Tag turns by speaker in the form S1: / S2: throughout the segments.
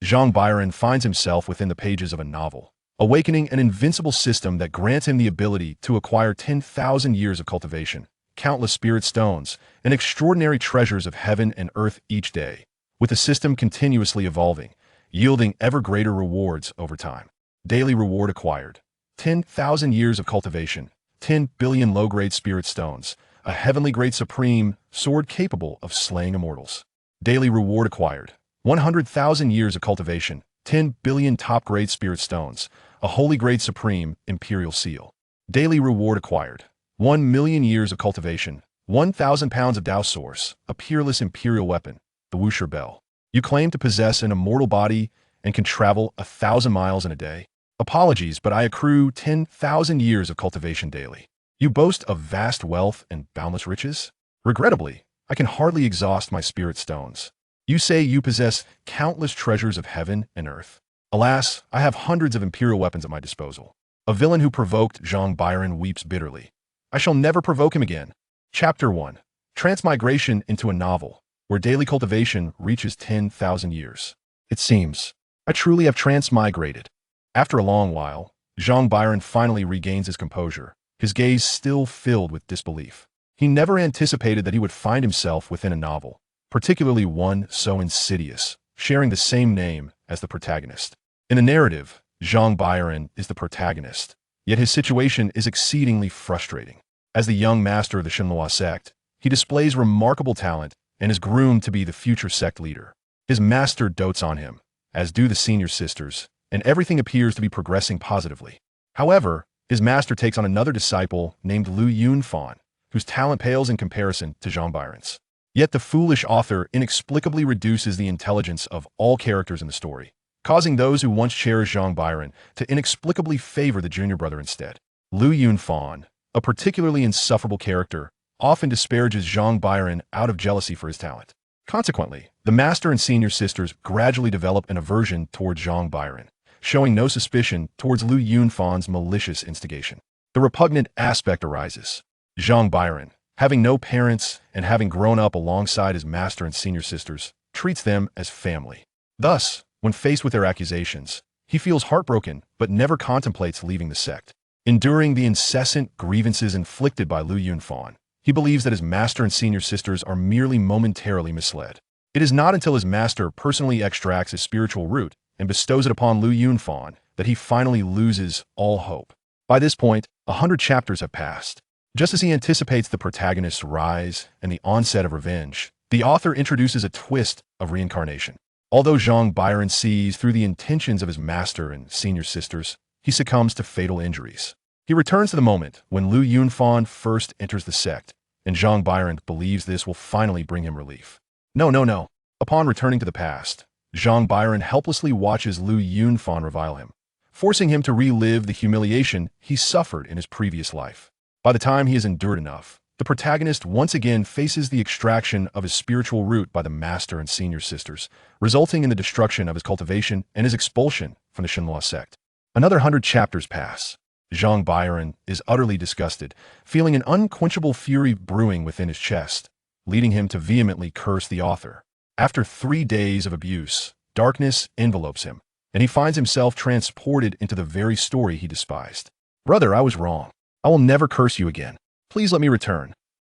S1: Zhang Biran finds himself within the pages of a novel, awakening an invincible system that grants him the ability to acquire 10,000 years of cultivation, countless spirit stones, and extraordinary treasures of heaven and earth each day, with the system continuously evolving, yielding ever greater rewards over time. Daily reward acquired: 10,000 years of cultivation, 10 billion low-grade spirit stones, a heavenly grade supreme sword capable of slaying immortals. Daily reward acquired: 100,000 years of cultivation, 10 billion top-grade spirit stones, a holy grade supreme imperial seal. Daily reward acquired: 1 million years of cultivation, 1,000 pounds of Dao source, a peerless imperial weapon, the Wusher Bell. You claim to possess an immortal body and can travel 1,000 miles in a day. Apologies, but I accrue 10,000 years of cultivation daily. You boast of vast wealth and boundless riches? Regrettably, I can hardly exhaust my spirit stones. You say you possess countless treasures of heaven and earth. Alas, I have hundreds of imperial weapons at my disposal. A villain who provoked Zhang Biran weeps bitterly. I shall never provoke him again. Chapter 1. Transmigration into a novel, where daily cultivation reaches 10,000 years. It seems I truly have transmigrated. After a long while, Zhang Biran finally regains his composure, his gaze still filled with disbelief. He never anticipated that he would find himself within a novel, particularly one so insidious, sharing the same name as the protagonist. In the narrative, Zhang Biran is the protagonist, yet his situation is exceedingly frustrating. As the young master of the Shinhua sect, he displays remarkable talent and is groomed to be the future sect leader. His master dotes on him, as do the senior sisters, and everything appears to be progressing positively. However, his master takes on another disciple named Lu Yunfan, whose talent pales in comparison to Zhang Biran's. Yet the foolish author inexplicably reduces the intelligence of all characters in the story, causing those who once cherished Zhang Biran to inexplicably favor the junior brother instead. Lu Yunfan, a particularly insufferable character, often disparages Zhang Biran out of jealousy for his talent. Consequently, the master and senior sisters gradually develop an aversion towards Zhang Biran, showing no suspicion towards Lu Yunfan's malicious instigation. The repugnant aspect arises. Zhang Biran, having no parents and having grown up alongside his master and senior sisters, treats them as family. Thus, when faced with their accusations, he feels heartbroken but never contemplates leaving the sect. Enduring the incessant grievances inflicted by Lu Yunfan, he believes that his master and senior sisters are merely momentarily misled. It is not until his master personally extracts his spiritual root and bestows it upon Lu Yunfan that he finally loses all hope. By this point, 100 chapters have passed. Just as he anticipates the protagonist's rise and the onset of revenge, the author introduces a twist of reincarnation. Although Zhang Biran sees through the intentions of his master and senior sisters, he succumbs to fatal injuries. He returns to the moment when Lu Yunfan first enters the sect, and Zhang Biran believes this will finally bring him relief. No. Upon returning to the past, Zhang Biran helplessly watches Lu Yunfan revile him, forcing him to relive the humiliation he suffered in his previous life. By the time he has endured enough, the protagonist once again faces the extraction of his spiritual root by the master and senior sisters, resulting in the destruction of his cultivation and his expulsion from the Shinhua sect. Another 100 chapters pass. Zhang Biran is utterly disgusted, feeling an unquenchable fury brewing within his chest, leading him to vehemently curse the author. After 3 days of abuse, darkness envelopes him, and he finds himself transported into the very story he despised. Brother, I was wrong. I will never curse you again. Please let me return.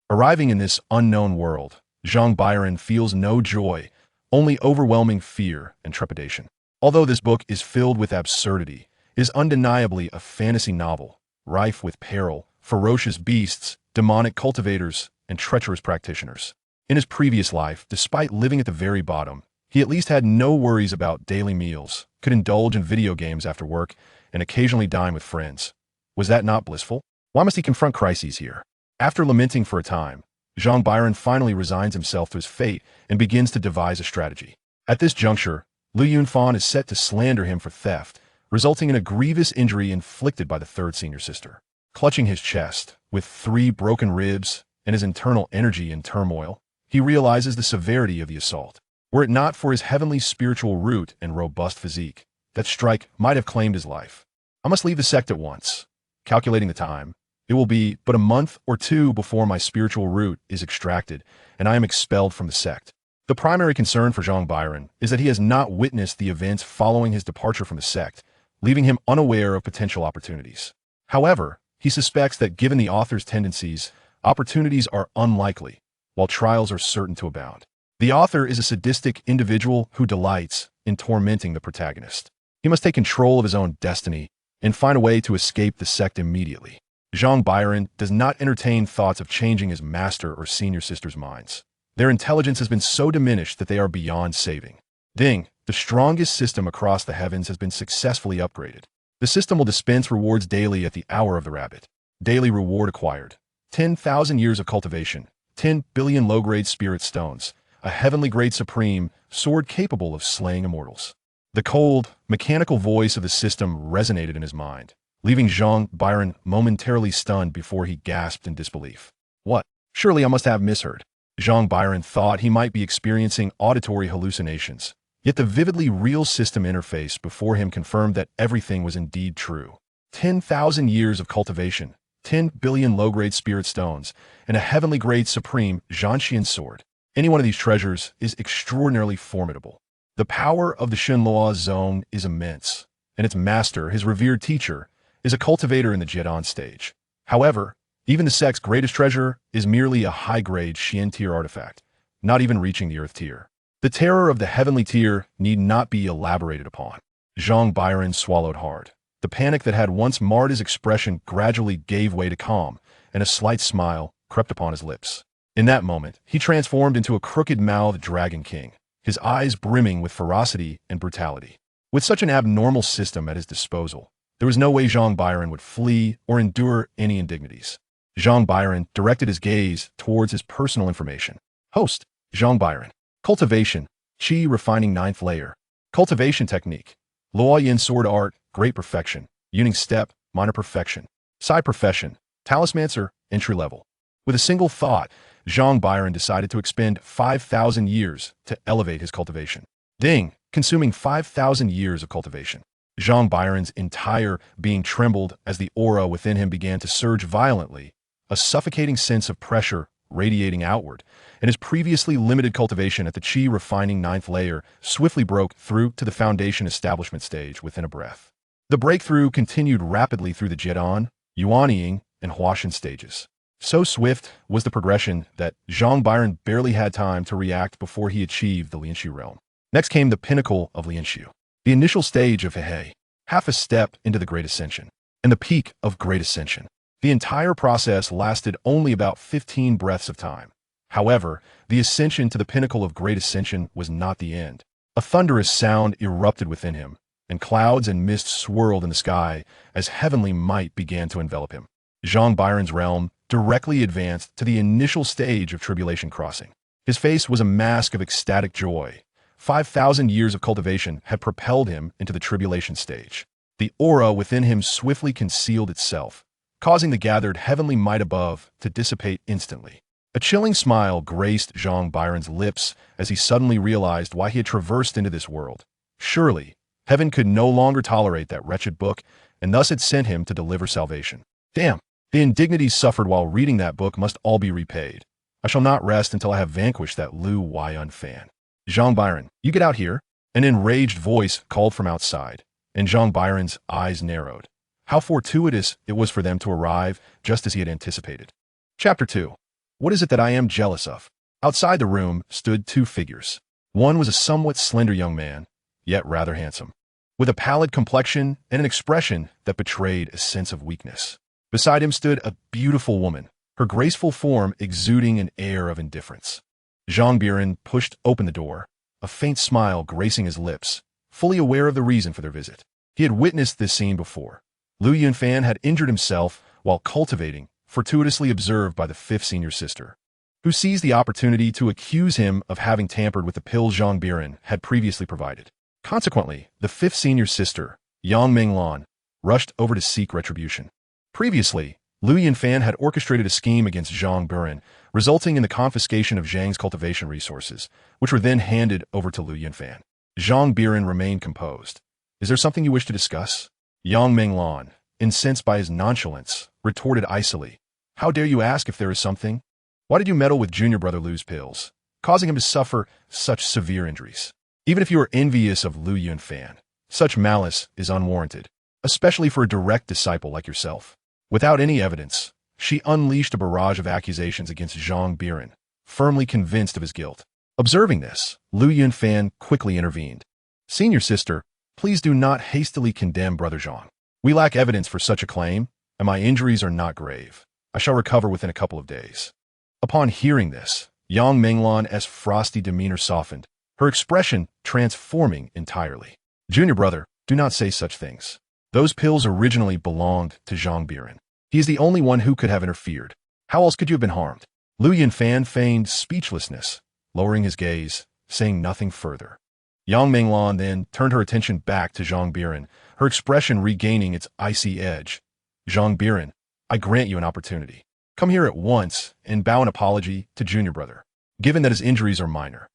S1: Arriving in this unknown world, Zhang Biran feels no joy, only overwhelming fear and trepidation. Although this book is filled with absurdity, it is undeniably a fantasy novel, rife with peril, ferocious beasts, demonic cultivators, and treacherous practitioners. In his previous life, despite living at the very bottom, he at least had no worries about daily meals, could indulge in video games after work, and occasionally dine with friends. Was that not blissful? Why must he confront crises here? After lamenting for a time, Zhang Biran finally resigns himself to his fate and begins to devise a strategy. At this juncture, Lu Yunfan is set to slander him for theft, resulting in a grievous injury inflicted by the third senior sister. Clutching his chest, with 3 broken ribs and his internal energy in turmoil, he realizes the severity of the assault. Were it not for his heavenly spiritual root and robust physique, that strike might have claimed his life. I must leave the sect at once. Calculating the time, it will be but a month or 2 before my spiritual root is extracted and I am expelled from the sect. The primary concern for Zhang Biran is that he has not witnessed the events following his departure from the sect, leaving him unaware of potential opportunities. However, he suspects that given the author's tendencies, opportunities are unlikely, while trials are certain to abound. The author is a sadistic individual who delights in tormenting the protagonist. He must take control of his own destiny and find a way to escape the sect immediately. Zhang Biran does not entertain thoughts of changing his master or senior sister's minds. Their intelligence has been so diminished that they are beyond saving. Ding, the strongest system across the heavens has been successfully upgraded. The system will dispense rewards daily at the hour of the rabbit. Daily reward acquired. 10,000 years of cultivation, 10 billion low-grade spirit stones, a heavenly grade supreme sword capable of slaying immortals. The cold, mechanical voice of the system resonated in his mind, leaving Zhang Biran momentarily stunned before he gasped in disbelief. What? Surely I must have misheard. Zhang Biran thought he might be experiencing auditory hallucinations, yet the vividly real system interface before him confirmed that everything was indeed true. 10,000 years of cultivation, 10 billion low-grade spirit stones, and a heavenly grade supreme Zhanxian sword. Any one of these treasures is extraordinarily formidable. The power of the Shenlua zone is immense, and its master, his revered teacher, is a cultivator in the Jidan stage. However, even the sect's greatest treasure is merely a high-grade Xian tier artifact, not even reaching the Earth tier. The terror of the heavenly tier need not be elaborated upon. Zhang Biran swallowed hard. The panic that had once marred his expression gradually gave way to calm, and a slight smile crept upon his lips. In that moment, he transformed into a crooked-mouthed Dragon King, his eyes brimming with ferocity and brutality. With such an abnormal system at his disposal, there was no way Zhang Biran would flee or endure any indignities. Zhang Biran directed his gaze towards his personal information. Host, Zhang Biran. Cultivation, Qi refining 9th layer. Cultivation technique, Luo Yin sword art, great perfection. Yuning step, minor perfection. Psi profession, talismancer, entry level. With a single thought, Zhang Biran decided to expend 5,000 years to elevate his cultivation. Ding, consuming 5,000 years of cultivation. Zhang Biran's entire being trembled as the aura within him began to surge violently, a suffocating sense of pressure radiating outward, and his previously limited cultivation at the Qi refining 9th layer swiftly broke through to the foundation establishment stage within a breath. The breakthrough continued rapidly through the Jidan, Yuanying, and Huashan stages. So swift was the progression that Zhang Biran barely had time to react before he achieved the Lianshu realm. Next came the pinnacle of Lianshu, the initial stage of Hehe, half a step into the Great Ascension, and the peak of Great Ascension. The entire process lasted only about 15 breaths of time. However, the ascension to the pinnacle of Great Ascension was not the end. A thunderous sound erupted within him, and clouds and mist swirled in the sky as heavenly might began to envelop him. Zhang Biran's realm directly advanced to the initial stage of Tribulation Crossing. His face was a mask of ecstatic joy. 5,000 years of cultivation had propelled him into the Tribulation stage. The aura within him swiftly concealed itself, causing the gathered heavenly might above to dissipate instantly. A chilling smile graced Zhang Biran's lips as he suddenly realized why he had traversed into this world. Surely, heaven could no longer tolerate that wretched book, and thus had sent him to deliver salvation. Damn, the indignities suffered while reading that book must all be repaid. I shall not rest until I have vanquished that Lu Huayan fan. Zhang Biran, you get out here. An enraged voice called from outside, and Zhang Biran's eyes narrowed. How fortuitous it was for them to arrive just as he had anticipated. Chapter 2. What is it that I am jealous of? Outside the room stood two figures. One was a somewhat slender young man, yet rather handsome, with a pallid complexion and an expression that betrayed a sense of weakness. Beside him stood a beautiful woman, her graceful form exuding an air of indifference. Zhang Biran pushed open the door, a faint smile gracing his lips, fully aware of the reason for their visit. He had witnessed this scene before. Lu Yunfan had injured himself while cultivating, fortuitously observed by the fifth senior sister, who seized the opportunity to accuse him of having tampered with the pills Zhang Biran had previously provided. Consequently, the fifth senior sister, Yang Menglan, rushed over to seek retribution. Previously, Lu Yunfan had orchestrated a scheme against Zhang Biran, resulting in the confiscation of Zhang's cultivation resources, which were then handed over to Lu Yunfan. Zhang Biran remained composed. Is there something you wish to discuss? Yang Menglan, incensed by his nonchalance, retorted icily. How dare you ask if there is something? Why did you meddle with junior brother Lu's pills? causing him to suffer such severe injuries. Even if you are envious of Lu Yunfan, such malice is unwarranted, especially for a direct disciple like yourself. Without any evidence, she unleashed a barrage of accusations against Zhang Biran, firmly convinced of his guilt. Observing this, Lu Yunfan quickly intervened. Senior sister, please do not hastily condemn Brother Zhang. We lack evidence for such a claim, and my injuries are not grave. I shall recover within a couple of days. Upon hearing this, Yang Menglan's frosty demeanor softened, her expression transforming entirely. Junior brother, do not say such things. Those pills originally belonged to Zhang Biran. He is the only one who could have interfered. How else could you have been harmed? Lu Yunfan feigned speechlessness, lowering his gaze, saying nothing further. Yang Menglan then turned her attention back to Zhang Biran, her expression regaining its icy edge. Zhang Biran, I grant you an opportunity. Come here at once and bow an apology to Junior brother, given that his injuries are minor.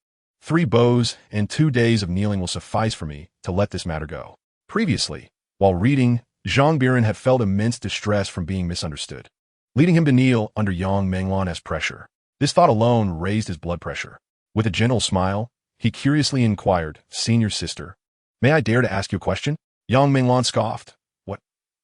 S1: 3 bows and 2 days of kneeling will suffice for me to let this matter go. Previously, while reading, Zhang Biran had felt immense distress from being misunderstood, leading him to kneel under Yang Menglan's pressure. This thought alone raised his blood pressure. With a gentle smile, he curiously inquired, Senior sister, may I dare to ask you a question? Yang Menglan scoffed. What?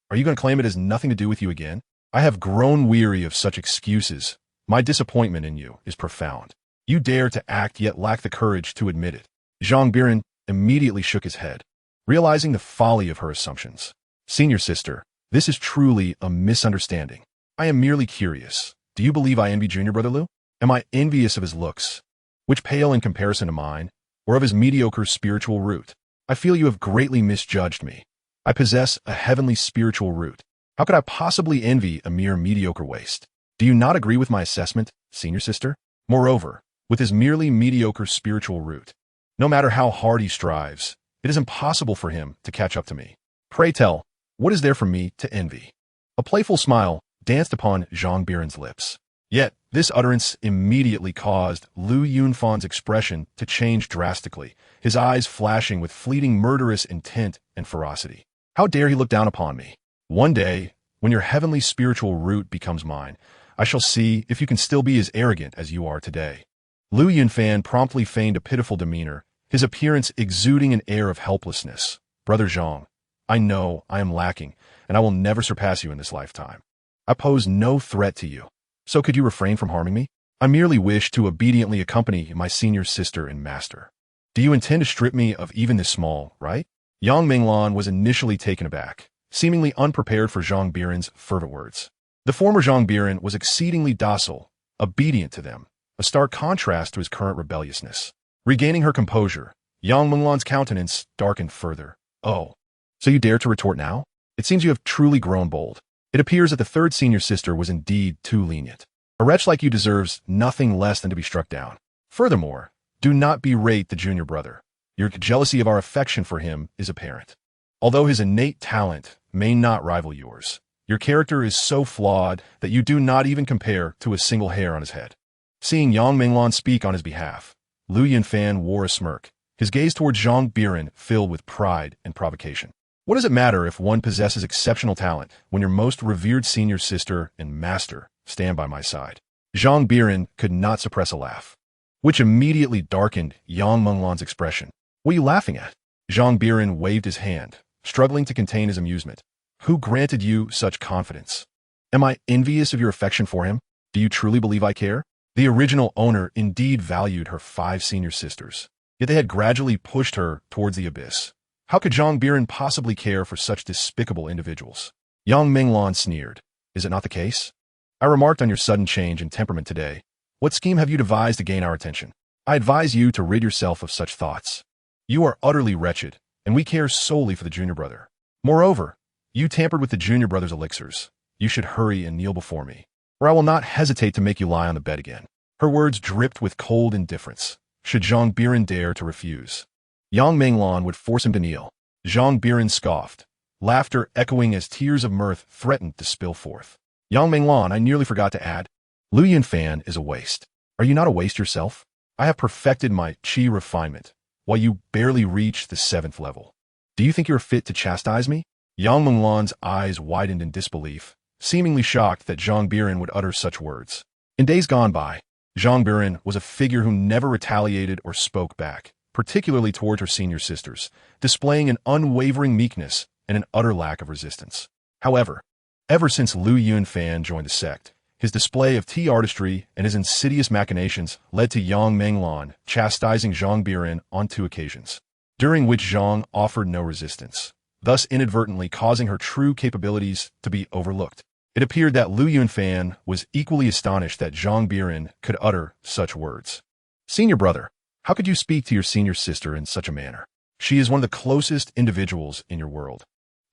S1: Are you going to claim it has nothing to do with you again? I have grown weary of such excuses. My disappointment in you is profound. You dare to act yet lack the courage to admit it. Zhang Biran immediately shook his head, realizing the folly of her assumptions. Senior sister, this is truly a misunderstanding. I am merely curious. Do you believe I envy Junior Brother Lu? Am I envious of his looks, which pale in comparison to mine, or of his mediocre spiritual root? I feel you have greatly misjudged me. I possess a heavenly spiritual root. How could I possibly envy a mere mediocre waste? Do you not agree with my assessment, senior sister? Moreover, with his merely mediocre spiritual root, no matter how hard he strives, it is impossible for him to catch up to me. Pray tell, what is there for me to envy? A playful smile danced upon Zhang Biran's lips. Yet, this utterance immediately caused Lu Yunfan's expression to change drastically, his eyes flashing with fleeting murderous intent and ferocity. How dare he look down upon me? One day, when your heavenly spiritual root becomes mine, I shall see if you can still be as arrogant as you are today. Lu Yunfan promptly feigned a pitiful demeanor, his appearance exuding an air of helplessness. Brother Zhang, I know I am lacking, and I will never surpass you in this lifetime. I pose no threat to you, so could you refrain from harming me? I merely wish to obediently accompany my senior sister and master. Do you intend to strip me of even this small right? Yang Menglan was initially taken aback, seemingly unprepared for Zhang Biran's fervent words. The former Zhang Biran was exceedingly docile, obedient to them, a stark contrast to his current rebelliousness. Regaining her composure, Yang Menglan's countenance darkened further. Oh, so you dare to retort now? It seems you have truly grown bold. It appears that the third senior sister was indeed too lenient. A wretch like you deserves nothing less than to be struck down. Furthermore, do not berate the junior brother. Your jealousy of our affection for him is apparent. Although his innate talent may not rival yours, your character is so flawed that you do not even compare to a single hair on his head. Seeing Yang Menglan speak on his behalf, Lu Yunfan wore a smirk, his gaze towards Zhang Biran filled with pride and provocation. What does it matter if one possesses exceptional talent when your most revered senior sister and master stand by my side? Zhang Biran could not suppress a laugh, which immediately darkened Yang Menglan's expression. What are you laughing at? Zhang Biran waved his hand, struggling to contain his amusement. Who granted you such confidence? Am I envious of your affection for him? Do you truly believe I care? The original owner indeed valued her 5 senior sisters, yet they had gradually pushed her towards the abyss. How could Zhang Biran possibly care for such despicable individuals? Yang Menglan sneered. Is it not the case? I remarked on your sudden change in temperament today. What scheme have you devised to gain our attention? I advise you to rid yourself of such thoughts. You are utterly wretched, and we care solely for the junior brother. Moreover, you tampered with the junior brother's elixirs. You should hurry and kneel before me, or I will not hesitate to make you lie on the bed again. Her words dripped with cold indifference. Should Zhang Biran dare to refuse, Yang Menglan would force him to kneel. Zhang Biran scoffed, laughter echoing as tears of mirth threatened to spill forth. Yang Menglan, I nearly forgot to add, Lu Yunfan is a waste. Are you not a waste yourself? I have perfected my qi refinement, while you barely reach the 7th level. Do you think you are fit to chastise me? Yang Menglan's eyes widened in disbelief, seemingly shocked that Zhang Biran would utter such words. In days gone by, Zhang Biran was a figure who never retaliated or spoke back, particularly toward her senior sisters, displaying an unwavering meekness and an utter lack of resistance. However, ever since Lu Yunfan joined the sect, his display of tea artistry and his insidious machinations led to Yang Menglan chastising Zhang Biran on 2 occasions, during which Zhang offered no resistance, thus inadvertently causing her true capabilities to be overlooked. It appeared that Lu Yunfan was equally astonished that Zhang Biran could utter such words. Senior brother, how could you speak to your senior sister in such a manner? She is one of the closest individuals in your world,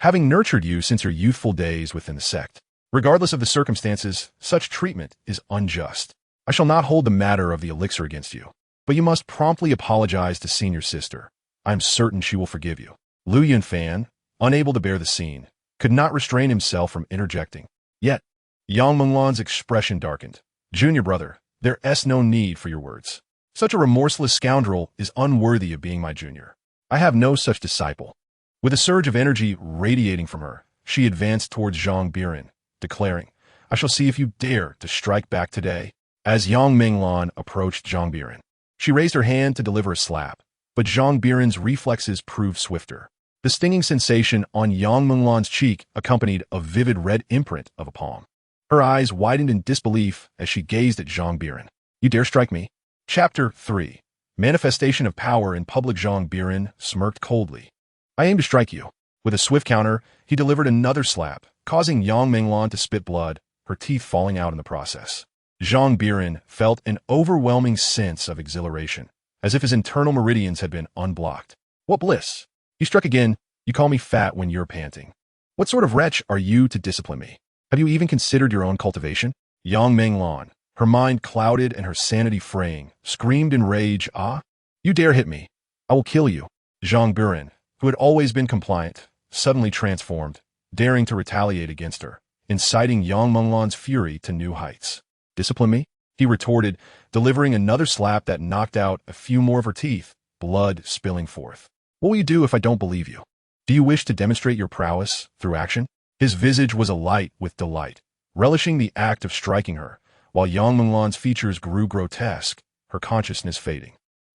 S1: having nurtured you since your youthful days within the sect. Regardless of the circumstances, such treatment is unjust. I shall not hold the matter of the elixir against you, but you must promptly apologize to senior sister. I am certain she will forgive you. Lu Yunfan, unable to bear the scene, could not restrain himself from interjecting. Yet, Yang Menglan's expression darkened. Junior brother, there is no need for your words. Such a remorseless scoundrel is unworthy of being my junior. I have no such disciple. With a surge of energy radiating from her, she advanced towards Zhang Biran, declaring, I shall see if you dare to strike back today. As Yang Menglan approached Zhang Biran, she raised her hand to deliver a slap, but Zhang Biran's reflexes proved swifter. The stinging sensation on Yang Menglan's cheek accompanied a vivid red imprint of a palm. Her eyes widened in disbelief as she gazed at Zhang Biran. You dare strike me? Chapter 3. Manifestation of Power in Public. Zhang Biran smirked coldly. I aim to strike you. With a swift counter, he delivered another slap, causing Yang Menglan to spit blood, her teeth falling out in the process. Zhang Biran felt an overwhelming sense of exhilaration, as if his internal meridians had been unblocked. What bliss! You struck again. You call me fat when you're panting. What sort of wretch are you to discipline me? Have you even considered your own cultivation? Yang Menglan, her mind clouded and her sanity fraying, screamed in rage, Ah! You dare hit me. I will kill you. Zhang Biran, who had always been compliant, suddenly transformed, daring to retaliate against her, inciting Yang Menglan's fury to new heights. Discipline me? He retorted, delivering another slap that knocked out a few more of her teeth, blood spilling forth. What will you do if I don't believe you? Do you wish to demonstrate your prowess through action? His visage was alight with delight, relishing the act of striking her, while Yang Menglan's features grew grotesque, her consciousness fading.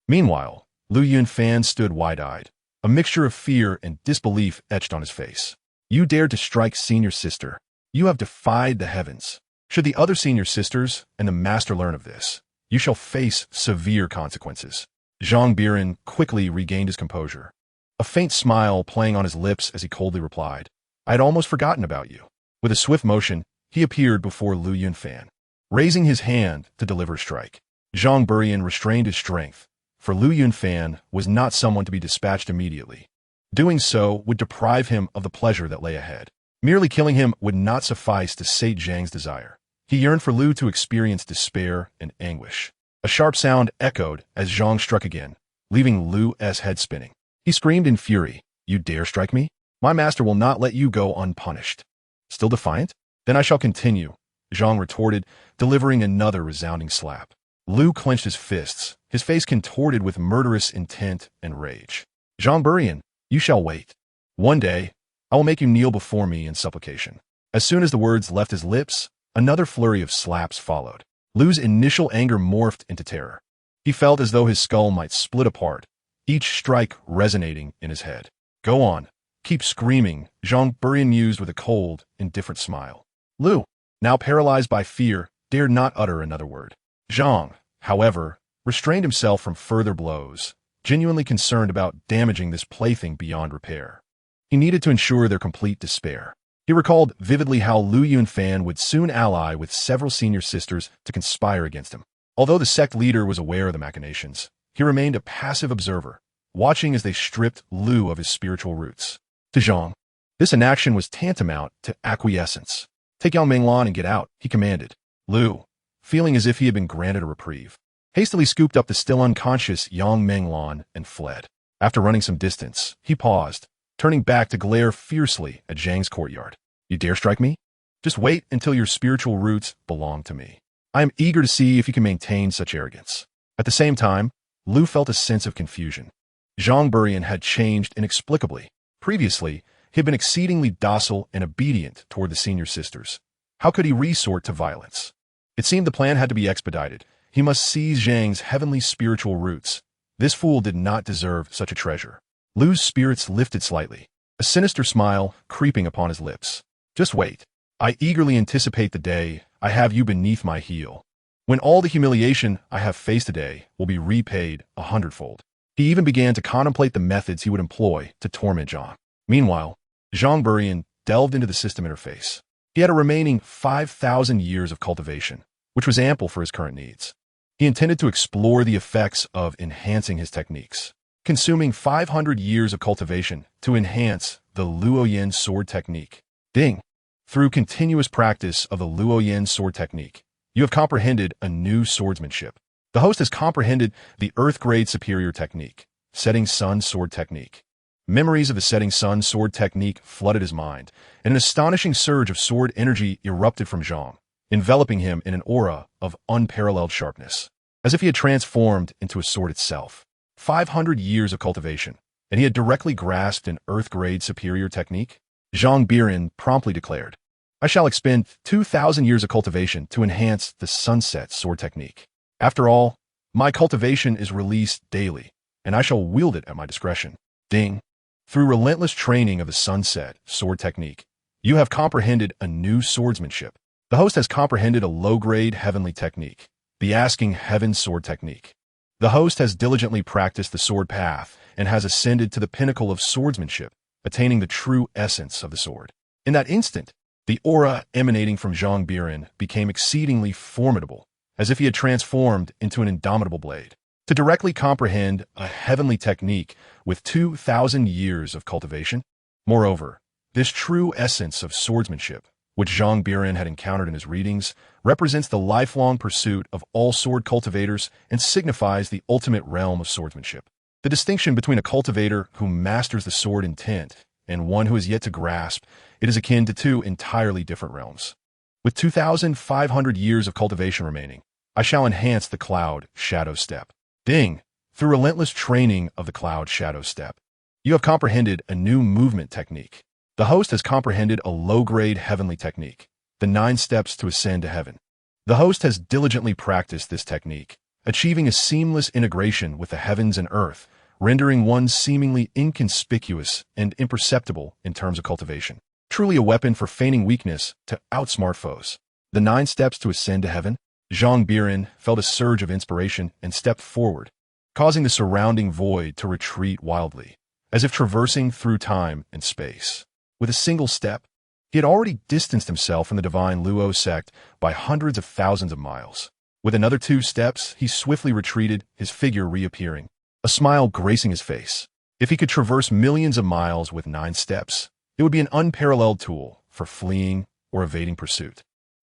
S1: Meanwhile, Lu Yunfan stood wide-eyed, a mixture of fear and disbelief etched on his face. You dared to strike senior sister. You have defied the heavens. Should the other senior sisters and the master learn of this, you shall face severe consequences. Zhang Biran quickly regained his composure, a faint smile playing on his lips as he coldly replied, I had almost forgotten about you. With a swift motion, he appeared before Lu Yunfan, raising his hand to deliver a strike. Zhang Biran restrained his strength, for Lu Yunfan was not someone to be dispatched immediately. Doing so would deprive him of the pleasure that lay ahead. Merely killing him would not suffice to sate Zhang's desire. He yearned for Lu to experience despair and anguish. A sharp sound echoed as Zhang struck again, leaving Lu's head spinning. He screamed in fury, You dare strike me? My master will not let you go unpunished. Still defiant? Then I shall continue, Zhang retorted, delivering another resounding slap. Lu clenched his fists, his face contorted with murderous intent and rage. Zhang Biran, you shall wait. One day, I will make you kneel before me in supplication. As soon as the words left his lips, another flurry of slaps followed. Lu's initial anger morphed into terror. He felt as though his skull might split apart, each strike resonating in his head. Go on. Keep screaming, Zhang Biran mused with a cold, indifferent smile. Lu, now paralyzed by fear, dared not utter another word. Zhang, however, restrained himself from further blows, genuinely concerned about damaging this plaything beyond repair. He needed to ensure their complete despair. He recalled vividly how Lu Yunfan would soon ally with several senior sisters to conspire against him. Although the sect leader was aware of the machinations, he remained a passive observer, watching as they stripped Lu of his spiritual roots. To Zhang, this inaction was tantamount to acquiescence. Take Yang Menglan and get out, he commanded. Lu, feeling as if he had been granted a reprieve, hastily scooped up the still unconscious Yang Menglan and fled. After running some distance, he paused, turning back to glare fiercely at Zhang's courtyard. You dare strike me? Just wait until your spiritual roots belong to me. I am eager to see if you can maintain such arrogance. At the same time, Lu felt a sense of confusion. Zhang Biran had changed inexplicably. Previously, he had been exceedingly docile and obedient toward the senior sisters. How could he resort to violence? It seemed the plan had to be expedited, he must seize Zhang's heavenly spiritual roots. This fool did not deserve such a treasure. Lu's spirits lifted slightly, a sinister smile creeping upon his lips. Just wait. I eagerly anticipate the day I have you beneath my heel, when all the humiliation I have faced today will be repaid 100-fold. He even began to contemplate the methods he would employ to torment Zhang. Meanwhile, Zhang Biran delved into the system interface. He had a remaining 5,000 years of cultivation, which was ample for his current needs. He intended to explore the effects of enhancing his techniques, consuming 500 years of cultivation to enhance the Luoyan sword technique. Ding! Through continuous practice of the Luoyan sword technique, you have comprehended a new swordsmanship. The host has comprehended the Earth-grade superior technique, Setting Sun sword technique. Memories of the Setting Sun sword technique flooded his mind, and an astonishing surge of sword energy erupted from Zhang, enveloping him in an aura of unparalleled sharpness, as if he had transformed into a sword itself. 500 years of cultivation, and he had directly grasped an Earth-grade superior technique? Zhang Biran promptly declared, I shall expend 2,000 years of cultivation to enhance the sunset sword technique. After all, my cultivation is released daily, and I shall wield it at my discretion. Ding! Through relentless training of the sunset sword technique, you have comprehended a new swordsmanship. The host has comprehended a low-grade heavenly technique, the Asking Heaven sword technique. The host has diligently practiced the sword path and has ascended to the pinnacle of swordsmanship, attaining the true essence of the sword. In that instant, the aura emanating from Zhang Biran became exceedingly formidable, as if he had transformed into an indomitable blade. To directly comprehend a heavenly technique with 2,000 years of cultivation? Moreover, this true essence of swordsmanship, which Zhang Biran had encountered in his readings, represents the lifelong pursuit of all sword cultivators and signifies the ultimate realm of swordsmanship. The distinction between a cultivator who masters the sword intent and one who is yet to grasp it is akin to two entirely different realms. With 2,500 years of cultivation remaining, I shall enhance the Cloud Shadow Step. Ding! Through relentless training of the Cloud Shadow Step, you have comprehended a new movement technique. The host has comprehended a low-grade heavenly technique, the 9 steps to ascend to heaven. The host has diligently practiced this technique, achieving a seamless integration with the heavens and earth, rendering one seemingly inconspicuous and imperceptible in terms of cultivation. Truly a weapon for feigning weakness to outsmart foes. The 9 steps to ascend to heaven? Zhang Biran felt a surge of inspiration and stepped forward, causing the surrounding void to retreat wildly, as if traversing through time and space. With a single step, he had already distanced himself from the divine Luo sect by hundreds of thousands of miles. With another 2 steps, he swiftly retreated, his figure reappearing, a smile gracing his face. If he could traverse millions of miles with 9 steps, it would be an unparalleled tool for fleeing or evading pursuit.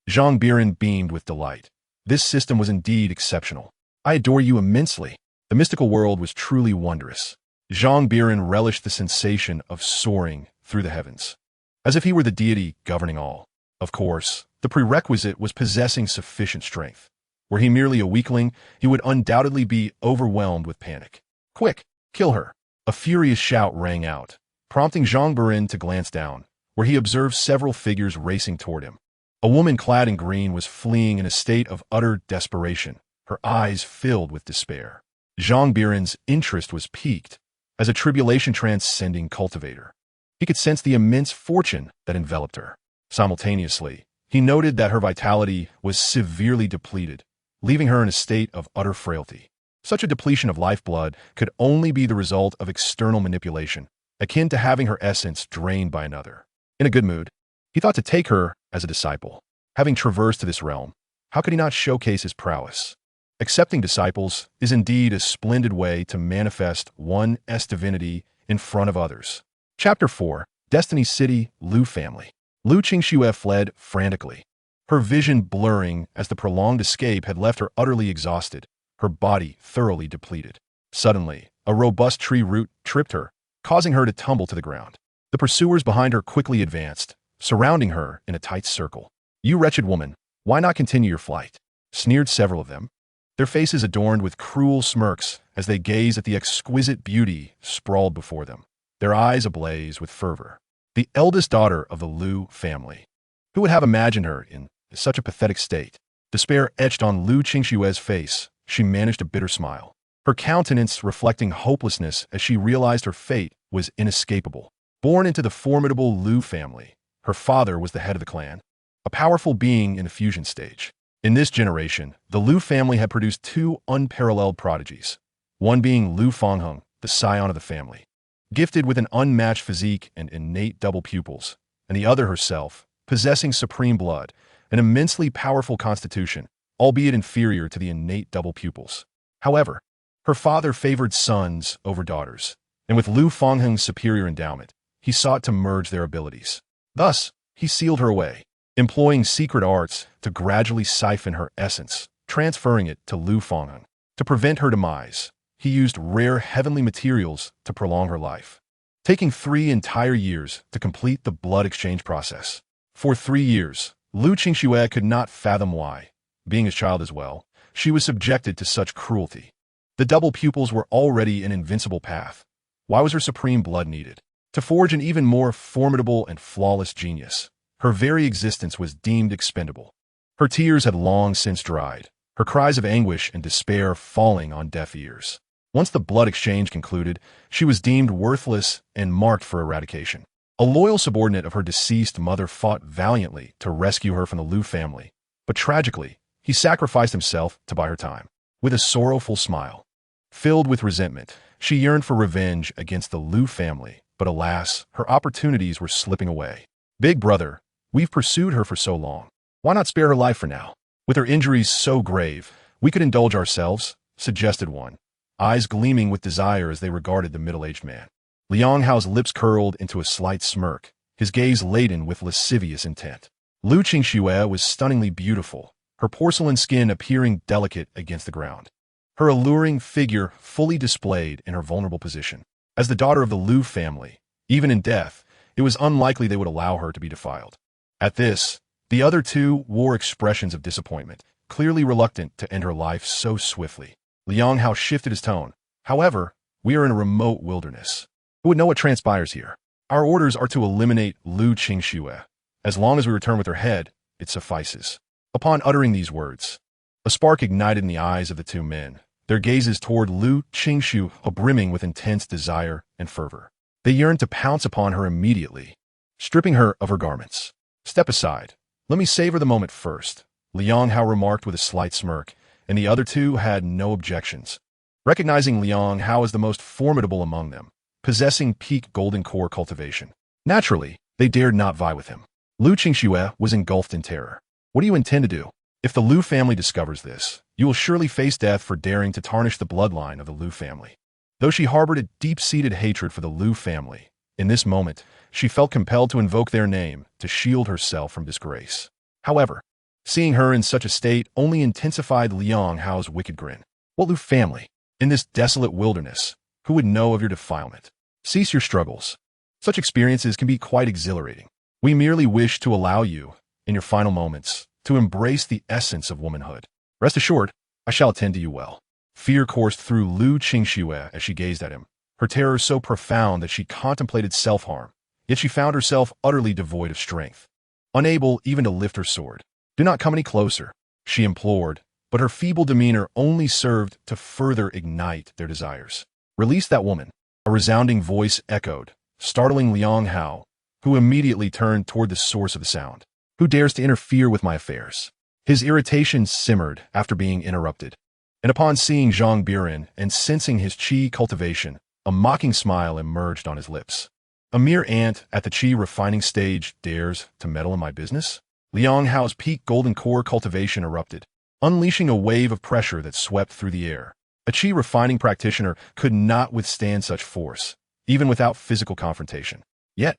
S1: Zhang Biran beamed with delight. This system was indeed exceptional. I adore you immensely. The mystical world was truly wondrous. Zhang Biran relished the sensation of soaring through the heavens, as if he were the deity governing all. Of course, the prerequisite was possessing sufficient strength. Were he merely a weakling, he would undoubtedly be overwhelmed with panic. Quick, kill her! A furious shout rang out, prompting Zhang Biran to glance down, where he observed several figures racing toward him. A woman clad in green was fleeing in a state of utter desperation, her eyes filled with despair. Zhang Biran's interest was piqued. As a tribulation-transcending cultivator, he could sense the immense fortune that enveloped her. Simultaneously, he noted that her vitality was severely depleted, leaving her in a state of utter frailty. Such a depletion of lifeblood could only be the result of external manipulation, akin to having her essence drained by another. In a good mood, he thought to take her as a disciple. Having traversed to this realm, how could he not showcase his prowess? Accepting disciples is indeed a splendid way to manifest one's divinity in front of others. Chapter 4, Destiny City, Lu Family. Lu Qingxue fled frantically, her vision blurring as the prolonged escape had left her utterly exhausted, her body thoroughly depleted. Suddenly, a robust tree root tripped her, causing her to tumble to the ground. The pursuers behind her quickly advanced, surrounding her in a tight circle. You wretched woman, why not continue your flight? Sneered several of them, their faces adorned with cruel smirks as they gazed at the exquisite beauty sprawled before them, their eyes ablaze with fervor. The eldest daughter of the Lu family. Who would have imagined her in such a pathetic state? Despair etched on Lu Qingshue's face. She managed a bitter smile, her countenance reflecting hopelessness as she realized her fate was inescapable. Born into the formidable Lu family, her father was the head of the clan, a powerful being in the fusion stage. In this generation, the Lu family had produced two unparalleled prodigies, one being Lu Fengheng, the scion of the family, gifted with an unmatched physique and innate double pupils, and the other herself, possessing supreme blood, an immensely powerful constitution, albeit inferior to the innate double pupils. However, her father favored sons over daughters, and with Lu Fengheng's superior endowment, he sought to merge their abilities. Thus, he sealed her away, employing secret arts to gradually siphon her essence, transferring it to Lu Fengheng. To prevent her demise, he used rare heavenly materials to prolong her life, taking 3 entire years to complete the blood exchange process. For 3 years, Lu Qingxue could not fathom why, being his child as well, she was subjected to such cruelty. The double pupils were already an invincible path. Why was her supreme blood needed? To forge an even more formidable and flawless genius. Her very existence was deemed expendable. Her tears had long since dried, her cries of anguish and despair falling on deaf ears. Once the blood exchange concluded, she was deemed worthless and marked for eradication. A loyal subordinate of her deceased mother fought valiantly to rescue her from the Lu family, but tragically, he sacrificed himself to buy her time. With a sorrowful smile, filled with resentment, she yearned for revenge against the Lu family, but alas, her opportunities were slipping away. Big brother, we've pursued her for so long. Why not spare her life for now? With her injuries so grave, we could indulge ourselves, suggested one, eyes gleaming with desire as they regarded the middle-aged man. Liang Hao's lips curled into a slight smirk, his gaze laden with lascivious intent. Lu Qingxue was stunningly beautiful, her porcelain skin appearing delicate against the ground, her alluring figure fully displayed in her vulnerable position. As the daughter of the Lu family, even in death, it was unlikely they would allow her to be defiled. At this, the other two wore expressions of disappointment, clearly reluctant to end her life so swiftly. Liang Hao shifted his tone. However, we are in a remote wilderness. Who would know what transpires here? Our orders are to eliminate Lu Qingxue. As long as we return with her head, it suffices. Upon uttering these words, a spark ignited in the eyes of the two men, their gazes toward Lu Qingxue brimming with intense desire and fervor. They yearned to pounce upon her immediately, stripping her of her garments. Step aside. Let me savor the moment first, Liang Hao remarked with a slight smirk, and the other two had no objections. Recognizing Liang Hao as the most formidable among them, possessing peak golden core cultivation, naturally, they dared not vie with him. Lu Qingxue was engulfed in terror. What do you intend to do? If the Lu family discovers this, you will surely face death for daring to tarnish the bloodline of the Lu family. Though she harbored a deep-seated hatred for the Lu family, in this moment, she felt compelled to invoke their name to shield herself from disgrace. However, seeing her in such a state only intensified Liang Hao's wicked grin. What Lu family? In this desolate wilderness, who would know of your defilement? Cease your struggles. Such experiences can be quite exhilarating. We merely wish to allow you, in your final moments, to embrace the essence of womanhood. Rest assured, I shall attend to you well. Fear coursed through Lu Qingxue as she gazed at him, her terror so profound that she contemplated self-harm, yet she found herself utterly devoid of strength, unable even to lift her sword. Do not come any closer, she implored, but her feeble demeanor only served to further ignite their desires. Release that woman, a resounding voice echoed, startling Liang Hao, who immediately turned toward the source of the sound. Who dares to interfere with my affairs? His irritation simmered after being interrupted, and upon seeing Zhang Biran and sensing his qi cultivation, a mocking smile emerged on his lips. A mere ant at the qi refining stage dares to meddle in my business? Liang Hao's peak golden core cultivation erupted, unleashing a wave of pressure that swept through the air. A qi refining practitioner could not withstand such force, even without physical confrontation. Yet,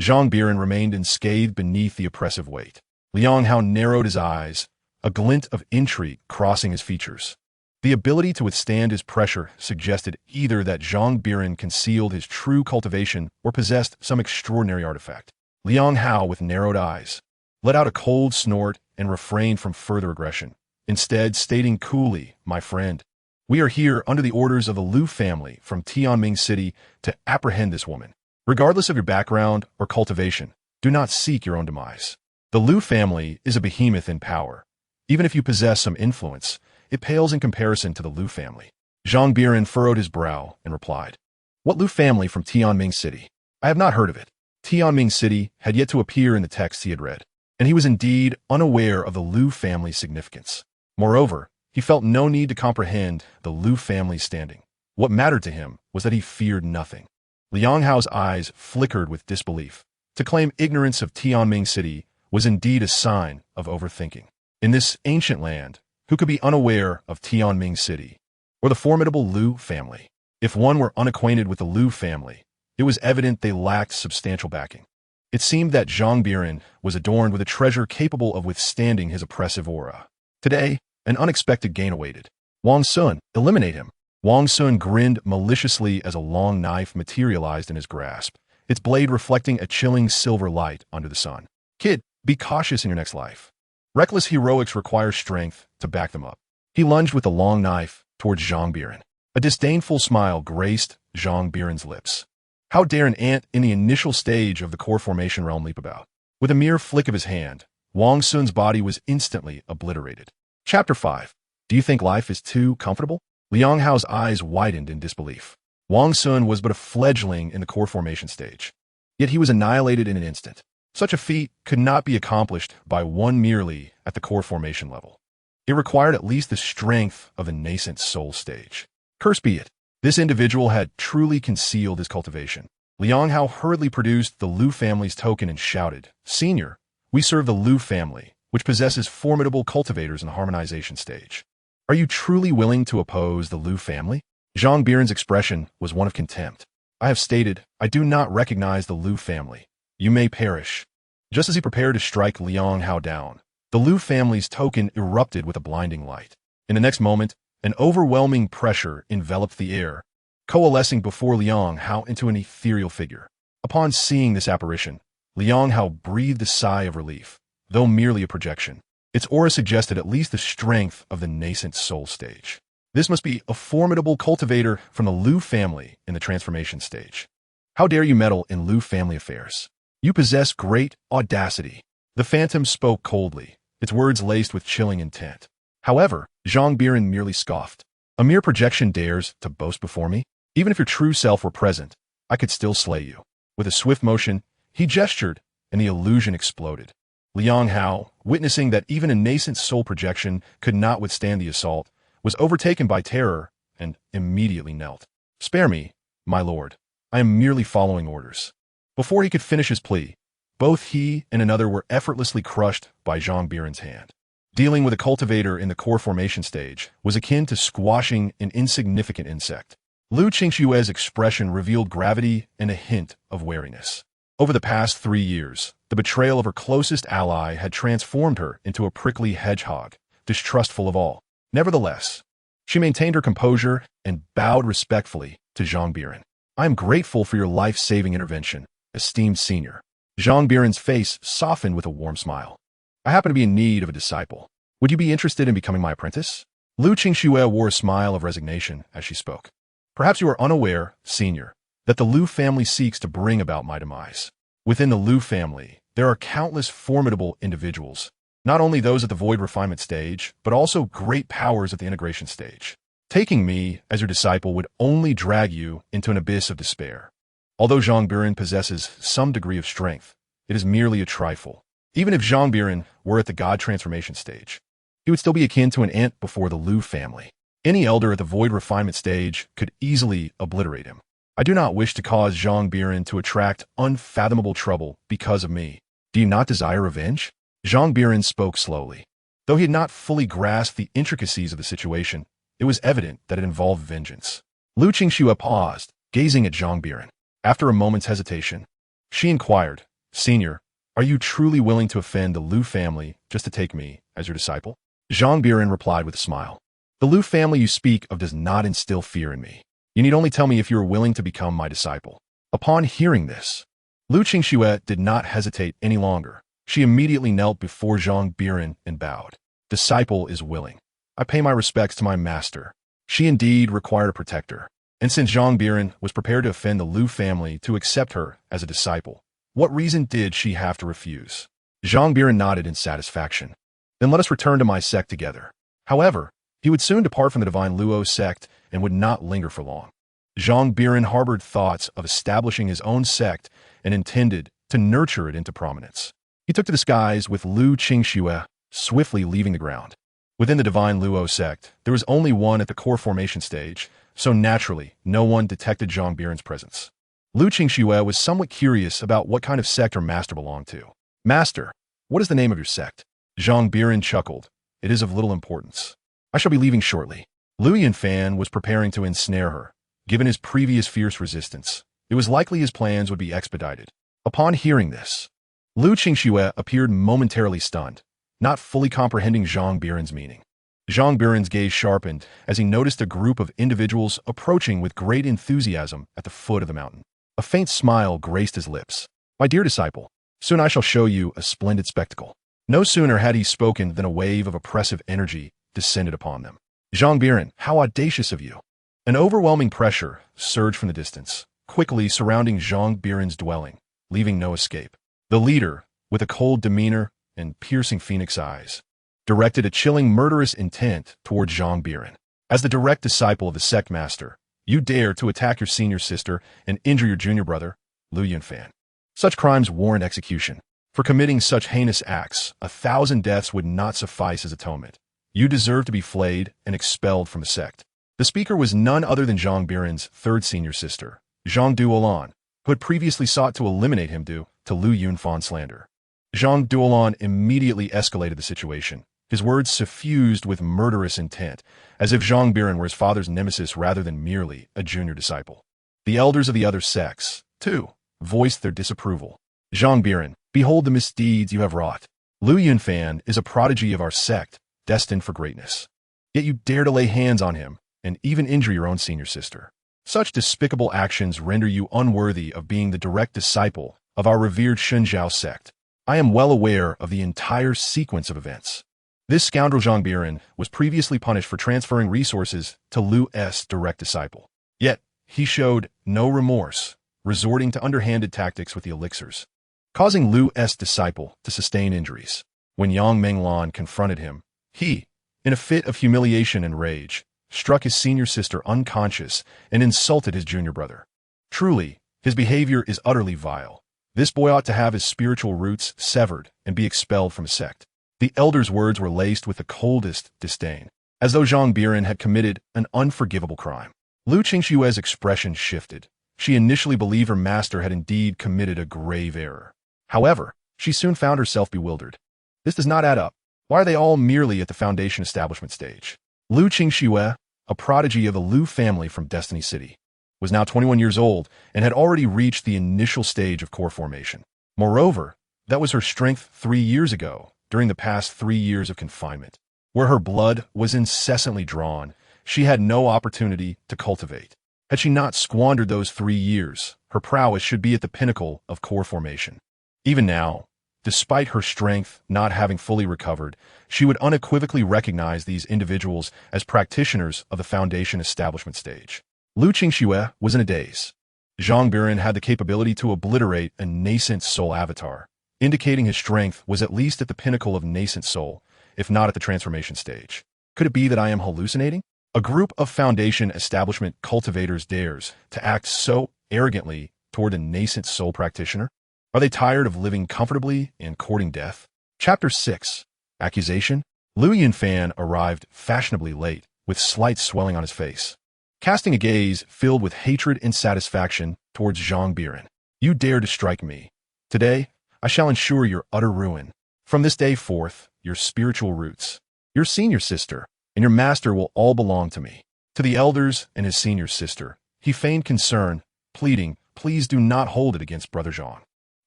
S1: Zhang Biran remained unscathed beneath the oppressive weight. Liang Hao narrowed his eyes, a glint of intrigue crossing his features. The ability to withstand his pressure suggested either that Zhang Biran concealed his true cultivation or possessed some extraordinary artifact. Liang Hao, with narrowed eyes, let out a cold snort and refrained from further aggression, instead stating coolly, "My friend, we are here under the orders of the Lu family from Tianming City to apprehend this woman. Regardless of your background or cultivation, do not seek your own demise. The Lu family is a behemoth in power, Even if you possess some influence, it pales in comparison to the Liu family. Zhang Biran furrowed his brow and replied, "What Liu family from Tianming City? I have not heard of it." Tianming City had yet to appear in the text he had read, and he was indeed unaware of the Liu family's significance. Moreover, he felt no need to comprehend the Liu family's standing. What mattered to him was that he feared nothing. Liang Hao's eyes flickered with disbelief. To claim ignorance of Tianming City was indeed a sign of overthinking. In this ancient land, who could be unaware of Tianming City or the formidable Liu family? If one were unacquainted with the Liu family, it was evident they lacked substantial backing. It seemed that Zhang Biran was adorned with a treasure capable of withstanding his oppressive aura. Today, an unexpected gain awaited. Wang Sun, eliminate him. Wang Sun grinned maliciously as a long knife materialized in his grasp, its blade reflecting a chilling silver light under the sun. Kid, be cautious in your next life. Reckless heroics require strength to back them up. He lunged with the long knife towards Zhang Biran. A disdainful smile graced Zhang Biran's lips. How dare an ant in the initial stage of the core formation realm leap about? With a mere flick of his hand, Wang Sun's body was instantly obliterated. Chapter 5. Do you think life is too comfortable? Liang Hao's eyes widened in disbelief. Wang Sun was but a fledgling in the core formation stage, yet he was annihilated in an instant. Such a feat could not be accomplished by one merely at the core formation level. It required at least the strength of the nascent soul stage. Curse be it. This individual had truly concealed his cultivation. Liang Hao hurriedly produced the Liu family's token and shouted, "Senior, we serve the Liu family, which possesses formidable cultivators in the harmonization stage. Are you truly willing to oppose the Liu family?" Zhang Biran's expression was one of contempt. "I have stated, I do not recognize the Liu family. You may perish." Just as he prepared to strike Liang Hao down, the Liu family's token erupted with a blinding light. In the next moment, an overwhelming pressure enveloped the air, coalescing before Liang Hao into an ethereal figure. Upon seeing this apparition, Liang Hao breathed a sigh of relief, though merely a projection. Its aura suggested at least the strength of the nascent soul stage. This must be a formidable cultivator from the Liu family in the transformation stage. How dare you meddle in Liu family affairs? You possess great audacity. The phantom spoke coldly, its words laced with chilling intent. However, Zhang Biran merely scoffed. A mere projection dares to boast before me? Even if your true self were present, I could still slay you. With a swift motion, he gestured, and the illusion exploded. Liang Hao, witnessing that even a nascent soul projection could not withstand the assault, was overtaken by terror and immediately knelt. "Spare me, my lord. I am merely following orders." Before he could finish his plea, both he and another were effortlessly crushed by Zhang Biran's hand. Dealing with a cultivator in the core formation stage was akin to squashing an insignificant insect. Liu Qingxue's expression revealed gravity and a hint of wariness. Over the past 3 years, the betrayal of her closest ally had transformed her into a prickly hedgehog, distrustful of all. Nevertheless, she maintained her composure and bowed respectfully to Zhang Biran. "I am grateful for your life-saving intervention, esteemed senior." Zhang Biran's face softened with a warm smile. "I happen to be in need of a disciple. Would you be interested in becoming my apprentice?" Liu Qingxue wore a smile of resignation as she spoke. "Perhaps you are unaware, senior, that the Liu family seeks to bring about my demise. Within the Liu family, there are countless formidable individuals, not only those at the void refinement stage, but also great powers at the integration stage. Taking me as your disciple would only drag you into an abyss of despair. Although Zhang Biran possesses some degree of strength, it is merely a trifle. Even if Zhang Biran were at the God transformation stage, he would still be akin to an ant before the Liu family. Any elder at the void refinement stage could easily obliterate him. I do not wish to cause Zhang Biran to attract unfathomable trouble because of me. Do you not desire revenge?" Zhang Biran spoke slowly. Though he had not fully grasped the intricacies of the situation, it was evident that it involved vengeance. Liu Qingxue paused, gazing at Zhang Biran. After a moment's hesitation, she inquired, "Senior, are you truly willing to offend the Liu family just to take me as your disciple?" Zhang Biran replied with a smile. "The Liu family you speak of does not instill fear in me. You need only tell me if you are willing to become my disciple." Upon hearing this, Liu Qingxue did not hesitate any longer. She immediately knelt before Zhang Biran and bowed. "Disciple is willing. I pay my respects to my master." She indeed required a protector. And since Zhang Biran was prepared to offend the Liu family to accept her as a disciple, what reason did she have to refuse? Zhang Biran nodded in satisfaction. Then let us return to my sect together. However, he would soon depart from the divine Luo sect and would not linger for long. Zhang Biran harbored thoughts of establishing his own sect and intended to nurture it into prominence. He took to the skies with Lu Qingxue, swiftly leaving the ground. Within the divine Luo sect, there was only one at the core formation stage, so naturally, no one detected Zhang Biran's presence. Lu Qingxue was somewhat curious about what kind of sect her master belonged to. Master, what is the name of your sect? Zhang Biran chuckled. It is of little importance. I shall be leaving shortly. Lu Yunfan was preparing to ensnare her. Given his previous fierce resistance, it was likely his plans would be expedited. Upon hearing this, Lu Qingxue appeared momentarily stunned, not fully comprehending Zhang Biran's meaning. Zhang Biran's gaze sharpened as he noticed a group of individuals approaching with great enthusiasm at the foot of the mountain. A faint smile graced his lips. My dear disciple, soon I shall show you a splendid spectacle. No sooner had he spoken than a wave of oppressive energy descended upon them. Zhang Biran, how audacious of you! An overwhelming pressure surged from the distance, quickly surrounding Zhang Biran's dwelling, leaving no escape. The leader, with a cold demeanor and piercing phoenix eyes, directed a chilling murderous intent toward Zhang Biran. As the direct disciple of the sect master, you dare to attack your senior sister and injure your junior brother, Lu Yunfan. Such crimes warrant execution. For committing such heinous acts, 1,000 deaths would not suffice as atonement. You deserve to be flayed and expelled from the sect. The speaker was none other than Zhang Biran's third senior sister, Zhang Duolan, who had previously sought to eliminate him due to Lu Yunfan's slander. Zhang Duolan immediately escalated the situation, his words suffused with murderous intent, as if Zhang Biran were his father's nemesis rather than merely a junior disciple. The elders of the other sects, too, voiced their disapproval. Zhang Biran, behold the misdeeds you have wrought. Lu Yunfan is a prodigy of our sect, destined for greatness. Yet you dare to lay hands on him and even injure your own senior sister. Such despicable actions render you unworthy of being the direct disciple of our revered Shenzhou sect. I am well aware of the entire sequence of events. This scoundrel Zhang Biran was previously punished for transferring resources to Lu's direct disciple. Yet, he showed no remorse, resorting to underhanded tactics with the elixirs, causing Lu's disciple to sustain injuries. When Yang Menglan confronted him, he, in a fit of humiliation and rage, struck his senior sister unconscious and insulted his junior brother. Truly, his behavior is utterly vile. This boy ought to have his spiritual roots severed and be expelled from his sect. The elder's words were laced with the coldest disdain, as though Zhang Biran had committed an unforgivable crime. Lu Qingxue's expression shifted. She initially believed her master had indeed committed a grave error. However, she soon found herself bewildered. This does not add up. Why are they all merely at the foundation establishment stage? Lu Qingxue, a prodigy of the Lu family from Destiny City, was now 21 years old and had already reached the initial stage of core formation. Moreover, that was her strength 3 years ago, during the past 3 years of confinement. Where her blood was incessantly drawn, she had no opportunity to cultivate. Had she not squandered those 3 years, her prowess should be at the pinnacle of core formation. Even now, despite her strength not having fully recovered, she would unequivocally recognize these individuals as practitioners of the foundation establishment stage. Lu Qingxue was in a daze. Zhang Biran had the capability to obliterate a nascent soul avatar, indicating his strength was at least at the pinnacle of nascent soul, if not at the transformation stage. Could it be that I am hallucinating? A group of foundation establishment cultivators dares to act so arrogantly toward a nascent soul practitioner? Are they tired of living comfortably and courting death? Chapter 6. Accusation. Lu Yunfan arrived fashionably late, with slight swelling on his face, casting a gaze filled with hatred and satisfaction towards Zhang Biran. You dare to strike me. Today, I shall ensure your utter ruin. From this day forth, your spiritual roots, your senior sister, and your master will all belong to me. To the elders and his senior sister, he feigned concern, pleading, please do not hold it against Brother Zhang.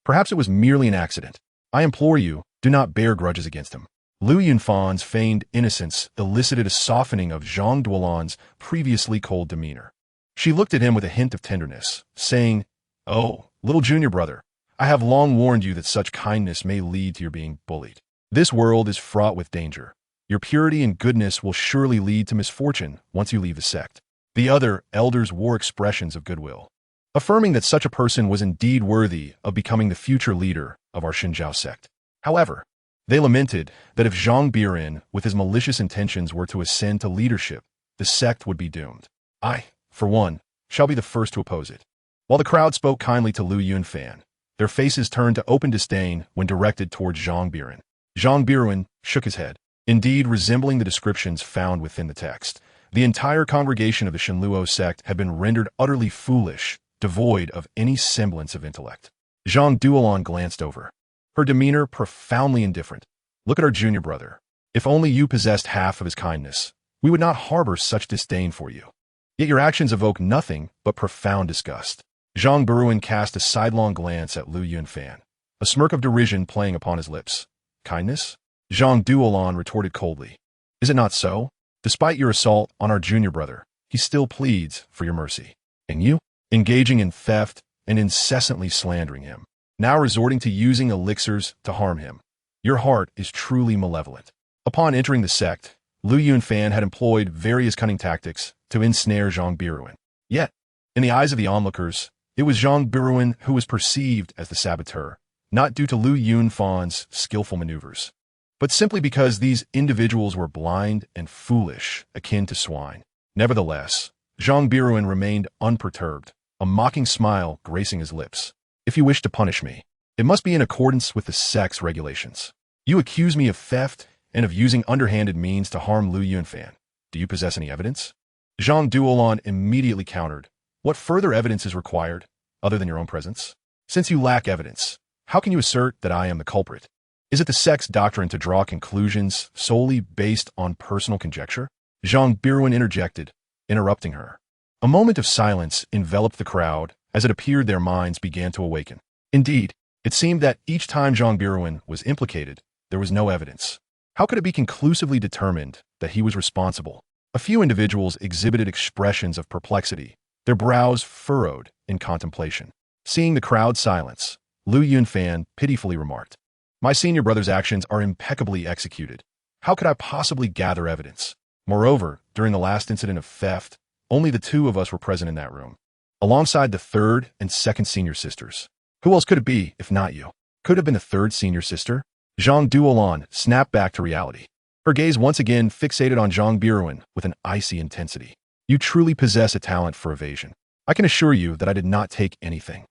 S1: Perhaps it was merely an accident. I implore you, do not bear grudges against him. Lu Yunfan's feigned innocence elicited a softening of Zhang Duolan's previously cold demeanor. She looked at him with a hint of tenderness, saying, "Oh, little junior brother, I have long warned you that such kindness may lead to your being bullied. This world is fraught with danger. Your purity and goodness will surely lead to misfortune once you leave the sect." The other elders wore expressions of goodwill, affirming that such a person was indeed worthy of becoming the future leader of our Shenzhou sect. However, They lamented that if Zhang Biran, with his malicious intentions, were to ascend to leadership, the sect would be doomed. I, for one, shall be the first to oppose it. While the crowd spoke kindly to Lu Yunfan, their faces turned to open disdain when directed towards Zhang Biran. Zhang Biran shook his head. Indeed, resembling the descriptions found within the text, the entire congregation of the Shenluo sect had been rendered utterly foolish, devoid of any semblance of intellect. Zhang Duolon glanced over, her demeanor profoundly indifferent. Look at our junior brother. If only you possessed half of his kindness, we would not harbor such disdain for you. Yet your actions evoke nothing but profound disgust. Zhang Biran cast a sidelong glance at Lu Yunfan, a smirk of derision playing upon his lips. Kindness? Zhang Duolon retorted coldly. Is it not so? Despite your assault on our junior brother, he still pleads for your mercy. And you? Engaging in theft and incessantly slandering him, now resorting to using elixirs to harm him. Your heart is truly malevolent. Upon entering the sect, Lu Yunfan had employed various cunning tactics to ensnare Zhang Biran. Yet, in the eyes of the onlookers, it was Zhang Biran who was perceived as the saboteur, not due to Lu Yunfan's skillful maneuvers, but simply because these individuals were blind and foolish, akin to swine. Nevertheless, Zhang Biran remained unperturbed, a mocking smile gracing his lips. If you wish to punish me, it must be in accordance with the sect's regulations. You accuse me of theft and of using underhanded means to harm Lu Yunfan. Do you possess any evidence? Zhang Duolon immediately countered. What further evidence is required, other than your own presence? Since you lack evidence, how can you assert that I am the culprit? Is it the sect's doctrine to draw conclusions solely based on personal conjecture? Zhang Biran interjected, interrupting her. A moment of silence enveloped the crowd as it appeared their minds began to awaken. Indeed, it seemed that each time Zhang Biran was implicated, there was no evidence. How could it be conclusively determined that he was responsible? A few individuals exhibited expressions of perplexity, their brows furrowed in contemplation. Seeing the crowd silence, Lu Yunfan pitifully remarked, "My senior brother's actions are impeccably executed. How could I possibly gather evidence? Moreover, during the last incident of theft, only the two of us were present in that room, alongside the third and second senior sisters. Who else could it be, if not you? Could it have been the third senior sister?" Zhang Duolon snapped back to reality, her gaze once again fixated on Zhang Biran with an icy intensity. You truly possess a talent for evasion. I can assure you that I did not take anything.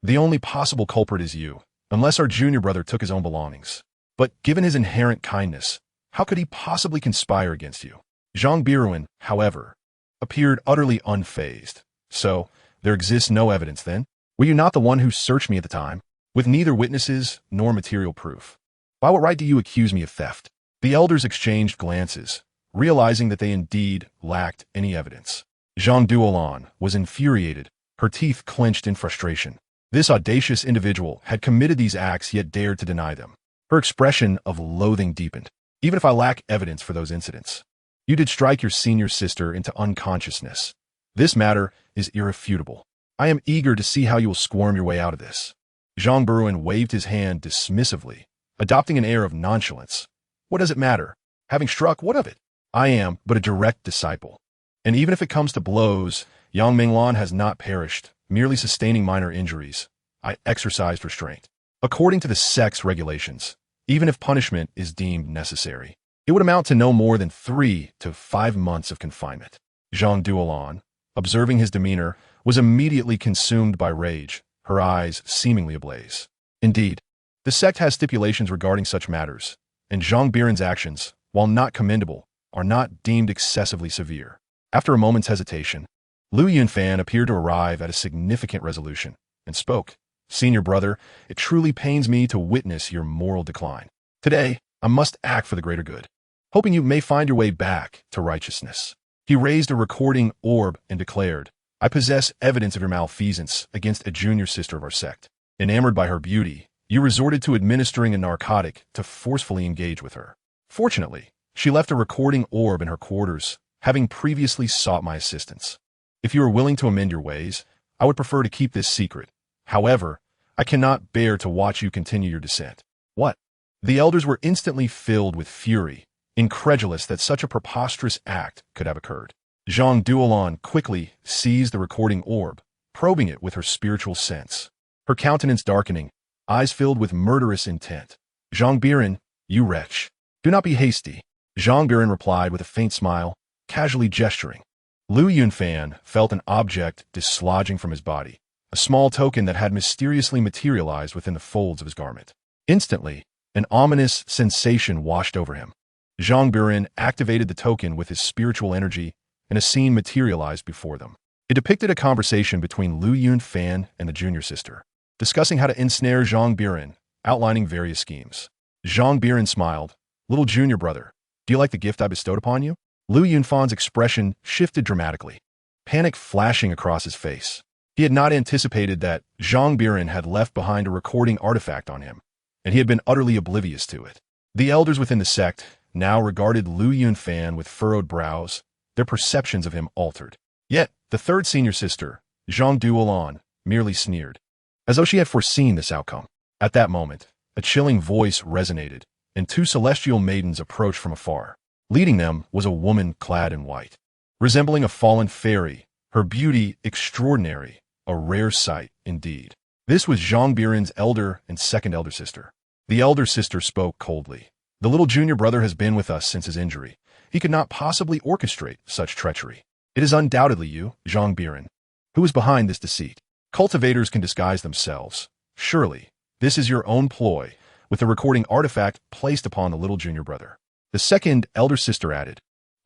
S1: The only possible culprit is you, unless our junior brother took his own belongings. But given his inherent kindness, how could he possibly conspire against you? Zhang Biran, however, appeared utterly unfazed. So, there exists no evidence then? Were you not the one who searched me at the time, with neither witnesses nor material proof? By what right do you accuse me of theft? The elders exchanged glances, realizing that they indeed lacked any evidence. Zhang Duolon was infuriated, her teeth clenched in frustration. This audacious individual had committed these acts yet dared to deny them. Her expression of loathing deepened. Even if I lack evidence for those incidents, you did strike your senior sister into unconsciousness. This matter is irrefutable. I am eager to see how you will squirm your way out of this. Zhang Biran waved his hand dismissively, adopting an air of nonchalance. What does it matter? Having struck, what of it? I am but a direct disciple. And even if it comes to blows, Yang Minglan has not perished, merely sustaining minor injuries. I exercised restraint. According to the sect's regulations, even if punishment is deemed necessary, it would amount to no more than 3 to 5 months of confinement. Zhang Duolon, observing his demeanor, was immediately consumed by rage, her eyes seemingly ablaze. Indeed, the sect has stipulations regarding such matters, and Zhang Biran's actions, while not commendable, are not deemed excessively severe. After a moment's hesitation, Lu Yunfan appeared to arrive at a significant resolution, and spoke. Senior brother, it truly pains me to witness your moral decline. Today, I must act for the greater good, hoping you may find your way back to righteousness. He raised a recording orb and declared, I possess evidence of your malfeasance against a junior sister of our sect. Enamored by her beauty, you resorted to administering a narcotic to forcefully engage with her. Fortunately, she left a recording orb in her quarters, having previously sought my assistance. If you are willing to amend your ways, I would prefer to keep this secret. However, I cannot bear to watch you continue your descent. What? The elders were instantly filled with fury, incredulous that such a preposterous act could have occurred. Zhang Duolon quickly seized the recording orb, probing it with her spiritual sense. Her countenance darkening, eyes filled with murderous intent. Zhang Biran, You wretch. Do not be hasty. Zhang Biran replied with a faint smile, casually gesturing. Lu Yunfan felt an object dislodging from his body, a small token that had mysteriously materialized within the folds of his garment. Instantly, an ominous sensation washed over him. Zhang Biran activated the token with his spiritual energy, and a scene materialized before them. It depicted a conversation between Lu Yunfan and the junior sister, discussing how to ensnare Zhang Biran, outlining various schemes. Zhang Biran smiled. Little junior brother, do you like the gift I bestowed upon you? Lu Yunfan's expression shifted dramatically, panic flashing across his face. He had not anticipated that Zhang Biran had left behind a recording artifact on him, and he had been utterly oblivious to it. The elders within the sect now regarded Lu Yunfan with furrowed brows, their perceptions of him altered. Yet, the third senior sister, Zhang Duolan, merely sneered, as though she had foreseen this outcome. At that moment, a chilling voice resonated, and two celestial maidens approached from afar. Leading them was a woman clad in white. Resembling a fallen fairy, her beauty extraordinary, a rare sight indeed. This was Zhang Biran's elder and second elder sister. The elder sister spoke coldly. The little junior brother has been with us since his injury. He could not possibly orchestrate such treachery. It is undoubtedly you, Zhang Biran, who is behind this deceit. Cultivators can disguise themselves. Surely, this is your own ploy, with the recording artifact placed upon the little junior brother. The second elder sister added,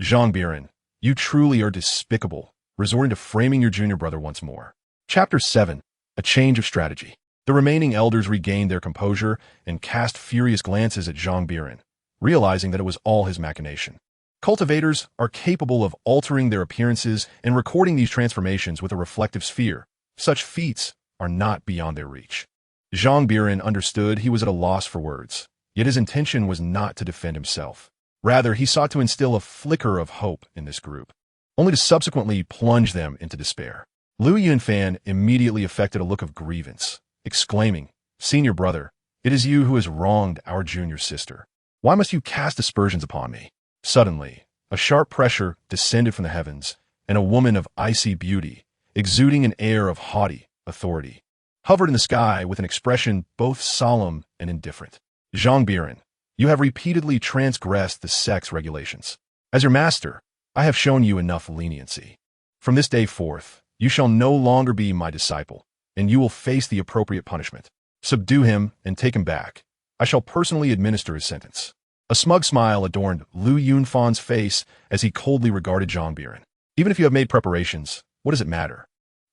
S1: Zhang Biran, you truly are despicable, resorting to framing your junior brother once more. Chapter 7. A Change of Strategy. The remaining elders regained their composure and cast furious glances at Zhang Biran, realizing that it was all his machination. Cultivators are capable of altering their appearances and recording these transformations with a reflective sphere. Such feats are not beyond their reach. Zhang Biran understood he was at a loss for words, yet his intention was not to defend himself. Rather, he sought to instill a flicker of hope in this group, only to subsequently plunge them into despair. Lu Yunfan immediately affected a look of grievance, exclaiming, Senior brother, it is you who has wronged our junior sister. Why must you cast aspersions upon me? Suddenly, a sharp pressure descended from the heavens, and a woman of icy beauty, exuding an air of haughty authority, hovered in the sky with an expression both solemn and indifferent. Zhang Biran, you have repeatedly transgressed the sect's regulations. As your master, I have shown you enough leniency. From this day forth, you shall no longer be my disciple, and you will face the appropriate punishment. Subdue him and take him back. I shall personally administer his sentence. A smug smile adorned Lu Yunfan's face as he coldly regarded Zhang Biran. Even if you have made preparations, what does it matter?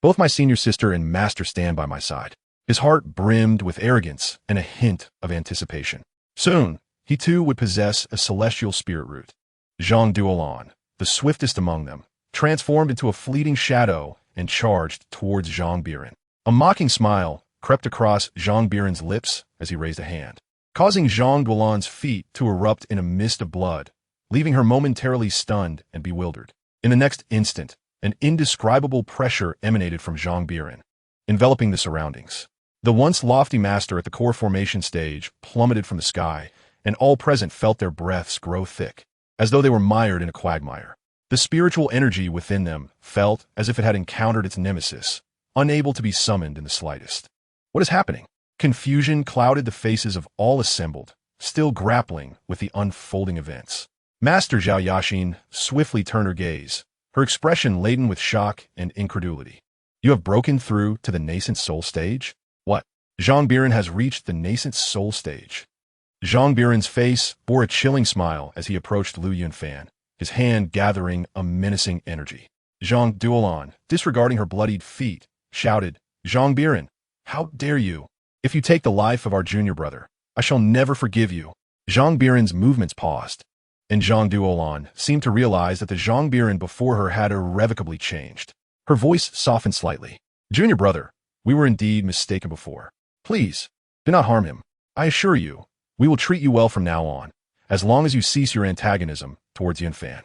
S1: Both my senior sister and master stand by my side. His heart brimmed with arrogance and a hint of anticipation. Soon, he too would possess a celestial spirit root. Zhang Duolan, the swiftest among them, transformed into a fleeting shadow and charged towards Zhang Biran. A mocking smile crept across Zhang Biran's lips as he raised a hand, causing Zhang Duolan's feet to erupt in a mist of blood, leaving her momentarily stunned and bewildered. In the next instant, an indescribable pressure emanated from Zhang Biran, enveloping the surroundings. The once lofty master at the core formation stage plummeted from the sky, and all present felt their breaths grow thick, as though they were mired in a quagmire. The spiritual energy within them felt as if it had encountered its nemesis, unable to be summoned in the slightest. What is happening? Confusion clouded the faces of all assembled, still grappling with the unfolding events. Master Zhao Yaxin swiftly turned her gaze, her expression laden with shock and incredulity. You have broken through to the nascent soul stage? What? Zhang Biran has reached the nascent soul stage. Zhang Biran's face bore a chilling smile as he approached Lu Yunfan, his hand gathering a menacing energy. Zhang Duolan, disregarding her bloodied feet, shouted, Zhang Biran, how dare you? If you take the life of our junior brother, I shall never forgive you. Zhang Biran's movements paused, and Zhang Duolan seemed to realize that the Zhang Biran before her had irrevocably changed. Her voice softened slightly. Junior brother, we were indeed mistaken before. Please, do not harm him. I assure you, we will treat you well from now on, as long as you cease your antagonism towards Yunfan.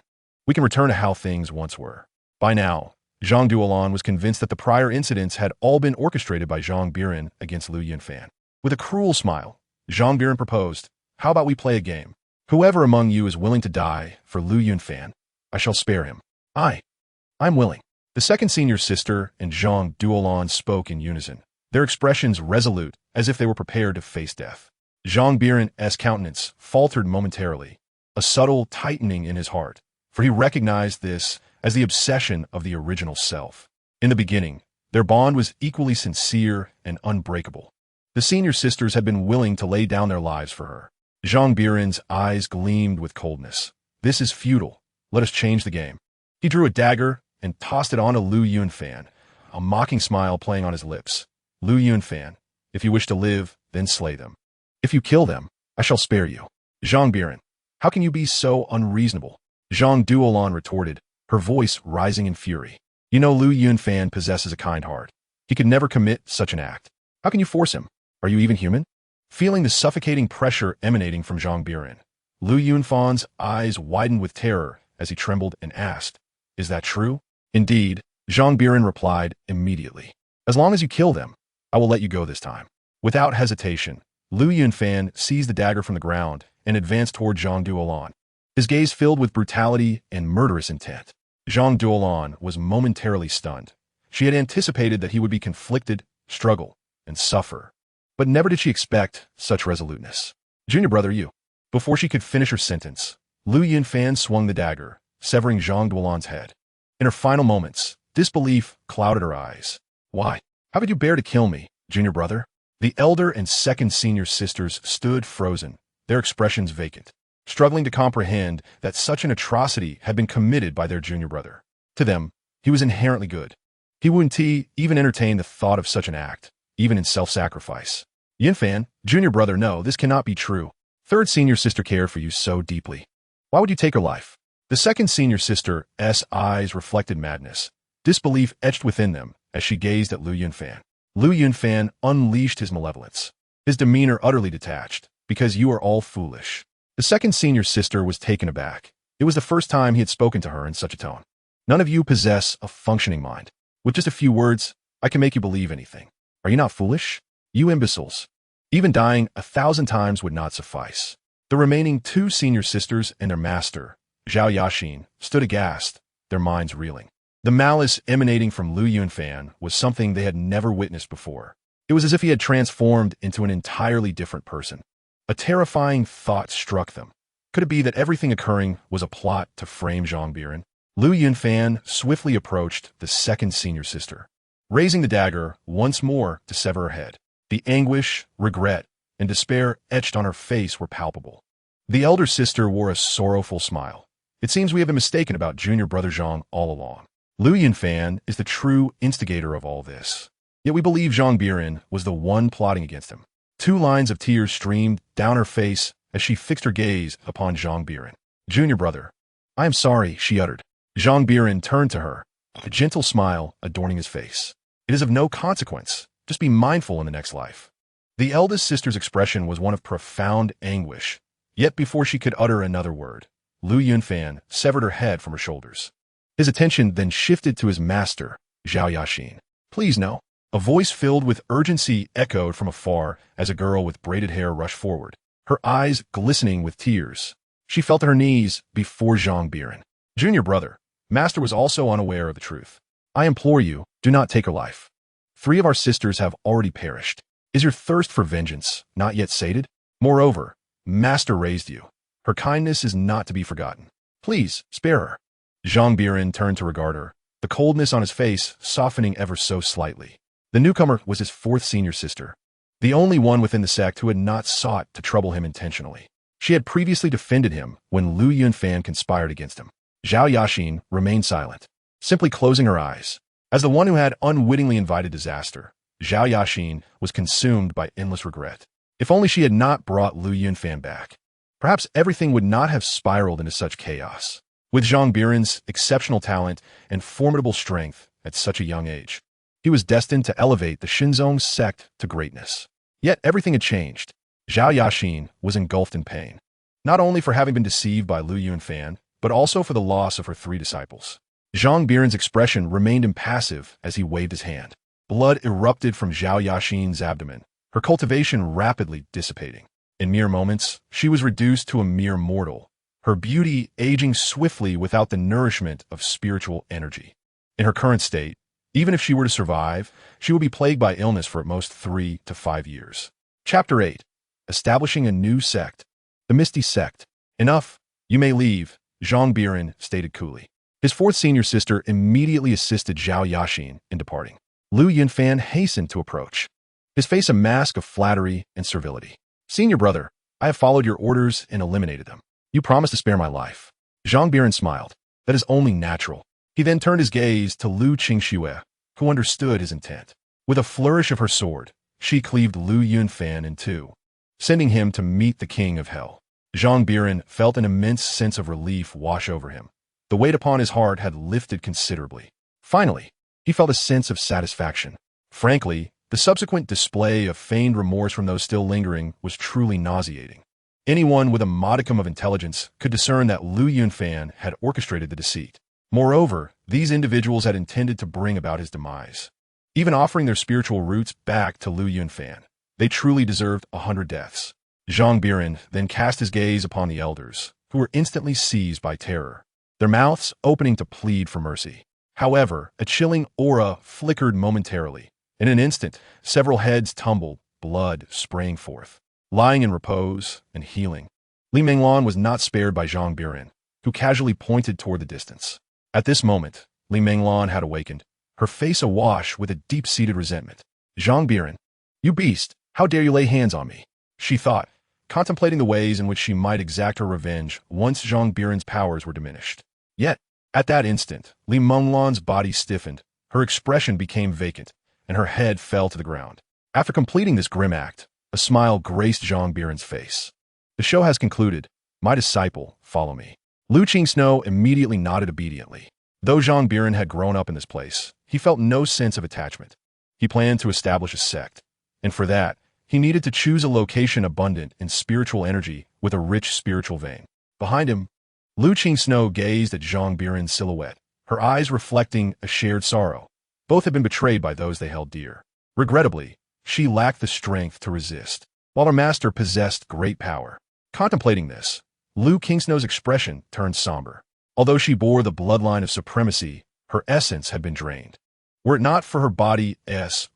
S1: We can return to how things once were. By now, Zhang Duolan was convinced that the prior incidents had all been orchestrated by Zhang Biran against Lu Yunfan. With a cruel smile, Zhang Biran proposed, how about we play a game? Whoever among you is willing to die for Lu Yunfan, I shall spare him. I'm willing. The second senior sister and Zhang Duolan spoke in unison, their expressions resolute as if they were prepared to face death. Zhang Biran's countenance faltered momentarily, a subtle tightening in his heart, for he recognized this as the obsession of the original self. In the beginning, their bond was equally sincere and unbreakable. The senior sisters had been willing to lay down their lives for her. Zhang Biran's eyes gleamed with coldness. This is futile. Let us change the game. He drew a dagger and tossed it onto Lu Yunfan, a mocking smile playing on his lips. Lu Yunfan, if you wish to live, then slay them. If you kill them, I shall spare you. Zhang Biran, how can you be so unreasonable? Zhang Duolan retorted, her voice rising in fury. You know Lu Yunfan possesses a kind heart. He could never commit such an act. How can you force him? Are you even human? Feeling the suffocating pressure emanating from Zhang Biran, Lu Yunfan's eyes widened with terror as he trembled and asked, Is that true? Indeed, Zhang Biran replied immediately. As long as you kill them, I will let you go this time. Without hesitation, Lu Yunfan seized the dagger from the ground and advanced toward Zhang Duolan, his gaze filled with brutality and murderous intent. Zhang Duolan was momentarily stunned. She had anticipated that he would be conflicted, struggle, and suffer. But never did she expect such resoluteness. Junior brother, you. Before she could finish her sentence, Lu Yunfan swung the dagger, severing Zhang Duolan's head. In her final moments, disbelief clouded her eyes. Why? How could you bear to kill me, junior brother? The elder and second senior sisters stood frozen, their expressions vacant, struggling to comprehend that such an atrocity had been committed by their junior brother. To them, he was inherently good. He wouldn't even entertain the thought of such an act, even in self-sacrifice. Yunfan, junior brother, no, this cannot be true. Third senior sister cared for you so deeply. Why would you take her life? The second senior sister's eyes reflected madness. Disbelief etched within them as she gazed at Lu Yunfan. Lu Yunfan unleashed his malevolence, his demeanor utterly detached, because you are all foolish. The second senior sister was taken aback. It was the first time he had spoken to her in such a tone. None of you possess a functioning mind. With just a few words, I can make you believe anything. Are you not foolish? You imbeciles. Even dying 1,000 times would not suffice. The remaining two senior sisters and their master, Zhao Yaxin, stood aghast, their minds reeling. The malice emanating from Lu Yunfan was something they had never witnessed before. It was as if he had transformed into an entirely different person. A terrifying thought struck them. Could it be that everything occurring was a plot to frame Zhang Biran? Lu Yunfan swiftly approached the second senior sister, raising the dagger once more to sever her head. The anguish, regret, and despair etched on her face were palpable. The elder sister wore a sorrowful smile. It seems we have been mistaken about junior brother Zhang all along. Lu Yunfan is the true instigator of all this. Yet we believe Zhang Biran was the one plotting against him. 2 lines of tears streamed down her face as she fixed her gaze upon Zhang Biran. Junior brother, I am sorry, she uttered. Zhang Biran turned to her, a gentle smile adorning his face. It is of no consequence. Just be mindful in the next life. The eldest sister's expression was one of profound anguish. Yet before she could utter another word, Lu Yunfan severed her head from her shoulders. His attention then shifted to his master, Zhao Yaxin. Please no. A voice filled with urgency echoed from afar as a girl with braided hair rushed forward, her eyes glistening with tears. She fell to her knees before Zhang Biran. Junior brother, master was also unaware of the truth. I implore you, do not take her life. 3 of our sisters have already perished. Is your thirst for vengeance not yet sated? Moreover, master raised you. Her kindness is not to be forgotten. Please, spare her. Zhang Biran turned to regard her, the coldness on his face softening ever so slightly. The newcomer was his 4th senior sister, the only one within the sect who had not sought to trouble him intentionally. She had previously defended him when Lu Yunfan conspired against him. Zhao Yaxin remained silent, simply closing her eyes. As the one who had unwittingly invited disaster, Zhao Yaxin was consumed by endless regret. If only she had not brought Lu Yunfan back, perhaps everything would not have spiraled into such chaos. With Zhang Biran's exceptional talent and formidable strength at such a young age, he was destined to elevate the Xinzong sect to greatness. Yet everything had changed. Zhao Yaxin was engulfed in pain, not only for having been deceived by Lu Yunfan, but also for the loss of her 3 disciples. Zhang Biran's expression remained impassive as he waved his hand. Blood erupted from Zhao Yaxin's abdomen, her cultivation rapidly dissipating. In mere moments, she was reduced to a mere mortal, her beauty aging swiftly without the nourishment of spiritual energy. In her current state, even if she were to survive, she would be plagued by illness for at most 3 to 5 years. Chapter 8. establishing a new sect. The Misty Sect. Enough. You may leave, Zhang Biran stated coolly. His fourth senior sister immediately assisted Zhao Yaxin in departing. Lu Yunfan hastened to approach, his face a mask of flattery and servility. Senior brother, I have followed your orders and eliminated them. You promised to spare my life. Zhang Biran smiled. That is only natural. He then turned his gaze to Lu Qingxue, who understood his intent. With a flourish of her sword, she cleaved Lu Yunfan in two, sending him to meet the king of hell. Zhang Biran felt an immense sense of relief wash over him. The weight upon his heart had lifted considerably. Finally, he felt a sense of satisfaction. Frankly, the subsequent display of feigned remorse from those still lingering was truly nauseating. Anyone with a modicum of intelligence could discern that Lu Yunfan had orchestrated the deceit. Moreover, these individuals had intended to bring about his demise. Even offering their spiritual roots back to Lu Yunfan, they truly deserved 100 deaths. Zhang Biran then cast his gaze upon the elders, who were instantly seized by terror, their mouths opening to plead for mercy. However, a chilling aura flickered momentarily. In an instant, several heads tumbled, blood spraying forth. Lying in repose and healing, Li Menglan was not spared by Zhang Biran, who casually pointed toward the distance. At this moment, Li Menglan had awakened, her face awash with a deep-seated resentment. Zhang Biran, you beast, how dare you lay hands on me? She thought, contemplating the ways in which she might exact her revenge once Zhang Biran's powers were diminished. Yet, at that instant, Li Menglan's body stiffened, her expression became vacant, and her head fell to the ground. After completing this grim act, a smile graced Zhang Biran's face. The show has concluded. My disciple, follow me. Lu Qingsno immediately nodded obediently. Though Zhang Biran had grown up in this place, he felt no sense of attachment. He planned to establish a sect, and for that, he needed to choose a location abundant in spiritual energy with a rich spiritual vein. Behind him, Lu Qingsno gazed at Zhang Biran's silhouette, her eyes reflecting a shared sorrow. Both had been betrayed by those they held dear. Regrettably, she lacked the strength to resist, while her master possessed great power. Contemplating this, Lu Qingsno's expression turned somber. Although she bore the bloodline of supremacy, her essence had been drained. Were it not for her body's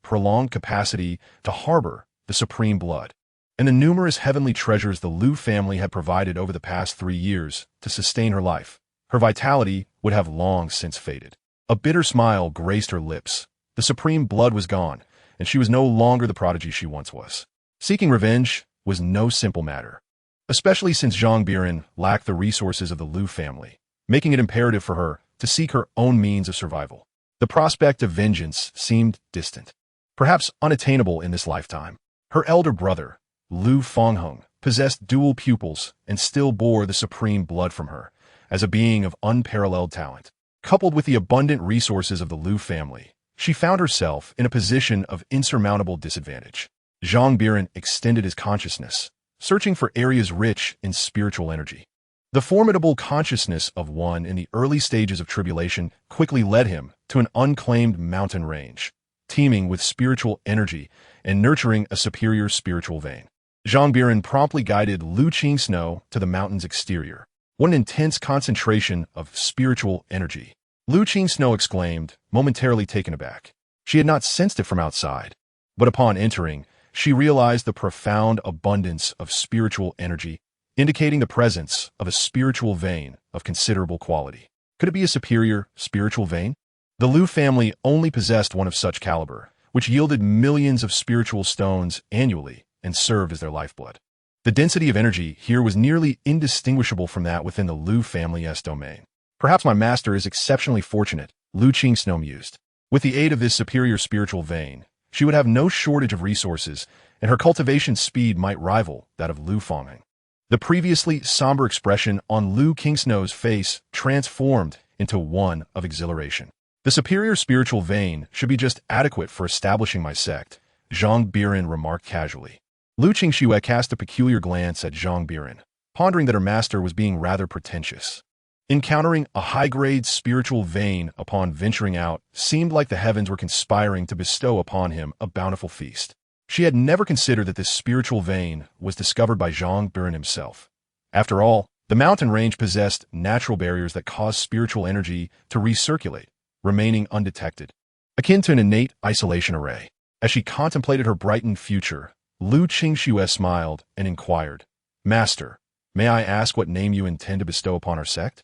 S1: prolonged capacity to harbor the supreme blood, and the numerous heavenly treasures the Lu family had provided over the past 3 years to sustain her life, her vitality would have long since faded. A bitter smile graced her lips. The supreme blood was gone, and she was no longer the prodigy she once was. Seeking revenge was no simple matter, especially since Zhang Biran lacked the resources of the Lu family, making it imperative for her to seek her own means of survival. The prospect of vengeance seemed distant, perhaps unattainable in this lifetime. Her elder brother, Lu Fengheng, possessed dual pupils and still bore the supreme blood from her, as a being of unparalleled talent. Coupled with the abundant resources of the Lu family, she found herself in a position of insurmountable disadvantage. Zhang Biran extended his consciousness, searching for areas rich in spiritual energy. The formidable consciousness of one in the early stages of tribulation quickly led him to an unclaimed mountain range, teeming with spiritual energy and nurturing a superior spiritual vein. Zhang Biran promptly guided Lu Qingsno to the mountain's exterior. What an intense concentration of spiritual energy! Lu Qingsno exclaimed, momentarily taken aback. She had not sensed it from outside, but upon entering, she realized the profound abundance of spiritual energy, indicating the presence of a spiritual vein of considerable quality. Could it be a superior spiritual vein? The Lu family only possessed one of such caliber, which yielded millions of spiritual stones annually and served as their lifeblood. The density of energy here was nearly indistinguishable from that within the Lu family's domain. Perhaps my master is exceptionally fortunate, Lu Qingsno mused. With the aid of this superior spiritual vein, she would have no shortage of resources, and her cultivation speed might rival that of Lu Fengheng. The previously somber expression on Lu Qingsno's face transformed into one of exhilaration. The superior spiritual vein should be just adequate for establishing my sect, Zhang Biran remarked casually. Lu Qingxue cast a peculiar glance at Zhang Biran, pondering that her master was being rather pretentious. Encountering a high-grade spiritual vein upon venturing out seemed like the heavens were conspiring to bestow upon him a bountiful feast. She had never considered that this spiritual vein was discovered by Zhang Biran himself. After all, the mountain range possessed natural barriers that caused spiritual energy to recirculate, remaining undetected, akin to an innate isolation array. As she contemplated her brightened future, Lu Qingxue smiled and inquired, "Master, may I ask what name you intend to bestow upon our sect?"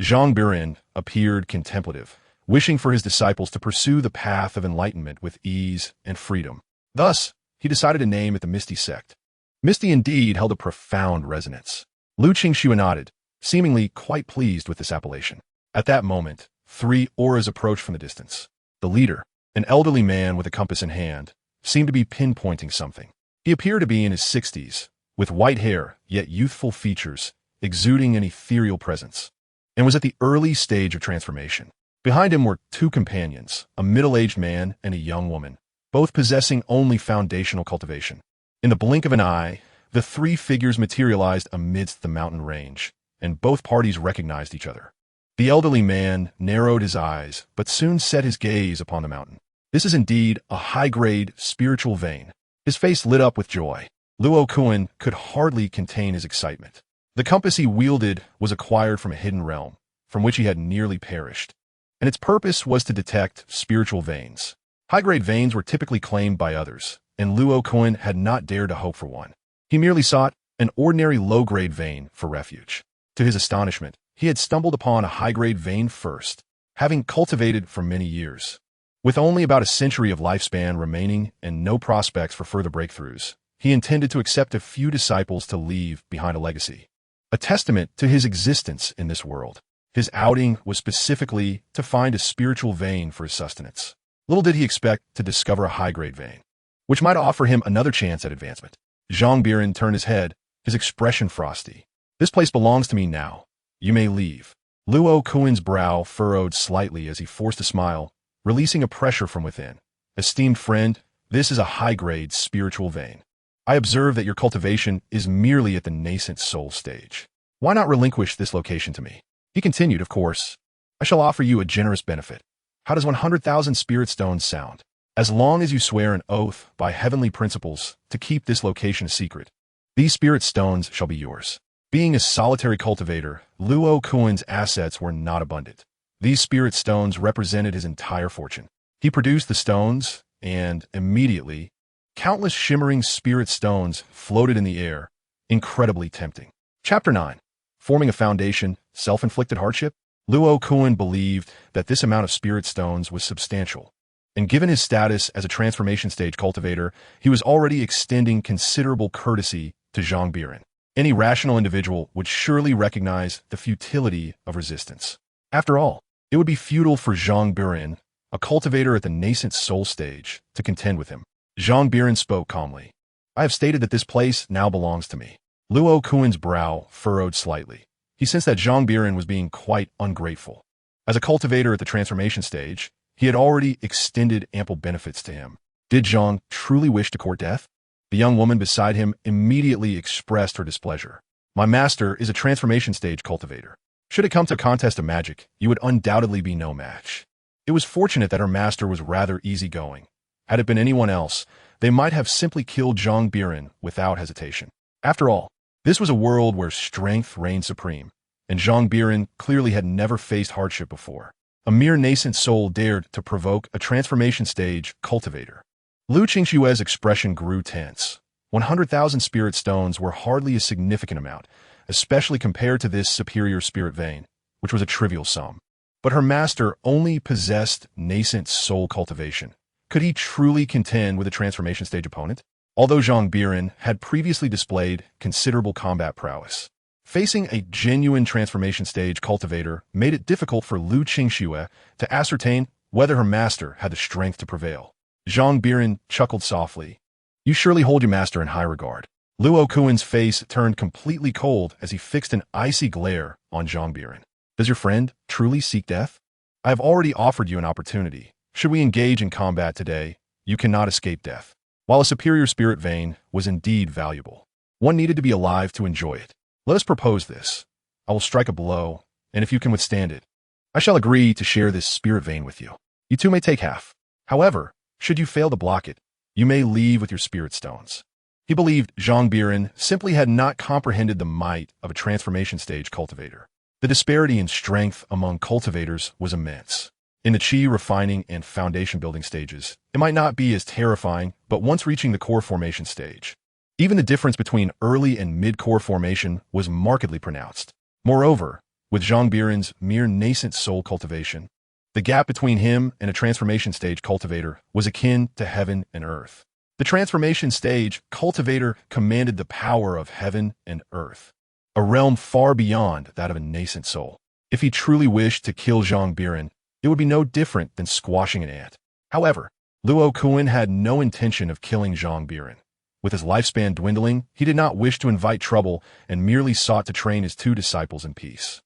S1: Zhang Biran appeared contemplative, wishing for his disciples to pursue the path of enlightenment with ease and freedom. Thus, he decided to name it the Misty Sect. Misty indeed held a profound resonance. Lu Qingxue nodded, seemingly quite pleased with this appellation. At that moment, 3 auras approached from the distance. The leader, an elderly man with a compass in hand, seemed to be pinpointing something. He appeared to be in his 60s, with white hair, yet youthful features, exuding an ethereal presence, and was at the early stage of transformation. Behind him were 2 companions, a middle-aged man and a young woman, both possessing only foundational cultivation. In the blink of an eye, the 3 figures materialized amidst the mountain range, and both parties recognized each other. The elderly man narrowed his eyes, but soon set his gaze upon the mountain. This is indeed a high-grade spiritual vein. His face lit up with joy. Luo Kuan could hardly contain his excitement. The compass he wielded was acquired from a hidden realm, from which he had nearly perished, and its purpose was to detect spiritual veins. High-grade veins were typically claimed by others, and Luo Kuan had not dared to hope for one. He merely sought an ordinary low-grade vein for refuge. To his astonishment, he had stumbled upon a high-grade vein first, having cultivated for many years. With only about a century of lifespan remaining and no prospects for further breakthroughs, he intended to accept a few disciples to leave behind a legacy, a testament to his existence in this world. His outing was specifically to find a spiritual vein for his sustenance. Little did he expect to discover a high-grade vein, which might offer him another chance at advancement. Zhang Biran turned his head, his expression frosty. "This place belongs to me now. You may leave." Luo Kuan's brow furrowed slightly as he forced a smile, releasing a pressure from within. "Esteemed friend, this is a high-grade spiritual vein. I observe that your cultivation is merely at the nascent soul stage. Why not relinquish this location to me?" He continued, "Of course, I shall offer you a generous benefit. How does 100,000 spirit stones sound? As long as you swear an oath by heavenly principles to keep this location a secret, these spirit stones shall be yours." Being a solitary cultivator, Luo Kuan's assets were not abundant. These spirit stones represented his entire fortune. He produced the stones, and immediately, countless shimmering spirit stones floated in the air, incredibly tempting. Chapter 9. Forming a Foundation, Self-Inflicted Hardship? Luo Kuan believed that this amount of spirit stones was substantial, and given his status as a transformation stage cultivator, he was already extending considerable courtesy to Zhang Biran. Any rational individual would surely recognize the futility of resistance. After all, it would be futile for Zhang Biran, a cultivator at the nascent soul stage, to contend with him. Zhang Biran spoke calmly. "I have stated that this place now belongs to me." Luo Kuan's brow furrowed slightly. He sensed that Zhang Biran was being quite ungrateful. As a cultivator at the transformation stage, he had already extended ample benefits to him. Did Zhang truly wish to court death? The young woman beside him immediately expressed her displeasure. "My master is a transformation stage cultivator. Should it come to a contest of magic, you would undoubtedly be no match." It was fortunate that her master was rather easygoing. Had it been anyone else, they might have simply killed Zhang Biran without hesitation. After all, this was a world where strength reigned supreme, and Zhang Biran clearly had never faced hardship before. A mere nascent soul dared to provoke a transformation stage cultivator. Lu Qingxue's expression grew tense. 100,000 spirit stones were hardly a significant amount, especially compared to this superior spirit vein, which was a trivial sum. But her master only possessed nascent soul cultivation. Could he truly contend with a transformation stage opponent? Although Zhang Biran had previously displayed considerable combat prowess, facing a genuine transformation stage cultivator made it difficult for Lu Qingxue to ascertain whether her master had the strength to prevail. Zhang Biran chuckled softly. "You surely hold your master in high regard." Luo Kuan's face turned completely cold as he fixed an icy glare on Zhang Biran. "Does your friend truly seek death? I have already offered you an opportunity. Should we engage in combat today, you cannot escape death." While a superior spirit vein was indeed valuable, one needed to be alive to enjoy it. "Let us propose this. I will strike a blow, and if you can withstand it, I shall agree to share this spirit vein with you. You two may take half. However, should you fail to block it, you may leave with your spirit stones." He believed Zhang Biran simply had not comprehended the might of a transformation stage cultivator. The disparity in strength among cultivators was immense. In the chi refining and foundation building stages, it might not be as terrifying, but once reaching the core formation stage, Even the difference between early and mid-core formation was markedly pronounced. Moreover, with Zhang Biran's mere nascent soul cultivation, the gap between him and a transformation stage cultivator was akin to heaven and earth. The transformation stage cultivator commanded the power of heaven and earth, a realm far beyond that of a nascent soul. If he truly wished to kill Zhang Biran, it would be no different than squashing an ant. However, Luo Kuan had no intention of killing Zhang Biran. With his lifespan dwindling, he did not wish to invite trouble and merely sought to train his two disciples in peace.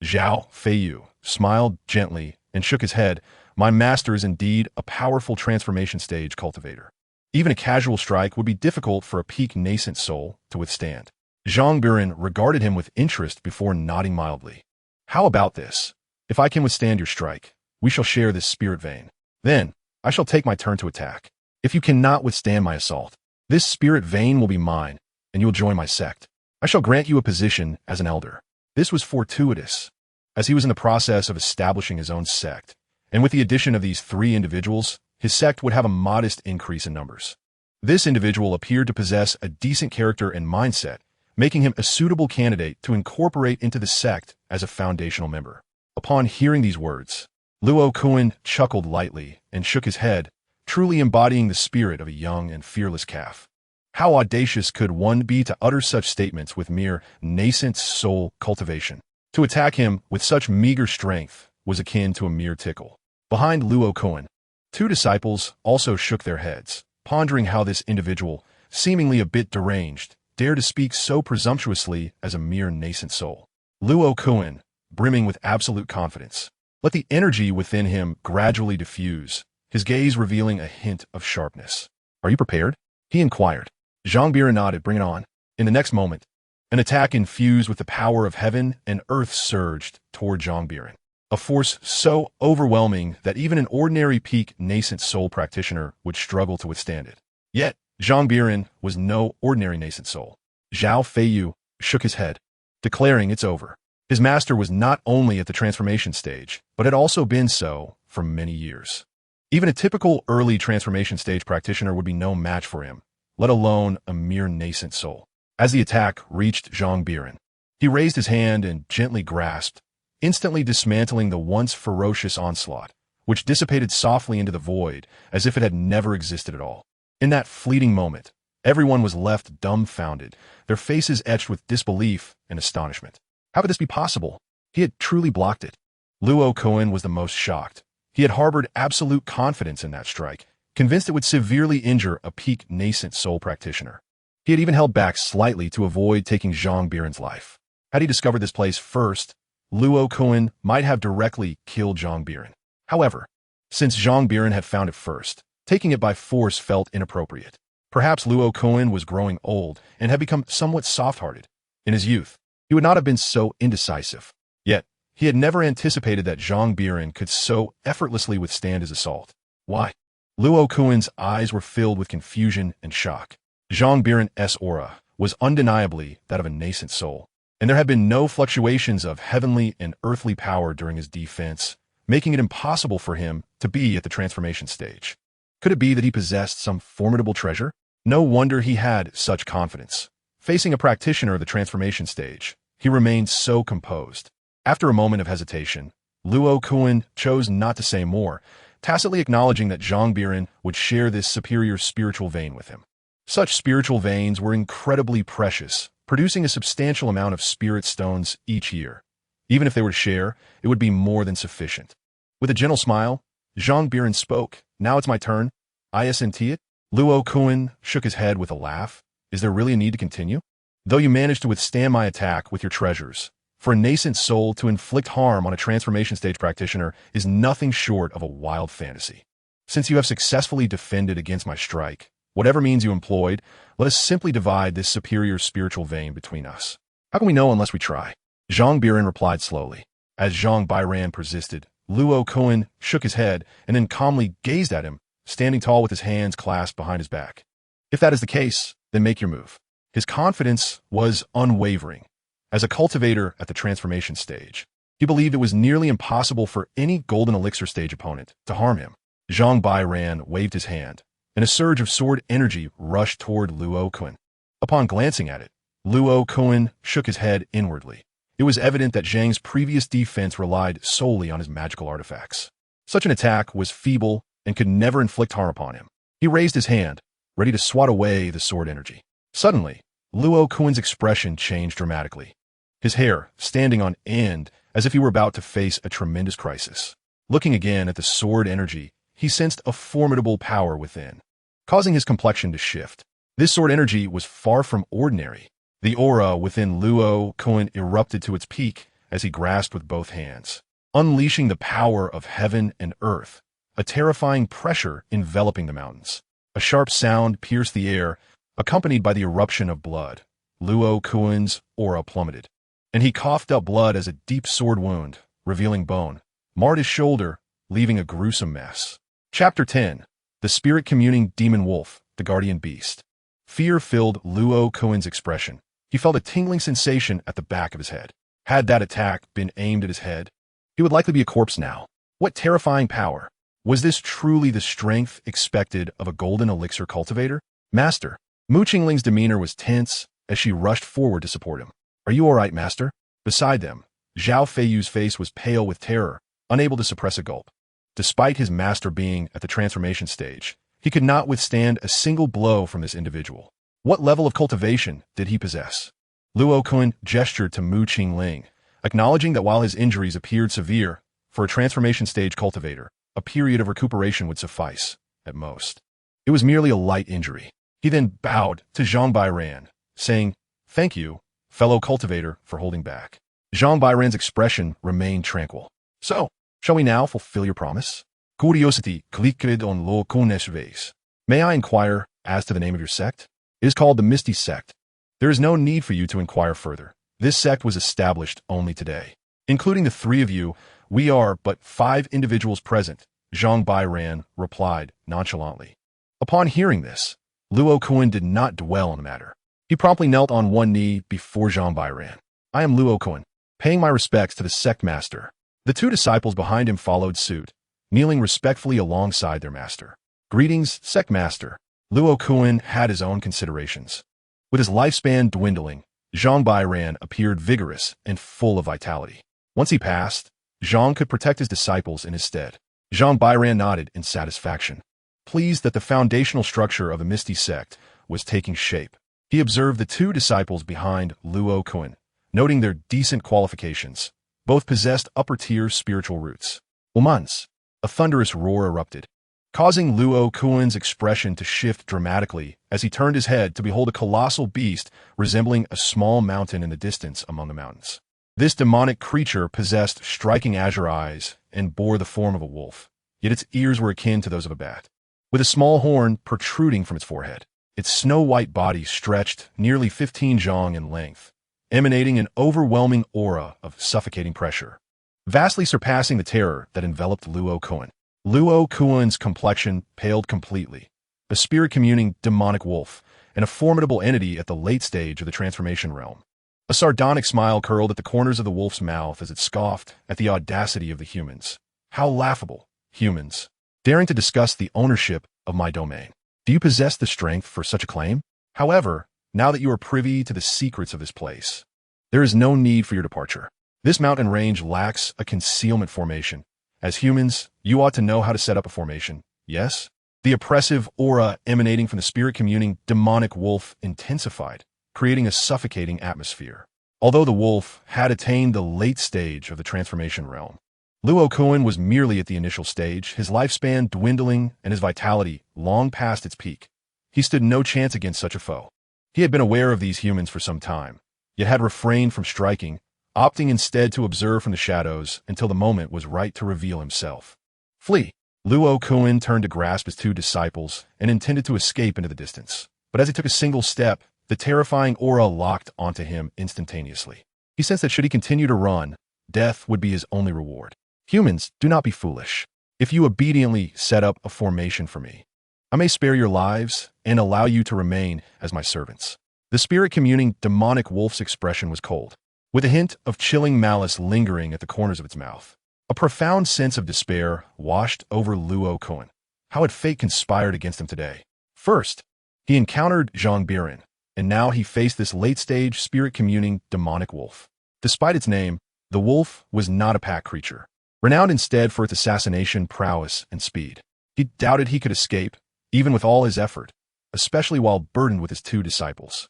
S1: Zhao Feiyu smiled gently and shook his head. My master is indeed a powerful transformation stage cultivator. Even a casual strike would be difficult for a peak nascent soul to withstand. Zhang Biran regarded him with interest before nodding mildly. How about this? If I can withstand your strike, we shall share this spirit vein. Then, I shall take my turn to attack. If you cannot withstand my assault, this spirit vein will be mine, and you will join my sect. I shall grant you a position as an elder. This was fortuitous, as he was in the process of establishing his own sect, and with the addition of these 3 individuals, his sect would have a modest increase in numbers. This individual appeared to possess a decent character and mindset, making him a suitable candidate to incorporate into the sect as a foundational member. Upon hearing these words, Luo Kuan chuckled lightly and shook his head, truly embodying the spirit of a young and fearless calf. How audacious could one be to utter such statements with mere nascent soul cultivation? To attack him with such meager strength was akin to a mere tickle. Behind Luo Kuan, 2 disciples also shook their heads, pondering how this individual, seemingly a bit deranged, dared to speak so presumptuously as a mere nascent soul. Luo Kuan, brimming with absolute confidence, let the energy within him gradually diffuse, his gaze revealing a hint of sharpness. Are you prepared? He inquired. Zhang Biran nodded. Bring it on. In the next moment, an attack infused with the power of heaven and earth surged toward Zhang Biran, a force so overwhelming that even an ordinary peak nascent soul practitioner would struggle to withstand it. Yet, Zhang Biran was no ordinary nascent soul. Zhao Feiyu shook his head, declaring it's over. His master was not only at the transformation stage, but had also been so for many years. Even a typical early transformation stage practitioner would be no match for him, let alone a mere nascent soul. As the attack reached Zhang Biran, he raised his hand and gently grasped, instantly dismantling the once ferocious onslaught, which dissipated softly into the void as if it had never existed at all. In that fleeting moment, everyone was left dumbfounded, their faces etched with disbelief and astonishment. How could this be possible? He had truly blocked it. Luo Kuan was the most shocked. He had harbored absolute confidence in that strike, convinced it would severely injure a peak nascent soul practitioner. He had even held back slightly to avoid taking Zhang Biran's life. Had he discovered this place first, Luo Kuan might have directly killed Zhang Biran. However, since Zhang Biran had found it first, taking it by force felt inappropriate. Perhaps Luo Kuan was growing old and had become somewhat soft-hearted. In his youth, he would not have been so indecisive. Yet, he had never anticipated that Zhang Biran could so effortlessly withstand his assault. Why? Luo Kuan's eyes were filled with confusion and shock. Zhang Biran's aura was undeniably that of a nascent soul, and there had been no fluctuations of heavenly and earthly power during his defense, making it impossible for him to be at the transformation stage. Could it be that he possessed some formidable treasure? No wonder he had such confidence. Facing a practitioner of the transformation stage, he remained so composed. After a moment of hesitation, Luo Kuan chose not to say more, tacitly acknowledging that Zhang Biran would share this superior spiritual vein with him. Such spiritual veins were incredibly precious, producing a substantial amount of spirit stones each year. Even if they were to share, it would be more than sufficient. With a gentle smile, Zhang Biran spoke. Now it's my turn. Isn't it? Luo Kuan shook his head with a laugh. Is there really a need to continue? Though you managed to withstand my attack with your treasures, for a nascent soul to inflict harm on a transformation stage practitioner is nothing short of a wild fantasy. Since you have successfully defended against my strike, whatever means you employed, let us simply divide this superior spiritual vein between us. How can we know unless we try? Zhang Biran replied slowly. As Zhang Biran persisted, Luo Kuan shook his head and then calmly gazed at him, standing tall with his hands clasped behind his back. If that is the case, then make your move. His confidence was unwavering. As a cultivator at the transformation stage, he believed it was nearly impossible for any golden elixir stage opponent to harm him. Zhang Biran waved his hand, and a surge of sword energy rushed toward Luo Kuan. Upon glancing at it, Luo Kuan shook his head inwardly. It was evident that Zhang's previous defense relied solely on his magical artifacts. Such an attack was feeble and could never inflict harm upon him. He raised his hand, ready to swat away the sword energy. Suddenly, Luo Kuan's expression changed dramatically, his hair standing on end as if he were about to face a tremendous crisis. Looking again at the sword energy, he sensed a formidable power within, causing his complexion to shift. This sword energy was far from ordinary. The aura within Luo Kuan erupted to its peak as he grasped with both hands, unleashing the power of heaven and earth, a terrifying pressure enveloping the mountains. A sharp sound pierced the air, accompanied by the eruption of blood. Luo Kuan's aura plummeted, and he coughed up blood as a deep sword wound, revealing bone, marred his shoulder, leaving a gruesome mess. Chapter 10. The Spirit Communing Demon Wolf, the Guardian Beast. Fear filled Luo Kuan's expression. He felt a tingling sensation at the back of his head. Had that attack been aimed at his head, he would likely be a corpse now. What terrifying power! Was this truly the strength expected of a golden elixir cultivator? Master. Mu Qingling's demeanor was tense as she rushed forward to support him. Are you all right, Master? Beside them, Zhao Feiyu's face was pale with terror, unable to suppress a gulp. Despite his master being at the transformation stage, he could not withstand a single blow from this individual. What level of cultivation did he possess? Luo Kuan gestured to Mu Qingling, acknowledging that while his injuries appeared severe, for a transformation stage cultivator, a period of recuperation would suffice, at most. It was merely a light injury. He then bowed to Zhang Biran, saying, "Thank you, fellow cultivator, for holding back." Zhang Biran's expression remained tranquil. "So, shall we now fulfill your promise? Curiosity clicked on Luo Kuan's face. May I inquire as to the name of your sect? It is called the Misty Sect. There is no need for you to inquire further. This sect was established only today. Including the three of you, we are but 5 individuals present," Zhang Biran replied nonchalantly. Upon hearing this, Luo Kuan did not dwell on the matter. He promptly knelt on one knee before Zhang Biran. "I am Luo Kuan, paying my respects to the sect master." The 2 disciples behind him followed suit, kneeling respectfully alongside their master. "Greetings, sect master." Luo Kuan had his own considerations. With his lifespan dwindling, Zhang Biran appeared vigorous and full of vitality. Once he passed, Zhang could protect his disciples in his stead. Zhang Biran nodded in satisfaction, pleased that the foundational structure of the Misty Sect was taking shape. He observed the 2 disciples behind Luo Kuan, noting their decent qualifications. Both possessed upper-tier spiritual roots. Once, a thunderous roar erupted, causing Luo Kuan's expression to shift dramatically as he turned his head to behold a colossal beast resembling a small mountain in the distance among the mountains. This demonic creature possessed striking azure eyes and bore the form of a wolf, yet its ears were akin to those of a bat. With a small horn protruding from its forehead, its snow-white body stretched nearly 15 zhang in length, emanating an overwhelming aura of suffocating pressure, vastly surpassing the terror that enveloped Luo Kuan. Luo Kuan's complexion paled completely, a spirit-communing demonic wolf, and a formidable entity at the late stage of the transformation realm. A sardonic smile curled at the corners of the wolf's mouth as it scoffed at the audacity of the humans. How laughable, humans, daring to discuss the ownership of my domain. Do you possess the strength for such a claim? However, now that you are privy to the secrets of this place, there is no need for your departure. This mountain range lacks a concealment formation. As humans, you ought to know how to set up a formation, yes? The oppressive aura emanating from the spirit-communing demonic wolf intensified, creating a suffocating atmosphere. Although the wolf had attained the late stage of the transformation realm, Luo Kuan was merely at the initial stage, his lifespan dwindling and his vitality long past its peak. He stood no chance against such a foe. He had been aware of these humans for some time, yet had refrained from striking, opting instead to observe from the shadows until the moment was right to reveal himself. Flee! Luo Kuan turned to grasp his 2 disciples and intended to escape into the distance. But as he took a single step, the terrifying aura locked onto him instantaneously. He sensed that should he continue to run, death would be his only reward. Humans, do not be foolish. If you obediently set up a formation for me, I may spare your lives and allow you to remain as my servants. The spirit-communing demonic wolf's expression was cold, with a hint of chilling malice lingering at the corners of its mouth. A profound sense of despair washed over Luo Kuan. How had fate conspired against him today? First, he encountered Zhang Biran, and now he faced this late-stage spirit-communing demonic wolf. Despite its name, the wolf was not a pack creature, renowned instead for its assassination prowess and speed. He doubted he could escape, even with all his effort, especially while burdened with his two disciples.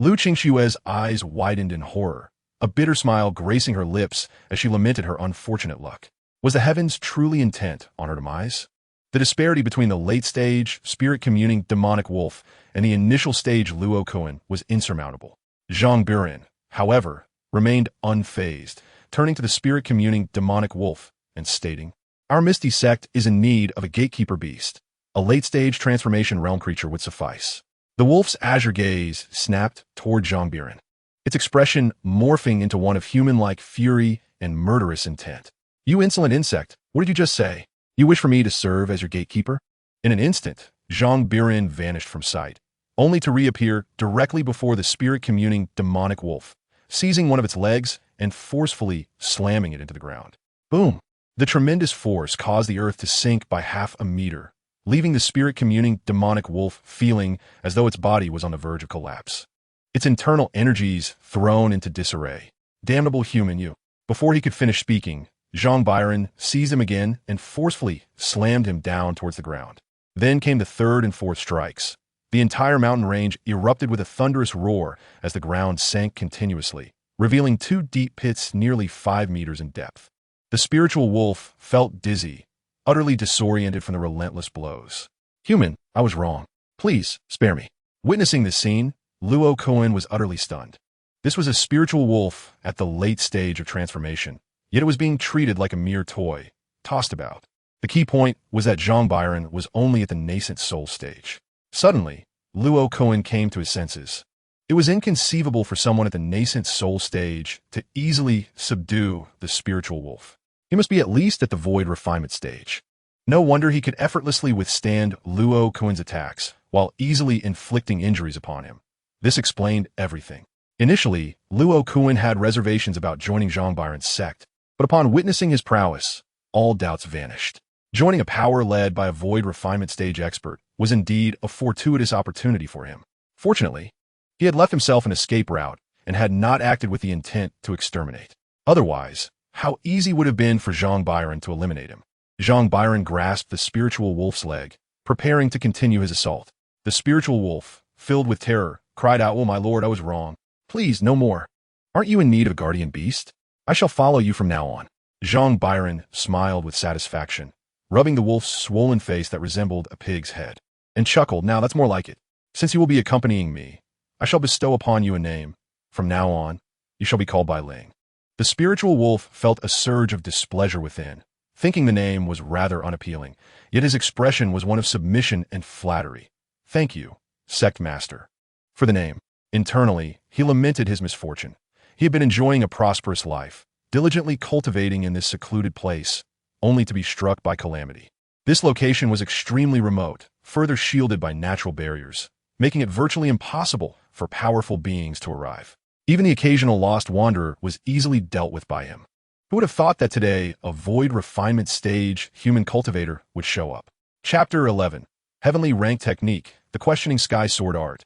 S1: Lu Qingshue's eyes widened in horror, a bitter smile gracing her lips as she lamented her unfortunate luck. Was the heavens truly intent on her demise? The disparity between the late-stage, spirit-communing demonic wolf and the initial-stage Luo Kuan was insurmountable. Zhang Biran, however, remained unfazed, turning to the spirit-communing demonic wolf and stating, "Our Misty sect is in need of a gatekeeper beast. A late-stage transformation realm creature would suffice." The wolf's azure gaze snapped toward Zhang Biran, its expression morphing into one of human-like fury and murderous intent. "You insolent insect, what did you just say? You wish for me to serve as your gatekeeper?" In an instant, Zhang Biran vanished from sight, only to reappear directly before the spirit-communing demonic wolf, seizing one of its legs and forcefully slamming it into the ground. Boom! The tremendous force caused the earth to sink by half a meter, leaving the spirit-communing demonic wolf feeling as though its body was on the verge of collapse. Its internal energies thrown into disarray. "Damnable human, you!" Before he could finish speaking, Zhang Biran seized him again and forcefully slammed him down towards the ground. Then came the third and fourth strikes. The entire mountain range erupted with a thunderous roar as the ground sank continuously, revealing two deep pits nearly 5 meters in depth. The spiritual wolf felt dizzy, utterly disoriented from the relentless blows. "Human, I was wrong. Please, spare me." Witnessing this scene, Luo Kuan was utterly stunned. This was a spiritual wolf at the late stage of transformation, yet it was being treated like a mere toy, tossed about. The key point was that Zhang Biran was only at the nascent soul stage. Suddenly, Luo Kuan came to his senses. It was inconceivable for someone at the nascent soul stage to easily subdue the spiritual wolf. He must be at least at the void refinement stage. No wonder he could effortlessly withstand Luo Kuan's attacks while easily inflicting injuries upon him. This explained everything. Initially, Luo Kuan had reservations about joining Zhang Biran's sect, but upon witnessing his prowess, all doubts vanished. Joining a power led by a void refinement stage expert was indeed a fortuitous opportunity for him. Fortunately, he had left himself an escape route and had not acted with the intent to exterminate. Otherwise, how easy would have been for Zhang Biran to eliminate him. Zhang Biran grasped the spiritual wolf's leg, preparing to continue his assault. The spiritual wolf, filled with terror, cried out, "Oh, my lord, I was wrong. Please, no more. Aren't you in need of a guardian beast? I shall follow you from now on." Zhang Biran smiled with satisfaction, rubbing the wolf's swollen face that resembled a pig's head, and chuckled, "Now that's more like it. Since you will be accompanying me, I shall bestow upon you a name. From now on, you shall be called by Ling." The spiritual wolf felt a surge of displeasure within, thinking the name was rather unappealing, yet his expression was one of submission and flattery. "Thank you, sect master, for the name." Internally, he lamented his misfortune. He had been enjoying a prosperous life, diligently cultivating in this secluded place, only to be struck by calamity. This location was extremely remote, further shielded by natural barriers, making it virtually impossible for powerful beings to arrive. Even the occasional lost wanderer was easily dealt with by him. Who would have thought that today a void refinement stage human cultivator would show up? Chapter 11. Heavenly Rank Technique, the Questioning Sky Sword Art.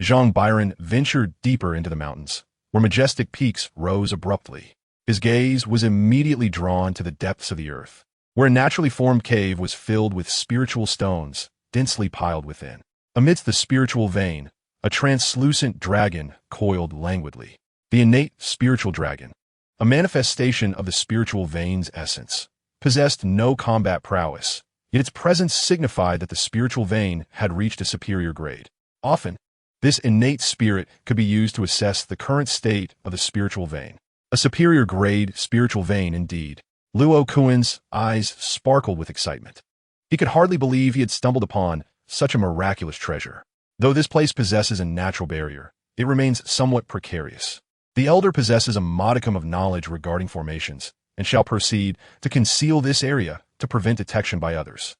S1: Zhang Biran ventured deeper into the mountains, where majestic peaks rose abruptly. His gaze was immediately drawn to the depths of the earth, where a naturally formed cave was filled with spiritual stones, densely piled within. Amidst the spiritual vein, a translucent dragon coiled languidly. The innate spiritual dragon, a manifestation of the spiritual vein's essence, possessed no combat prowess, yet its presence signified that the spiritual vein had reached a superior grade. Often, this innate spirit could be used to assess the current state of the spiritual vein. A superior grade spiritual vein indeed. Luo Kuan's eyes sparkled with excitement. He could hardly believe he had stumbled upon such a miraculous treasure. Though this place possesses a natural barrier, it remains somewhat precarious. The elder possesses a modicum of knowledge regarding formations, and shall proceed to conceal this area to prevent detection by others.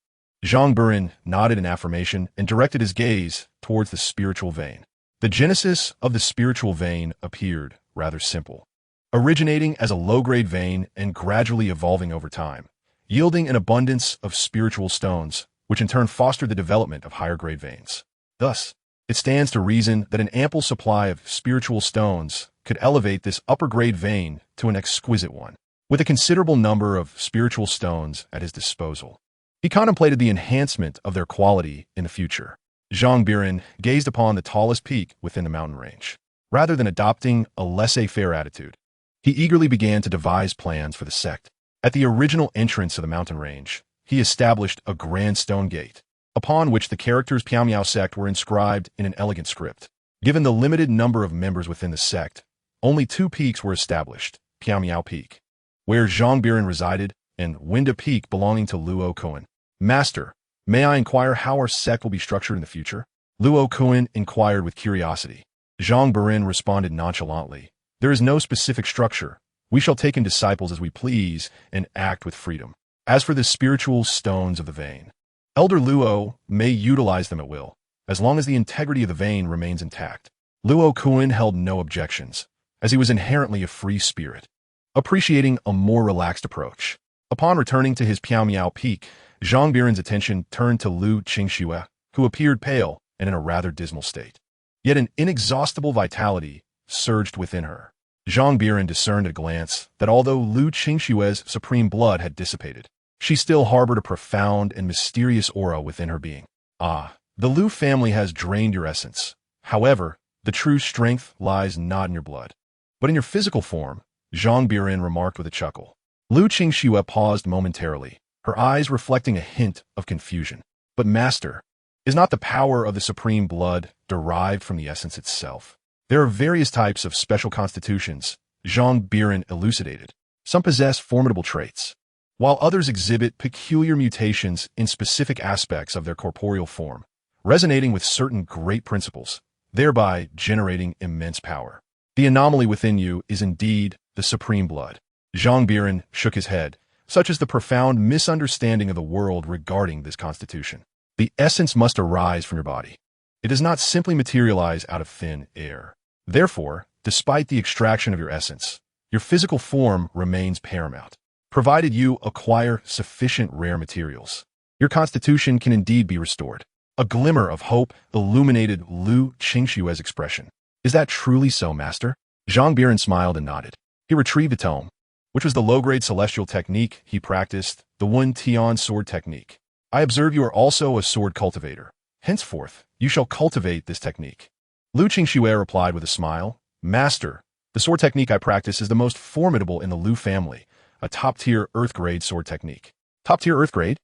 S1: Zhang Biran nodded in affirmation and directed his gaze towards the spiritual vein. The genesis of the spiritual vein appeared rather simple, originating as a low-grade vein and gradually evolving over time, yielding an abundance of spiritual stones, which in turn fostered the development of higher-grade veins. Thus, It stands to reason that an ample supply of spiritual stones could elevate this upper-grade vein to an exquisite one. With a considerable number of spiritual stones at his disposal, he contemplated the enhancement of their quality in the future. Zhang Biran gazed upon the tallest peak within the mountain range. Rather than adopting a laissez-faire attitude, he eagerly began to devise plans for the sect. At the original entrance of the mountain range, he established a grand stone gate, upon which the characters Piao Miao sect were inscribed in an elegant script. Given the limited number of members within the sect, only 2 peaks were established, Piao Miao Peak, where Zhang Biran resided, and Winda Peak belonging to Luo Kuan. Master, may I inquire how our sect will be structured in the future? Luo Kuan inquired with curiosity. Zhang Biran responded nonchalantly. There is no specific structure. We shall take in disciples as we please and act with freedom. As for the spiritual stones of the vein, Elder Luo may utilize them at will, as long as the integrity of the vein remains intact. Luo Kuan held no objections, as he was inherently a free spirit, appreciating a more relaxed approach. Upon returning to his Piao Miao Peak, Zhang Biran's attention turned to Lu Qingxue, who appeared pale and in a rather dismal state. Yet an inexhaustible vitality surged within her. Zhang Biran discerned at a glance that although Lu Qingxue's supreme blood had dissipated, she still harbored a profound and mysterious aura within her being. Ah, the Lu family has drained your essence. However, the true strength lies not in your blood, but in your physical form, Zhang Biran remarked with a chuckle. Lu Qingxue paused momentarily, her eyes reflecting a hint of confusion. But master, is not the power of the supreme blood derived from the essence itself? There are various types of special constitutions, Zhang Biran elucidated. Some possess formidable traits, while others exhibit peculiar mutations in specific aspects of their corporeal form, resonating with certain great principles, thereby generating immense power. The anomaly within you is indeed the supreme blood. Zhang Biran shook his head, such is the profound misunderstanding of the world regarding this constitution. The essence must arise from your body. It does not simply materialize out of thin air. Therefore, despite the extraction of your essence, your physical form remains paramount. Provided you acquire sufficient rare materials, your constitution can indeed be restored. A glimmer of hope illuminated Lu Qingxue's expression. Is that truly so, master? Zhang Biran smiled and nodded. He retrieved the tome, which was the low-grade celestial technique he practiced, the Wen Tian sword technique. I observe you are also a sword cultivator. Henceforth, you shall cultivate this technique. Lu Qingxue replied with a smile. Master, the sword technique I practice is the most formidable in the Lu family, a top-tier earth-grade sword technique. Top-tier earth-grade?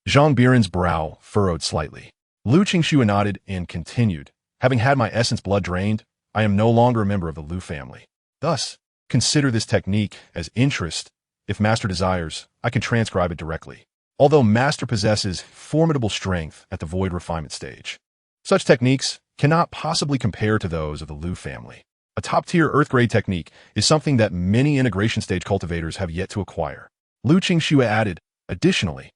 S1: Zhang Biran's brow furrowed slightly. Lu Qingxue nodded and continued. Having had my essence blood drained, I am no longer a member of the Lu family. Thus, consider this technique as interest. If master desires, I can transcribe it directly. Although master possesses formidable strength at the void refinement stage, such techniques cannot possibly compare to those of the Lu family. A top-tier earth-grade technique is something that many integration stage cultivators have yet to acquire. Lu Qingxue added, additionally,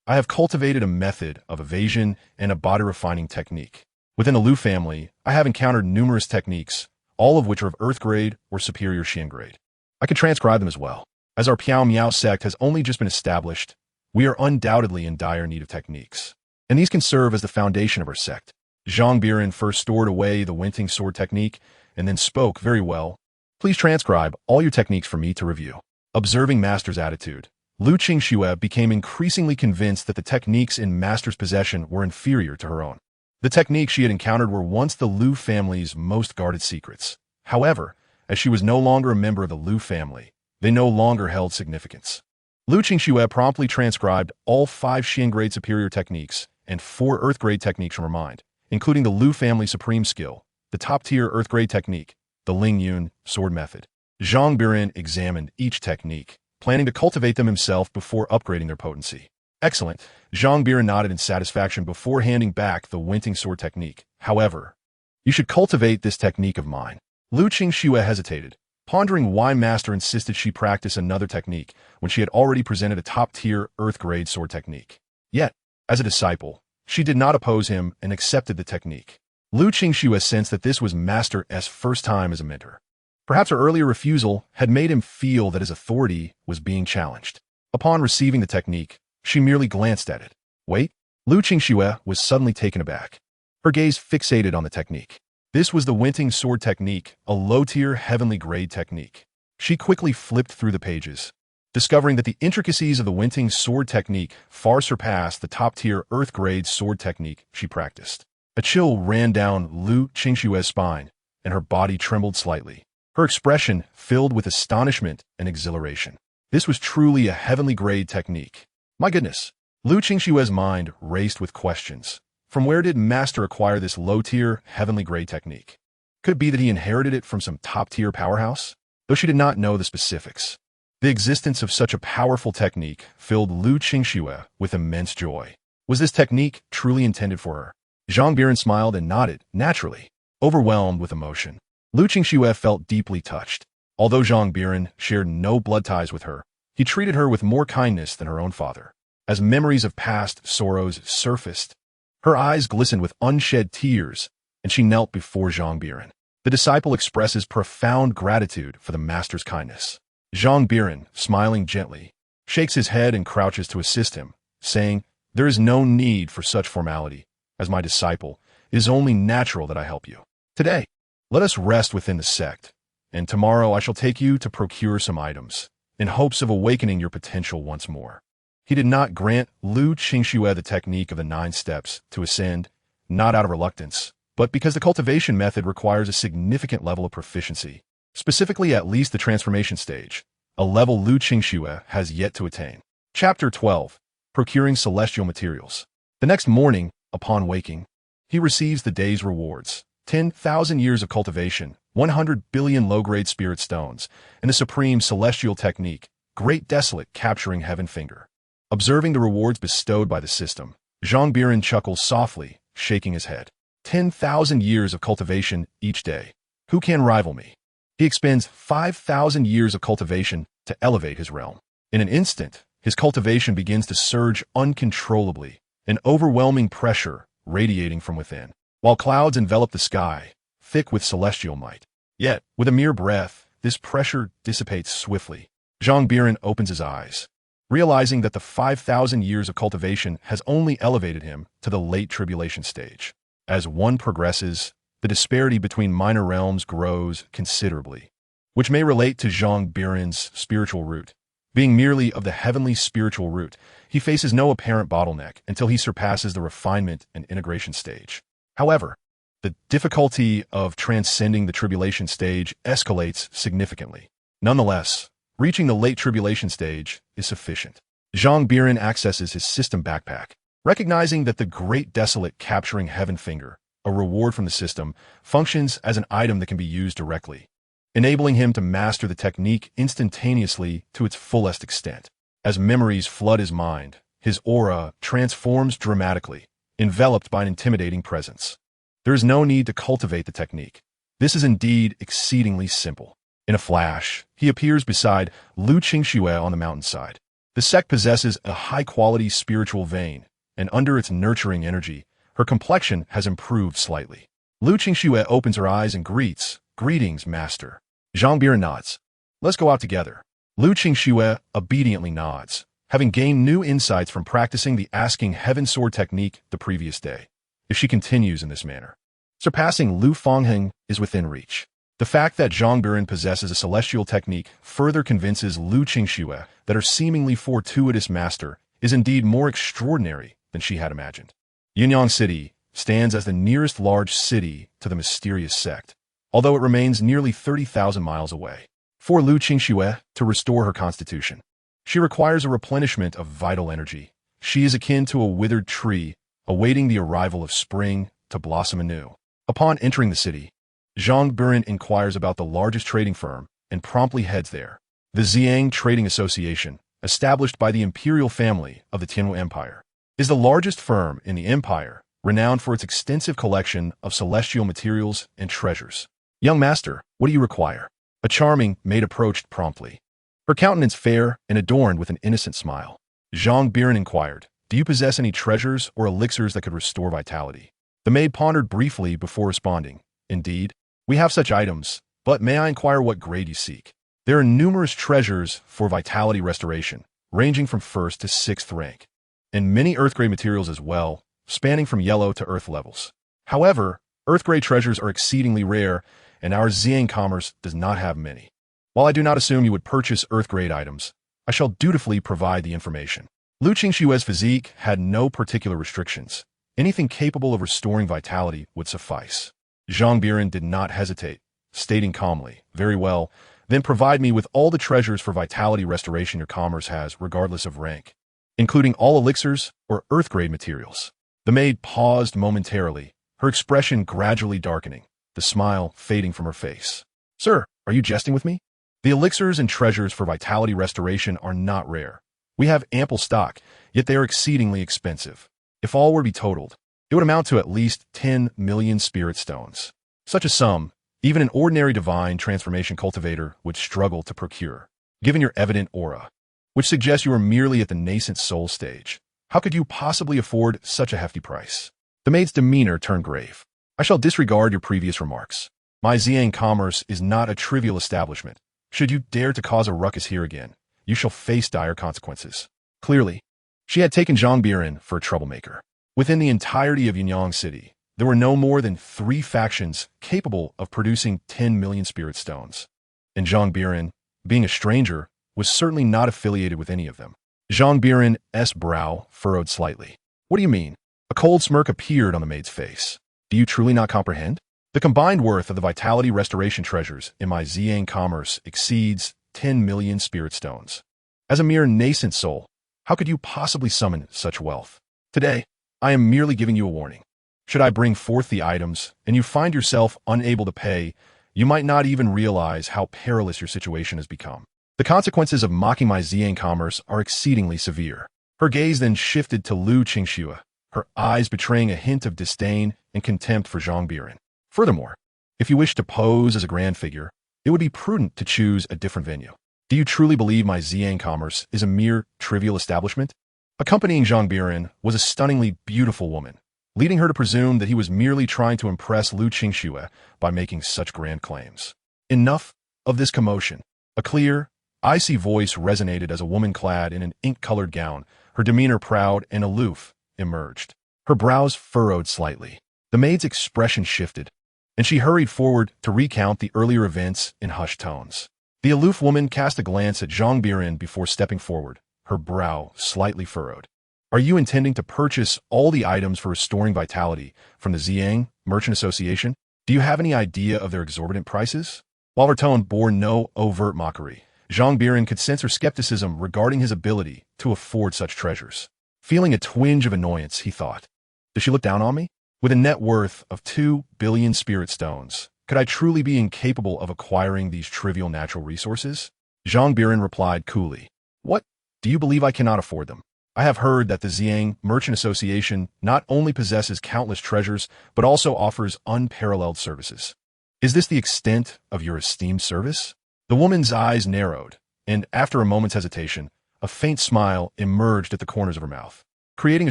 S1: I have cultivated a method of evasion and a body refining technique. Within the Lu family, I have encountered numerous techniques, all of which are of earth-grade or superior Xian grade. I can transcribe them as well. As our Piao Miao sect has only just been established, we are undoubtedly in dire need of techniques, and these can serve as the foundation of our sect. Zhang Biran first stored away the Wenting sword technique, and then spoke very well. Please transcribe all your techniques for me to review. Observing master's attitude, Lu Qingxue became increasingly convinced that the techniques in master's possession were inferior to her own. The techniques she had encountered were once the Lu family's most guarded secrets. However, as she was no longer a member of the Lu family, they no longer held significance. Lu Qingxue promptly transcribed all 5 Xian-grade superior techniques and 4 Earth-grade techniques from her mind, including the Lu family supreme skill, the top-tier Earth-grade technique, the Ling Yun sword method. Zhang Biran examined each technique, planning to cultivate them himself before upgrading their potency. Excellent. Zhang Biran nodded in satisfaction before handing back the Wenting sword technique. However, you should cultivate this technique of mine. Lu Qingxue hesitated, pondering why master insisted she practice another technique when she had already presented a top-tier earth-grade sword technique. Yet, as a disciple, she did not oppose him and accepted the technique. Lu Qingxue sensed that this was master S' first time as a mentor. Perhaps her earlier refusal had made him feel that his authority was being challenged. Upon receiving the technique, she merely glanced at it. Wait, Lu Qingxue was suddenly taken aback. her gaze fixated on the technique. This was the Winting Sword technique, a low-tier, heavenly-grade technique. She quickly flipped through the pages, discovering that the intricacies of the Winting Sword technique far surpassed the top-tier Earth-grade sword technique she practiced. A chill ran down Lu Qingshue's spine, and her body trembled slightly, her expression filled with astonishment and exhilaration. This was truly a heavenly-grade technique. My goodness! Lu Qingshue's mind raced with questions. From where did Master acquire this low-tier, heavenly-grade technique? Could it be that he inherited it from some top-tier powerhouse? Though she did not know the specifics, the existence of such a powerful technique filled Lu Qingxue with immense joy. Was this technique truly intended for her? Zhang Biran smiled and nodded, naturally, overwhelmed with emotion. Lu Qingxue felt deeply touched. Although Zhang Biran shared no blood ties with her, he treated her with more kindness than her own father. As memories of past sorrows surfaced, her eyes glistened with unshed tears, and she knelt before Zhang Biran. The disciple expresses profound gratitude for the master's kindness. Zhang Biran, smiling gently, shakes his head and crouches to assist him, saying, "There is no need for such formality. As my disciple, it is only natural that I help you. Today, let us rest within the sect, and tomorrow I shall take you to procure some items, in hopes of awakening your potential once more." He did not grant Lu Qingxue the technique of the 9 steps to ascend, not out of reluctance, but because the cultivation method requires a significant level of proficiency, specifically at least the transformation stage, a level Lu Qingxue has yet to attain. Chapter 12. Procuring Celestial Materials. The next morning, upon waking, he receives the day's rewards: 10,000 years of cultivation, 100 billion low-grade spirit stones, and the supreme celestial technique, Great Desolate Capturing Heaven Finger. Observing the rewards bestowed by the system, Zhang Biran chuckles softly, shaking his head. 10,000 years of cultivation each day. Who can rival me? He expends 5,000 years of cultivation to elevate his realm. In an instant, his cultivation begins to surge uncontrollably, an overwhelming pressure radiating from within, while clouds envelop the sky, thick with celestial might. Yet, with a mere breath, this pressure dissipates swiftly. Zhang Biran opens his eyes, realizing that the 5,000 years of cultivation has only elevated him to the late tribulation stage. As one progresses, the disparity between minor realms grows considerably, which may relate to Zhang Biran's spiritual root. Being merely of the heavenly spiritual root, he faces no apparent bottleneck until he surpasses the refinement and integration stage. However, the difficulty of transcending the tribulation stage escalates significantly. Nonetheless, reaching the late tribulation stage is sufficient. Zhang Biran accesses his system backpack, recognizing that the Great Desolate Capturing Heaven Finger, a reward from the system, functions as an item that can be used directly, enabling him to master the technique instantaneously to its fullest extent. As memories flood his mind, his aura transforms dramatically, enveloped by an intimidating presence. There is no need to cultivate the technique. This is indeed exceedingly simple. In a flash, he appears beside Lu Qingxue on the mountainside. The sect possesses a high-quality spiritual vein, and under its nurturing energy, her complexion has improved slightly. Lu Qingxue opens her eyes and greets, "Greetings, Master." Zhang Biran nods. "Let's go out together." Lu Qingxue obediently nods, having gained new insights from practicing the Asking Heaven Sword technique the previous day. If she continues in this manner, surpassing Lu Fengheng is within reach. The fact that Zhang Biran possesses a celestial technique further convinces Lu Qingxue that her seemingly fortuitous master is indeed more extraordinary than she had imagined. Yunyang City stands as the nearest large city to the mysterious sect, although it remains nearly 30,000 miles away. For Lu Qingxue to restore her constitution, she requires a replenishment of vital energy. She is akin to a withered tree, awaiting the arrival of spring to blossom anew. Upon entering the city, Zhang Biran inquires about the largest trading firm and promptly heads there. The Xiang Trading Association, established by the imperial family of the Tianwu Empire, is the largest firm in the empire, renowned for its extensive collection of celestial materials and treasures. "Young master, what do you require?" A charming maid approached promptly, her countenance fair and adorned with an innocent smile. Zhang Biran inquired, "Do you possess any treasures or elixirs that could restore vitality?" The maid pondered briefly before responding, "Indeed, we have such items, but may I inquire what grade you seek?" "There are numerous treasures for vitality restoration, ranging from 1st to 6th rank, and many earth-grade materials as well, spanning from yellow to earth levels. However, Earth-grade treasures are exceedingly rare, and our Xiang commerce does not have many. While I do not assume you would purchase Earth-grade items, I shall dutifully provide the information. Lu Qingshue's physique had no particular restrictions. Anything capable of restoring vitality would suffice. Zhang Biran did not hesitate, stating calmly, "Very well, then provide me with all the treasures for vitality restoration your commerce has, regardless of rank, including all elixirs or Earth-grade materials." The maid paused momentarily, her expression gradually darkening, the smile fading from her face. "Sir, are you jesting with me? The elixirs and treasures for vitality restoration are not rare. We have ample stock, yet they are exceedingly expensive. If all were to be totaled, it would amount to at least 10 million spirit stones. Such a sum, even an ordinary divine transformation cultivator would struggle to procure. Given your evident aura, which suggests you are merely at the nascent soul stage, how could you possibly afford such a hefty price?" The maid's demeanor turned grave. "I shall disregard your previous remarks. My Xiang commerce is not a trivial establishment. Should you dare to cause a ruckus here again, you shall face dire consequences." Clearly, she had taken Zhang Biran for a troublemaker. Within the entirety of Yinyang City, there were no more than 3 factions capable of producing 10 million spirit stones. And Zhang Biran, being a stranger, was certainly not affiliated with any of them. Zhang Biran's brow furrowed slightly. "What do you mean?" A cold smirk appeared on the maid's face. "Do you truly not comprehend? The combined worth of the vitality restoration treasures in my Xiang commerce exceeds 10 million spirit stones. As a mere nascent soul, how could you possibly summon such wealth? Today, I am merely giving you a warning. Should I bring forth the items, and you find yourself unable to pay, you might not even realize how perilous your situation has become. The consequences of mocking my Xiang commerce are exceedingly severe." Her gaze then shifted to Lu Qingxue, her eyes betraying a hint of disdain and contempt for Zhang Biran. "Furthermore, if you wish to pose as a grand figure, it would be prudent to choose a different venue. Do you truly believe my Xiang commerce is a mere trivial establishment?" Accompanying Zhang Biran was a stunningly beautiful woman, leading her to presume that he was merely trying to impress Lu Qingxue by making such grand claims. Enough of this commotion. A clear, icy voice resonated as a woman clad in an ink-colored gown, her demeanor proud and aloof, emerged. Her brows furrowed slightly. The maid's expression shifted, and she hurried forward to recount the earlier events in hushed tones. The aloof woman cast a glance at Zhang Biran before stepping forward, her brow slightly furrowed. "Are you intending to purchase all the items for restoring vitality from the Xiang Merchant Association? Do you have any idea of their exorbitant prices?" While her tone bore no overt mockery, Zhang Biran could sense her skepticism regarding his ability to afford such treasures. Feeling a twinge of annoyance, he thought, "Does she look down on me? With a net worth of 2 billion spirit stones, could I truly be incapable of acquiring these trivial natural resources?" Zhang Biran replied coolly, "What? Do you believe I cannot afford them? I have heard that the Xiang Merchant Association not only possesses countless treasures, but also offers unparalleled services. Is this the extent of your esteemed service?" The woman's eyes narrowed, and after a moment's hesitation, a faint smile emerged at the corners of her mouth, creating a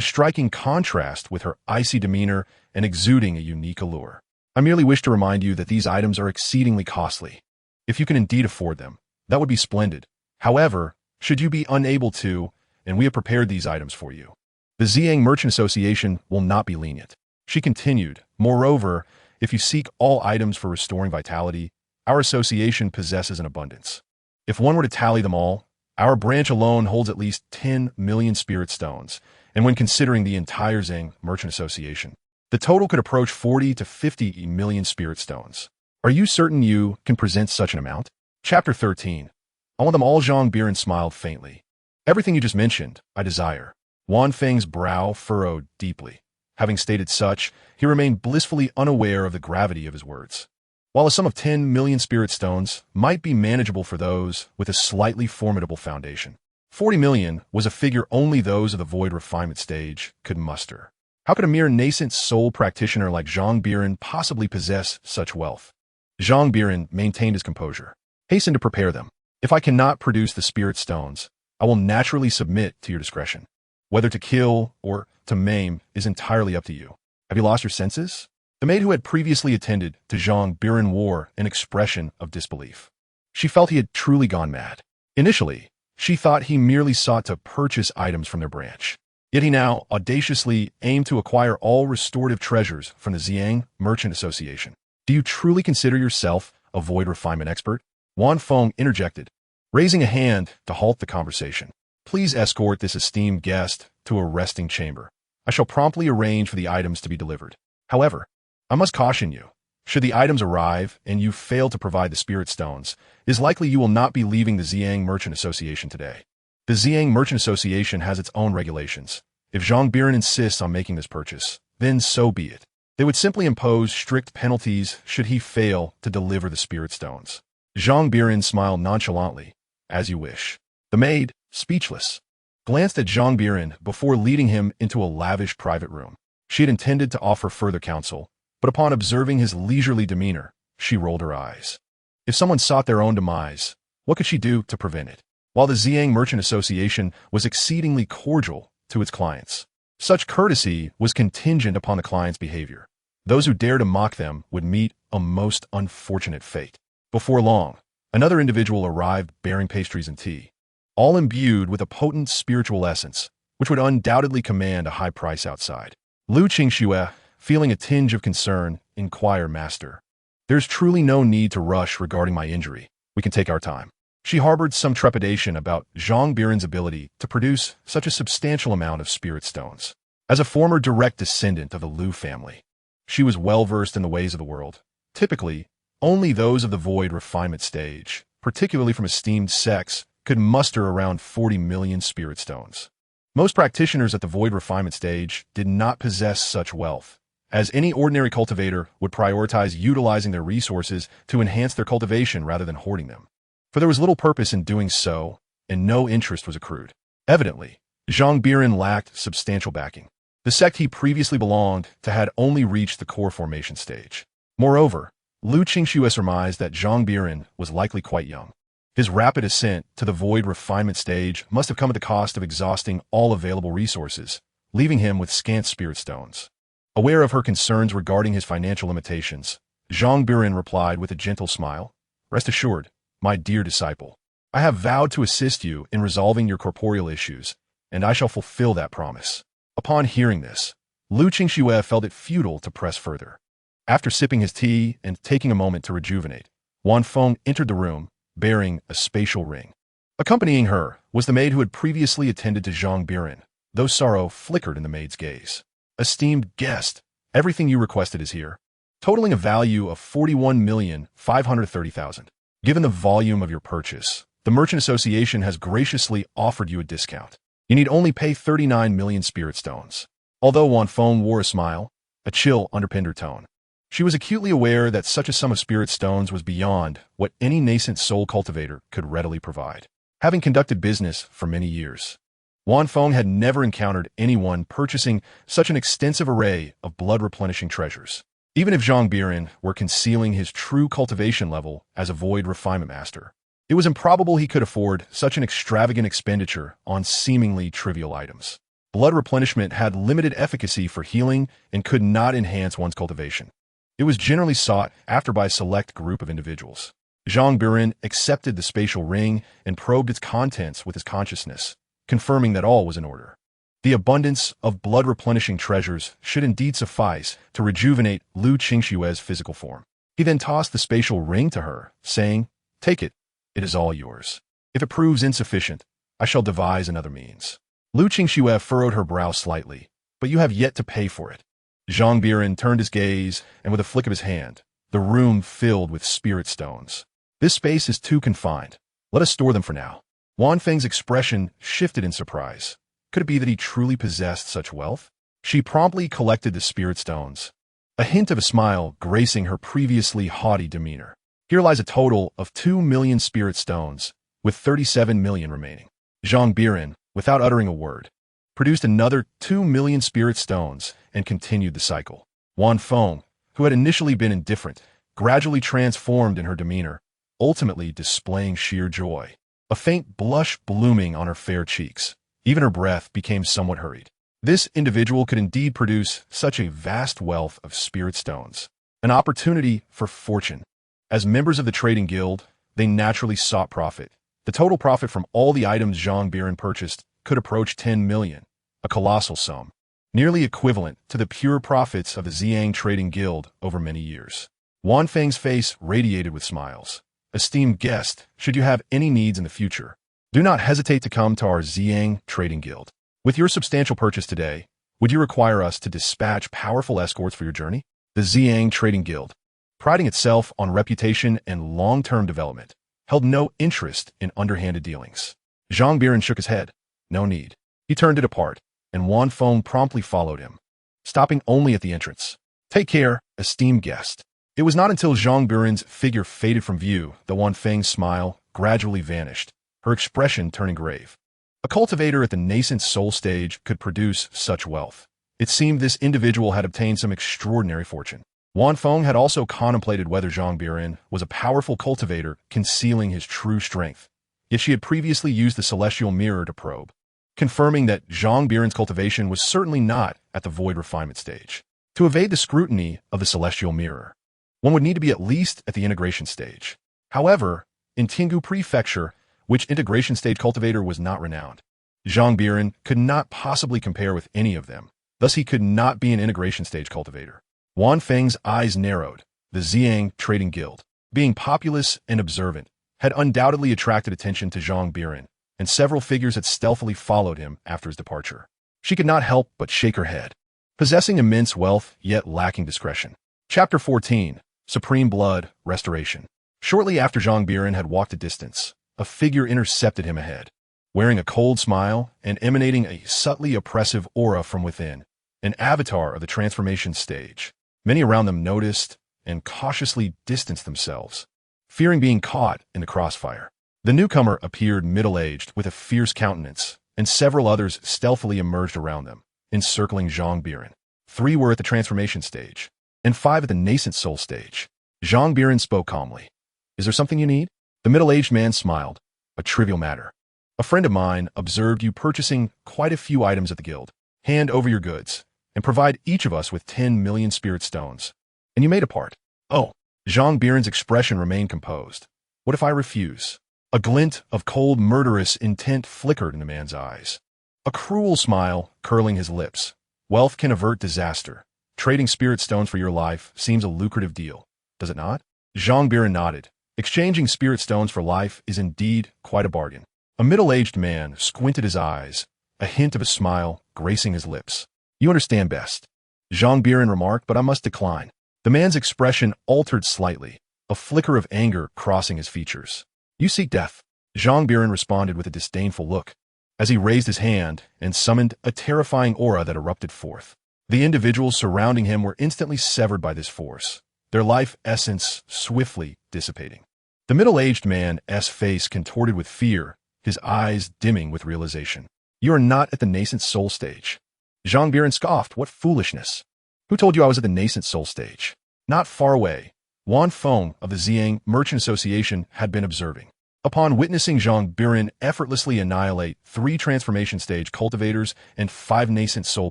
S1: striking contrast with her icy demeanor and exuding a unique allure. "I merely wish to remind you that these items are exceedingly costly. If you can indeed afford them, that would be splendid. However, should you be unable to, and we have prepared these items for you, the Xiang Merchant Association will not be lenient." She continued, "Moreover, if you seek all items for restoring vitality, our association possesses an abundance. If one were to tally them all, our branch alone holds at least 10 million spirit stones, and when considering the entire Xiang Merchant Association, the total could approach 40 to 50 million spirit stones. Are you certain you can present such an amount?" Chapter 13. I want them all. Zhang Biran smiled faintly. "Everything you just mentioned, I desire." Wan Feng's brow furrowed deeply. Having stated such, he remained blissfully unaware of the gravity of his words. While a sum of 10 million spirit stones might be manageable for those with a slightly formidable foundation, 40 million was a figure only those of the void refinement stage could muster. How could a mere nascent soul practitioner like Zhang Biran possibly possess such wealth? Zhang Biran maintained his composure. "Hasten to prepare them. If I cannot produce the spirit stones, I will naturally submit to your discretion. Whether to kill or to maim is entirely up to you. Have you lost your senses?" The maid who had previously attended to Zhang Biran wore an expression of disbelief. She felt he had truly gone mad. Initially, she thought he merely sought to purchase items from their branch. Yet he now audaciously aimed to acquire all restorative treasures from the Zhang Merchant Association. Do you truly consider yourself a void refinement expert? Wan Feng interjected, raising a hand to halt the conversation. Please escort this esteemed guest to a resting chamber. I shall promptly arrange for the items to be delivered. However, I must caution you. Should the items arrive and you fail to provide the spirit stones, it is likely you will not be leaving the Zhang Merchant Association today. The Zhang Merchant Association has its own regulations. If Zhang Biran insists on making this purchase, then so be it. They would simply impose strict penalties should he fail to deliver the spirit stones. Zhang Biran smiled nonchalantly. As you wish. The maid, speechless, glanced at Zhang Biran before leading him into a lavish private room. She had intended to offer further counsel, but upon observing his leisurely demeanor, she rolled her eyes. If someone sought their own demise, what could she do to prevent it? While the Zhang Merchant Association was exceedingly cordial to its clients, such courtesy was contingent upon the client's behavior. Those who dared to mock them would meet a most unfortunate fate. Before long, another individual arrived bearing pastries and tea, all imbued with a potent spiritual essence, which would undoubtedly command a high price outside. Lu Qingxue, feeling a tinge of concern, inquired, Master, there's truly no need to rush regarding my injury. We can take our time. She harbored some trepidation about Zhang Biran's ability to produce such a substantial amount of spirit stones. As a former direct descendant of the Lu family, she was well-versed in the ways of the world. Typically, only those of the void refinement stage, particularly from esteemed sects, could muster around 40 million spirit stones. Most practitioners at the void refinement stage did not possess such wealth, as any ordinary cultivator would prioritize utilizing their resources to enhance their cultivation rather than hoarding them. For there was little purpose in doing so, and no interest was accrued. Evidently, Zhang Biran lacked substantial backing. The sect he previously belonged to had only reached the core formation stage. Moreover, Lu Qingxue surmised that Zhang Biran was likely quite young. His rapid ascent to the void refinement stage must have come at the cost of exhausting all available resources, leaving him with scant spirit stones. Aware of her concerns regarding his financial limitations, Zhang Biran replied with a gentle smile, Rest assured, my dear disciple, I have vowed to assist you in resolving your corporeal issues, and I shall fulfill that promise. Upon hearing this, Lu Qingxue felt it futile to press further. After sipping his tea and taking a moment to rejuvenate, Wan Feng entered the room, bearing a spatial ring. Accompanying her was the maid who had previously attended to Zhang Biran, though sorrow flickered in the maid's gaze. Esteemed guest, everything you requested is here, totaling a value of 41,530,000. Given the volume of your purchase, the Merchant Association has graciously offered you a discount. You need only pay 39 million spirit stones. Although Wan Feng wore a smile, a chill underpinned her tone. She was acutely aware that such a sum of spirit stones was beyond what any nascent soul cultivator could readily provide. Having conducted business for many years, Wan Feng had never encountered anyone purchasing such an extensive array of blood-replenishing treasures. Even if Zhang Biran were concealing his true cultivation level as a void refinement master, it was improbable he could afford such an extravagant expenditure on seemingly trivial items. Blood replenishment had limited efficacy for healing and could not enhance one's cultivation. It was generally sought after by a select group of individuals. Zhang Biran accepted the spatial ring and probed its contents with his consciousness, confirming that all was in order. The abundance of blood-replenishing treasures should indeed suffice to rejuvenate Lu Qingxue's physical form. He then tossed the spatial ring to her, saying, Take it, it is all yours. If it proves insufficient, I shall devise another means. Lu Qingxue furrowed her brow slightly, but you have yet to pay for it. Zhang Biran turned his gaze, and with a flick of his hand, the room filled with spirit stones. This space is too confined. Let us store them for now. Wan Feng's expression shifted in surprise. Could it be that he truly possessed such wealth? She promptly collected the spirit stones, a hint of a smile gracing her previously haughty demeanor. Here lies a total of 2 million spirit stones, with 37 million remaining. Zhang Biran, without uttering a word, produced another 2 million spirit stones and continued the cycle. Wan Feng, who had initially been indifferent, gradually transformed in her demeanor, ultimately displaying sheer joy. A faint blush blooming on her fair cheeks. Even her breath became somewhat hurried. This individual could indeed produce such a vast wealth of spirit stones. An opportunity for fortune. As members of the trading guild, they naturally sought profit. The total profit from all the items Zhang Biran purchased could approach 10 million, a colossal sum, nearly equivalent to the pure profits of the Ziyang Trading Guild over many years. Wan Feng's face radiated with smiles. Esteemed guest, should you have any needs in the future, do not hesitate to come to our Ziyang Trading Guild. With your substantial purchase today, would you require us to dispatch powerful escorts for your journey? The Ziyang Trading Guild, priding itself on reputation and long-term development, held no interest in underhanded dealings. Zhang Biran shook his head. No need. He turned to depart, and Wan Feng promptly followed him, stopping only at the entrance. Take care, esteemed guest. It was not until Zhang Biran's figure faded from view that Wan Feng's smile gradually vanished, her expression turning grave. A cultivator at the nascent soul stage could produce such wealth. It seemed this individual had obtained some extraordinary fortune. Wan Feng had also contemplated whether Zhang Biran was a powerful cultivator concealing his true strength, yet she had previously used the celestial mirror to probe, confirming that Zhang Biran's cultivation was certainly not at the void refinement stage. To evade the scrutiny of the celestial mirror, one would need to be at least at the integration stage. However, in Tinggu Prefecture, which integration stage cultivator was not renowned, Zhang Biran could not possibly compare with any of them. Thus, he could not be an integration stage cultivator. Wan Feng's eyes narrowed. The Ziyang Trading Guild, being populous and observant, had undoubtedly attracted attention to Zhang Biran, and several figures had stealthily followed him after his departure. She could not help but shake her head. Possessing immense wealth, yet lacking discretion. Chapter 14. Supreme Blood Restoration. Shortly after Zhang Biran had walked a distance, a figure intercepted him ahead. Wearing a cold smile and emanating a subtly oppressive aura from within, an avatar of the transformation stage. Many around them noticed and cautiously distanced themselves, fearing being caught in the crossfire. The newcomer appeared middle-aged with a fierce countenance, and several others stealthily emerged around them, encircling Zhang Biran. 3 were at the transformation stage, and 5 at the nascent soul stage. Zhang Biran spoke calmly. Is there something you need? The middle-aged man smiled. A trivial matter. A friend of mine observed you purchasing quite a few items at the guild. Hand over your goods, and provide each of us with 10 million spirit stones. And you made a part. Oh, Zhang Biran's expression remained composed. What if I refuse? A glint of cold, murderous intent flickered in the man's eyes. A cruel smile curling his lips. Wealth can avert disaster. Trading spirit stones for your life seems a lucrative deal, does it not? Zhang Biran nodded. Exchanging spirit stones for life is indeed quite a bargain. A middle-aged man squinted his eyes, a hint of a smile gracing his lips. You understand best, Zhang Biran remarked, but I must decline. The man's expression altered slightly, a flicker of anger crossing his features. You seek death, Zhang Biran responded with a disdainful look, as he raised his hand and summoned a terrifying aura that erupted forth. The individuals surrounding him were instantly severed by this force, their life essence swiftly dissipating. The middle-aged man's face contorted with fear, his eyes dimming with realization. You are not at the nascent soul stage. Zhang Biran scoffed. What foolishness. Who told you I was at the nascent soul stage? Not far away, Wan Feng of the Ziyang Merchant Association had been observing. Upon witnessing Zhang Biran effortlessly annihilate 3 transformation stage cultivators and 5 nascent soul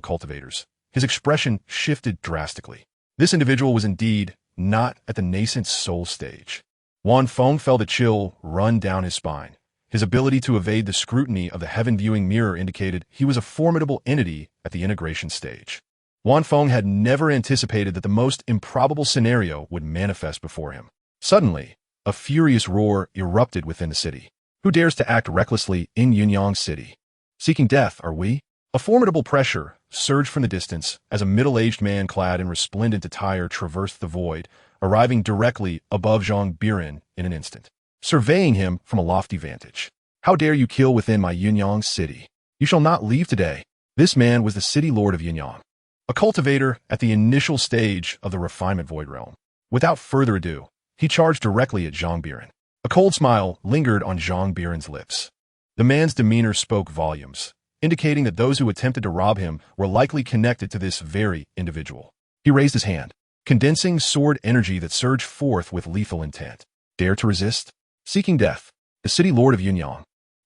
S1: cultivators, his expression shifted drastically. This individual was indeed not at the nascent soul stage. Wan Feng felt a chill run down his spine. His ability to evade the scrutiny of the heaven-viewing mirror indicated he was a formidable entity at the integration stage. Wan Feng had never anticipated that the most improbable scenario would manifest before him. Suddenly, a furious roar erupted within the city. Who dares to act recklessly in Yunyang City? Seeking death, are we? A formidable pressure surged from the distance as a middle-aged man clad in resplendent attire traversed the void, arriving directly above Zhang Biran in an instant, surveying him from a lofty vantage. How dare you kill within my Yunyang City? You shall not leave today. This man was the city lord of Yunyang, a cultivator at the initial stage of the refinement void realm. Without further ado, he charged directly at Zhang Biran. A cold smile lingered on Zhang Biran's lips. The man's demeanor spoke volumes, indicating that those who attempted to rob him were likely connected to this very individual. He raised his hand, condensing sword energy that surged forth with lethal intent. Dare to resist? Seeking death, the city lord of Yunyang,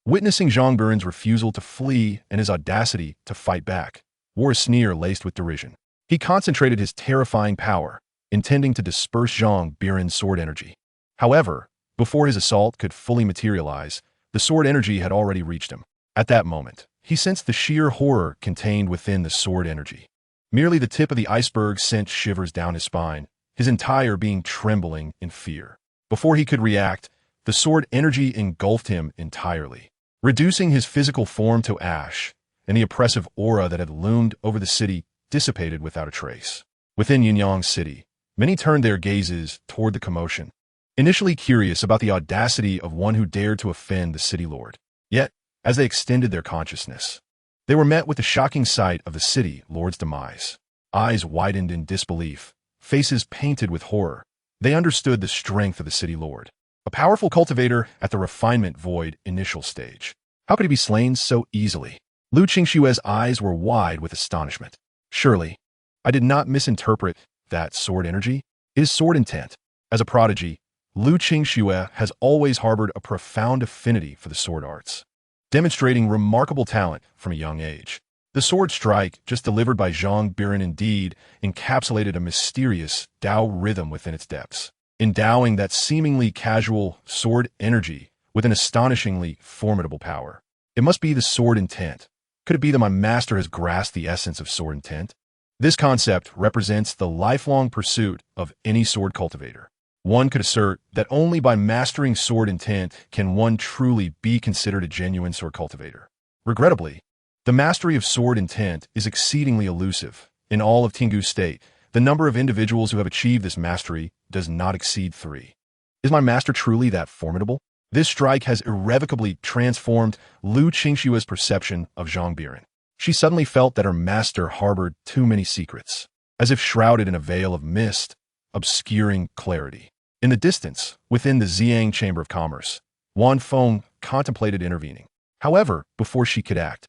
S1: witnessing Zhang Biran's refusal to flee and his audacity to fight back, wore a sneer laced with derision. He concentrated his terrifying power, intending to disperse Zhang Biran's sword energy. However, before his assault could fully materialize, the sword energy had already reached him. At that moment, he sensed the sheer horror contained within the sword energy. Merely the tip of the iceberg sent shivers down his spine, his entire being trembling in fear. Before he could react, the sword energy engulfed him entirely, reducing his physical form to ash, and the oppressive aura that had loomed over the city dissipated without a trace. Within Yinyang City, many turned their gazes toward the commotion, initially curious about the audacity of one who dared to offend the city lord. Yet, as they extended their consciousness, they were met with the shocking sight of the city lord's demise. Eyes widened in disbelief, faces painted with horror. They understood the strength of the city lord, a powerful cultivator at the refinement void initial stage. How could he be slain so easily? Lu Qingshue's eyes were wide with astonishment. Surely, I did not misinterpret that sword energy? It is sword intent. As a prodigy, Lu Qingxue has always harbored a profound affinity for the sword arts, demonstrating remarkable talent from a young age. The sword strike just delivered by Zhang Biran indeed encapsulated a mysterious Tao rhythm within its depths, endowing that seemingly casual sword energy with an astonishingly formidable power. It must be the sword intent. Could it be that my master has grasped the essence of sword intent? This concept represents the lifelong pursuit of any sword cultivator. One could assert that only by mastering sword intent can one truly be considered a genuine sword cultivator. Regrettably, the mastery of sword intent is exceedingly elusive. In all of Tingu State, the number of individuals who have achieved this mastery does not exceed 3. Is my master truly that formidable? This strike has irrevocably transformed Lu Qingshue's perception of Zhang Biran. She suddenly felt that her master harbored too many secrets, as if shrouded in a veil of mist, obscuring clarity. In the distance, within the Xiang Chamber of Commerce, Wan Feng contemplated intervening. However, before she could act,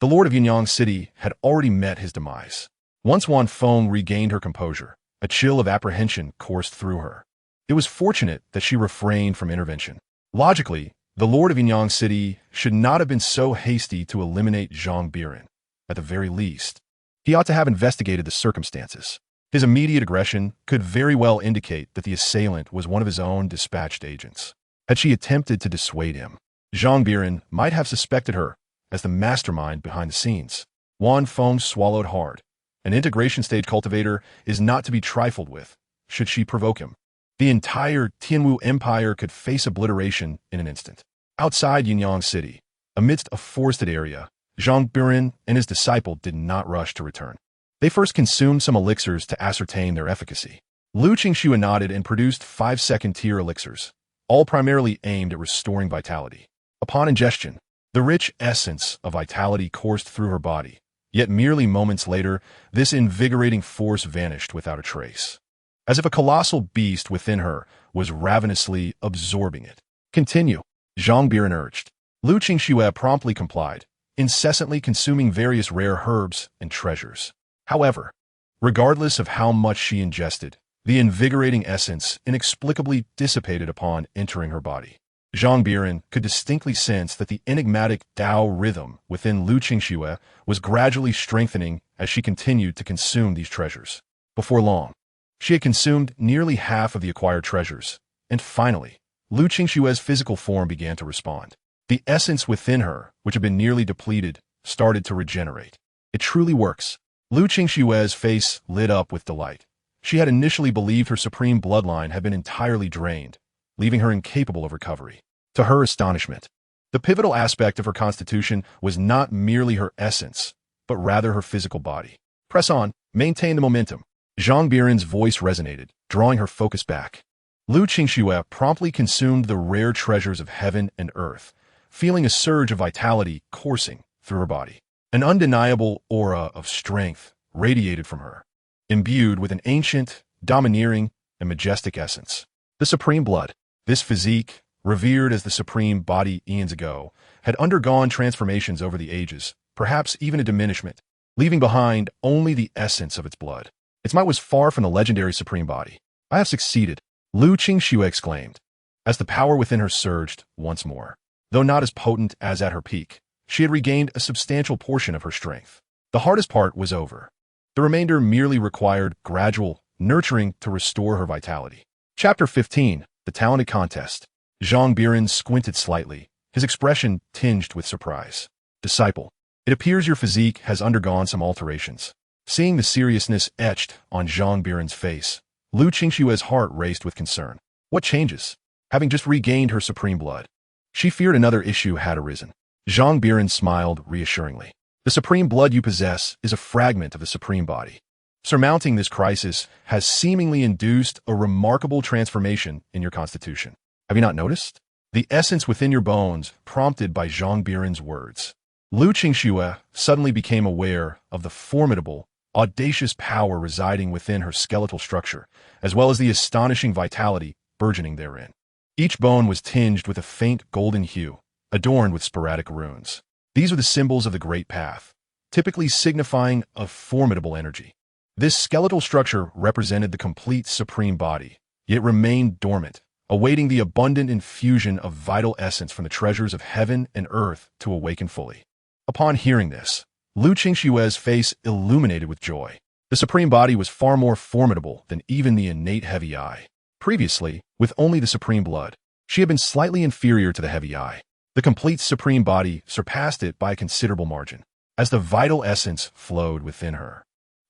S1: the Lord of Yinyang City had already met his demise. Once Wan Feng regained her composure, a chill of apprehension coursed through her. It was fortunate that she refrained from intervention. Logically, the Lord of Yinyang City should not have been so hasty to eliminate Zhang Biran. At the very least, he ought to have investigated the circumstances. His immediate aggression could very well indicate that the assailant was one of his own dispatched agents. Had she attempted to dissuade him, Zhang Biran might have suspected her as the mastermind behind the scenes. Wan Feng swallowed hard. An integration stage cultivator is not to be trifled with, should she provoke him. The entire Tianwu Empire could face obliteration in an instant. Outside Yinyang City, amidst a forested area, Zhang Biran and his disciple did not rush to return. They first consumed some elixirs to ascertain their efficacy. Lu Qingxue nodded and produced 5-second tier elixirs, all primarily aimed at restoring vitality. Upon ingestion, the rich essence of vitality coursed through her body, yet merely moments later, this invigorating force vanished without a trace, as if a colossal beast within her was ravenously absorbing it. Continue, Zhang Biran urged. Lu Qingxue promptly complied, incessantly consuming various rare herbs and treasures. However, regardless of how much she ingested, the invigorating essence inexplicably dissipated upon entering her body. Zhang Biran could distinctly sense that the enigmatic Tao rhythm within Lu Qingxue was gradually strengthening as she continued to consume these treasures. Before long, she had consumed nearly half of the acquired treasures, and finally, Lu Qingshue's physical form began to respond. The essence within her, which had been nearly depleted, started to regenerate. It truly works. Lu Qingshue's face lit up with delight. She had initially believed her supreme bloodline had been entirely drained, leaving her incapable of recovery. To her astonishment, the pivotal aspect of her constitution was not merely her essence, but rather her physical body. Press on, maintain the momentum. Zhang Biran's voice resonated, drawing her focus back. Lu Qingshuo promptly consumed the rare treasures of heaven and earth, feeling a surge of vitality coursing through her body. An undeniable aura of strength radiated from her, imbued with an ancient, domineering, and majestic essence. The supreme blood, this physique, revered as the supreme body eons ago, had undergone transformations over the ages, perhaps even a diminishment, leaving behind only the essence of its blood. Its might was far from the legendary supreme body. I have succeeded, Lu Qingshuo exclaimed, as the power within her surged once more. Though not as potent as at her peak, she had regained a substantial portion of her strength. The hardest part was over. The remainder merely required gradual nurturing to restore her vitality. Chapter 15, The Talented Contest. Zhang Biran squinted slightly, his expression tinged with surprise. Disciple, It appears your physique has undergone some alterations. Seeing the seriousness etched on Zhang Biran's face, Lu Qingshue's heart raced with concern. What changes? Having just regained her supreme blood, she feared another issue had arisen. Zhang Biran smiled reassuringly. The supreme blood you possess is a fragment of the supreme body. Surmounting this crisis has seemingly induced a remarkable transformation in your constitution. Have you not noticed? The essence within your bones, prompted by Zhang Biran's words. Lu Qingxue suddenly became aware of the formidable, audacious power residing within her skeletal structure, as well as the astonishing vitality burgeoning therein. Each bone was tinged with a faint golden hue, adorned with sporadic runes. These were the symbols of the Great Path, typically signifying a formidable energy. This skeletal structure represented the complete supreme body, yet remained dormant, awaiting the abundant infusion of vital essence from the treasures of heaven and earth to awaken fully. Upon hearing this, Lu Qingshue's face illuminated with joy. The supreme body was far more formidable than even the innate heavy eye. Previously, with only the supreme blood, she had been slightly inferior to the heavy eye. The complete supreme body surpassed it by a considerable margin, as the vital essence flowed within her.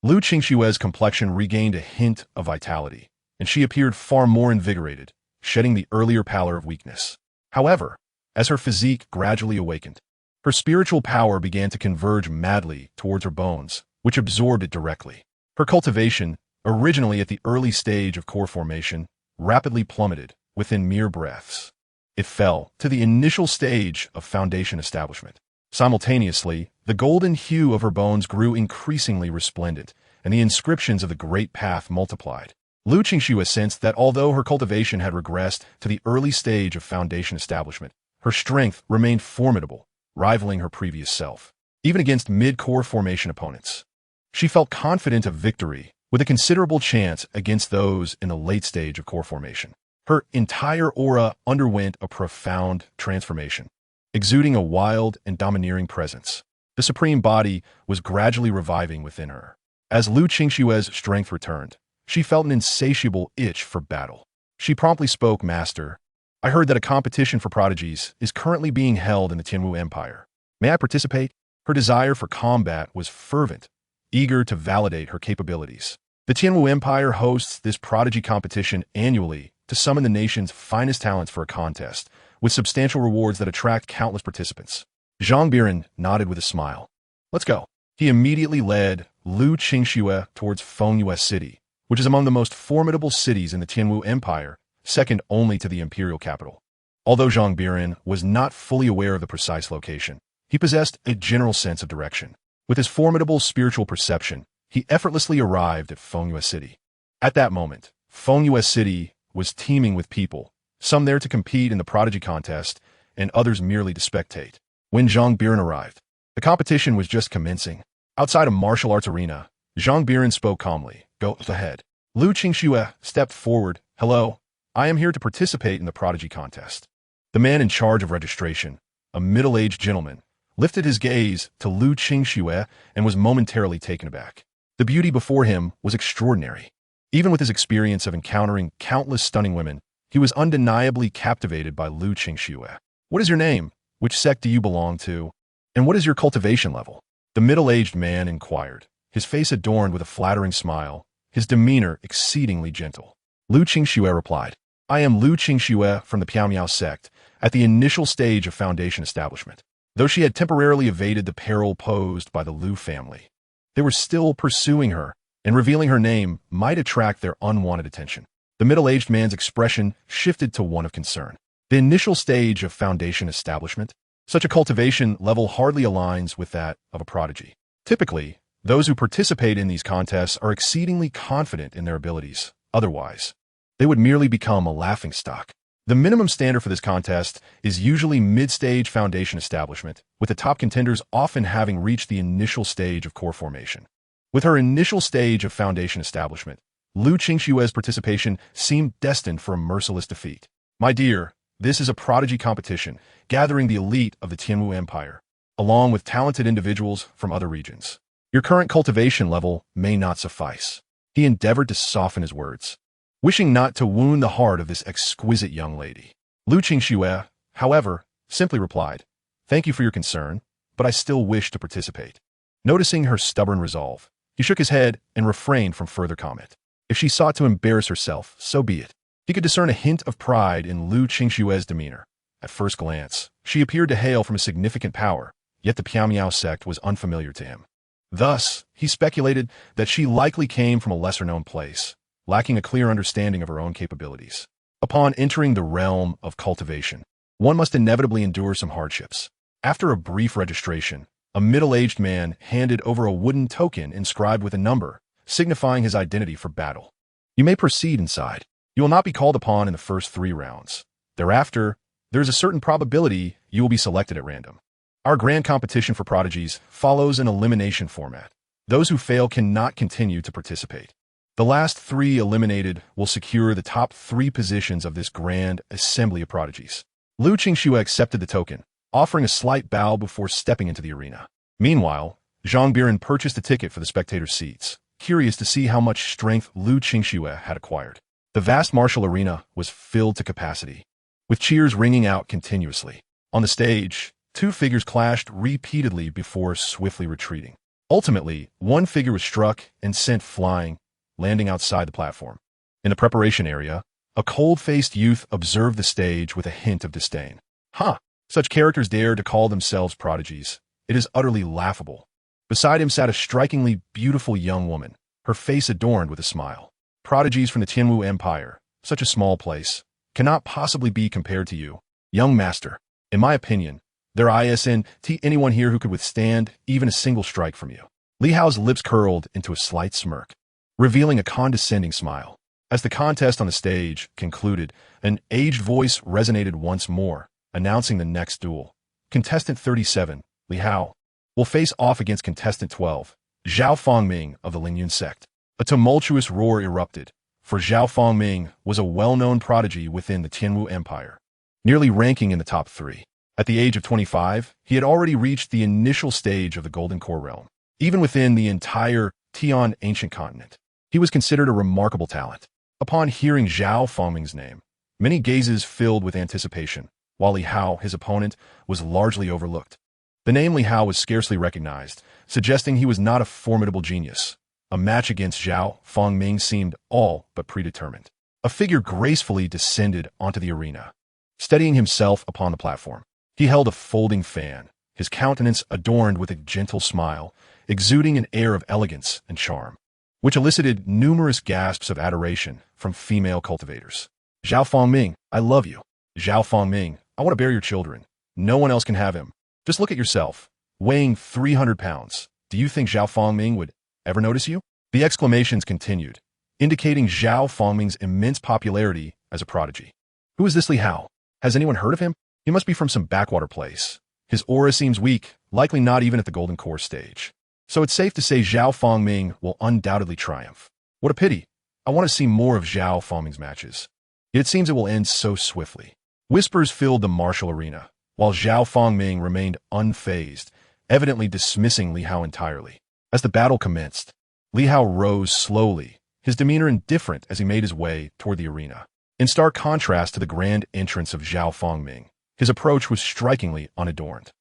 S1: Lu Qingshue's complexion regained a hint of vitality, and she appeared far more invigorated, shedding the earlier pallor of weakness. However, as her physique gradually awakened, her spiritual power began to converge madly towards her bones, which absorbed it directly. Her cultivation, originally at the early stage of core formation, rapidly plummeted within mere breaths. It fell to the initial stage of foundation establishment. Simultaneously, the golden hue of her bones grew increasingly resplendent, and the inscriptions of the Great Path multiplied. Lu Qingxue sensed that although her cultivation had regressed to the early stage of foundation establishment, her strength remained formidable, rivaling her previous self, even against mid-core formation opponents. She felt confident of victory, with a considerable chance against those in the late stage of core formation. Her entire aura underwent a profound transformation, exuding a wild and domineering presence. The supreme body was gradually reviving within her. As Lu Qingshue's strength returned, she felt an insatiable itch for battle. She promptly spoke, "Master, I heard that a competition for prodigies is currently being held in the Tianwu Empire. May I participate?" Her desire for combat was fervent, eager to validate her capabilities. The Tianwu Empire hosts this prodigy competition annually to summon the nation's finest talents for a contest, with substantial rewards that attract countless participants. Zhang Biran nodded with a smile. "Let's go." He immediately led Lu Qingshuo towards Fengyue City, which is among the most formidable cities in the Tianwu Empire, second only to the imperial capital. Although Zhang Biran was not fully aware of the precise location, he possessed a general sense of direction. With his formidable spiritual perception, he effortlessly arrived at Fengyue City. At that moment, Fengyue City was teeming with people, some there to compete in the prodigy contest, and others merely to spectate. When Zhang Biran arrived, the competition was just commencing. Outside a martial arts arena, Zhang Biran spoke calmly. "Go ahead." Lu Qingshuo stepped forward. "Hello, I am here to participate in the prodigy contest." The man in charge of registration, a middle-aged gentleman, lifted his gaze to Lu Qingshuo and was momentarily taken aback. The beauty before him was extraordinary. Even with his experience of encountering countless stunning women, he was undeniably captivated by Lu Qingshuo. "What is your name? Which sect do you belong to? And what is your cultivation level?" The middle-aged man inquired, his face adorned with a flattering smile, his demeanor exceedingly gentle. Lu Qingshuo replied, "I am Lu Qingshuo from the Piaomiao sect, at the initial stage of foundation establishment." Though she had temporarily evaded the peril posed by the Lu family, they were still pursuing her, and revealing her name might attract their unwanted attention. The middle-aged man's expression shifted to one of concern. The initial stage of foundation establishment, such a cultivation level hardly aligns with that of a prodigy. Typically, those who participate in these contests are exceedingly confident in their abilities. Otherwise, they would merely become a laughingstock. The minimum standard for this contest is usually mid-stage foundation establishment, with the top contenders often having reached the initial stage of core formation. With her initial stage of foundation establishment, Lu Qingshue's participation seemed destined for a merciless defeat. "My dear, this is a prodigy competition, gathering the elite of the Tianwu Empire, along with talented individuals from other regions. Your current cultivation level may not suffice." He endeavored to soften his words, wishing not to wound the heart of this exquisite young lady. Lu Qingshuo, however, simply replied, "Thank you for your concern, but I still wish to participate." Noticing her stubborn resolve, he shook his head and refrained from further comment. If she sought to embarrass herself, so be it. He could discern a hint of pride in Lu Qingshue's demeanor. At first glance, she appeared to hail from a significant power, yet the Piao sect was unfamiliar to him. Thus, he speculated that she likely came from a lesser-known place, lacking a clear understanding of her own capabilities. Upon entering the realm of cultivation, one must inevitably endure some hardships. After a brief registration, a middle-aged man handed over a wooden token inscribed with a number, signifying his identity for battle. "You may proceed inside. You will not be called upon in the first 3 rounds. Thereafter, there is a certain probability you will be selected at random. Our grand competition for prodigies follows an elimination format. Those who fail cannot continue to participate. The last 3 eliminated will secure the top 3 positions of this grand assembly of prodigies." Lu Qingxue accepted the token, offering a slight bow before stepping into the arena. Meanwhile, Zhang Biran purchased a ticket for the spectator seats, curious to see how much strength Lu Qingxue had acquired. The vast martial arena was filled to capacity, with cheers ringing out continuously. On the stage, 2 figures clashed repeatedly before swiftly retreating. Ultimately, one figure was struck and sent flying, landing outside the platform. In the preparation area, a cold-faced youth observed the stage with a hint of disdain. "Huh, such characters dare to call themselves prodigies. It is utterly laughable." Beside him sat a strikingly beautiful young woman, her face adorned with a smile. "Prodigies from the Tianwu Empire, such a small place, cannot possibly be compared to you, young master. In my opinion, there isn't anyone here who could withstand even a single strike from you." Li Hao's lips curled into a slight smirk, revealing a condescending smile. As the contest on the stage concluded, an aged voice resonated once more, announcing the next duel. Contestant 37, Li Hao, will face off against contestant 12, Zhao Fangming of the Lingyun sect. A tumultuous roar erupted, for Zhao Fangming was a well-known prodigy within the Tianwu Empire, nearly ranking in the top 3. At the age of 25, he had already reached the initial stage of the Golden Core realm. Even within the entire Tian ancient continent, he was considered a remarkable talent. Upon hearing Zhao Fangming's name, many gazes filled with anticipation, while Li Hao, his opponent, was largely overlooked. The name Li Hao was scarcely recognized, suggesting he was not a formidable genius. A match against Zhao Fangming seemed all but predetermined. A figure gracefully descended onto the arena, steadying himself upon the platform. He held a folding fan, his countenance adorned with a gentle smile, exuding an air of elegance and charm, which elicited numerous gasps of adoration from female cultivators. "Zhao Fangming, I love you. Zhao Fangming, I want to bear your children. No one else can have him. Just look at yourself, weighing 300 pounds. Do you think Zhao Fangming would ever notice you?" The exclamations continued, indicating Zhao Fangming's immense popularity as a prodigy. "Who is this Li Hao? Has anyone heard of him? He must be from some backwater place. His aura seems weak, likely not even at the Golden Core stage. So it's safe to say Zhao Fangming will undoubtedly triumph. What a pity. I want to see more of Zhao Fangming's matches. Yet it seems it will end so swiftly." Whispers filled the martial arena, while Zhao Fangming remained unfazed, evidently dismissing Li Hao entirely. As the battle commenced, Li Hao rose slowly, his demeanor indifferent as he made his way toward the arena. In stark contrast to the grand entrance of Zhao Fangming, his approach was strikingly unadorned.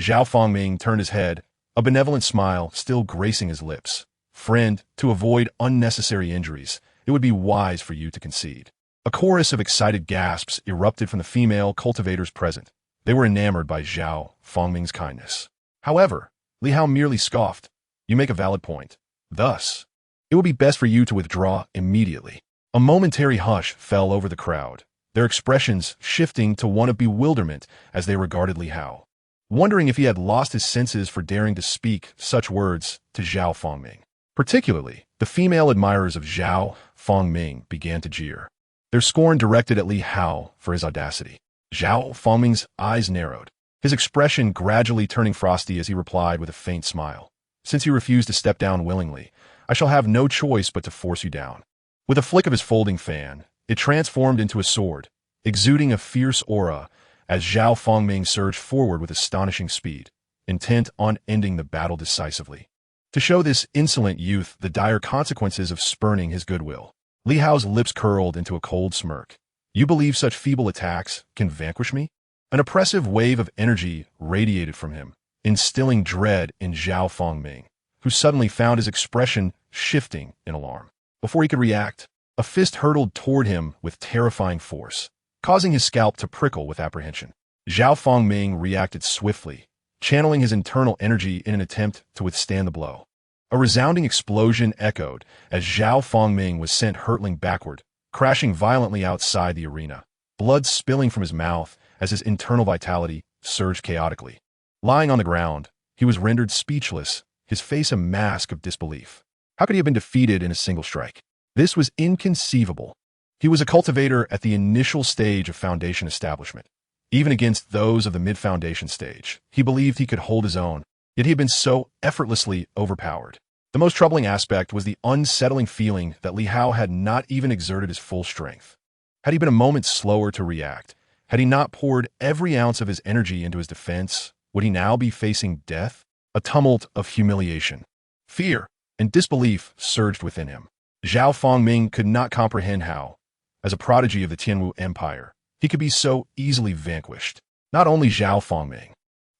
S1: Zhao Fangming turned his head, a benevolent smile still gracing his lips. "Friend, to avoid unnecessary injuries, it would be wise for you to concede." A chorus of excited gasps erupted from the female cultivators present. They were enamored by Zhao Fangming's kindness. However, Li Hao merely scoffed. "You make a valid point. Thus, it will be best for you to withdraw immediately." A momentary hush fell over the crowd, their expressions shifting to one of bewilderment as they regarded Li Hao, wondering if he had lost his senses for daring to speak such words to Zhao Fangming. Particularly, the female admirers of Zhao Fangming began to jeer, their scorn directed at Li Hao for his audacity. Zhao Fangming's eyes narrowed, his expression gradually turning frosty as he replied with a faint smile. "Since you refuse to step down willingly, I shall have no choice but to force you down." With a flick of his folding fan, it transformed into a sword, exuding a fierce aura as Zhao Fangming surged forward with astonishing speed, intent on ending the battle decisively. To show this insolent youth the dire consequences of spurning his goodwill, Li Hao's lips curled into a cold smirk. "You believe such feeble attacks can vanquish me?" An oppressive wave of energy radiated from him, instilling dread in Zhao Fengming, who suddenly found his expression shifting in alarm. Before he could react, a fist hurtled toward him with terrifying force, causing his scalp to prickle with apprehension. Zhao Fengming reacted swiftly, channeling his internal energy in an attempt to withstand the blow. A resounding explosion echoed as Zhao Fengming was sent hurtling backward, crashing violently outside the arena, blood spilling from his mouth as his internal vitality surged chaotically. Lying on the ground, he was rendered speechless, his face a mask of disbelief. How could he have been defeated in a single strike? This was inconceivable. He was a cultivator at the initial stage of Foundation establishment. Even against those of the mid-Foundation stage, he believed he could hold his own, yet he had been so effortlessly overpowered. The most troubling aspect was the unsettling feeling that Li Hao had not even exerted his full strength. Had he been a moment slower to react, had he not poured every ounce of his energy into his defense, would he now be facing death? A tumult of humiliation, fear, and disbelief surged within him. Zhao Fengming could not comprehend how, as a prodigy of the Tianwu Empire, he could be so easily vanquished. Not only Zhao Fengming,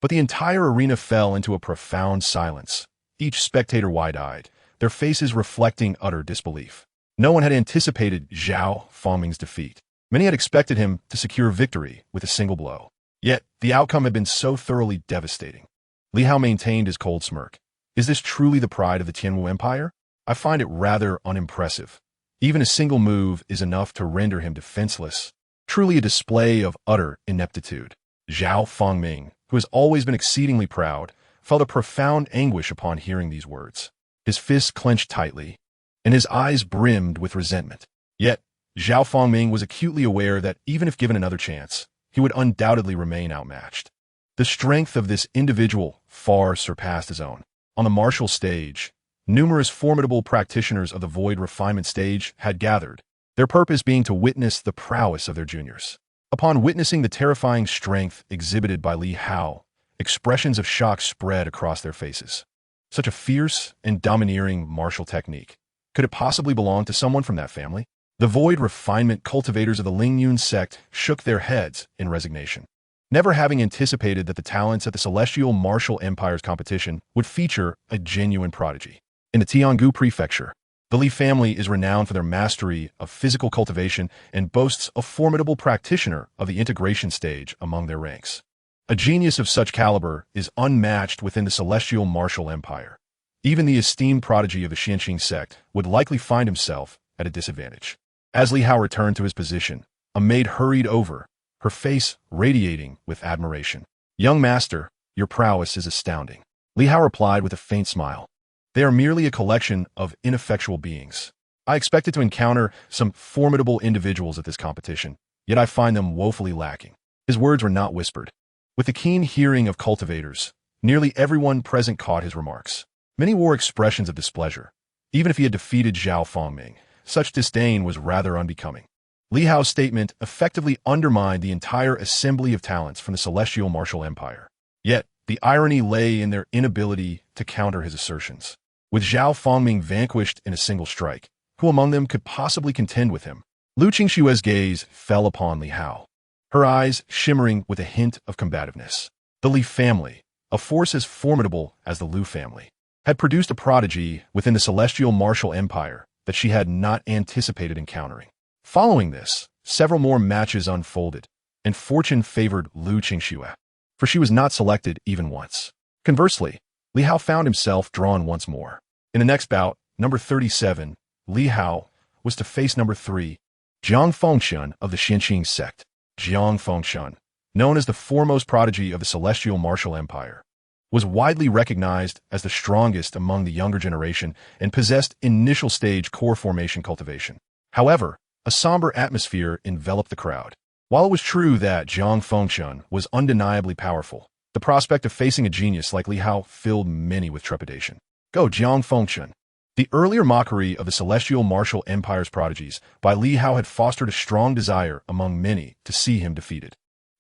S1: but the entire arena fell into a profound silence, each spectator wide-eyed, their faces reflecting utter disbelief. No one had anticipated Zhao Fengming's defeat. Many had expected him to secure victory with a single blow. Yet, the outcome had been so thoroughly devastating. Li Hao maintained his cold smirk. Is this truly the pride of the Tianwu Empire? I find it rather unimpressive. Even a single move is enough to render him defenseless. Truly a display of utter ineptitude. Zhao Fengming, who has always been exceedingly proud, felt a profound anguish upon hearing these words. His fists clenched tightly, and his eyes brimmed with resentment. Yet, Zhao Fengming was acutely aware that even if given another chance, he would undoubtedly remain outmatched. The strength of this individual far surpassed his own. On the martial stage, numerous formidable practitioners of the Void Refinement stage had gathered, their purpose being to witness the prowess of their juniors. Upon witnessing the terrifying strength exhibited by Li Hao, expressions of shock spread across their faces. Such a fierce and domineering martial technique. Could it possibly belong to someone from that family? The Void Refinement cultivators of the Lingyun sect shook their heads in resignation, never having anticipated that the talents at the Celestial Martial Empire's competition would feature a genuine prodigy. In the Tiangu Prefecture, the Li family is renowned for their mastery of physical cultivation and boasts a formidable practitioner of the integration stage among their ranks. A genius of such caliber is unmatched within the Celestial Martial Empire. Even the esteemed prodigy of the Xianqing sect would likely find himself at a disadvantage. As Li Hao returned to his position, a maid hurried over, her face radiating with admiration. "Young master, your prowess is astounding." Li Hao replied with a faint smile. "They are merely a collection of ineffectual beings. I expected to encounter some formidable individuals at this competition, yet I find them woefully lacking." His words were not whispered. With the keen hearing of cultivators, nearly everyone present caught his remarks. Many wore expressions of displeasure. Even if he had defeated Zhao Fengming, such disdain was rather unbecoming. Li Hao's statement effectively undermined the entire assembly of talents from the Celestial Martial Empire. Yet, the irony lay in their inability to counter his assertions. With Zhao Fengming vanquished in a single strike, who among them could possibly contend with him? Lu Qingshue's gaze fell upon Li Hao, her eyes shimmering with a hint of combativeness. The Li family, a force as formidable as the Lu family, had produced a prodigy within the Celestial Martial Empire that she had not anticipated encountering. Following this, several more matches unfolded, and fortune favored Lu Qingxue, for she was not selected even once. Conversely, Li Hao found himself drawn once more. In the next bout, number 37, Li Hao was to face number 3, Zhang Fengshan of the Xianqing sect. Zhang Fengshan, known as the foremost prodigy of the Celestial Martial Empire, was widely recognized as the strongest among the younger generation and possessed initial stage core formation cultivation. However, a somber atmosphere enveloped the crowd. While it was true that Zhang Fengshan was undeniably powerful, the prospect of facing a genius like Li Hao filled many with trepidation. Go Zhang Fengshan. The earlier mockery of the Celestial Martial Empire's prodigies by Li Hao had fostered a strong desire among many to see him defeated,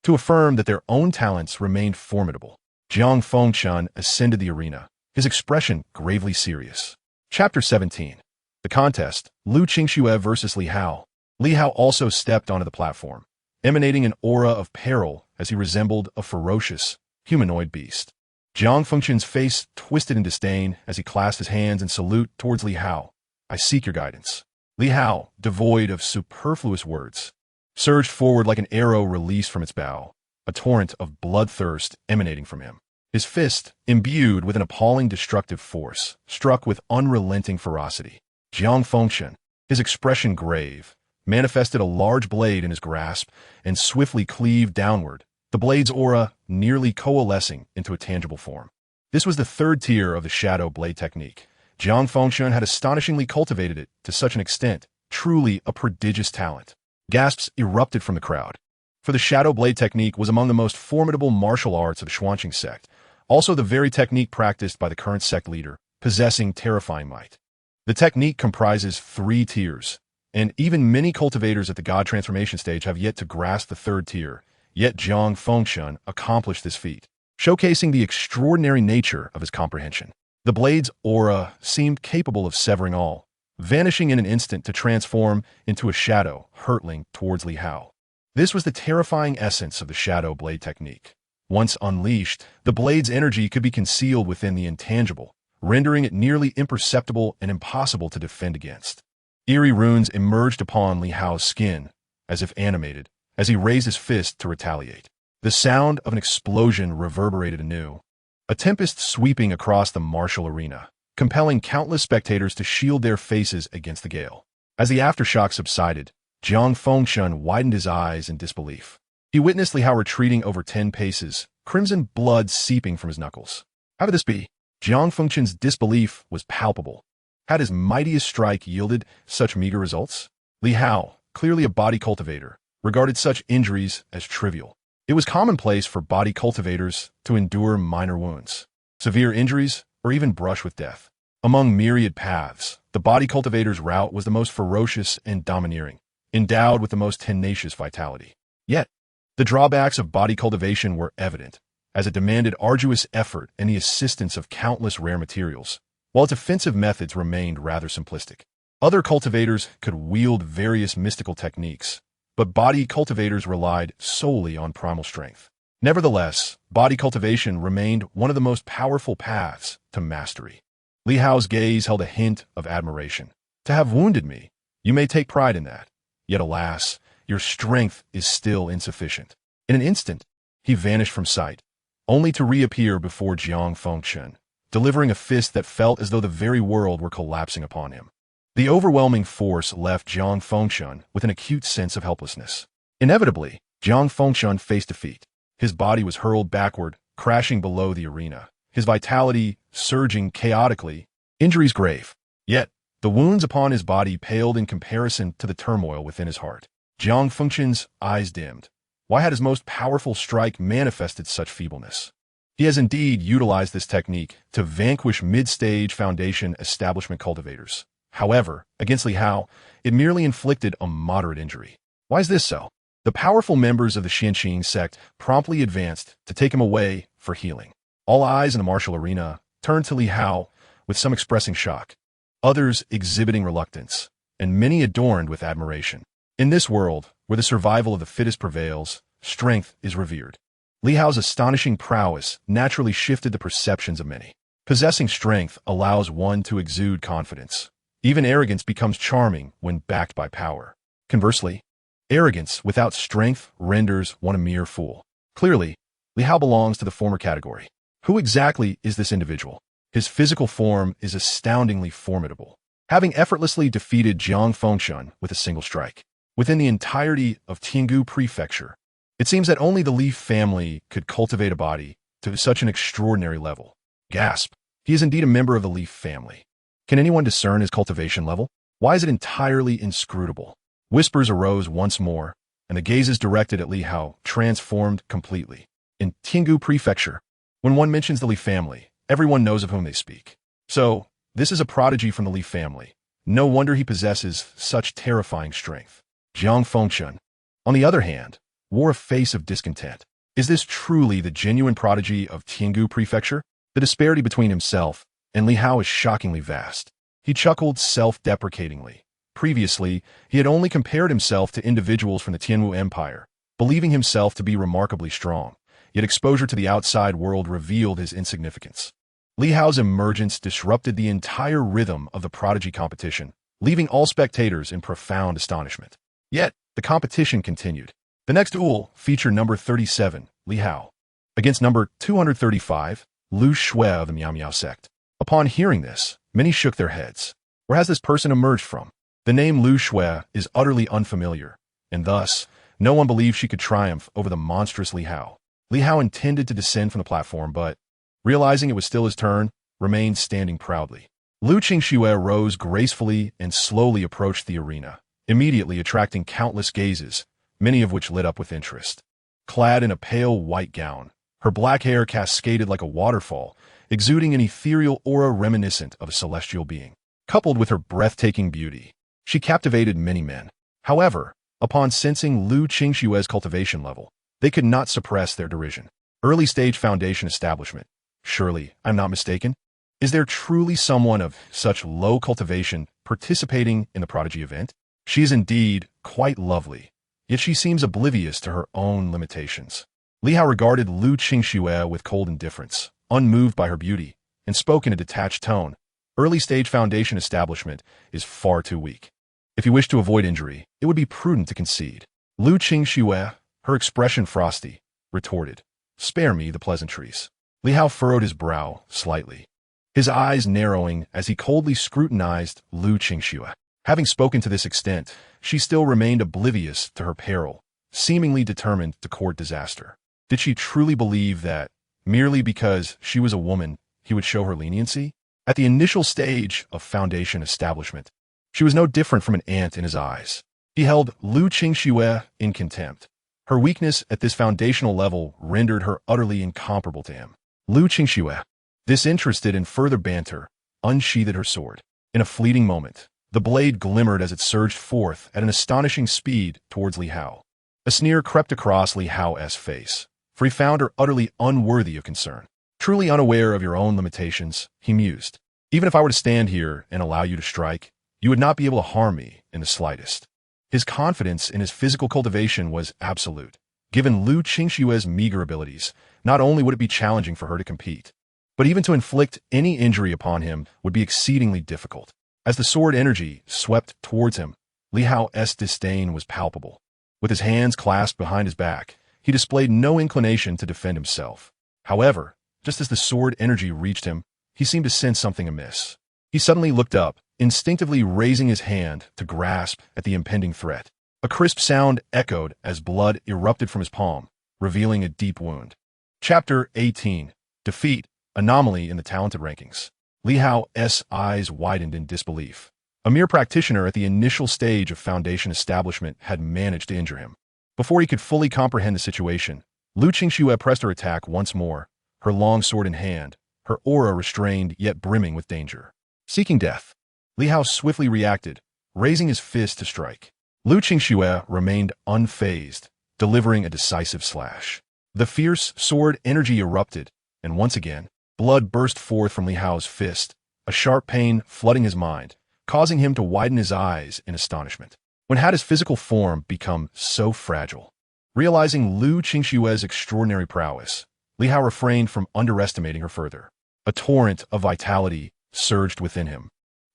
S1: to affirm that their own talents remained formidable. Zhang Fengshan ascended the arena, his expression gravely serious. Chapter 17. The contest, Lu Qingxue versus Li Hao. Li Hao also stepped onto the platform, emanating an aura of peril as he resembled a ferocious, humanoid beast. Jiang Fengqian's face twisted in disdain as he clasped his hands in salute towards Li Hao. I seek your guidance. Li Hao, devoid of superfluous words, surged forward like an arrow released from its bow, a torrent of bloodthirst emanating from him. His fist, imbued with an appalling destructive force, struck with unrelenting ferocity. Jiang Fengqian, his expression grave, manifested a large blade in his grasp and swiftly cleaved downward, the blade's aura nearly coalescing into a tangible form. This was the third tier of the shadow blade technique. Jiang Fengqian had astonishingly cultivated it to such an extent, truly a prodigious talent. Gasps erupted from the crowd. For the shadow blade technique was among the most formidable martial arts of the Xuanqing sect, also the very technique practiced by the current sect leader, possessing terrifying might. The technique comprises 3 tiers, and even many cultivators at the God transformation stage have yet to grasp the third tier, yet Jiang Fengqian accomplished this feat, showcasing the extraordinary nature of his comprehension. The blade's aura seemed capable of severing all, vanishing in an instant to transform into a shadow hurtling towards Li Hao. This was the terrifying essence of the shadow blade technique. Once unleashed, the blade's energy could be concealed within the intangible, rendering it nearly imperceptible and impossible to defend against. Eerie runes emerged upon Li Hao's skin, as if animated, as he raised his fist to retaliate. The sound of an explosion reverberated anew, a tempest sweeping across the martial arena, compelling countless spectators to shield their faces against the gale. As the aftershock subsided, Jiang Fengqian widened his eyes in disbelief. He witnessed Li Hao retreating over 10 paces, crimson blood seeping from his knuckles. How could this be? Jiang Fengqian's disbelief was palpable. Had his mightiest strike yielded such meager results? Li Hao, clearly a body cultivator, regarded such injuries as trivial. It was commonplace for body cultivators to endure minor wounds, severe injuries, or even brush with death. Among myriad paths, the body cultivator's route was the most ferocious and domineering, endowed with the most tenacious vitality. Yet, the drawbacks of body cultivation were evident, as it demanded arduous effort and the assistance of countless rare materials, while its offensive methods remained rather simplistic. Other cultivators could wield various mystical techniques, but body cultivators relied solely on primal strength. Nevertheless, body cultivation remained one of the most powerful paths to mastery. Li Hao's gaze held a hint of admiration. To have wounded me, you may take pride in that. Yet alas, your strength is still insufficient. In an instant, he vanished from sight, only to reappear before Jiang Fengqian, delivering a fist that felt as though the very world were collapsing upon him. The overwhelming force left Jiang Fengqian with an acute sense of helplessness. Inevitably, Jiang Fengqian faced defeat. His body was hurled backward, crashing below the arena, his vitality surging chaotically, injuries grave. Yet, the wounds upon his body paled in comparison to the turmoil within his heart. Jiang Fengqian's eyes dimmed. Why had his most powerful strike manifested such feebleness? He has indeed utilized this technique to vanquish mid-stage foundation establishment cultivators. However, against Li Hao, it merely inflicted a moderate injury. Why is this so? The powerful members of the Xuanqing sect promptly advanced to take him away for healing. All eyes in the martial arena turned to Li Hao, with some expressing shock, others exhibiting reluctance, and many adorned with admiration. In this world, where the survival of the fittest prevails, strength is revered. Li Hao's astonishing prowess naturally shifted the perceptions of many. Possessing strength allows one to exude confidence. Even arrogance becomes charming when backed by power. Conversely, arrogance without strength renders one a mere fool. Clearly, Li Hao belongs to the former category. Who exactly is this individual? His physical form is astoundingly formidable, having effortlessly defeated Jiang Fengqian with a single strike. Within the entirety of Tiangu Prefecture, it seems that only the Li family could cultivate a body to such an extraordinary level. Gasp! He is indeed a member of the Li family. Can anyone discern his cultivation level? Why is it entirely inscrutable? Whispers arose once more, and the gazes directed at Li Hao transformed completely. In Tiangu Prefecture, when one mentions the Li family, everyone knows of whom they speak. So, this is a prodigy from the Li family. No wonder he possesses such terrifying strength. Jiang Fengqian, on the other hand, wore a face of discontent. Is this truly the genuine prodigy of Tiangu Prefecture? The disparity between himself and Li Hao is shockingly vast. He chuckled self-deprecatingly. Previously, he had only compared himself to individuals from the Tianwu Empire, believing himself to be remarkably strong. yet exposure to the outside world revealed his insignificance. Li Hao's emergence disrupted the entire rhythm of the prodigy competition, leaving all spectators in profound astonishment. Yet, the competition continued. The next duel featured number 37, Li Hao, against number 235, Lu Shui of the Miao Miao sect. Upon hearing this, many shook their heads. Where has this person emerged from? The name Lu Shui is utterly unfamiliar, and thus, no one believed she could triumph over the monstrous Li Hao. Li Hao intended to descend from the platform, but, realizing it was still his turn, remained standing proudly. Lu Qingxue rose gracefully and slowly approached the arena, immediately attracting countless gazes, many of which lit up with interest. Clad in a pale white gown, her black hair cascaded like a waterfall, exuding an ethereal aura reminiscent of a celestial being. Coupled with her breathtaking beauty, she captivated many men. However, upon sensing Lu Qingxue's cultivation level, they could not suppress their derision. Early-stage foundation establishment. Surely, I'm not mistaken? Is there truly someone of such low cultivation participating in the prodigy event? She is indeed quite lovely, yet she seems oblivious to her own limitations. Li Hao regarded Lu Qingxue with cold indifference, unmoved by her beauty, and spoke in a detached tone. Early-stage foundation establishment is far too weak. If you wish to avoid injury, it would be prudent to concede. Lu Qingxue, her expression frosty, retorted, "Spare me the pleasantries." Li Hao furrowed his brow slightly, his eyes narrowing as he coldly scrutinized Lu Qingxue. Having spoken to this extent, she still remained oblivious to her peril, seemingly determined to court disaster. Did she truly believe that, merely because she was a woman, he would show her leniency? At the initial stage of foundation establishment, she was no different from an ant in his eyes. He held Lu Qingxue in contempt. Her weakness at this foundational level rendered her utterly incomparable to him. Lu Qingxue, disinterested in further banter, unsheathed her sword. In a fleeting moment, the blade glimmered as it surged forth at an astonishing speed towards Li Hao. A sneer crept across Li Hao's face, for he found her utterly unworthy of concern. Truly unaware of your own limitations, he mused. Even if I were to stand here and allow you to strike, you would not be able to harm me in the slightest. His confidence in his physical cultivation was absolute. Given Lu Qingxue's meager abilities, not only would it be challenging for her to compete, but even to inflict any injury upon him would be exceedingly difficult. As the sword energy swept towards him, Li Hao's disdain was palpable. With his hands clasped behind his back, he displayed no inclination to defend himself. However, just as the sword energy reached him, he seemed to sense something amiss. He suddenly looked up, instinctively raising his hand to grasp at the impending threat. A crisp sound echoed as blood erupted from his palm, revealing a deep wound. Chapter 18. Defeat, Anomaly in the Talented Rankings. Li Hao's eyes widened in disbelief. A mere practitioner at the initial stage of foundation establishment had managed to injure him. Before he could fully comprehend the situation, Lu Qingxue pressed her attack once more, her long sword in hand, her aura restrained yet brimming with danger. Seeking death, Li Hao swiftly reacted, raising his fist to strike. Lu Qingxue remained unfazed, delivering a decisive slash. The fierce sword energy erupted, and once again, blood burst forth from Li Hao's fist, a sharp pain flooding his mind, causing him to widen his eyes in astonishment. When had his physical form become so fragile? Realizing Lu Qingxue's extraordinary prowess, Li Hao refrained from underestimating her further. A torrent of vitality surged within him,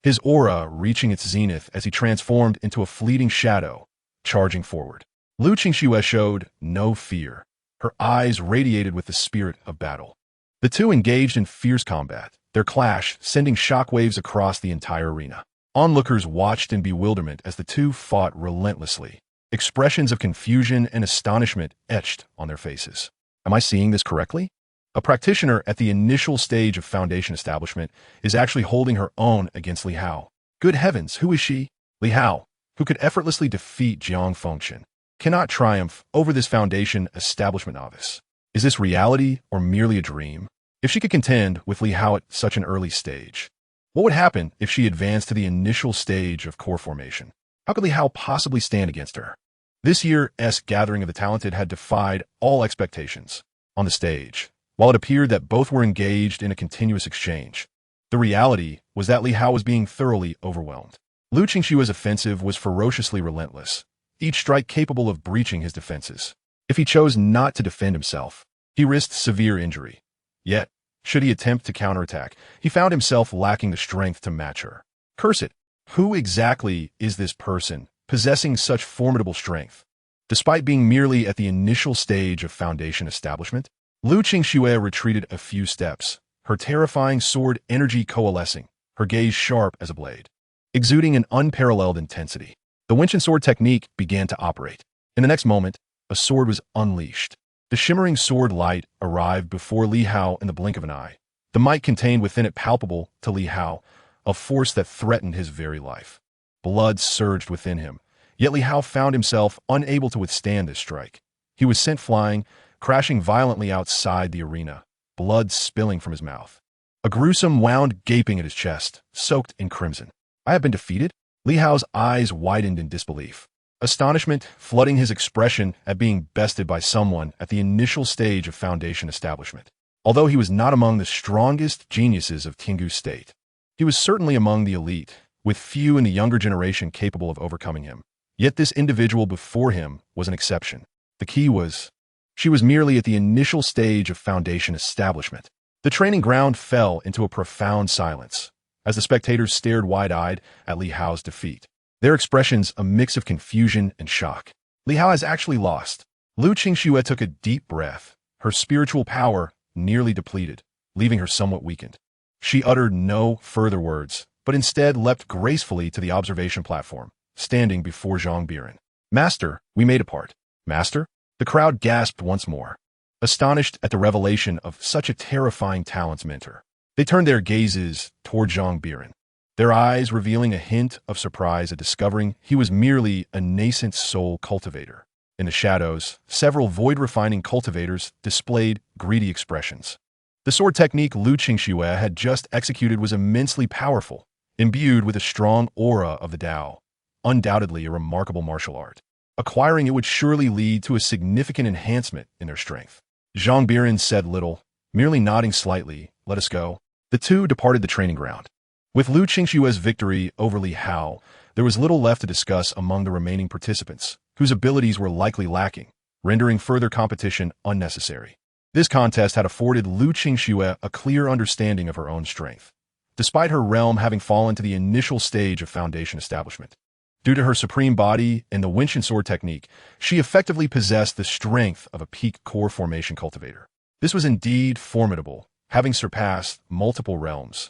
S1: his aura reaching its zenith as he transformed into a fleeting shadow, charging forward. Lu Qingxue showed no fear. Her eyes radiated with the spirit of battle. The two engaged in fierce combat, their clash sending shockwaves across the entire arena. Onlookers watched in bewilderment as the two fought relentlessly. Expressions of confusion and astonishment etched on their faces. Am I seeing this correctly? A practitioner at the initial stage of foundation establishment is actually holding her own against Li Hao. Good heavens, who is she? Li Hao, who could effortlessly defeat Jiang Fengchen, cannot triumph over this foundation establishment novice. Is this reality or merely a dream? If she could contend with Li Hao at such an early stage, what would happen if she advanced to the initial stage of core formation? How could Li Hao possibly stand against her? This year's gathering of the talented had defied all expectations. On the stage, while it appeared that both were engaged in a continuous exchange, the reality was that Li Hao was being thoroughly overwhelmed. Lu Qingxue's offensive was ferociously relentless, each strike capable of breaching his defenses. If he chose not to defend himself, He risked severe injury. Yet, should he attempt to counterattack, he found himself lacking the strength to match her. Curse it! Who exactly is this person, possessing such formidable strength? Despite being merely at the initial stage of Foundation establishment, Lu Qingxue retreated a few steps, her terrifying sword energy coalescing, her gaze sharp as a blade. Exuding an unparalleled intensity, the Winston sword technique began to operate. In the next moment, a sword was unleashed. The shimmering sword light arrived before Li Hao in the blink of an eye, the might contained within it palpable to Li Hao, a force that threatened his very life. Blood surged within him, yet Li Hao found himself unable to withstand this strike. He was sent flying, crashing violently outside the arena, blood spilling from his mouth. A gruesome wound gaping at his chest, soaked in crimson. I have been defeated? Li Hao's eyes widened in disbelief. Astonishment flooding his expression at being bested by someone at the initial stage of Foundation establishment. Although he was not among the strongest geniuses of Tingu State, he was certainly among the elite, with few in the younger generation capable of overcoming him. Yet this individual before him was an exception. The key was, she was merely at the initial stage of Foundation establishment. The training ground fell into a profound silence, as the spectators stared wide-eyed at Li Hao's defeat. Their expressions a mix of confusion and shock. Li Hao has actually lost. Lu Qingxue took a deep breath, her spiritual power nearly depleted, leaving her somewhat weakened. She uttered no further words, but instead leapt gracefully to the observation platform, standing before Zhang Biran. Master, we made a part. Master? The crowd gasped once more, astonished at the revelation of such a terrifying talent's mentor. They turned their gazes toward Zhang Biran, their eyes revealing a hint of surprise at discovering he was merely a nascent soul cultivator. In the shadows, several void-refining cultivators displayed greedy expressions. The sword technique Lu Qingxue had just executed was immensely powerful, imbued with a strong aura of the Tao, undoubtedly a remarkable martial art. Acquiring it would surely lead to a significant enhancement in their strength. Zhang Biran said little, merely nodding slightly. Let us go. The two departed the training ground. With Lu Qingxue's victory over Li Hao, there was little left to discuss among the remaining participants, whose abilities were likely lacking, rendering further competition unnecessary. This contest had afforded Lu Qingxue a clear understanding of her own strength, despite her realm having fallen to the initial stage of Foundation establishment. Due to her supreme body and the Winston sword technique, she effectively possessed the strength of a peak core formation cultivator. This was indeed formidable, having surpassed multiple realms,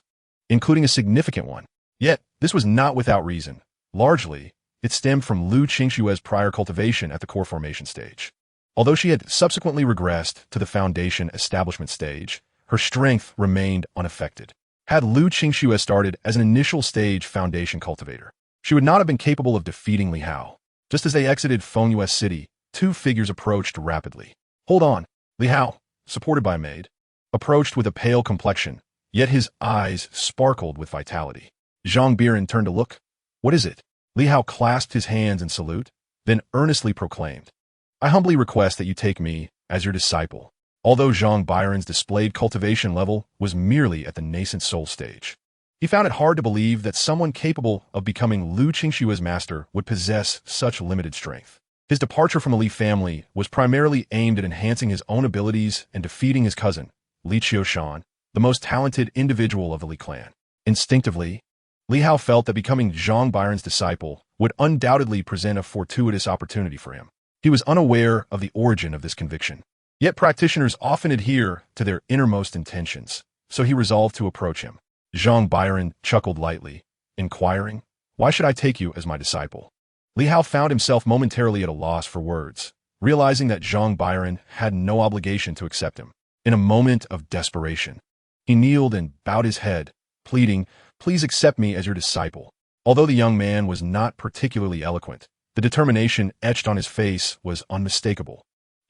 S1: including a significant one. Yet, this was not without reason. Largely, it stemmed from Lu Qingxue's prior cultivation at the core formation stage. Although she had subsequently regressed to the Foundation establishment stage, her strength remained unaffected. Had Lu Qingxue started as an initial stage Foundation cultivator, she would not have been capable of defeating Li Hao. Just as they exited Fengyue City, two figures approached rapidly. Hold on. Li Hao, supported by a maid, approached with a pale complexion, yet his eyes sparkled with vitality. Zhang Biran turned to look. What is it? Li Hao clasped his hands in salute, then earnestly proclaimed, I humbly request that you take me as your disciple. Although Zhang Biran's displayed cultivation level was merely at the nascent soul stage, he found it hard to believe that someone capable of becoming Lu Qingxue's master would possess such limited strength. His departure from the Li family was primarily aimed at enhancing his own abilities and defeating his cousin, Li Qiushan, the most talented individual of the Li clan. Instinctively, Li Hao felt that becoming Zhang Biran's disciple would undoubtedly present a fortuitous opportunity for him. He was unaware of the origin of this conviction. Yet practitioners often adhere to their innermost intentions, so he resolved to approach him. Zhang Biran chuckled lightly, inquiring, Why should I take you as my disciple? Li Hao found himself momentarily at a loss for words, realizing that Zhang Biran had no obligation to accept him. In a moment of desperation, he kneeled and bowed his head, pleading, Please accept me as your disciple. Although the young man was not particularly eloquent, the determination etched on his face was unmistakable.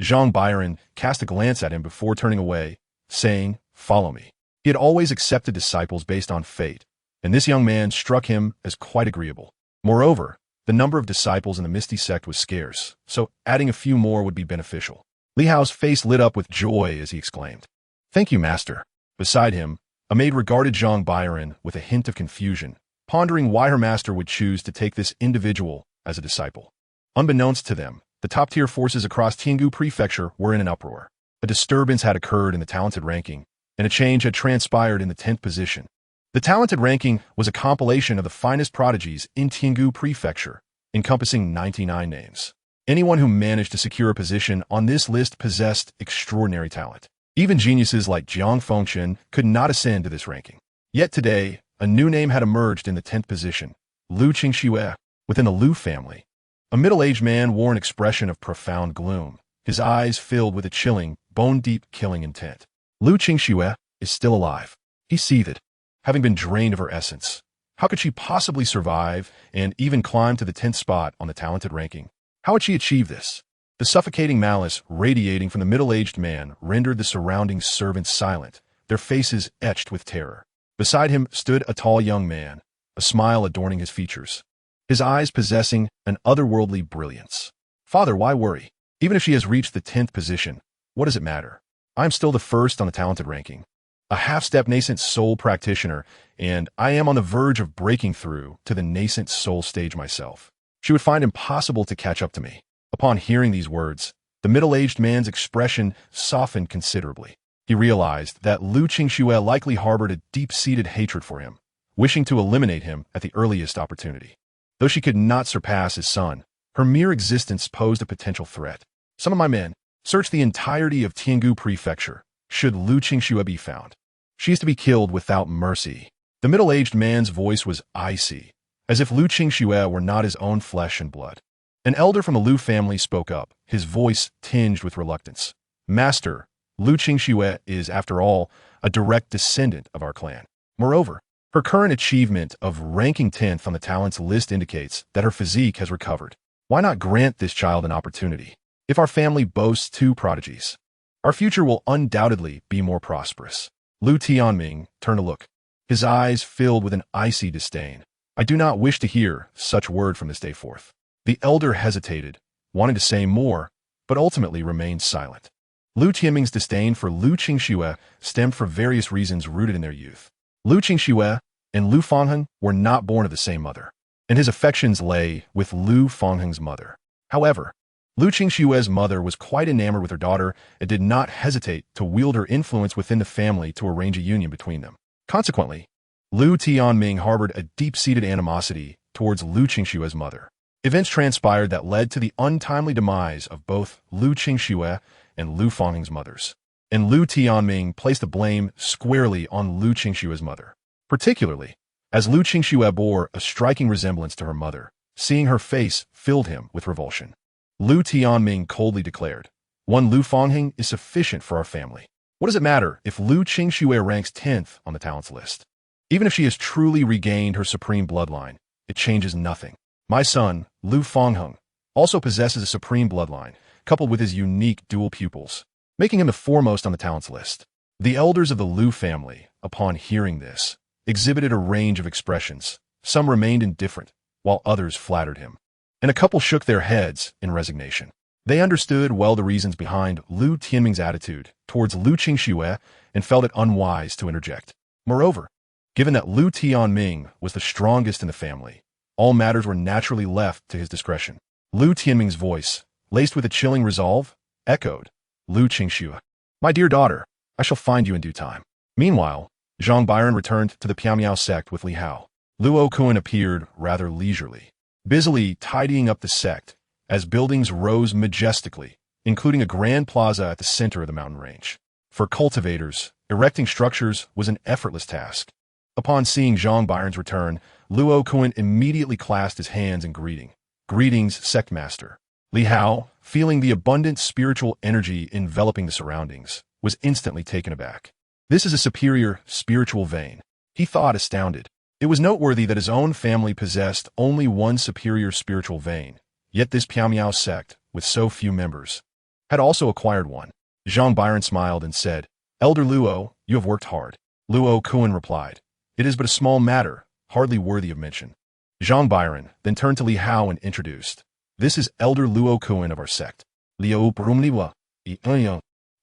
S1: Zhang Biran cast a glance at him before turning away, saying, Follow me. He had always accepted disciples based on fate, and this young man struck him as quite agreeable. Moreover, the number of disciples in the Misty sect was scarce, so adding a few more would be beneficial. Li Hao's face lit up with joy as he exclaimed, Thank you, master. Beside him, a maid regarded Zhang Biran with a hint of confusion, pondering why her master would choose to take this individual as a disciple. Unbeknownst to them, the top-tier forces across Tiangu Prefecture were in an uproar. A disturbance had occurred in the talented ranking, and a change had transpired in the 10th position. The talented ranking was a compilation of the finest prodigies in Tiangu Prefecture, encompassing 99 names. Anyone who managed to secure a position on this list possessed extraordinary talent. Even geniuses like Jiang Fengchen could not ascend to this ranking. Yet today, a new name had emerged in the 10th position, Lu Qingxue, within the Lu family. A middle-aged man wore an expression of profound gloom, his eyes filled with a chilling, bone-deep killing intent. Lu Qingxue is still alive. He seethed, having been drained of her essence. How could she possibly survive and even climb to the 10th spot on the talented ranking? How had she achieved this? The suffocating malice radiating from the middle-aged man rendered the surrounding servants silent, their faces etched with terror. Beside him stood a tall young man, a smile adorning his features, his eyes possessing an otherworldly brilliance. Father, why worry? Even if she has reached the 10th position, what does it matter? I am still the first on the talented ranking, a half-step nascent soul practitioner, and I am on the verge of breaking through to the nascent soul stage myself. She would find impossible to catch up to me. Upon hearing these words, the middle-aged man's expression softened considerably. He realized that Lu Qingxue likely harbored a deep-seated hatred for him, wishing to eliminate him at the earliest opportunity. Though she could not surpass his son, her mere existence posed a potential threat. Some of my men, search the entirety of Tiangu Prefecture, should Lu Qingxue be found. She is to be killed without mercy. The middle-aged man's voice was icy, as if Lu Qingxue were not his own flesh and blood. An elder from the Lu family spoke up, his voice tinged with reluctance. Master, Lu Qingxue is, after all, a direct descendant of our clan. Moreover, her current achievement of ranking 10th on the talents list indicates that her physique has recovered. Why not grant this child an opportunity? If our family boasts 2 prodigies, our future will undoubtedly be more prosperous. Lu Tianming turned to look, his eyes filled with an icy disdain. I do not wish to hear such word from this day forth. The elder hesitated, wanting to say more, but ultimately remained silent. Lu Tianming's disdain for Lu Qingxue stemmed from various reasons rooted in their youth. Lu Qingxue and Lu Fangheng were not born of the same mother, and his affections lay with Lu Fangheng's mother. However, Lu Qingxue's mother was quite enamored with her daughter and did not hesitate to wield her influence within the family to arrange a union between them. Consequently, Lu Tianming harbored a deep-seated animosity towards Lu Qingxue's mother. Events transpired that led to the untimely demise of both Lu Qingxue and Lu Fangheng's mothers, and Lu Tianming placed the blame squarely on Lu Qingxue's mother, particularly as Lu Qingxue bore a striking resemblance to her mother. Seeing her face filled him with revulsion. Lu Tianming coldly declared, "One Lu Fangheng is sufficient for our family. What does it matter if Lu Qingxue ranks 10th on the talents list? Even if she has truly regained her supreme bloodline, it changes nothing. My son, Lu Fangheng, also possesses a supreme bloodline, coupled with his unique dual pupils, making him the foremost on the talents list." The elders of the Lu family, upon hearing this, exhibited a range of expressions. Some remained indifferent, while others flattered him, and a couple shook their heads in resignation. They understood well the reasons behind Lu Tianming's attitude towards Lu Qingxue and felt it unwise to interject. Moreover, given that Lu Tianming was the strongest in the family, all matters were naturally left to his discretion. Lu Tianming's voice, laced with a chilling resolve, echoed, "Lu Qingxue, my dear daughter, I shall find you in due time." Meanwhile, Zhang Biran returned to the Piamiao sect with Li Hao. Luo Kun appeared rather leisurely, busily tidying up the sect as buildings rose majestically, including a grand plaza at the center of the mountain range. For cultivators, erecting structures was an effortless task. Upon seeing Zhang Biran's return, Luo Kun immediately clasped his hands in greeting. "Greetings, sect master." Li Hao, feeling the abundant spiritual energy enveloping the surroundings, was instantly taken aback. This is a superior spiritual vein, he thought, astounded. It was noteworthy that his own family possessed only one superior spiritual vein, yet this Piamiao sect, with so few members, had also acquired one. Zhang Biran smiled and said, "Elder Luo, you have worked hard." Luo Kun replied, "It is but a small matter, hardly worthy of mention." Zhang Biran then turned to Li Hao and introduced, "This is Elder Luo Kun of our sect. Liu Brumliwa,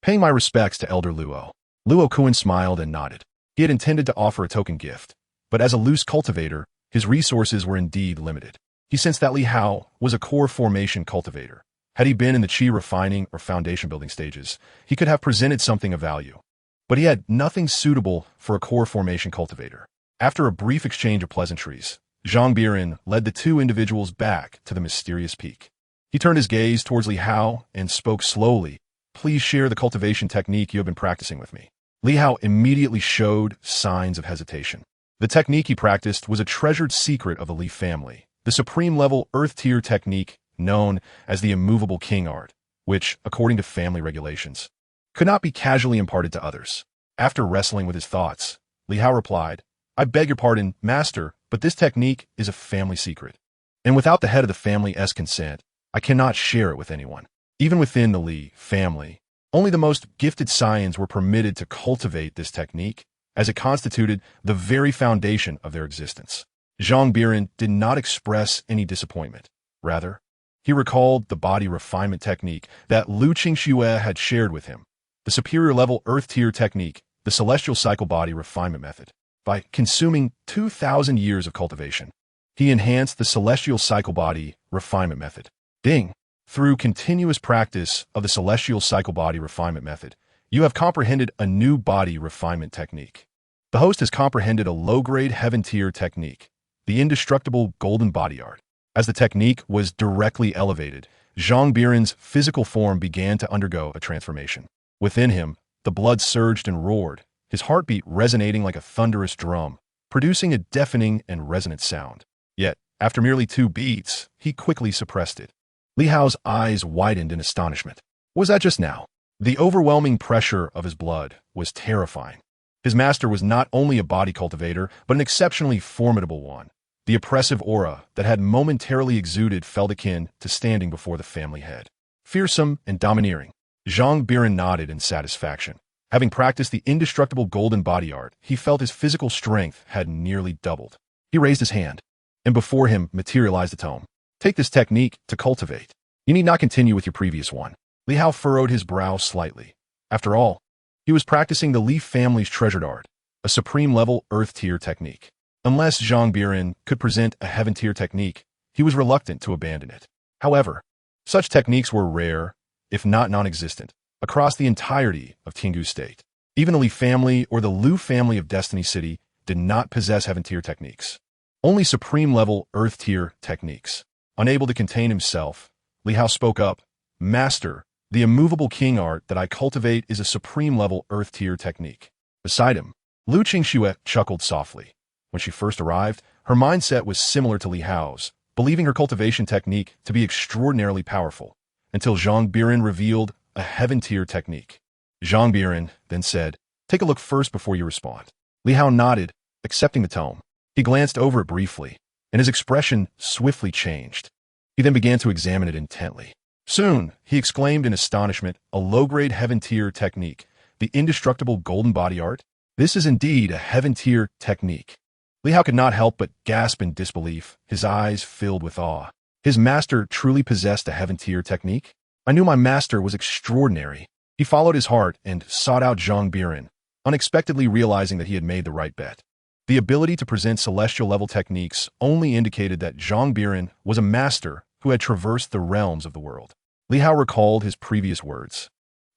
S1: paying my respects to Elder Luo." Luo Kun smiled and nodded. He had intended to offer a token gift, but as a loose cultivator, his resources were indeed limited. He sensed that Li Hao was a core formation cultivator, Had he been in the chi refining or foundation building stages, he could have presented something of value. But he had nothing suitable for a core formation cultivator. After a brief exchange of pleasantries, Zhang Biran led the two individuals back to the mysterious peak. He turned his gaze towards Li Hao and spoke slowly. "Please share the cultivation technique you have been practicing with me." Li Hao immediately showed signs of hesitation. The technique he practiced was a treasured secret of the Li family, the supreme-level Earth-tier technique known as the Immovable King Art, which, according to family regulations, could not be casually imparted to others. After wrestling with his thoughts, Li Hao replied, "I beg your pardon, Master, but this technique is a family secret. And without the head of the family's consent, I cannot share it with anyone." Even within the Li family, only the most gifted scions were permitted to cultivate this technique, as it constituted the very foundation of their existence. Zhang Biran did not express any disappointment. Rather, he recalled the body refinement technique that Lu Qingxue had shared with him, the superior-level Earth-tier technique, the celestial cycle body refinement method. By consuming 2,000 years of cultivation, he enhanced the celestial cycle body refinement method. Ding! Through continuous practice of the celestial cycle body refinement method, you have comprehended a new body refinement technique. The host has comprehended a low-grade heaven-tier technique, the indestructible golden body art. As the technique was directly elevated, Zhang Biran's physical form began to undergo a transformation. Within him, the blood surged and roared, his heartbeat resonating like a thunderous drum, producing a deafening and resonant sound. Yet, after merely 2 beats, he quickly suppressed it. Li Hao's eyes widened in astonishment. Was that just now? The overwhelming pressure of his blood was terrifying. His master was not only a body cultivator, but an exceptionally formidable one. The oppressive aura that had momentarily exuded felt akin to standing before the family head. Fearsome and domineering, Zhang Biran nodded in satisfaction. Having practiced the indestructible golden body art, he felt his physical strength had nearly doubled. He raised his hand, and before him materialized a tome. "Take this technique to cultivate. You need not continue with your previous one." Li Hao furrowed his brow slightly. After all, he was practicing the Li family's treasured art, a supreme-level Earth-tier technique. Unless Zhang Biran could present a heaven-tier technique, he was reluctant to abandon it. However, such techniques were rare, if not non-existent, across the entirety of Tinggu State. Even the Li family or the Lu family of Destiny City did not possess heaven-tier techniques. Only supreme-level Earth-tier techniques. Unable to contain himself, Li Hao spoke up, "Master, the immovable king art that I cultivate is a supreme-level Earth-tier technique." Beside him, Lu Qingxue chuckled softly. When she first arrived, her mindset was similar to Li Hao's, believing her cultivation technique to be extraordinarily powerful, until Zhang Biran revealed a heaven-tier technique. Zhang Biran then said, "Take a look first before you respond." Li Hao nodded, accepting the tome. He glanced over it briefly, and his expression swiftly changed. He then began to examine it intently. Soon, he exclaimed in astonishment, "A low-grade heaven-tier technique, the indestructible golden body art? This is indeed a heaven-tier technique." Li Hao could not help but gasp in disbelief, his eyes filled with awe. His master truly possessed a heaven-tier technique? I knew my master was extraordinary. He followed his heart and sought out Zhang Biran, unexpectedly realizing that he had made the right bet. The ability to present celestial-level techniques only indicated that Zhang Biran was a master who had traversed the realms of the world. Li Hao recalled his previous words.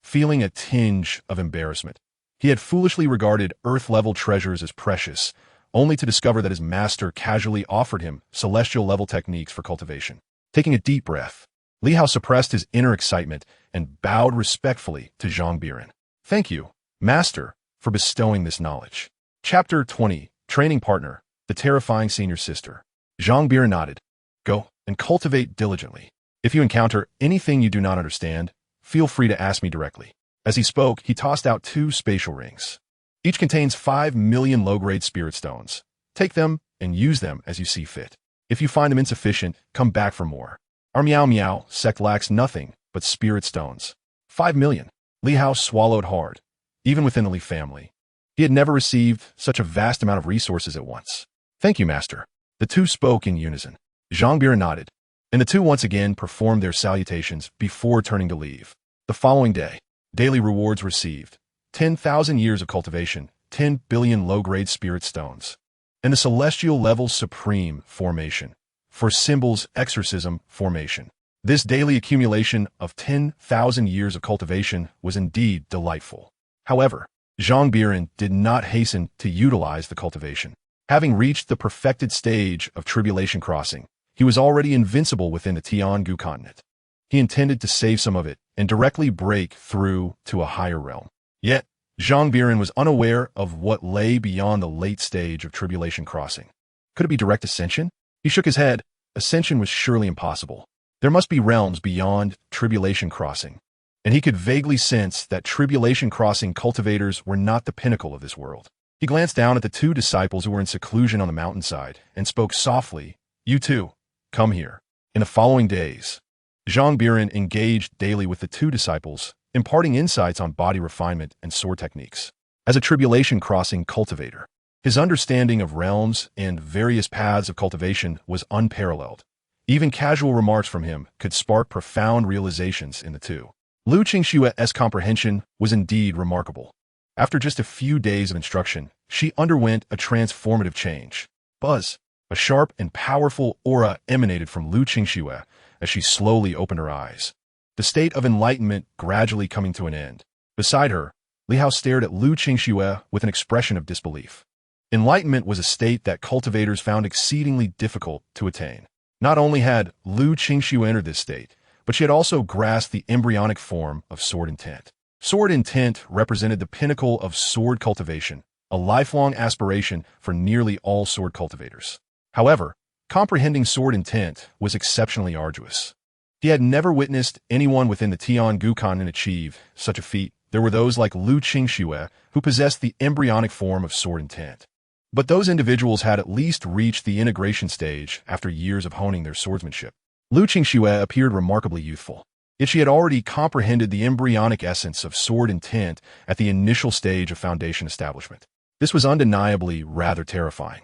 S1: Feeling a tinge of embarrassment, he had foolishly regarded Earth-level treasures as precious, only to discover that his master casually offered him celestial-level techniques for cultivation. Taking a deep breath, Li Hao suppressed his inner excitement and bowed respectfully to Zhang Biran. "Thank you, Master, for bestowing this knowledge." Chapter 20, Training Partner, the Terrifying Senior Sister. Zhang Biran nodded. "Go and cultivate diligently. If you encounter anything you do not understand, feel free to ask me directly." As he spoke, he tossed out 2 spatial rings. Each contains 5 million low-grade spirit stones. Take them and use them as you see fit. If you find them insufficient, come back for more. Our Miao Miao sect lacks nothing but spirit stones. 5 million. Li Hao swallowed hard. Even within the Li family, he had never received such a vast amount of resources at once. "Thank you, Master." The two spoke in unison. Zhang Biran nodded, and the two once again performed their salutations before turning to leave. The following day, daily rewards received: 10,000 years of cultivation, 10 billion low-grade spirit stones, and the celestial level supreme formation for symbols exorcism formation. This daily accumulation of 10,000 years of cultivation was indeed delightful. However, Zhang Biran did not hasten to utilize the cultivation. Having reached the perfected stage of tribulation crossing, he was already invincible within the Tiangu continent. He intended to save some of it and directly break through to a higher realm. Yet, Zhang Biran was unaware of what lay beyond the late stage of tribulation crossing. Could it be direct ascension? He shook his head. Ascension was surely impossible. There must be realms beyond tribulation crossing. And he could vaguely sense that tribulation crossing cultivators were not the pinnacle of this world. He glanced down at the two disciples who were in seclusion on the mountainside and spoke softly, "You two, come here." In the following days, Zhang Biran engaged daily with the two disciples, imparting insights on body refinement and sword techniques. As a tribulation crossing cultivator, his understanding of realms and various paths of cultivation was unparalleled. Even casual remarks from him could spark profound realizations in the two. Lu Qingshua's comprehension was indeed remarkable. After just a few days of instruction, she underwent a transformative change. Buzz, a sharp and powerful aura emanated from Lu Qingxue as she slowly opened her eyes. The state of enlightenment gradually coming to an end. Beside her, Li Hao stared at Lu Qingxue with an expression of disbelief. Enlightenment was a state that cultivators found exceedingly difficult to attain. Not only had Lu Qingxue entered this state, but she had also grasped the embryonic form of sword intent. Sword intent represented the pinnacle of sword cultivation, a lifelong aspiration for nearly all sword cultivators. However, comprehending sword intent was exceptionally arduous. He had never witnessed anyone within the Tiangu continent achieve such a feat. There were those like Lu Qingxue who possessed the embryonic form of sword intent. But those individuals had at least reached the integration stage after years of honing their swordsmanship. Lu Qingxue appeared remarkably youthful, yet she had already comprehended the embryonic essence of sword intent at the initial stage of foundation establishment. This was undeniably rather terrifying.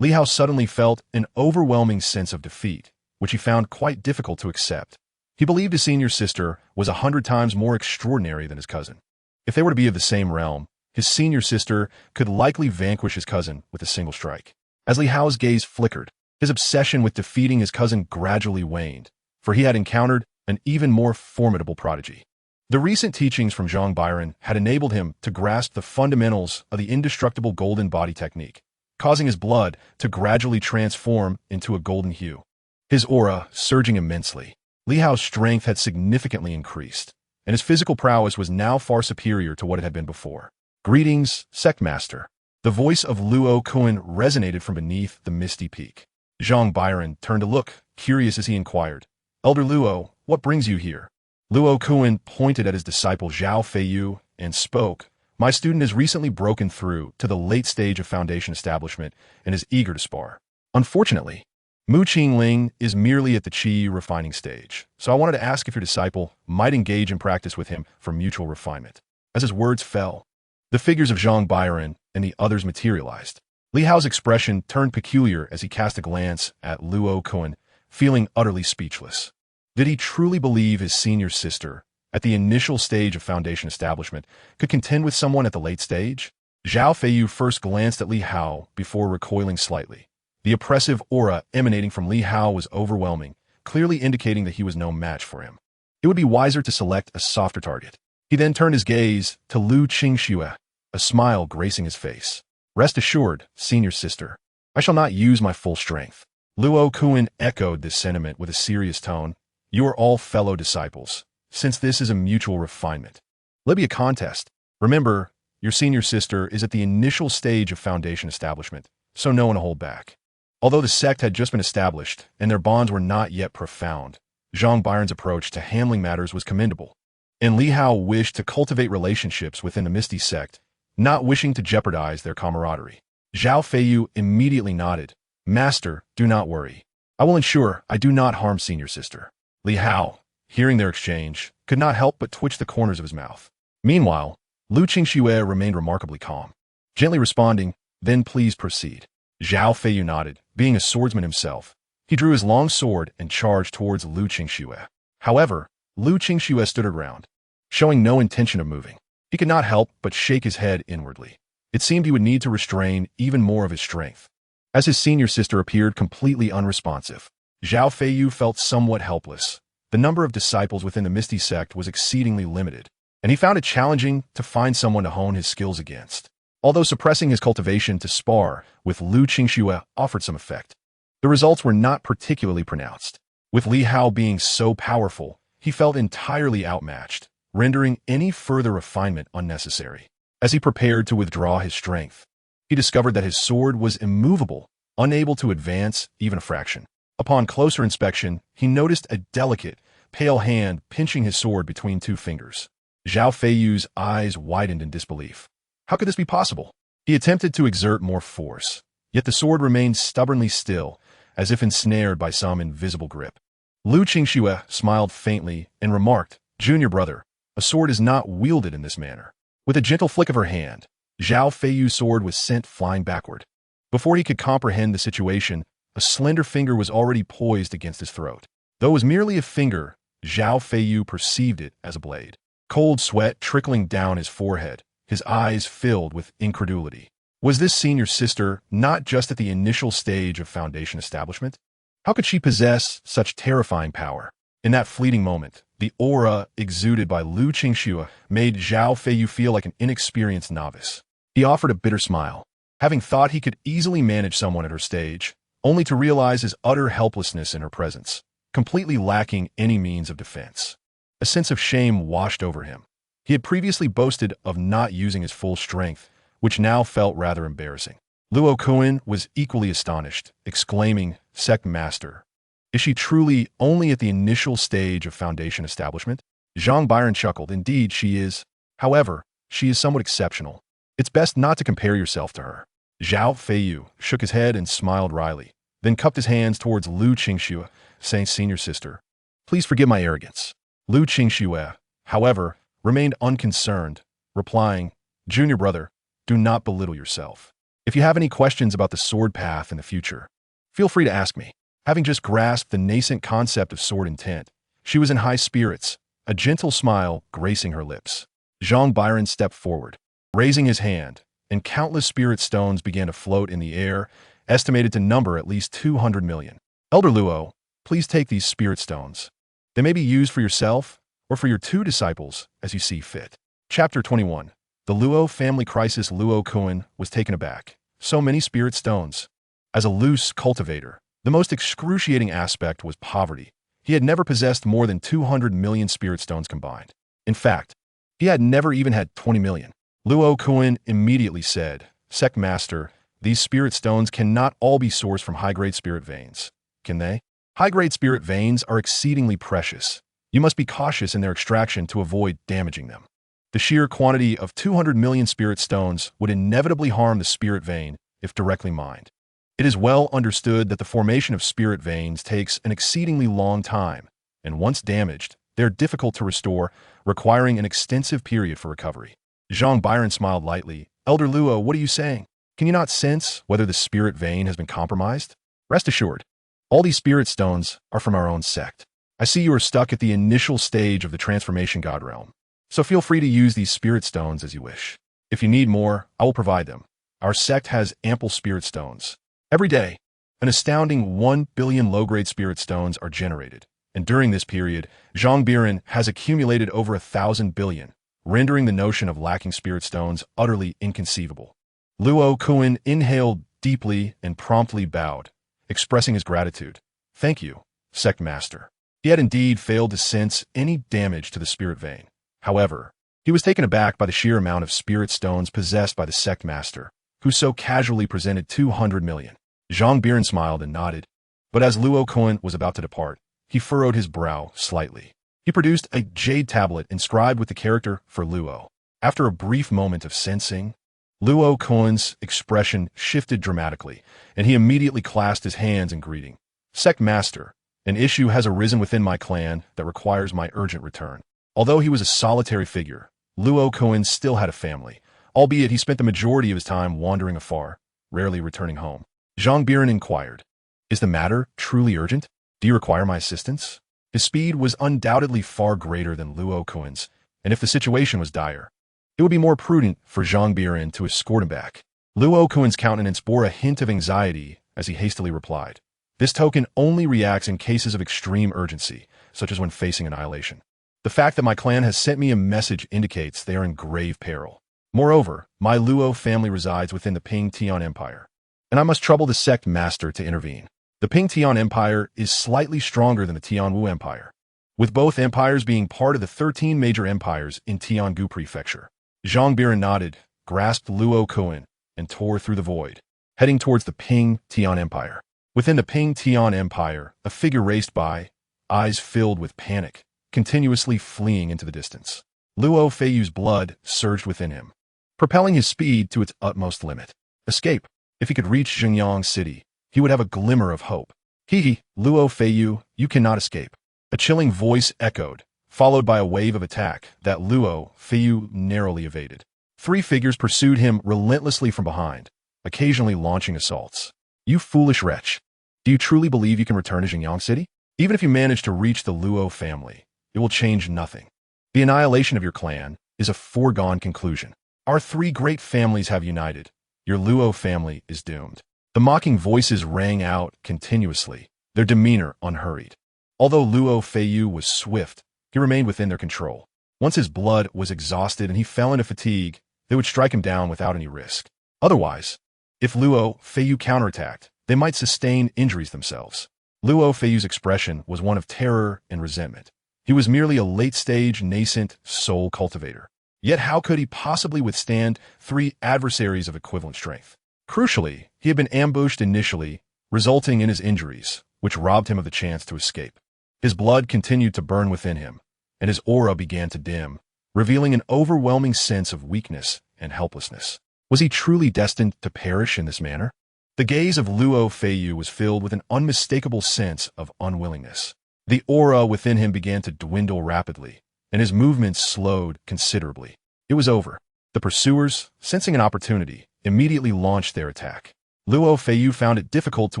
S1: Li Hao suddenly felt an overwhelming sense of defeat, which he found quite difficult to accept. He believed his senior sister was 100 times more extraordinary than his cousin. If they were to be of the same realm, his senior sister could likely vanquish his cousin with a single strike. As Li Hao's gaze flickered, his obsession with defeating his cousin gradually waned, for he had encountered an even more formidable prodigy. The recent teachings from Zhang Biran had enabled him to grasp the fundamentals of the indestructible golden body technique, causing his blood to gradually transform into a golden hue. His aura surging immensely. Li Hao's strength had significantly increased, and his physical prowess was now far superior to what it had been before. "Greetings, Sect Master." The voice of Luo Kun resonated from beneath the misty peak. Zhang Biran turned to look, curious as he inquired, "Elder Luo, what brings you here?" Luo Kun pointed at his disciple Zhao Feiyu and spoke, "My student has recently broken through to the late stage of foundation establishment and is eager to spar. Unfortunately, Mu Qingling is merely at the Qi refining stage, so I wanted to ask if your disciple might engage in practice with him for mutual refinement." As his words fell, the figures of Zhang Biran and the others materialized. Li Hao's expression turned peculiar as he cast a glance at Luo Kun, feeling utterly speechless. Did he truly believe his senior sister, at the initial stage of foundation establishment, could contend with someone at the late stage? Zhao Feiyu first glanced at Li Hao before recoiling slightly. The oppressive aura emanating from Li Hao was overwhelming, clearly indicating that he was no match for him. It would be wiser to select a softer target. He then turned his gaze to Lu Qingxue, a smile gracing his face. "Rest assured, senior sister, I shall not use my full strength." Luo Kun echoed this sentiment with a serious tone. "You are all fellow disciples, since this is a mutual refinement. Let it be a contest. Remember, your senior sister is at the initial stage of foundation establishment, so no one to hold back." Although the sect had just been established and their bonds were not yet profound, Zhang Biran's approach to handling matters was commendable. And Li Hao wished to cultivate relationships within the Misty sect, not wishing to jeopardize their camaraderie. Zhao Feiyu immediately nodded. "Master, do not worry. I will ensure I do not harm senior sister." Li Hao, hearing their exchange, could not help but twitch the corners of his mouth. Meanwhile, Lu Qingxue remained remarkably calm, gently responding, "Then please proceed." Zhao Feiyu nodded. Being a swordsman himself, he drew his long sword and charged towards Lu Qingxue. However, Lu Qingxue stood her ground, showing no intention of moving. He could not help but shake his head inwardly. It seemed he would need to restrain even more of his strength. As his senior sister appeared completely unresponsive, Zhao Feiyu felt somewhat helpless. the number of disciples within the Misty sect was exceedingly limited, and he found it challenging to find someone to hone his skills against. Although suppressing his cultivation to spar with Lu Qingxue offered some effect, the results were not particularly pronounced. With Li Hao being so powerful, he felt entirely outmatched, rendering any further refinement unnecessary. As he prepared to withdraw his strength, he discovered that his sword was immovable, unable to advance even a fraction. Upon closer inspection, he noticed a delicate, pale hand pinching his sword between two fingers. Zhao Feiyu's eyes widened in disbelief. How could this be possible? He attempted to exert more force, yet the sword remained stubbornly still, as if ensnared by some invisible grip. Lu Qingxue smiled faintly and remarked, "Junior brother, a sword is not wielded in this manner." With a gentle flick of her hand, Zhao Feiyu's sword was sent flying backward. Before he could comprehend the situation, a slender finger was already poised against his throat. Though it was merely a finger, Zhao Feiyu perceived it as a blade. Cold sweat trickling down his forehead, his eyes filled with incredulity. Was this senior sister not just at the initial stage of Foundation establishment? How could she possess such terrifying power? In that fleeting moment, the aura exuded by Lu Qingxue made Zhao Feiyu feel like an inexperienced novice. He offered a bitter smile, having thought he could easily manage someone at her stage, only to realize his utter helplessness in her presence, completely lacking any means of defense. A sense of shame washed over him. He had previously boasted of not using his full strength, which now felt rather embarrassing. Luo Kuan was equally astonished, exclaiming, "Sect Master, is she truly only at the initial stage of Foundation establishment?" Zhang Biran chuckled. "Indeed, she is. However, she is somewhat exceptional. It's best not to compare yourself to her." Zhao Feiyu shook his head and smiled wryly, then cupped his hands towards Lu Qingxue, saying, "Senior sister, please forgive my arrogance." Lu Qingxue, however, remained unconcerned, replying, "Junior brother, do not belittle yourself. If you have any questions about the sword path in the future, feel free to ask me." Having just grasped the nascent concept of sword intent, she was in high spirits, a gentle smile gracing her lips. Zhang Biran stepped forward, raising his hand, and countless spirit stones began to float in the air, estimated to number at least 200 million. "Elder Luo, please take these spirit stones. They may be used for yourself or for your two disciples as you see fit." Chapter 21. The Luo family crisis. Luo Kuan was taken aback. So many spirit stones. As a loose cultivator, the most excruciating aspect was poverty. He had never possessed more than 200 million spirit stones combined. In fact, he had never even had 20 million. Luo Kuan immediately said, "Sect Master, these spirit stones cannot all be sourced from high-grade spirit veins, can they? High-grade spirit veins are exceedingly precious. You must be cautious in their extraction to avoid damaging them. The sheer quantity of 200 million spirit stones would inevitably harm the spirit vein if directly mined. It is well understood that the formation of spirit veins takes an exceedingly long time, and once damaged, they are difficult to restore, requiring an extensive period for recovery." Zhang Biran smiled lightly. "Elder Luo, what are you saying? Can you not sense whether the spirit vein has been compromised? Rest assured, all these spirit stones are from our own sect. I see you are stuck at the initial stage of the transformation god realm, so feel free to use these spirit stones as you wish. If you need more, I will provide them. Our sect has ample spirit stones. Every day, an astounding 1 billion low-grade spirit stones are generated, and during this period, Zhang Biran has accumulated over 1,000 billion, rendering the notion of lacking spirit stones utterly inconceivable." Luo Kuan inhaled deeply and promptly bowed, expressing his gratitude. "Thank you, Sect Master." He had indeed failed to sense any damage to the spirit vein. However, he was taken aback by the sheer amount of spirit stones possessed by the Sect Master, who so casually presented 200 million. Zhang Biran smiled and nodded, but as Luo Kuan was about to depart, he furrowed his brow slightly. He produced a jade tablet inscribed with the character for Luo. After a brief moment of sensing, Luo Kuan's expression shifted dramatically, and he immediately clasped his hands in greeting. "Sect Master, an issue has arisen within my clan that requires my urgent return." Although he was a solitary figure, Luo Kuan still had a family, albeit he spent the majority of his time wandering afar, rarely returning home. Zhang Biran inquired, "Is the matter truly urgent? Do you require my assistance?" His speed was undoubtedly far greater than Luo Kuan's, and if the situation was dire, it would be more prudent for Zhang Biran to escort him back. Luo Kuan's countenance bore a hint of anxiety as he hastily replied, "This token only reacts in cases of extreme urgency, such as when facing annihilation. The fact that my clan has sent me a message indicates they are in grave peril. Moreover, my Luo family resides within the Ping Tian Empire, and I must trouble the sect master to intervene. The Ping Tian Empire is slightly stronger than the Tianwu Empire, with both empires being part of the 13 major empires in Tiangu Prefecture. Zhang Biran nodded, grasped Luo Kuan, and tore through the void, heading towards the Ping Tian Empire. Within the Ping Tian Empire, a figure raced by, eyes filled with panic, continuously fleeing into the distance. Luo Feiyu's blood surged within him, propelling his speed to its utmost limit. Escape. If he could reach Xinjiang City, he would have a glimmer of hope. Hee, Luo Feiyu, you cannot escape. A chilling voice echoed, followed by a wave of attack that Luo Feiyu narrowly evaded. 3 figures pursued him relentlessly from behind, occasionally launching assaults. You foolish wretch. Do you truly believe you can return to Xinjiang City? Even if you manage to reach the Luo family, it will change nothing. The annihilation of your clan is a foregone conclusion. Our 3 great families have united. Your Luo family is doomed. The mocking voices rang out continuously, their demeanor unhurried. Although Luo Feiyu was swift, he remained within their control. Once his blood was exhausted and he fell into fatigue, they would strike him down without any risk. Otherwise, if Luo Feiyu counterattacked, they might sustain injuries themselves. Luo Feiyu's expression was one of terror and resentment. He was merely a late-stage, nascent soul cultivator. Yet how could he possibly withstand 3 adversaries of equivalent strength? Crucially, he had been ambushed initially, resulting in his injuries, which robbed him of the chance to escape. His blood continued to burn within him, and his aura began to dim, revealing an overwhelming sense of weakness and helplessness. Was he truly destined to perish in this manner? The gaze of Luo Feiyu was filled with an unmistakable sense of unwillingness. The aura within him began to dwindle rapidly, and his movements slowed considerably. It was over. The pursuers, sensing an opportunity, immediately launched their attack. Luo Feiyu found it difficult to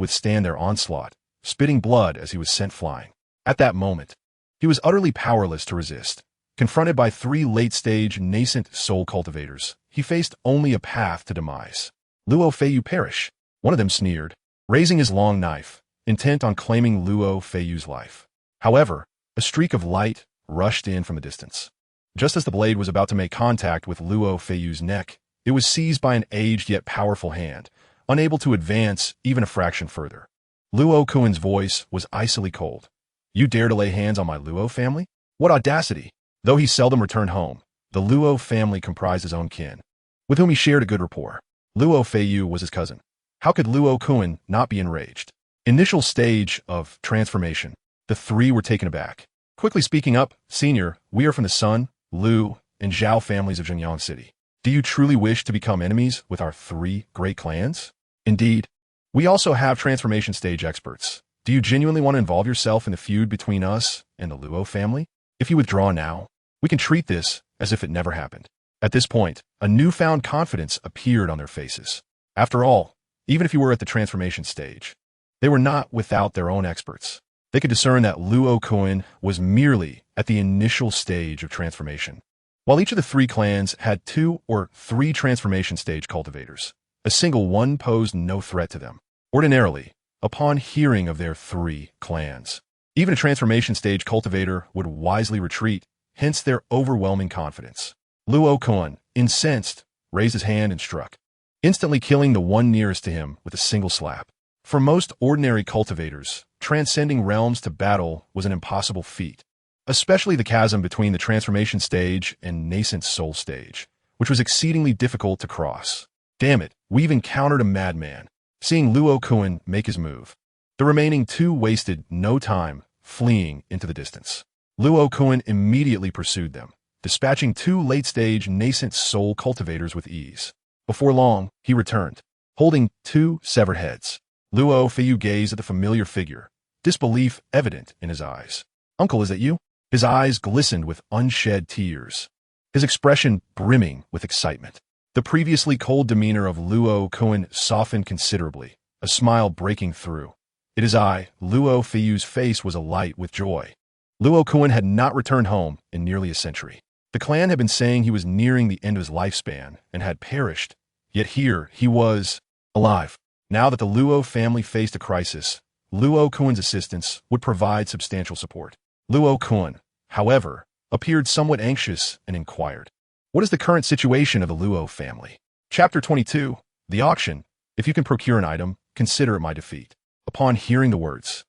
S1: withstand their onslaught, spitting blood as he was sent flying. At that moment, he was utterly powerless to resist. Confronted by 3 late-stage, nascent soul cultivators, he faced only a path to demise. Luo Feiyu perish. One of them sneered, raising his long knife, intent on claiming Luo Feiyu's life. However, a streak of light rushed in from a distance. Just as the blade was about to make contact with Luo Feiyu's neck, it was seized by an aged yet powerful hand, unable to advance even a fraction further. Luo Kuan's voice was icily cold. You dare to lay hands on my Luo family? What audacity! Though he seldom returned home, the Luo family comprised his own kin, with whom he shared a good rapport. Luo Feiyu was his cousin. How could Luo Kuan not be enraged? Initial stage of transformation. The 3 were taken aback. Quickly speaking up, Senior, we are from the Sun, Lu, and Zhao families of Xinjiang City. Do you truly wish to become enemies with our 3 great clans? Indeed. We also have transformation stage experts. Do you genuinely want to involve yourself in the feud between us and the Luo family? If you withdraw now, we can treat this as if it never happened. At this point, a newfound confidence appeared on their faces. After all, even if you were at the transformation stage, they were not without their own experts. They could discern that Luo Kuan was merely at the initial stage of transformation. While each of the 3 clans had 2 or 3 transformation stage cultivators, a single one posed no threat to them. Ordinarily, upon hearing of their 3 clans, even a transformation stage cultivator would wisely retreat, hence their overwhelming confidence. Luo Kuan, incensed, raised his hand and struck, instantly killing the one nearest to him with a single slap. For most ordinary cultivators, transcending realms to battle was an impossible feat, especially the chasm between the transformation stage and nascent soul stage, which was exceedingly difficult to cross. Damn it, we've encountered a madman. Seeing Luo Kuan make his move, the remaining 2 wasted no time, fleeing into the distance. Luo Kuan immediately pursued them, dispatching 2 late-stage nascent soul cultivators with ease. Before long, he returned, holding 2 severed heads. Luo Feiyu gazed at the familiar figure, disbelief evident in his eyes. Uncle, is that you? His eyes glistened with unshed tears, his expression brimming with excitement. The previously cold demeanor of Luo Kuan softened considerably, a smile breaking through. It is I, Luo Feiyu's face was alight with joy. Luo Kuan had not returned home in nearly a century. The clan had been saying he was nearing the end of his lifespan and had perished, yet here he was, alive. Now that the Luo family faced a crisis, Luo Kuan's assistance would provide substantial support. Luo Kun, however, appeared somewhat anxious and inquired, "What is the current situation of the Luo family?" Chapter 22, The Auction. If you can procure an item, consider it my defeat. Upon hearing the words,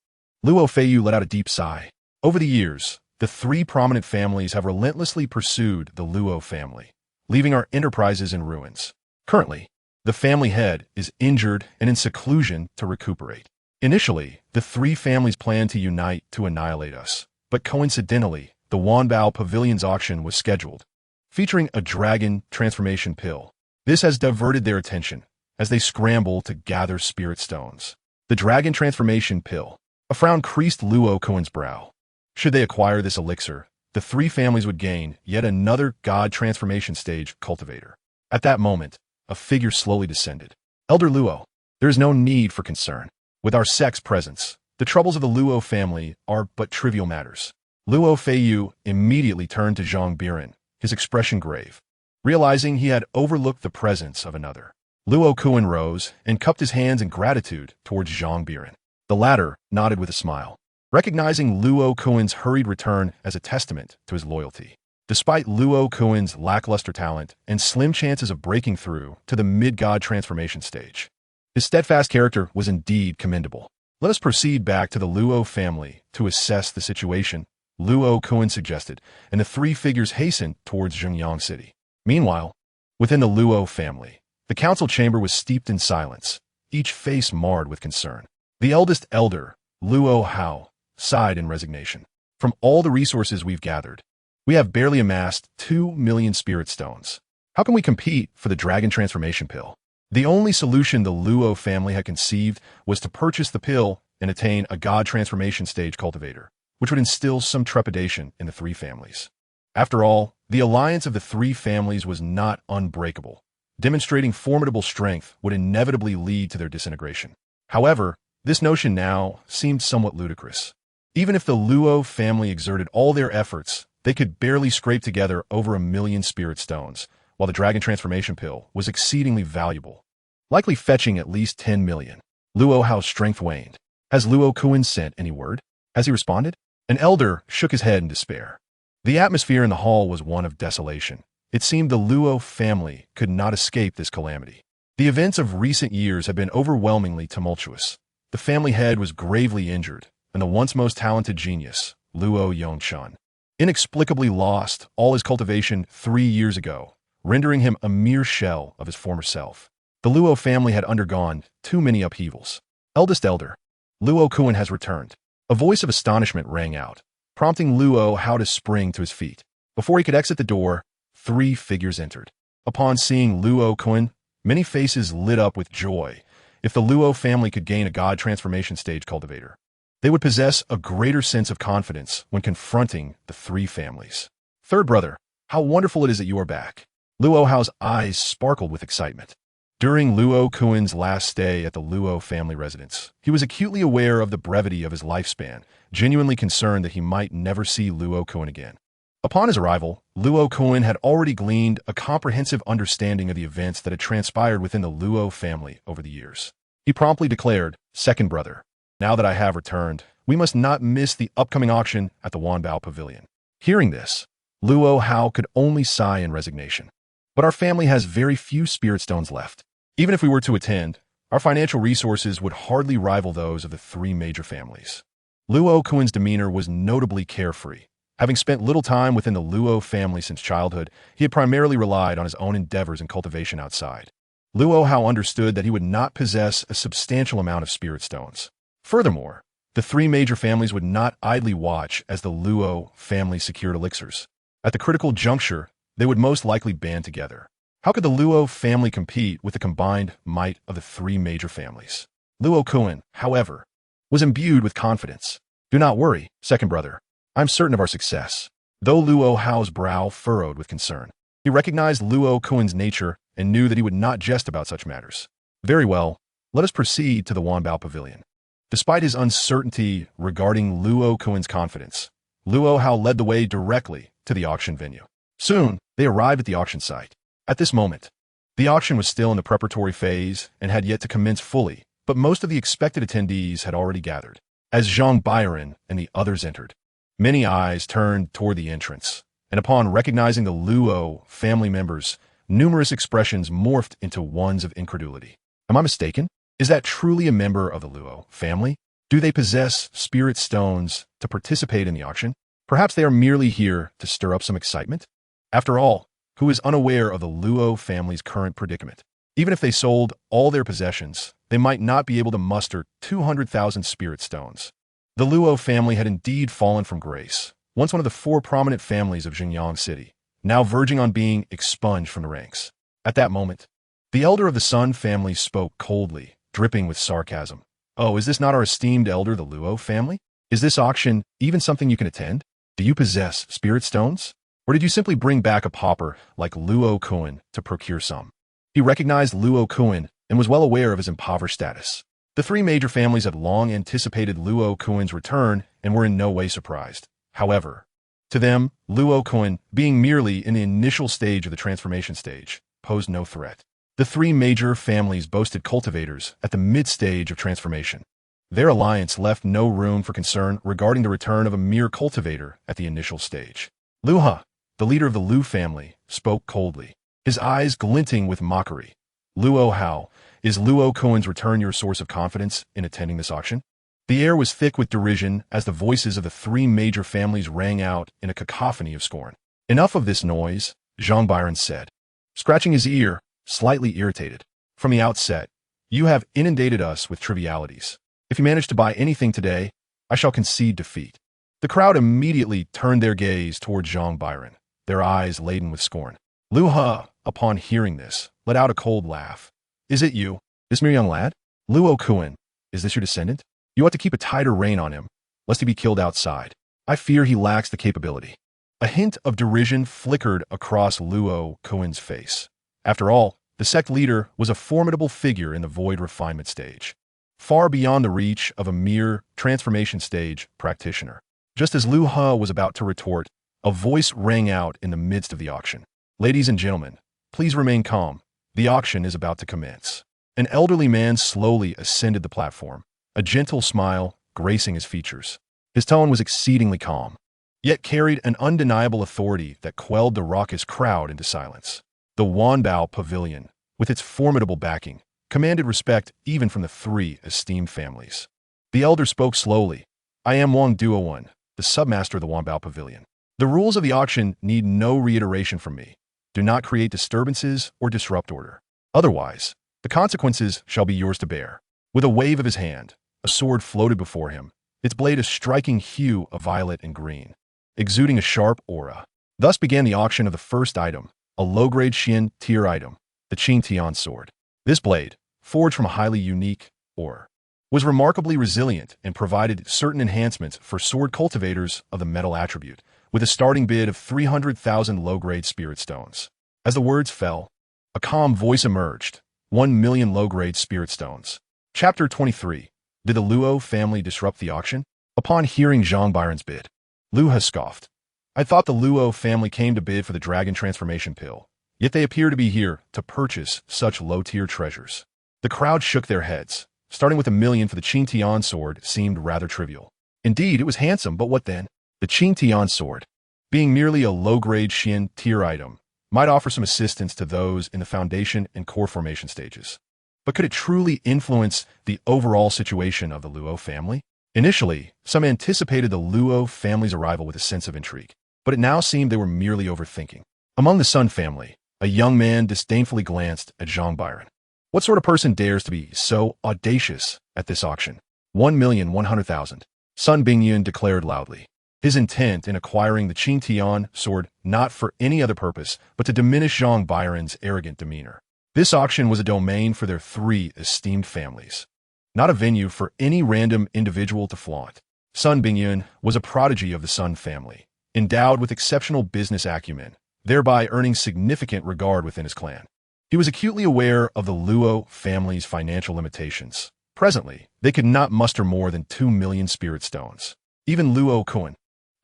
S1: Luo Feiyu let out a deep sigh. Over the years, the three prominent families have relentlessly pursued the Luo family, leaving our enterprises in ruins. Currently, the family head is injured and in seclusion to recuperate. Initially, the three families planned to unite to annihilate us, but coincidentally, the Wanbao Pavilion's auction was scheduled, featuring a dragon transformation pill. This has diverted their attention as they scramble to gather spirit stones. The dragon transformation pill. A frown creased Luo Kuen's brow. Should they acquire this elixir, the three families would gain yet another god transformation stage cultivator. At that moment, a figure slowly descended. Elder Luo, there is no need for concern. With our sect's presence, the troubles of the Luo family are but trivial matters. Luo Feiyu immediately turned to Zhang Biran, his expression grave, realizing he had overlooked the presence of another. Luo Kuen rose and cupped his hands in gratitude towards Zhang Biran. The latter nodded with a smile, recognizing Luo Kuen's hurried return as a testament to his loyalty. Despite Luo Kuen's lackluster talent and slim chances of breaking through to the mid-god transformation stage, his steadfast character was indeed commendable. Let us proceed back to the Luo family to assess the situation, Luo Kuen suggested, and the three figures hastened towards Zhengyang City. Meanwhile, within the Luo family, the council chamber was steeped in silence, each face marred with concern. The eldest elder, Luo Hao, sighed in resignation. From all the resources we've gathered, we have barely amassed 2 million spirit stones. How can we compete for the dragon transformation pill? The only solution the Luo family had conceived was to purchase the pill and attain a god transformation stage cultivator, which would instill some trepidation in the three families. After all, the alliance of the three families was not unbreakable. Demonstrating formidable strength would inevitably lead to their disintegration. However, this notion now seemed somewhat ludicrous. Even if the Luo family exerted all their efforts, they could barely scrape together over 1 million spirit stones, while the dragon transformation pill was exceedingly valuable, likely fetching at least 10 million. Luo Hao's strength waned. Has Luo Kuen sent any word? Has he responded? An elder shook his head in despair. The atmosphere in the hall was one of desolation. It seemed the Luo family could not escape this calamity. The events of recent years had been overwhelmingly tumultuous. The family head was gravely injured, and the once most talented genius, Luo Yongchun, inexplicably lost all his cultivation 3 years ago, rendering him a mere shell of his former self. The Luo family had undergone too many upheavals. Eldest elder, Luo Kuen has returned. A voice of astonishment rang out, prompting Luo Hao to spring to his feet. Before he could exit the door, 3 figures entered. Upon seeing Luo Kuen, many faces lit up with joy. If the Luo family could gain a god transformation stage cultivator, they would possess a greater sense of confidence when confronting the 3 families. Third brother, how wonderful it is that you are back. Luo Hao's eyes sparkled with excitement. During Luo Kuen's last stay at the Luo family residence, he was acutely aware of the brevity of his lifespan, genuinely concerned that he might never see Luo Kuen again. Upon his arrival, Luo Kuen had already gleaned a comprehensive understanding of the events that had transpired within the Luo family over the years. He promptly declared, "Second brother, now that I have returned, we must not miss the upcoming auction at the Wanbao Pavilion." Hearing this, Luo Hao could only sigh in resignation. But our family has very few spirit stones left. Even if we were to attend, our financial resources would hardly rival those of the 3 major families. Luo Kuen's demeanor was notably carefree. Having spent little time within the Luo family since childhood, he had primarily relied on his own endeavors and cultivation outside. Luo Hao understood that he would not possess a substantial amount of spirit stones. Furthermore, the 3 major families would not idly watch as the Luo family secured elixirs. At the critical juncture, they would most likely band together. How could the Luo family compete with the combined might of the 3 major families? Luo Kuen, however, was imbued with confidence. "Do not worry, second brother. I'm certain of our success." Though Luo Hao's brow furrowed with concern, he recognized Luo Kuen's nature and knew that he would not jest about such matters. "Very well, let us proceed to the Wanbao Pavilion." Despite his uncertainty regarding Luo Kuen's confidence, Luo Hao led the way directly to the auction venue. Soon, they arrived at the auction site. At this moment, the auction was still in the preparatory phase and had yet to commence fully, but most of the expected attendees had already gathered. As Zhang Biran and the others entered, Many eyes turned toward the entrance, and upon recognizing the Luo family members, numerous expressions morphed into ones of incredulity. Am I mistaken? Is that truly a member of the Luo family? Do they possess spirit stones to participate in the auction? Perhaps they are merely here to stir up some excitement? After all, who is unaware of the Luo family's current predicament? Even if they sold all their possessions, they might not be able to muster 200,000 spirit stones. The Luo family had indeed fallen from grace, once one of the four prominent families of Xinjiang City, now verging on being expunged from the ranks. At that moment, the elder of the Sun family spoke coldly, dripping with sarcasm. Oh, is this not our esteemed elder, the Luo family? Is this auction even something you can attend? Do you possess spirit stones? Or did you simply bring back a pauper like Luo Kuan to procure some? He recognized Luo Kuan and was well aware of his impoverished status. The three major families had long anticipated Luo Kuan's return and were in no way surprised. However, to them, Luo Kuan, being merely in the initial stage of the transformation stage, posed no threat. The three major families boasted cultivators at the mid-stage of transformation. Their alliance left no room for concern regarding the return of a mere cultivator at the initial stage. Lu He, the leader of the Lu family, spoke coldly, his eyes glinting with mockery. Luo Hao, is Luo Kuan's return your source of confidence in attending this auction? The air was thick with derision as the voices of the three major families rang out in a cacophony of scorn. Enough of this noise, Zhang Biran said, scratching his ear, slightly irritated. From the outset, you have inundated us with trivialities. If you manage to buy anything today, I shall concede defeat. The crowd immediately turned their gaze toward Zhang Biran, their eyes laden with scorn. Lu He, upon hearing this, let out a cold laugh. Is it you, this mere young lad? Luo Kuan, is this your descendant? You ought to keep a tighter rein on him, lest he be killed outside. I fear he lacks the capability. A hint of derision flickered across Luo Kuan's face. After all, the sect leader was a formidable figure in the void refinement stage, far beyond the reach of a mere transformation stage practitioner. Just as Lu He was about to retort, a voice rang out in the midst of the auction. Ladies and gentlemen, please remain calm. The auction is about to commence. An elderly man slowly ascended the platform, a gentle smile gracing his features. His tone was exceedingly calm, yet carried an undeniable authority that quelled the raucous crowd into silence. The Wanbao Pavilion, with its formidable backing, commanded respect even from the three esteemed families. The elder spoke slowly. I am Wang Duowen, the submaster of the Wanbao Pavilion. The rules of the auction need no reiteration from me. Do not create disturbances or disrupt order. Otherwise, the consequences shall be yours to bear. With a wave of his hand, a sword floated before him, its blade a striking hue of violet and green, exuding a sharp aura. Thus began the auction of the first item, a low-grade Xian tier item, the Qing Tian sword. This blade, forged from a highly unique ore, was remarkably resilient and provided certain enhancements for sword cultivators of the metal attribute, with a starting bid of 300,000 low-grade spirit stones. As the words fell, a calm voice emerged, 1 million low-grade spirit stones. Chapter 23. Did the Luo family disrupt the auction? Upon hearing Zhang Biran's bid, Lu He scoffed. I thought the Luo family came to bid for the dragon transformation pill, yet they appear to be here to purchase such low-tier treasures. The crowd shook their heads. Starting with 1 million for the Qing Tian sword seemed rather trivial. Indeed, it was handsome, but what then? The Qing Tian sword, being merely a low-grade Xian tier item, might offer some assistance to those in the foundation and core formation stages. But could it truly influence the overall situation of the Luo family? Initially, some anticipated the Luo family's arrival with a sense of intrigue, but it now seemed they were merely overthinking. Among the Sun family, a young man disdainfully glanced at Zhang Biran. What sort of person dares to be so audacious at this auction? 1,100,000. Sun Bingyun declared loudly, his intent in acquiring the Qing Tian sword not for any other purpose but to diminish Zhang Biran's arrogant demeanor. This auction was a domain for their three esteemed families, not a venue for any random individual to flaunt. Sun Bingyun was a prodigy of the Sun family, endowed with exceptional business acumen, thereby earning significant regard within his clan. He was acutely aware of the Luo family's financial limitations. Presently, they could not muster more than 2 million spirit stones. Even Luo Kuan,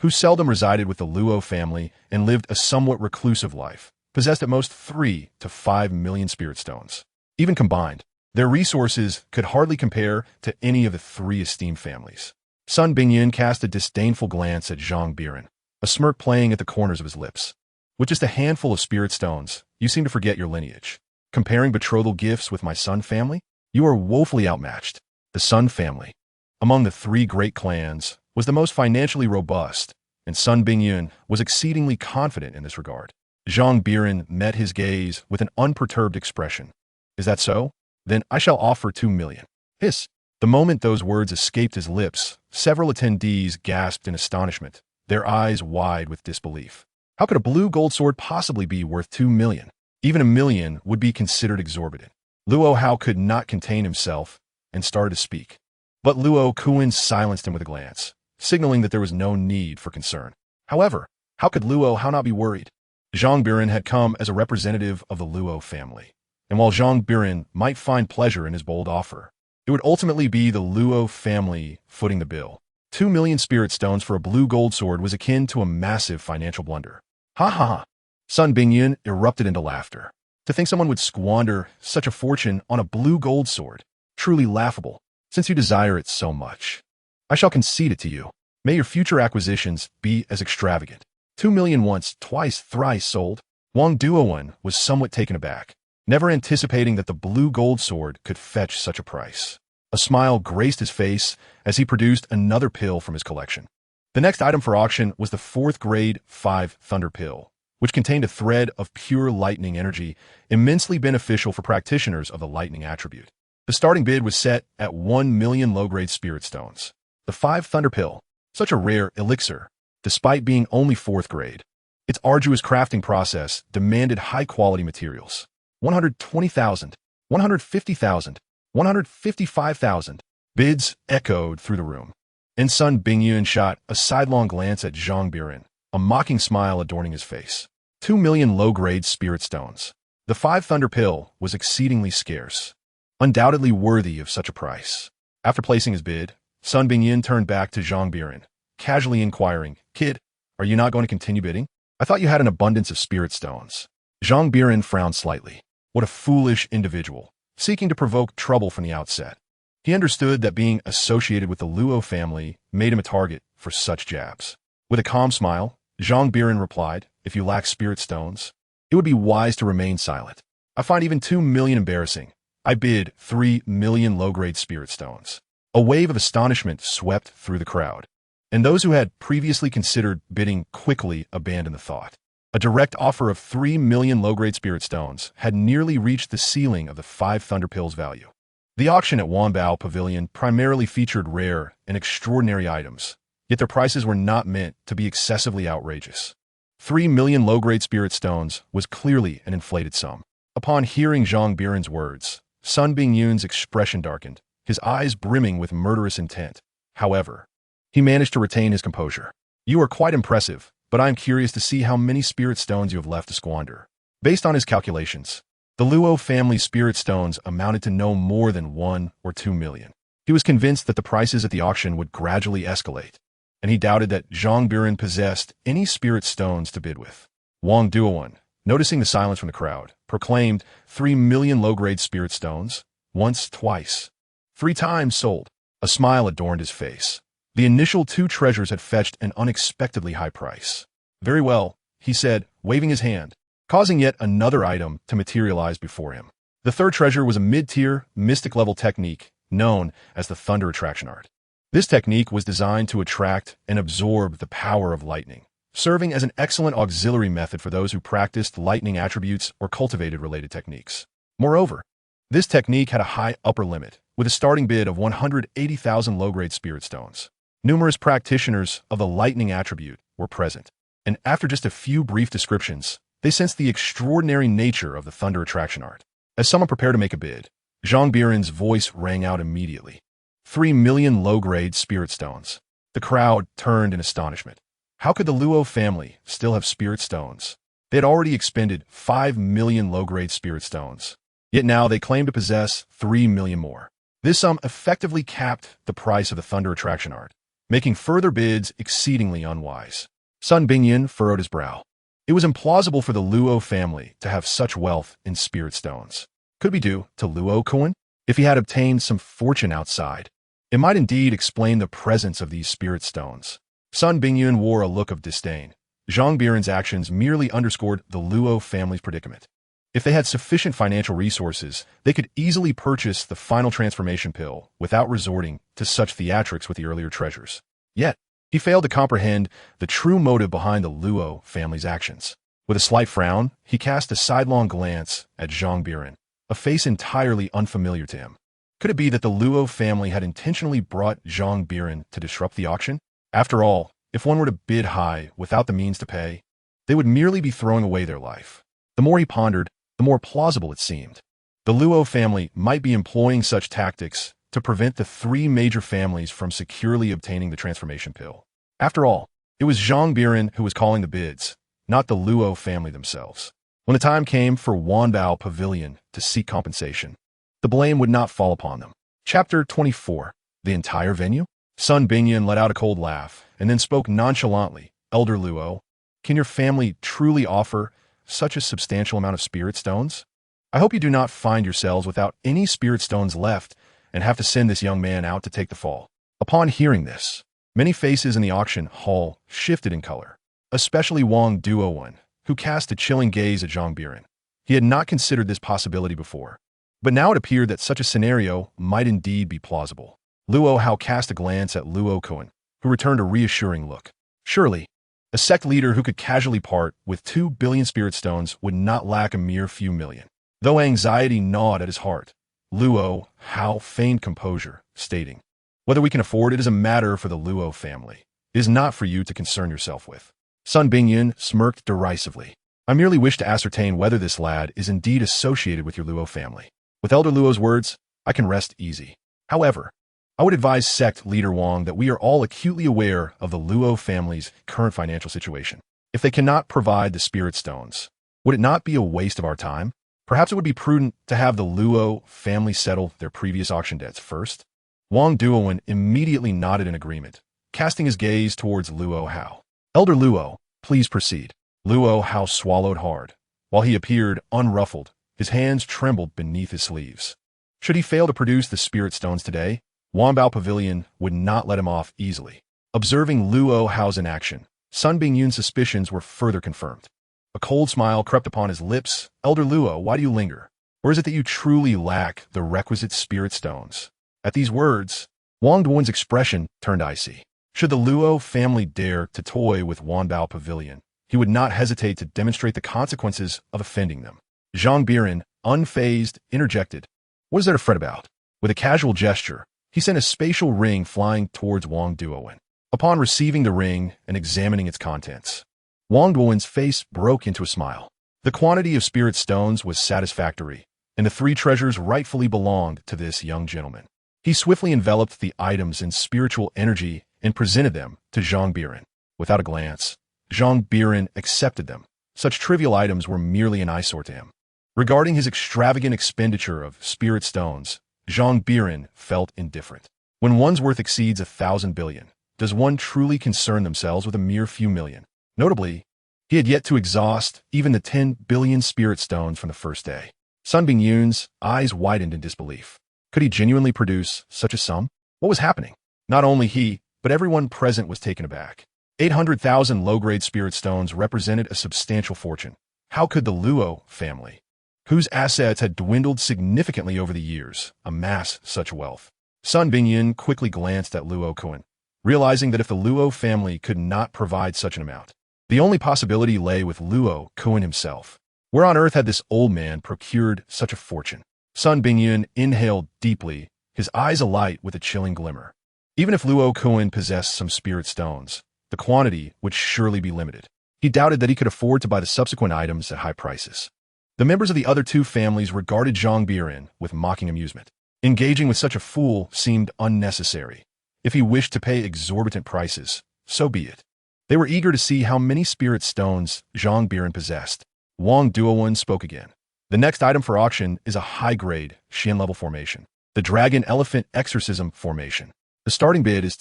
S1: who seldom resided with the Luo family and lived a somewhat reclusive life, possessed at most 3 to 5 million spirit stones. Even combined, their resources could hardly compare to any of the three esteemed families. Sun Bingyan cast a disdainful glance at Zhang Biran, a smirk playing at the corners of his lips. With just a handful of spirit stones, you seem to forget your lineage. Comparing betrothal gifts with my Sun family? You are woefully outmatched. The Sun family, among the three great clans, was the most financially robust, and Sun Bingyan was exceedingly confident in this regard. Zhang Biran met his gaze with an unperturbed expression. Is that so? Then I shall offer 2 million. Hiss. The moment those words escaped his lips, several attendees gasped in astonishment, their eyes wide with disbelief. How could a blue gold sword possibly be worth 2 million? Even 1 million would be considered exorbitant. Luo Hao could not contain himself and started to speak. But Luo Kuan silenced him with a glance, signaling that there was no need for concern. However, how could Luo Hao not be worried? Zhang Biran had come as a representative of the Luo family, and while Zhang Biran might find pleasure in his bold offer, it would ultimately be the Luo family footing the bill. 2 million spirit stones for a blue gold sword was akin to a massive financial blunder. Ha ha ha! Sun Bingyan erupted into laughter. To think someone would squander such a fortune on a blue gold sword. Truly laughable, since you desire it so much. I shall concede it to you. May your future acquisitions be as extravagant. 2 million once, twice, thrice sold. Wang Duowen was somewhat taken aback, never anticipating that the blue gold sword could fetch such a price. A smile graced his face as he produced another pill from his collection. The next item for auction was the 4th grade 5 Thunder Pill, which contained a thread of pure lightning energy, immensely beneficial for practitioners of the lightning attribute. The starting bid was set at 1 million low-grade spirit stones. The 5 Thunder Pill, such a rare elixir, despite being only 4th grade. Its arduous crafting process demanded high-quality materials. 120,000, 150,000, 155,000. Bids echoed through the room. And Sun Bingyan shot a sidelong glance at Zhang Biran, a mocking smile adorning his face. 2 million low-grade spirit stones. The 5 Thunder Pill was exceedingly scarce, undoubtedly worthy of such a price. After placing his bid, Sun Bingyan turned back to Zhang Biran, casually inquiring, "Kid, are you not going to continue bidding? I thought you had an abundance of spirit stones." Zhang Biran frowned slightly. What a foolish individual, seeking to provoke trouble from the outset. He understood that being associated with the Luo family made him a target for such jabs. With a calm smile, Zhang Biran replied, "If you lack spirit stones, it would be wise to remain silent. I find even 2 million embarrassing. I bid 3 million low-grade spirit stones." A wave of astonishment swept through the crowd, and those who had previously considered bidding quickly abandoned the thought. A direct offer of 3 million low-grade spirit stones had nearly reached the ceiling of the 5 Thunder Pills value. The auction at Wanbao Pavilion primarily featured rare and extraordinary items, yet their prices were not meant to be excessively outrageous. 3 million low-grade spirit stones was clearly an inflated sum. Upon hearing Zhang Biran's words, Sun Bingyan's expression darkened, his eyes brimming with murderous intent. However, he managed to retain his composure. "You are quite impressive, but I am curious to see how many spirit stones you have left to squander." Based on his calculations, the Luo family spirit stones amounted to no more than 1 or 2 million. He was convinced that the prices at the auction would gradually escalate, and he doubted that Zhang Biran possessed any spirit stones to bid with. Wang Duowen, noticing the silence from the crowd, proclaimed 3 million low-grade spirit stones, once, twice, 3 times sold. A smile adorned his face. The initial 2 treasures had fetched an unexpectedly high price. "Very well," he said, waving his hand, causing yet another item to materialize before him. The 3rd treasure was a mid-tier, mystic-level technique known as the Thunder Attraction Art. This technique was designed to attract and absorb the power of lightning, serving as an excellent auxiliary method for those who practiced lightning attributes or cultivated related techniques. Moreover, this technique had a high upper limit, with a starting bid of 180,000 low-grade spirit stones. Numerous practitioners of the lightning attribute were present, and after just a few brief descriptions, they sensed the extraordinary nature of the Thunder Attraction Art. As someone prepared to make a bid, Zhang Biran's voice rang out immediately. 3 million low-grade spirit stones. The crowd turned in astonishment. How could the Luo family still have spirit stones? They had already expended 5 million low-grade spirit stones, yet now they claimed to possess 3 million more. This sum effectively capped the price of the Thunder Attraction Art, making further bids exceedingly unwise. Sun Bingyan furrowed his brow. It was implausible for the Luo family to have such wealth in spirit stones. Could be due to Luo Kuan, if he had obtained some fortune outside. It might indeed explain the presence of these spirit stones. Sun Bingyun wore a look of disdain. Zhang Biran's actions merely underscored the Luo family's predicament. If they had sufficient financial resources, they could easily purchase the final transformation pill without resorting to such theatrics with the earlier treasures. Yet, he failed to comprehend the true motive behind the Luo family's actions. With a slight frown, he cast a sidelong glance at Zhang Biran, a face entirely unfamiliar to him. Could it be that the Luo family had intentionally brought Zhang Biran to disrupt the auction? After all, if one were to bid high without the means to pay, they would merely be throwing away their life. The more he pondered, the more plausible it seemed. The Luo family might be employing such tactics to prevent the three major families from securely obtaining the transformation pill. After all, it was Zhang Biran who was calling the bids, not the Luo family themselves. When the time came for Wanbao Pavilion to seek compensation, the blame would not fall upon them. Chapter 24. The entire venue? Sun Bingyun let out a cold laugh and then spoke nonchalantly. Elder Luo, can your family truly offer such a substantial amount of spirit stones? I hope you do not find yourselves without any spirit stones left and have to send this young man out to take the fall. Upon hearing this, many faces in the auction hall shifted in color, especially Wang Duowen, who cast a chilling gaze at Zhang Biran. He had not considered this possibility before, but now it appeared that such a scenario might indeed be plausible. Luo Hao cast a glance at Luo Kuan, who returned a reassuring look. Surely, a sect leader who could casually part with 2 billion spirit stones would not lack a mere few million. Though anxiety gnawed at his heart, Luo Hao feigned composure, stating, whether we can afford it is a matter for the Luo family. It is not for you to concern yourself with. Sun Bingyun smirked derisively. I merely wish to ascertain whether this lad is indeed associated with your Luo family. With Elder Luo's words, I can rest easy. However, I would advise sect leader Wang that we are all acutely aware of the Luo family's current financial situation. If they cannot provide the spirit stones, would it not be a waste of our time? Perhaps it would be prudent to have the Luo family settle their previous auction debts first. Wang Duowen immediately nodded in agreement, casting his gaze towards Luo Hao. Elder Luo, please proceed. Luo Hao swallowed hard. While he appeared unruffled, his hands trembled beneath his sleeves. Should he fail to produce the spirit stones today, Wanbao Pavilion would not let him off easily. Observing Luo Hao's inaction, Sun Bingyun's suspicions were further confirmed. A cold smile crept upon his lips. Elder Luo, why do you linger? Or is it that you truly lack the requisite spirit stones? At these words, Wang Duowen's expression turned icy. Should the Luo family dare to toy with Wanbao Pavilion, he would not hesitate to demonstrate the consequences of offending them. Zhang Biran, unfazed, interjected, what is there to fret about? With a casual gesture, he sent a spatial ring flying towards Wang Duowen. Upon receiving the ring and examining its contents, Wang Duowen's face broke into a smile. The quantity of spirit stones was satisfactory, and the 3 treasures rightfully belonged to this young gentleman. He swiftly enveloped the items in spiritual energy and presented them to Zhang Biran. Without a glance, Zhang Biran accepted them. Such trivial items were merely an eyesore to him. Regarding his extravagant expenditure of spirit stones, Zhang Biran felt indifferent. When one's worth exceeds 1,000 billion, does one truly concern themselves with a mere few million? Notably, he had yet to exhaust even the 10 billion spirit stones from the first day. Sun Bingyun's eyes widened in disbelief. Could he genuinely produce such a sum? What was happening? Not only he, but everyone present was taken aback. 800,000 low-grade spirit stones represented a substantial fortune. How could the Luo family, whose assets had dwindled significantly over the years, amass such wealth? Sun Bingyun quickly glanced at Luo Kuan, realizing that if the Luo family could not provide such an amount, the only possibility lay with Luo Kuan himself. Where on earth had this old man procured such a fortune? Sun Bingyun inhaled deeply, his eyes alight with a chilling glimmer. Even if Luo Kuan possessed some spirit stones, the quantity would surely be limited. He doubted that he could afford to buy the subsequent items at high prices. The members of the other 2 families regarded Zhang Biran with mocking amusement. Engaging with such a fool seemed unnecessary. If he wished to pay exorbitant prices, so be it. They were eager to see how many spirit stones Zhang Biran possessed. Wang Duowen spoke again. The next item for auction is a high-grade, Xian-level formation, the Dragon Elephant Exorcism formation. The starting bid is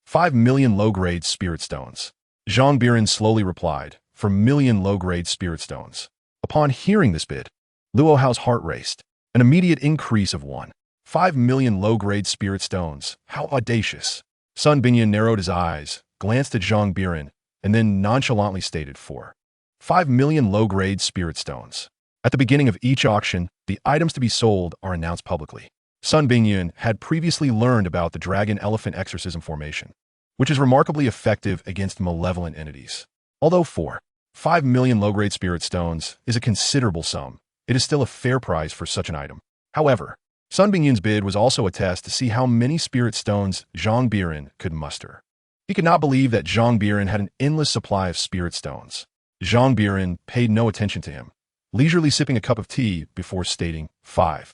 S1: 5 million low-grade spirit stones. Zhang Biran slowly replied, for million low-grade spirit stones. Upon hearing this bid, Luo Hao's heart raced. An immediate increase of 1. 5 million low-grade spirit stones. How audacious. Sun Binyan narrowed his eyes, glanced at Zhang Biran, and then nonchalantly stated 5 million low-grade spirit stones. At the beginning of each auction, the items to be sold are announced publicly. Sun Binyan had previously learned about the dragon-elephant exorcism formation, which is remarkably effective against malevolent entities. Although 5 million low-grade spirit stones is a considerable sum, it is still a fair price for such an item. However, Sun Bingyan's bid was also a test to see how many spirit stones Zhang Biran could muster. He could not believe that Zhang Biran had an endless supply of spirit stones. Zhang Biran paid no attention to him, leisurely sipping a cup of tea before stating 5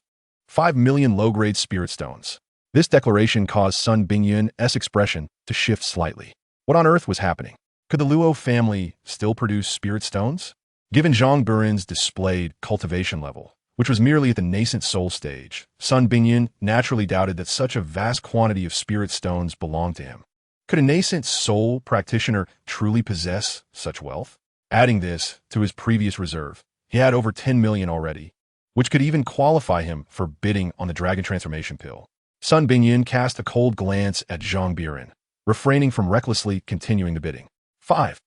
S1: million low-grade spirit stones. This declaration caused Sun Bingyan's expression to shift slightly. What on earth was happening? Could the Luo family still produce spirit stones? Given Zhang Biran's displayed cultivation level, which was merely at the nascent soul stage, Sun Bingyan naturally doubted that such a vast quantity of spirit stones belonged to him. Could a nascent soul practitioner truly possess such wealth? Adding this to his previous reserve, he had over 10 million already, which could even qualify him for bidding on the dragon transformation pill. Sun Bingyan cast a cold glance at Zhang Biran, refraining from recklessly continuing the bidding. 5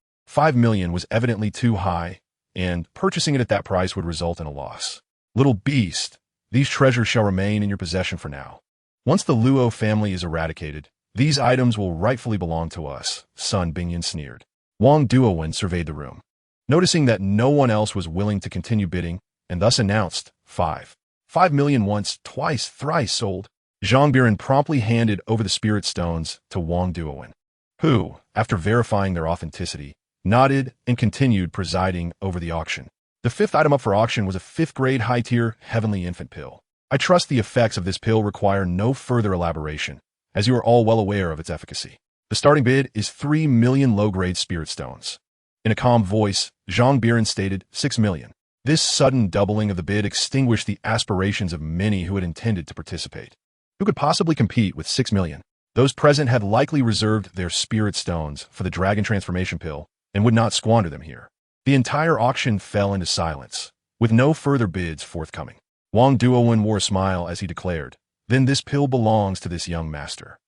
S1: million was evidently too high, and purchasing it at that price would result in a loss. Little beast, these treasures shall remain in your possession for now. Once the Luo family is eradicated, these items will rightfully belong to us, Sun Bingyan sneered. Wang Duowen surveyed the room, noticing that no one else was willing to continue bidding, and thus announced 5 million once, twice, thrice sold. Zhang Biran promptly handed over the spirit stones to Wang Duowen, who, after verifying their authenticity, nodded and continued presiding over the auction. The fifth item up for auction was a 5th-grade high-tier heavenly infant pill. I trust the effects of this pill require no further elaboration, as you are all well aware of its efficacy. The starting bid is 3 million low-grade spirit stones. In a calm voice, Zhang Biran stated 6 million. This sudden doubling of the bid extinguished the aspirations of many who had intended to participate. Who could possibly compete with 6 million? Those present had likely reserved their spirit stones for the dragon transformation pill and would not squander them here. The entire auction fell into silence, with no further bids forthcoming. Wang Duowen wore a smile as he declared, "Then this pill belongs to this young master."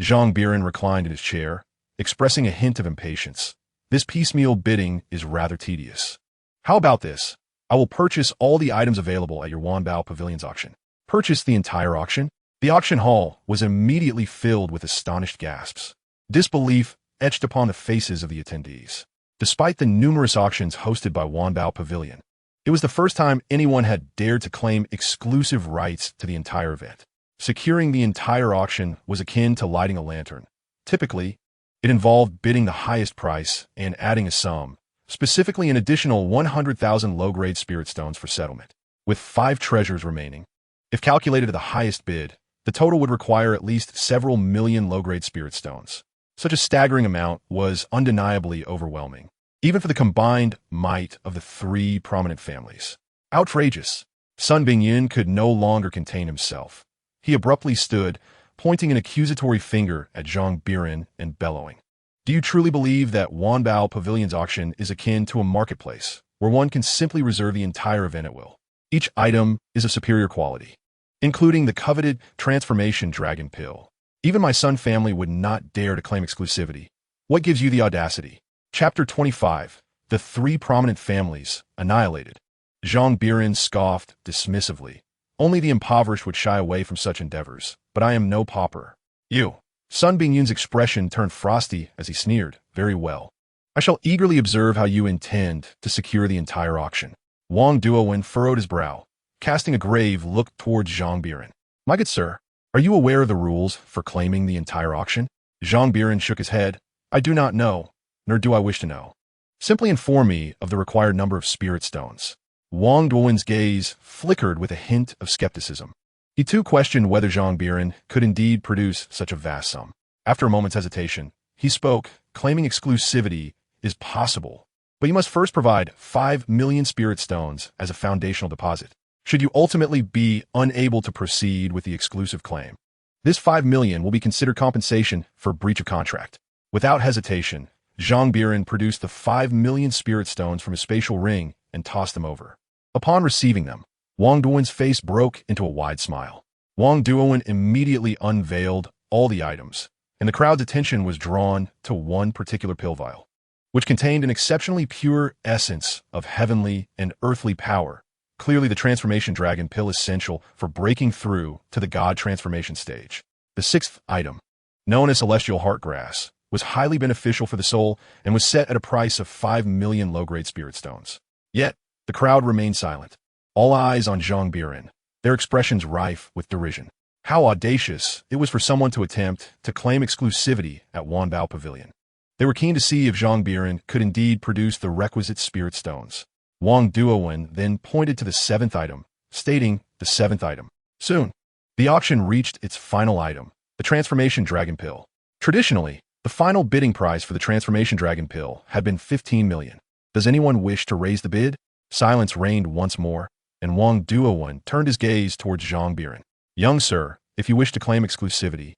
S1: Zhang Biran reclined in his chair, expressing a hint of impatience. This piecemeal bidding is rather tedious. How about this? I will purchase all the items available at your Wanbao Pavilion's auction. Purchase the entire auction? The auction hall was immediately filled with astonished gasps. Disbelief etched upon the faces of the attendees. Despite the numerous auctions hosted by Wanbao Pavilion, it was the first time anyone had dared to claim exclusive rights to the entire event. Securing the entire auction was akin to lighting a lantern. Typically, it involved bidding the highest price and adding a sum, specifically an additional 100,000 low-grade spirit stones for settlement. With 5 treasures remaining, if calculated at the highest bid, the total would require at least several million low-grade spirit stones. Such a staggering amount was undeniably overwhelming, even for the combined might of the 3 prominent families. Outrageous! Sun Bingyan could no longer contain himself. He abruptly stood, pointing an accusatory finger at Zhang Biran and bellowing. Do you truly believe that Wanbao Pavilion's auction is akin to a marketplace, where one can simply reserve the entire event at will? Each item is of superior quality, including the coveted transformation dragon pill. Even my Sun family would not dare to claim exclusivity. What gives you the audacity? Chapter 25. The 3 prominent families annihilated. Zhang Biran scoffed dismissively. Only the impoverished would shy away from such endeavors, but I am no pauper. You. Sun Bingyan's expression turned frosty as he sneered. Very well. I shall eagerly observe how you intend to secure the entire auction. Wang Duowen furrowed his brow, casting a grave look towards Zhang Biran. My good sir, are you aware of the rules for claiming the entire auction? Zhang Biran shook his head. I do not know, nor do I wish to know. Simply inform me of the required number of spirit stones. Wang Duowen's gaze flickered with a hint of skepticism. He too questioned whether Zhang Biran could indeed produce such a vast sum. After a moment's hesitation, he spoke, claiming exclusivity is possible, but you must first provide 5 million spirit stones as a foundational deposit, should you ultimately be unable to proceed with the exclusive claim. This 5 million will be considered compensation for breach of contract. Without hesitation, Zhang Biran produced the 5 million spirit stones from his spatial ring and tossed them over. Upon receiving them, Wang Duowen's face broke into a wide smile. Wang Duowen immediately unveiled all the items, and the crowd's attention was drawn to one particular pill vial, which contained an exceptionally pure essence of heavenly and earthly power. Clearly, the transformation dragon pill essential for breaking through to the god transformation stage. The sixth item, known as celestial heartgrass, was highly beneficial for the soul and was set at a price of 5 million low-grade spirit stones. Yet, the crowd remained silent, all eyes on Zhang Biran, their expressions rife with derision. How audacious it was for someone to attempt to claim exclusivity at Wanbao Pavilion. They were keen to see if Zhang Biran could indeed produce the requisite spirit stones. Wang Duowen then pointed to the seventh item, stating the seventh item. Soon, the auction reached its final item, the transformation dragon pill. Traditionally, the final bidding price for the transformation dragon pill had been 15 million. Does anyone wish to raise the bid? Silence reigned once more, and Wang Duowen turned his gaze towards Zhang Biran. Young sir, if you wish to claim exclusivity,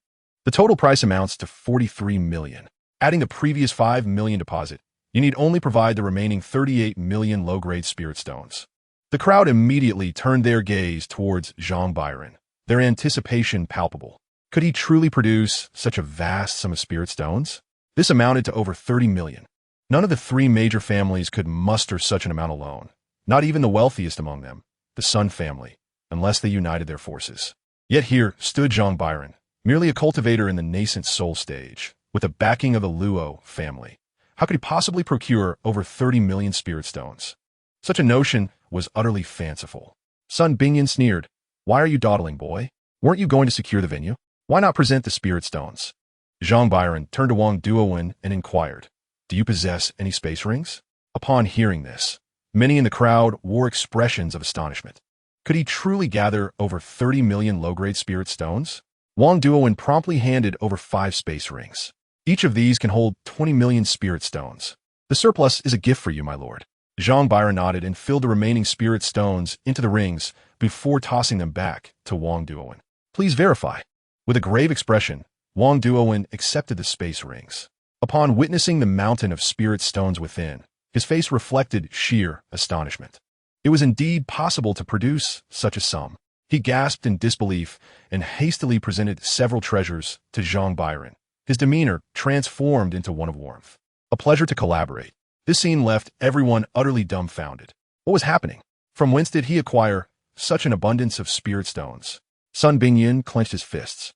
S1: the total price amounts to 43 million. Adding the previous 5 million deposit, you need only provide the remaining 38 million low-grade spirit stones. The crowd immediately turned their gaze towards Zhang Biran, their anticipation palpable. Could he truly produce such a vast sum of spirit stones? This amounted to over 30 million. None of the three major families could muster such an amount alone, not even the wealthiest among them, the Sun family, unless they united their forces. Yet here stood Zhang Biran, merely a cultivator in the nascent soul stage, with the backing of the Luo family. How could he possibly procure over 30 million spirit stones? Such a notion was utterly fanciful. Sun Bingyan sneered. Why are you dawdling, boy? Weren't you going to secure the venue? Why not present the spirit stones? Zhang Biran turned to Wang Duowen and inquired, do you possess any space rings? Upon hearing this, many in the crowd wore expressions of astonishment. Could he truly gather over 30 million low-grade spirit stones? Wang Duowen promptly handed over 5 space rings. Each of these can hold 20 million spirit stones. The surplus is a gift for you, my lord. Zhang Biran nodded and filled the remaining spirit stones into the rings before tossing them back to Wang Duowen. Please verify. With a grave expression, Wang Duowen accepted the space rings. Upon witnessing the mountain of spirit stones within, his face reflected sheer astonishment. It was indeed possible to produce such a sum. He gasped in disbelief and hastily presented several treasures to Zhang Biran, his demeanor transformed into one of warmth. A pleasure to collaborate. This scene left everyone utterly dumbfounded. What was happening? From whence did he acquire such an abundance of spirit stones? Sun Bingyan clenched his fists.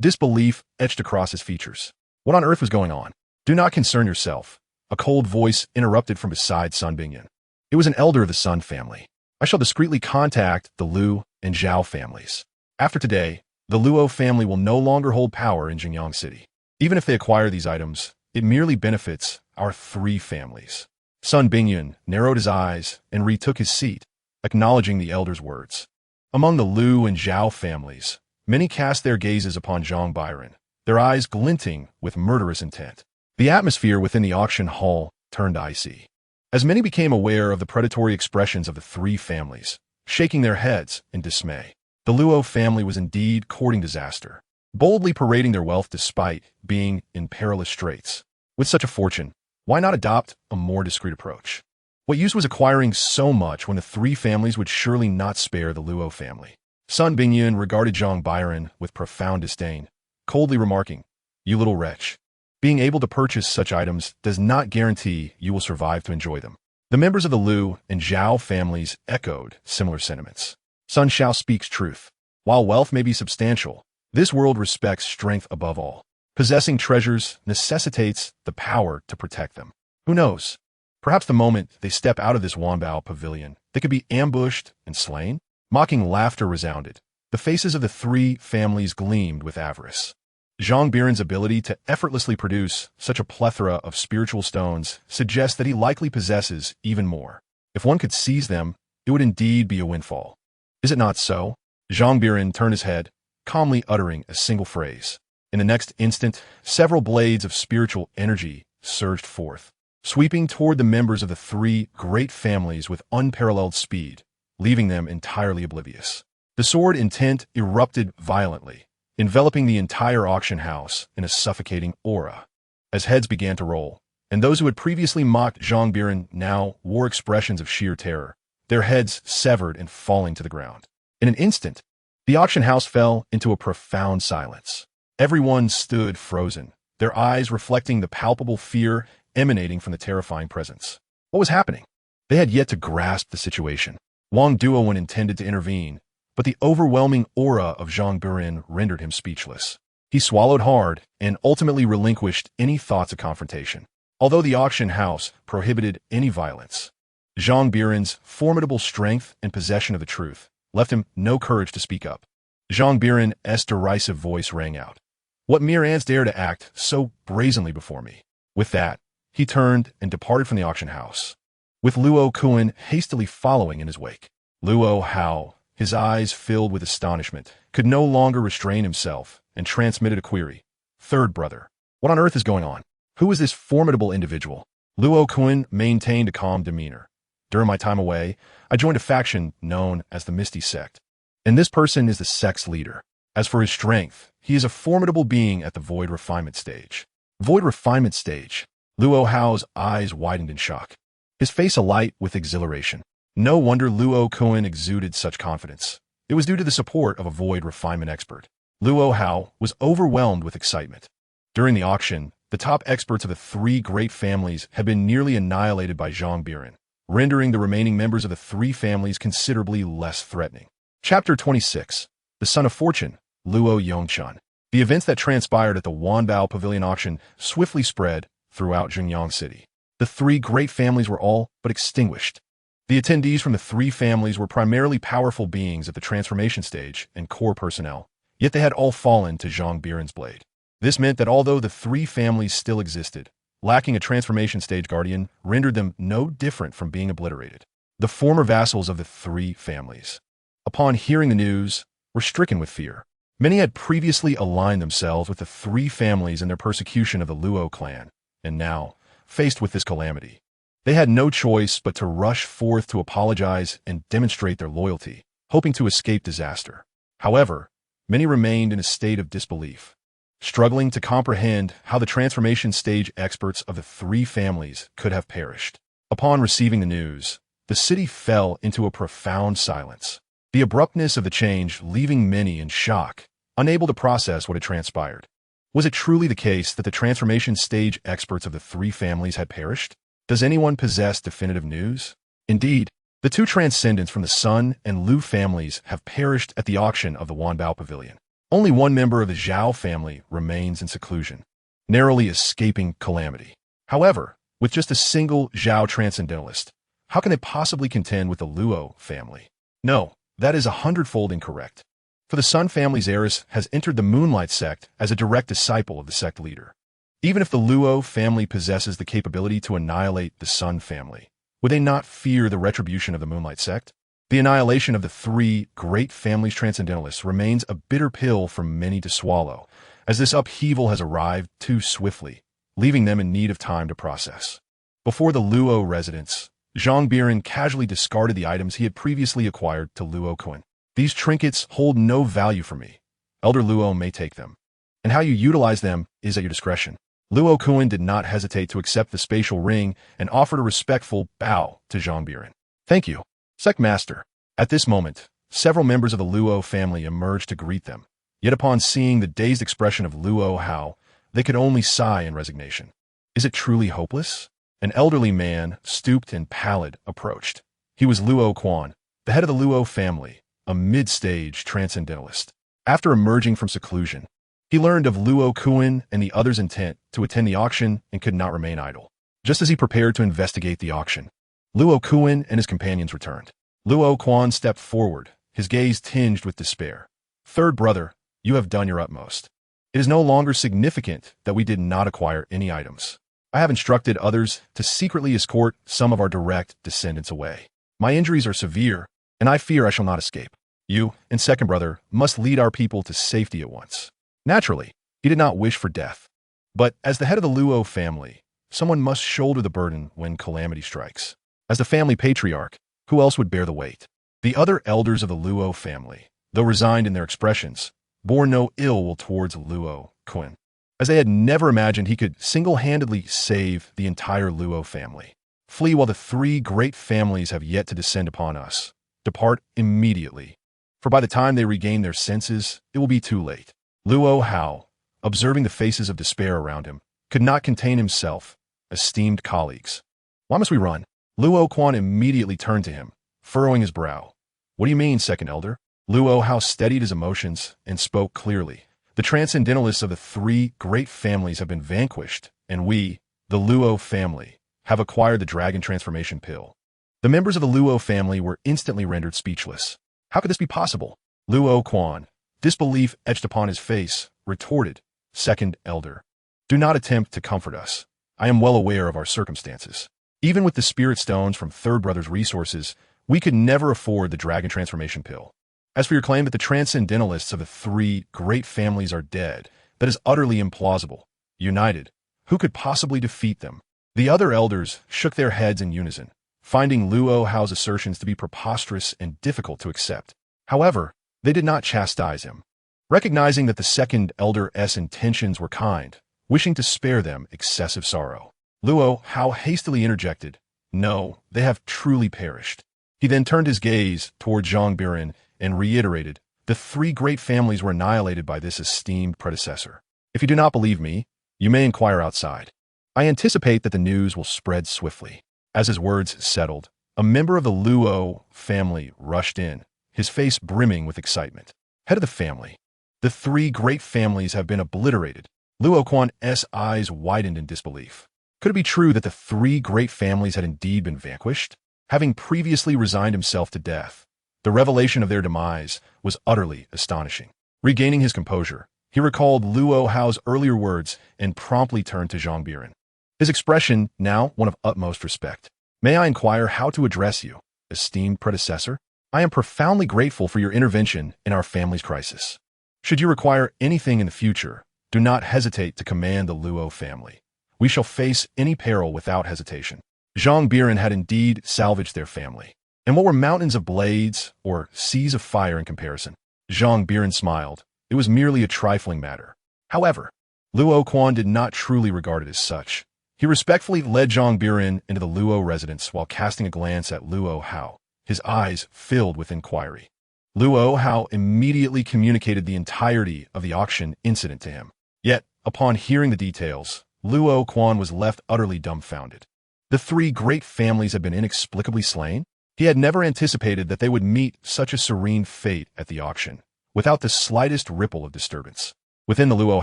S1: Disbelief etched across his features. What on earth was going on? Do not concern yourself. A cold voice interrupted from beside Sun Bingyan. It was an elder of the Sun family. I shall discreetly contact the Lu and Zhao families. After today, the Luo family will no longer hold power in Jingyang City. Even if they acquire these items, it merely benefits our 3 families. Sun Bingyan narrowed his eyes and retook his seat, acknowledging the elder's words. Among the Lu and Zhao families, many cast their gazes upon Zhang Biran, their eyes glinting with murderous intent. The atmosphere within the auction hall turned icy, as many became aware of the predatory expressions of the 3 families, shaking their heads in dismay. The Luo family was indeed courting disaster, boldly parading their wealth despite being in perilous straits. With such a fortune, why not adopt a more discreet approach? What use was acquiring so much when the 3 families would surely not spare the Luo family? Sun Bingyan regarded Zhang Biran with profound disdain, coldly remarking, you little wretch. Being able to purchase such items does not guarantee you will survive to enjoy them. The members of the Lu and Zhao families echoed similar sentiments. Sun Shao speaks truth. While wealth may be substantial, this world respects strength above all. Possessing treasures necessitates the power to protect them. Who knows? Perhaps the moment they step out of this Wanbao pavilion, they could be ambushed and slain? Mocking laughter resounded. The faces of the 3 families gleamed with avarice. Zhang Biran's ability to effortlessly produce such a plethora of spiritual stones suggests that he likely possesses even more. If one could seize them, it would indeed be a windfall. Is it not so? Zhang Biran turned his head, calmly uttering a single phrase. In the next instant, several blades of spiritual energy surged forth, sweeping toward the members of the 3 great families with unparalleled speed, leaving them entirely oblivious. The sword intent erupted violently, enveloping the entire auction house in a suffocating aura. As heads began to roll, and those who had previously mocked Zhang Biran now wore expressions of sheer terror, their heads severed and falling to the ground. In an instant, The auction house fell into a profound silence. Everyone stood frozen, their eyes reflecting the palpable fear emanating from the terrifying presence. What was happening? They had yet to grasp the situation. Wang Duowen intended to intervene, but the overwhelming aura of Zhang Biran rendered him speechless. He swallowed hard and ultimately relinquished any thoughts of confrontation. Although the auction house prohibited any violence, Zhang Biran's formidable strength and possession of the truth left him no courage to speak up. Zhang Biran's derisive voice rang out. What mere ants dare to act so brazenly before me? With that, he turned and departed from the auction house, with Luo Kuan hastily following in his wake. Luo Hao, his eyes filled with astonishment, could no longer restrain himself and transmitted a query. Third brother, what on earth is going on? Who is this formidable individual? Luo Kuan maintained a calm demeanor. During my time away, I joined a faction known as the Misty Sect, and this person is the sect's leader. As for his strength, he is a formidable being at the Void Refinement stage. Void Refinement stage? Luo Hao's eyes widened in shock, his face alight with exhilaration. No wonder Luo Kuan exuded such confidence. It was due to the support of a Void Refinement expert. Luo Hao was overwhelmed with excitement. During the auction, the top experts of the three great families had been nearly annihilated by Zhang Biran, rendering the remaining members of the three families considerably less threatening. Chapter 26. The Son of Fortune, Luo Yongchan. The events that transpired at the Wanbao Pavilion auction swiftly spread throughout Zhengyang City. The three great families were all but extinguished. The attendees from the three families were primarily powerful beings at the transformation stage and core personnel, yet they had all fallen to Zhang Biran's blade. This meant that although the three families still existed, lacking a transformation stage guardian rendered them no different from being obliterated. The former vassals of the three families, upon hearing the news, were stricken with fear. Many had previously aligned themselves with the three families in their persecution of the Luo clan, and now, faced with this calamity, they had no choice but to rush forth to apologize and demonstrate their loyalty, hoping to escape disaster. However, many remained in a state of disbelief, struggling to comprehend how the transformation stage experts of the three families could have perished. Upon receiving the news, the city fell into a profound silence, the abruptness of the change leaving many in shock, unable to process what had transpired. Was it truly the case that the transformation stage experts of the three families had perished? Does anyone possess definitive news? Indeed, the two transcendents from the Sun and Lu families have perished at the auction of the Wanbao Pavilion. Only one member of the Zhao family remains in seclusion, narrowly escaping calamity. However, with just a single Zhao transcendentalist, how can they possibly contend with the Luo family? No, that is 100-fold incorrect. For the Sun family's heiress has entered the Moonlight sect as a direct disciple of the sect leader. Even if the Luo family possesses the capability to annihilate the Sun family, would they not fear the retribution of the Moonlight sect? The annihilation of the three great families' transcendentalists remains a bitter pill for many to swallow, as this upheaval has arrived too swiftly, leaving them in need of time to process. Before the Luo residence, Zhang Biran casually discarded the items he had previously acquired to Luo Kuan. These trinkets hold no value for me. Elder Luo may take them, and how you utilize them is at your discretion. Luo Kuan did not hesitate to accept the spatial ring and offered a respectful bow to Zhang Biran. Thank you, Sect Master. At this moment, several members of the Luo family emerged to greet them, yet upon seeing the dazed expression of Luo Hao, they could only sigh in resignation. Is it truly hopeless? An elderly man, stooped and pallid, approached. He was Luo Quan, the head of the Luo family, a mid-stage transcendentalist. After emerging from seclusion, he learned of Luo Kuan and the others' intent to attend the auction and could not remain idle. Just as he prepared to investigate the auction, Luo Kuan and his companions returned. Luo Quan stepped forward, his gaze tinged with despair. Third brother, you have done your utmost. It is no longer significant that we did not acquire any items. I have instructed others to secretly escort some of our direct descendants away. My injuries are severe, and I fear I shall not escape. You and second brother must lead our people to safety at once. Naturally, he did not wish for death. But as the head of the Luo family, someone must shoulder the burden when calamity strikes. As the family patriarch, who else would bear the weight? The other elders of the Luo family, though resigned in their expressions, bore no ill will towards Luo Kuan, as they had never imagined he could single-handedly save the entire Luo family. Flee while the three great families have yet to descend upon us. Depart immediately. for by the time they regain their senses, it will be too late. Luo Hao, observing the faces of despair around him, could not contain himself. Esteemed colleagues, why must we run? Luo Quan immediately turned to him, furrowing his brow. What do you mean, Second Elder? Luo Hao steadied his emotions and spoke clearly. The transcendentalists of the three great families have been vanquished, and we, the Luo family, have acquired the dragon transformation pill. The members of the Luo family were instantly rendered speechless. How could this be possible? Luo Quan, disbelief etched upon his face, retorted, Second Elder, do not attempt to comfort us. I am well aware of our circumstances. Even with the spirit stones from Third Brother's resources, we could never afford the dragon transformation pill. As for your claim that the transcendentalists of the three great families are dead, that is utterly implausible. United, who could possibly defeat them? The other elders shook their heads in unison, finding Luo Hao's assertions to be preposterous and difficult to accept. However, they did not chastise him. Recognizing that the second elder's intentions were kind, wishing to spare them excessive sorrow, Luo Hao hastily interjected, no, they have truly perished. He then turned his gaze toward Zhang Biran and reiterated, the three great families were annihilated by this esteemed predecessor. If you do not believe me, you may inquire outside. I anticipate that the news will spread swiftly. As his words settled, a member of the Luo family rushed in, his face brimming with excitement. Head of the family. The three great families have been obliterated. Luo Quan's eyes widened in disbelief. Could it be true that the three great families had indeed been vanquished? Having previously resigned himself to death, the revelation of their demise was utterly astonishing. Regaining his composure, he recalled Luo Hao's earlier words and promptly turned to Zhang Biran. His expression now one of utmost respect. May I inquire how to address you, esteemed predecessor? I am profoundly grateful for your intervention in our family's crisis. Should you require anything in the future, do not hesitate to command the Luo family. We shall face any peril without hesitation. Zhang Biran had indeed salvaged their family. And what were mountains of blades or seas of fire in comparison? Zhang Biran smiled. It was merely a trifling matter. However, Luo Quan did not truly regard it as such. He respectfully led Zhang Biran into the Luo residence while casting a glance at Luo Hao, his eyes filled with inquiry. Luo Hao immediately communicated the entirety of the auction incident to him. Yet, upon hearing the details, Luo Quan was left utterly dumbfounded. The three great families had been inexplicably slain? He had never anticipated that they would meet such a serene fate at the auction, without the slightest ripple of disturbance. Within the Luo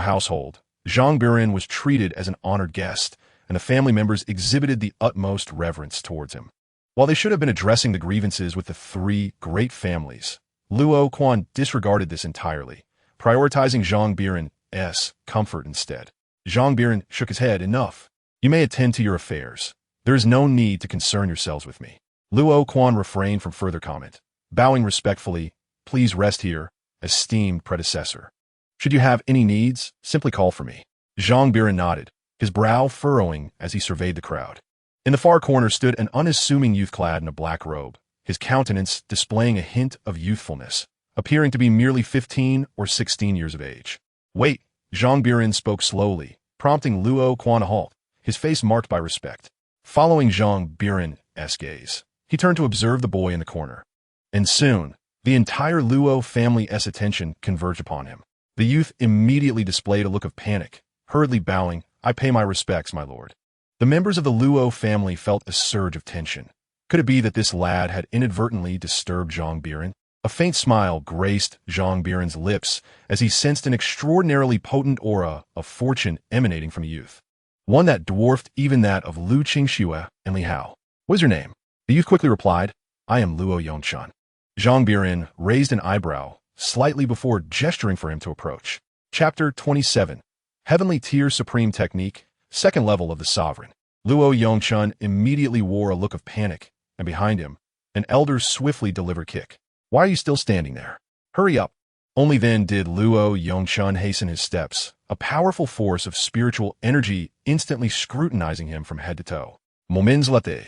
S1: household, Zhang Biran was treated as an honored guest, and the family members exhibited the utmost reverence towards him. While they should have been addressing the grievances with the three great families, Luo Quan disregarded this entirely, prioritizing Zhang Biran's comfort instead. Zhang Biran shook his head. Enough. You may attend to your affairs. There is no need to concern yourselves with me. Luo Quan refrained from further comment, bowing respectfully, please rest here, esteemed predecessor. Should you have any needs, simply call for me. Zhang Biran nodded, his brow furrowing as he surveyed the crowd. In the far corner stood an unassuming youth clad in a black robe, his countenance displaying a hint of youthfulness, appearing to be merely 15 or 16 years of age. Wait, Zhang Biran spoke slowly, prompting Luo Quan to halt, his face marked by respect. Following Zhang Biran's gaze, he turned to observe the boy in the corner. And soon, the entire Luo family's attention converged upon him. The youth immediately displayed a look of panic, hurriedly bowing, I pay my respects, my lord. The members of the Luo family felt a surge of tension. Could it be that this lad had inadvertently disturbed Zhang Biran? A faint smile graced Zhang Biran's lips as he sensed an extraordinarily potent aura of fortune emanating from the youth, one that dwarfed even that of Lu Qingxue and Li Hao. What is your name? The youth quickly replied, I am Luo Yongshan. Zhang Biran raised an eyebrow slightly before gesturing for him to approach. Chapter 27. Heavenly Tier Supreme Technique, second level of the Sovereign. Luo Yongshan immediately wore a look of panic, and behind him, an elder swiftly delivered kick. Why are you still standing there? Hurry up. Only then did Luo Yongshan hasten his steps, a powerful force of spiritual energy instantly scrutinizing him from head to toe. Moments later,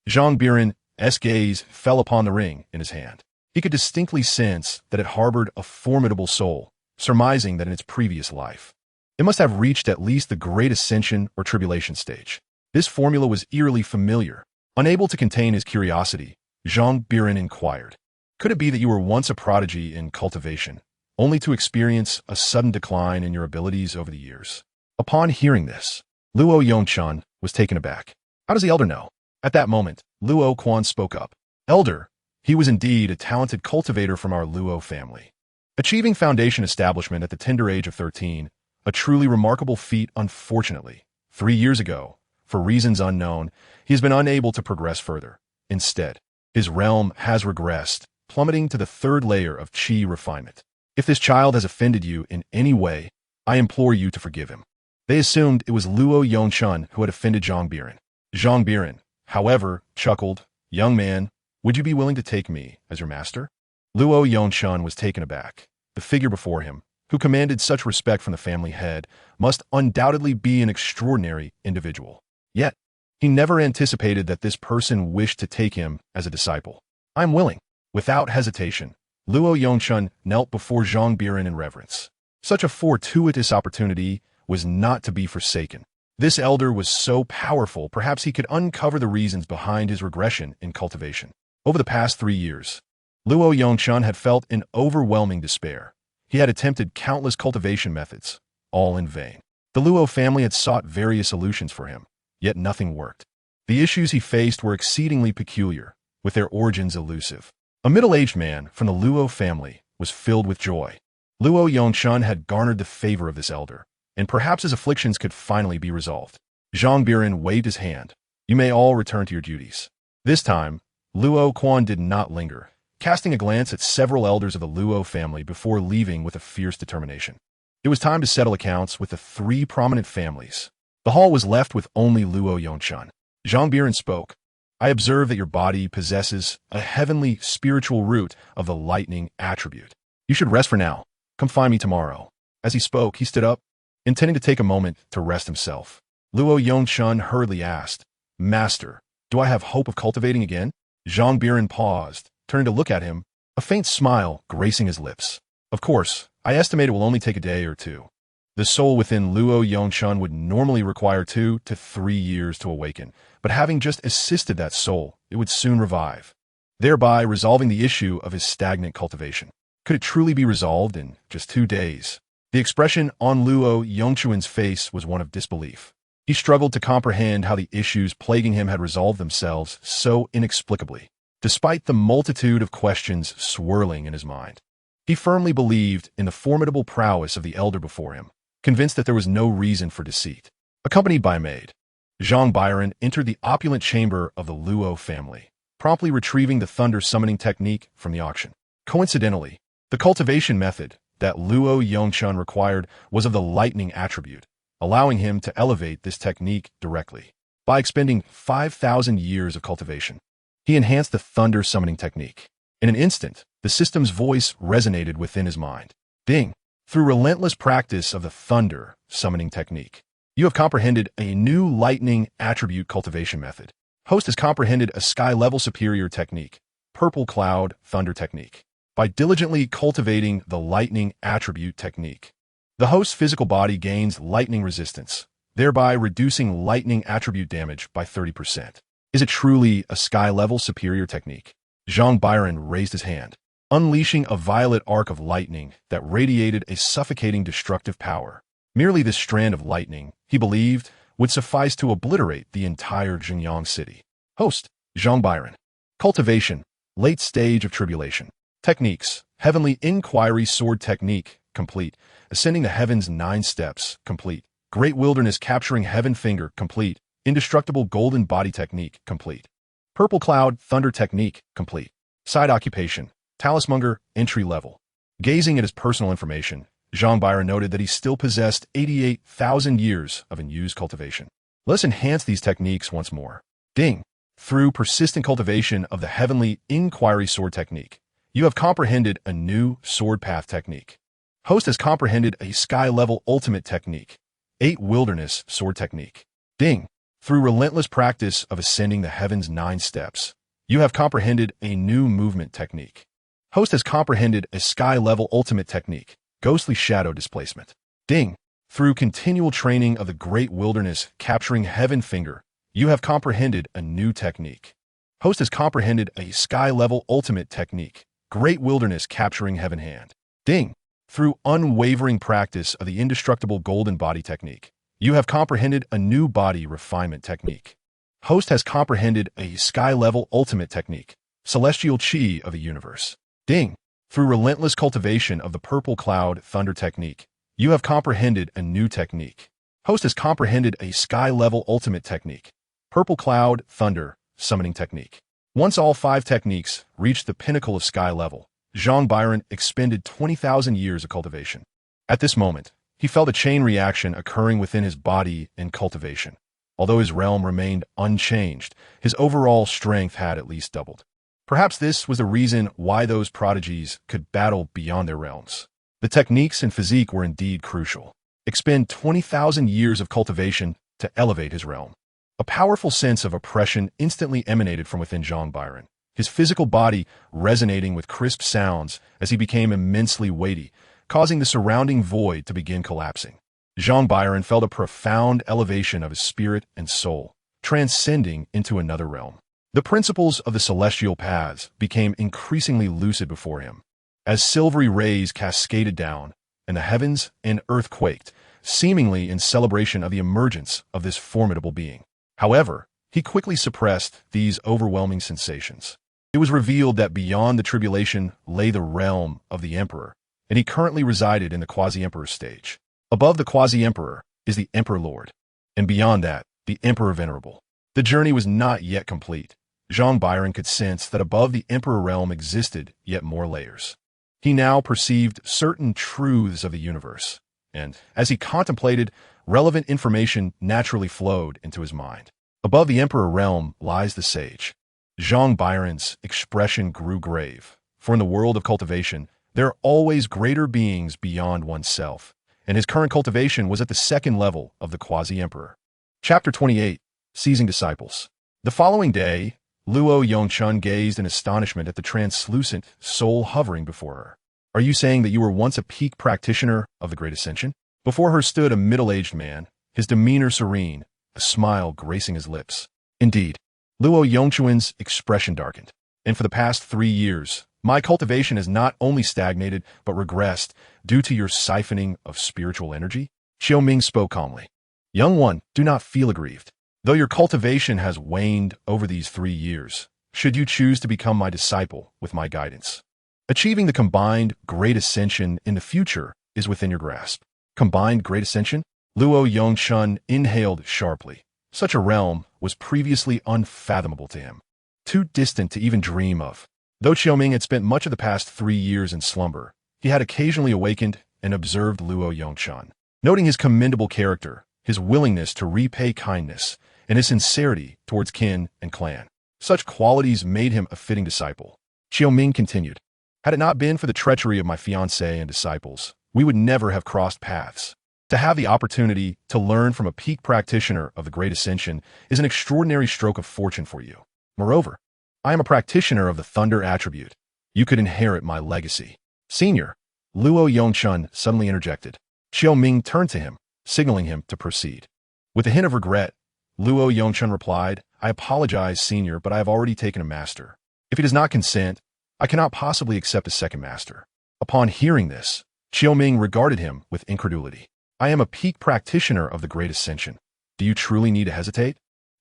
S1: Zhang Biran's gaze fell upon the ring in his hand. He could distinctly sense that it harbored a formidable soul, surmising that in its previous life, it must have reached at least the Great Ascension or Tribulation stage. This formula was eerily familiar. Unable to contain his curiosity, Zhang Biran inquired, Could it be that you were once a prodigy in cultivation, only to experience a sudden decline in your abilities over the years? Upon hearing this, Luo Yongchun was taken aback. How does the elder know? At that moment, Luo Quan spoke up. Elder, he was indeed a talented cultivator from our Luo family. Achieving foundation establishment at the tender age of 13, a truly remarkable feat. Unfortunately, 3 years ago, for reasons unknown, he has been unable to progress further. Instead, his realm has regressed, plummeting to the 3rd layer of Qi refinement. If this child has offended you in any way, I implore you to forgive him. They assumed it was Luo Yongchun who had offended Zhang Biran. Zhang Biran, however, chuckled, "Young man, would you be willing to take me as your master?" Luo Yongchun was taken aback. The figure before him, who commanded such respect from the family head, must undoubtedly be an extraordinary individual. Yet, he never anticipated that this person wished to take him as a disciple. "I am willing." Without hesitation, Luo Yongchun knelt before Zhang Biran in reverence. Such a fortuitous opportunity was not to be forsaken. This elder was so powerful, perhaps he could uncover the reasons behind his regression in cultivation. Over the past 3 years, Luo Yongchun had felt an overwhelming despair. He had attempted countless cultivation methods, all in vain. The Luo family had sought various solutions for him, yet nothing worked. The issues he faced were exceedingly peculiar, with their origins elusive. A middle-aged man from the Luo family was filled with joy. Luo Yongchun had garnered the favor of this elder, and perhaps his afflictions could finally be resolved. Zhang Biran waved his hand. "You may all return to your duties." This time, Luo Quan did not linger, casting a glance at several elders of the Luo family before leaving with a fierce determination. It was time to settle accounts with the 3 prominent families. The hall was left with only Luo Yongchun. Zhang Biran spoke. "I observe that your body possesses a heavenly spiritual root of the lightning attribute. You should rest for now. Come find me tomorrow." As he spoke, he stood up, intending to take a moment to rest himself. Luo Yongchun hurriedly asked, "Master, do I have hope of cultivating again?" Zhang Biran paused, turning to look at him, a faint smile gracing his lips. "Of course, I estimate it will only take a day or 2. The soul within Luo Yongchun would normally require 2 to 3 years to awaken, but having just assisted that soul, it would soon revive, thereby resolving the issue of his stagnant cultivation. Could it truly be resolved in just 2 days? The expression on Luo Yongchun's face was one of disbelief. He struggled to comprehend how the issues plaguing him had resolved themselves so inexplicably, despite the multitude of questions swirling in his mind. He firmly believed in the formidable prowess of the elder before him, convinced that there was no reason for deceit. Accompanied by a maid, Zhang Biran entered the opulent chamber of the Luo family, promptly retrieving the thunder summoning technique from the auction. Coincidentally, the cultivation method that Luo Yongchun required was of the lightning attribute, allowing him to elevate this technique directly. By expending 5,000 years of cultivation, he enhanced the thunder summoning technique. In an instant, the system's voice resonated within his mind. "Ding! Through relentless practice of the thunder summoning technique, you have comprehended a new lightning attribute cultivation method. Host has comprehended a sky-level superior technique, purple cloud thunder technique. By diligently cultivating the lightning attribute technique, the host's physical body gains lightning resistance, thereby reducing lightning attribute damage by 30%. Is it truly a sky-level superior technique?" Zhang Biran raised his hand, unleashing a violet arc of lightning that radiated a suffocating destructive power. Merely this strand of lightning, he believed, would suffice to obliterate the entire Jingyang city. Host, Zhang Biran. Cultivation, late stage of tribulation. Techniques, heavenly inquiry sword technique, complete. Ascending the heavens 9 steps, complete. Great wilderness capturing heaven finger, complete. Indestructible golden body technique, complete. Purple cloud thunder technique, complete. Side occupation, talismonger, entry level. Gazing at his personal information, Zhang Biran noted that he still possessed 88,000 years of unused cultivation. Let's enhance these techniques once more. Ding! Through persistent cultivation of the heavenly inquiry sword technique, you have comprehended a new sword path technique. Host has comprehended a sky-level ultimate technique, 8 wilderness sword technique. Ding! Through relentless practice of ascending the heavens 9 steps, you have comprehended a new movement technique. Host has comprehended a sky-level ultimate technique, ghostly shadow displacement. Ding! Through continual training of the great wilderness capturing heaven finger, you have comprehended a new technique. Host has comprehended a sky-level ultimate technique, great wilderness capturing heaven hand. Ding! Through unwavering practice of the indestructible golden body technique, you have comprehended a new body refinement technique. Host has comprehended a sky-level ultimate technique, celestial chi of the universe. Ding! Through relentless cultivation of the purple cloud thunder technique, you have comprehended a new technique. Host has comprehended a sky-level ultimate technique, purple cloud thunder summoning technique. Once all 5 techniques reached the pinnacle of sky level, Zhang Biran expended 20,000 years of cultivation. At this moment, he felt a chain reaction occurring within his body in cultivation. Although his realm remained unchanged, his overall strength had at least doubled. Perhaps this was the reason why those prodigies could battle beyond their realms. The techniques and physique were indeed crucial. Expend 20,000 years of cultivation to elevate his realm. A powerful sense of oppression instantly emanated from within Zhang Biran, his physical body resonating with crisp sounds as he became immensely weighty, causing the surrounding void to begin collapsing. Zhang Biran felt a profound elevation of his spirit and soul, transcending into another realm. The principles of the celestial paths became increasingly lucid before him. As silvery rays cascaded down, and the heavens and earth quaked, seemingly in celebration of the emergence of this formidable being. However, he quickly suppressed these overwhelming sensations. It was revealed that beyond the tribulation lay the realm of the Emperor, and he currently resided in the Quasi-Emperor stage. Above the Quasi-Emperor is the Emperor Lord, and beyond that, the Emperor Venerable. The journey was not yet complete. Zhang Biran could sense that above the Emperor realm existed yet more layers. He now perceived certain truths of the universe, and as he contemplated, relevant information naturally flowed into his mind. Above the Emperor realm lies the Sage. Zhang Biran's expression grew grave, for in the world of cultivation, there are always greater beings beyond oneself, and his current cultivation was at the second level of the Quasi-Emperor. Chapter 28, Seizing Disciples. The following day, Luo Yongchun gazed in astonishment at the translucent soul hovering before her. Are you saying that you were once a peak practitioner of the Great Ascension? Before her stood a middle-aged man, his demeanor serene, a smile gracing his lips. Indeed, Luo Yongchun's expression darkened. And for the past 3 years, my cultivation has not only stagnated, but regressed due to your siphoning of spiritual energy? Xiaoming spoke calmly. Young one, do not feel aggrieved. Though your cultivation has waned over these 3 years, should you choose to become my disciple with my guidance. Achieving the combined Great Ascension in the future is within your grasp. Combined Great Ascension? Luo Yongchun inhaled sharply. Such a realm was previously unfathomable to him, too distant to even dream of. Though Xiaoming had spent much of the past 3 years in slumber, he had occasionally awakened and observed Luo Yongchun. Noting his commendable character, his willingness to repay kindness, and his sincerity towards kin and clan. Such qualities made him a fitting disciple. Xiaoming continued, had it not been for the treachery of my fiancé and disciples, we would never have crossed paths. To have the opportunity to learn from a peak practitioner of the Great Ascension is an extraordinary stroke of fortune for you. Moreover, I am a practitioner of the Thunder attribute. You could inherit my legacy. Senior, Luo Yongchun suddenly interjected. Xiaoming turned to him, signaling him to proceed. With a hint of regret, Luo Yongchun replied, I apologize, Senior, but I have already taken a master. If he does not consent, I cannot possibly accept a second master. Upon hearing this, Xiaoming regarded him with incredulity. I am a peak practitioner of the Great Ascension. Do you truly need to hesitate?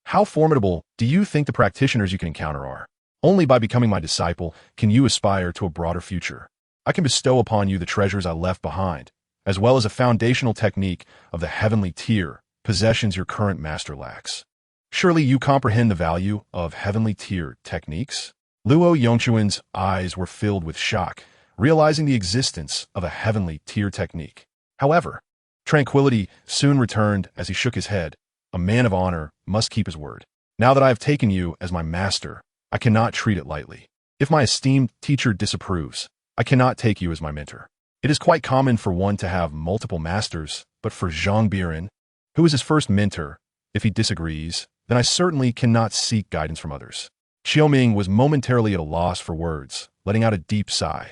S1: How formidable do you think the practitioners you can encounter are? Only by becoming my disciple can you aspire to a broader future. I can bestow upon you the treasures I left behind, as well as a foundational technique of the heavenly tier, possessions your current master lacks. Surely you comprehend the value of heavenly tier techniques? Luo Yongchun's eyes were filled with shock, realizing the existence of a heavenly tier technique. However, tranquility soon returned as he shook his head. A man of honor must keep his word. Now that I have taken you as my master, I cannot treat it lightly. If my esteemed teacher disapproves, I cannot take you as my mentor. It is quite common for one to have multiple masters, but for Zhang Biran, who is his first mentor, if he disagrees, then I certainly cannot seek guidance from others. Xiaoming was momentarily at a loss for words, letting out a deep sigh.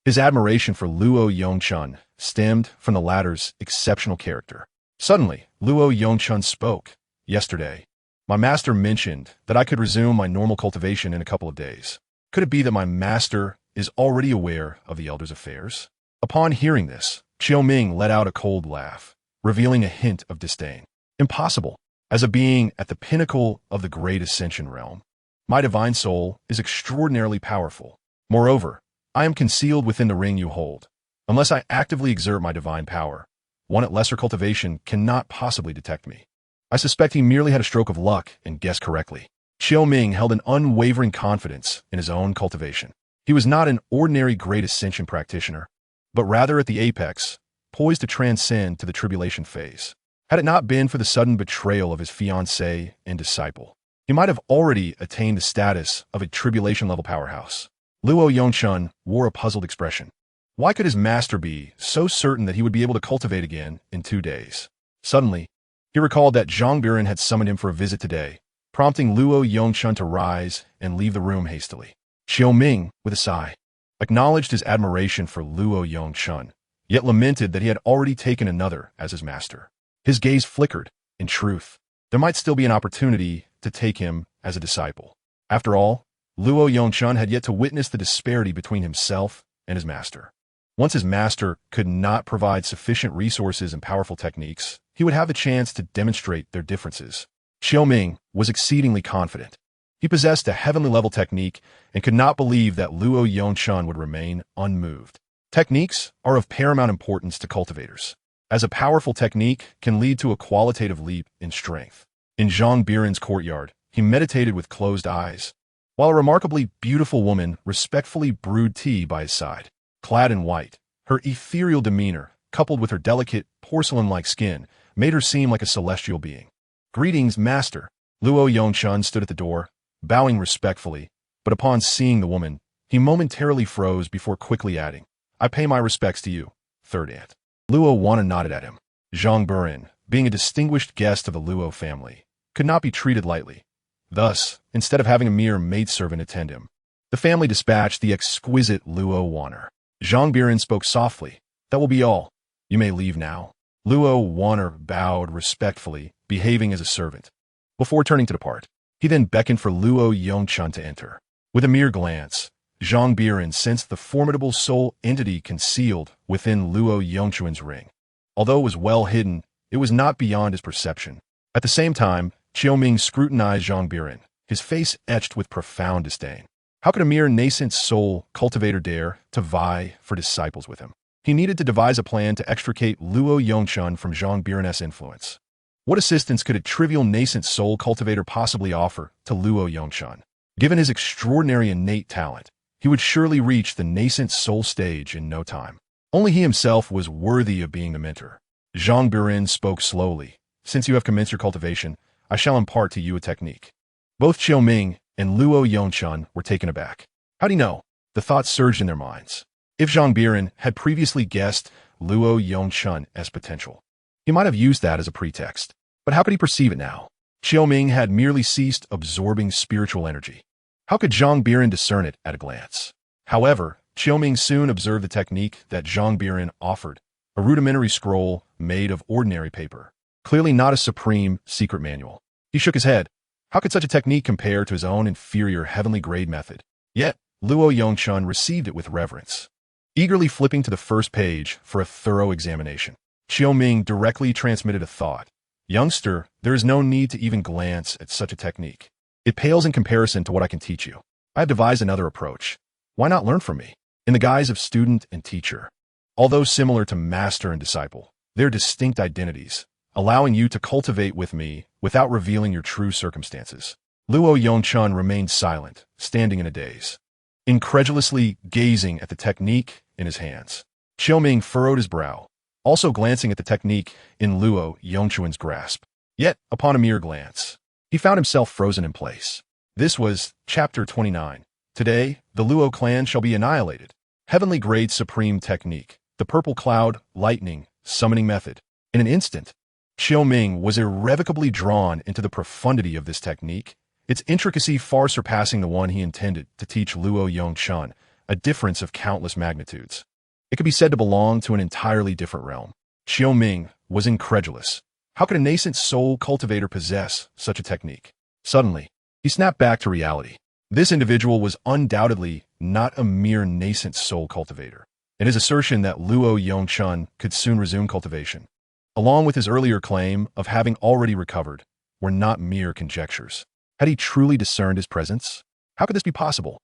S1: His admiration for Luo Yongchun stemmed from the latter's exceptional character. Suddenly, Luo Yongchun spoke. Yesterday, my master mentioned that I could resume my normal cultivation in a couple of days. Could it be that my master is already aware of the elder's affairs? Upon hearing this, Qiuming let out a cold laugh, revealing a hint of disdain. Impossible. As a being at the pinnacle of the great ascension realm, my divine soul is extraordinarily powerful. Moreover, I am concealed within the ring you hold. Unless I actively exert my divine power, one at lesser cultivation cannot possibly detect me. I suspect he merely had a stroke of luck and guessed correctly. Qiuming held an unwavering confidence in his own cultivation. He was not an ordinary great ascension practitioner, but rather at the apex, poised to transcend to the tribulation phase. Had it not been for the sudden betrayal of his fiancée and disciple, he might have already attained the status of a tribulation-level powerhouse. Luo Yongchun wore a puzzled expression. Why could his master be so certain that he would be able to cultivate again in 2 days? Suddenly, he recalled that Zhang Biran had summoned him for a visit today, prompting Luo Yongchun to rise and leave the room hastily. Qiuming, with a sigh, acknowledged his admiration for Luo Yongchun, yet lamented that he had already taken another as his master. His gaze flickered. In truth, there might still be an opportunity to take him as a disciple. After all, Luo Yongchun had yet to witness the disparity between himself and his master. Once his master could not provide sufficient resources and powerful techniques, he would have the chance to demonstrate their differences. Qiuming was exceedingly confident. He possessed a heavenly-level technique and could not believe that Luo Yongchun would remain unmoved. Techniques are of paramount importance to cultivators, as a powerful technique can lead to a qualitative leap in strength. In Zhang Biran's courtyard, he meditated with closed eyes, while a remarkably beautiful woman respectfully brewed tea by his side. Clad in white, her ethereal demeanor, coupled with her delicate, porcelain-like skin, made her seem like a celestial being. "Greetings, master." Luo Yongchun stood at the door, bowing respectfully, but upon seeing the woman, he momentarily froze before quickly adding, "I pay my respects to you, third aunt." Luo Wana nodded at him. Zhang Biran, being a distinguished guest of the Luo family, could not be treated lightly. Thus, instead of having a mere maidservant attend him, the family dispatched the exquisite Luo Wana. Zhang Biran spoke softly. "That will be all. You may leave now." Luo Wana bowed respectfully, behaving as a servant. Before turning to depart, he then beckoned for Luo Yongchun to enter. With a mere glance, Zhang Biran sensed the formidable soul entity concealed within Luo Yongchun's ring. Although it was well hidden, it was not beyond his perception. At the same time, Qiuming scrutinized Zhang Biran, his face etched with profound disdain. How could a mere nascent soul cultivator dare to vie for disciples with him? He needed to devise a plan to extricate Luo Yongchun from Zhang Biran's influence. What assistance could a trivial nascent soul cultivator possibly offer to Luo Yongchun? Given his extraordinary innate talent, he would surely reach the nascent soul stage in no time. Only he himself was worthy of being the mentor. Zhang Biran spoke slowly. "Since you have commenced your cultivation, I shall impart to you a technique." Both Qiuming and Luo Yongchun were taken aback. How do you know? The thought surged in their minds. If Zhang Biran had previously guessed Luo Yongchun's potential, he might have used that as a pretext. But how could he perceive it now? Qiuming had merely ceased absorbing spiritual energy. How could Zhang Biran discern it at a glance? However, Qiuming soon observed the technique that Zhang Biran offered, a rudimentary scroll made of ordinary paper, clearly not a supreme secret manual. He shook his head. How could such a technique compare to his own inferior heavenly grade method? Yet, Luo Yongchun received it with reverence, eagerly flipping to the first page for a thorough examination. Qiuming directly transmitted a thought. "Youngster, there is no need to even glance at such a technique. It pales in comparison to what I can teach you. I have devised another approach. Why not learn from me?" In the guise of student and teacher, although similar to master and disciple, they are distinct identities, allowing you to cultivate with me without revealing your true circumstances. Luo Yongchun remained silent, standing in a daze, incredulously gazing at the technique in his hands. Qiuming furrowed his brow, also glancing at the technique in Luo Yongchun's grasp. Yet, upon a mere glance, he found himself frozen in place. This was Chapter 29. Today, the Luo clan shall be annihilated. Heavenly grade supreme technique, the purple cloud, lightning, summoning method. In an instant, Qiuming was irrevocably drawn into the profundity of this technique, its intricacy far surpassing the one he intended to teach Luo Yongchun, a difference of countless magnitudes. It could be said to belong to an entirely different realm. Qiuming was incredulous. How could a nascent soul cultivator possess such a technique? Suddenly, he snapped back to reality. This individual was undoubtedly not a mere nascent soul cultivator, and his assertion that Luo Yongchun could soon resume cultivation, along with his earlier claim of having already recovered, were not mere conjectures. Had he truly discerned his presence? How could this be possible?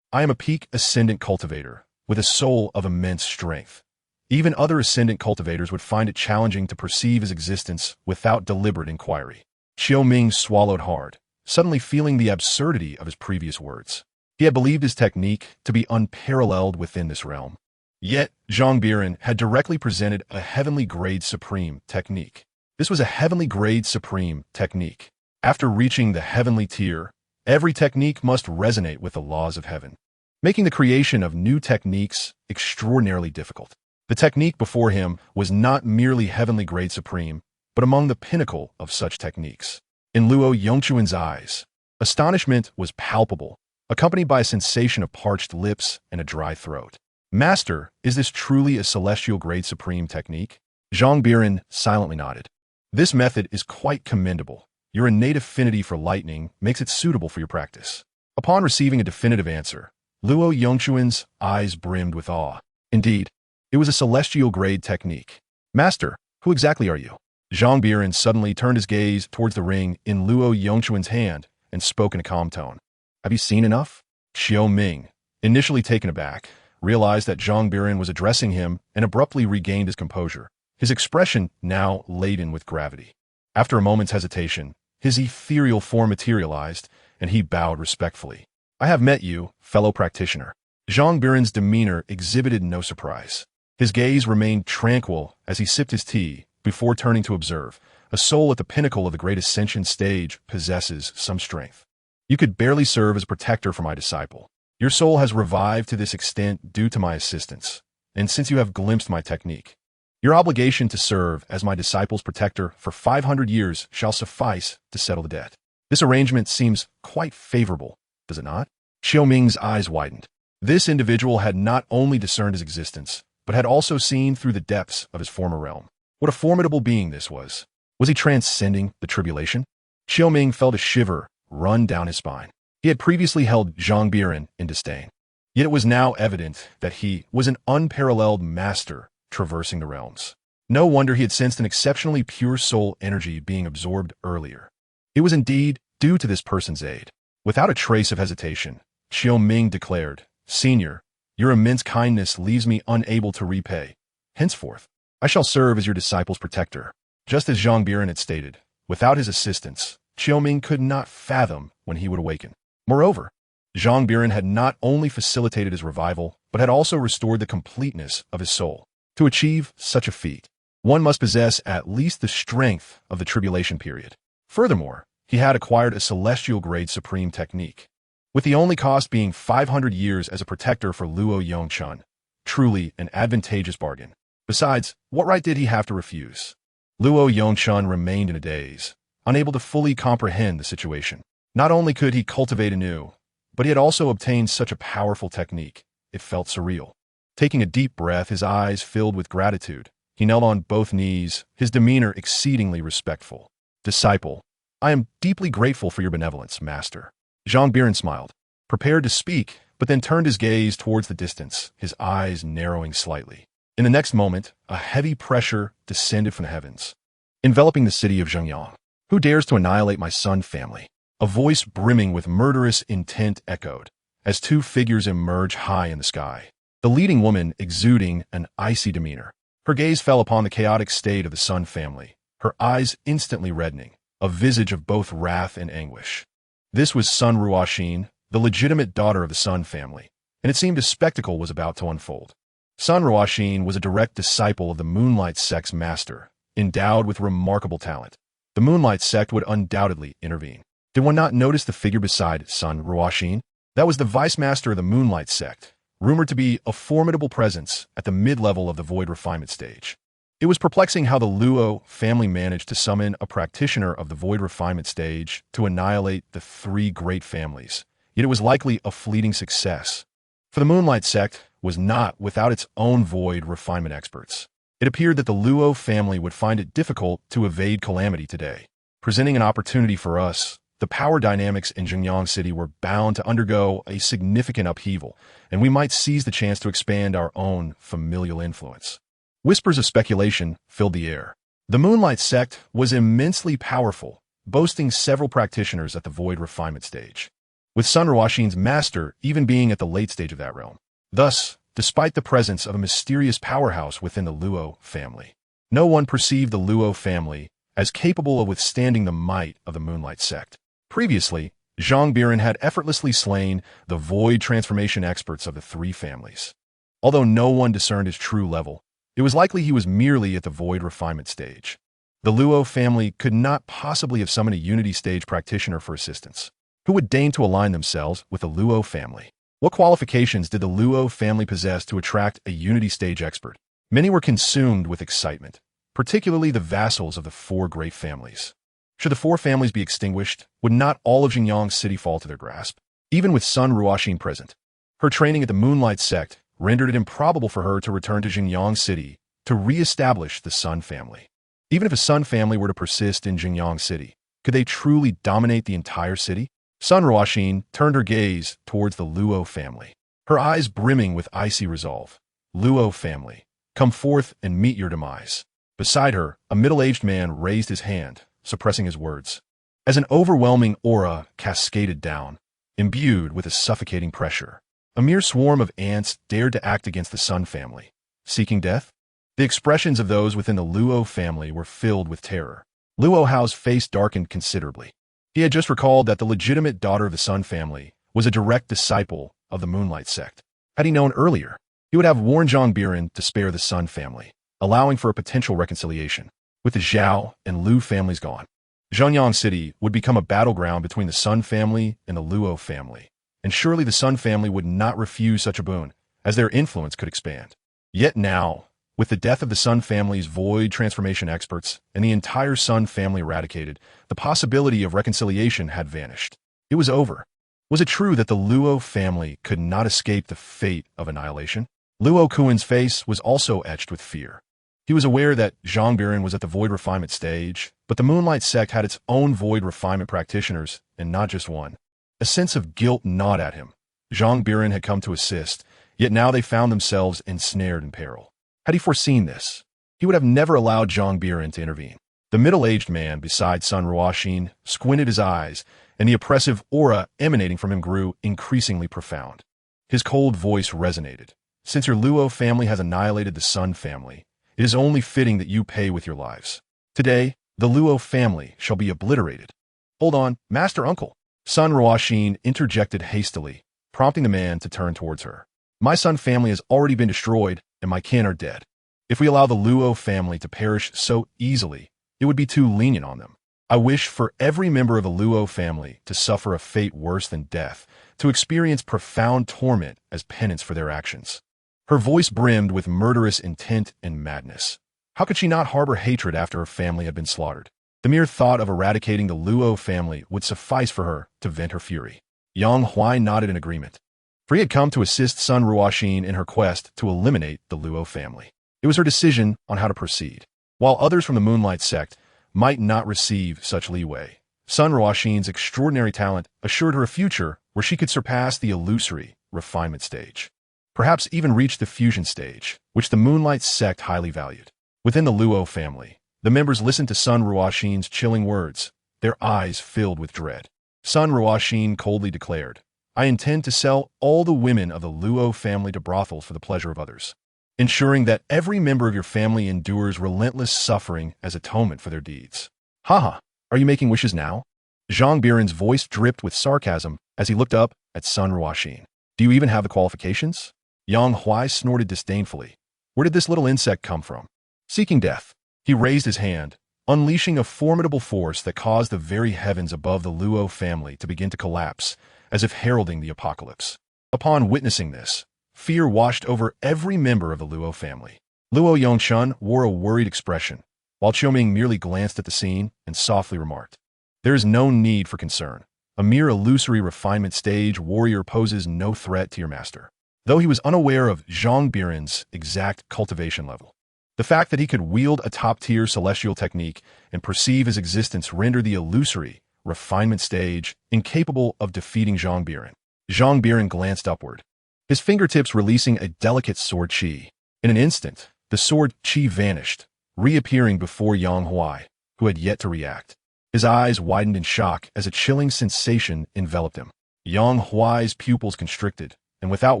S1: I am a peak ascendant cultivator, with a soul of immense strength. Even other ascendant cultivators would find it challenging to perceive his existence without deliberate inquiry. Xiao Ming swallowed hard, suddenly feeling the absurdity of his previous words. He had believed his technique to be unparalleled within this realm. Yet, Zhang Biran had directly presented a heavenly grade supreme technique. This was a heavenly grade supreme technique. After reaching the heavenly tier, every technique must resonate with the laws of heaven, making the creation of new techniques extraordinarily difficult. The technique before him was not merely heavenly grade supreme, but among the pinnacle of such techniques. In Luo Yongchuan's eyes, astonishment was palpable, accompanied by a sensation of parched lips and a dry throat. Master, is this truly a celestial grade supreme technique? Zhang Biran silently nodded. This method is quite commendable. Your innate affinity for lightning makes it suitable for your practice. Upon receiving a definitive answer, Luo Yongchuan's eyes brimmed with awe. Indeed, it was a celestial grade technique. Master, who exactly are you? Zhang Biran suddenly turned his gaze towards the ring in Luo Yongchuan's hand and spoke in a calm tone. Have you seen enough? Xiao Ming, initially taken aback, realized that Zhang Biran was addressing him and abruptly regained his composure, his expression now laden with gravity. After a moment's hesitation, his ethereal form materialized, and he bowed respectfully. I have met you, fellow practitioner. Zhang Biran's demeanor exhibited no surprise. His gaze remained tranquil as he sipped his tea before turning to observe. A soul at the pinnacle of the great ascension stage possesses some strength. You could barely serve as a protector for my disciple. Your soul has revived to this extent due to my assistance, and since you have glimpsed my technique, your obligation to serve as my disciple's protector for 500 years shall suffice to settle the debt. This arrangement seems quite favorable, does it not? Xiao Ming's eyes widened. This individual had not only discerned his existence, but had also seen through the depths of his former realm. What a formidable being this was. Was he transcending the tribulation? Xiao Ming felt a shiver run down his spine. He had previously held Zhang Biran in disdain. Yet it was now evident that he was an unparalleled master traversing the realms. No wonder he had sensed an exceptionally pure soul energy being absorbed earlier. It was indeed due to this person's aid. Without a trace of hesitation, Xiao Ming declared, Senior, your immense kindness leaves me unable to repay. Henceforth, I shall serve as your disciple's protector. Just as Zhang Biran had stated, without his assistance, Xiao Ming could not fathom when he would awaken. Moreover, Zhang Biran had not only facilitated his revival, but had also restored the completeness of his soul. To achieve such a feat, one must possess at least the strength of the tribulation period. Furthermore, he had acquired a celestial grade supreme technique, with the only cost being 500 years as a protector for Luo Yongchun. Truly an advantageous bargain. Besides, what right did he have to refuse? Luo Yongchun remained in a daze, unable to fully comprehend the situation. Not only could he cultivate anew, but he had also obtained such a powerful technique, it felt surreal. Taking a deep breath, his eyes filled with gratitude, he knelt on both knees, his demeanor exceedingly respectful. Disciple, I am deeply grateful for your benevolence, Master. Zhang Biran smiled, prepared to speak, but then turned his gaze towards the distance, his eyes narrowing slightly. In the next moment, a heavy pressure descended from the heavens, enveloping the city of Zhengyang. Who dares to annihilate my Sun family? A voice brimming with murderous intent echoed, as two figures emerged high in the sky. The leading woman exuding an icy demeanor. Her gaze fell upon the chaotic state of the Sun family, her eyes instantly reddening, a visage of both wrath and anguish. This was Sun Ruoxin, the legitimate daughter of the Sun family, and it seemed a spectacle was about to unfold. Sun Ruoxin was a direct disciple of the Moonlight Sect's master, endowed with remarkable talent. The Moonlight Sect would undoubtedly intervene. Did one not notice the figure beside Sun Ruoxin? That was the vice master of the Moonlight Sect, rumored to be a formidable presence at the mid-level of the void refinement stage. It was perplexing how the Luo family managed to summon a practitioner of the void refinement stage to annihilate the three great families, yet it was likely a fleeting success. For the Moonlight Sect was not without its own void refinement experts. It appeared that the Luo family would find it difficult to evade calamity today, presenting an opportunity for us the power dynamics in Zhengyang City were bound to undergo a significant upheaval, and we might seize the chance to expand our own familial influence. Whispers of speculation filled the air. The Moonlight Sect was immensely powerful, boasting several practitioners at the Void refinement stage, with Sun Ruoxin's master even being at the late stage of that realm. Thus, despite the presence of a mysterious powerhouse within the Luo family, no one perceived the Luo family as capable of withstanding the might of the Moonlight Sect. Previously, Zhang Biran had effortlessly slain the Void transformation experts of the three families. Although no one discerned his true level, it was likely he was merely at the Void refinement stage. The Luo family could not possibly have summoned a Unity stage practitioner for assistance, who would deign to align themselves with the Luo family. What qualifications did the Luo family possess to attract a Unity stage expert? Many were consumed with excitement, particularly the vassals of the four great families. Should the four families be extinguished, would not all of Zhengyang City fall to their grasp? Even with Sun Ruoxin present, her training at the Moonlight Sect rendered it improbable for her to return to Zhengyang City to re-establish the Sun family. Even if a Sun family were to persist in Zhengyang City, could they truly dominate the entire city? Sun Ruoxin turned her gaze towards the Luo family, her eyes brimming with icy resolve. Luo family, come forth and meet your demise. Beside her, a middle-aged man raised his hand, suppressing his words, as an overwhelming aura cascaded down, imbued with a suffocating pressure. A mere swarm of ants dared to act against the Sun family, seeking death. The expressions of those within the Luo family were filled with terror. Luo Hao's face darkened considerably. He had just recalled that the legitimate daughter of the Sun family was a direct disciple of the Moonlight Sect. Had he known earlier, he would have warned Zhang Biran to spare the Sun family, allowing for a potential reconciliation. With the Zhao and Lu families gone, Zhengyang City would become a battleground between the Sun family and the Luo family, and surely the Sun family would not refuse such a boon, as their influence could expand. Yet now, with the death of the Sun family's Void transformation experts and the entire Sun family eradicated, the possibility of reconciliation had vanished. It was over. Was it true that the Luo family could not escape the fate of annihilation? Luo Kuan's face was also etched with fear. He was aware that Zhang Biran was at the Void refinement stage, but the Moonlight Sect had its own Void refinement practitioners, and not just one. A sense of guilt gnawed at him. Zhang Biran had come to assist, yet now they found themselves ensnared in peril. Had he foreseen this, he would have never allowed Zhang Biran to intervene. The middle-aged man beside Sun Ruoxin squinted his eyes, and the oppressive aura emanating from him grew increasingly profound. His cold voice resonated. Since your Luo family has annihilated the Sun family, it is only fitting that you pay with your lives. Today, the Luo family shall be obliterated. Hold on, Master Uncle. Sun Ruoxin interjected hastily, prompting the man to turn towards her. My Sun family has already been destroyed, and my kin are dead. If we allow the Luo family to perish so easily, it would be too lenient on them. I wish for every member of the Luo family to suffer a fate worse than death, to experience profound torment as penance for their actions. Her voice brimmed with murderous intent and madness. How could she not harbor hatred after her family had been slaughtered? The mere thought of eradicating the Luo family would suffice for her to vent her fury. Yang Huai nodded in agreement, for he had come to assist Sun Ruoxin in her quest to eliminate the Luo family. It was her decision on how to proceed. While others from the Moonlight Sect might not receive such leeway, Sun Ruoxin's extraordinary talent assured her a future where she could surpass the illusory refinement stage, perhaps even reach the fusion stage, which the Moonlight Sect highly valued. Within the Luo family, the members listened to Sun Ruoxin's chilling words, their eyes filled with dread. Sun Ruoxin coldly declared, I intend to sell all the women of the Luo family to brothels for the pleasure of others, ensuring that every member of your family endures relentless suffering as atonement for their deeds. Haha, are you making wishes now? Zhang Biran's voice dripped with sarcasm as he looked up at Sun Ruoxin. Do you even have the qualifications? Yang Huai snorted disdainfully. Where did this little insect come from? Seeking death. He raised his hand, unleashing a formidable force that caused the very heavens above the Luo family to begin to collapse, as if heralding the apocalypse. Upon witnessing this, fear washed over every member of the Luo family. Luo Yongchun wore a worried expression, while Qiuming merely glanced at the scene and softly remarked, there is no need for concern. A mere illusory refinement stage warrior poses no threat to your master. Though he was unaware of Zhang Biran's exact cultivation level, the fact that he could wield a top-tier celestial technique and perceive his existence rendered the illusory refinement stage, incapable of defeating Zhang Biran. Zhang Biran glanced upward, his fingertips releasing a delicate sword chi. In an instant, the sword chi vanished, reappearing before Yang Huai, who had yet to react. His eyes widened in shock as a chilling sensation enveloped him. Yang Huai's pupils constricted, and without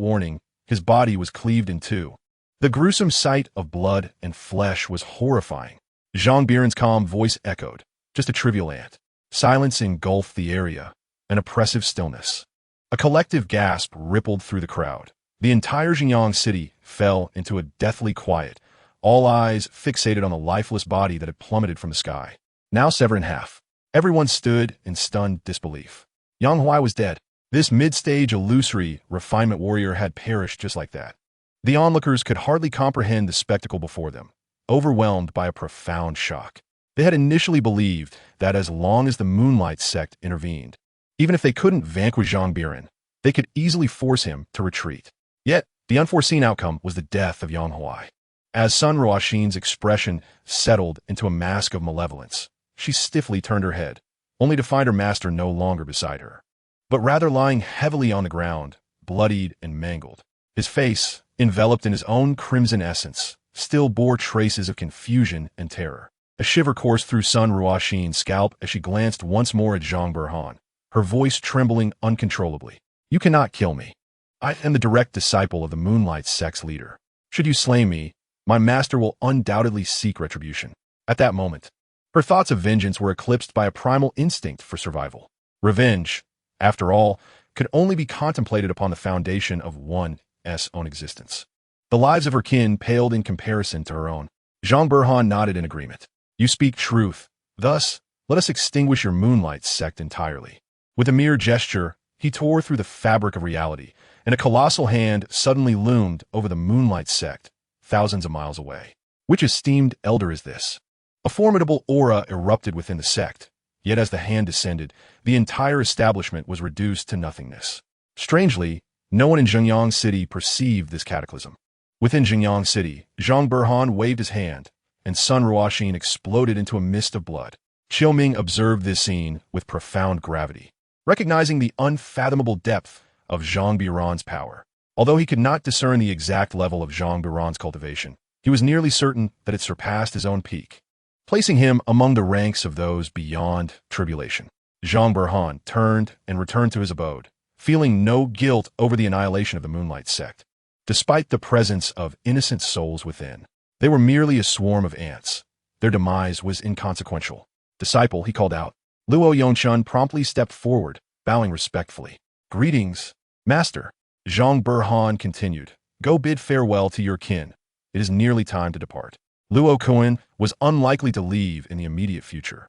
S1: warning, his body was cleaved in two. The gruesome sight of blood and flesh was horrifying. Zhang Biran's calm voice echoed, just a trivial ant. Silence engulfed the area, an oppressive stillness. A collective gasp rippled through the crowd. The entire Xinjiang city fell into a deathly quiet, all eyes fixated on the lifeless body that had plummeted from the sky. Now severed in half. Everyone stood in stunned disbelief. Yang Huai was dead. This mid-stage illusory refinement warrior had perished just like that. The onlookers could hardly comprehend the spectacle before them, overwhelmed by a profound shock. They had initially believed that as long as the Moonlight sect intervened, even if they couldn't vanquish Zhang Biran, they could easily force him to retreat. Yet, the unforeseen outcome was the death of Yang Huai. As Sun Ruoxin's expression settled into a mask of malevolence, she stiffly turned her head, only to find her master no longer beside her, but rather lying heavily on the ground, bloodied and mangled. His face, enveloped in his own crimson essence, still bore traces of confusion and terror. A shiver coursed through Sun Ruoxin's scalp as she glanced once more at Zhang Biran, her voice trembling uncontrollably. "You cannot kill me. I am the direct disciple of the Moonlight sect's leader. Should you slay me, my master will undoubtedly seek retribution." At that moment, her thoughts of vengeance were eclipsed by a primal instinct for survival. Revenge, after all, could only be contemplated upon the foundation of one's own existence. The lives of her kin paled in comparison to her own. Zhang Biran nodded in agreement. "You speak truth. Thus, let us extinguish your Moonlight sect entirely." With a mere gesture, he tore through the fabric of reality, and a colossal hand suddenly loomed over the Moonlight sect, thousands of miles away. Which esteemed elder is this? A formidable aura erupted within the sect, yet as the hand descended, the entire establishment was reduced to nothingness. Strangely, no one in Xinjiang City perceived this cataclysm. Within Xinjiang City, Zhang Biran waved his hand, and Sun Ruoxin exploded into a mist of blood. Qiu Ming observed this scene with profound gravity, recognizing the unfathomable depth of Zhang Biran's power. Although he could not discern the exact level of Zhang Biran's cultivation, he was nearly certain that it surpassed his own peak, placing him among the ranks of those beyond tribulation. Zhang Biran turned and returned to his abode, feeling no guilt over the annihilation of the Moonlight sect. Despite the presence of innocent souls within, they were merely a swarm of ants. Their demise was inconsequential. "Disciple," he called out. Luo Yongchun promptly stepped forward, bowing respectfully. "Greetings, master." Zhang Biran continued. "Go bid farewell to your kin. It is nearly time to depart." Luo Kuan was unlikely to leave in the immediate future,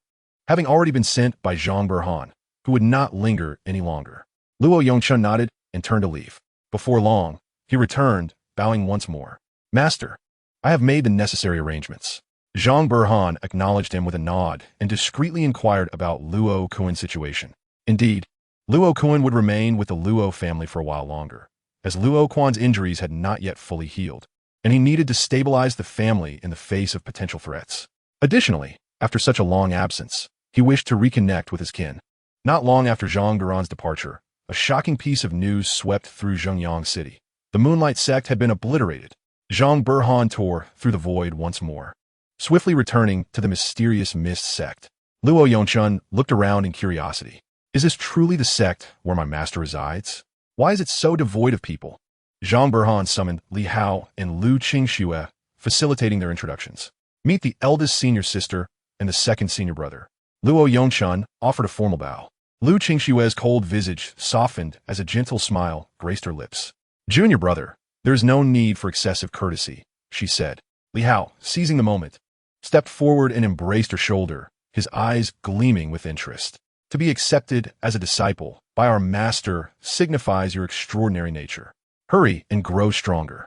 S1: having already been sent by Zhang Biran, who would not linger any longer. Luo Yongchun nodded and turned to leave. Before long, he returned, bowing once more. "Master, I have made the necessary arrangements." Zhang Biran acknowledged him with a nod and discreetly inquired about Luo Kuan's situation. Indeed, Luo Kuan would remain with the Luo family for a while longer, as Luo Kuan's injuries had not yet fully healed, and he needed to stabilize the family in the face of potential threats. Additionally, after such a long absence, he wished to reconnect with his kin. Not long after Zhang Biran's departure, a shocking piece of news swept through Xinjiang City. The Moonlight sect had been obliterated. Zhang Biran tore through the void once more, swiftly returning to the mysterious Mist sect. Luo Yongchun looked around in curiosity. "Is this truly the sect where my master resides? Why is it so devoid of people?" Zhang Biran summoned Li Hao and Lu Qingxue, facilitating their introductions. "Meet the eldest senior sister and the second senior brother." Luo Yongchun offered a formal bow. Lu Qingxue's cold visage softened as a gentle smile graced her lips. "Junior brother, there is no need for excessive courtesy," she said. Li Hao, seizing the moment, stepped forward and embraced her shoulder, his eyes gleaming with interest. "To be accepted as a disciple by our master signifies your extraordinary nature. Hurry and grow stronger.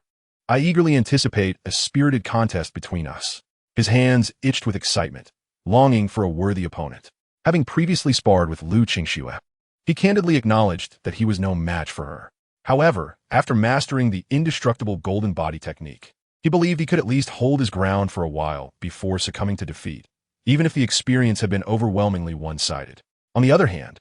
S1: I eagerly anticipate a spirited contest between us." His hands itched with excitement, longing for a worthy opponent. Having previously sparred with Lu Qingxue, he candidly acknowledged that he was no match for her. However, after mastering the indestructible golden body technique, he believed he could at least hold his ground for a while before succumbing to defeat, even if the experience had been overwhelmingly one-sided. On the other hand,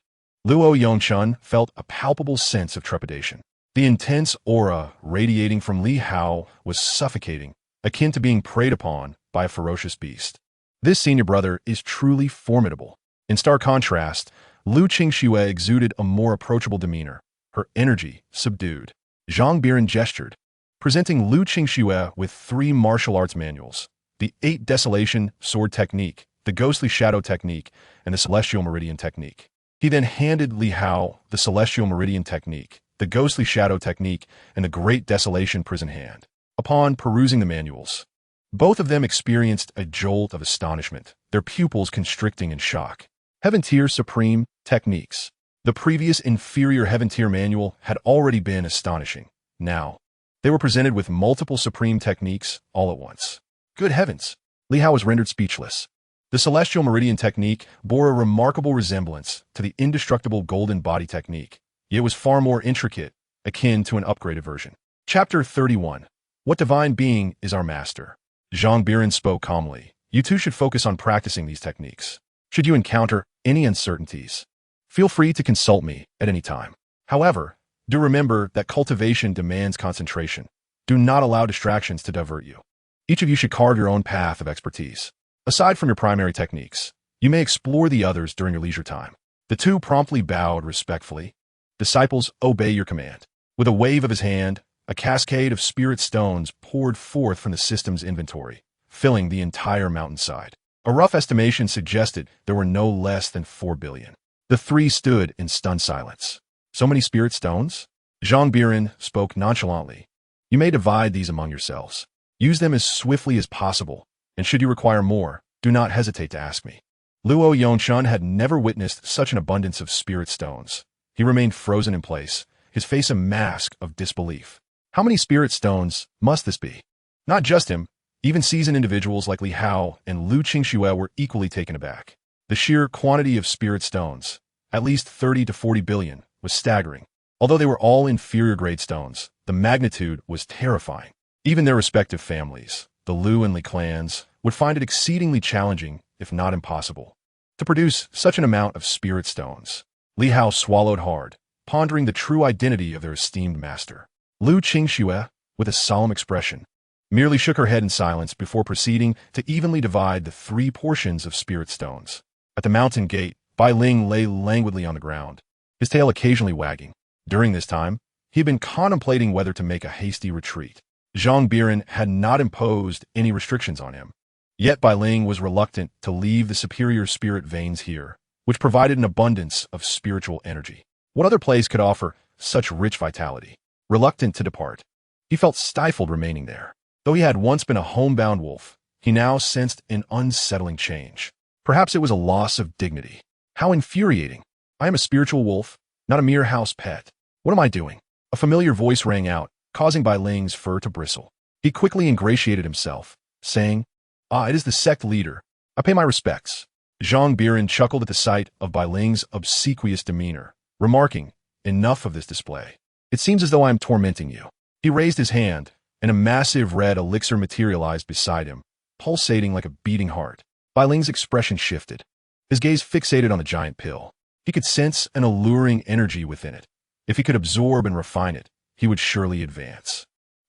S1: Luo Yongchun felt a palpable sense of trepidation. The intense aura radiating from Li Hao was suffocating, akin to being preyed upon by a ferocious beast. This senior brother is truly formidable. In stark contrast, Lu Qingxue exuded a more approachable demeanor, her energy subdued. Zhang Biran gestured, presenting Lu Qingxue with 3 martial arts manuals: the 8 Desolation Sword Technique, the Ghostly Shadow Technique, and the Celestial Meridian Technique. He then handed Li Hao the Celestial Meridian Technique, the Ghostly Shadow Technique, and the Great Desolation Prison Hand. Upon perusing the manuals, both of them experienced a jolt of astonishment, their pupils constricting in shock. Heaven Tier Supreme Techniques. The previous inferior Heaven Tier manual had already been astonishing. Now, they were presented with multiple supreme techniques all at once. Good heavens! Li Hao was rendered speechless. The Celestial Meridian Technique bore a remarkable resemblance to the indestructible Golden Body Technique, yet it was far more intricate, akin to an upgraded version. Chapter 31. What divine being is our master? Zhang Biran spoke calmly. You too should focus on practicing these techniques. Should you encounter any uncertainties, feel free to consult me at any time. However, do remember that cultivation demands concentration. Do not allow distractions to divert you. Each of you should carve your own path of expertise. Aside from your primary techniques, you may explore the others during your leisure time. The two promptly bowed respectfully. Disciples, obey your command. With a wave of his hand, a cascade of spirit stones poured forth from the system's inventory, filling the entire mountainside. A rough estimation suggested there were no less than 4 billion. The 3 stood in stunned silence. So many spirit stones? Zhang Biran spoke nonchalantly. You may divide these among yourselves. Use them as swiftly as possible, and should you require more, do not hesitate to ask me. Luo Yongchun had never witnessed such an abundance of spirit stones. He remained frozen in place, his face a mask of disbelief. How many spirit stones must this be? Not just him, even seasoned individuals like Li Hao and Lu Qingxue were equally taken aback. The sheer quantity of spirit stones, at least 30 to 40 billion, was staggering. Although they were all inferior grade stones, the magnitude was terrifying. Even their respective families, the Lu and Li clans, would find it exceedingly challenging, if not impossible, to produce such an amount of spirit stones. Li Hao swallowed hard, pondering the true identity of their esteemed master. Lu Qingxue, with a solemn expression, merely shook her head in silence before proceeding to evenly divide the 3 portions of spirit stones. At the mountain gate, Bai Ling lay languidly on the ground, his tail occasionally wagging. During this time, he had been contemplating whether to make a hasty retreat. Zhang Biran had not imposed any restrictions on him. Yet Bai Ling was reluctant to leave the superior spirit veins here, which provided an abundance of spiritual energy. What other place could offer such rich vitality? Reluctant to depart, he felt stifled remaining there. Though he had once been a homebound wolf, he now sensed an unsettling change. Perhaps it was a loss of dignity. How infuriating! I am a spiritual wolf, not a mere house pet. What am I doing? A familiar voice rang out, causing Bai Ling's fur to bristle. He quickly ingratiated himself, saying, it is the sect leader. I pay my respects. Zhang Biran chuckled at the sight of Bai Ling's obsequious demeanor, remarking, enough of this display. It seems as though I am tormenting you. He raised his hand, and a massive red elixir materialized beside him, pulsating like a beating heart. Bai Ling's expression shifted. His gaze fixated on the giant pill. He could sense an alluring energy within it. If he could absorb and refine it, he would surely advance.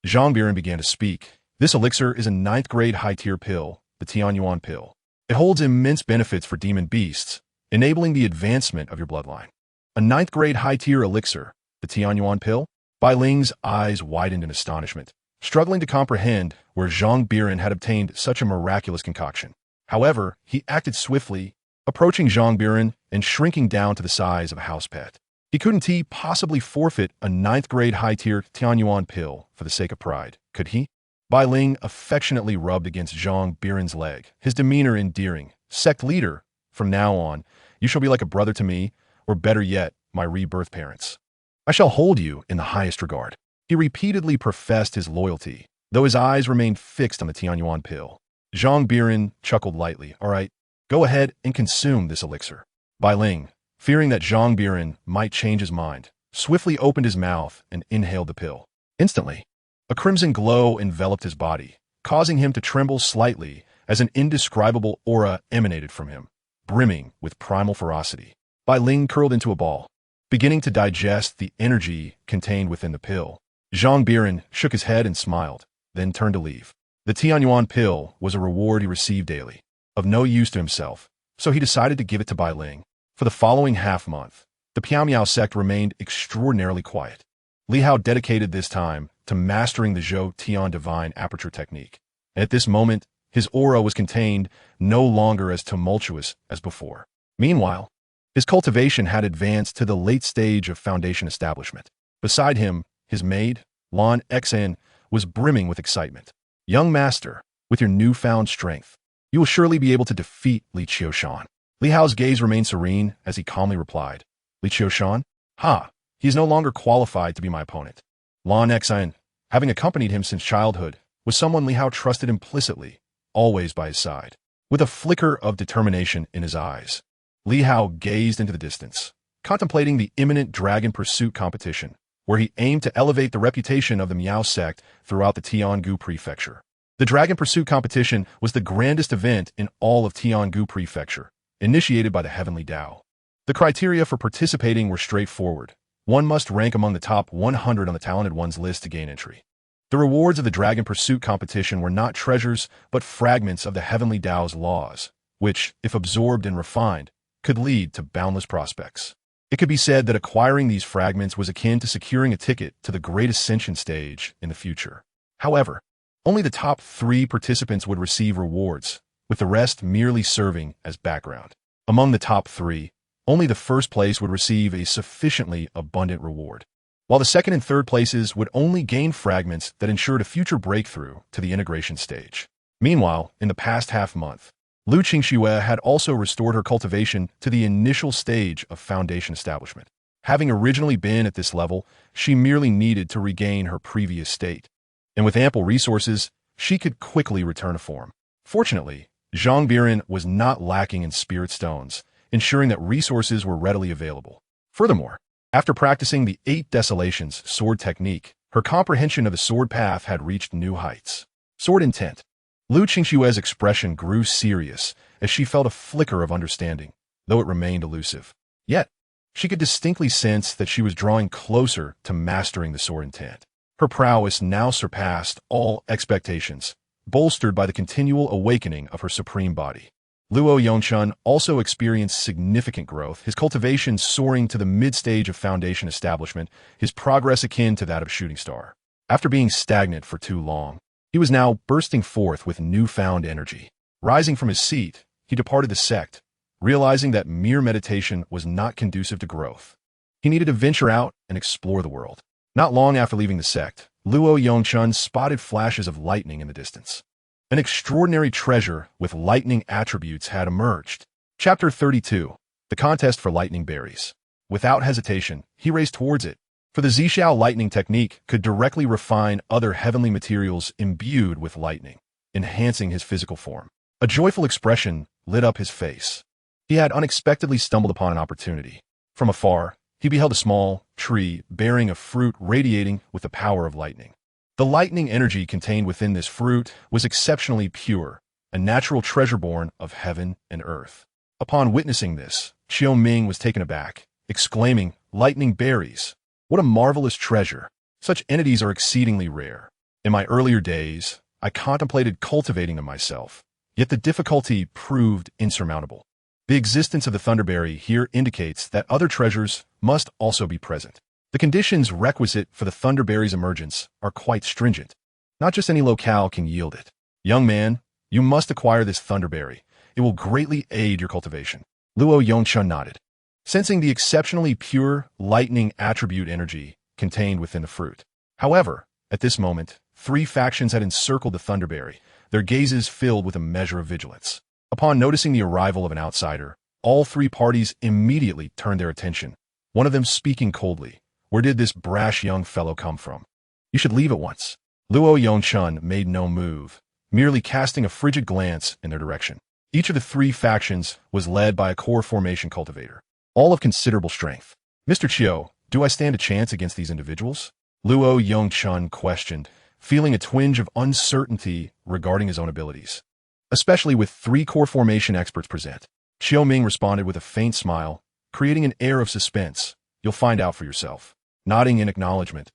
S1: Zhang Biran began to speak. This elixir is a 9th grade high-tier pill, the Tianyuan pill. It holds immense benefits for demon beasts, enabling the advancement of your bloodline. A 9th grade high-tier elixir, the Tianyuan pill? Bai Ling's eyes widened in astonishment, struggling to comprehend where Zhang Biran had obtained such a miraculous concoction. However, he acted swiftly, approaching Zhang Biran and shrinking down to the size of a house pet. He couldn't possibly forfeit a 9th grade high-tier Tianyuan pill for the sake of pride, could he? Bai Ling affectionately rubbed against Zhang Biran's leg, his demeanor endearing. Sect leader, from now on, you shall be like a brother to me, or better yet, my rebirth parents. I shall hold you in the highest regard. He repeatedly professed his loyalty, though his eyes remained fixed on the Tianyuan pill. Zhang Biran chuckled lightly. All right, go ahead and consume this elixir. Bai Ling, fearing that Zhang Biran might change his mind, swiftly opened his mouth and inhaled the pill. Instantly, a crimson glow enveloped his body, causing him to tremble slightly as an indescribable aura emanated from him, brimming with primal ferocity. Bai Ling curled into a ball, beginning to digest the energy contained within the pill. Zhang Biran shook his head and smiled, then turned to leave. The Tianyuan pill was a reward he received daily, of no use to himself, so he decided to give it to Bai Ling. For the following half-month, the Piao Miao sect remained extraordinarily quiet. Li Hao dedicated this time to mastering the Zhou Tian divine aperture technique. At this moment, his aura was contained no longer as tumultuous as before. Meanwhile, his cultivation had advanced to the late stage of foundation establishment. Beside him, his maid, Lan Xan, was brimming with excitement. Young master, with your newfound strength, you will surely be able to defeat Li Qiushan. Li Hao's gaze remained serene as he calmly replied, Li Qiushan? Ha! He is no longer qualified to be my opponent. Lan Xan, having accompanied him since childhood, was someone Li Hao trusted implicitly, always by his side. With a flicker of determination in his eyes, Li Hao gazed into the distance, contemplating the imminent dragon pursuit competition, where he aimed to elevate the reputation of the Miao sect throughout the Tiangu prefecture. The dragon pursuit competition was the grandest event in all of Tiangu prefecture, initiated by the Heavenly Dao. The criteria for participating were straightforward. One must rank among the top 100 on the talented ones list to gain entry. The rewards of the dragon pursuit competition were not treasures, but fragments of the Heavenly Dao's laws, which, if absorbed and refined, could lead to boundless prospects. It could be said that acquiring these fragments was akin to securing a ticket to the great ascension stage in the future. However, only the top 3 participants would receive rewards, with the rest merely serving as background. Among the top 3, only the first place would receive a sufficiently abundant reward, while the second and third places would only gain fragments that ensured a future breakthrough to the integration stage. Meanwhile, in the past half-month, Lu Qingxue had also restored her cultivation to the initial stage of foundation establishment. Having originally been at this level, she merely needed to regain her previous state. And with ample resources, she could quickly return to form. Fortunately, Zhang Biran was not lacking in spirit stones, ensuring that resources were readily available. Furthermore, after practicing the 8 Desolations sword technique, her comprehension of the sword path had reached new heights. Sword intent. Lu Qingxue's expression grew serious as she felt a flicker of understanding, though it remained elusive. Yet, she could distinctly sense that she was drawing closer to mastering the sword intent. Her prowess now surpassed all expectations, bolstered by the continual awakening of her supreme body. Luo Yongchun also experienced significant growth, his cultivation soaring to the mid-stage of foundation establishment, his progress akin to that of a shooting star. After being stagnant for too long, he was now bursting forth with newfound energy. Rising from his seat, he departed the sect, realizing that mere meditation was not conducive to growth. He needed to venture out and explore the world. Not long after leaving the sect, Luo Yongchun spotted flashes of lightning in the distance. An extraordinary treasure with lightning attributes had emerged. Chapter 32. The Contest for Lightning Berries. Without hesitation, he raced towards it, for the Zixiao lightning technique could directly refine other heavenly materials imbued with lightning, enhancing his physical form. A joyful expression lit up his face. He had unexpectedly stumbled upon an opportunity. From afar, he beheld a small tree bearing a fruit radiating with the power of lightning. The lightning energy contained within this fruit was exceptionally pure, a natural treasure born of heaven and earth. Upon witnessing this, Qiu Ming was taken aback, exclaiming, "Lightning berries! What a marvelous treasure! Such entities are exceedingly rare. In my earlier days, I contemplated cultivating them myself, yet the difficulty proved insurmountable. The existence of the thunderberry here indicates that other treasures must also be present. The conditions requisite for the thunderberry's emergence are quite stringent. Not just any locale can yield it. Young man, you must acquire this thunderberry. It will greatly aid your cultivation." Luo Yongchun nodded, sensing the exceptionally pure lightning attribute energy contained within the fruit. However, at this moment, 3 factions had encircled the thunderberry, their gazes filled with a measure of vigilance. Upon noticing the arrival of an outsider, all 3 parties immediately turned their attention, one of them speaking coldly, "Where did this brash young fellow come from? You should leave at once." Luo Yongchun made no move, merely casting a frigid glance in their direction. Each of the 3 factions was led by a core formation cultivator, all of considerable strength. "Mr. Qiu, do I stand a chance against these individuals?" Luo Yongchun questioned, feeling a twinge of uncertainty regarding his own abilities. "Especially with 3 core formation experts present." Qiu Ming responded with a faint smile, creating an air of suspense. You'll find out for yourself. Nodding in acknowledgement,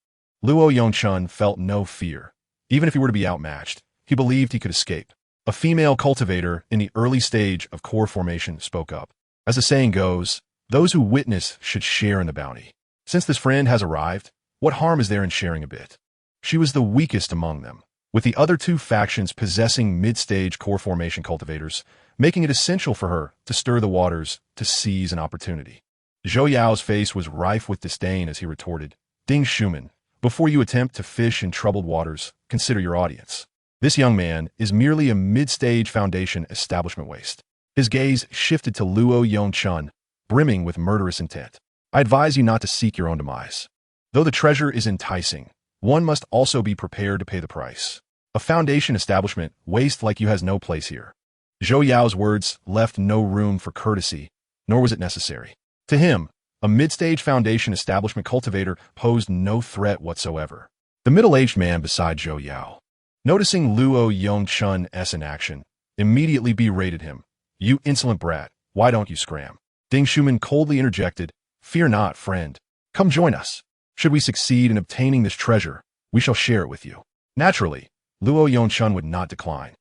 S1: Luo Yongchun felt no fear. Even if he were to be outmatched, he believed he could escape. A female cultivator in the early stage of core formation spoke up. As the saying goes, those who witness should share in the bounty. Since this friend has arrived, what harm is there in sharing a bit? She was the weakest among them, with the other two factions possessing mid-stage core formation cultivators, making it essential for her to stir the waters to seize an opportunity. Zhou Yao's face was rife with disdain as he retorted, Ding Shuman, before you attempt to fish in troubled waters, consider your audience. This young man is merely a mid-stage foundation establishment waste. His gaze shifted to Luo Yongchun, brimming with murderous intent. I advise you not to seek your own demise. Though the treasure is enticing, one must also be prepared to pay the price. A foundation establishment waste like you has no place here. Zhou Yao's words left no room for courtesy, nor was it necessary. To him, a mid-stage foundation establishment cultivator posed no threat whatsoever. The middle-aged man beside Zhou Yao, noticing Luo Yongchun in action, immediately berated him. You insolent brat, why don't you scram? Ding Shuman coldly interjected, Fear not, friend. Come join us. Should we succeed in obtaining this treasure, we shall share it with you. Naturally, Luo Yongchun would not decline.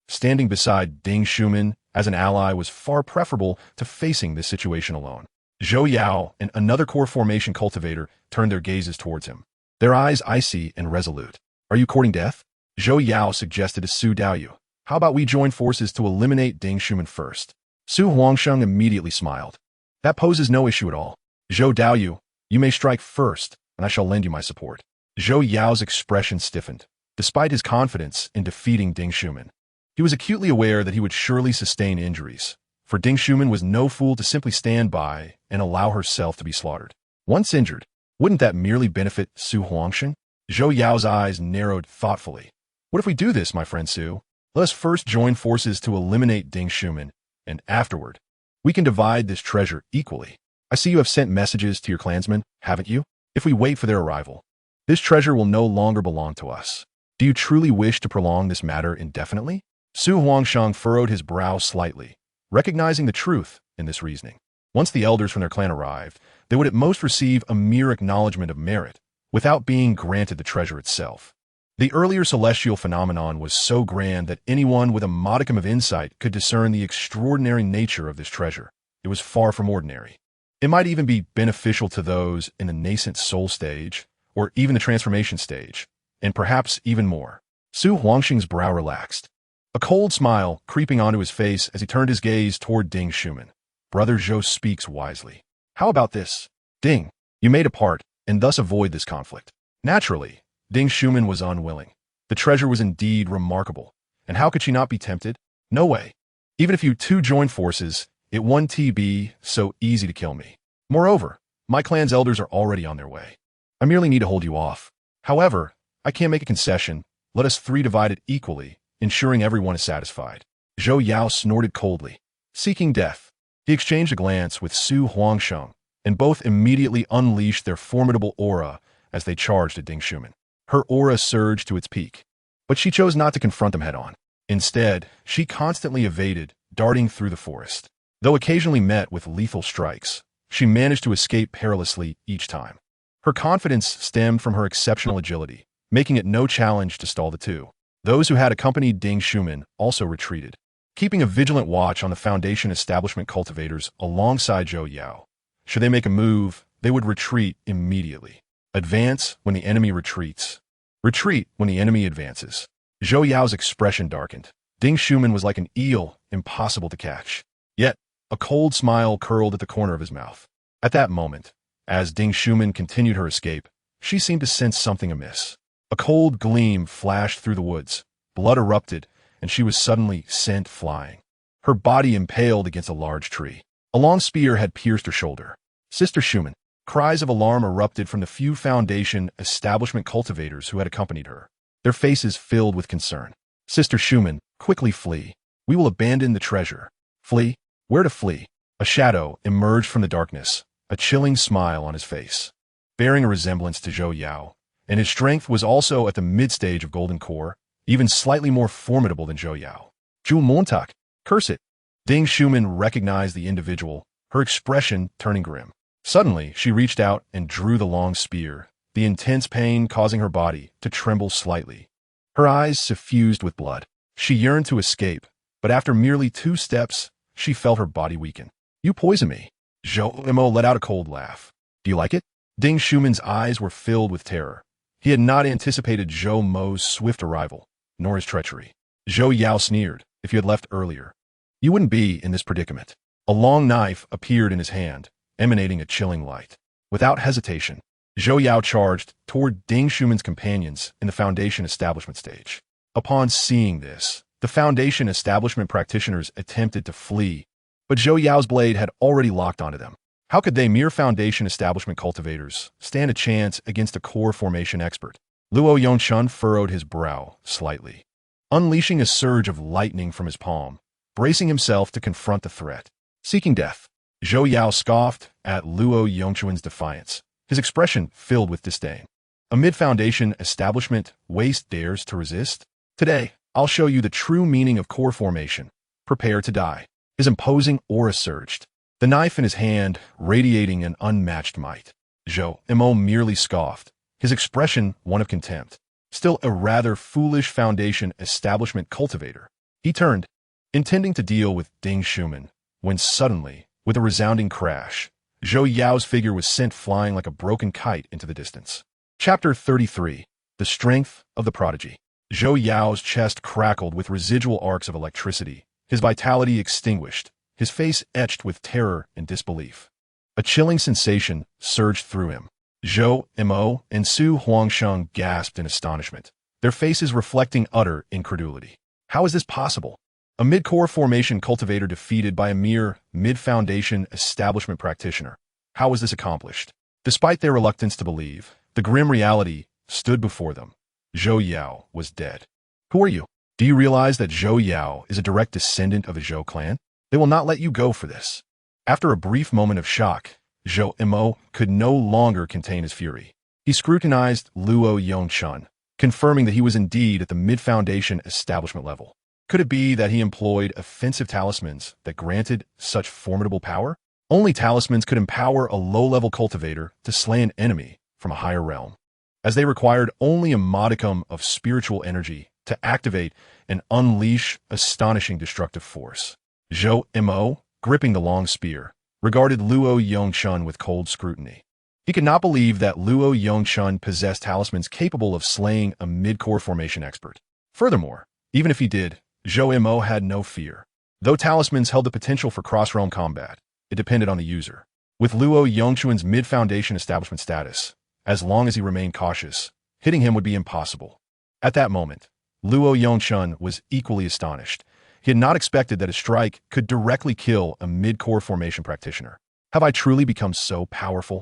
S1: Standing beside Ding Shuman as an ally was far preferable to facing this situation alone. Zhou Yao and another core formation cultivator turned their gazes towards him, their eyes icy and resolute. Are you courting death? Zhou Yao suggested to Su Daoyu. How about we join forces to eliminate Ding Shuman first? Su Huangsheng immediately smiled. That poses no issue at all. Zhou Daoyu, you may strike first, and I shall lend you my support. Zhou Yao's expression stiffened, despite his confidence in defeating Ding Shuman. He was acutely aware that he would surely sustain injuries, for Ding Shuman was no fool to simply stand by and allow herself to be slaughtered. Once injured, wouldn't that merely benefit Su Huangsheng? Zhou Yao's eyes narrowed thoughtfully. What if we do this, my friend Su? Let us first join forces to eliminate Ding Shuman, and afterward, we can divide this treasure equally. I see you have sent messages to your clansmen, haven't you? If we wait for their arrival, this treasure will no longer belong to us. Do you truly wish to prolong this matter indefinitely? Su Huangsheng furrowed his brow slightly, recognizing the truth in this reasoning. Once the elders from their clan arrived, they would at most receive a mere acknowledgement of merit, without being granted the treasure itself. The earlier celestial phenomenon was so grand that anyone with a modicum of insight could discern the extraordinary nature of this treasure. It was far from ordinary. It might even be beneficial to those in the nascent soul stage, or even the transformation stage, and perhaps even more. Su Huangsheng's brow relaxed, a cold smile creeping onto his face as he turned his gaze toward Ding Shuman. Brother Zhou speaks wisely. How about this? Ding, you may depart, and thus avoid this conflict. Naturally, Ding Shuman was unwilling. The treasure was indeed remarkable, and how could she not be tempted? No way. Even if you two join forces, it won't be so easy to kill me. Moreover, my clan's elders are already on their way. I merely need to hold you off. However, I can't make a concession. Let us three divide it equally, ensuring everyone is satisfied. Zhou Yao snorted coldly, seeking death. He exchanged a glance with Su Huangsheng, and both immediately unleashed their formidable aura as they charged at Ding Shuman. Her aura surged to its peak, but she chose not to confront them head-on. Instead, she constantly evaded, darting through the forest. Though occasionally met with lethal strikes, she managed to escape perilously each time. Her confidence stemmed from her exceptional agility, making it no challenge to stall the two. Those who had accompanied Ding Shuman also retreated, keeping a vigilant watch on the Foundation establishment cultivators alongside Zhou Yao. Should they make a move, they would retreat immediately. Advance when the enemy retreats. Retreat when the enemy advances. Zhou Yao's expression darkened. Ding Shuman was like an eel, impossible to catch. Yet, a cold smile curled at the corner of his mouth. At that moment, as Ding Shuman continued her escape, she seemed to sense something amiss. A cold gleam flashed through the woods, blood erupted, and she was suddenly sent flying. Her body impaled against a large tree. A long spear had pierced her shoulder. Sister Shuman. Cries of alarm erupted from the few Foundation establishment cultivators who had accompanied her, their faces filled with concern. Sister Shuman, quickly flee. We will abandon the treasure. Flee? Where to flee? A shadow emerged from the darkness, a chilling smile on his face. Bearing a resemblance to Zhou Yao, and his strength was also at the mid-stage of Golden Core, even slightly more formidable than Zhou Yao. Zhu Montak, curse it. Ding Shuman recognized the individual, her expression turning grim. Suddenly, she reached out and drew the long spear, the intense pain causing her body to tremble slightly. Her eyes suffused with blood. She yearned to escape, but after merely 2 steps, she felt her body weaken. "You poison me." Zhou Mo let out a cold laugh. "Do you like it?" Ding Shuman's eyes were filled with terror. He had not anticipated Zhou Mo's swift arrival, nor his treachery. Zhou Yao sneered. "If you had left earlier, you wouldn't be in this predicament." A long knife appeared in his hand, emanating a chilling light. Without hesitation, Zhou Yao charged toward Ding Shuman's companions in the Foundation establishment stage. Upon seeing this, the Foundation establishment practitioners attempted to flee, but Zhou Yao's blade had already locked onto them. How could they, mere Foundation establishment cultivators, stand a chance against a core formation expert? Luo Yongchun furrowed his brow slightly, unleashing a surge of lightning from his palm, bracing himself to confront the threat. Seeking death, Zhou Yao scoffed at Luo Yongchun's defiance, his expression filled with disdain. A mid-Foundation establishment waste dares to resist? Today, I'll show you the true meaning of core formation. Prepare to die. His imposing aura surged, the knife in his hand radiating an unmatched might. Zhou Mo merely scoffed, his expression one of contempt. Still a rather foolish Foundation establishment cultivator. He turned, intending to deal with Ding Shuman, when suddenly, with a resounding crash, Zhou Yao's figure was sent flying like a broken kite into the distance. Chapter 33. The Strength of the Prodigy. Zhou Yao's chest crackled with residual arcs of electricity, his vitality extinguished, his face etched with terror and disbelief. A chilling sensation surged through him. Zhou Mo and Su Huangsheng gasped in astonishment, their faces reflecting utter incredulity. How is this possible? A mid-core formation cultivator defeated by a mere mid-Foundation establishment practitioner. How was this accomplished? Despite their reluctance to believe, the grim reality stood before them. Zhou Yao was dead. Who are you? Do you realize that Zhou Yao is a direct descendant of the Zhou clan? They will not let you go for this. After a brief moment of shock, Zhou Mo could no longer contain his fury. He scrutinized Luo Yongchun, confirming that he was indeed at the mid-Foundation establishment level. Could it be that he employed offensive talismans that granted such formidable power? Only talismans could empower a low-level cultivator to slay an enemy from a higher realm, as they required only a modicum of spiritual energy to activate and unleash astonishing destructive force. Zhou Mo, gripping the long spear, regarded Luo Yongchun with cold scrutiny. He could not believe that Luo Yongchun possessed talismans capable of slaying a mid-core formation expert. Furthermore, even if he did, Zhou Mo had no fear. Though talismans held the potential for cross-realm combat, it depended on the user. With Luo Yongchun's mid-Foundation establishment status, as long as he remained cautious, hitting him would be impossible. At that moment, Luo Yongchun was equally astonished. He had not expected that a strike could directly kill a mid-core formation practitioner. Have I truly become so powerful?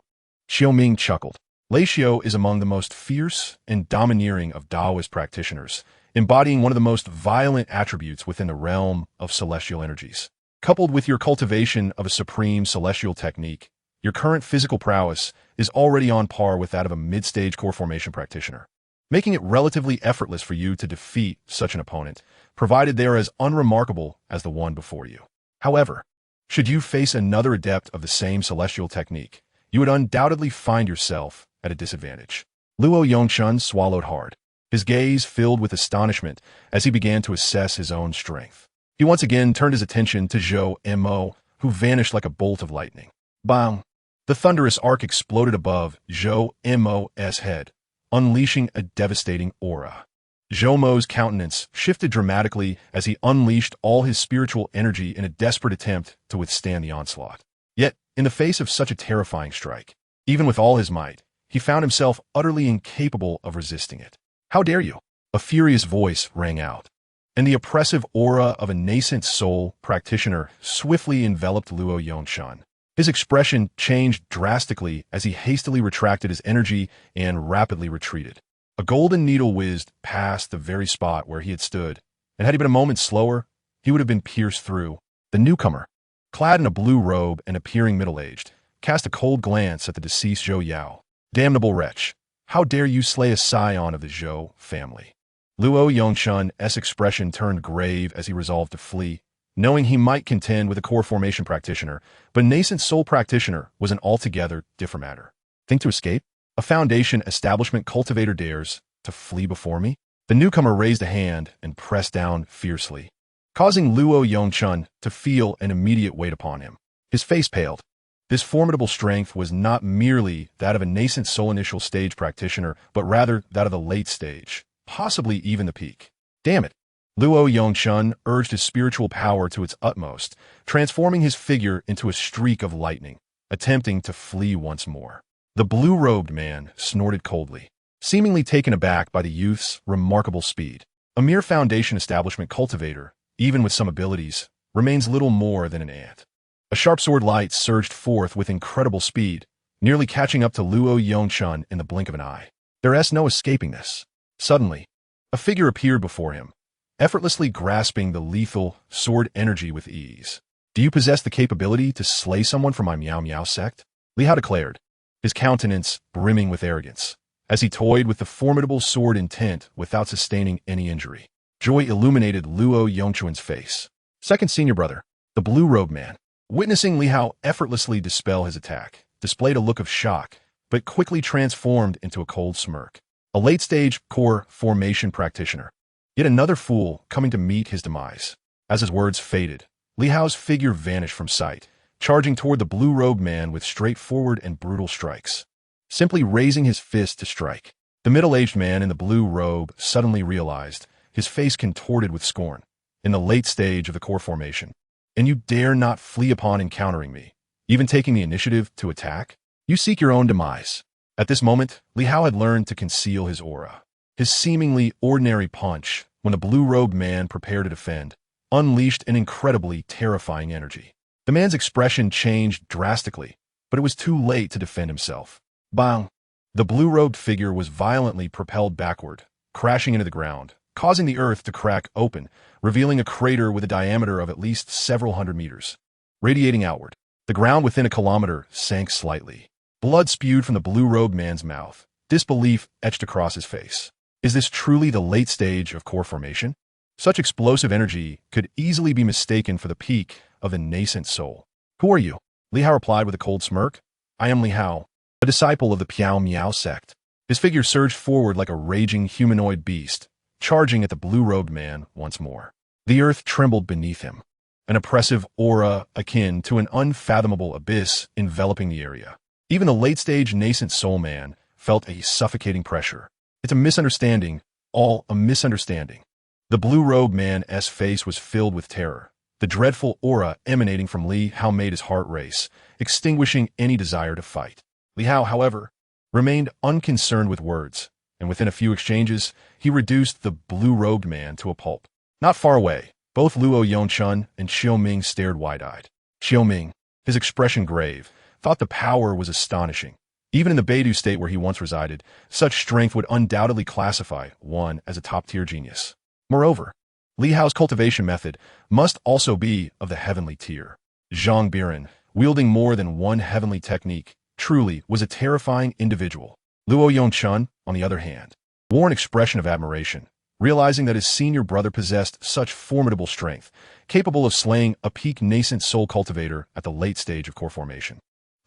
S1: Xiaoming chuckled. Lei Xiao is among the most fierce and domineering of Daoist practitioners, embodying one of the most violent attributes within the realm of celestial energies. Coupled with your cultivation of a supreme celestial technique, your current physical prowess is already on par with that of a mid-stage core formation practitioner, making it relatively effortless for you to defeat such an opponent, provided they are as unremarkable as the one before you. However, should you face another adept of the same celestial technique, you would undoubtedly find yourself at a disadvantage. Luo Yongchun swallowed hard, his gaze filled with astonishment as he began to assess his own strength. He once again turned his attention to Zhou Mo, who vanished like a bolt of lightning. Bang! The thunderous arc exploded above Zhou Mo's head, unleashing a devastating aura. Zhou Mo's countenance shifted dramatically as he unleashed all his spiritual energy in a desperate attempt to withstand the onslaught. Yet, in the face of such a terrifying strike, even with all his might, he found himself utterly incapable of resisting it. How dare you? A furious voice rang out, and the oppressive aura of a nascent soul practitioner swiftly enveloped Luo Yongchun. His expression changed drastically as he hastily retracted his energy and rapidly retreated. A golden needle whizzed past the very spot where he had stood, and had he been a moment slower, he would have been pierced through. The newcomer, clad in a blue robe and appearing middle-aged, cast a cold glance at the deceased Zhou Yao. Damnable wretch! How dare you slay a scion of the Zhou family? Luo Yongchun's expression turned grave as he resolved to flee, knowing he might contend with a core formation practitioner, but nascent soul practitioner was an altogether different matter. Think to escape? A foundation establishment cultivator dares to flee before me? The newcomer raised a hand and pressed down fiercely, causing Luo Yongchun to feel an immediate weight upon him. His face paled. This formidable strength was not merely that of a nascent soul initial stage practitioner, but rather that of the late stage, possibly even the peak. Damn it! Luo Yongchun urged his spiritual power to its utmost, transforming his figure into a streak of lightning, attempting to flee once more. The blue-robed man snorted coldly, seemingly taken aback by the youth's remarkable speed. A mere foundation establishment cultivator, even with some abilities, remains little more than an ant. A sharp sword light surged forth with incredible speed, nearly catching up to Luo Yongchun in the blink of an eye. There's no escaping this. Suddenly, a figure appeared before him, effortlessly grasping the lethal sword energy with ease. Do you possess the capability to slay someone from my Miao Miao sect? Li Hao declared, his countenance brimming with arrogance, as he toyed with the formidable sword intent without sustaining any injury. Joy illuminated Luo Yongchun's face. Second senior brother, the blue-robed man, witnessing Li Hao effortlessly dispel his attack, displayed a look of shock, but quickly transformed into a cold smirk. A late-stage core formation practitioner. Yet another fool coming to meet his demise. As his words faded, Li Hao's figure vanished from sight, charging toward the blue-robed man with straightforward and brutal strikes. Simply raising his fist to strike. The middle-aged man in the blue robe suddenly realized, his face contorted with scorn. In the late stage of the core formation. And you dare not flee upon encountering me, even taking the initiative to attack? You seek your own demise. At this moment, Li Hao had learned to conceal his aura. His seemingly ordinary punch, when the blue-robed man prepared to defend, unleashed an incredibly terrifying energy. The man's expression changed drastically, but it was too late to defend himself. Bang! The blue-robed figure was violently propelled backward, crashing into the ground, causing the earth to crack open, revealing a crater with a diameter of at least several hundred meters. Radiating outward, the ground within a kilometer sank slightly. Blood spewed from the blue-robed man's mouth. Disbelief etched across his face. Is this truly the late stage of core formation? Such explosive energy could easily be mistaken for the peak of the nascent soul. Who are you? Li Hao replied with a cold smirk. I am Li Hao, a disciple of the Piao Miao sect. His figure surged forward like a raging humanoid beast, charging at the blue-robed man once more. The earth trembled beneath him, an oppressive aura akin to an unfathomable abyss enveloping the area. Even the late-stage nascent soul man felt a suffocating pressure. It's a misunderstanding, all a misunderstanding. The blue-robed man's face was filled with terror. The dreadful aura emanating from Li Hao made his heart race, extinguishing any desire to fight. Li Hao, however, remained unconcerned with words, and within a few exchanges, he reduced the blue-robed man to a pulp. Not far away, both Luo Yongchun and Xiaoming stared wide-eyed. Xiaoming, his expression grave, thought the power was astonishing. Even in the Beidou state where he once resided, such strength would undoubtedly classify one as a top-tier genius. Moreover, Li Hao's cultivation method must also be of the heavenly tier. Zhang Biran, wielding more than one heavenly technique, truly was a terrifying individual. Luo Yongchun, on the other hand, wore an expression of admiration, realizing that his senior brother possessed such formidable strength, capable of slaying a peak nascent soul cultivator at the late stage of core formation.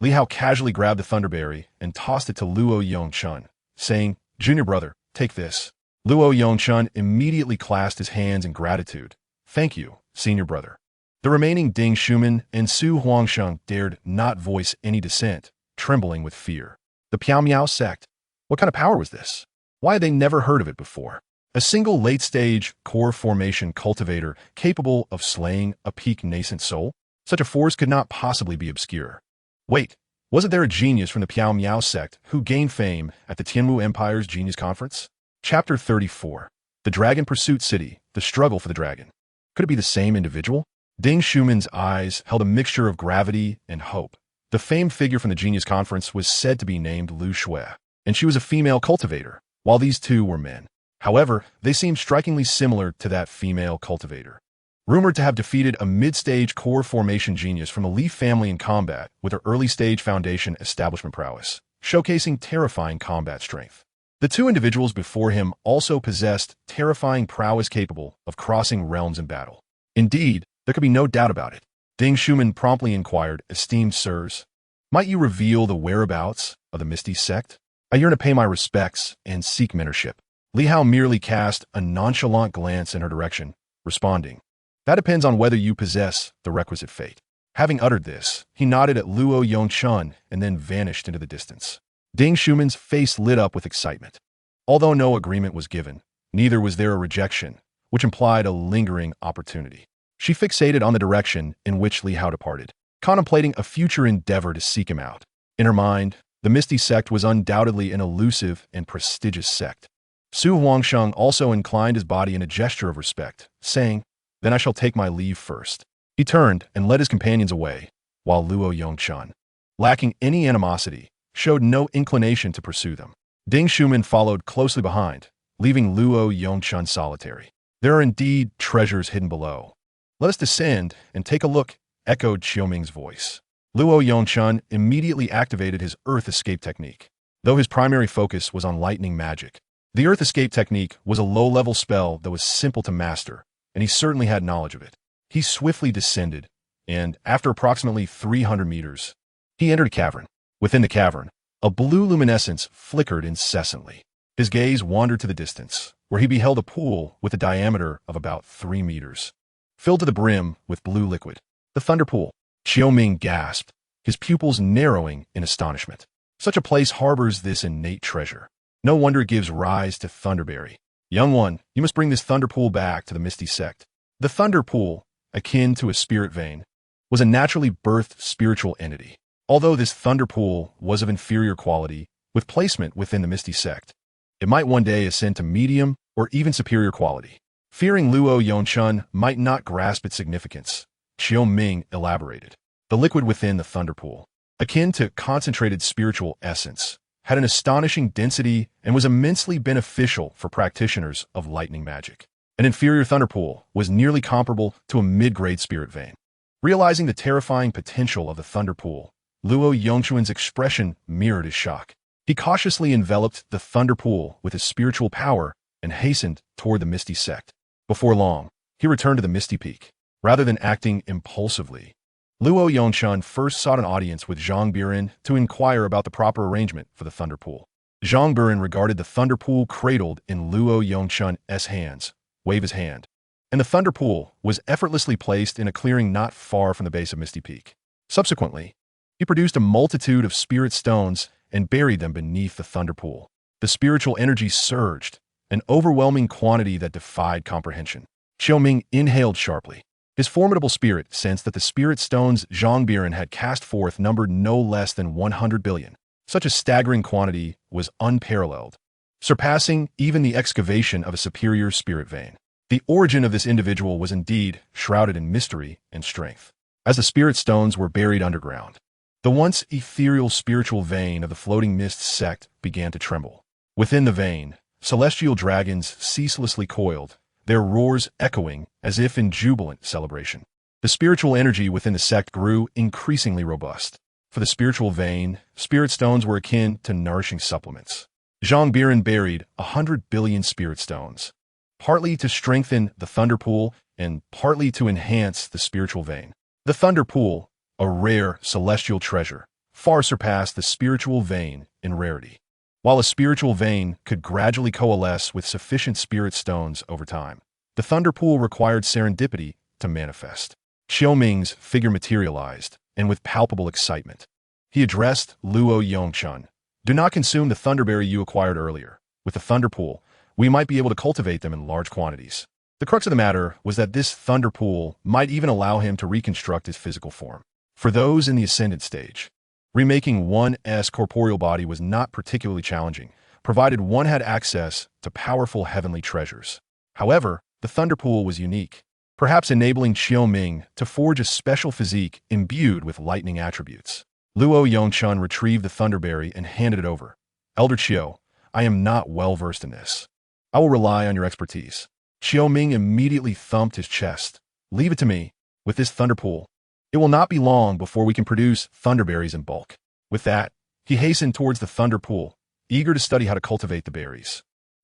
S1: Li Hao casually grabbed the thunderberry and tossed it to Luo Yongchun, saying, Junior brother, take this. Luo Yongchun immediately clasped his hands in gratitude. Thank you, senior brother. The remaining Ding Shuman and Su Huangsheng dared not voice any dissent, trembling with fear. The Piao Miao sect? What kind of power was this? Why had they never heard of it before? A single late-stage core formation cultivator capable of slaying a peak nascent soul? Such a force could not possibly be obscure. Wait, wasn't there a genius from the Piao Miao sect who gained fame at the Tianwu Empire's Genius Conference? Chapter 34. The Dragon Pursuit City, the Struggle for the Dragon. Could it be the same individual? Ding Shuman's eyes held a mixture of gravity and hope. The famed figure from the Genius Conference was said to be named Lu Shui, and she was a female cultivator, while these two were men. However, they seemed strikingly similar to that female cultivator. Rumored to have defeated a mid-stage core formation genius from the Li family in combat with her early-stage foundation establishment prowess, showcasing terrifying combat strength. The two individuals before him also possessed terrifying prowess capable of crossing realms in battle. Indeed, There could be no doubt about it. Ding Shuman promptly inquired, "Esteemed sirs, might you reveal the whereabouts of the Misty Sect? I yearn to pay my respects and seek mentorship." Li Hao merely cast a nonchalant glance in her direction, responding, "That depends on whether you possess the requisite fate." Having uttered this, he nodded at Luo Yongchun and then vanished into the distance. Ding Shuman's face lit up with excitement. Although no agreement was given, neither was there a rejection, which implied a lingering opportunity. She fixated on the direction in which Li Hao departed, contemplating a future endeavor to seek him out. In her mind, the Misty Sect was undoubtedly an elusive and prestigious sect. Su Huangsheng also inclined his body in a gesture of respect, saying, "Then I shall take my leave first." He turned and led his companions away, while Luo Yongchun, lacking any animosity, showed no inclination to pursue them. Ding Shuman followed closely behind, leaving Luo Yongchun solitary. "There are indeed treasures hidden below. Let us descend and take a look," echoed Qiuming's voice. Luo Yongchun immediately activated his Earth Escape technique, though his primary focus was on lightning magic. The Earth Escape technique was a low-level spell that was simple to master, and he certainly had knowledge of it. He swiftly descended, and, after approximately 300 meters, he entered a cavern. Within the cavern, a blue luminescence flickered incessantly. His gaze wandered to the distance, where he beheld a pool with a diameter of about 3 meters, filled to the brim with blue liquid. The Thunder Pool. Qiuming gasped, his pupils narrowing in astonishment. Such a place harbors this innate treasure. No wonder it gives rise to Thunderberry. "Young one, you must bring this Thunder Pool back to the Misty Sect." The Thunder Pool, akin to a spirit vein, was a naturally birthed spiritual entity. Although this Thunder Pool was of inferior quality, with placement within the Misty Sect, it might one day ascend to medium or even superior quality. Fearing Luo Yongchun might not grasp its significance, Qiuming elaborated. The liquid within the Thunder Pool, akin to concentrated spiritual essence, had an astonishing density and was immensely beneficial for practitioners of lightning magic. An inferior Thunder Pool was nearly comparable to a mid-grade spirit vein. Realizing the terrifying potential of the Thunder Pool, Luo Yongchun's expression mirrored his shock. He cautiously enveloped the Thunder Pool with his spiritual power and hastened toward the Misty Sect. Before long, he returned to the Misty Peak. Rather than acting impulsively, Luo Yongchun first sought an audience with Zhang Biran to inquire about the proper arrangement for the Thunder Pool. Zhang Biran regarded the Thunder Pool cradled in Luo Yongchun's hands, waved his hand, and the Thunder Pool was effortlessly placed in a clearing not far from the base of Misty Peak. Subsequently, he produced a multitude of spirit stones and buried them beneath the Thunder Pool. The spiritual energy surged, an overwhelming quantity that defied comprehension. Qiuming inhaled sharply. His formidable spirit sensed that the spirit stones Zhang Biran had cast forth numbered no less than 100 billion. Such a staggering quantity was unparalleled, surpassing even the excavation of a superior spirit vein. The origin of this individual was indeed shrouded in mystery and strength. As the spirit stones were buried underground, the once ethereal spiritual vein of the Floating Mist sect began to tremble. Within the vein, celestial dragons ceaselessly coiled, their roars echoing as if in jubilant celebration. The spiritual energy within the sect grew increasingly robust. For the spiritual vein, spirit stones were akin to nourishing supplements. Zhang Biran buried 100 billion spirit stones, partly to strengthen the Thunder Pool and partly to enhance the spiritual vein. The Thunder Pool, a rare celestial treasure, far surpassed the spiritual vein in rarity. While a spiritual vein could gradually coalesce with sufficient spirit stones over time, the Thunder Pool required serendipity to manifest. Qiuming's figure materialized, and with palpable excitement, he addressed Luo Yongchun. "Do not consume the Thunderberry you acquired earlier. With the Thunder Pool, we might be able to cultivate them in large quantities." The crux of the matter was that this Thunder Pool might even allow him to reconstruct his physical form. For those in the ascendant stage, remaking one's corporeal body was not particularly challenging, provided one had access to powerful heavenly treasures. However, the Thunder Pool was unique, perhaps enabling Qiuming to forge a special physique imbued with lightning attributes. Luo Yongchun retrieved the Thunderberry and handed it over. "Elder Qiu, I am not well versed in this. I will rely on your expertise." Qiuming immediately thumped his chest. "Leave it to me. With this Thunder Pool, it will not be long before we can produce Thunderberries in bulk." With that, he hastened towards the Thunder Pool, eager to study how to cultivate the berries.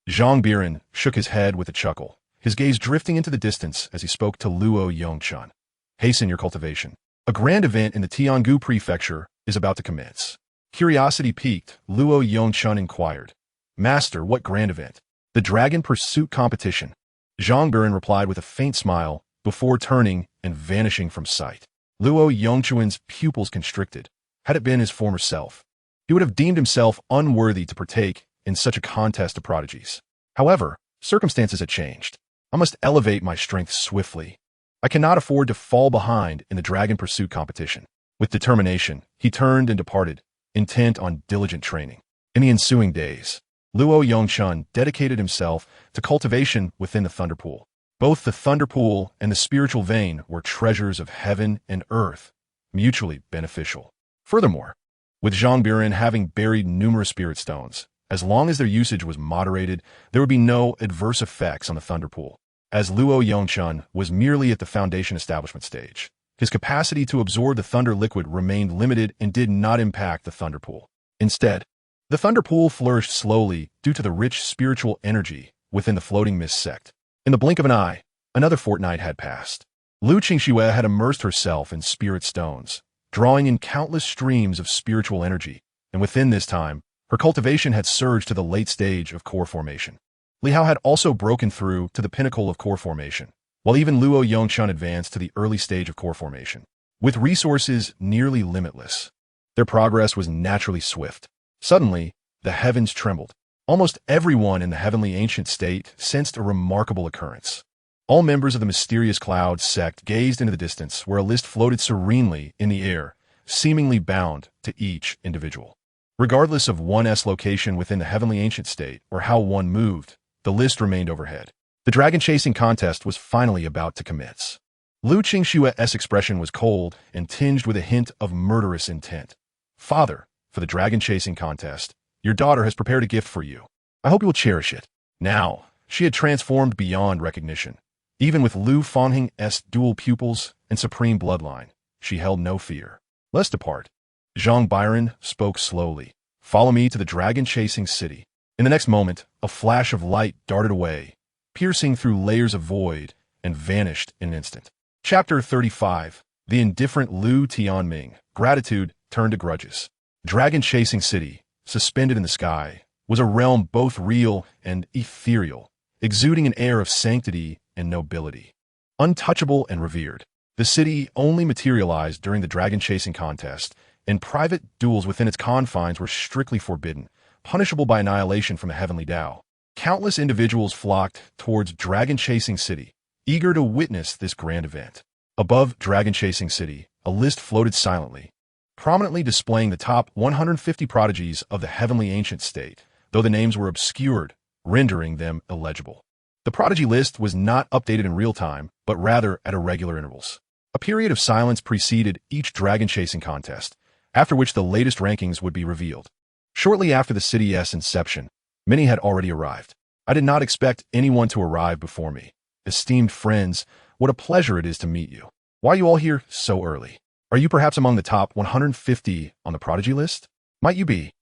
S1: Zhang Biran shook his head with a chuckle, his gaze drifting into the distance as he spoke to Luo Yongchun. Hasten your cultivation. A grand event in the Tiangu Prefecture is about to commence. Curiosity piqued, Luo Yongchun inquired. Master, what grand event? The dragon pursuit competition. Zhang Biran replied with a faint smile, before turning and vanishing from sight. Luo Yongchun's pupils constricted. Had it been his former self, he would have deemed himself unworthy to partake in such a contest of prodigies. However, circumstances had changed. I must elevate my strength swiftly. I cannot afford to fall behind in the dragon pursuit competition. With determination, he turned and departed, intent on diligent training. In the ensuing days, Luo Yongchun dedicated himself to cultivation within the Thunder Pool. Both the Thunder Pool and the spiritual vein were treasures of heaven and earth, mutually beneficial. Furthermore, with Zhang Biran having buried numerous spirit stones, as long as their usage was moderated, there would be no adverse effects on the Thunder Pool. As Luo Yongchun was merely at the foundation establishment stage, his capacity to absorb the thunder liquid remained limited and did not impact the Thunder Pool. Instead, the Thunder Pool flourished slowly due to the rich spiritual energy within the floating mist sect. In the blink of an eye, another fortnight had passed. Lu Qingxue had immersed herself in spirit stones, drawing in countless streams of spiritual energy, and within this time, her cultivation had surged to the late stage of core formation. Li Hao had also broken through to the pinnacle of core formation, while even Luo Yongchun advanced to the early stage of core formation. With resources nearly limitless, their progress was naturally swift. Suddenly, the heavens trembled. Almost everyone in the heavenly ancient state sensed a remarkable occurrence. All members of the mysterious cloud sect gazed into the distance where a list floated serenely in the air, seemingly bound to each individual. Regardless of one's location within the heavenly ancient state or how one moved, the list remained overhead. The dragon chasing contest was finally about to commence. Lu Qingshue's expression was cold and tinged with a hint of murderous intent. Father, for the dragon chasing contest, your daughter has prepared a gift for you. I hope you will cherish it. Now, she had transformed beyond recognition. Even with Lu Fanheng's dual pupils and supreme bloodline, she held no fear. Let's depart. Zhang Biran spoke slowly. Follow me to the dragon-chasing city. In the next moment, a flash of light darted away, piercing through layers of void, and vanished in an instant. Chapter 35. The indifferent Lu Tianming. Gratitude turned to grudges. Dragon-chasing city, suspended in the sky, was a realm both real and ethereal, exuding an air of sanctity and nobility. Untouchable and revered, the city only materialized during the dragon-chasing contest, and private duels within its confines were strictly forbidden, punishable by annihilation from the heavenly Tao. Countless individuals flocked towards dragon-chasing city, eager to witness this grand event. Above dragon-chasing city, a list floated silently, prominently displaying the top 150 prodigies of the heavenly ancient state, though the names were obscured, rendering them illegible. The prodigy list was not updated in real time, but rather at irregular intervals. A period of silence preceded each dragon-chasing contest, after which the latest rankings would be revealed. Shortly after the city's inception, many had already arrived. I did not expect anyone to arrive before me. Esteemed friends, what a pleasure it is to meet you. Why are you all here so early? Are you perhaps among the top 150 on the prodigy list? Might you be?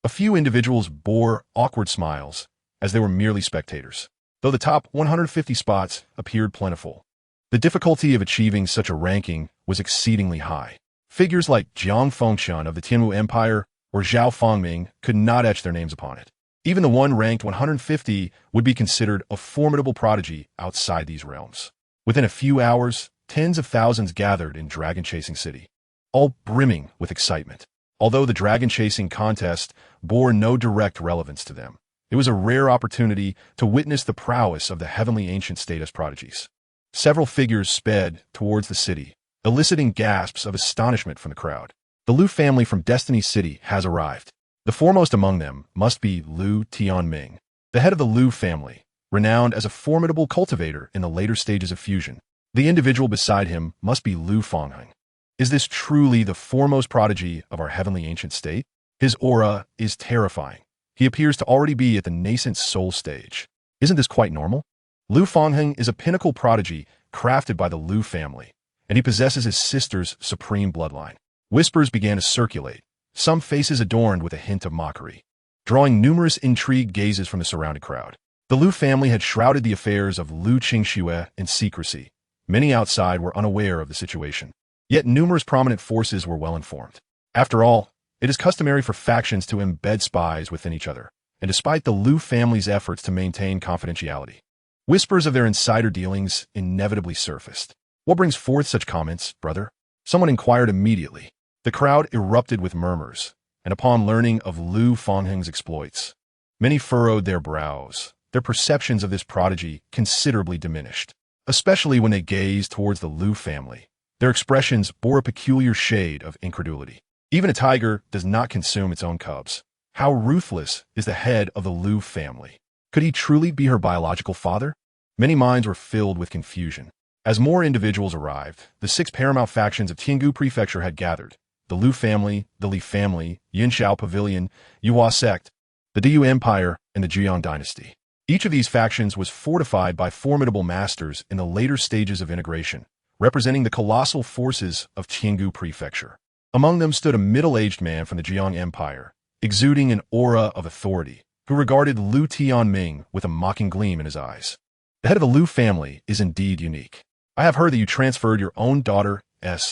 S1: A few individuals bore awkward smiles, as they were merely spectators, though the top 150 spots appeared plentiful. The difficulty of achieving such a ranking was exceedingly high. Figures like Jiang Fengxian of the Tianwu Empire or Zhao Fangming could not etch their names upon it. Even the one ranked 150 would be considered a formidable prodigy outside these realms. Within a few hours, tens of thousands gathered in dragon-chasing city, all brimming with excitement. Although the dragon-chasing contest bore no direct relevance to them, it was a rare opportunity to witness the prowess of the heavenly ancient state as prodigies. Several figures sped towards the city, eliciting gasps of astonishment from the crowd. The Lu family from Destiny City has arrived. The foremost among them must be Lu Tianming, the head of the Lu family, renowned as a formidable cultivator in the later stages of fusion. The individual beside him must be Lu Fangheng. Is this truly the foremost prodigy of our heavenly ancient state? His aura is terrifying. He appears to already be at the nascent soul stage. Isn't this quite normal? Lu Fangheng is a pinnacle prodigy crafted by the Lu family, and he possesses his sister's supreme bloodline. Whispers began to circulate, some faces adorned with a hint of mockery, drawing numerous intrigued gazes from the surrounding crowd. The Lu family had shrouded the affairs of Lu Qingxue in secrecy, Many outside were unaware of the situation. Yet numerous prominent forces were well informed. After all, it is customary for factions to embed spies within each other, and despite the Liu family's efforts to maintain confidentiality, whispers of their insider dealings inevitably surfaced. What brings forth such comments, brother? Someone inquired immediately. The crowd erupted with murmurs, and upon learning of Liu Fangheng's exploits, many furrowed their brows, their perceptions of this prodigy considerably diminished. Especially when they gazed towards the Liu family, their expressions bore a peculiar shade of incredulity. Even a tiger does not consume its own cubs. How ruthless is the head of the Liu family? Could he truly be her biological father? Many minds were filled with confusion. As more individuals arrived, the 6 paramount factions of Tiangu Prefecture had gathered: the Liu family, the Li family, Yinshao Pavilion, Yuhua sect, the Diyu Empire, and the Jiang dynasty. Each of these factions was fortified by formidable masters in the later stages of integration, representing the colossal forces of Tiangu Prefecture. Among them stood a middle-aged man from the Jiang Empire, exuding an aura of authority, who regarded Liu Tianming with a mocking gleam in his eyes. The head of the Liu family is indeed unique. I have heard that you transferred your own daughter's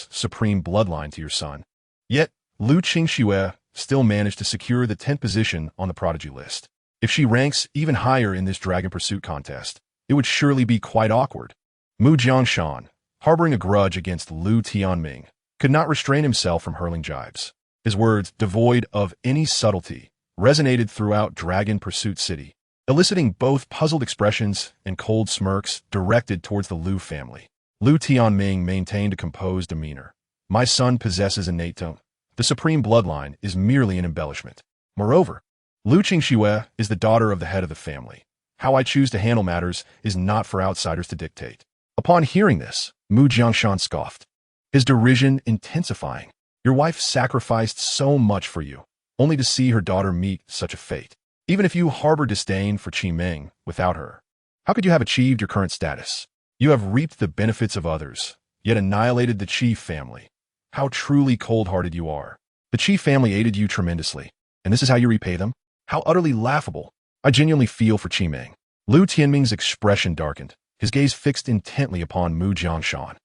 S1: supreme bloodline to your son. Yet, Liu Qingxue still managed to secure the 10th position on the prodigy list. If she ranks even higher in this dragon pursuit contest, it would surely be quite awkward. Mu Jiangshan, harboring a grudge against Liu Tianming, could not restrain himself from hurling jibes. His words, devoid of any subtlety, resonated throughout Dragon Pursuit City, eliciting both puzzled expressions and cold smirks directed towards the Liu family. Liu Tianming maintained a composed demeanor. My son possesses innate tone. The supreme bloodline is merely an embellishment. Moreover, Liu Qingxue is the daughter of the head of the family. How I choose to handle matters is not for outsiders to dictate. Upon hearing this, Mu Jiangshan scoffed, his derision intensifying. Your wife sacrificed so much for you, only to see her daughter meet such a fate. Even if you harbor disdain for Qi Ming without her, how could you have achieved your current status? You have reaped the benefits of others, yet annihilated the Qi family. How truly cold-hearted you are. The Qi family aided you tremendously, and this is how you repay them? How utterly laughable. I genuinely feel for Qi Ming. Liu Tianming's expression darkened, his gaze fixed intently upon Mu Jiangshan.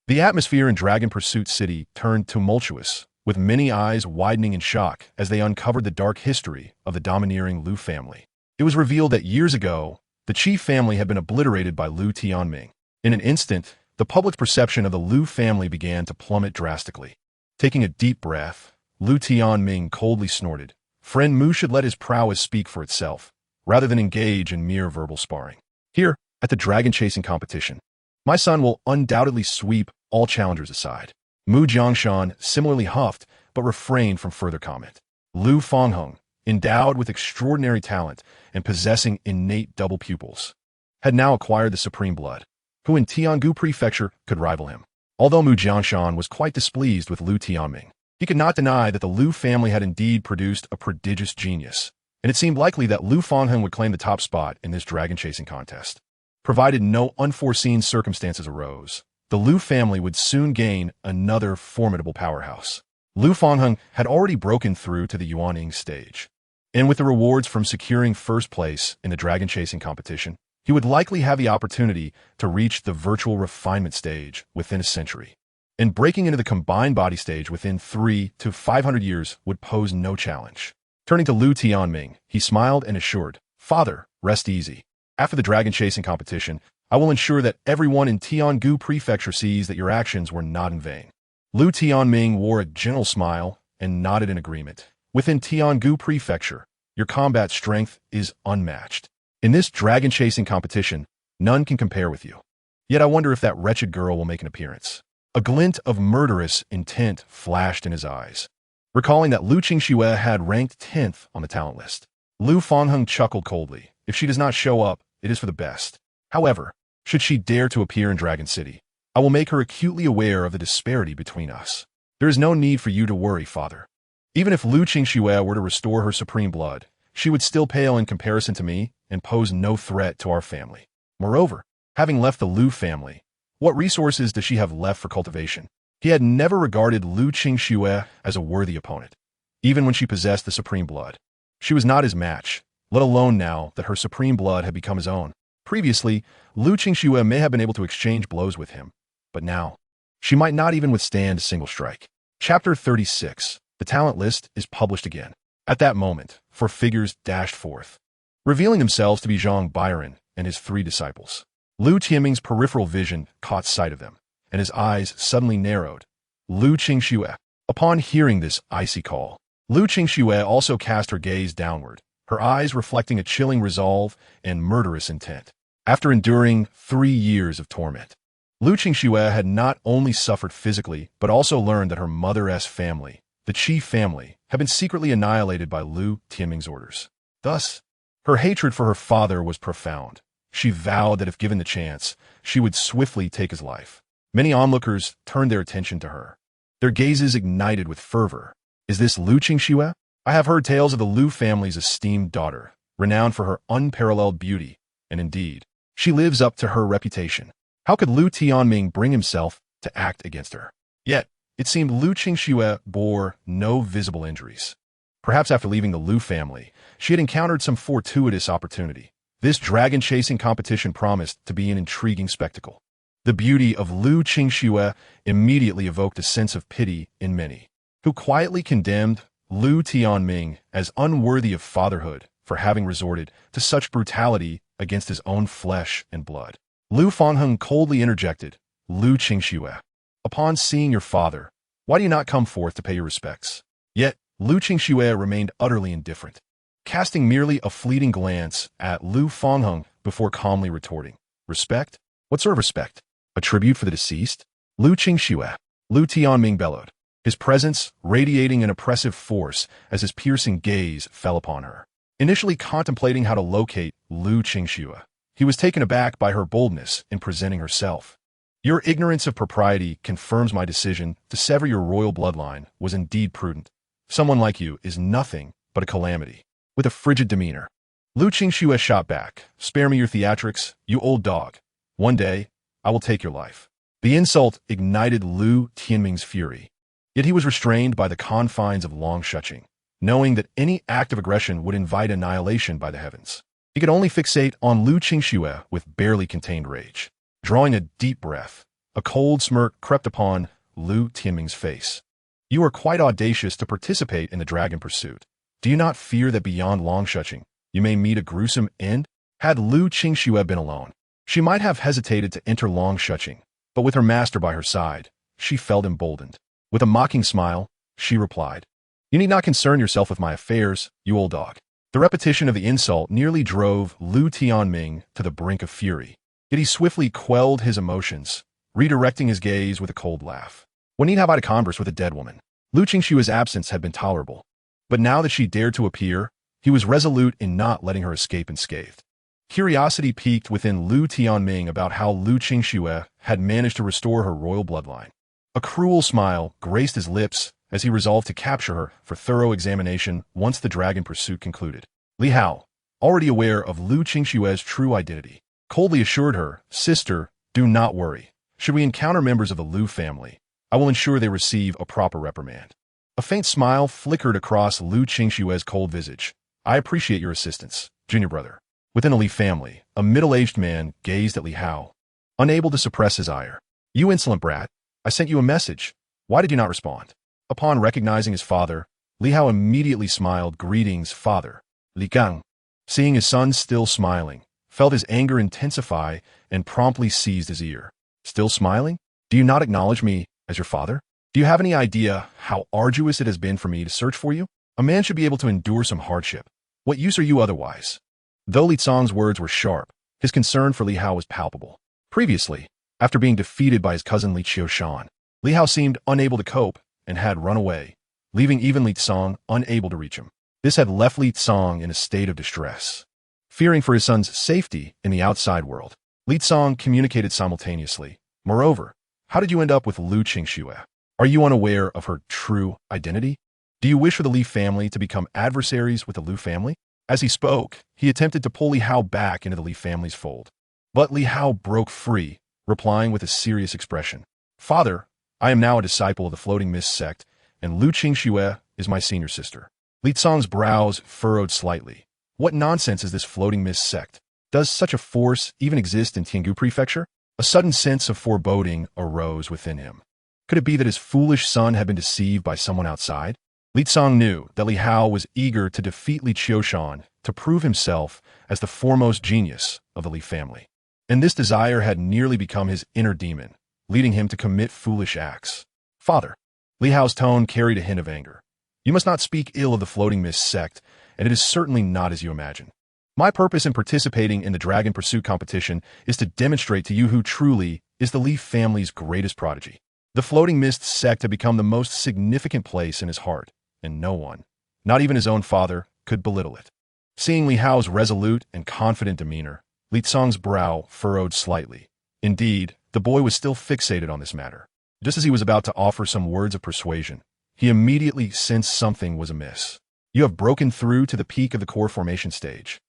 S1: The atmosphere in Dragon Pursuit City turned tumultuous, with many eyes widening in shock as they uncovered the dark history of the domineering Liu family. It was revealed that years ago, the Qi family had been obliterated by Liu Tianming. In an instant, the public's perception of the Liu family began to plummet drastically. Taking a deep breath, Liu Tianming coldly snorted. Friend Mu should let his prowess speak for itself, rather than engage in mere verbal sparring. Here, at the dragon-chasing competition, my son will undoubtedly sweep all challengers aside. Mu Jiangshan similarly huffed, but refrained from further comment. Liu Fangheng, endowed with extraordinary talent and possessing innate double pupils, had now acquired the supreme blood. Who in Tiangu Prefecture could rival him? Although Mu Jiangshan was quite displeased with Liu Tianming, he could not deny that the Liu family had indeed produced a prodigious genius, and it seemed likely that Liu Fangheng would claim the top spot in this dragon-chasing contest. Provided no unforeseen circumstances arose, the Liu family would soon gain another formidable powerhouse. Liu Fangheng had already broken through to the Yuaning stage, and with the rewards from securing first place in the dragon-chasing competition, he would likely have the opportunity to reach the virtual refinement stage within a century. And breaking into the combined body stage within 300 to 500 years would pose no challenge. Turning to Liu Tianming, he smiled and assured, Father, rest easy. After the dragon-chasing competition, I will ensure that everyone in Tiangu Prefecture sees that your actions were not in vain. Liu Tianming wore a gentle smile and nodded in agreement. Within Tiangu Prefecture, your combat strength is unmatched. In this dragon-chasing competition, none can compare with you. Yet I wonder if that wretched girl will make an appearance. A glint of murderous intent flashed in his eyes, recalling that Liu Qingxue had ranked 10th on the talent list. Liu Fangheng chuckled coldly. If she does not show up, it is for the best. However, should she dare to appear in Dragon City, I will make her acutely aware of the disparity between us. There is no need for you to worry, Father. Even if Liu Qingxue were to restore her supreme blood, she would still pale in comparison to me and pose no threat to our family. Moreover, having left the Liu family, what resources does she have left for cultivation? He had never regarded Liu Qingxue as a worthy opponent, even when she possessed the supreme blood. She was not his match, let alone now that her supreme blood had become his own. Previously, Liu Qingxue may have been able to exchange blows with him, but now, she might not even withstand a single strike. Chapter 36. The talent list is published again. At that moment, 4 figures dashed forth, revealing themselves to be Zhang Biran and his 3 disciples. Lu Tianming's peripheral vision caught sight of them, and his eyes suddenly narrowed. Lu Qingxue. Upon hearing this icy call, Lu Qingxue also cast her gaze downward, her eyes reflecting a chilling resolve and murderous intent. After enduring 3 years of torment, Lu Qingxue had not only suffered physically, but also learned that her mother's family, the Qi family, had been secretly annihilated by Lu Tianming's orders. Thus, her hatred for her father was profound. She vowed that if given the chance, she would swiftly take his life. Many onlookers turned their attention to her, their gazes ignited with fervor. Is this Lu Qingxue? I have heard tales of the Lu family's esteemed daughter, renowned for her unparalleled beauty, and indeed, she lives up to her reputation. How could Lu Tianming bring himself to act against her? Yet, it seemed Lu Qingxue bore no visible injuries. Perhaps after leaving the Lu family, she had encountered some fortuitous opportunity. This dragon-chasing competition promised to be an intriguing spectacle. The beauty of Lu Qingxue immediately evoked a sense of pity in many, who quietly condemned Lu Tianming as unworthy of fatherhood for having resorted to such brutality against his own flesh and blood. Lu Fangheng coldly interjected, Lu Qingxue, upon seeing your father, why do you not come forth to pay your respects? Yet, Lu Qingxue remained utterly indifferent, casting merely a fleeting glance at Lu Fangheng before calmly retorting, respect? What sort of respect? A tribute for the deceased? Lu Qingxue. Lu Tianming bellowed, his presence radiating an oppressive force as his piercing gaze fell upon her. Initially contemplating how to locate Lu Qingxue, he was taken aback by her boldness in presenting herself. Your ignorance of propriety confirms my decision to sever your royal bloodline was indeed prudent. Someone like you is nothing but a calamity. With a frigid demeanor, Lu Qingxue shot back, spare me your theatrics, you old dog. One day, I will take your life. The insult ignited Lu Tianming's fury. Yet he was restrained by the confines of Long Shuqing, knowing that any act of aggression would invite annihilation by the heavens. He could only fixate on Lu Qingxue with barely contained rage. Drawing a deep breath, a cold smirk crept upon Lu Tianming's face. You are quite audacious to participate in the dragon pursuit. Do you not fear that beyond Long Shuqing, you may meet a gruesome end? Had Lu Qingxue been alone, she might have hesitated to enter Long Shuqing, but with her master by her side, she felt emboldened. With a mocking smile, she replied, You need not concern yourself with my affairs, you old dog. The repetition of the insult nearly drove Lu Tianming to the brink of fury. Yet he swiftly quelled his emotions, redirecting his gaze with a cold laugh. What need have I to converse with a dead woman? Lu Qingxue's absence had been tolerable, but now that she dared to appear, he was resolute in not letting her escape unscathed. Curiosity piqued within Lu Tianming about how Lu Qingxue had managed to restore her royal bloodline. A cruel smile graced his lips as he resolved to capture her for thorough examination once the dragon pursuit concluded. Li Hao, already aware of Lu Qingxue's true identity, coldly assured her, Sister, do not worry. Should we encounter members of the Lu family, I will ensure they receive a proper reprimand. A faint smile flickered across Lu Qingxue's cold visage. I appreciate your assistance, junior brother. Within the Li family, a middle-aged man gazed at Li Hao, unable to suppress his ire. You insolent brat, I sent you a message. Why did you not respond? Upon recognizing his father, Li Hao immediately smiled, Greetings, father. Li Gang, seeing his son still smiling, felt his anger intensify and promptly seized his ear. Still smiling? Do you not acknowledge me as your father? Do you have any idea how arduous it has been for me to search for you? A man should be able to endure some hardship. What use are you otherwise? Though Li Cong's words were sharp, his concern for Li Hao was palpable. Previously, after being defeated by his cousin Li Qiushan, Li Hao seemed unable to cope and had run away, leaving even Li Cong unable to reach him. This had left Li Cong in a state of distress. Fearing for his son's safety in the outside world, Li Cong communicated simultaneously. Moreover, how did you end up with Lu Qingxue? Are you unaware of her true identity? Do you wish for the Li family to become adversaries with the Lu family? As he spoke, he attempted to pull Li Hao back into the Li family's fold. But Li Hao broke free, replying with a serious expression. Father, I am now a disciple of the Floating Mist sect, and Lu Qingxue is my senior sister. Li Cong's brows furrowed slightly. What nonsense is this Floating Mist sect? Does such a force even exist in Tiangu Prefecture? A sudden sense of foreboding arose within him. Could it be that his foolish son had been deceived by someone outside? Li Tsang knew that Li Hao was eager to defeat Li Qiushan to prove himself as the foremost genius of the Li family. And this desire had nearly become his inner demon, leading him to commit foolish acts. Father. Li Hao's tone carried a hint of anger. You must not speak ill of the Floating Mist sect, and it is certainly not as you imagine. My purpose in participating in the Dragon Pursuit competition is to demonstrate to you who truly is the Li family's greatest prodigy. The Floating Mist sect had become the most significant place in his heart, and no one, not even his own father, could belittle it. Seeing Li Hao's resolute and confident demeanor, Li Tsang's brow furrowed slightly. Indeed, the boy was still fixated on this matter. Just as he was about to offer some words of persuasion, he immediately sensed something was amiss. You have broken through to the peak of the core formation stage.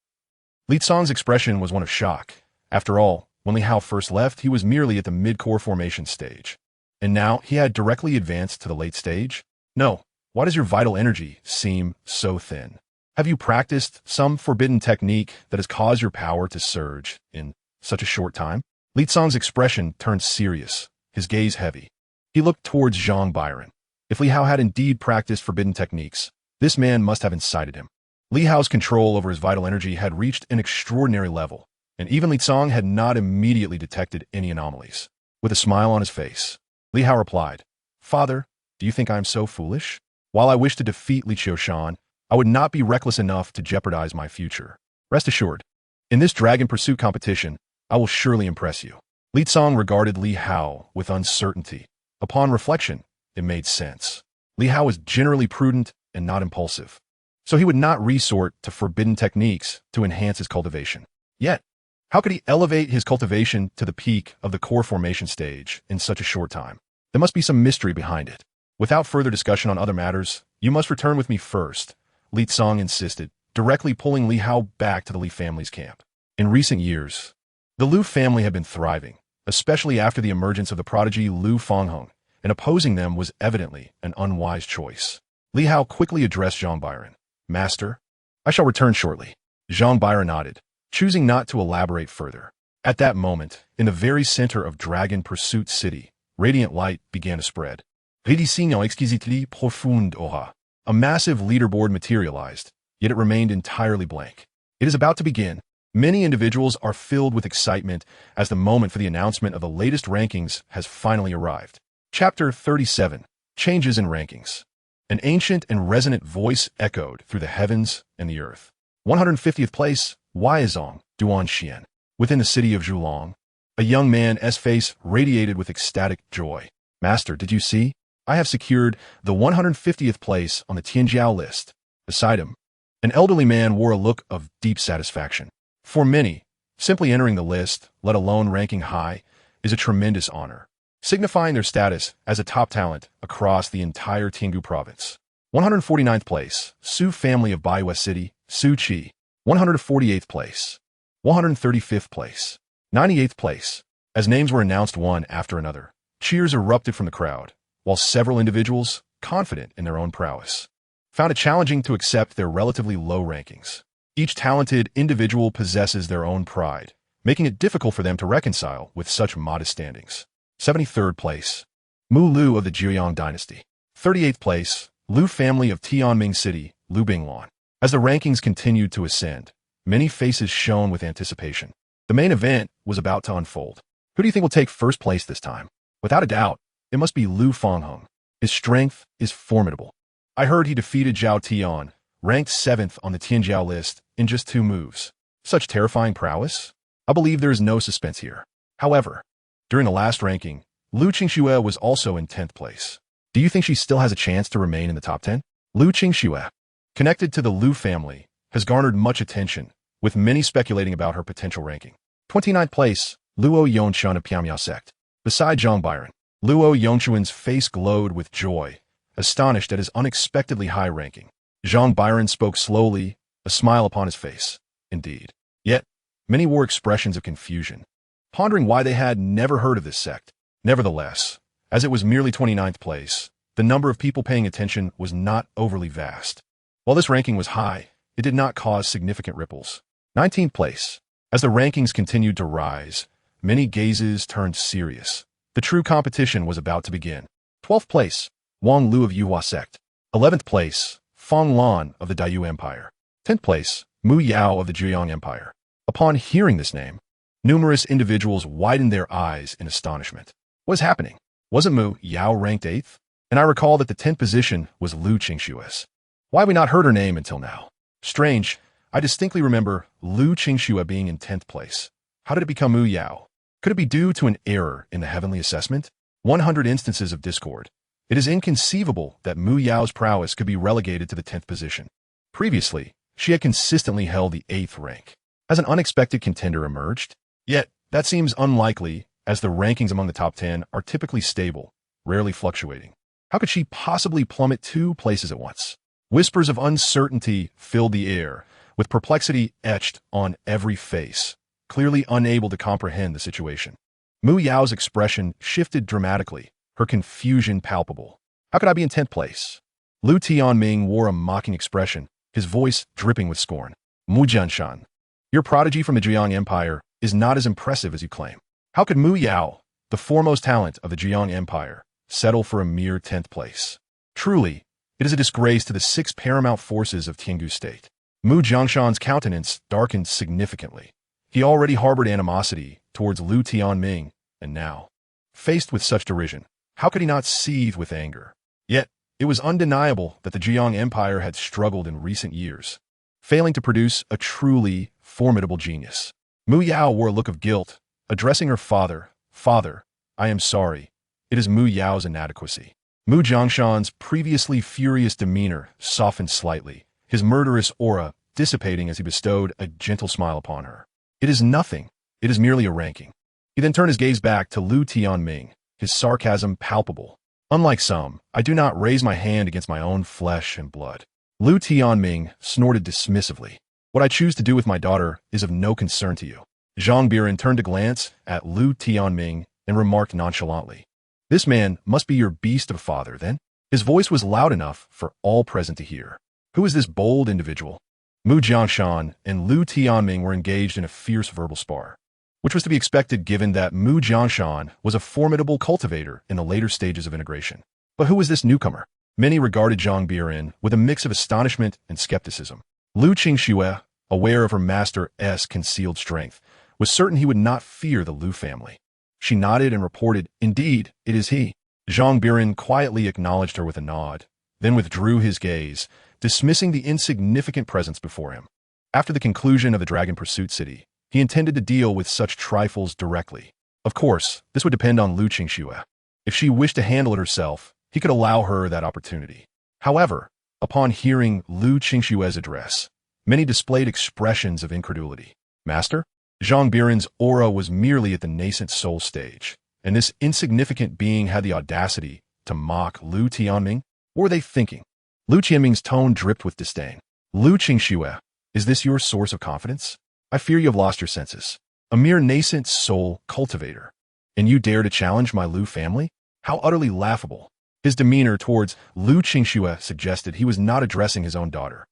S1: Li Tsang's expression was one of shock. After all, when Li Hao first left, he was merely at the mid-core formation stage. And now he had directly advanced to the late stage? No. Why does your vital energy seem so thin? Have you practiced some forbidden technique that has caused your power to surge in such a short time? Li Tsang's expression turned serious, his gaze heavy. He looked towards Zhang Biran. If Li Hao had indeed practiced forbidden techniques, this man must have incited him. Li Hao's control over his vital energy had reached an extraordinary level, and even Li Tsang had not immediately detected any anomalies. With a smile on his face, Li Hao replied, Father, do you think I am so foolish? While I wish to defeat Li Qiushan, I would not be reckless enough to jeopardize my future. Rest assured, in this Dragon Pursuit competition, I will surely impress you. Li Tsang regarded Li Hao with uncertainty. Upon reflection, it made sense. Li Hao was generally prudent and not impulsive, so he would not resort to forbidden techniques to enhance his cultivation. Yet, how could he elevate his cultivation to the peak of the core formation stage in such a short time? There must be some mystery behind it. Without further discussion on other matters, you must return with me first, Li Tsang insisted, directly pulling Li Hao back to the Li family's camp. In recent years, the Lu family had been thriving, especially after the emergence of the prodigy Lu Fangheng, and opposing them was evidently an unwise choice. Li Hao quickly addressed Zhang Biran. Master, I shall return shortly. Zhang Biran nodded, choosing not to elaborate further. At that moment, in the very center of Dragon Pursuit City, radiant light began to spread. Redissigno exquisitely profonde aura. A massive leaderboard materialized, yet it remained entirely blank. It is about to begin. Many individuals are filled with excitement as the moment for the announcement of the latest rankings has finally arrived. Chapter 37. Changes in Rankings. An ancient and resonant voice echoed through the heavens and the earth. 150th place, Waizong, Duanxian. Within the city of Zhulong, a young man's face radiated with ecstatic joy. Master, did you see? I have secured the 150th place on the Tianjiao list. Beside him, an elderly man wore a look of deep satisfaction. For many, simply entering the list, let alone ranking high, is a tremendous honor, signifying their status as a top talent across the entire Tianghu province. 149th place, Su family of Baiwei City, Su Qi. 148th place. 135th place. 98th place. As names were announced one after another, cheers erupted from the crowd, while several individuals, confident in their own prowess, found it challenging to accept their relatively low rankings. Each talented individual possesses their own pride, making it difficult for them to reconcile with such modest standings. 73rd place, Mu Lu of the Jiuyang dynasty. 38th place, Lu family of Tianming City, Lu Bingluan. As the rankings continued to ascend, many faces shone with anticipation. The main event was about to unfold. Who do you think will take first place this time? Without a doubt, it must be Lu Fangheng. His strength is formidable. I heard he defeated Zhao Tian, ranked 7th on the Tianjiao list, in just 2 moves. Such terrifying prowess? I believe there is no suspense here. However, during the last ranking, Lu Qingxue was also in 10th place. Do you think she still has a chance to remain in the top 10? Lu Qingxue, connected to the Lu family, has garnered much attention, with many speculating about her potential ranking. 29th place, Luo Yongchuan of Piamiao sect. Beside Zhang Biran, Luo Yongchuan's face glowed with joy, astonished at his unexpectedly high ranking. Zhang Biran spoke slowly, a smile upon his face. Indeed. Yet, many wore expressions of confusion, pondering why they had never heard of this sect. Nevertheless, as it was merely 29th place, the number of people paying attention was not overly vast. While this ranking was high, it did not cause significant ripples. 19th place. As the rankings continued to rise, many gazes turned serious. The true competition was about to begin. 12th place, Wang Lu of Yuhua sect. 11th place, Feng Lan of the Daiyu Empire. 10th place, Mu Yao of the Zhejiang Empire. Upon hearing this name, numerous individuals widened their eyes in astonishment. What was happening? Wasn't Mu Yao ranked 8th? And I recall that the 10th position was Lu Qingshue's. Why have we not heard her name until now? Strange, I distinctly remember Lu Qingxue being in 10th place. How did it become Mu Yao? Could it be due to an error in the heavenly assessment? 100 instances of discord. It is inconceivable that Mu Yao's prowess could be relegated to the 10th position. Previously, she had consistently held the 8th rank. Has an unexpected contender emerged? Yet, that seems unlikely, as the rankings among the top 10 are typically stable, rarely fluctuating. How could she possibly plummet 2 places at once? Whispers of uncertainty filled the air, with perplexity etched on every face, clearly unable to comprehend the situation. Mu Yao's expression shifted dramatically, her confusion palpable. How could I be in 10th place? Lu Tianming wore a mocking expression, his voice dripping with scorn. Mu Jianshan, your prodigy from the Zhejiang Empire is not as impressive as you claim. How could Mu Yao, the foremost talent of the Zhejiang Empire, settle for a mere 10th place? Truly, it is a disgrace to the 6 paramount forces of Tianghu State. Mu Jianshan's countenance darkened significantly. He already harbored animosity towards Lu Tianming, and now, faced with such derision, how could he not seethe with anger? Yet, it was undeniable that the Zhejiang Empire had struggled in recent years, failing to produce a truly formidable genius. Mu Yao wore a look of guilt, addressing her father. Father, I am sorry. It is Mu Yao's inadequacy. Mu Jianshan's previously furious demeanor softened slightly, his murderous aura dissipating as he bestowed a gentle smile upon her. It is nothing. It is merely a ranking. He then turned his gaze back to Lu Tianming, his sarcasm palpable. Unlike some, I do not raise my hand against my own flesh and blood. Lu Tianming snorted dismissively. What I choose to do with my daughter is of no concern to you. Zhang Biran turned to glance at Lu Tianming and remarked nonchalantly, this man must be your beast of a father, then? His voice was loud enough for all present to hear. Who is this bold individual? Mu Jianshan and Lu Tianming were engaged in a fierce verbal spar, which was to be expected given that Mu Jianshan was a formidable cultivator in the later stages of integration. But who was this newcomer? Many regarded Zhang Biran with a mix of astonishment and skepticism. Lu Qingxue, aware of her master's concealed strength, was certain he would not fear the Lu family. She nodded and reported, indeed, it is he. Zhang Biran quietly acknowledged her with a nod, then withdrew his gaze, dismissing the insignificant presence before him. After the conclusion of the Dragon Pursuit City, he intended to deal with such trifles directly. Of course, this would depend on Lu Qingxue. If she wished to handle it herself, he could allow her that opportunity. However, upon hearing Lu Qingxue's address, many displayed expressions of incredulity. Master? Zhang Biran's aura was merely at the nascent soul stage, and this insignificant being had the audacity to mock Lu Tianming? What were they thinking? Lu Tianming's tone dripped with disdain. Lu Qingxue, is this your source of confidence? I fear you have lost your senses. A mere nascent soul cultivator. And you dare to challenge my Lu family? How utterly laughable. His demeanor towards Lu Qingxue suggested he was not addressing his own daughter,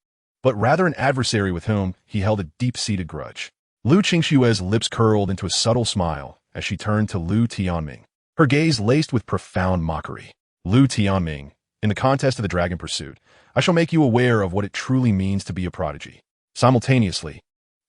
S1: but rather an adversary with whom he held a deep-seated grudge. Lu Qingxue's lips curled into a subtle smile as she turned to Lu Tianming, her gaze laced with profound mockery. Lu Tianming, in the contest of the Dragon Pursuit, I shall make you aware of what it truly means to be a prodigy. Simultaneously,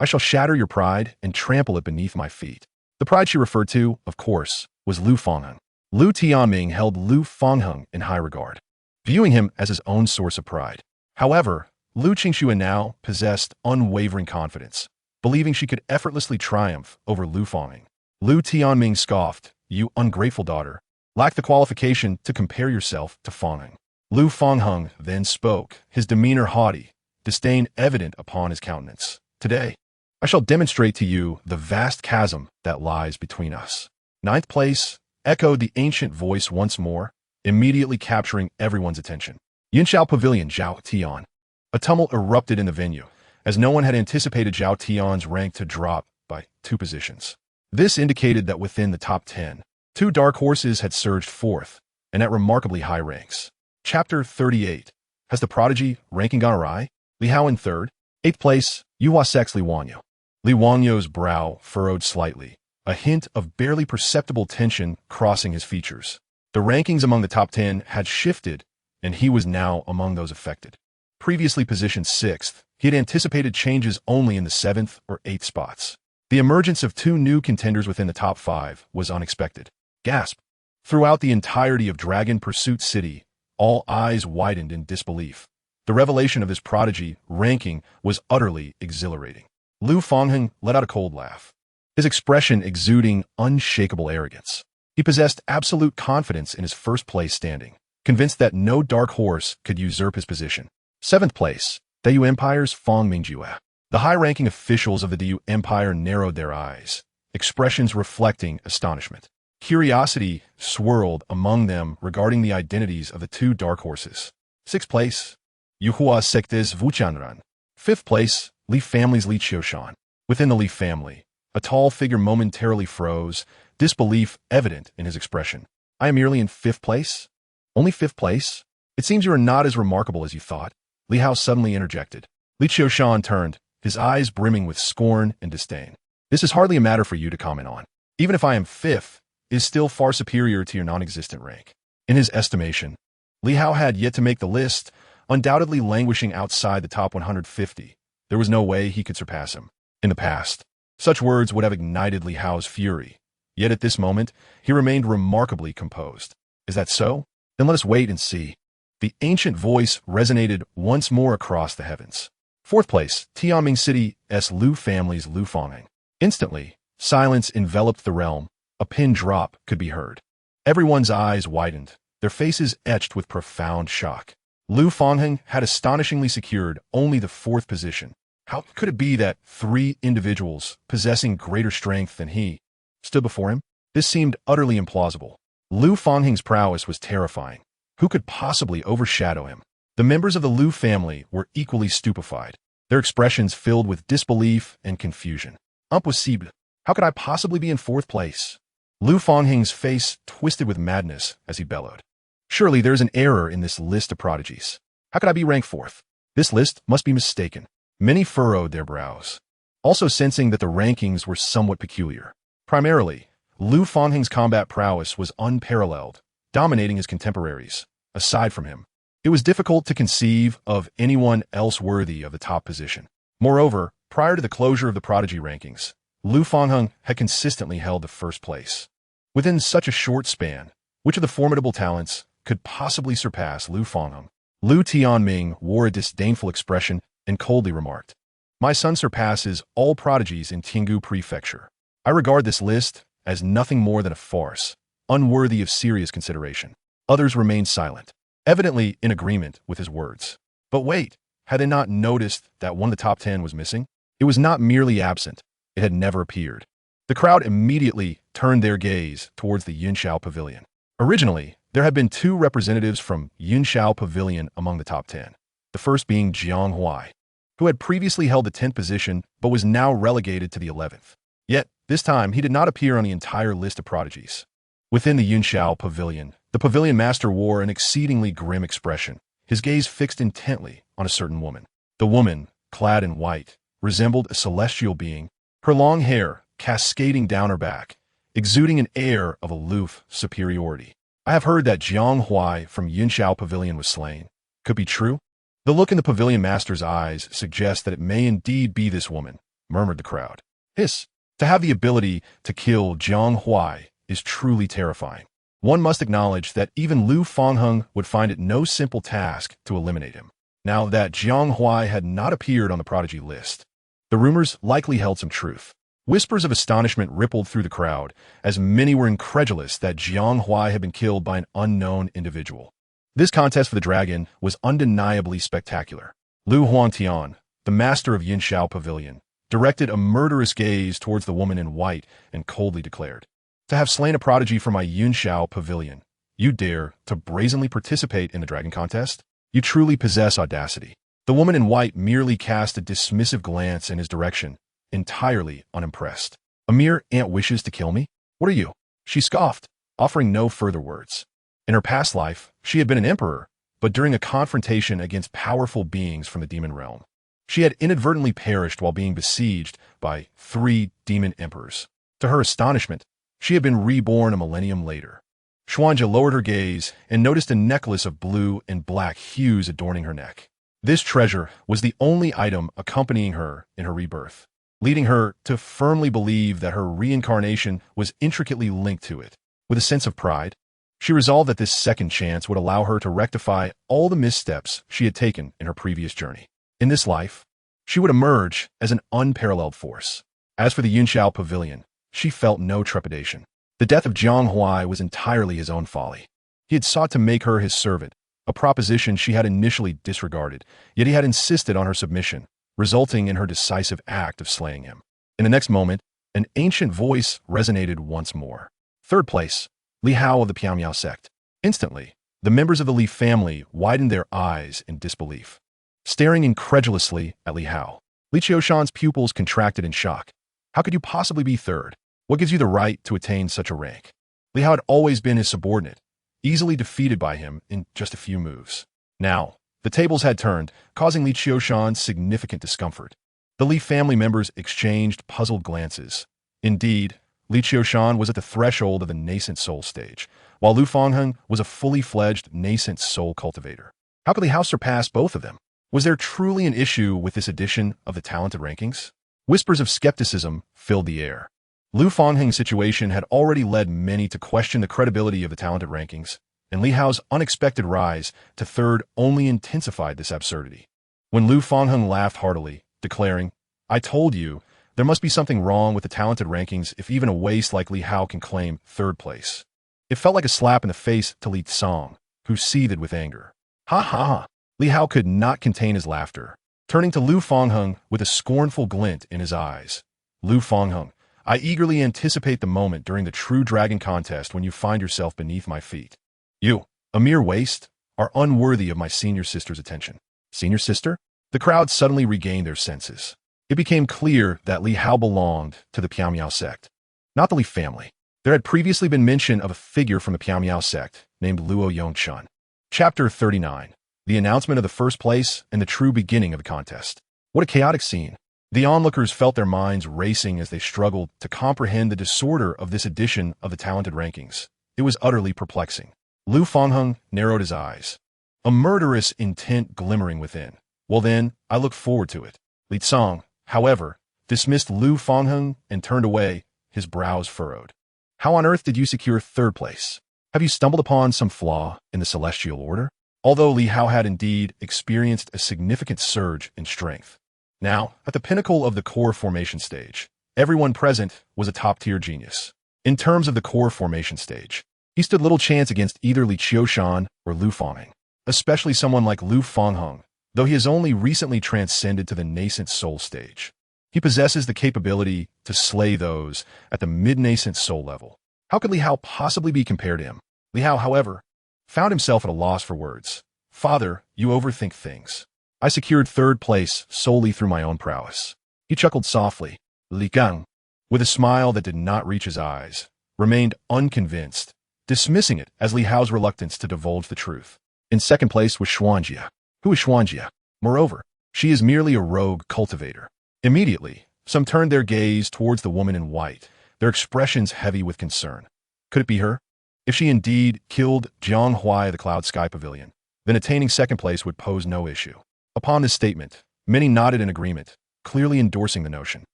S1: I shall shatter your pride and trample it beneath my feet. The pride she referred to, of course, was Lu Fengheng. Lu Tianming held Lu Fengheng in high regard, viewing him as his own source of pride. However, Lu Qingxue now possessed unwavering confidence, believing she could effortlessly triumph over Lu Fengheng. Lu Tianming scoffed, you ungrateful daughter, lack the qualification to compare yourself to Fengheng. Lu Fengheng then spoke, his demeanor haughty, disdain evident upon his countenance. Today, I shall demonstrate to you the vast chasm that lies between us. 9th place, echoed the ancient voice once more, immediately capturing everyone's attention. Yinshao Pavilion, Zhao Tian. A tumult erupted in the venue, as no one had anticipated Zhao Tian's rank to drop by 2 positions. This indicated that within the top 10, 2 dark horses had surged forth, and at remarkably high ranks. Chapter 38. Has the prodigy ranking gone awry? Li Hao in 3rd. 8th place, Yuhua Sect's Li Wangyo. Li Wangyo's brow furrowed slightly, a hint of barely perceptible tension crossing his features. The rankings among the top 10 had shifted, and he was now among those affected. Previously positioned 6th, he had anticipated changes only in the 7th or 8th spots. The emergence of 2 new contenders within the top 5 was unexpected. Gasp! Throughout the entirety of Dragon Pursuit City, all eyes widened in disbelief. The revelation of this prodigy ranking was utterly exhilarating. Lu Fangheng let out a cold laugh, his expression exuding unshakable arrogance. He possessed absolute confidence in his first-place standing, convinced that no dark horse could usurp his position. 7th place, Dayu Empire's Fang Mingjue. The high-ranking officials of the Dayu Empire narrowed their eyes, expressions reflecting astonishment. Curiosity swirled among them regarding the identities of the 2 dark horses. 6th place, Yuhua Secte's Wu Chanran. 5th place, Li family's Li Qiushan. Within the Li family, a tall figure momentarily froze, disbelief evident in his expression. I am merely in 5th place? Only 5th place? It seems you are not as remarkable as you thought. Li Hao suddenly interjected. Li Qiushan turned, his eyes brimming with scorn and disdain. This is hardly a matter for you to comment on. Even if I am 5th, it is still far superior to your non-existent rank. In his estimation, Li Hao had yet to make the list, undoubtedly languishing outside the top 150. There was no way he could surpass him. In the past, such words would have ignited Li Hao's fury. Yet at this moment, he remained remarkably composed. Is that so? Then let us wait and see. The ancient voice resonated once more across the heavens. 4th place, Tianming City's Lu family's Lu Fangheng. Instantly, silence enveloped the realm. A pin drop could be heard. Everyone's eyes widened, their faces etched with profound shock. Lu Fangheng had astonishingly secured only the 4th position. How could it be that 3 individuals, possessing greater strength than he, stood before him? This seemed utterly implausible. Lu Fangheng's prowess was terrifying. Who could possibly overshadow him? The members of the Lu family were equally stupefied, their expressions filled with disbelief and confusion. Impossible. How could I possibly be in 4th place? Lu Fangheng's face twisted with madness as he bellowed. Surely there is an error in this list of prodigies. How could I be ranked 4th? This list must be mistaken. Many furrowed their brows, also sensing that the rankings were somewhat peculiar. Primarily, Lu Fangheng's combat prowess was unparalleled, dominating his contemporaries. Aside from him, it was difficult to conceive of anyone else worthy of the top position. Moreover, prior to the closure of the prodigy rankings, Lu Fangheng had consistently held the 1st place. Within such a short span, which of the formidable talents could possibly surpass Lu Fangheng? Lu Tianming wore a disdainful expression and coldly remarked, "My son surpasses all prodigies in Tinggu Prefecture. I regard this list as nothing more than a farce, unworthy of serious consideration." Others remained silent, evidently in agreement with his words. But wait, had they not noticed that one of the top 10 was missing? It was not merely absent, it had never appeared. The crowd immediately turned their gaze towards the Yunshao Pavilion. Originally, there had been 2 representatives from Yunshao Pavilion among the top 10, the first being Jiang Huai, who had previously held the 10th position but was now relegated to the 11th. Yet, this time he did not appear on the entire list of prodigies. Within the Yunshao Pavilion, the pavilion master wore an exceedingly grim expression, his gaze fixed intently on a certain woman. The woman, clad in white, resembled a celestial being, her long hair cascading down her back, exuding an air of aloof superiority. I have heard that Jiang Huai from Yunshao Pavilion was slain. Could be true? The look in the pavilion master's eyes suggests that it may indeed be this woman, murmured the crowd. Hiss! To have the ability to kill Jiang Huai is truly terrifying. One must acknowledge that even Lu Fangheng would find it no simple task to eliminate him. Now that Jiang Huai had not appeared on the prodigy list, the rumors likely held some truth. Whispers of astonishment rippled through the crowd, as many were incredulous that Jiang Huai had been killed by an unknown individual. This contest for the dragon was undeniably spectacular. Lu Huangtian, the master of Yunshao Pavilion, directed a murderous gaze towards the woman in white and coldly declared, "To have slain a prodigy from my Yunshao Pavilion, you dare to brazenly participate in the dragon contest? You truly possess audacity." The woman in white merely cast a dismissive glance in his direction, entirely unimpressed. "A mere ant wishes to kill me? What are you?" She scoffed, offering no further words. In her past life, she had been an emperor, but during a confrontation against powerful beings from the demon realm, she had inadvertently perished while being besieged by 3 demon emperors. To her astonishment, she had been reborn a millennium later. Xuanjia lowered her gaze and noticed a necklace of blue and black hues adorning her neck. This treasure was the only item accompanying her in her rebirth, leading her to firmly believe that her reincarnation was intricately linked to it. With a sense of pride, she resolved that this second chance would allow her to rectify all the missteps she had taken in her previous journey. In this life, she would emerge as an unparalleled force. As for the Yunxiao Pavilion, she felt no trepidation. The death of Jiang Huai was entirely his own folly. He had sought to make her his servant, a proposition she had initially disregarded, yet he had insisted on her submission, resulting in her decisive act of slaying him. In the next moment, an ancient voice resonated once more. Third place, Li Hao of the Piao sect. Instantly, the members of the Li family widened their eyes in disbelief, staring incredulously at Li Hao. Li Qiushan's pupils contracted in shock. How could you possibly be third? What gives you the right to attain such a rank? Li Hao had always been his subordinate, easily defeated by him in just a few moves. Now, the tables had turned, causing Li Qiushan significant discomfort. The Li family members exchanged puzzled glances. Indeed, Li Qiushan was at the threshold of the nascent soul stage, while Lu Fangheng was a fully fledged nascent soul cultivator. How could Li Hao surpass both of them? Was there truly an issue with this edition of the talented rankings? Whispers of skepticism filled the air. Lu Fangheng's situation had already led many to question the credibility of the talented rankings, and Li Hao's unexpected rise to third only intensified this absurdity. When Lu Fangheng laughed heartily, declaring, "I told you, there must be something wrong with the talented rankings if even a waste like Li Hao can claim third place." It felt like a slap in the face to Li Tsong, who seethed with anger. Ha ha ha! Li Hao could not contain his laughter, turning to Lu Fangheng with a scornful glint in his eyes. Lu Fangheng, I eagerly anticipate the moment during the True Dragon contest when you find yourself beneath my feet. You, a mere waste, are unworthy of my senior sister's attention. Senior sister? The crowd suddenly regained their senses. It became clear that Li Hao belonged to the Piao sect, not the Li family. There had previously been mention of a figure from the Piao sect named Luo Yongchun. Chapter 39. The announcement of the first place and the true beginning of the contest. What a chaotic scene. The onlookers felt their minds racing as they struggled to comprehend the disorder of this edition of the talented rankings. It was utterly perplexing. Lu Fangheng narrowed his eyes, a murderous intent glimmering within. Well then, I look forward to it. Li Tsong, however, dismissed Lu Fangheng and turned away, his brows furrowed. How on earth did you secure third place? Have you stumbled upon some flaw in the celestial order? Although Li Hao had indeed experienced a significant surge in strength. Now, at the pinnacle of the core formation stage, everyone present was a top-tier genius. In terms of the core formation stage, he stood little chance against either Li Qiushan or Lu Fangheng, especially someone like Lu Fangheng, though he has only recently transcended to the nascent soul stage. He possesses the capability to slay those at the mid-nascent soul level. How could Li Hao possibly be compared to him? Li Hao, however, found himself at a loss for words. Father, you overthink things. I secured third place solely through my own prowess. He chuckled softly. Li Gang, with a smile that did not reach his eyes, remained unconvinced, dismissing it as Li Hao's reluctance to divulge the truth. In second place was Xuanjia. Who is Xuanjia? Moreover, she is merely a rogue cultivator. Immediately, some turned their gaze towards the woman in white, their expressions heavy with concern. Could it be her? If she indeed killed Jiang Huai of the Cloud Sky Pavilion, then attaining second place would pose no issue. Upon this statement, many nodded in agreement, clearly endorsing the notion.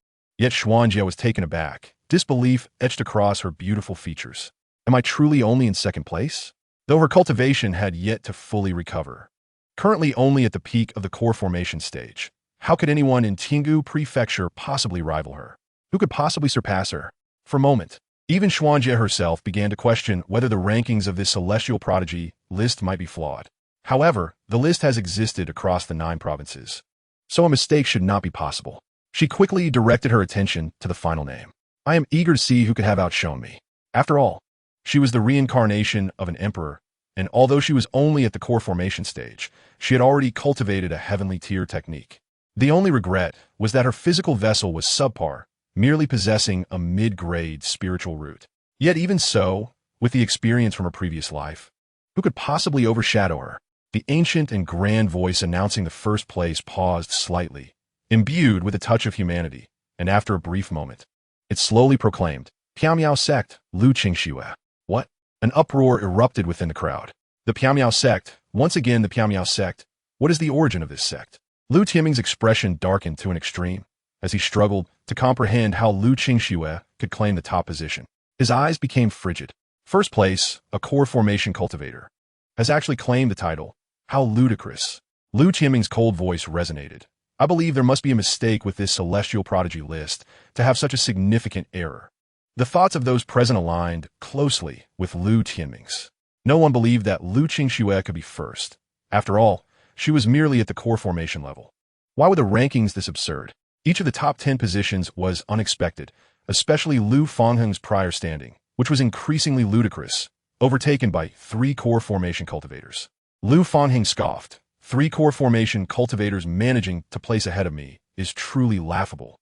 S1: Yet Xuanjia was taken aback, disbelief etched across her beautiful features. Am I truly only in second place? Though her cultivation had yet to fully recover. Currently only at the peak of the core formation stage, how could anyone in Tinggu Prefecture possibly rival her? Who could possibly surpass her? For a moment, even Xuanjia herself began to question whether the rankings of this celestial prodigy list might be flawed. However, the list has existed across the 9 provinces, so a mistake should not be possible. She quickly directed her attention to the final name. I am eager to see who could have outshone me. After all, she was the reincarnation of an emperor, and although she was only at the core formation stage, she had already cultivated a heavenly tier technique. The only regret was that her physical vessel was subpar, merely possessing a mid-grade spiritual root. Yet even so, with the experience from her previous life, who could possibly overshadow her? The ancient and grand voice announcing the first place paused slightly, imbued with a touch of humanity, and after a brief moment, it slowly proclaimed, Piao sect, Lu Qingxue. What? An uproar erupted within the crowd. The Piao sect, once again the Piao sect. What is the origin of this sect? Lu Tianming's expression darkened to an extreme as he struggled to comprehend how Lu Qingxue could claim the top position. His eyes became frigid. First place, a core formation cultivator, has actually claimed the title. How ludicrous. Lu Tianming's cold voice resonated. I believe there must be a mistake with this celestial prodigy list to have such a significant error. The thoughts of those present aligned closely with Lu Tianming's. No one believed that Lu Qingxue could be first. After all, she was merely at the core formation level. Why were the rankings this absurd? Each of the top 10 positions was unexpected, especially Lu Fangheng's prior standing, which was increasingly ludicrous, overtaken by 3 core formation cultivators. Lu Fangheng scoffed. 3 core formation cultivators managing to place ahead of me is truly laughable.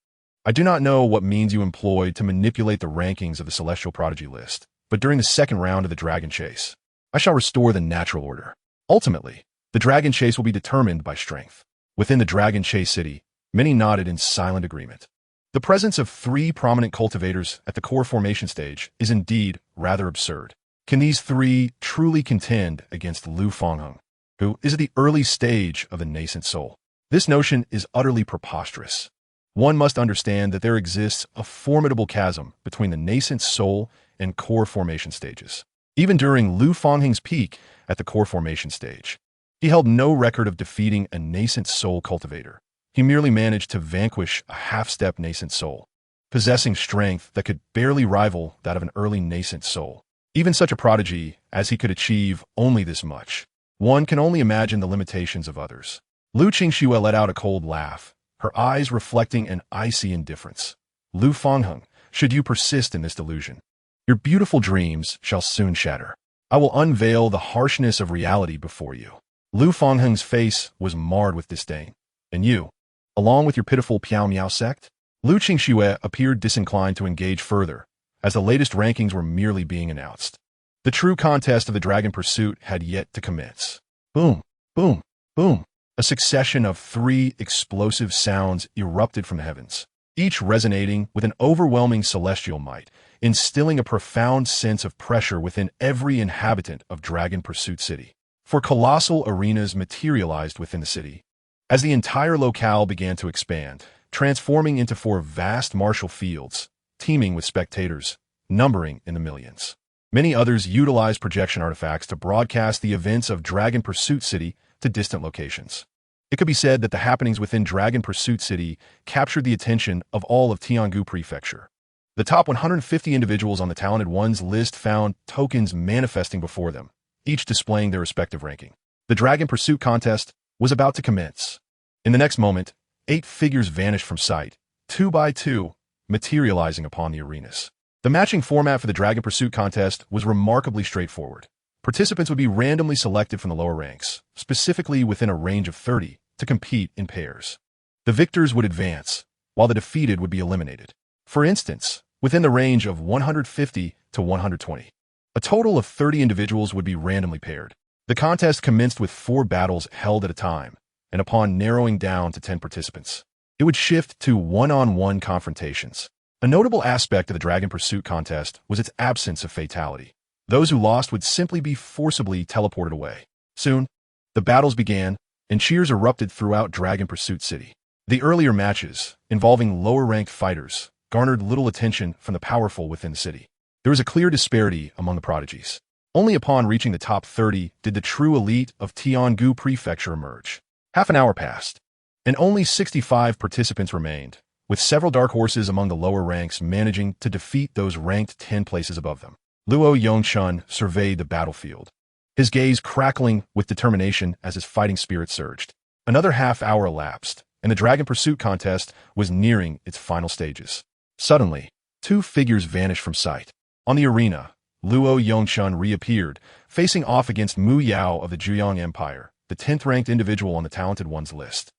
S1: I do not know what means you employed to manipulate the rankings of the celestial prodigy list, but during the second round of the dragon chase, I shall restore the natural order. Ultimately, the dragon chase will be determined by strength. Within the dragon chase city, many nodded in silent agreement. The presence of 3 prominent cultivators at the core formation stage is indeed rather absurd. Can these 3 truly contend against Lu Fangheng, who is at the early stage of the nascent soul? This notion is utterly preposterous. One must understand that there exists a formidable chasm between the nascent soul and core formation stages. Even during Lu Fangheng's peak at the core formation stage, he held no record of defeating a nascent soul cultivator. He merely managed to vanquish a half-step nascent soul, possessing strength that could barely rival that of an early nascent soul. Even such a prodigy as he could achieve only this much. One can only imagine the limitations of others. Lu Qingxue let out a cold laugh, her eyes reflecting an icy indifference. Lu Fangheng, should you persist in this delusion, your beautiful dreams shall soon shatter. I will unveil the harshness of reality before you. Lu Fangheng's face was marred with disdain. And you, along with your pitiful Piao sect? Lu Qingxue appeared disinclined to engage further, as the latest rankings were merely being announced. The true contest of the dragon pursuit had yet to commence. Boom, boom, boom. A succession of 3 explosive sounds erupted from the heavens, each resonating with an overwhelming celestial might, instilling a profound sense of pressure within every inhabitant of Dragon Pursuit City. For colossal arenas materialized within the city, as the entire locale began to expand, transforming into 4 vast martial fields, teeming with spectators, numbering in the millions. Many others utilized projection artifacts to broadcast the events of Dragon Pursuit City to distant locations. It could be said that the happenings within Dragon Pursuit City captured the attention of all of Tianghu Prefecture. The top 150 individuals on the Talented Ones list found tokens manifesting before them, each displaying their respective ranking. The Dragon Pursuit contest was about to commence. In the next moment, 8 figures vanished from sight, 2 by 2, materializing upon the arenas. The matching format for the Dragon Pursuit contest was remarkably straightforward. Participants would be randomly selected from the lower ranks, specifically within a range of 30, to compete in pairs. The victors would advance, while the defeated would be eliminated. For instance, within the range of 150 to 120. A total of 30 individuals would be randomly paired. The contest commenced with 4 battles held at a time, and upon narrowing down to 10 participants, it would shift to one-on-one confrontations. A notable aspect of the Dragon Pursuit contest was its absence of fatality. Those who lost would simply be forcibly teleported away. Soon, the battles began, and cheers erupted throughout Dragon Pursuit City. The earlier matches, involving lower-ranked fighters, garnered little attention from the powerful within the city. There was a clear disparity among the prodigies. Only upon reaching the top 30 did the true elite of Tianghu Prefecture emerge. Half an hour passed, and only 65 participants remained, with several dark horses among the lower ranks managing to defeat those ranked 10 places above them. Luo Yongchun surveyed the battlefield, his gaze crackling with determination as his fighting spirit surged. Another half hour elapsed, and the Dragon Pursuit contest was nearing its final stages. Suddenly, 2 figures vanished from sight. On the arena, Luo Yongchun reappeared, facing off against Mu Yao of the Zhuyang Empire, the 10th-ranked individual on the Talented Ones list.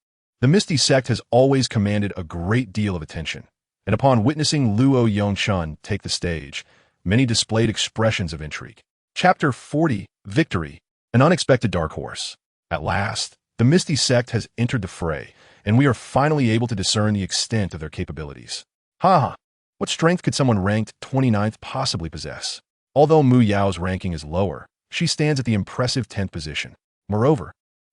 S1: The Misty Sect has always commanded a great deal of attention, and upon witnessing Luo Yongchun take the stage, many displayed expressions of intrigue. Chapter 40, Victory, an unexpected dark horse. At last, the Misty Sect has entered the fray, and we are finally able to discern the extent of their capabilities. Ha ha! What strength could someone ranked 29th possibly possess? Although Mu Yao's ranking is lower, she stands at the impressive 10th position. Moreover,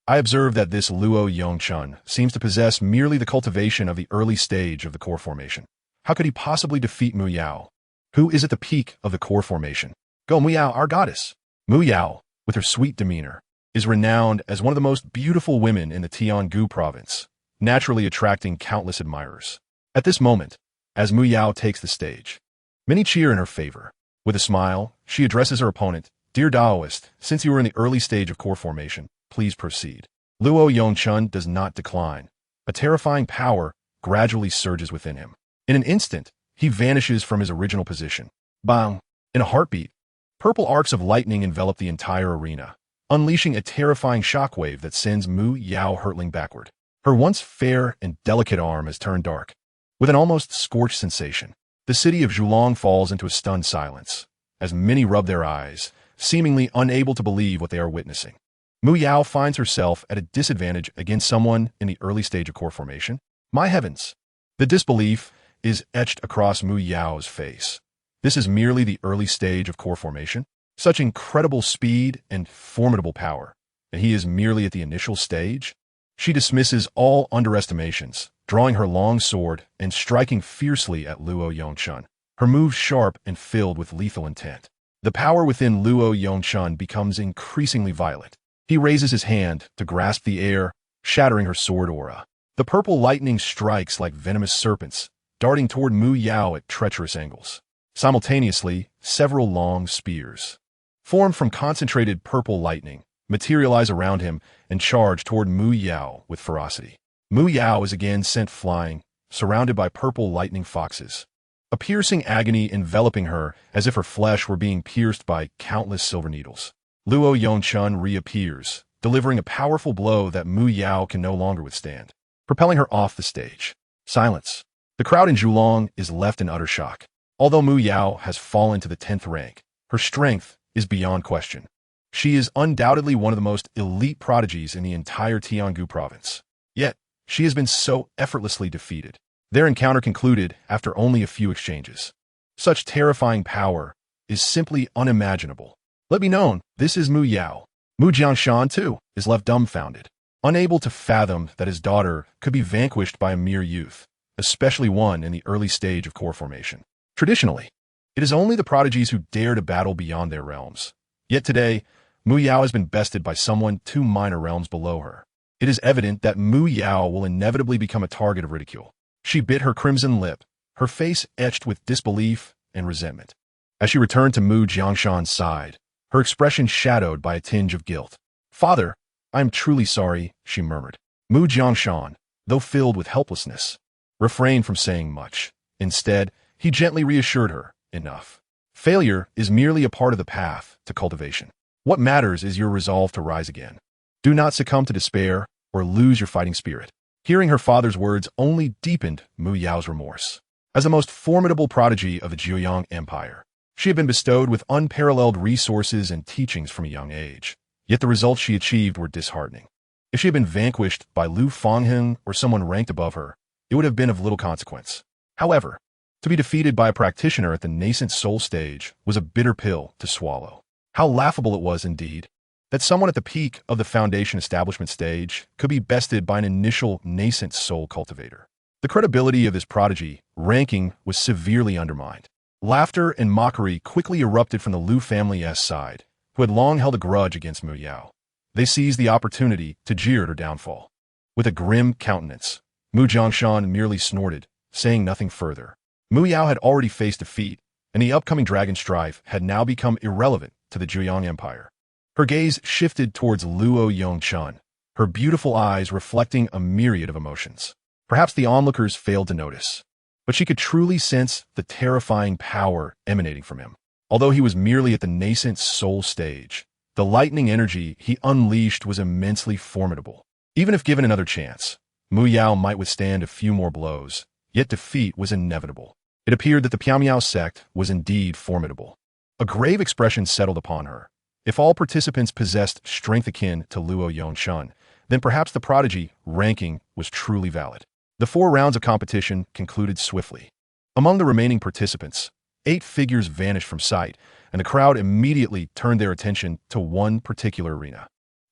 S1: I observe that this Luo Yongchun seems to possess merely the cultivation of the early stage of the core formation. How could he possibly defeat Mu Yao, who is at the peak of the core formation? Go Mu Yao, our goddess! Mu Yao, with her sweet demeanor, is renowned as one of the most beautiful women in the Tiangu province, naturally attracting countless admirers. At this moment, as Mu Yao takes the stage, many cheer in her favor. With a smile, she addresses her opponent, "Dear Daoist, since you are in the early stage of core formation, please proceed." Luo Yongchun does not decline. A terrifying power gradually surges within him. In an instant, he vanishes from his original position. Bang! In a heartbeat, purple arcs of lightning envelop the entire arena, unleashing a terrifying shockwave that sends Mu Yao hurtling backward. Her once fair and delicate arm has turned dark. With an almost scorched sensation, the city of Zhulong falls into a stunned silence, as many rub their eyes, seemingly unable to believe what they are witnessing. Mu Yao finds herself at a disadvantage against someone in the early stage of core formation. My heavens! The disbelief is etched across Mu Yao's face. This is merely the early stage of core formation? Such incredible speed and formidable power, and he is merely at the initial stage? She dismisses all underestimations, drawing her long sword and striking fiercely at Luo Yongchun, her moves sharp and filled with lethal intent. The power within Luo Yongchun becomes increasingly violent. He raises his hand to grasp the air, shattering her sword aura. The purple lightning strikes like venomous serpents, darting toward Mu Yao at treacherous angles. Simultaneously, several long spears, formed from concentrated purple lightning, materialize around him and charge toward Mu Yao with ferocity. Mu Yao is again sent flying, surrounded by purple lightning foxes, a piercing agony enveloping her as if her flesh were being pierced by countless silver needles. Luo Yongchun reappears, delivering a powerful blow that Mu Yao can no longer withstand, propelling her off the stage. Silence. The crowd in Zhulong is left in utter shock. Although Mu Yao has fallen to the 10th rank, her strength is beyond question. She is undoubtedly one of the most elite prodigies in the entire Tiangu province. Yet, she has been so effortlessly defeated. Their encounter concluded after only a few exchanges. Such terrifying power is simply unimaginable. Let me known, this is Mu Yao. Mu Jiangshan, too, is left dumbfounded, unable to fathom that his daughter could be vanquished by a mere youth, especially one in the early stage of core formation. Traditionally, it is only the prodigies who dare to battle beyond their realms. Yet today, Mu Yao has been bested by someone 2 minor realms below her. It is evident that Mu Yao will inevitably become a target of ridicule. She bit her crimson lip, her face etched with disbelief and resentment. As she returned to Mu Jiangshan's side, her expression shadowed by a tinge of guilt. "Father, I am truly sorry," she murmured. Mu Jiangshan, though filled with helplessness, refrained from saying much. Instead, he gently reassured her, "Enough. Failure is merely a part of the path to cultivation. What matters is your resolve to rise again. Do not succumb to despair or lose your fighting spirit." Hearing her father's words only deepened Mu Yao's remorse. As the most formidable prodigy of the Zhejiang Empire, she had been bestowed with unparalleled resources and teachings from a young age. Yet the results she achieved were disheartening. If she had been vanquished by Lu Fanghen or someone ranked above her, it would have been of little consequence. However, to be defeated by a practitioner at the nascent soul stage was a bitter pill to swallow. How laughable it was, indeed, that someone at the peak of the foundation establishment stage could be bested by an initial nascent soul cultivator. The credibility of this prodigy ranking was severely undermined. Laughter and mockery quickly erupted from the Lu family's side, who had long held a grudge against Mu Yao. They seized the opportunity to jeer at her downfall. With a grim countenance, Mu Jiangshan merely snorted, saying nothing further. Mu Yao had already faced defeat, and the upcoming dragon strife had now become irrelevant to the Zhejiang Empire. Her gaze shifted towards Luo Yongchun, her beautiful eyes reflecting a myriad of emotions. Perhaps the onlookers failed to notice, but she could truly sense the terrifying power emanating from him. Although he was merely at the nascent soul stage, the lightning energy he unleashed was immensely formidable. Even if given another chance, Mu Yao might withstand a few more blows, yet defeat was inevitable. It appeared that the Piamiao sect was indeed formidable. A grave expression settled upon her. If all participants possessed strength akin to Luo Yongchun, then perhaps the prodigy ranking was truly valid. The 4 rounds of competition concluded swiftly. Among the remaining participants, 8 figures vanished from sight, and the crowd immediately turned their attention to one particular arena.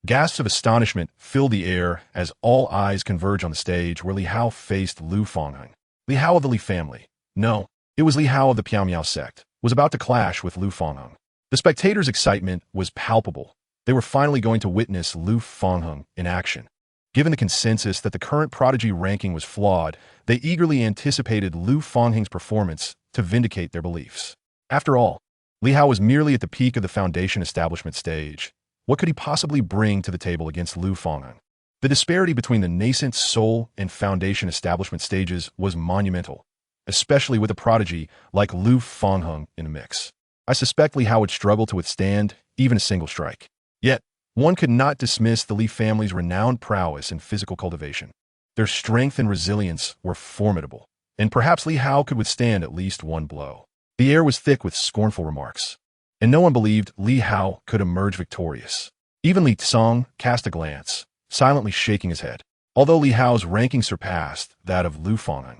S1: Gasps of astonishment filled the air as all eyes converged on the stage where Li Hao faced Lu Fangheng. Li Hao of the Li family. No, it was Li Hao of the Piao Miao sect, was about to clash with Lu Fangheng. The spectators' excitement was palpable. They were finally going to witness Lu Fangheng in action. Given the consensus that the current prodigy ranking was flawed, they eagerly anticipated Lu Fangheng's performance to vindicate their beliefs. After all, Li Hao was merely at the peak of the foundation establishment stage. What could he possibly bring to the table against Lu Fangheng? The disparity between the nascent soul and foundation establishment stages was monumental, especially with a prodigy like Lu Fangheng in the mix. I suspect Li Hao would struggle to withstand even a single strike. Yet, one could not dismiss the Li family's renowned prowess in physical cultivation. Their strength and resilience were formidable, and perhaps Li Hao could withstand at least one blow. The air was thick with scornful remarks, and no one believed Li Hao could emerge victorious. Even Li Tsong cast a glance, silently shaking his head. Although Li Hao's ranking surpassed that of Lu Fangheng,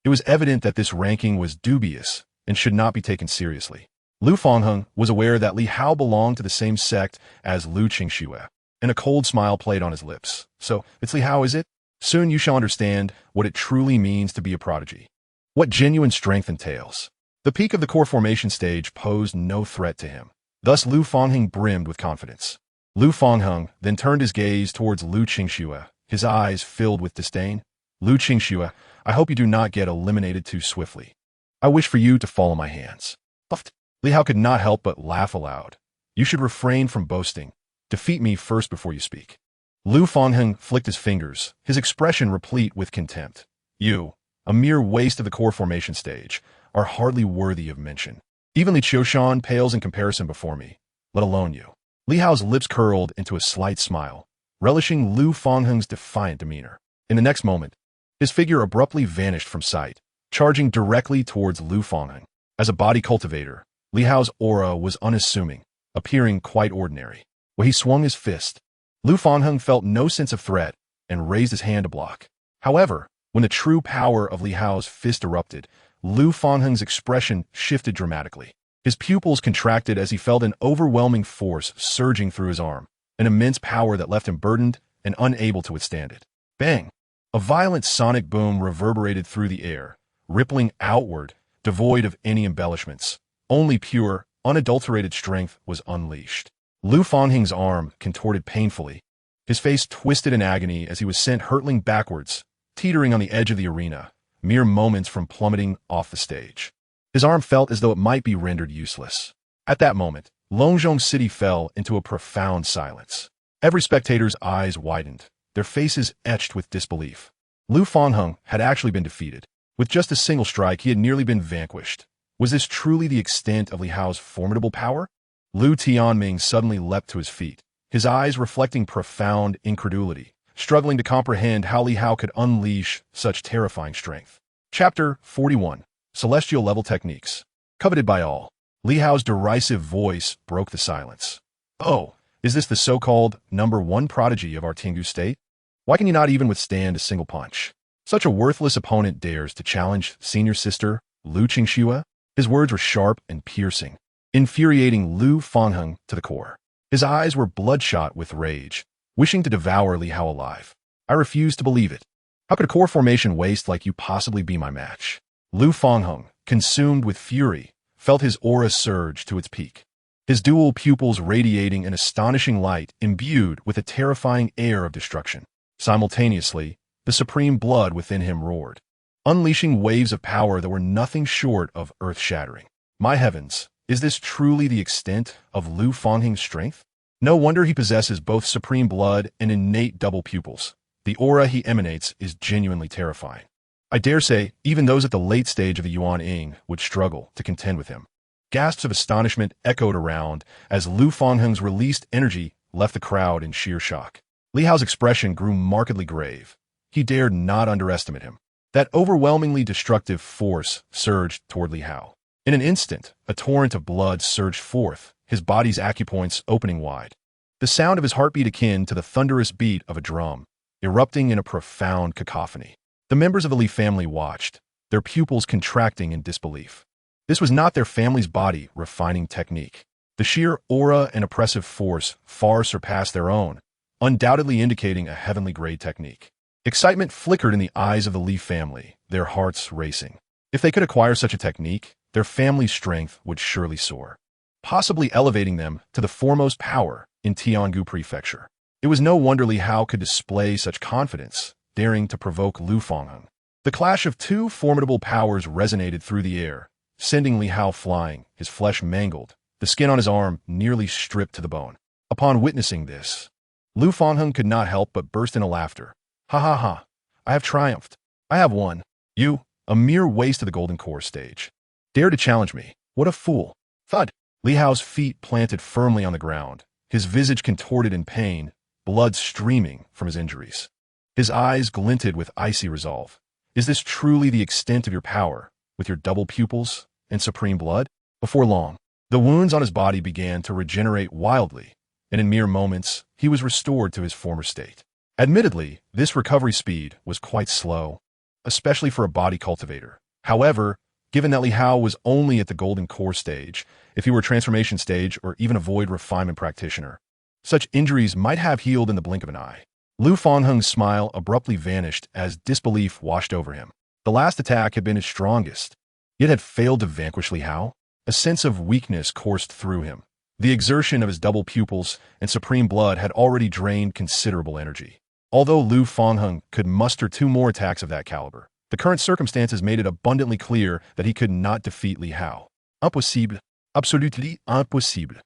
S1: it was evident that this ranking was dubious and should not be taken seriously. Lu Fangheng was aware that Li Hao belonged to the same sect as Lu Qingxue, and a cold smile played on his lips. So, it's Li Hao, is it? Soon you shall understand what it truly means to be a prodigy. What genuine strength entails. The peak of the core formation stage posed no threat to him. Thus Lu Fangheng brimmed with confidence. Lu Fangheng then turned his gaze towards Lu Qingxue, his eyes filled with disdain. Lu Qingxue, I hope you do not get eliminated too swiftly. I wish for you to fall in my hands. Puffed. Li Hao could not help but laugh aloud. You should refrain from boasting. Defeat me first before you speak. Lu Fangheng flicked his fingers, his expression replete with contempt. You, a mere waste of the core formation stage, are hardly worthy of mention. Even Li Qiushan pales in comparison before me, let alone you. Li Hao's lips curled into a slight smile, relishing Lu Fangheng's defiant demeanor. In the next moment, his figure abruptly vanished from sight, charging directly towards Lu Fangheng. As a body cultivator, Li Hao's aura was unassuming, appearing quite ordinary. When he swung his fist, Lu Fangheng felt no sense of threat and raised his hand to block. However, when the true power of Li Hao's fist erupted, Lu Fangheng's expression shifted dramatically. His pupils contracted as he felt an overwhelming force surging through his arm, an immense power that left him burdened and unable to withstand it. Bang! A violent sonic boom reverberated through the air, rippling outward, devoid of any embellishments. Only pure, unadulterated strength was unleashed. Lu Fangheng's arm contorted painfully. His face twisted in agony as he was sent hurtling backwards, teetering on the edge of the arena, mere moments from plummeting off the stage. His arm felt as though it might be rendered useless. At that moment, Longzhong City fell into a profound silence. Every spectator's eyes widened, their faces etched with disbelief. Lu Fangheng had actually been defeated. With just a single strike, he had nearly been vanquished. Was this truly the extent of Li Hao's formidable power? Lu Tianming suddenly leapt to his feet, his eyes reflecting profound incredulity, struggling to comprehend how Li Hao could unleash such terrifying strength. Chapter 41. Celestial Level Techniques. Coveted by all, Li Hao's derisive voice broke the silence. Oh, is this the so-called #1 prodigy of our Tengu state? Why can you not even withstand a single punch? Such a worthless opponent dares to challenge senior sister Lu Qingxue? His words were sharp and piercing, infuriating Lu Fangheng to the core. His eyes were bloodshot with rage, wishing to devour Li Hao alive. I refuse to believe it. How could a core formation waste like you possibly be my match? Lu Fangheng, consumed with fury, felt his aura surge to its peak. His dual pupils radiating an astonishing light imbued with a terrifying air of destruction. Simultaneously, the supreme blood within him roared, unleashing waves of power that were nothing short of earth-shattering. My heavens, is this truly the extent of Lu Fangheng's strength? No wonder he possesses both supreme blood and innate double pupils. The aura he emanates is genuinely terrifying. I dare say even those at the late stage of the Yuan Ying would struggle to contend with him. Gasps of astonishment echoed around as Lu Fangheng's released energy left the crowd in sheer shock. Li Hao's expression grew markedly grave. He dared not underestimate him. That overwhelmingly destructive force surged toward Li Hao. In an instant, a torrent of blood surged forth, his body's acupoints opening wide. The sound of his heartbeat akin to the thunderous beat of a drum, erupting in a profound cacophony. The members of the Li family watched, their pupils contracting in disbelief. This was not their family's body refining technique. The sheer aura and oppressive force far surpassed their own, undoubtedly indicating a heavenly grade technique. Excitement flickered in the eyes of the Li family, their hearts racing. If they could acquire such a technique, their family's strength would surely soar, possibly elevating them to the foremost power in Tiangu Prefecture. It was no wonder Li Hao could display such confidence, daring to provoke Lu Fangheng. The clash of two formidable powers resonated through the air, sending Li Hao flying, his flesh mangled, the skin on his arm nearly stripped to the bone. Upon witnessing this, Lu Fangheng could not help but burst into laughter. Ha ha ha, I have triumphed. I have won. You, a mere waste of the golden core stage. Dare to challenge me. What a fool. Thud. Li Hao's feet planted firmly on the ground, his visage contorted in pain, blood streaming from his injuries. His eyes glinted with icy resolve. Is this truly the extent of your power, with your double pupils and supreme blood? Before long, the wounds on his body began to regenerate wildly, and in mere moments, he was restored to his former state. Admittedly, this recovery speed was quite slow, especially for a body cultivator. However, given that Li Hao was only at the golden core stage, if he were a transformation stage or even a void refinement practitioner, such injuries might have healed in the blink of an eye. Lu Fangheng's smile abruptly vanished as disbelief washed over him. The last attack had been his strongest, yet had failed to vanquish Li Hao. A sense of weakness coursed through him. The exertion of his double pupils and supreme blood had already drained considerable energy. Although Lu Fangheng could muster 2 more attacks of that caliber, the current circumstances made it abundantly clear that he could not defeat Li Hao. Impossible. Absolutely impossible.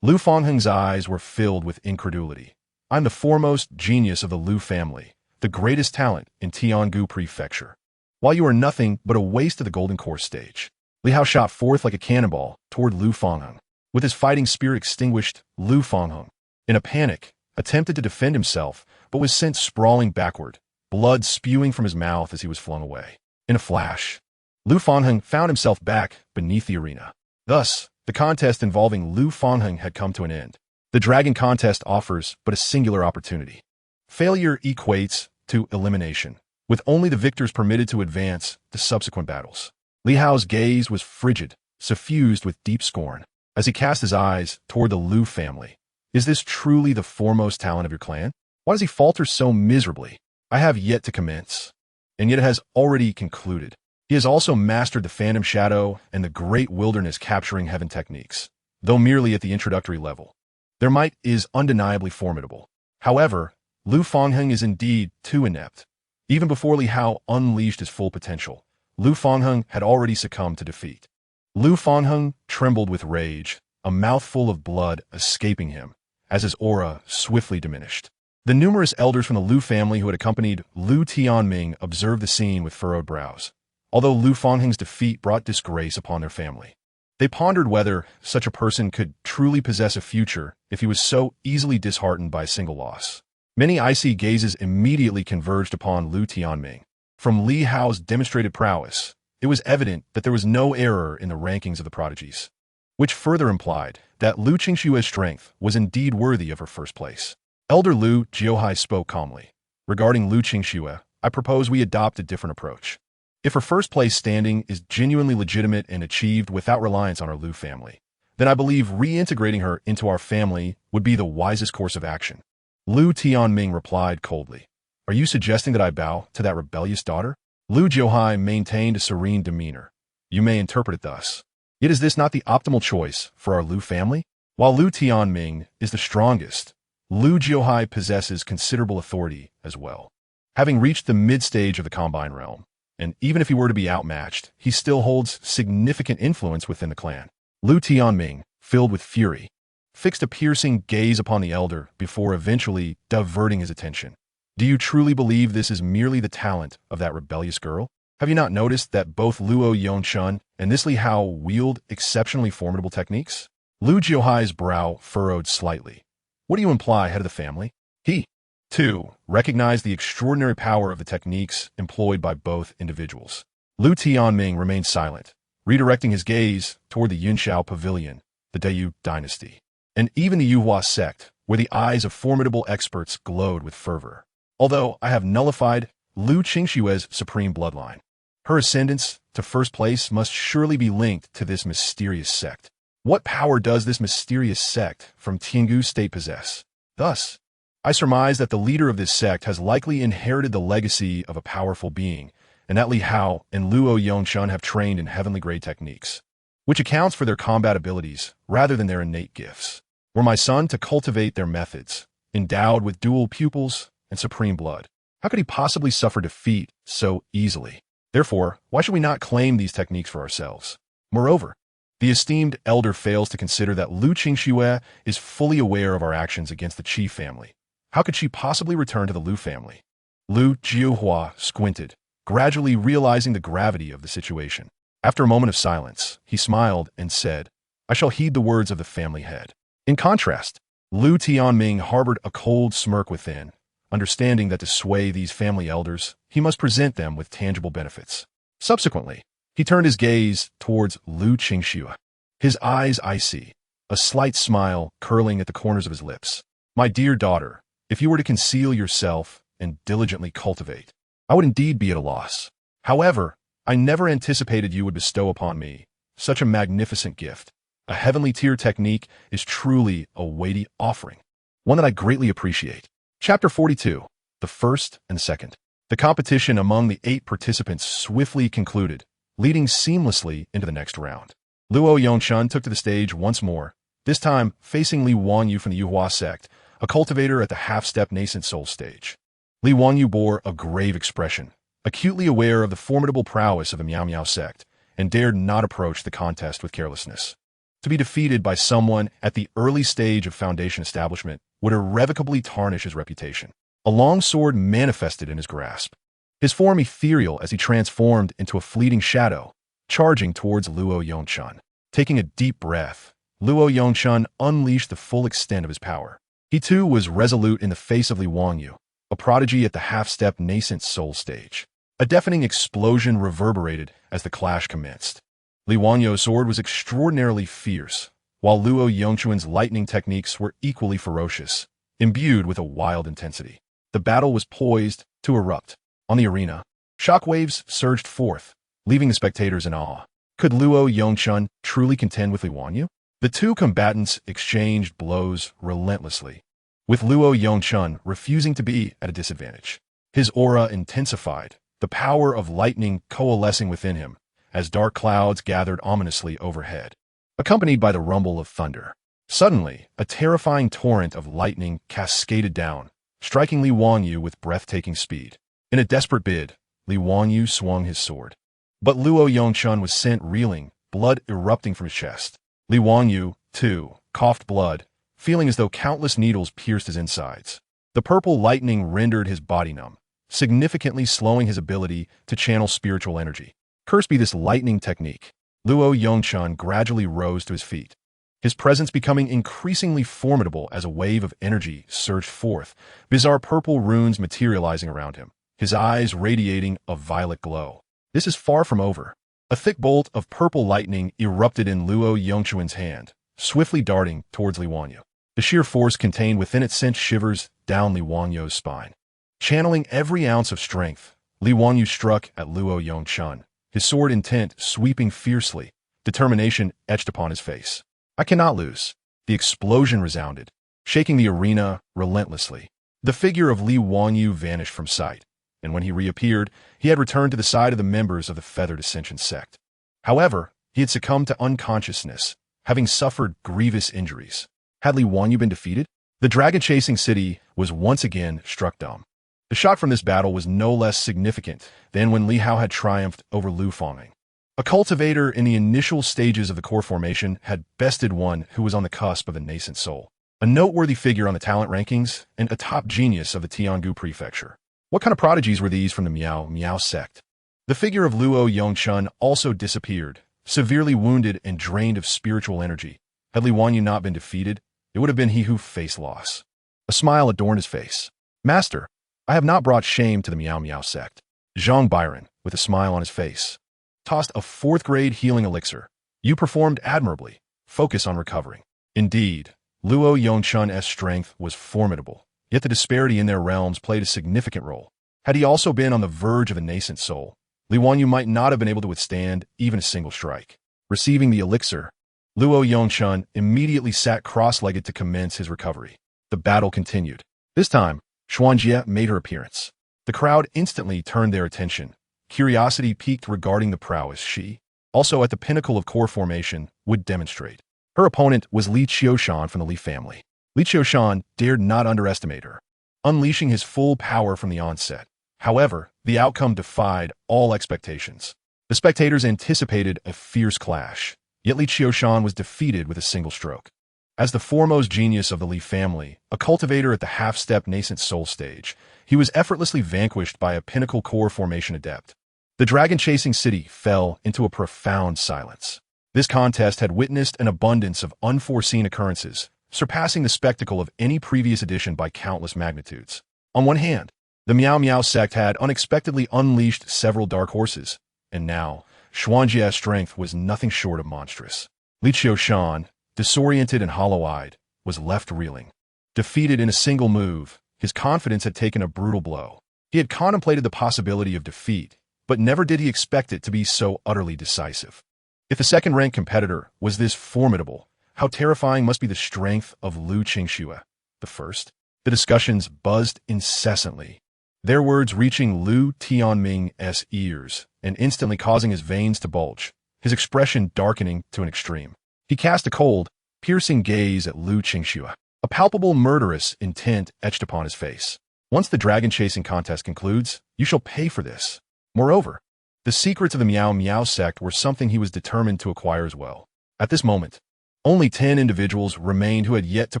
S1: Lu Fangheng's eyes were filled with incredulity. I'm the foremost genius of the Lu family, the greatest talent in Tiangu Prefecture, while you are nothing but a waste of the golden core stage. Li Hao shot forth like a cannonball toward Lu Fangheng. With his fighting spirit extinguished, Lu Fangheng, in a panic, attempted to defend himself, but was sent sprawling backward, blood spewing from his mouth as he was flung away. In a flash, Lu Fangheng found himself back beneath the arena. Thus, the contest involving Lu Fangheng had come to an end. The Dragon Contest offers but a singular opportunity. Failure equates to elimination, with only the victors permitted to advance to subsequent battles. Li Hao's gaze was frigid, suffused with deep scorn, as he cast his eyes toward the Lu family. Is this truly the foremost talent of your clan? Why does he falter so miserably? I have yet to commence, and yet it has already concluded. He has also mastered the Phantom Shadow and the Great Wilderness Capturing Heaven techniques, though merely at the introductory level. Their might is undeniably formidable. However, Lu Fangheng is indeed too inept. Even before Li Hao unleashed his full potential, Lu Fangheng had already succumbed to defeat. Lu Fangheng trembled with rage, a mouthful of blood escaping him, as his aura swiftly diminished. The numerous elders from the Lu family who had accompanied Lu Tianming observed the scene with furrowed brows. Although Lu Fangheng's defeat brought disgrace upon their family, they pondered whether such a person could truly possess a future if he was so easily disheartened by a single loss. Many icy gazes immediately converged upon Lu Tianming. From Li Hao's demonstrated prowess, it was evident that there was no error in the rankings of the prodigies, which further implied that Lu Qingshue's strength was indeed worthy of her first place. Elder Lu Jiuhai spoke calmly. Regarding Lu Qingxue, I propose we adopt a different approach. If her first place standing is genuinely legitimate and achieved without reliance on our Lu family, then I believe reintegrating her into our family would be the wisest course of action. Lu Tianming replied coldly. Are you suggesting that I bow to that rebellious daughter? Lu Jiuhai maintained a serene demeanor. You may interpret it thus. Yet is this not the optimal choice for our Lu family? While Lu Tianming is the strongest, Lu Jiuhai possesses considerable authority as well. Having reached the mid-stage of the Combine realm, and even if he were to be outmatched, he still holds significant influence within the clan. Lu Tianming, filled with fury, fixed a piercing gaze upon the elder before eventually diverting his attention. Do you truly believe this is merely the talent of that rebellious girl? Have you not noticed that both Luo Yongchun and this Li Hao wield exceptionally formidable techniques? Lu Jiuhai's brow furrowed slightly. What do you imply, head of the family? He, too, recognized the extraordinary power of the techniques employed by both individuals. Lu Tianming remained silent, redirecting his gaze toward the Yunshao Pavilion, the Dayu dynasty, and even the Yuhua sect, where the eyes of formidable experts glowed with fervor. Although I have nullified Lu Qingshue's supreme bloodline, Her ascendance to first place must surely be linked to this mysterious sect. What power does this mysterious sect from Tiangu State possess? Thus, I surmise that the leader of this sect has likely inherited the legacy of a powerful being, and that Li Hao and Luo Yongshun have trained in heavenly grade techniques, which accounts for their combat abilities rather than their innate gifts. Were my son to cultivate their methods, endowed with dual pupils and supreme blood, how could he possibly suffer defeat so easily? Therefore, why should we not claim these techniques for ourselves? Moreover, the esteemed elder fails to consider that Lu Qingxue is fully aware of our actions against the Qi family. How could she possibly return to the Lu family? Lu Jiuhua squinted, gradually realizing the gravity of the situation. After a moment of silence, he smiled and said, I shall heed the words of the family head. In contrast, Lu Tianming harbored a cold smirk within, understanding that to sway these family elders, he must present them with tangible benefits. Subsequently, he turned his gaze towards Lu Qingxue, his eyes icy, a slight smile curling at the corners of his lips. My dear daughter, if you were to conceal yourself and diligently cultivate, I would indeed be at a loss. However, I never anticipated you would bestow upon me such a magnificent gift. A heavenly tier technique is truly a weighty offering, one that I greatly appreciate. Chapter 42, the first and second. The competition among the 8 participants swiftly concluded, leading seamlessly into the next round. Luo Yongshun took to the stage once more, this time facing Li Wanyu from the Yuhua sect, a cultivator at the half-step nascent soul stage. Li Wanyu bore a grave expression, acutely aware of the formidable prowess of the Miao Miao sect, and dared not approach the contest with carelessness. To be defeated by someone at the early stage of foundation establishment would irrevocably tarnish his reputation. A long sword manifested in his grasp, his form ethereal as he transformed into a fleeting shadow, charging towards Luo Yongshun. Taking a deep breath, Luo Yongshun unleashed the full extent of his power. He too was resolute in the face of Li Wanyu, a prodigy at the half-step nascent soul stage. A deafening explosion reverberated as the clash commenced. Li Wanyu's sword was extraordinarily fierce, while Luo Yongchuan's lightning techniques were equally ferocious, imbued with a wild intensity. The battle was poised to erupt. On the arena, shockwaves surged forth, leaving the spectators in awe. Could Luo Yongshun truly contend with Li Wanyu? The two combatants exchanged blows relentlessly, with Luo Yongshun refusing to be at a disadvantage. His aura intensified, the power of lightning coalescing within him, as dark clouds gathered ominously overhead, accompanied by the rumble of thunder. Suddenly, a terrifying torrent of lightning cascaded down, striking Li Wanyu with breathtaking speed. In a desperate bid, Li Wanyu swung his sword. But Luo Yongshun was sent reeling, blood erupting from his chest. Li Wanyu, too, coughed blood, feeling as though countless needles pierced his insides. The purple lightning rendered his body numb, significantly slowing his ability to channel spiritual energy. Cursed be this lightning technique. Luo Yongshun gradually rose to his feet, his presence becoming increasingly formidable as a wave of energy surged forth, bizarre purple runes materializing around him, his eyes radiating a violet glow. This is far from over. A thick bolt of purple lightning erupted in Luo Yongchuan's hand, swiftly darting towards Li Wanyu. The sheer force contained within it sent shivers down Li Wanyu's spine. Channeling every ounce of strength, Li Wanyu struck at Luo Yongshun, his sword intent sweeping fiercely, determination etched upon his face. I cannot lose. The explosion resounded, shaking the arena relentlessly. The figure of Li Wanyu vanished from sight, and when he reappeared, he had returned to the side of the members of the Feathered Ascension sect. However, he had succumbed to unconsciousness, having suffered grievous injuries. Had Li Wanyu been defeated? The dragon-chasing city was once again struck dumb. The shock from this battle was no less significant than when Li Hao had triumphed over Lu Fanging. A cultivator in the initial stages of the core formation had bested one who was on the cusp of a nascent soul, a noteworthy figure on the talent rankings and a top genius of the Tiangu prefecture. What kind of prodigies were these from the Miao Miao sect? The figure of Luo Yongshun also disappeared, severely wounded and drained of spiritual energy. Had Li Wanyu not been defeated, it would have been he who faced loss. A smile adorned his face. Master, I have not brought shame to the Miao Miao sect. Zhang Biran, with a smile on his face, tossed a 4th-grade healing elixir. You performed admirably. Focus on recovering. Indeed, Luo Yongshun's strength was formidable, yet the disparity in their realms played a significant role. Had he also been on the verge of a nascent soul, Li Wanyu might not have been able to withstand even a single strike. Receiving the elixir, Luo Yongchun immediately sat cross-legged to commence his recovery. The battle continued. This time, Xuanjie made her appearance. The crowd instantly turned their attention. Curiosity piqued regarding the prowess she, also at the pinnacle of core formation, would demonstrate. Her opponent was Li Qiushan from the Li family. Li Qiushan dared not underestimate her, unleashing his full power from the onset. However, the outcome defied all expectations. The spectators anticipated a fierce clash, yet Li Qiushan was defeated with a single stroke. As the foremost genius of the Li family, a cultivator at the half-step nascent soul stage, he was effortlessly vanquished by a pinnacle core formation adept. The dragon-chasing city fell into a profound silence. This contest had witnessed an abundance of unforeseen occurrences, surpassing the spectacle of any previous edition by countless magnitudes. On one hand, the Miao Miao sect had unexpectedly unleashed several dark horses, and now, Xuanjie's strength was nothing short of monstrous. Li Qiushan, disoriented and hollow-eyed, was left reeling. Defeated in a single move, his confidence had taken a brutal blow. He had contemplated the possibility of defeat, but never did he expect it to be so utterly decisive. If the second-ranked competitor was this formidable, how terrifying must be the strength of Lu Qingxue, the first? The discussions buzzed incessantly, their words reaching Lu Tianming's ears and instantly causing his veins to bulge, his expression darkening to an extreme. He cast a cold, piercing gaze at Lu Qingxue, a palpable murderous intent etched upon his face. Once the dragon-chasing contest concludes, you shall pay for this. Moreover, the secrets of the Miao Miao sect were something he was determined to acquire as well. At this moment, only 10 individuals remained who had yet to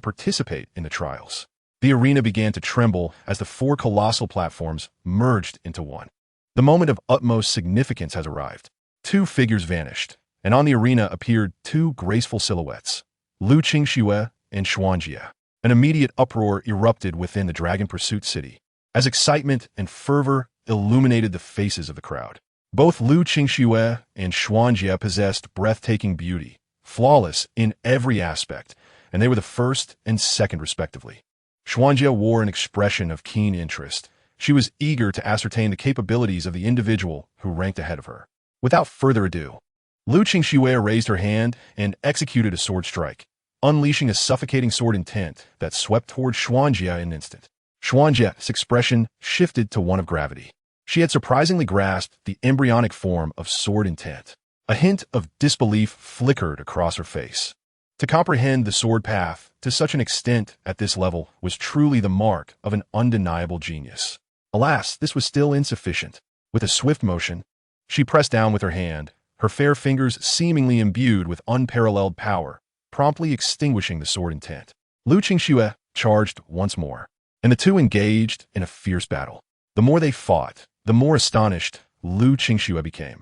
S1: participate in the trials. The arena began to tremble as the 4 colossal platforms merged into one. The moment of utmost significance has arrived. 2 figures vanished, and on the arena appeared 2 graceful silhouettes, Lu Qingxue and Xuanjie. An immediate uproar erupted within the Dragon Pursuit City, as excitement and fervor illuminated the faces of the crowd. Both Lu Qingxue and Xuanjie possessed breathtaking beauty, flawless in every aspect, and they were the first and second respectively. Xuanjie wore an expression of keen interest. She was eager to ascertain the capabilities of the individual who ranked ahead of her. Without further ado, Lu Qingxue raised her hand and executed a sword strike, unleashing a suffocating sword intent that swept toward Xuanjie in an instant. Xuanjie's expression shifted to one of gravity. She had surprisingly grasped the embryonic form of sword intent. A hint of disbelief flickered across her face. To comprehend the sword path to such an extent at this level was truly the mark of an undeniable genius. Alas, this was still insufficient. With a swift motion, she pressed down with her hand, her fair fingers seemingly imbued with unparalleled power, promptly extinguishing the sword intent. Lu Qingxue charged once more, and the two engaged in a fierce battle. The more they fought, the more astonished Lu Qingxue became.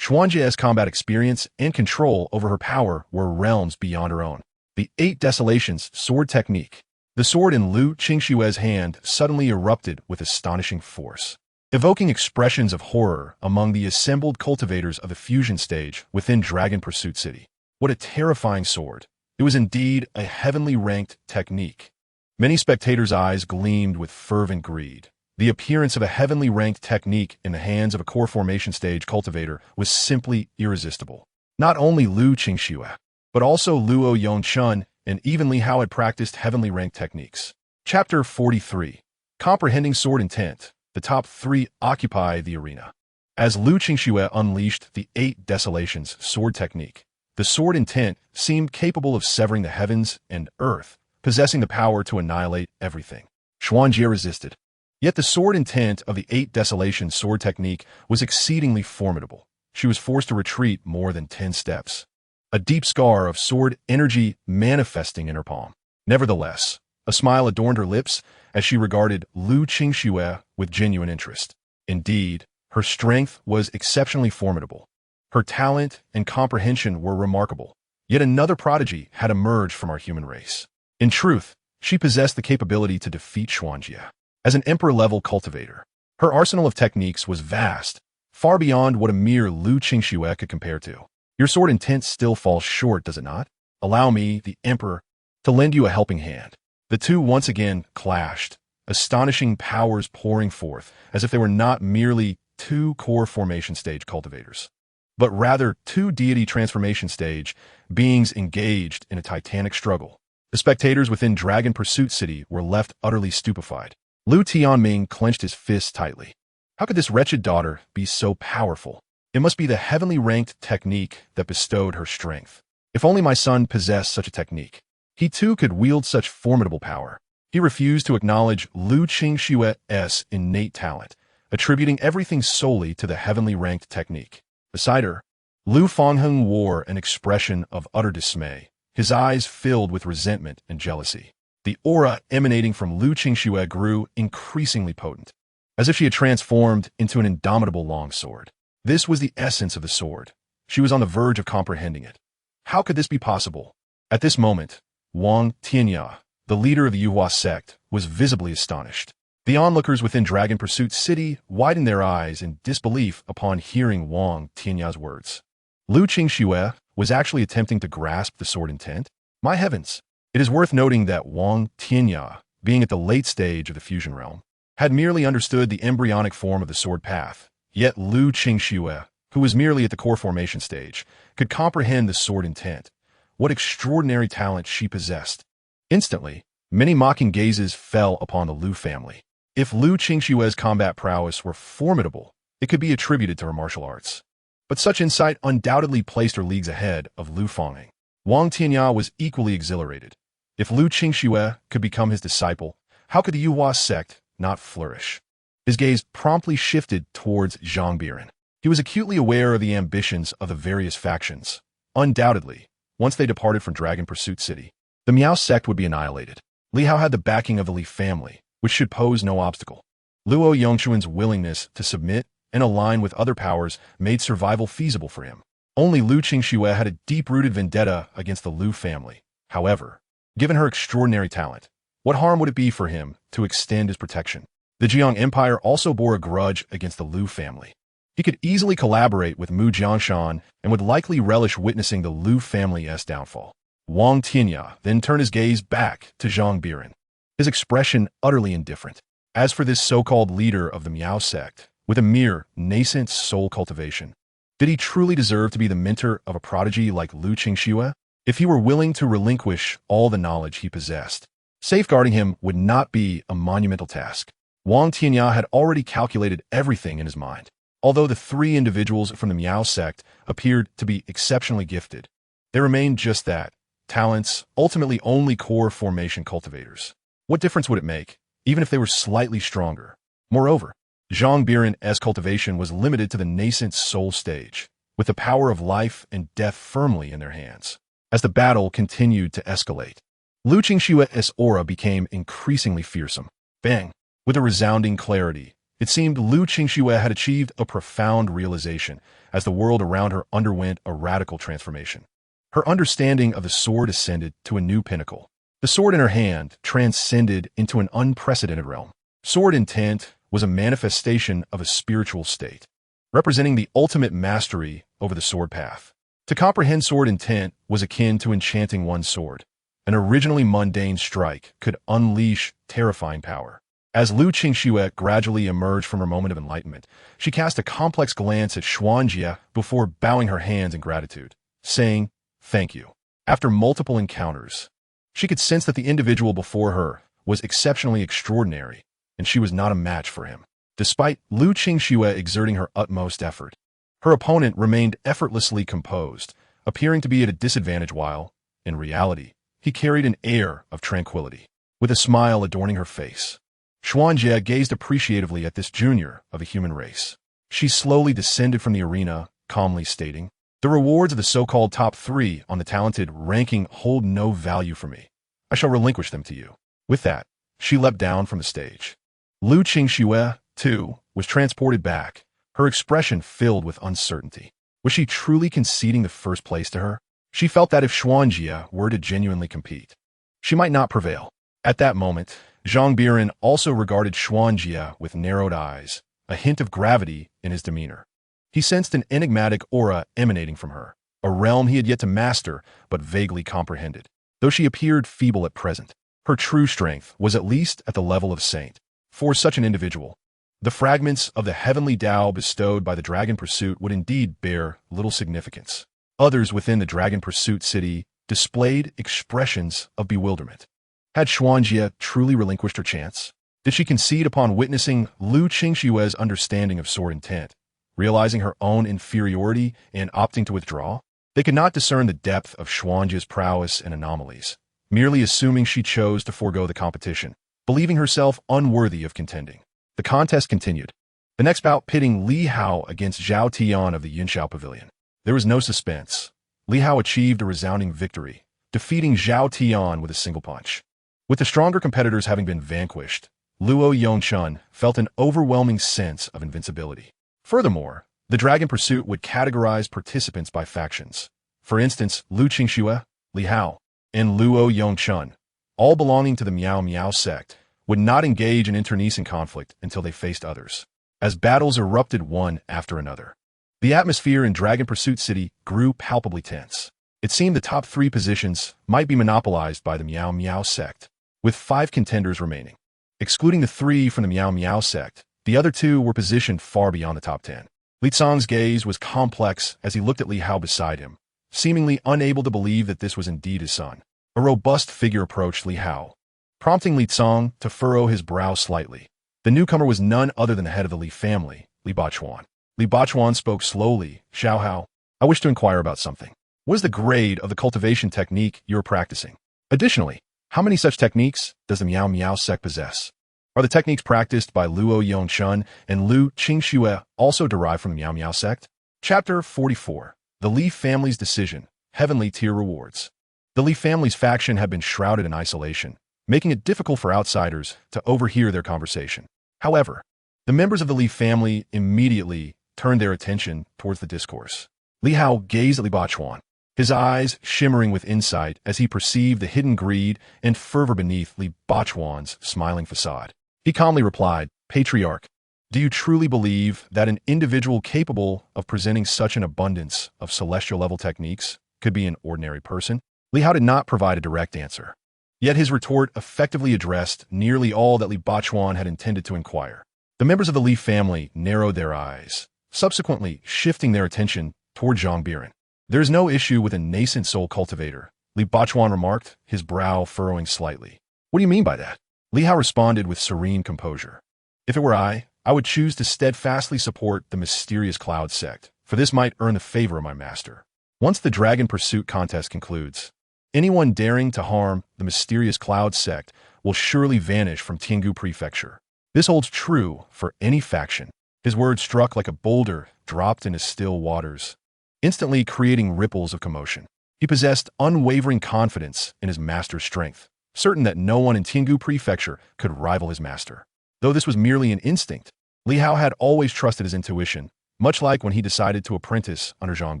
S1: Xuanjie's combat experience and control over her power were realms beyond her own. The 8 Desolations sword technique. The sword in Lu Qingxue's hand suddenly erupted with astonishing force, evoking expressions of horror among the assembled cultivators of the fusion stage within Dragon Pursuit City. What a terrifying sword. It was indeed a heavenly ranked technique. Many spectators' eyes gleamed with fervent greed. The appearance of a heavenly ranked technique in the hands of a core formation stage cultivator was simply irresistible. Not only Lu Qingxue, but also Luo Yongchun and even Li Hao had practiced heavenly ranked techniques. Chapter 43. Comprehending Sword Intent. The top 3 occupy the arena. As Lu Qingxue unleashed the 8 Desolations sword technique, the sword intent seemed capable of severing the heavens and earth, possessing the power to annihilate everything. Xuanjie resisted. Yet the sword intent of the 8 Desolations sword technique was exceedingly formidable. She was forced to retreat more than 10 steps, a deep scar of sword energy manifesting in her palm. Nevertheless, a smile adorned her lips as she regarded Lu Qingxue with genuine interest. Indeed, her strength was exceptionally formidable. Her talent and comprehension were remarkable. Yet another prodigy had emerged from our human race. In truth, she possessed the capability to defeat Xuanjie. As an emperor-level cultivator, her arsenal of techniques was vast, far beyond what a mere Lu Qingxue could compare to. Your sword intent still falls short, does it not? Allow me, the emperor, to lend you a helping hand. The two once again clashed, astonishing powers pouring forth, as if they were not merely two core formation stage cultivators, but rather two deity transformation stage beings engaged in a titanic struggle. The spectators within Dragon Pursuit City were left utterly stupefied. Lu Tianming clenched his fists tightly. How could this wretched daughter be so powerful? It must be the heavenly ranked technique that bestowed her strength. If only my son possessed such a technique, he too could wield such formidable power. He refused to acknowledge Lu Qingshue's innate talent, attributing everything solely to the heavenly ranked technique. Beside her, Lu Fangheng wore an expression of utter dismay, his eyes filled with resentment and jealousy. The aura emanating from Lu Qingxue grew increasingly potent, as if she had transformed into an indomitable longsword. This was the essence of the sword. She was on the verge of comprehending it. How could this be possible? At this moment, Wang Tianya, the leader of the Yuhua sect, was visibly astonished. The onlookers within Dragon Pursuit City widened their eyes in disbelief upon hearing Wang Tianya's words. Lu Qingxue was actually attempting to grasp the sword intent? My heavens! It is worth noting that Wang Tianya, being at the late stage of the fusion realm, had merely understood the embryonic form of the sword path, yet Lu Qingxue, who was merely at the core formation stage, could comprehend the sword intent. What extraordinary talent she possessed. Instantly, many mocking gazes fell upon the Lu family. If Lu Qingxue's combat prowess were formidable, it could be attributed to her martial arts. But such insight undoubtedly placed her leagues ahead of Lu Fangheng. Wang Tianya was equally exhilarated. If Lu Qingxue could become his disciple, how could the Yuhua sect not flourish? His gaze promptly shifted towards Zhang Biran. He was acutely aware of the ambitions of the various factions. Undoubtedly, once they departed from Dragon Pursuit City, the Miao sect would be annihilated. Li Hao had the backing of the Li family, which should pose no obstacle. Luo Yongchuan's willingness to submit and align with other powers made survival feasible for him. Only Lu Qingxue had a deep-rooted vendetta against the Lu family. However, given her extraordinary talent, what harm would it be for him to extend his protection? The Jiang Empire also bore a grudge against the Lu family. He could easily collaborate with Mu Jiangshan and would likely relish witnessing the Lu family's downfall. Wang Tianya then turned his gaze back to Zhang Biran, his expression utterly indifferent. As for this so-called leader of the Miao sect, with a mere nascent soul cultivation, did he truly deserve to be the mentor of a prodigy like Lu Qingxue? If he were willing to relinquish all the knowledge he possessed, safeguarding him would not be a monumental task. Wang Tianya had already calculated everything in his mind. Although the three individuals from the Miao sect appeared to be exceptionally gifted, they remained just that, talents, ultimately only core formation cultivators. What difference would it make, even if they were slightly stronger? Moreover, Zhang Biran's cultivation was limited to the nascent soul stage, with the power of life and death firmly in their hands. As the battle continued to escalate, Lu Qingxue's aura became increasingly fearsome. Bang! With a resounding clarity, it seemed Lu Qingxue had achieved a profound realization as the world around her underwent a radical transformation. Her understanding of the sword ascended to a new pinnacle. The sword in her hand transcended into an unprecedented realm. Sword intent was a manifestation of a spiritual state, representing the ultimate mastery over the sword path. To comprehend sword intent was akin to enchanting one's sword. An originally mundane strike could unleash terrifying power. As Lu Qingxue gradually emerged from her moment of enlightenment, she cast a complex glance at Xuanjie before bowing her hands in gratitude, saying, "Thank you." After multiple encounters, she could sense that the individual before her was exceptionally extraordinary, and she was not a match for him. Despite Lu Qingxue exerting her utmost effort, her opponent remained effortlessly composed, appearing to be at a disadvantage while, in reality, he carried an air of tranquility, with a smile adorning her face. Xuanjie gazed appreciatively at this junior of the human race. She slowly descended from the arena, calmly stating, "The rewards of the so-called top 3 on the talented ranking hold no value for me. I shall relinquish them to you." With that, she leapt down from the stage. Lu Qingxue, too, was transported back, her expression filled with uncertainty. Was she truly conceding the first place to her? She felt that if Xuanjie were to genuinely compete, she might not prevail. At that moment, Zhang Biran also regarded Xuanjie with narrowed eyes, a hint of gravity in his demeanor. He sensed an enigmatic aura emanating from her, a realm he had yet to master but vaguely comprehended. Though she appeared feeble at present, her true strength was at least at the level of saint. For such an individual, The fragments of the heavenly Tao bestowed by the Dragon Pursuit would indeed bear little significance. Others within the Dragon Pursuit city displayed expressions of bewilderment. Had Xuanjie truly relinquished her chance? Did she concede upon witnessing Lu Qingshue's understanding of sword intent, realizing her own inferiority and opting to withdraw? They could not discern the depth of Xuanjie's prowess and anomalies, merely assuming she chose to forego the competition, believing herself unworthy of contending. The contest continued. The next bout pitting Li Hao against Zhao Tian of the Yunxiao Pavilion. There was no suspense. Li Hao achieved a resounding victory, defeating Zhao Tian with a single punch. With the stronger competitors having been vanquished, Luo Yongchun felt an overwhelming sense of invincibility. Furthermore, the Dragon Pursuit would categorize participants by factions. For instance, Lu Qingxue, Li Hao, and Luo Yongchun, all belonging to the Miao Miao sect, would not engage in internecine conflict until they faced others. As battles erupted one after another, the atmosphere in Dragon Pursuit City grew palpably tense. It seemed the top 3 positions might be monopolized by the Miao Miao sect, with 5 contenders remaining. Excluding the 3 from the Miao Miao sect, the other 2 were positioned far beyond the top 10. Li Cang's gaze was complex as he looked at Li Hao beside him, seemingly unable to believe that this was indeed his son. A robust figure approached Li Hao, prompting Li Cang to furrow his brow slightly. The newcomer was none other than the head of the Li family, Li Bachuan. Li Bachuan spoke slowly. Xiao Hao, I wish to inquire about something. What is the grade of the cultivation technique you are practicing? Additionally, how many such techniques does the Miao Miao sect possess? Are the techniques practiced by Luo Yongchun and Lu Qingxue also derived from the Miao Miao sect? Chapter 44. The Li family's decision. Heavenly tier rewards. The Li family's faction had been shrouded in isolation, making it difficult for outsiders to overhear their conversation. However, the members of the Li family immediately turned their attention towards the discourse. Li Hao gazed at Li Bachuan, his eyes shimmering with insight as he perceived the hidden greed and fervor beneath Li Bachuan's smiling facade. He calmly replied, Patriarch, do you truly believe that an individual capable of presenting such an abundance of celestial-level techniques could be an ordinary person? Li Hao did not provide a direct answer. Yet his retort effectively addressed nearly all that Li Bachuan had intended to inquire. The members of the Li family narrowed their eyes, subsequently shifting their attention toward Zhang Biran. There is no issue with a nascent soul cultivator, Li Bachuan remarked, his brow furrowing slightly. What do you mean by that? Li Hao responded with serene composure. If it were I would choose to steadfastly support the mysterious Cloud sect, for this might earn the favor of my master. Once the Dragon Pursuit contest concludes, anyone daring to harm the mysterious Cloud sect will surely vanish from Tiangu Prefecture. This holds true for any faction. His words struck like a boulder dropped into still waters, instantly creating ripples of commotion. He possessed unwavering confidence in his master's strength, certain that no one in Tiangu Prefecture could rival his master. Though this was merely an instinct, Li Hao had always trusted his intuition, much like when he decided to apprentice under Zhang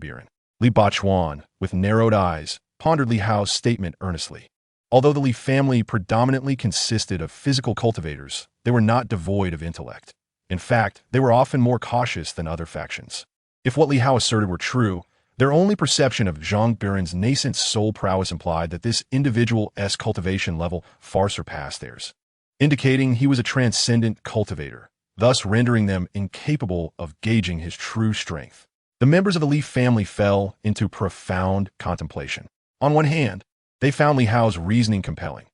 S1: Biran. Li Bachuan, with narrowed eyes, pondered Li Hao's statement earnestly. Although the Li family predominantly consisted of physical cultivators, they were not devoid of intellect. In fact, they were often more cautious than other factions. If what Li Hao asserted were true, their only perception of Zhang Biran's nascent soul prowess implied that this individual's cultivation level far surpassed theirs, indicating he was a transcendent cultivator, thus rendering them incapable of gauging his true strength. The members of the Li family fell into profound contemplation. On one hand, they found Li Hao's reasoning compelling.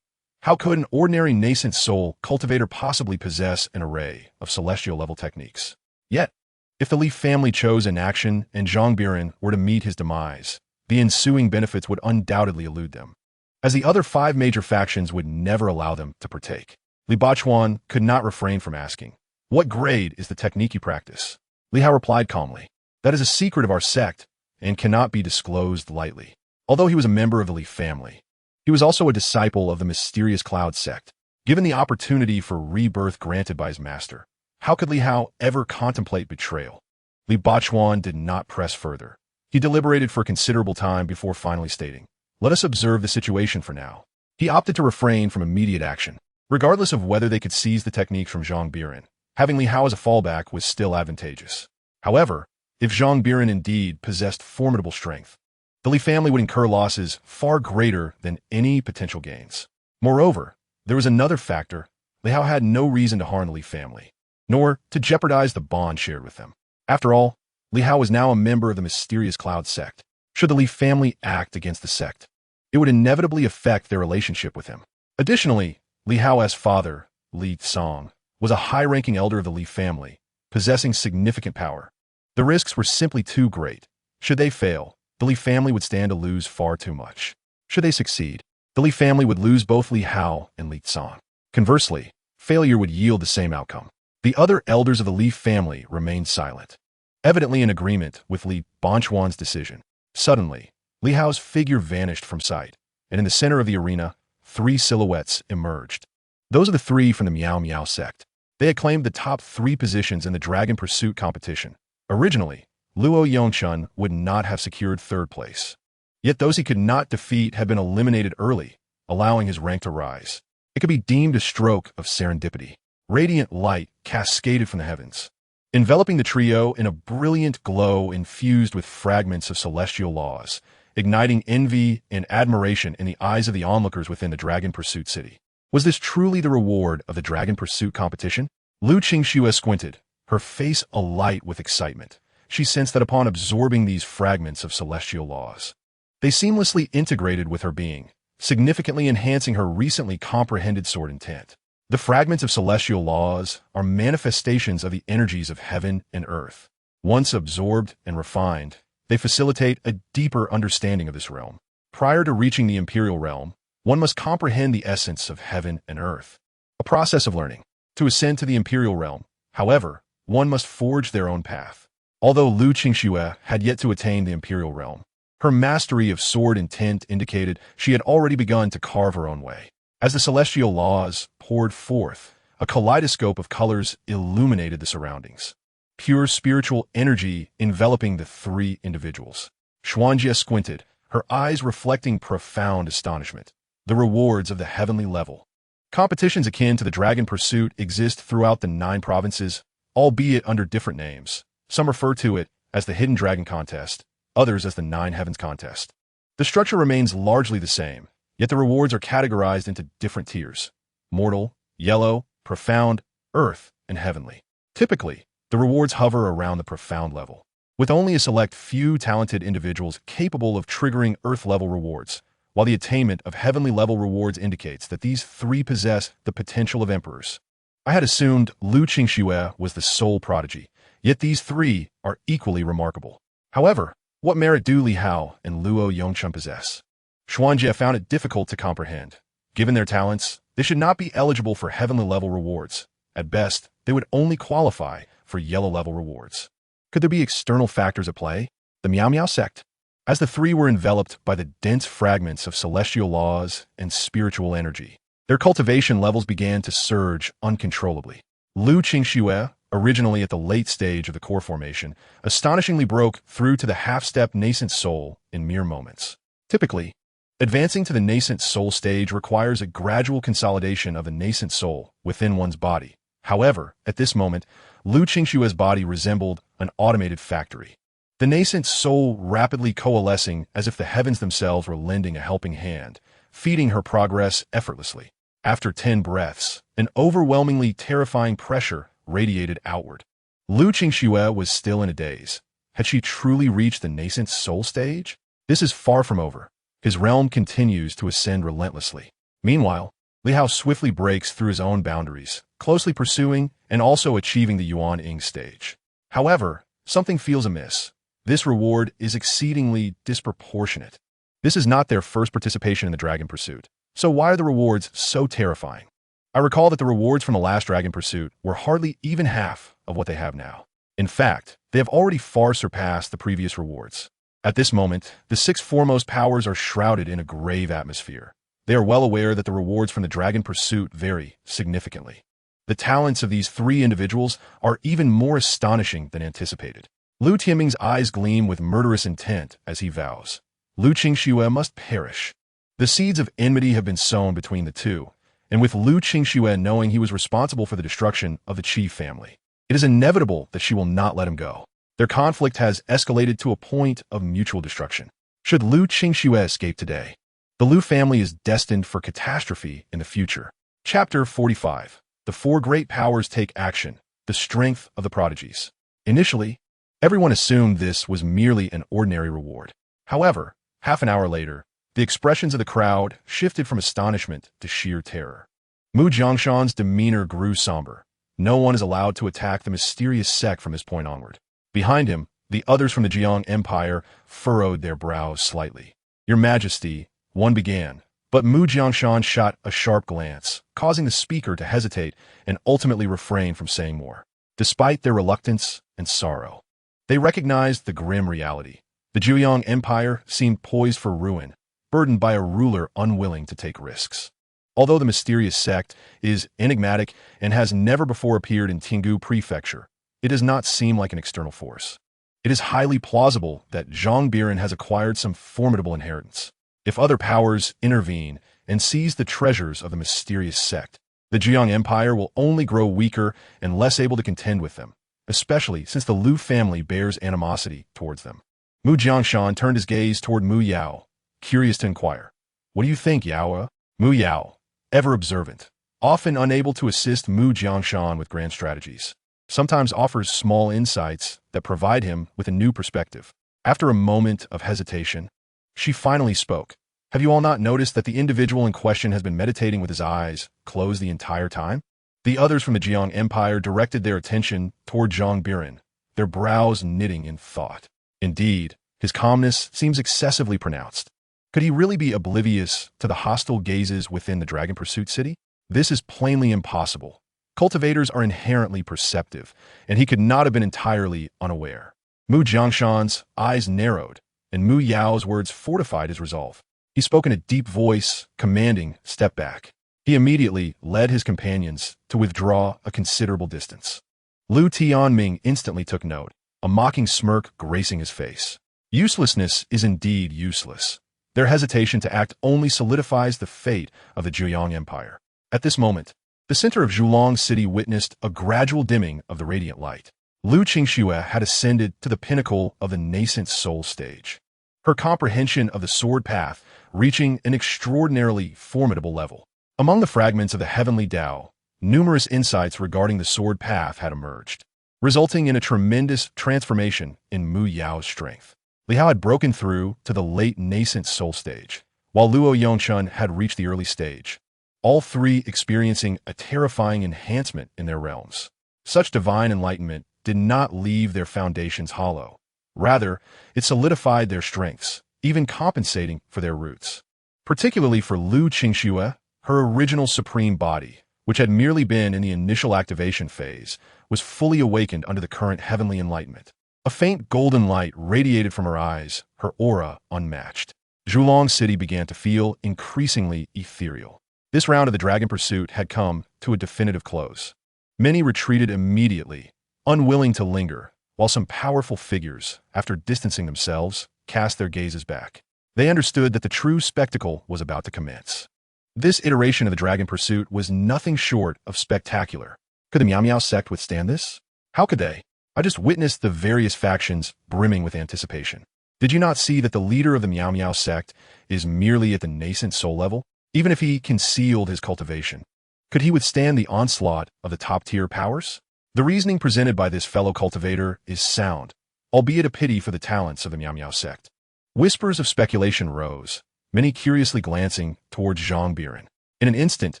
S1: How could an ordinary nascent soul cultivator possibly possess an array of celestial-level techniques? Yet, if the Li family chose inaction and Zhang Biran were to meet his demise, the ensuing benefits would undoubtedly elude them, as the other 5 major factions would never allow them to partake. Li Bachuan could not refrain from asking, what grade is the technique you practice? Li Hao replied calmly, that is a secret of our sect and cannot be disclosed lightly. Although he was a member of the Li family, he was also a disciple of the mysterious Cloud sect. Given the opportunity for rebirth granted by his master, how could Li Hao ever contemplate betrayal? Li Bachuan did not press further. He deliberated for a considerable time before finally stating, let us observe the situation for now. He opted to refrain from immediate action. Regardless of whether they could seize the techniques from Zhang Biran, having Li Hao as a fallback was still advantageous. However, if Zhang Biran indeed possessed formidable strength, the Li family would incur losses far greater than any potential gains. Moreover, there was another factor. Li Hao had no reason to harm the Li family. nor to jeopardize the bond shared with them. After all, Li Hao was now a member of the mysterious Cloud sect. Should the Li family act against the sect, it would inevitably affect their relationship with him. Additionally, Li Hao's father, Li Song, was a high-ranking elder of the Li family, possessing significant power. The risks were simply too great. Should they fail, the Li family would stand to lose far too much. Should they succeed, the Li family would lose both Li Hao and Li Song. Conversely, failure would yield the same outcome. The other elders of the Li family remained silent, evidently in agreement with Li Banquan's decision. Suddenly, Li Hao's figure vanished from sight, and in the center of the arena, 3 silhouettes emerged. Those are the 3 from the Miao Miao sect. They had claimed the top 3 positions in the Dragon Pursuit competition. Originally, Luo Yongchun would not have secured 3rd place. Yet those he could not defeat had been eliminated early, allowing his rank to rise. It could be deemed a stroke of serendipity. Radiant light cascaded from the heavens, enveloping the trio in a brilliant glow infused with fragments of celestial laws, igniting envy and admiration in the eyes of the onlookers within the Dragon Pursuit city. Was this truly the reward of the Dragon Pursuit competition? Lu Qingxue squinted, her face alight with excitement. She sensed that upon absorbing these fragments of celestial laws, they seamlessly integrated with her being, significantly enhancing her recently comprehended sword intent. The fragments of celestial laws are manifestations of the energies of heaven and earth. Once absorbed and refined, they facilitate a deeper understanding of this realm. Prior to reaching the Imperial Realm, one must comprehend the essence of heaven and earth. A process of learning. To ascend to the Imperial Realm, however, one must forge their own path. Although Lu Qingxue had yet to attain the Imperial Realm, her mastery of sword intent indicated she had already begun to carve her own way. As the celestial laws poured forth, a kaleidoscope of colors illuminated the surroundings. Pure spiritual energy enveloping the 3 individuals. Xuanjie squinted, her eyes reflecting profound astonishment. The rewards of the heavenly level. Competitions akin to the Dragon Pursuit exist throughout the 9 provinces, albeit under different names. Some refer to it as the Hidden Dragon Contest, others as the 9 Heavens Contest. The structure remains largely the same, yet the rewards are categorized into different tiers: mortal, yellow, profound, earth, and heavenly. Typically, the rewards hover around the profound level, with only a select few talented individuals capable of triggering earth-level rewards, while the attainment of heavenly-level rewards indicates that these 3 possess the potential of emperors. I had assumed Lu Qingxue was the sole prodigy, yet these 3 are equally remarkable. However, what merit do Li Hao and Luo Yongchun possess? Xuanjie found it difficult to comprehend. Given their talents, they should not be eligible for heavenly-level rewards. At best, they would only qualify for yellow-level rewards. Could there be external factors at play? The Miao Miao sect. As the 3 were enveloped by the dense fragments of celestial laws and spiritual energy, their cultivation levels began to surge uncontrollably. Lu Qingxue, originally at the late stage of the core formation, astonishingly broke through to the half-step nascent soul in mere moments. Typically, advancing to the nascent soul stage requires a gradual consolidation of the nascent soul within one's body. However, at this moment, Lu Qingxue's body resembled an automated factory. The nascent soul rapidly coalescing as if the heavens themselves were lending a helping hand, feeding her progress effortlessly. After 10 breaths, an overwhelmingly terrifying pressure radiated outward. Lu Qingxue was still in a daze. Had she truly reached the nascent soul stage? This is far from over. His realm continues to ascend relentlessly. Meanwhile, Li Hao swiftly breaks through his own boundaries, closely pursuing and also achieving the Yuan Ying stage. However, something feels amiss. This reward is exceedingly disproportionate. This is not their first participation in the Dragon Pursuit. So why are the rewards so terrifying? I recall that the rewards from the last Dragon Pursuit were hardly even half of what they have now. In fact, they have already far surpassed the previous rewards. At this moment, the 6 foremost powers are shrouded in a grave atmosphere. They are well aware that the rewards from the Dragon Pursuit vary significantly. The talents of these 3 individuals are even more astonishing than anticipated. Lu Tianming's eyes gleam with murderous intent as he vows, Lu Qingxue must perish. The seeds of enmity have been sown between the 2, and with Lu Qingxue knowing he was responsible for the destruction of the Qi family, it is inevitable that she will not let him go. Their conflict has escalated to a point of mutual destruction. Should Lu Qingxue escape today, the Lu family is destined for catastrophe in the future. Chapter 45. The 4 Great Powers Take Action. the strength of the prodigies. Initially, everyone assumed this was merely an ordinary reward. However, half an hour later, the expressions of the crowd shifted from astonishment to sheer terror. Mu Jiangshan's demeanor grew somber. No one is allowed to attack the mysterious sect from this point onward. Behind him, the others from the Jiang Empire furrowed their brows slightly. Your Majesty, one began, but Mu Jiangshan shot a sharp glance, causing the speaker to hesitate and ultimately refrain from saying more. Despite their reluctance and sorrow, they recognized the grim reality. The Jiang Empire seemed poised for ruin, burdened by a ruler unwilling to take risks. Although the mysterious sect is enigmatic and has never before appeared in Tinggu Prefecture, it does not seem like an external force. It is highly plausible that Zhang Biran has acquired some formidable inheritance. If other powers intervene and seize the treasures of the mysterious sect, the Jiang Empire will only grow weaker and less able to contend with them, especially since the Lu family bears animosity towards them. Mu Jiangshan turned his gaze toward Mu Yao, curious to inquire. What do you think, Yao? Mu Yao, ever observant, often unable to assist Mu Jiangshan with grand strategies, sometimes offers small insights that provide him with a new perspective. After a moment of hesitation, she finally spoke. Have you all not noticed that the individual in question has been meditating with his eyes closed the entire time? The others from the Jiang Empire directed their attention toward Zhang Biran, their brows knitting in thought. Indeed, his calmness seems excessively pronounced. Could he really be oblivious to the hostile gazes within the Dragon Pursuit City? This is plainly impossible. Cultivators are inherently perceptive, and he could not have been entirely unaware. Mu Jiangshan's eyes narrowed, and Mu Yao's words fortified his resolve. He spoke in a deep voice, commanding, "Step back." He immediately led his companions to withdraw a considerable distance. Lu Tianming instantly took note, a mocking smirk gracing his face. Uselessness is indeed useless. Their hesitation to act only solidifies the fate of the Jiang Empire. At this moment, the center of Zhulong City witnessed a gradual dimming of the radiant light. Lu Qingxue had ascended to the pinnacle of the nascent soul stage, her comprehension of the sword path reaching an extraordinarily formidable level. Among the fragments of the heavenly Tao, numerous insights regarding the sword path had emerged, resulting in a tremendous transformation in Mu Yao's strength. Li Hao had broken through to the late nascent soul stage, while Luo Yongchun had reached the early stage, all three experiencing a terrifying enhancement in their realms. Such divine enlightenment did not leave their foundations hollow. Rather, it solidified their strengths, even compensating for their roots. Particularly for Lu Qingxue, her original supreme body, which had merely been in the initial activation phase, was fully awakened under the current heavenly enlightenment. A faint golden light radiated from her eyes, her aura unmatched. Zhulong City began to feel increasingly ethereal. This round of the Dragon Pursuit had come to a definitive close. Many retreated immediately, unwilling to linger, while some powerful figures, after distancing themselves, cast their gazes back. They understood that the true spectacle was about to commence. This iteration of the Dragon Pursuit was nothing short of spectacular. Could the Miao Miao sect withstand this? How could they? I just witnessed the various factions brimming with anticipation. Did you not see that the leader of the Miao Miao sect is merely at the nascent soul level? Even if he concealed his cultivation, could he withstand the onslaught of the top-tier powers? The reasoning presented by this fellow cultivator is sound, albeit a pity for the talents of the Miao Miao sect. Whispers of speculation rose, many curiously glancing towards Zhang Biran. In an instant,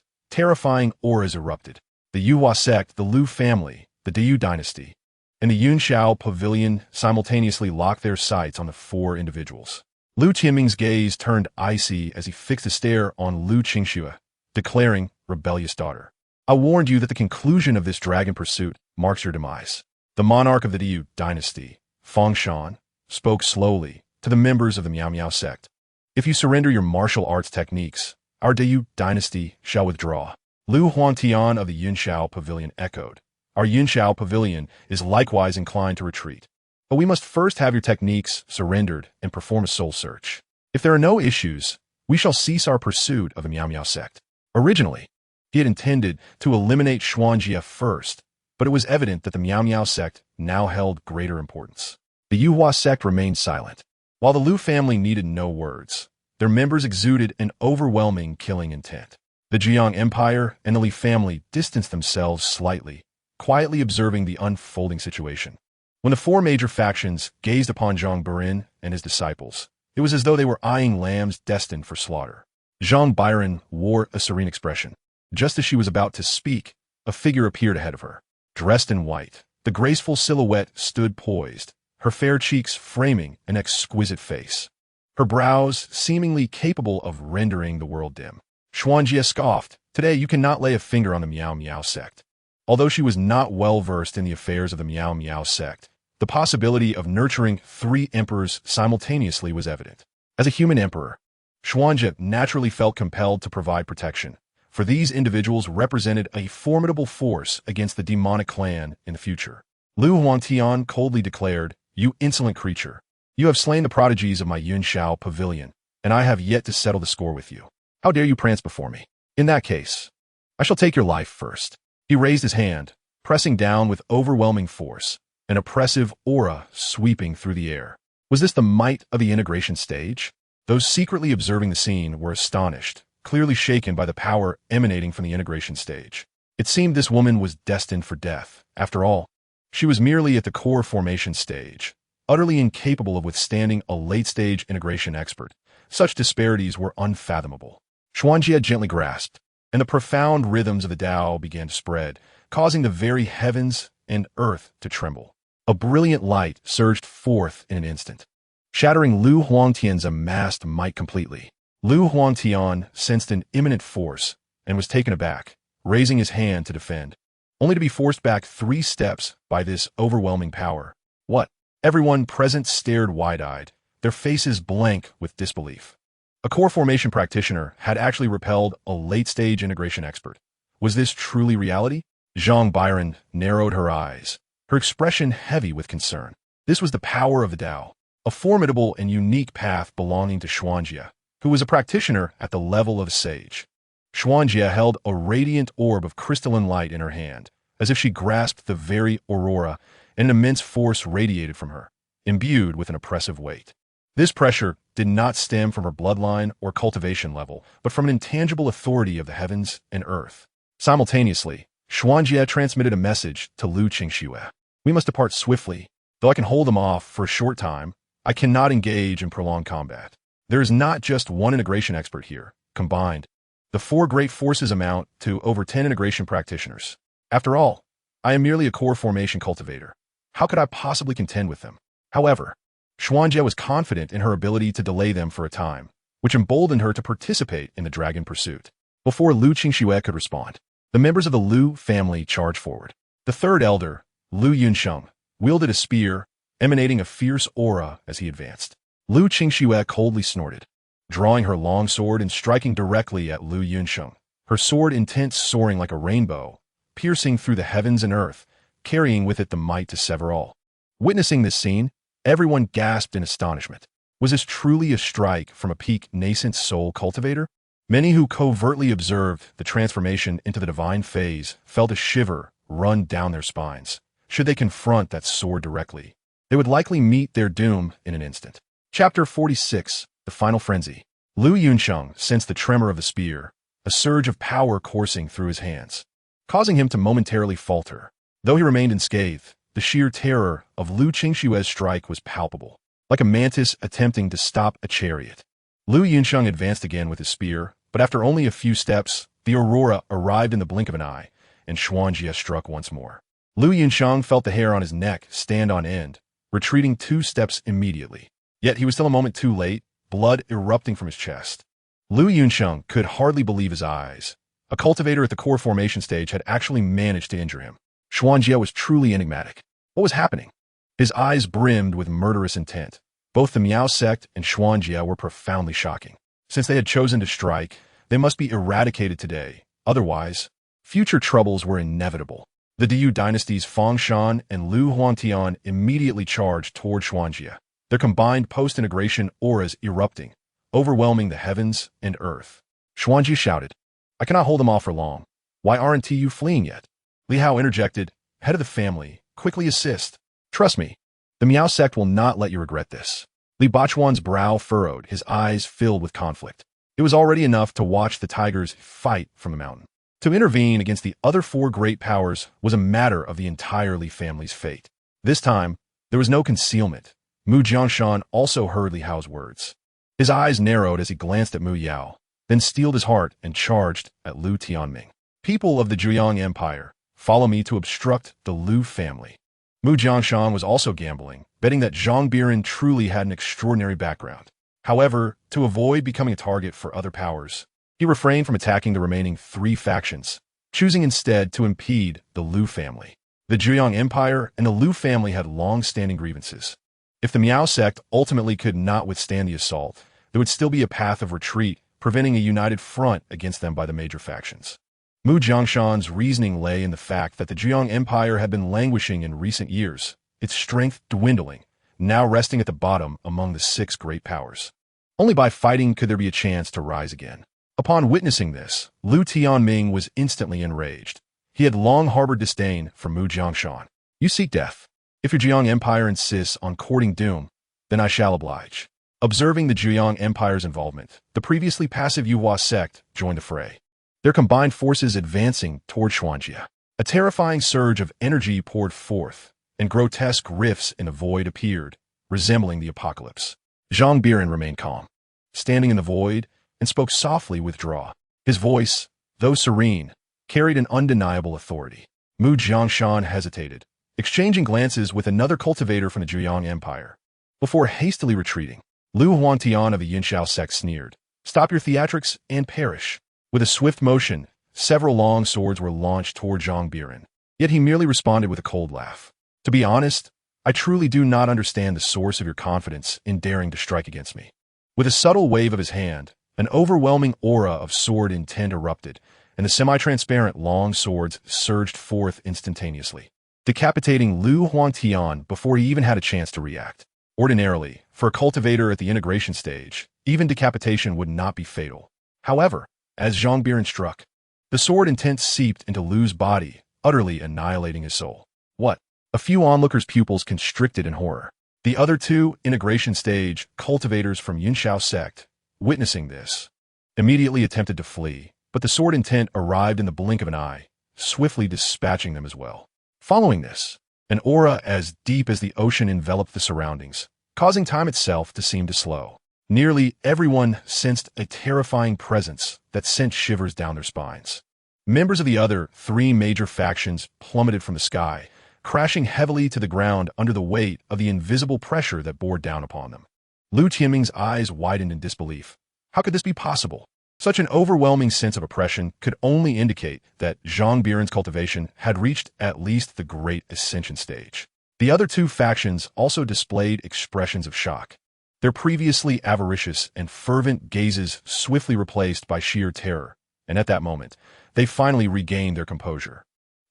S1: terrifying auras erupted. The Yuhua sect, the Lu family, the Diyu dynasty, and the Yunshao pavilion simultaneously locked their sights on the four individuals. Lu Qianming's gaze turned icy as he fixed a stare on Lu Qingxue, declaring, "Rebellious daughter, I warned you that the conclusion of this dragon pursuit marks your demise." The monarch of the Diyu dynasty, Fengshan, spoke slowly to the members of the Miao Miao sect. "If you surrender your martial arts techniques, our Diyu dynasty shall withdraw." Lu Huantian of the Yunshao pavilion echoed, "Our Yunshao pavilion is likewise inclined to retreat. But we must first have your techniques surrendered and perform a soul search. If there are no issues, we shall cease our pursuit of the Miao Miao sect." Originally, he had intended to eliminate Xuanjie first, but it was evident that the Miao Miao sect now held greater importance. The Yuhua sect remained silent. While the Lu family needed no words, their members exuded an overwhelming killing intent. The Jiang Empire and the Li family distanced themselves slightly, quietly observing the unfolding situation. When the four major factions gazed upon Zhang Biran and his disciples, it was as though they were eyeing lambs destined for slaughter. Zhang Biran wore a serene expression. Just as she was about to speak, a figure appeared ahead of her. Dressed in white, the graceful silhouette stood poised, her fair cheeks framing an exquisite face. Her brows seemingly capable of rendering the world dim. Xuanjie scoffed. Today you cannot lay a finger on the Miao Miao sect. Although she was not well versed in the affairs of the Miao Miao sect, the possibility of nurturing 3 emperors simultaneously was evident. As a human emperor, Xuanjie naturally felt compelled to provide protection, for these individuals represented a formidable force against the demonic clan in the future. Lu Huangtian coldly declared, "You insolent creature! You have slain the prodigies of my Yunshao pavilion, and I have yet to settle the score with you. How dare you prance before me? In that case, I shall take your life first." He raised his hand, pressing down with overwhelming force, an oppressive aura sweeping through the air. Was this the might of the integration stage? Those secretly observing the scene were astonished, clearly shaken by the power emanating from the integration stage. It seemed this woman was destined for death. After all, she was merely at the core formation stage, utterly incapable of withstanding a late-stage integration expert. Such disparities were unfathomable. Xuanjie gently grasped, and the profound rhythms of the Tao began to spread, causing the very heavens and earth to tremble. A brilliant light surged forth in an instant, shattering Lu Huangtian's amassed might completely. Lu Huangtian sensed an imminent force and was taken aback, raising his hand to defend, only to be forced back 3 steps by this overwhelming power. What? Everyone present stared wide-eyed, their faces blank with disbelief. A core formation practitioner had actually repelled a late-stage integration expert. Was this truly reality? Zhang Biran narrowed her eyes, her expression heavy with concern. This was the power of the Tao, a formidable and unique path belonging to Xuanjie, who was a practitioner at the level of a sage. Xuanjie held a radiant orb of crystalline light in her hand, as if she grasped the very aurora, and an immense force radiated from her, imbued with an oppressive weight. This pressure did not stem from her bloodline or cultivation level, but from an intangible authority of the heavens and earth. Simultaneously, Xuanjie transmitted a message to Lu Qingxue. "We must depart swiftly. Though I can hold them off for a short time, I cannot engage in prolonged combat. There is not just one integration expert here. Combined, the 4 great forces amount to over 10 integration practitioners. After all, I am merely a core formation cultivator. How could I possibly contend with them?" However, Xuanjie was confident in her ability to delay them for a time, which emboldened her to participate in the dragon pursuit. Before Lu Qingxue could respond, the members of the Lu family charged forward. The 3rd elder, Lu Yunsheng, wielded a spear, emanating a fierce aura as he advanced. Lu Qingxue coldly snorted, drawing her long sword and striking directly at Lu Yunsheng, her sword intent soaring like a rainbow, piercing through the heavens and earth, carrying with it the might to sever all. Witnessing this scene, everyone gasped in astonishment. Was this truly a strike from a peak nascent soul cultivator? Many who covertly observed the transformation into the divine phase felt a shiver run down their spines. Should they confront that sword directly, they would likely meet their doom in an instant. Chapter 46, The Final Frenzy. Lu Yunsheng sensed the tremor of the spear, a surge of power coursing through his hands, causing him to momentarily falter. Though he remained unscathed, the sheer terror of Lu Qingxue's strike was palpable, like a mantis attempting to stop a chariot. Lu Yunsheng advanced again with his spear, but after only a few steps, the aurora arrived in the blink of an eye, and Xuanjie struck once more. Lu Yunsheng felt the hair on his neck stand on end, retreating 2 steps immediately. Yet he was still a moment too late, blood erupting from his chest. Lu Yunsheng could hardly believe his eyes. A cultivator at the core formation stage had actually managed to injure him. Xuanjie was truly enigmatic. What was happening? His eyes brimmed with murderous intent. Both the Miao sect and Xuanjie were profoundly shocking. Since they had chosen to strike, they must be eradicated today. Otherwise, future troubles were inevitable. The Diyu dynasty's Fang Shan and Lu Huangtian immediately charged toward Xuanjie, their combined post-integration auras erupting, overwhelming the heavens and earth. Xuanjie shouted, "I cannot hold them off for long. Why aren't you fleeing yet?" Li Hao interjected, "Head of the family, quickly assist. Trust me, the Miao sect will not let you regret this." Li Bachuan's brow furrowed, his eyes filled with conflict. It was already enough to watch the tigers fight from the mountain. To intervene against the other four great powers was a matter of the entire Li family's fate. This time, there was no concealment. Mu Jiangshan also heard Li Hao's words. His eyes narrowed as he glanced at Mu Yao, then steeled his heart and charged at Lu Tianming. People of the Zhejiang Empire, follow me to obstruct the Lu family. Mu Jiangshan was also gambling, betting that Zhang Biran truly had an extraordinary background. However, to avoid becoming a target for other powers, he refrained from attacking the remaining three factions, choosing instead to impede the Lu family. The Zhejiang Empire and the Lu family had long-standing grievances. If the Miao sect ultimately could not withstand the assault, there would still be a path of retreat, preventing a united front against them by the major factions. Mu Jiangshan's reasoning lay in the fact that the Zhejiang Empire had been languishing in recent years, its strength dwindling, now resting at the bottom among the six great powers. Only by fighting could there be a chance to rise again. Upon witnessing this, Lu Tianming was instantly enraged. He had long harbored disdain for Mu Jiangshan. You seek death. If your Zhejiang Empire insists on courting doom, then I shall oblige. Observing the Zhejiang Empire's involvement, the previously passive Yuhua sect joined the fray. Their combined forces advancing toward Xuanjia. A terrifying surge of energy poured forth, and grotesque rifts in the void appeared, resembling the apocalypse. Zhang Biran remained calm, standing in the void, and spoke softly with draw. His voice, though serene, carried an undeniable authority. Mu Jiangshan hesitated, exchanging glances with another cultivator from the Zhejiang Empire. Before hastily retreating, Lu Huangtian of the Yinshao sect sneered, "Stop your theatrics and perish." With a swift motion, several long swords were launched toward Zhang Biran, yet he merely responded with a cold laugh. To be honest, I truly do not understand the source of your confidence in daring to strike against me. With a subtle wave of his hand, an overwhelming aura of sword intent erupted, and the semi-transparent long swords surged forth instantaneously, decapitating Lu Huangtian before he even had a chance to react. Ordinarily, for a cultivator at the integration stage, even decapitation would not be fatal. However, as Zhang Biran struck, the sword intent seeped into Lu's body, utterly annihilating his soul. What? A few onlookers' pupils constricted in horror. The other two integration stage cultivators from Yinshao sect, witnessing this, immediately attempted to flee, but the sword intent arrived in the blink of an eye, swiftly dispatching them as well. Following this, an aura as deep as the ocean enveloped the surroundings, causing time itself to seem to slow. Nearly everyone sensed a terrifying presence that sent shivers down their spines. Members of the other three major factions plummeted from the sky, crashing heavily to the ground under the weight of the invisible pressure that bore down upon them. Lu Tianming's eyes widened in disbelief. How could this be possible? Such an overwhelming sense of oppression could only indicate that Zhang Biran's cultivation had reached at least the great ascension stage. The other two factions also displayed expressions of shock, their previously avaricious and fervent gazes swiftly replaced by sheer terror, and at that moment, they finally regained their composure.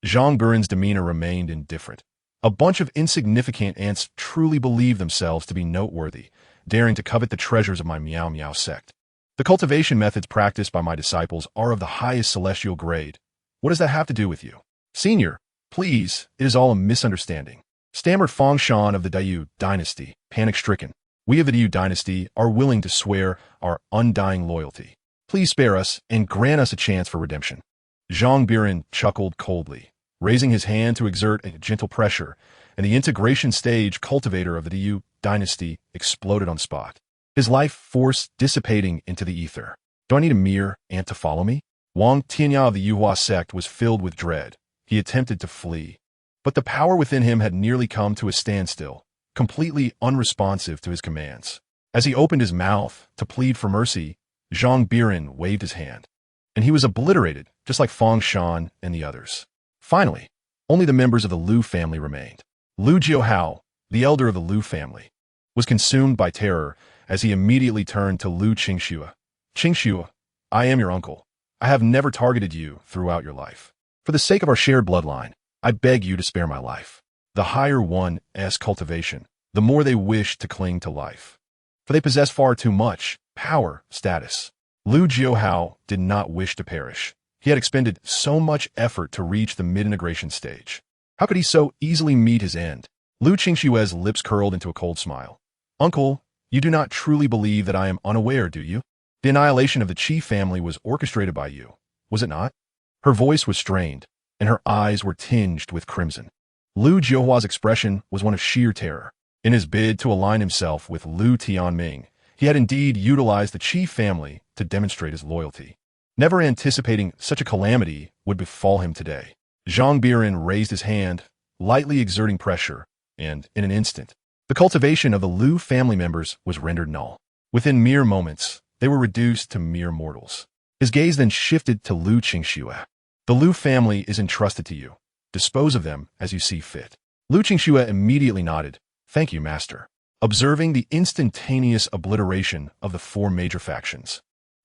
S1: Zhang Biran's demeanor remained indifferent. A bunch of insignificant ants truly believed themselves to be noteworthy, daring to covet the treasures of my Miao Miao sect. The cultivation methods practiced by my disciples are of the highest celestial grade. What does that have to do with you? Senior, please, it is all a misunderstanding, stammered Fang Shan of the Dayu dynasty, panic-stricken. We of the Dayu dynasty are willing to swear our undying loyalty. Please spare us and grant us a chance for redemption. Zhang Biran chuckled coldly, raising his hand to exert a gentle pressure, and the integration stage cultivator of the Dayu dynasty exploded on spot, his life force dissipating into the ether. Do I need a mere ant to follow me? Wang Tianya of the Yuhua sect was filled with dread. He attempted to flee, but the power within him had nearly come to a standstill, completely unresponsive to his commands. As he opened his mouth to plead for mercy, Zhang Biran waved his hand, and he was obliterated, just like Fang Shan and the others. Finally, only the members of the Lu family remained. Lu Jiuhao, the elder of the Lu family, was consumed by terror as he immediately turned to Lu Qingxue. Qingxue, I am your uncle. I have never targeted you throughout your life. For the sake of our shared bloodline, I beg you to spare my life. The higher one's cultivation, the more they wish to cling to life, for they possess far too much power, status. Lu Jiuhao did not wish to perish. He had expended so much effort to reach the mid-integration stage. How could he so easily meet his end? Lu Qingxue's lips curled into a cold smile. Uncle, you do not truly believe that I am unaware, do you? The annihilation of the Qi family was orchestrated by you, was it not? Her voice was strained, and her eyes were tinged with crimson. Lu Jiohua's expression was one of sheer terror. In his bid to align himself with Lu Tianming, he had indeed utilized the Qi family to demonstrate his loyalty. Never anticipating such a calamity would befall him today, Zhang Biran raised his hand, lightly exerting pressure, and, in an instant, the cultivation of the Lu family members was rendered null. Within mere moments, they were reduced to mere mortals. His gaze then shifted to Lu Qingxue. The Lu family is entrusted to you. Dispose of them as you see fit. Lu Qingxue immediately nodded. Thank you, master. Observing the instantaneous obliteration of the four major factions.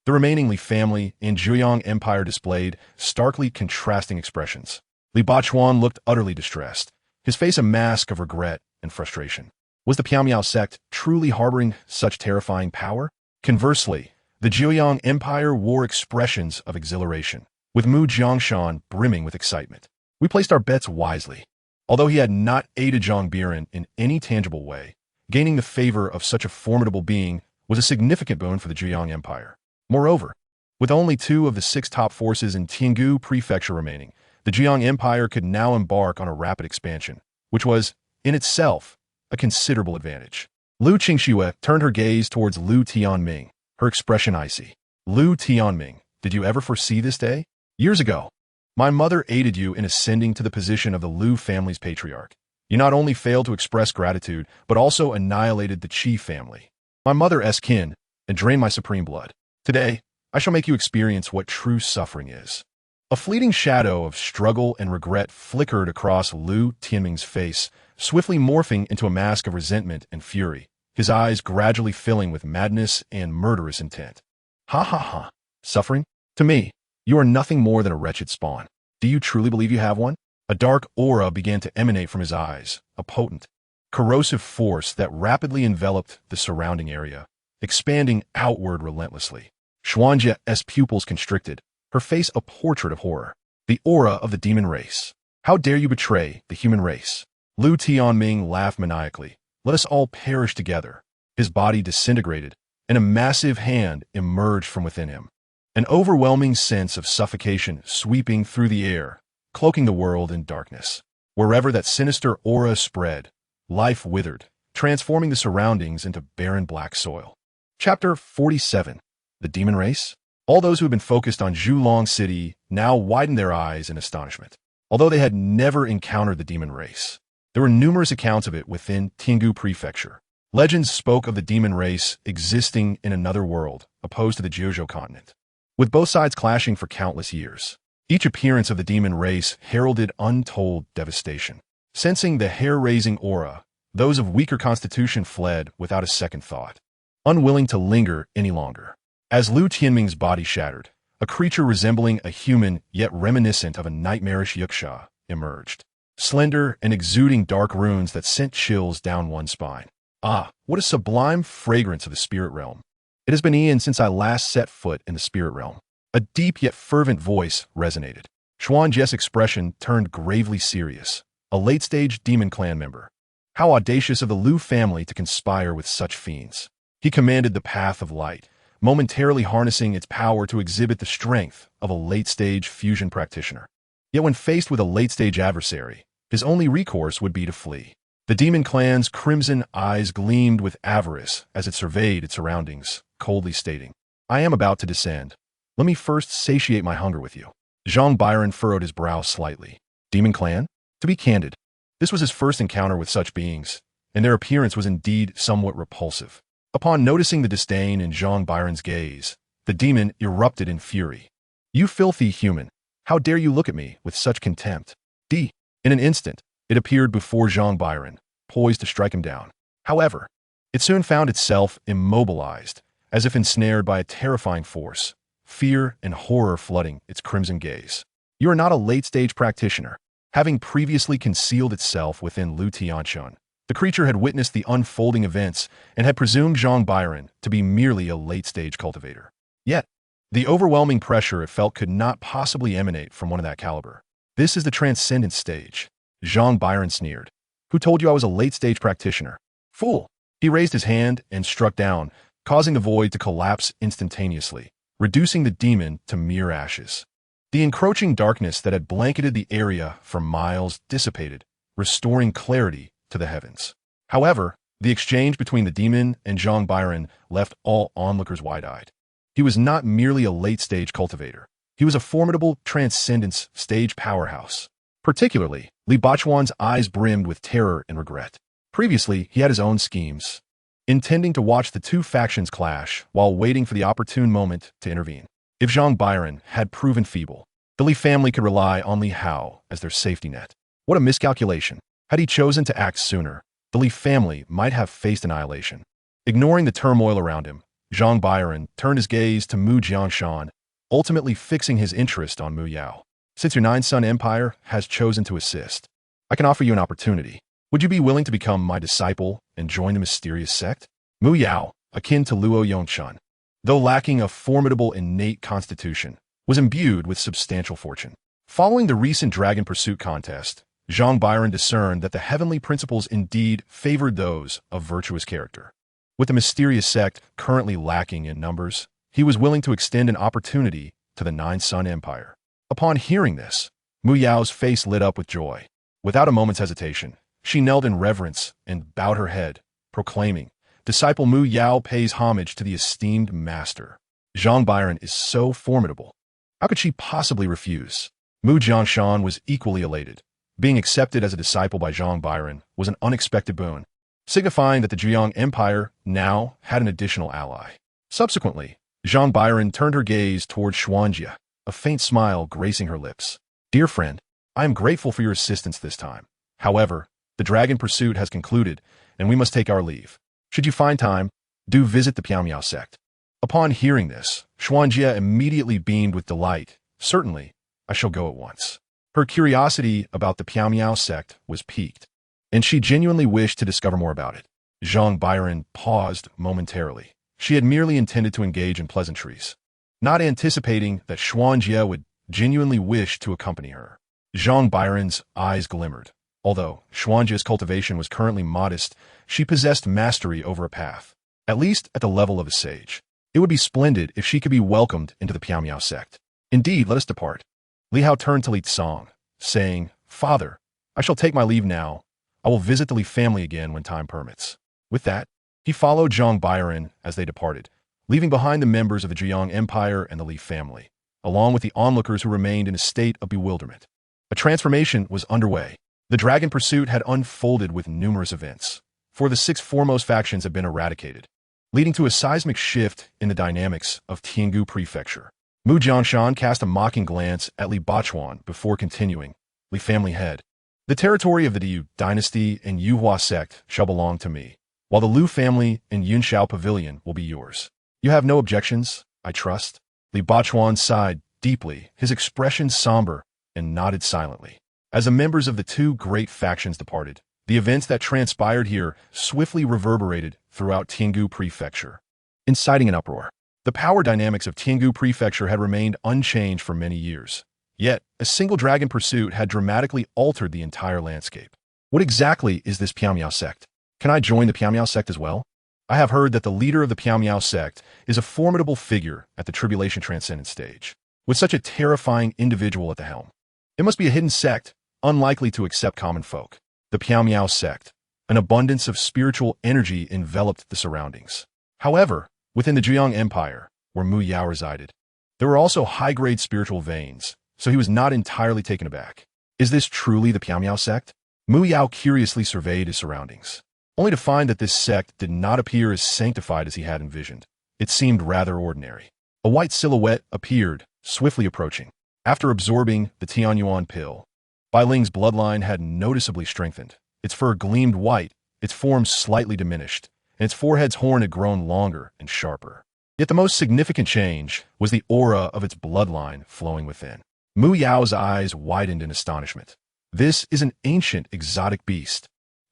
S1: The remaining Li family and Zhejiang Empire displayed starkly contrasting expressions. Li Bachuan looked utterly distressed, his face a mask of regret and frustration. Was the Piaomiao sect truly harboring such terrifying power? Conversely, the Zhejiang Empire wore expressions of exhilaration, with Mu Jiangshan brimming with excitement. We placed our bets wisely. Although he had not aided Zhang Biran in any tangible way, gaining the favor of such a formidable being was a significant boon for the Zhejiang Empire. Moreover, with only 2 of the 6 top forces in Tianggu Prefecture remaining, the Zhejiang Empire could now embark on a rapid expansion, which was, in itself, a considerable advantage. Lu Qingxue turned her gaze towards Lu Tianming, her expression icy. Lu Tianming, did you ever foresee this day? Years ago, my mother aided you in ascending to the position of the Lu family's patriarch. You not only failed to express gratitude, but also annihilated the Qi family, my mother's kin, and drained my supreme blood. Today, I shall make you experience what true suffering is. A fleeting shadow of struggle and regret flickered across Lu Tianming's face, swiftly morphing into a mask of resentment and fury, his eyes gradually filling with madness and murderous intent. Ha ha ha. Suffering? To me, you are nothing more than a wretched spawn. Do you truly believe you have one? A dark aura began to emanate from his eyes, a potent, corrosive force that rapidly enveloped the surrounding area, expanding outward relentlessly. Xuanjia's pupils constricted, her face a portrait of horror. The aura of the demon race. How dare you betray the human race? Lu Tianming laughed maniacally. Let us all perish together. His body disintegrated, and a massive hand emerged from within him. An overwhelming sense of suffocation sweeping through the air, cloaking the world in darkness. Wherever that sinister aura spread, life withered, transforming the surroundings into barren black soil. Chapter 47. The Demon Race? All those who had been focused on Zhulong City now widened their eyes in astonishment. Although they had never encountered the Demon Race, there were numerous accounts of it within Tianggu Prefecture. Legends spoke of the Demon Race existing in another world, opposed to the Jiuzhou continent, with both sides clashing for countless years. Each appearance of the Demon Race heralded untold devastation. Sensing the hair-raising aura, those of weaker constitution fled without a second thought, unwilling to linger any longer. As Lu Tianming's body shattered, a creature resembling a human yet reminiscent of a nightmarish yuksha emerged, slender and exuding dark runes that sent chills down one's spine. Ah, what a sublime fragrance of the spirit realm. It has been eons since I last set foot in the spirit realm. A deep yet fervent voice resonated. Xuanjia's expression turned gravely serious. A late-stage demon clan member. How audacious of the Lu family to conspire with such fiends. He commanded the path of light, momentarily harnessing its power to exhibit the strength of a late-stage fusion practitioner. Yet when faced with a late-stage adversary, his only recourse would be to flee. The demon clan's crimson eyes gleamed with avarice as it surveyed its surroundings, coldly stating, I am about to descend. Let me first satiate my hunger with you. Zhang Biran furrowed his brow slightly. Demon clan? To be candid, this was his first encounter with such beings, and their appearance was indeed somewhat repulsive. Upon noticing the disdain in Zhang Biran's gaze, the demon erupted in fury. You filthy human, how dare you look at me with such contempt? In an instant, it appeared before Zhang Biran, poised to strike him down. However, it soon found itself immobilized, as if ensnared by a terrifying force, fear and horror flooding its crimson gaze. You are not a late-stage practitioner. Having previously concealed itself within Lu Tianshan, the creature had witnessed the unfolding events and had presumed Zhang Biran to be merely a late-stage cultivator. Yet, the overwhelming pressure it felt could not possibly emanate from one of that caliber. This is the transcendent stage. Zhang Biran sneered. Who told you I was a late-stage practitioner? Fool! He raised his hand and struck down, causing the void to collapse instantaneously, reducing the demon to mere ashes. The encroaching darkness that had blanketed the area for miles dissipated, restoring clarity to the heavens. However, the exchange between the demon and Zhang Biran left all onlookers wide-eyed. He was not merely a late-stage cultivator. He was a formidable transcendence stage powerhouse. Particularly, Li Bachuan's eyes brimmed with terror and regret. Previously, he had his own schemes, intending to watch the two factions clash while waiting for the opportune moment to intervene. If Zhang Biran had proven feeble, the Li family could rely on Li Hao as their safety net. What a miscalculation. Had he chosen to act sooner, the Li family might have faced annihilation. Ignoring the turmoil around him, Zhang Biran turned his gaze to Mu Jianshan, ultimately fixing his interest on Mu Yao. Since your nine-son empire has chosen to assist, I can offer you an opportunity. Would you be willing to become my disciple and join the mysterious sect? Mu Yao, akin to Luo Yongchun, though lacking a formidable innate constitution, was imbued with substantial fortune. Following the recent dragon pursuit contest, Zhang Biran discerned that the heavenly principles indeed favored those of virtuous character. With the mysterious sect currently lacking in numbers, he was willing to extend an opportunity to the nine-son empire. Upon hearing this, Mu Yao's face lit up with joy. Without a moment's hesitation, she knelt in reverence and bowed her head, proclaiming, "Disciple Mu Yao pays homage to the esteemed master. Zhang Biran is so formidable. How could she possibly refuse?" Mu Jianshan was equally elated. Being accepted as a disciple by Zhang Biran was an unexpected boon, signifying that the Zhejiang Empire now had an additional ally. Subsequently, Zhang Biran turned her gaze toward Xuanjia, a faint smile gracing her lips. "Dear friend, I am grateful for your assistance this time. However, the dragon pursuit has concluded, and we must take our leave. Should you find time, do visit the Piamiao sect." Upon hearing this, Xuanjia immediately beamed with delight. "Certainly, I shall go at once." Her curiosity about the Piamiao sect was piqued, and she genuinely wished to discover more about it. Zhang Biran paused momentarily. She had merely intended to engage in pleasantries, not anticipating that Xuanjia would genuinely wish to accompany her. Zhang Biran's eyes glimmered. Although Xuanjia's cultivation was currently modest, she possessed mastery over a path, at least at the level of a sage. It would be splendid if she could be welcomed into the Piamiao sect. "Indeed, let us depart." Li Hao turned to Li Tsong, saying, "Father, I shall take my leave now. I will visit the Li family again when time permits." With that, he followed Zhang Biran as they departed, leaving behind the members of the Zhejiang Empire and the Li family, along with the onlookers who remained in a state of bewilderment. A transformation was underway. The dragon pursuit had unfolded with numerous events, for the six foremost factions had been eradicated, leading to a seismic shift in the dynamics of Tiangu Prefecture. Mu Jianshan cast a mocking glance at Li Bachuan before continuing, "Li family head, the territory of the Diyu dynasty and Yuhua sect shall belong to me, while the Lu family and Yunxiao pavilion will be yours. You have no objections, I trust?" Li Bachuan sighed deeply, his expression somber, and nodded silently. As the members of the two great factions departed, the events that transpired here swiftly reverberated throughout Tiangu Prefecture, inciting an uproar. The power dynamics of Tiangu Prefecture had remained unchanged for many years. Yet, a single dragon pursuit had dramatically altered the entire landscape. What exactly is this Piamiao sect? Can I join the Piamiao sect as well? I have heard that the leader of the Piamiao sect is a formidable figure at the Tribulation Transcendence stage, with such a terrifying individual at the helm. It must be a hidden sect, unlikely to accept common folk. The Piamiao sect. An abundance of spiritual energy enveloped the surroundings. However, within the Zhejiang Empire, where Mu Yao resided, there were also high-grade spiritual veins, so he was not entirely taken aback. Is this truly the Piamiao sect? Mu Yao curiously surveyed his surroundings, only to find that this sect did not appear as sanctified as he had envisioned. It seemed rather ordinary. A white silhouette appeared, swiftly approaching. After absorbing the Tianyuan pill, Bai Ling's bloodline had noticeably strengthened. Its fur gleamed white, its form slightly diminished, and its forehead's horn had grown longer and sharper. Yet the most significant change was the aura of its bloodline flowing within. Mu Yao's eyes widened in astonishment. This is an ancient exotic beast.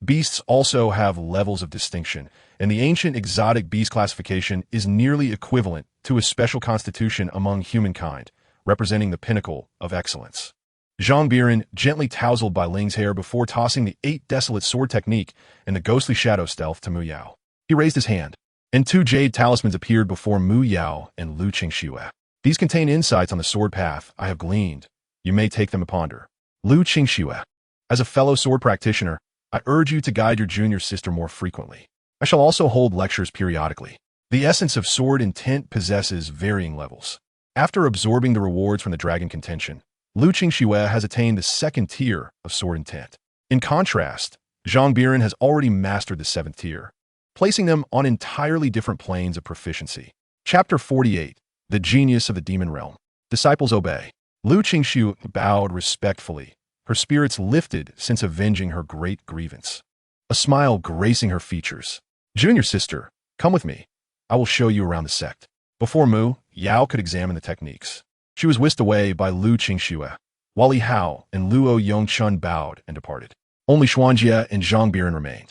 S1: Beasts also have levels of distinction, and the ancient exotic beast classification is nearly equivalent to a special constitution among humankind, representing the pinnacle of excellence. Zhang Biran gently tousled Bai Ling's hair before tossing the 8 desolate sword technique and the ghostly shadow stealth to Mu Yao. He raised his hand, and 2 jade talismans appeared before Mu Yao and Lu Qingxue. These contain insights on the sword path I have gleaned. You may take them to ponder. Lu Qingxue. As a fellow sword practitioner, I urge you to guide your junior sister more frequently. I shall also hold lectures periodically. The essence of sword intent possesses varying levels. After absorbing the rewards from the dragon contention, Lu Qingxue has attained the second tier of sword intent. In contrast, Zhang Biran has already mastered the seventh tier, placing them on entirely different planes of proficiency. Chapter 48. The Genius of the Demon Realm. Disciples obey. Lu Qingxue bowed respectfully, her spirits lifted since avenging her great grievance. A smile gracing her features. Junior sister, come with me. I will show you around the sect. Before Mu, Yao could examine the techniques. She was whisked away by Lu Qingxue, while Li Hao and Luo Yongchun bowed and departed. Only Xuanjie and Zhang Biran remained.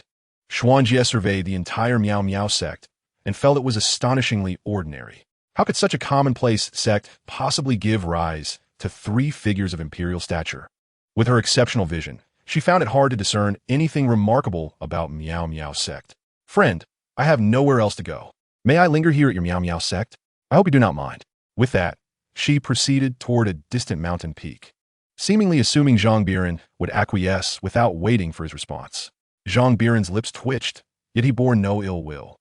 S1: Xuanjie surveyed the entire Miao Miao sect and felt it was astonishingly ordinary. How could such a commonplace sect possibly give rise to 3 figures of imperial stature? With her exceptional vision, she found it hard to discern anything remarkable about Miao Miao sect. Friend, I have nowhere else to go. May I linger here at your Miao Miao sect? I hope you do not mind. With that, she proceeded toward a distant mountain peak, seemingly assuming Zhang Biran would acquiesce without waiting for his response. Zhang Biran's lips twitched, yet he bore no ill will.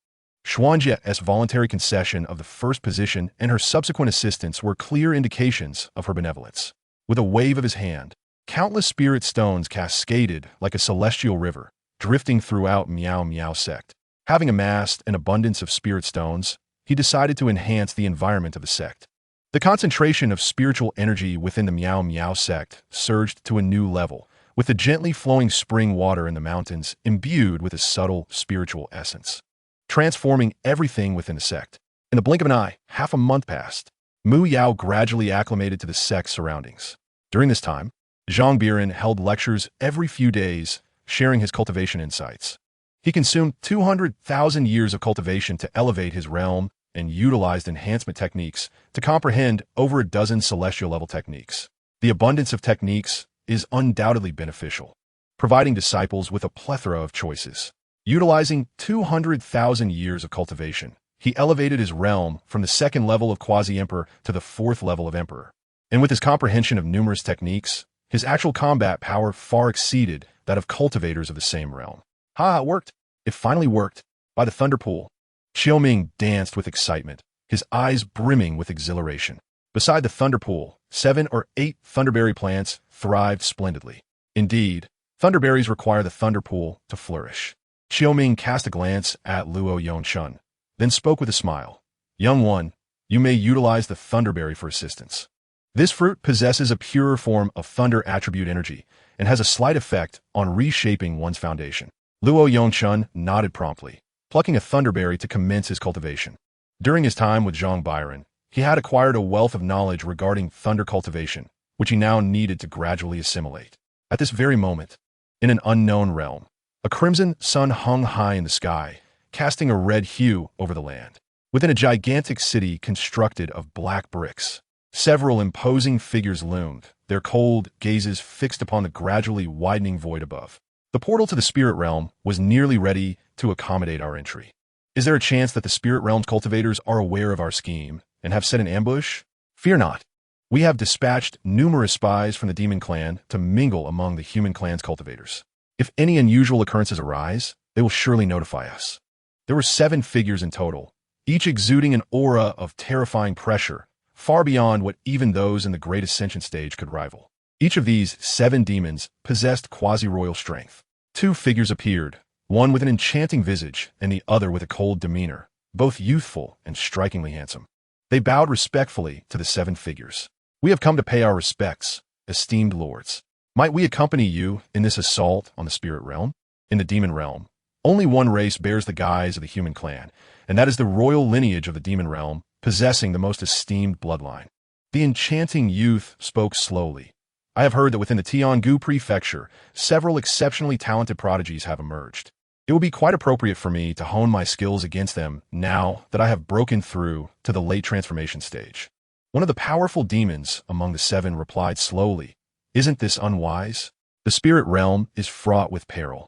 S1: Xuanjie's voluntary concession of the first position and her subsequent assistance were clear indications of her benevolence. With a wave of his hand, countless spirit stones cascaded like a celestial river, drifting throughout Miao Miao sect. Having amassed an abundance of spirit stones, he decided to enhance the environment of the sect. The concentration of spiritual energy within the Miao Miao sect surged to a new level, with the gently flowing spring water in the mountains imbued with a subtle spiritual essence, transforming everything within the sect. In the blink of an eye, half a month passed. Mu Yao gradually acclimated to the sect's surroundings. During this time, Zhang Biran held lectures every few days, sharing his cultivation insights. He consumed 200,000 years of cultivation to elevate his realm and utilized enhancement techniques to comprehend over a dozen celestial-level techniques. The abundance of techniques is undoubtedly beneficial, providing disciples with a plethora of choices. Utilizing 200,000 years of cultivation, he elevated his realm from the second level of quasi-emperor to the fourth level of emperor. And with his comprehension of numerous techniques, his actual combat power far exceeded that of cultivators of the same realm. Ha, it worked. It finally worked. By the thunder pool. Xiaoming danced with excitement, his eyes brimming with exhilaration. Beside the thunder pool, 7 or 8 thunderberry plants thrived splendidly. Indeed, thunderberries require the thunder pool to flourish. Xiaoming cast a glance at Luo Yongchun, then spoke with a smile. Young one, you may utilize the thunderberry for assistance. This fruit possesses a purer form of thunder attribute energy and has a slight effect on reshaping one's foundation. Luo Yongchun nodded promptly, plucking a thunderberry to commence his cultivation. During his time with Zhang Biran, he had acquired a wealth of knowledge regarding thunder cultivation, which he now needed to gradually assimilate. At this very moment, in an unknown realm, a crimson sun hung high in the sky, casting a red hue over the land. Within a gigantic city constructed of black bricks, several imposing figures loomed, their cold gazes fixed upon the gradually widening void above. The portal to the spirit realm was nearly ready to accommodate our entry. Is there a chance that the spirit realm's cultivators are aware of our scheme and have set an ambush? Fear not. We have dispatched numerous spies from the demon clan to mingle among the human clan's cultivators. If any unusual occurrences arise, they will surely notify us. There were 7 figures in total, each exuding an aura of terrifying pressure, far beyond what even those in the Great Ascension stage could rival. Each of these 7 demons possessed quasi-royal strength. 2 figures appeared, one with an enchanting visage and the other with a cold demeanor, both youthful and strikingly handsome. They bowed respectfully to the 7 figures. We have come to pay our respects, esteemed lords. Might we accompany you in this assault on the spirit realm? In the demon realm, only one race bears the guise of the human clan, and that is the royal lineage of the demon realm, possessing the most esteemed bloodline. The enchanting youth spoke slowly. I have heard that within the Tiangu prefecture, several exceptionally talented prodigies have emerged. It will be quite appropriate for me to hone my skills against them now that I have broken through to the late transformation stage. One of the powerful demons among the 7 replied slowly, Isn't this unwise? The spirit realm is fraught with peril.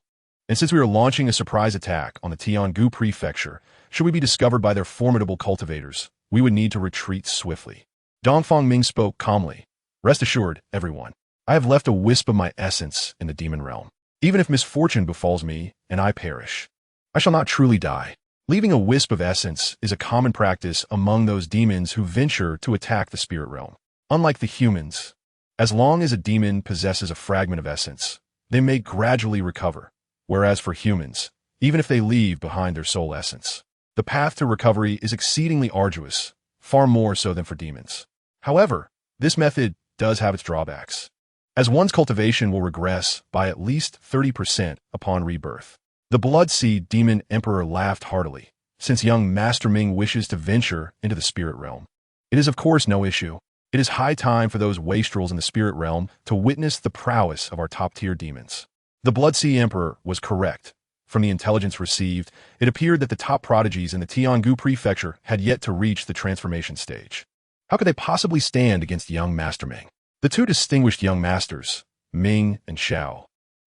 S1: And since we are launching a surprise attack on the Tiangu prefecture, should we be discovered by their formidable cultivators, we would need to retreat swiftly. Dongfang Ming spoke calmly. Rest assured, everyone. I have left a wisp of my essence in the demon realm. Even if misfortune befalls me and I perish, I shall not truly die. Leaving a wisp of essence is a common practice among those demons who venture to attack the spirit realm. Unlike the humans, as long as a demon possesses a fragment of essence, they may gradually recover, whereas for humans, even if they leave behind their soul essence, the path to recovery is exceedingly arduous, far more so than for demons. However, this method does have its drawbacks, as one's cultivation will regress by at least 30% upon rebirth. The Blood Seed Demon Emperor laughed heartily, since young Master Ming wishes to venture into the spirit realm. It is of course no issue. It is high time for those wastrels in the spirit realm to witness the prowess of our top-tier demons. The Blood Sea Emperor was correct. From the intelligence received, it appeared that the top prodigies in the Tiangu Prefecture had yet to reach the transformation stage. How could they possibly stand against young Master Ming? The two distinguished young masters, Ming and Xiao,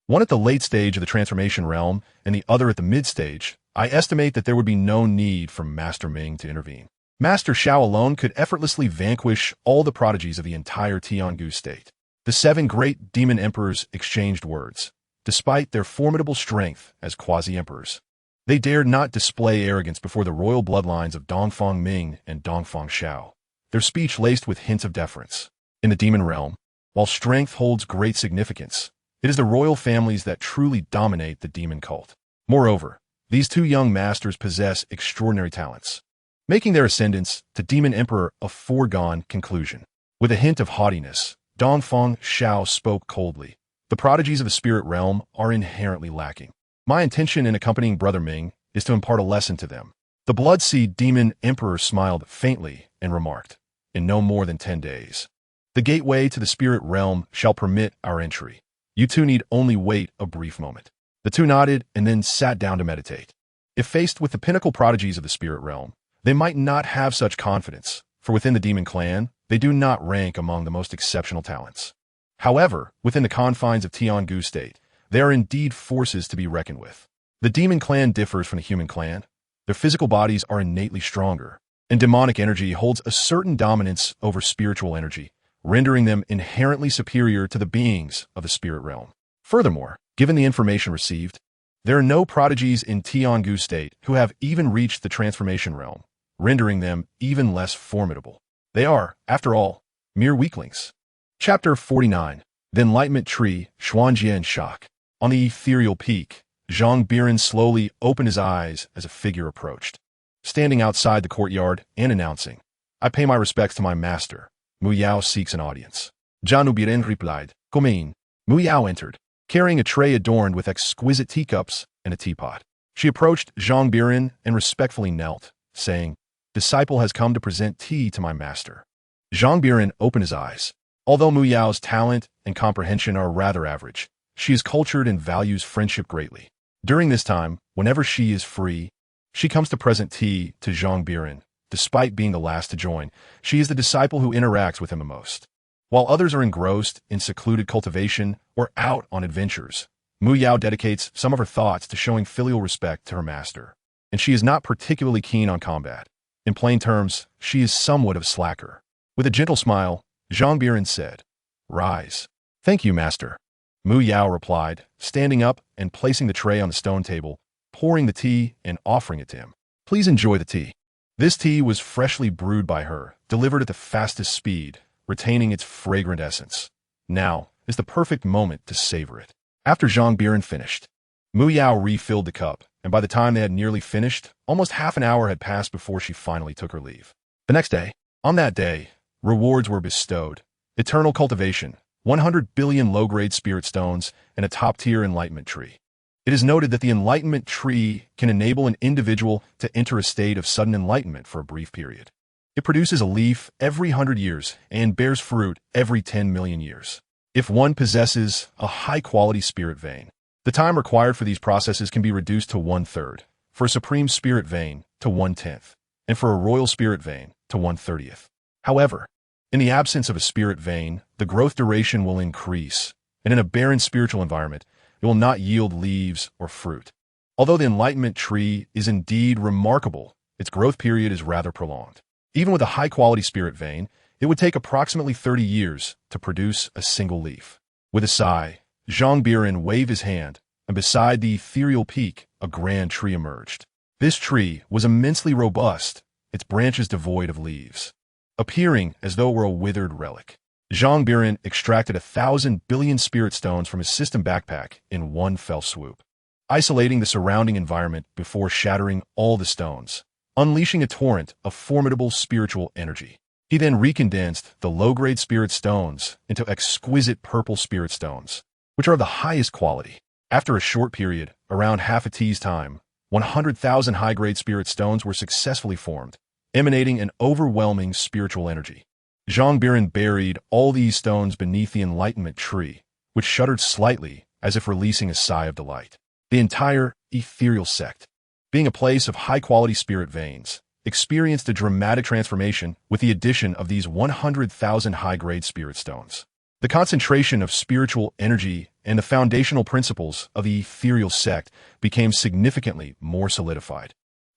S1: one at the late stage of the transformation realm and the other at the mid-stage, I estimate that there would be no need for Master Ming to intervene. Master Xiao alone could effortlessly vanquish all the prodigies of the entire Tiangu state. The 7 great demon emperors exchanged words. Despite their formidable strength as quasi-emperors, they dared not display arrogance before the royal bloodlines of Dongfang Ming and Dongfang Xiao, their speech laced with hints of deference. In the demon realm, while strength holds great significance, it is the royal families that truly dominate the demon cult. Moreover, these two young masters possess extraordinary talents, making their ascendance to Demon Emperor a foregone conclusion. With a hint of haughtiness, Dongfang Xiao spoke coldly. The prodigies of the spirit realm are inherently lacking. My intention in accompanying Brother Ming is to impart a lesson to them. The Blood Seed Demon Emperor smiled faintly and remarked, in no more than 10 days, the gateway to the spirit realm shall permit our entry. You two need only wait a brief moment. The two nodded and then sat down to meditate. If faced with the pinnacle prodigies of the spirit realm, they might not have such confidence, for within the demon clan, they do not rank among the most exceptional talents. However, within the confines of Tiangu State, they are indeed forces to be reckoned with. The demon clan differs from the human clan. Their physical bodies are innately stronger, and demonic energy holds a certain dominance over spiritual energy, rendering them inherently superior to the beings of the spirit realm. Furthermore, given the information received, there are no prodigies in Tiangu State who have even reached the transformation realm, rendering them even less formidable. They are, after all, mere weaklings. Chapter 49. The Enlightenment Tree, Xuanjie Shock. On the ethereal peak, Zhang Biran slowly opened his eyes as a figure approached, standing outside the courtyard and announcing, I pay my respects to my master. Mu Yao seeks an audience. Zhang Biran replied, Come in. Mu Yao entered, carrying a tray adorned with exquisite teacups and a teapot. She approached Zhang Biran and respectfully knelt, saying, Disciple has come to present tea to my master. Zhang Biran opened his eyes. Although Mu Yao's talent and comprehension are rather average, she is cultured and values friendship greatly. During this time, whenever she is free, she comes to present tea to Zhang Biran. Despite being the last to join, she is the disciple who interacts with him the most. While others are engrossed in secluded cultivation or out on adventures, Mu Yao dedicates some of her thoughts to showing filial respect to her master, and she is not particularly keen on combat. In plain terms, she is somewhat of a slacker. With a gentle smile, Zhang Biran said, Rise. Thank you, master. Mu Yao replied, standing up and placing the tray on the stone table, pouring the tea and offering it to him. Please enjoy the tea. This tea was freshly brewed by her, delivered at the fastest speed, retaining its fragrant essence. Now is the perfect moment to savor it. After Zhang Biran finished, Mu Yao refilled the cup, and by the time they had nearly finished, almost half an hour had passed before she finally took her leave. The next day, on that day, rewards were bestowed. Eternal cultivation, 100 billion low-grade spirit stones, and a top-tier enlightenment tree. It is noted that the enlightenment tree can enable an individual to enter a state of sudden enlightenment for a brief period. It produces a leaf every 100 years and bears fruit every 10 million years. If one possesses a high-quality spirit vein, the time required for these processes can be reduced to 1/3, for a supreme spirit vein to 1/10, and for a royal spirit vein to 1/30. However, in the absence of a spirit vein, the growth duration will increase, and in a barren spiritual environment, it will not yield leaves or fruit. Although the enlightenment tree is indeed remarkable, its growth period is rather prolonged. Even with a high-quality spirit vein, It would take approximately 30 years to produce a single leaf. With a sigh, Zhang Biran waved his hand, and beside the ethereal peak, a grand tree emerged. This tree was immensely robust, its branches devoid of leaves, appearing as though it were a withered relic. Zhang Biran extracted 1,000 billion spirit stones from his system backpack in one fell swoop, isolating the surrounding environment before shattering all the stones, unleashing a torrent of formidable spiritual energy. He then recondensed the low-grade spirit stones into exquisite purple spirit stones, which are of the highest quality. After a short period, around half a tea's time, 100,000 high-grade spirit stones were successfully formed, emanating an overwhelming spiritual energy. Zhang Biran buried all these stones beneath the enlightenment tree, which shuddered slightly as if releasing a sigh of delight. The entire ethereal sect, being a place of high-quality spirit veins, experienced a dramatic transformation with the addition of these 100,000 high-grade spirit stones. The concentration of spiritual energy and the foundational principles of the ethereal sect became significantly more solidified.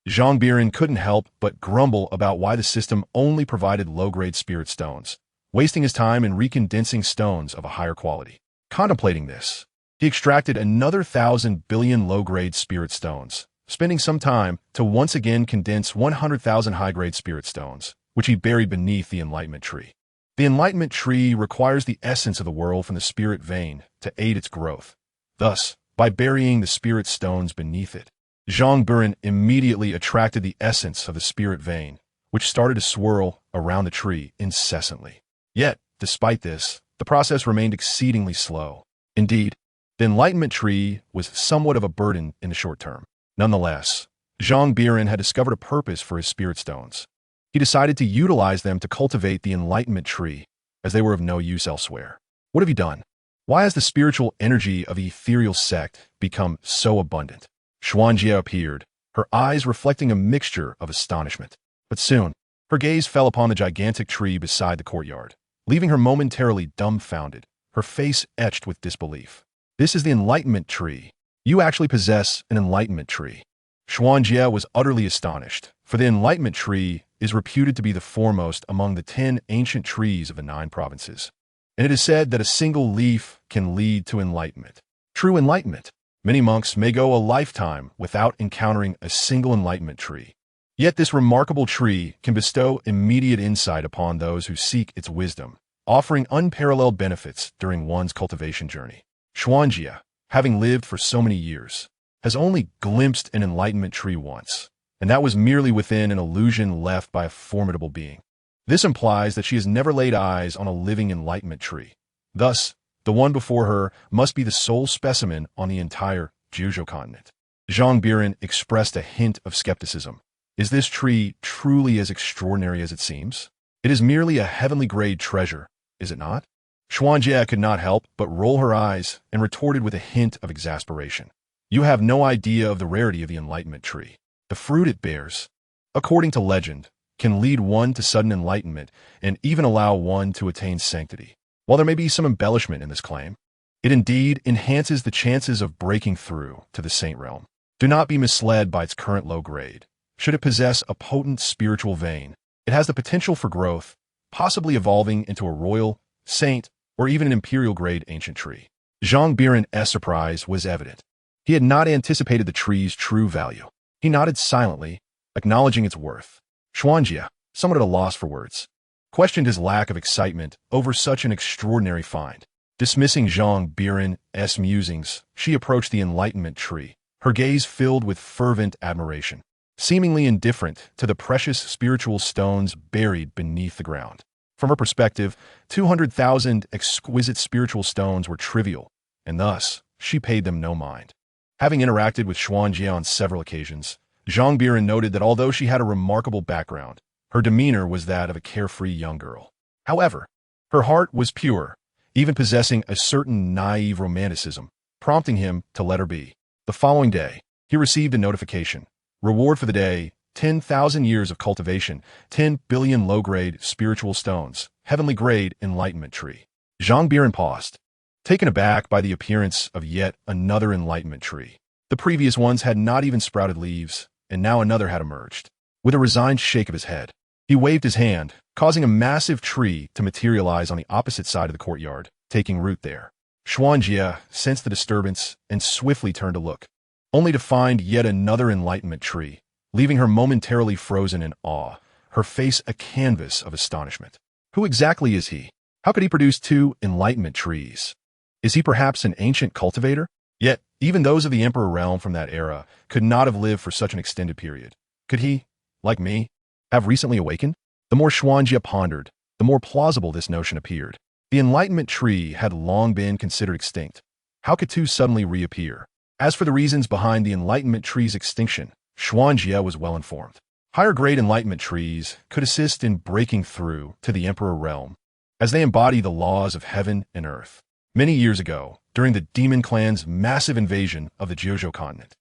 S1: Zhang Biran couldn't help but grumble about why the system only provided low-grade spirit stones, wasting his time in recondensing stones of a higher quality. Contemplating this, he extracted another 1,000 billion low-grade spirit stones, spending some time to once again condense 100,000 high-grade spirit stones, which he buried beneath the enlightenment tree. The enlightenment tree requires the essence of the world from the spirit vein to aid its growth. Thus, by burying the spirit stones beneath it, Zhang Biran immediately attracted the essence of the spirit vein, which started to swirl around the tree incessantly. Yet, despite this, the process remained exceedingly slow. Indeed, the enlightenment tree was somewhat of a burden in the short term. Nonetheless, Zhang Biran had discovered a purpose for his spirit stones. He decided to utilize them to cultivate the enlightenment tree, as they were of no use elsewhere. What have you done? Why has the spiritual energy of the ethereal sect become so abundant? Xuanjie appeared, her eyes reflecting a mixture of astonishment. But soon, her gaze fell upon the gigantic tree beside the courtyard, leaving her momentarily dumbfounded, her face etched with disbelief. This is the enlightenment tree. You actually possess an enlightenment tree. Xuanjie was utterly astonished, for the enlightenment tree is reputed to be the foremost among the 10 ancient trees of the 9 provinces. And it is said that a single leaf can lead to enlightenment. True enlightenment. Many monks may go a lifetime without encountering a single enlightenment tree. Yet this remarkable tree can bestow immediate insight upon those who seek its wisdom, offering unparalleled benefits during one's cultivation journey. Xuanjie, having lived for so many years, has only glimpsed an enlightenment tree once, and that was merely within an illusion left by a formidable being. This implies that she has never laid eyes on a living enlightenment tree. Thus, the one before her must be the sole specimen on the entire Juzhou continent. Zhang Biran expressed a hint of skepticism. Is this tree truly as extraordinary as it seems? It is merely a heavenly grade treasure, is it not? Xuanjie could not help but roll her eyes and retorted with a hint of exasperation. You have no idea of the rarity of the enlightenment tree. The fruit it bears, according to legend, can lead one to sudden enlightenment and even allow one to attain sanctity. While there may be some embellishment in this claim, it indeed enhances the chances of breaking through to the saint realm. Do not be misled by its current low grade. Should it possess a potent spiritual vein, it has the potential for growth, possibly evolving into a royal, saint, or even an imperial-grade ancient tree. Zhang Biran's surprise was evident. He had not anticipated the tree's true value. He nodded silently, acknowledging its worth. Xuanjie, somewhat at a loss for words, questioned his lack of excitement over such an extraordinary find. Dismissing Zhang Biran's musings, she approached the enlightenment tree, her gaze filled with fervent admiration, seemingly indifferent to the precious spiritual stones buried beneath the ground. From her perspective, 200,000 exquisite spiritual stones were trivial, and thus she paid them no mind. Having interacted with Xuanjie on several occasions, Zhang Biran noted that although she had a remarkable background, her demeanor was that of a carefree young girl. However, her heart was pure, even possessing a certain naive romanticism, prompting him to let her be. The following day, he received a notification. Reward for the day, 10,000 years of cultivation, 10 billion low-grade spiritual stones, heavenly grade enlightenment tree. Zhang Biran paused, taken aback by the appearance of yet another enlightenment tree. The previous ones had not even sprouted leaves, and now another had emerged. With a resigned shake of his head, He waved his hand, causing a massive tree to materialize on the opposite side of the courtyard, taking root there. Xuanjie sensed the disturbance and swiftly turned to look, only to find yet another enlightenment tree, leaving her momentarily frozen in awe, her face a canvas of astonishment. Who exactly is he? How could he produce two enlightenment trees? Is he perhaps an ancient cultivator? Yet, even those of the Emperor realm from that era could not have lived for such an extended period. Could he, like me, have recently awakened? The more Xuanjie pondered, the more plausible this notion appeared. The enlightenment tree had long been considered extinct. How could two suddenly reappear? As for the reasons behind the enlightenment tree's extinction, Xuanjie was well informed. Higher-grade enlightenment trees could assist in breaking through to the Emperor realm, as they embody the laws of heaven and earth. Many years ago, during the demon clan's massive invasion of the Jiuzhou continent,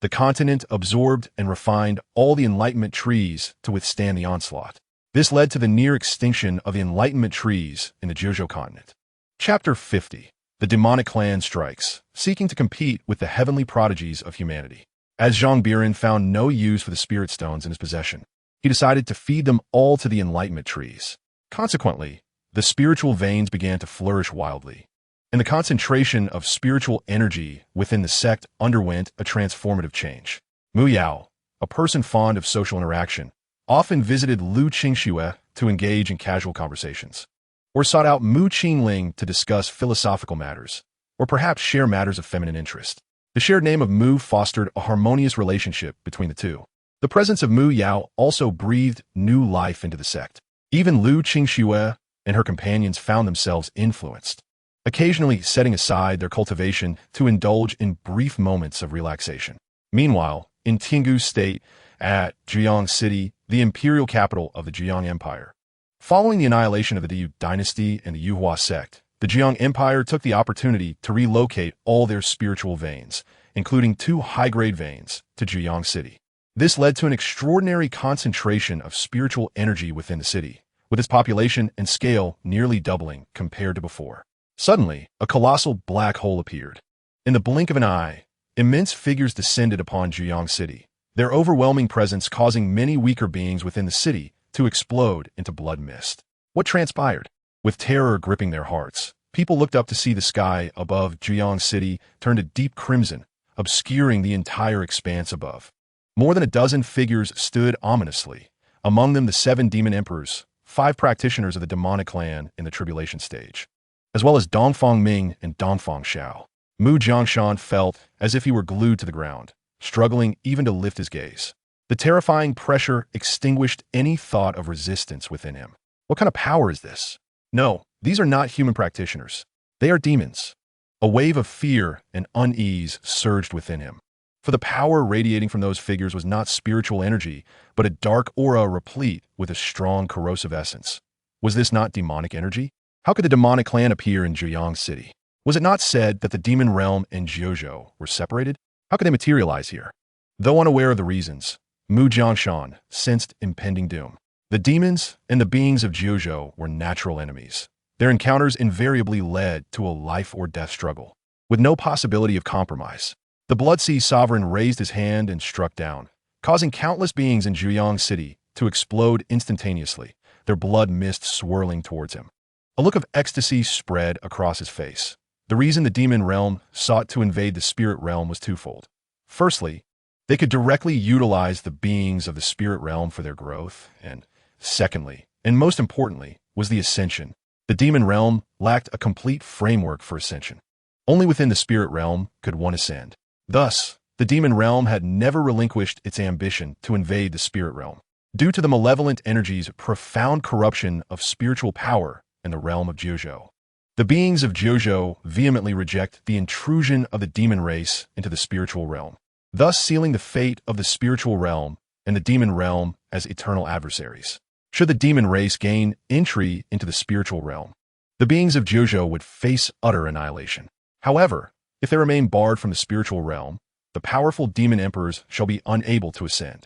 S1: the continent absorbed and refined all the enlightenment trees to withstand the onslaught. This led to the near extinction of the enlightenment trees in the Jiuzhou continent. Chapter 50. The demonic clan strikes, seeking to compete with the heavenly prodigies of humanity. As Zhang Biran found no use for the spirit stones in his possession, he decided to feed them all to the enlightenment trees. Consequently, the spiritual veins began to flourish wildly, and the concentration of spiritual energy within the sect underwent a transformative change. Mu Yao, a person fond of social interaction, often visited Lu Qingxue to engage in casual conversations, or sought out Mu Qingling to discuss philosophical matters, or perhaps share matters of feminine interest. The shared name of Mu fostered a harmonious relationship between the two. The presence of Mu Yao also breathed new life into the sect. Even Lu Qingxue and her companions found themselves influenced, occasionally setting aside their cultivation to indulge in brief moments of relaxation. Meanwhile, in Tinggu State, at Jiang City, the imperial capital of the Jiang Empire, following the annihilation of the Diyu dynasty and the Yuhua sect, the Jiang Empire took the opportunity to relocate all their spiritual veins, including two high-grade veins, to Jiang City. This led to an extraordinary concentration of spiritual energy within the city, with its population and scale nearly doubling compared to before. Suddenly, a colossal black hole appeared. In the blink of an eye, immense figures descended upon Jiang City, their overwhelming presence causing many weaker beings within the city to explode into blood mist. What transpired? With terror gripping their hearts, people looked up to see the sky above Jiang City turn to deep crimson, obscuring the entire expanse above. More than a dozen figures stood ominously, among them the 7 demon emperors, 5 practitioners of the demonic clan in the tribulation stage, as well as Dongfang Ming and Dongfang Xiao. Mu Jiangshan felt as if he were glued to the ground, struggling even to lift his gaze. The terrifying pressure extinguished any thought of resistance within him. What kind of power is this? No, these are not human practitioners. They are demons. A wave of fear and unease surged within him. For the power radiating from those figures was not spiritual energy, but a dark aura replete with a strong corrosive essence. Was this not demonic energy? How could the demonic clan appear in Jiang City? Was it not said that the demon realm and Jiuzhou were separated? How could they materialize here? Though unaware of the reasons, Mu Jiangshan sensed impending doom. The demons and the beings of Jiuzhou were natural enemies. Their encounters invariably led to a life-or-death struggle, with no possibility of compromise. The Blood-Sea Sovereign raised his hand and struck down, causing countless beings in Jiang City to explode instantaneously, their blood mist swirling towards him. A look of ecstasy spread across his face. The reason the demon realm sought to invade the spirit realm was twofold. Firstly, they could directly utilize the beings of the spirit realm for their growth, and secondly, and most importantly, was the ascension. The demon realm lacked a complete framework for ascension. Only within the spirit realm could one ascend. Thus, the demon realm had never relinquished its ambition to invade the spirit realm, due to the malevolent energy's profound corruption of spiritual power in the realm of Jiuzhou. The beings of Jiuzhou vehemently reject the intrusion of the demon race into the spiritual realm, thus sealing the fate of the spiritual realm and the demon realm as eternal adversaries. Should the demon race gain entry into the spiritual realm, the beings of Jiuzhou would face utter annihilation. However, if they remain barred from the spiritual realm, the powerful demon emperors shall be unable to ascend.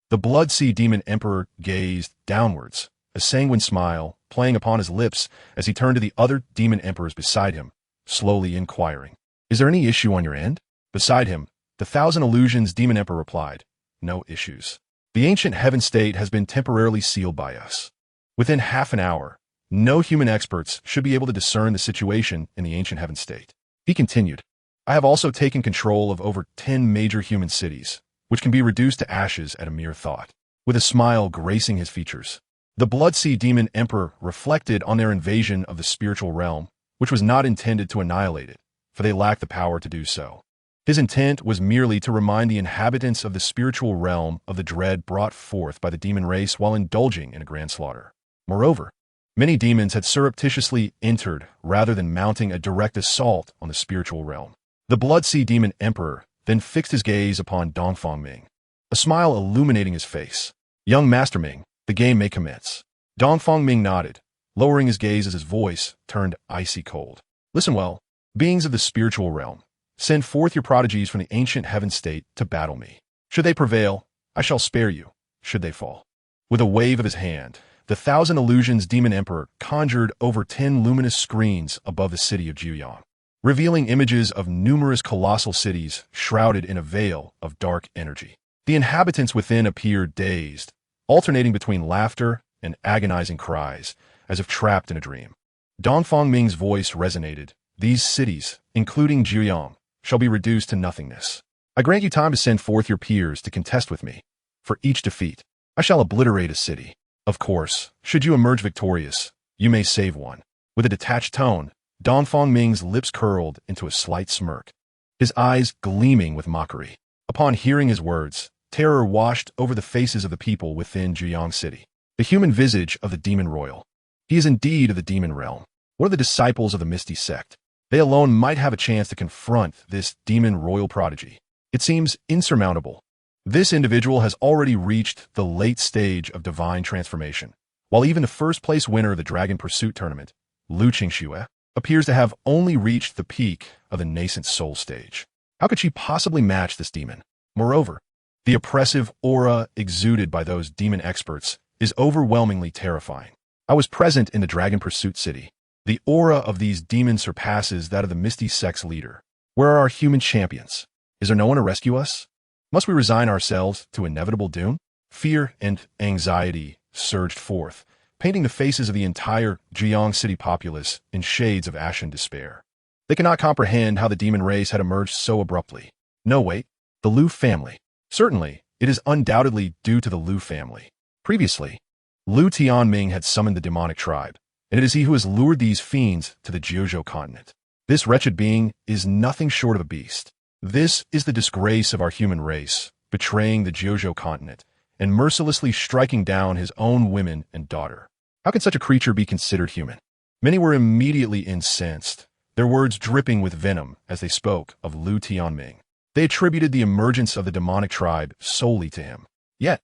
S1: The Blood-Sea Demon Emperor gazed downwards, a sanguine smile playing upon his lips as he turned to the other demon emperors beside him, slowly inquiring, "Is there any issue on your end?" Beside him, the Thousand Illusions Demon Emperor replied, "No issues." The ancient heaven state has been temporarily sealed by us. Within half an hour, no human experts should be able to discern the situation in the ancient heaven state. He continued, I have also taken control of over 10 major human cities, which can be reduced to ashes at a mere thought. With a smile gracing his features, the Blood Sea Demon Emperor reflected on their invasion of the spiritual realm, which was not intended to annihilate it, for they lacked the power to do so. His intent was merely to remind the inhabitants of the spiritual realm of the dread brought forth by the demon race while indulging in a grand slaughter. Moreover, many demons had surreptitiously entered rather than mounting a direct assault on the spiritual realm. The Blood Sea Demon Emperor then fixed his gaze upon Dongfang Ming, a smile illuminating his face. Young Master Ming, the game may commence. Dongfang Ming nodded, lowering his gaze as his voice turned icy cold. Listen well, beings of the spiritual realm. Send forth your prodigies from the ancient heaven state to battle me. Should they prevail, I shall spare you. Should they fall. With a wave of his hand, the Thousand Illusions Demon Emperor conjured over 10 luminous screens above the city of Juyang, revealing images of numerous colossal cities shrouded in a veil of dark energy. The inhabitants within appeared dazed, alternating between laughter and agonizing cries, as if trapped in a dream. Dongfang Ming's voice resonated. These cities, including Juyang, shall be reduced to nothingness. I grant you time to send forth your peers to contest with me. For each defeat, I shall obliterate a city. Of course, should you emerge victorious, you may save one. With a detached tone, Dongfang Ming's lips curled into a slight smirk, his eyes gleaming with mockery. Upon hearing his words, terror washed over the faces of the people within Juyang City. The human visage of the demon royal. He is indeed of the demon realm, one of the disciples of the Misty Sect. They alone might have a chance to confront this demon royal prodigy. It seems insurmountable. This individual has already reached the late stage of divine transformation, while even the first-place winner of the Dragon Pursuit Tournament, Lu Qingxue, appears to have only reached the peak of the nascent soul stage. How could she possibly match this demon? Moreover, the oppressive aura exuded by those demon experts is overwhelmingly terrifying. I was present in the Dragon Pursuit City. The aura of these demons surpasses that of the Misty Sect's leader. Where are our human champions? Is there no one to rescue us? Must we resign ourselves to inevitable doom? Fear and anxiety surged forth, painting the faces of the entire Juyang City populace in shades of ashen despair. They cannot comprehend how the demon race had emerged so abruptly. No, wait, the Lu family. Certainly, it is undoubtedly due to the Lu family. Previously, Lu Tianming had summoned the demonic tribe, and it is he who has lured these fiends to the Jiuzhou continent. This wretched being is nothing short of a beast. This is the disgrace of our human race, betraying the Jiuzhou continent and mercilessly striking down his own women and daughter. How can such a creature be considered human? Many were immediately incensed, their words dripping with venom as they spoke of Lu Tianming. They attributed the emergence of the demonic tribe solely to him. Yet,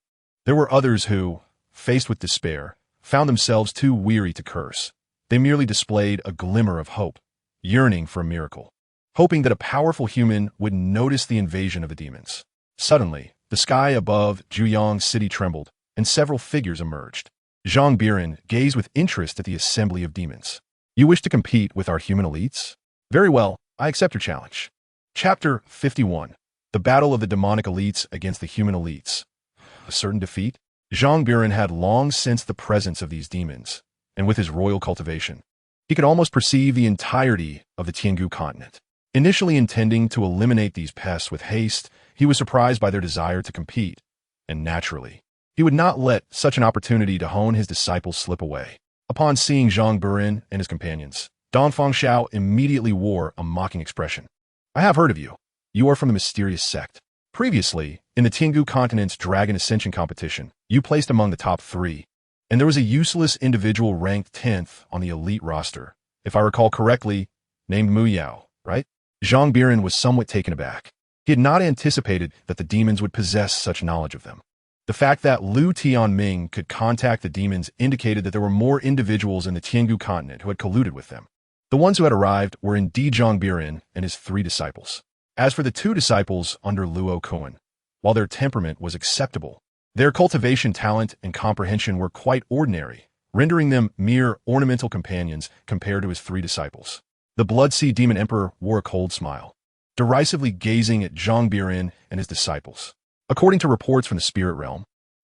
S1: there were others who, faced with despair, found themselves too weary to curse. They merely displayed a glimmer of hope, yearning for a miracle, hoping that a powerful human would notice the invasion of the demons. Suddenly, the sky above Juyang City trembled, and several figures emerged. Zhang Biran gazed with interest at the assembly of demons. You wish to compete with our human elites? Very well, I accept your challenge. Chapter 51. The Battle of the Demonic Elites Against the Human Elites. A certain defeat? Zhang Biran had long sensed the presence of these demons, and with his royal cultivation, he could almost perceive the entirety of the Tianghu continent. Initially intending to eliminate these pests with haste, he was surprised by their desire to compete, and naturally, he would not let such an opportunity to hone his disciples slip away. Upon seeing Zhang Biran and his companions, Dongfang Xiao immediately wore a mocking expression. I have heard of you. You are from the mysterious sect. Previously, in the Tianghu continent's Dragon Ascension competition, you placed among the top 3, and there was a useless individual ranked 10th on the elite roster, if I recall correctly, named Mu Yao, right? Zhang Biran was somewhat taken aback. He had not anticipated that the demons would possess such knowledge of them. The fact that Lu Tianming could contact the demons indicated that there were more individuals in the Tianghu continent who had colluded with them. The ones who had arrived were indeed Zhang Biran and his 3 disciples. As for the 2 disciples under Luo Kuan, while their temperament was acceptable, their cultivation talent and comprehension were quite ordinary, rendering them mere ornamental companions compared to his 3 disciples. The Blood Sea Demon Emperor wore a cold smile, derisively gazing at Zhang Biran and his disciples. According to reports from the spirit realm,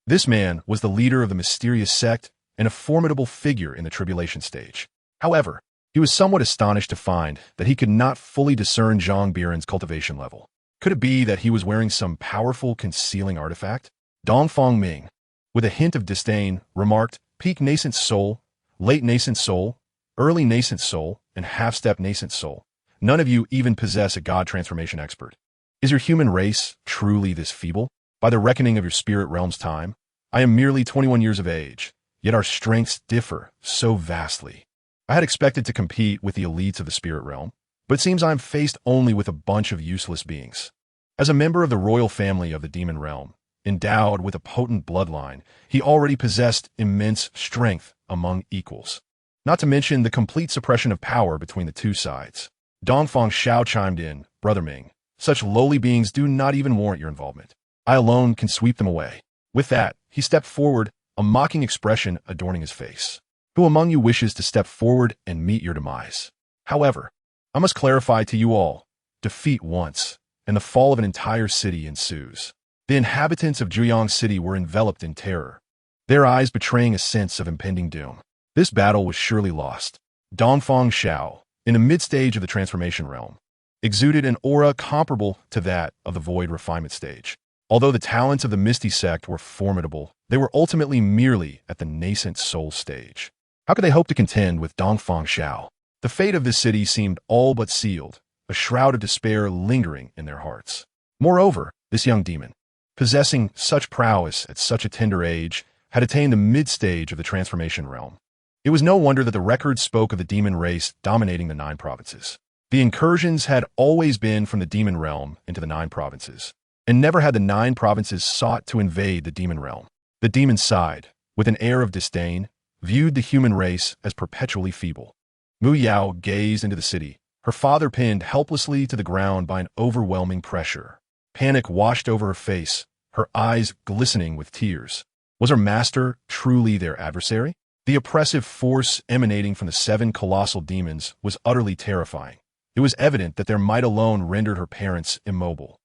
S1: This man was the leader of the mysterious sect and a formidable figure in the tribulation stage. However, he was somewhat astonished to find that he could not fully discern Zhang Biran's cultivation level. Could it be that he was wearing some powerful concealing artifact? Dongfang Ming, with a hint of disdain, remarked, peak nascent soul, late nascent soul, early nascent soul, and half-step nascent soul. None of you even possess a god transformation expert. Is your human race truly this feeble? By the reckoning of your spirit realm's time, I am merely 21 years of age, yet our strengths differ so vastly. I had expected to compete with the elites of the spirit realm, but it seems I am faced only with a bunch of useless beings. As a member of the royal family of the demon realm, endowed with a potent bloodline, he already possessed immense strength among equals. Not to mention the complete suppression of power between the two sides. Dongfang Xiao chimed in, Brother Ming, such lowly beings do not even warrant your involvement. I alone can sweep them away. With that, he stepped forward, a mocking expression adorning his face. Who among you wishes to step forward and meet your demise? However, I must clarify to you all, defeat once, and the fall of an entire city ensues. The inhabitants of Zhuyang City were enveloped in terror, their eyes betraying a sense of impending doom. This battle was surely lost. Dongfang Xiao, in the mid-stage of the transformation realm, exuded an aura comparable to that of the void refinement stage. Although the talents of the Misty sect were formidable, they were ultimately merely at the nascent soul stage. How could they hope to contend with Dongfang Xiao? The fate of this city seemed all but sealed, a shroud of despair lingering in their hearts. Moreover, this young demon, possessing such prowess at such a tender age, had attained the mid-stage of the transformation realm. It was no wonder that the records spoke of the demon race dominating the 9 provinces. The incursions had always been from the demon realm into the 9 provinces, and never had the 9 provinces sought to invade the demon realm. The demon sighed, with an air of disdain, viewed the human race as perpetually feeble. Mu Yao gazed into the city, her father pinned helplessly to the ground by an overwhelming pressure. Panic washed over her face, her eyes glistening with tears. Was her master truly their adversary? The oppressive force emanating from the 7 colossal demons was utterly terrifying. It was evident that their might alone rendered her parents immobile,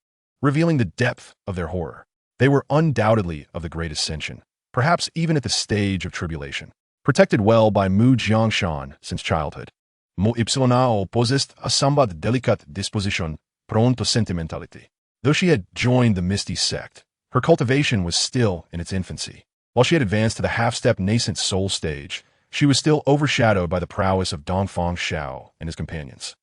S1: revealing the depth of their horror. They were undoubtedly of the great ascension, perhaps even at the stage of tribulation. Protected well by Mu Jiangshan since childhood, Mo Ypsilonao possessed a somewhat delicate disposition, prone to sentimentality. Though she had joined the Misty sect, her cultivation was still in its infancy. While she had advanced to the half-step nascent soul stage, she was still overshadowed by the prowess of Dongfang Xiao and his companions.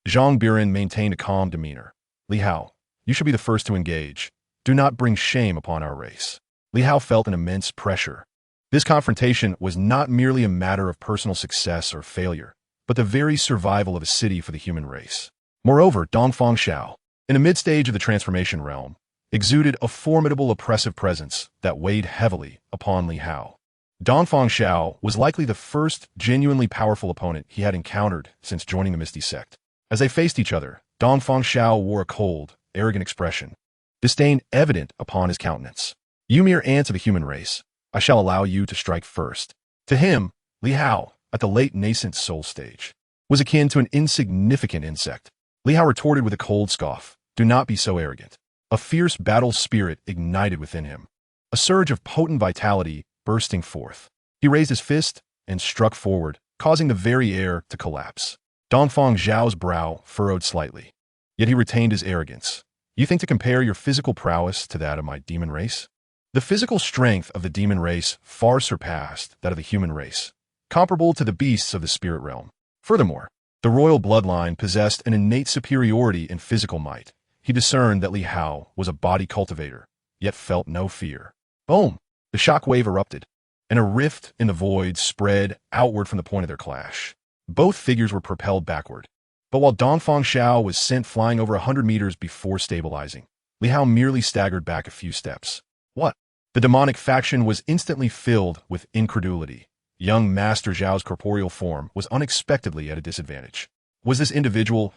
S1: Zhang Biran maintained a calm demeanor. Li Hao, you should be the first to engage. Do not bring shame upon our race. Li Hao felt an immense pressure. This confrontation was not merely a matter of personal success or failure, but the very survival of a city for the human race. Moreover, Dongfang Xiao, in the mid-stage of the transformation realm, exuded a formidable oppressive presence that weighed heavily upon Li Hao. Dongfang Xiao was likely the first genuinely powerful opponent he had encountered since joining the Misty sect. As they faced each other, Dongfang Xiao wore a cold, arrogant expression, disdain evident upon his countenance. You mere ants of the human race, I shall allow you to strike first. To him, Li Hao, at the late nascent soul stage, was akin to an insignificant insect. Li Hao retorted with a cold scoff, do not be so arrogant. A fierce battle spirit ignited within him, a surge of potent vitality bursting forth. He raised his fist and struck forward, causing the very air to collapse. Dongfang Xiao's brow furrowed slightly, yet he retained his arrogance. You think to compare your physical prowess to that of my demon race? The physical strength of the demon race far surpassed that of the human race, comparable to the beasts of the spirit realm. Furthermore, the royal bloodline possessed an innate superiority in physical might. He discerned that Li Hao was a body cultivator, yet felt no fear. Boom! The shock wave erupted, and a rift in the void spread outward from the point of their clash. Both figures were propelled backward, but while Dongfang Xiao was sent flying over 100 meters before stabilizing, Li Hao merely staggered back a few steps. What? The demonic faction was instantly filled with incredulity. Young Master Zhao's corporeal form was unexpectedly at a disadvantage. Was this individual's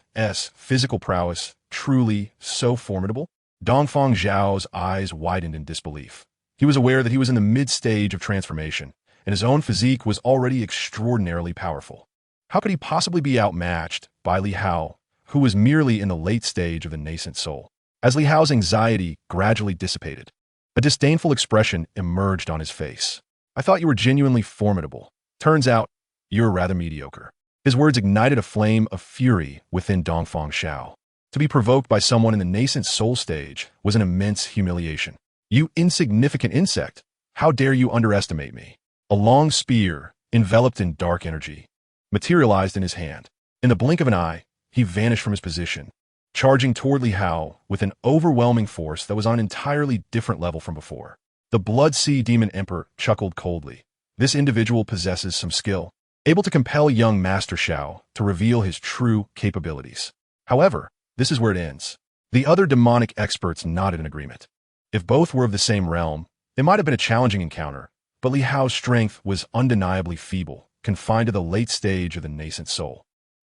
S1: physical prowess truly so formidable? Dongfang Zhao's eyes widened in disbelief. He was aware that he was in the mid-stage of transformation, and his own physique was already extraordinarily powerful. How could he possibly be outmatched by Li Hao, who was merely in the late stage of the nascent soul? As Li Hao's anxiety gradually dissipated, A disdainful expression emerged on his face. I thought you were genuinely formidable. Turns out, you're rather mediocre. His words ignited a flame of fury within Dongfang Xiao. To be provoked by someone in the nascent soul stage was an immense humiliation. You insignificant insect! How dare you underestimate me? A long spear, enveloped in dark energy, materialized in his hand. In the blink of an eye, he vanished from his position, charging toward Li Hao with an overwhelming force that was on an entirely different level from before. The Blood Sea Demon Emperor chuckled coldly. This individual possesses some skill, able to compel young Master Xiao to reveal his true capabilities. However, this is where it ends. The other demonic experts nodded in agreement. If both were of the same realm, it might have been a challenging encounter, but Li Hao's strength was undeniably feeble, confined to the late stage of the nascent soul.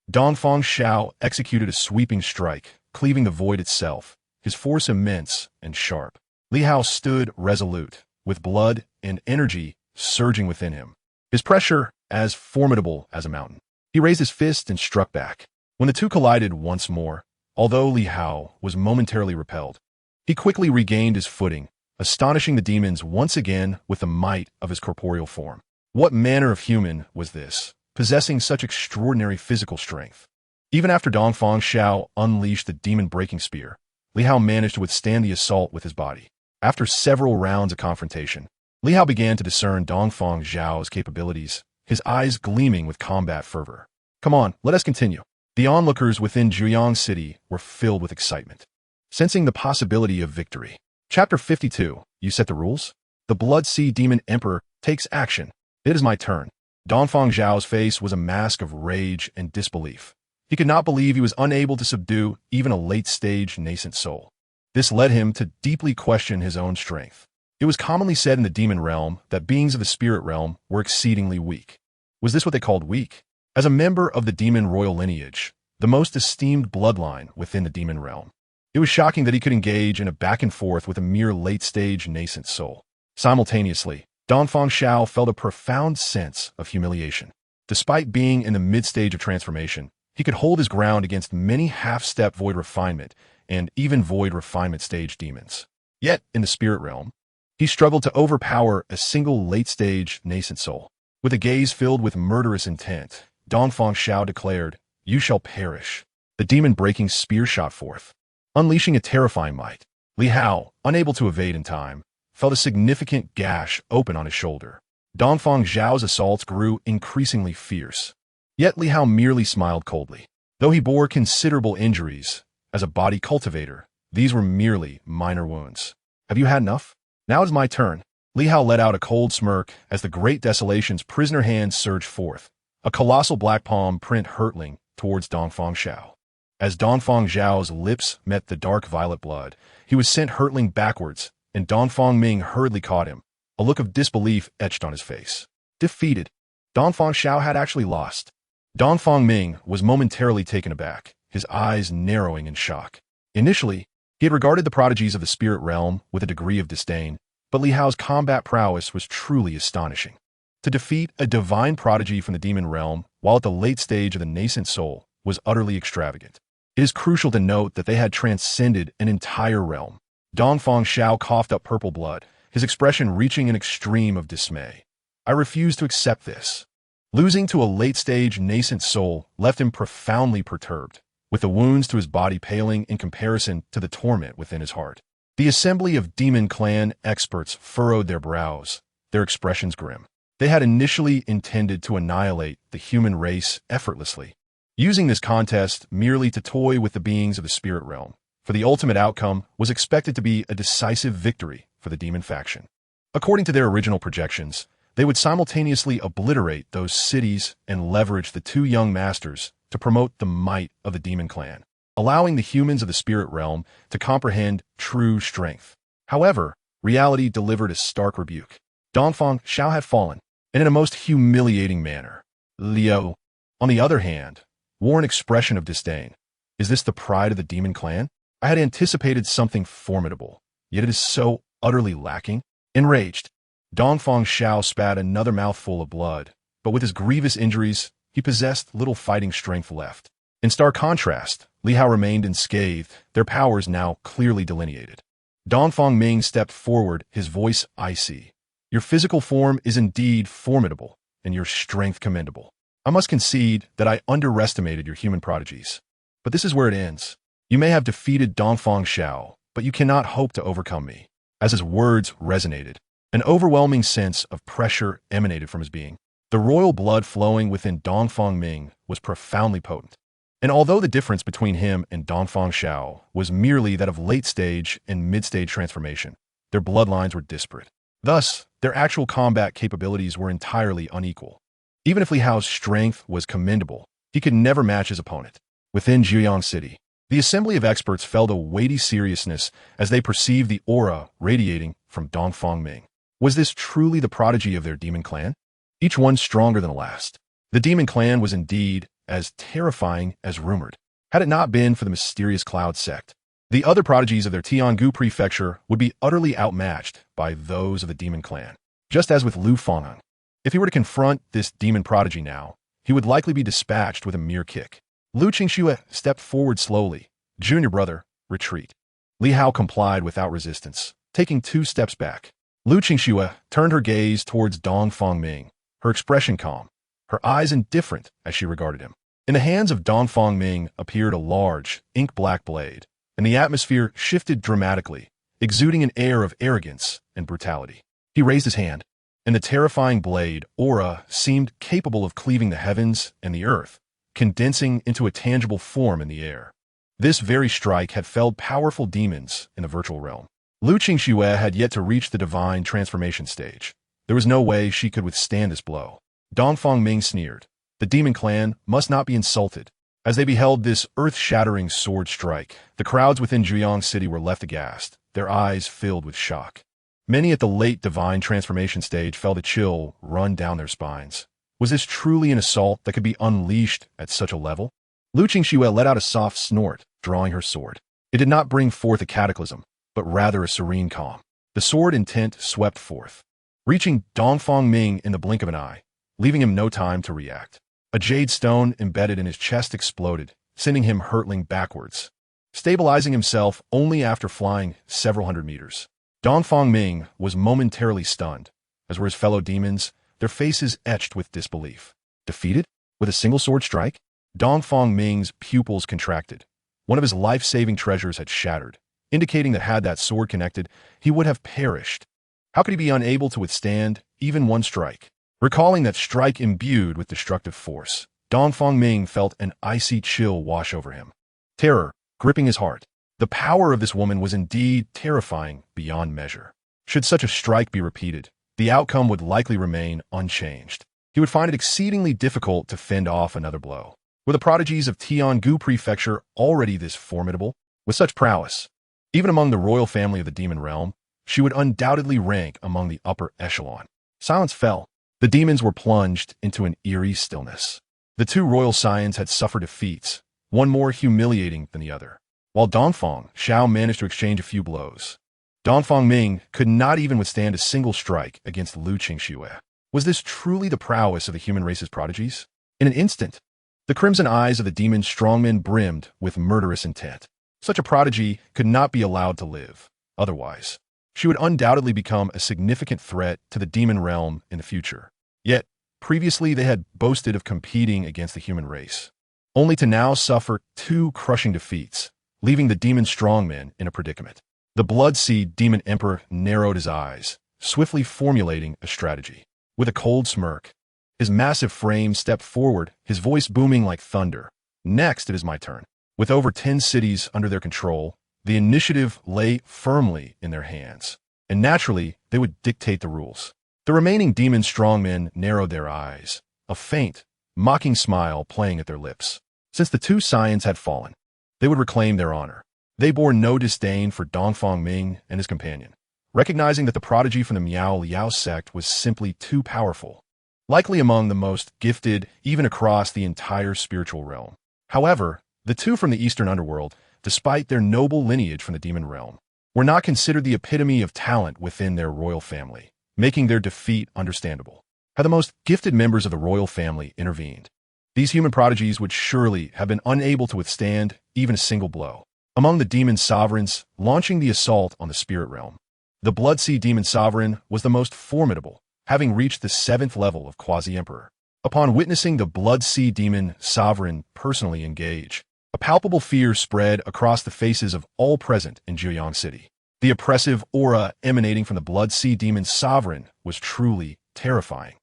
S1: Dongfang Xiao executed a sweeping strike, cleaving the void itself, his force immense and sharp. Li Hao stood resolute, with blood and energy surging within him, his pressure as formidable as a mountain. He raised his fist and struck back. When the two collided once more, although Li Hao was momentarily repelled, he quickly regained his footing, astonishing the demons once again with the might of his corporeal form. What manner of human was this, possessing such extraordinary physical strength? Even after Dongfang Xiao unleashed the demon-breaking spear, Li Hao managed to withstand the assault with his body. After several rounds of confrontation, Li Hao began to discern Dongfang Xiao's capabilities, his eyes gleaming with combat fervor. Come on, let us continue. The onlookers within Zhuyang City were filled with excitement, sensing the possibility of victory. Chapter 52. You set the rules? The Blood Sea Demon Emperor takes action. It is my turn. Dongfang Xiao's face was a mask of rage and disbelief. He could not believe he was unable to subdue even a late-stage nascent soul. This led him to deeply question his own strength. It was commonly said in the demon realm that beings of the spirit realm were exceedingly weak. Was this what they called weak? As a member of the demon royal lineage, the most esteemed bloodline within the demon realm, it was shocking that he could engage in a back and forth with a mere late-stage nascent soul. Simultaneously, Dongfang Xiao felt a profound sense of humiliation. Despite being in the mid-stage of transformation, he could hold his ground against many half-step void refinement and even void refinement stage demons. Yet, in the spirit realm, he struggled to overpower a single late-stage nascent soul. With a gaze filled with murderous intent, Dongfang Xiao declared, "You shall perish." The demon-breaking spear shot forth, unleashing a terrifying might. Li Hao, unable to evade in time, felt a significant gash open on his shoulder. Dongfang Xiao's assaults grew increasingly fierce. Yet Li Hao merely smiled coldly. Though he bore considerable injuries, as a body cultivator, these were merely minor wounds. Have you had enough? Now it is my turn. Li Hao let out a cold smirk as the Great Desolation's prisoner hand surged forth, a colossal black palm print hurtling towards Dongfang Xiao. As Dongfang Xiao's lips met the dark violet blood, he was sent hurtling backwards, and Dongfang Ming hurriedly caught him, a look of disbelief etched on his face. Defeated. Dongfang Xiao had actually lost. Dongfang Ming was momentarily taken aback, his eyes narrowing in shock. Initially, he had regarded the prodigies of the spirit realm with a degree of disdain, but Li Hao's combat prowess was truly astonishing. To defeat a divine prodigy from the demon realm while at the late stage of the nascent soul was utterly extravagant. It is crucial to note that they had transcended an entire realm. Dongfang Xiao coughed up purple blood, his expression reaching an extreme of dismay. I refuse to accept this. Losing to a late-stage nascent soul left him profoundly perturbed, with the wounds to his body paling in comparison to the torment within his heart. The assembly of Demon Clan experts furrowed their brows, their expressions grim. They had initially intended to annihilate the human race effortlessly, using this contest merely to toy with the beings of the spirit realm, for the ultimate outcome was expected to be a decisive victory for the demon faction. According to their original projections, they would simultaneously obliterate those cities and leverage the two young masters to promote the might of the demon clan, allowing the humans of the spirit realm to comprehend true strength. However, reality delivered a stark rebuke. Dongfang Xiao had fallen, and in a most humiliating manner. Liu, on the other hand, wore an expression of disdain. Is this the pride of the demon clan? I had anticipated something formidable, yet it is so utterly lacking. Enraged, Dongfang Xiao spat another mouthful of blood, but with his grievous injuries, he possessed little fighting strength left. In stark contrast, Li Hao remained unscathed, their powers now clearly delineated. Dongfang Ming stepped forward, his voice icy. Your physical form is indeed formidable, and your strength commendable. I must concede that I underestimated your human prodigies. But this is where it ends. You may have defeated Dongfang Xiao, but you cannot hope to overcome me. As his words resonated, an overwhelming sense of pressure emanated from his being. The royal blood flowing within Dongfang Ming was profoundly potent. And although the difference between him and Dongfang Xiao was merely that of late-stage and mid-stage transformation, their bloodlines were disparate. Thus, their actual combat capabilities were entirely unequal. Even if Li Hao's strength was commendable, he could never match his opponent. Within Jiuyang City, the assembly of experts felt a weighty seriousness as they perceived the aura radiating from Dongfang Ming. Was this truly the prodigy of their demon clan? Each one stronger than the last. The demon clan was indeed as terrifying as rumored. Had it not been for the mysterious Cloud sect, the other prodigies of their Tiangu prefecture would be utterly outmatched by those of the demon clan. Just as with Lu Fang'an, if he were to confront this demon prodigy now, he would likely be dispatched with a mere kick. Lu Qingxue stepped forward slowly. Junior brother, retreat. Li Hao complied without resistance, taking 2 steps back. Lu Qingxue turned her gaze towards Dongfang Ming, her expression calm, her eyes indifferent as she regarded him. In the hands of Dongfang Ming appeared a large, ink-black blade, and the atmosphere shifted dramatically, exuding an air of arrogance and brutality. He raised his hand, and the terrifying blade, aura, seemed capable of cleaving the heavens and the earth, condensing into a tangible form in the air. This very strike had felled powerful demons in the virtual realm. Lu Qingxue had yet to reach the divine transformation stage. There was no way she could withstand this blow. Dongfang Ming sneered. The demon clan must not be insulted. As they beheld this earth-shattering sword strike, the crowds within Jiuyang City were left aghast, their eyes filled with shock. Many at the late divine transformation stage felt a chill run down their spines. Was this truly an assault that could be unleashed at such a level? Lu Qingxue let out a soft snort, drawing her sword. It did not bring forth a cataclysm, but rather a serene calm. The sword intent swept forth, reaching Dongfang Ming in the blink of an eye, leaving him no time to react. A jade stone embedded in his chest exploded, sending him hurtling backwards, stabilizing himself only after flying several hundred meters. Dongfang Ming was momentarily stunned, as were his fellow demons, their faces etched with disbelief. Defeated? With a single sword strike? Dongfang Ming's pupils contracted. One of his life-saving treasures had shattered, indicating that had that sword connected, he would have perished. How could he be unable to withstand even one strike? Recalling that strike imbued with destructive force, Dongfang Ming felt an icy chill wash over him. Terror gripping his heart. The power of this woman was indeed terrifying beyond measure. Should such a strike be repeated, the outcome would likely remain unchanged. He would find it exceedingly difficult to fend off another blow. Were the prodigies of Tiangu Prefecture already this formidable? With such prowess, even among the royal family of the demon realm, she would undoubtedly rank among the upper echelon. Silence fell. The demons were plunged into an eerie stillness. The 2 royal scions had suffered defeats, one more humiliating than the other. While Dongfang Xiao managed to exchange a few blows, Dongfang Ming could not even withstand a single strike against Lu Qingxue. Was this truly the prowess of the human race's prodigies? In an instant, the crimson eyes of the demon strongmen brimmed with murderous intent. Such a prodigy could not be allowed to live. Otherwise, she would undoubtedly become a significant threat to the demon realm in the future. Yet, previously they had boasted of competing against the human race, only to now suffer 2 crushing defeats, leaving the demon strongmen in a predicament. The Bloodseed Demon Emperor narrowed his eyes, swiftly formulating a strategy. With a cold smirk, his massive frame stepped forward, his voice booming like thunder. Next, it is my turn. With over 10 cities under their control, the initiative lay firmly in their hands, and naturally, they would dictate the rules. The remaining demon strongmen narrowed their eyes, a faint, mocking smile playing at their lips. Since the 2 scions had fallen, they would reclaim their honor. They bore no disdain for Dongfang Ming and his companion, recognizing that the prodigy from the Miao Liao sect was simply too powerful, likely among the most gifted even across the entire spiritual realm. However, the 2 from the eastern underworld, despite their noble lineage from the demon realm, were not considered the epitome of talent within their royal family, making their defeat understandable. Had the most gifted members of the royal family intervened, these human prodigies would surely have been unable to withstand even a single blow. among the demon sovereigns launching the assault on the spirit realm. The Blood Sea Demon Sovereign was the most formidable, having reached the 7th level of Quasi-Emperor. Upon witnessing the Blood Sea Demon Sovereign personally engage, a palpable fear spread across the faces of all present in Jiuyang City. The oppressive aura emanating from the Blood Sea Demon Sovereign was truly terrifying.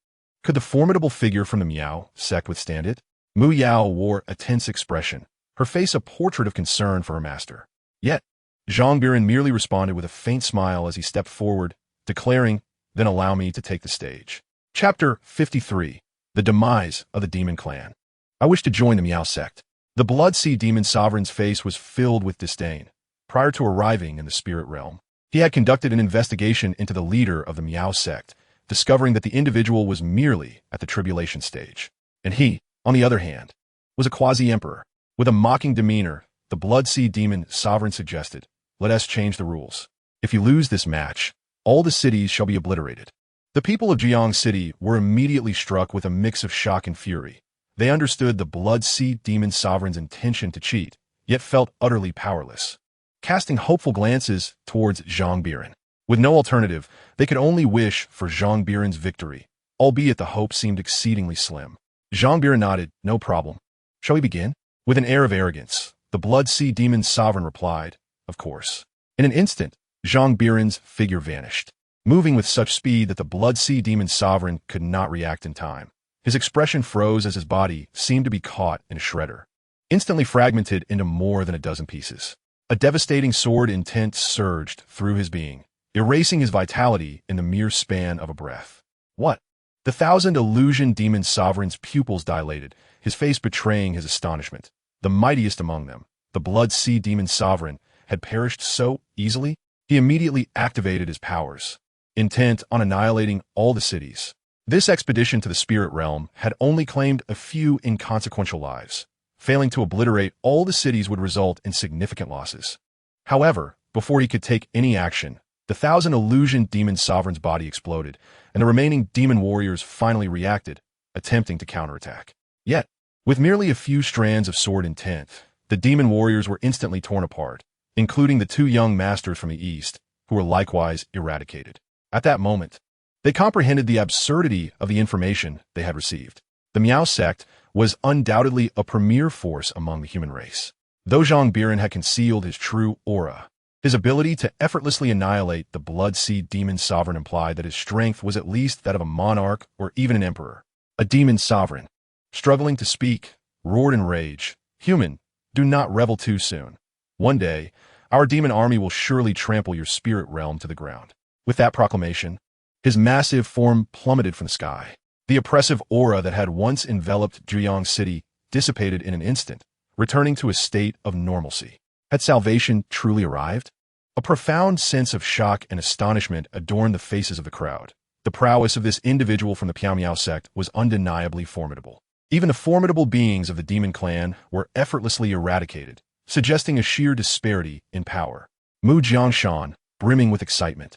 S1: Could the formidable figure from the Miao sect withstand it? Mu Yao wore a tense expression, her face a portrait of concern for her master. Yet, Zhang Biran merely responded with a faint smile as he stepped forward, declaring, "Then allow me to take the stage." Chapter 53. The Demise of the Demon Clan. I wish to join the Miao sect. The Blood Sea Demon Sovereign's face was filled with disdain. Prior to arriving in the spirit realm, he had conducted an investigation into the leader of the Miao sect, discovering that the individual was merely at the tribulation stage. And he, on the other hand, was a quasi-emperor. With a mocking demeanor, the Blood Sea Demon Sovereign suggested, "Let us change the rules. If you lose this match, all the cities shall be obliterated." The people of Jiuyang City were immediately struck with a mix of shock and fury. They understood the Blood Sea Demon Sovereign's intention to cheat, yet felt utterly powerless. Casting hopeful glances towards Zhang Biran. With no alternative, they could only wish for Zhang Biran's victory, albeit the hope seemed exceedingly slim. Zhang Biran nodded, "No problem. Shall we begin?" With an air of arrogance, the Blood Sea Demon Sovereign replied, "Of course." In an instant, Zhang Biran's figure vanished, moving with such speed that the Blood Sea Demon Sovereign could not react in time. His expression froze as his body seemed to be caught in a shredder, instantly fragmented into more than a dozen pieces. A devastating sword intent surged through his being, erasing his vitality in the mere span of a breath. What? The 1,000 illusion demon sovereign's pupils dilated, his face betraying his astonishment. The mightiest among them, the Blood Sea Demon Sovereign, had perished so easily. He immediately activated his powers, intent on annihilating all the cities. This expedition to the spirit realm had only claimed a few inconsequential lives. Failing to obliterate all the cities would result in significant losses. However, before he could take any action, the 1,000 illusion demon sovereign's body exploded, and the remaining demon warriors finally reacted, attempting to counterattack. Yet, with merely a few strands of sword intent, the demon warriors were instantly torn apart, including the 2 young masters from the east, who were likewise eradicated. At that moment, they comprehended the absurdity of the information they had received. The Miao sect was undoubtedly a premier force among the human race. Though Zhang Biran had concealed his true aura, his ability to effortlessly annihilate the Blood Sea Demon Sovereign implied that his strength was at least that of a monarch or even an emperor. A demon sovereign, struggling to speak, roared in rage, "Human, do not revel too soon. One day, our demon army will surely trample your spirit realm to the ground." With that proclamation, his massive form plummeted from the sky. The oppressive aura that had once enveloped Jiuyang City dissipated in an instant, returning to a state of normalcy. Had salvation truly arrived? A profound sense of shock and astonishment adorned the faces of the crowd. The prowess of this individual from the Piao Miao sect was undeniably formidable. Even the formidable beings of the demon clan were effortlessly eradicated, suggesting a sheer disparity in power. Mu Jiangshan, brimming with excitement,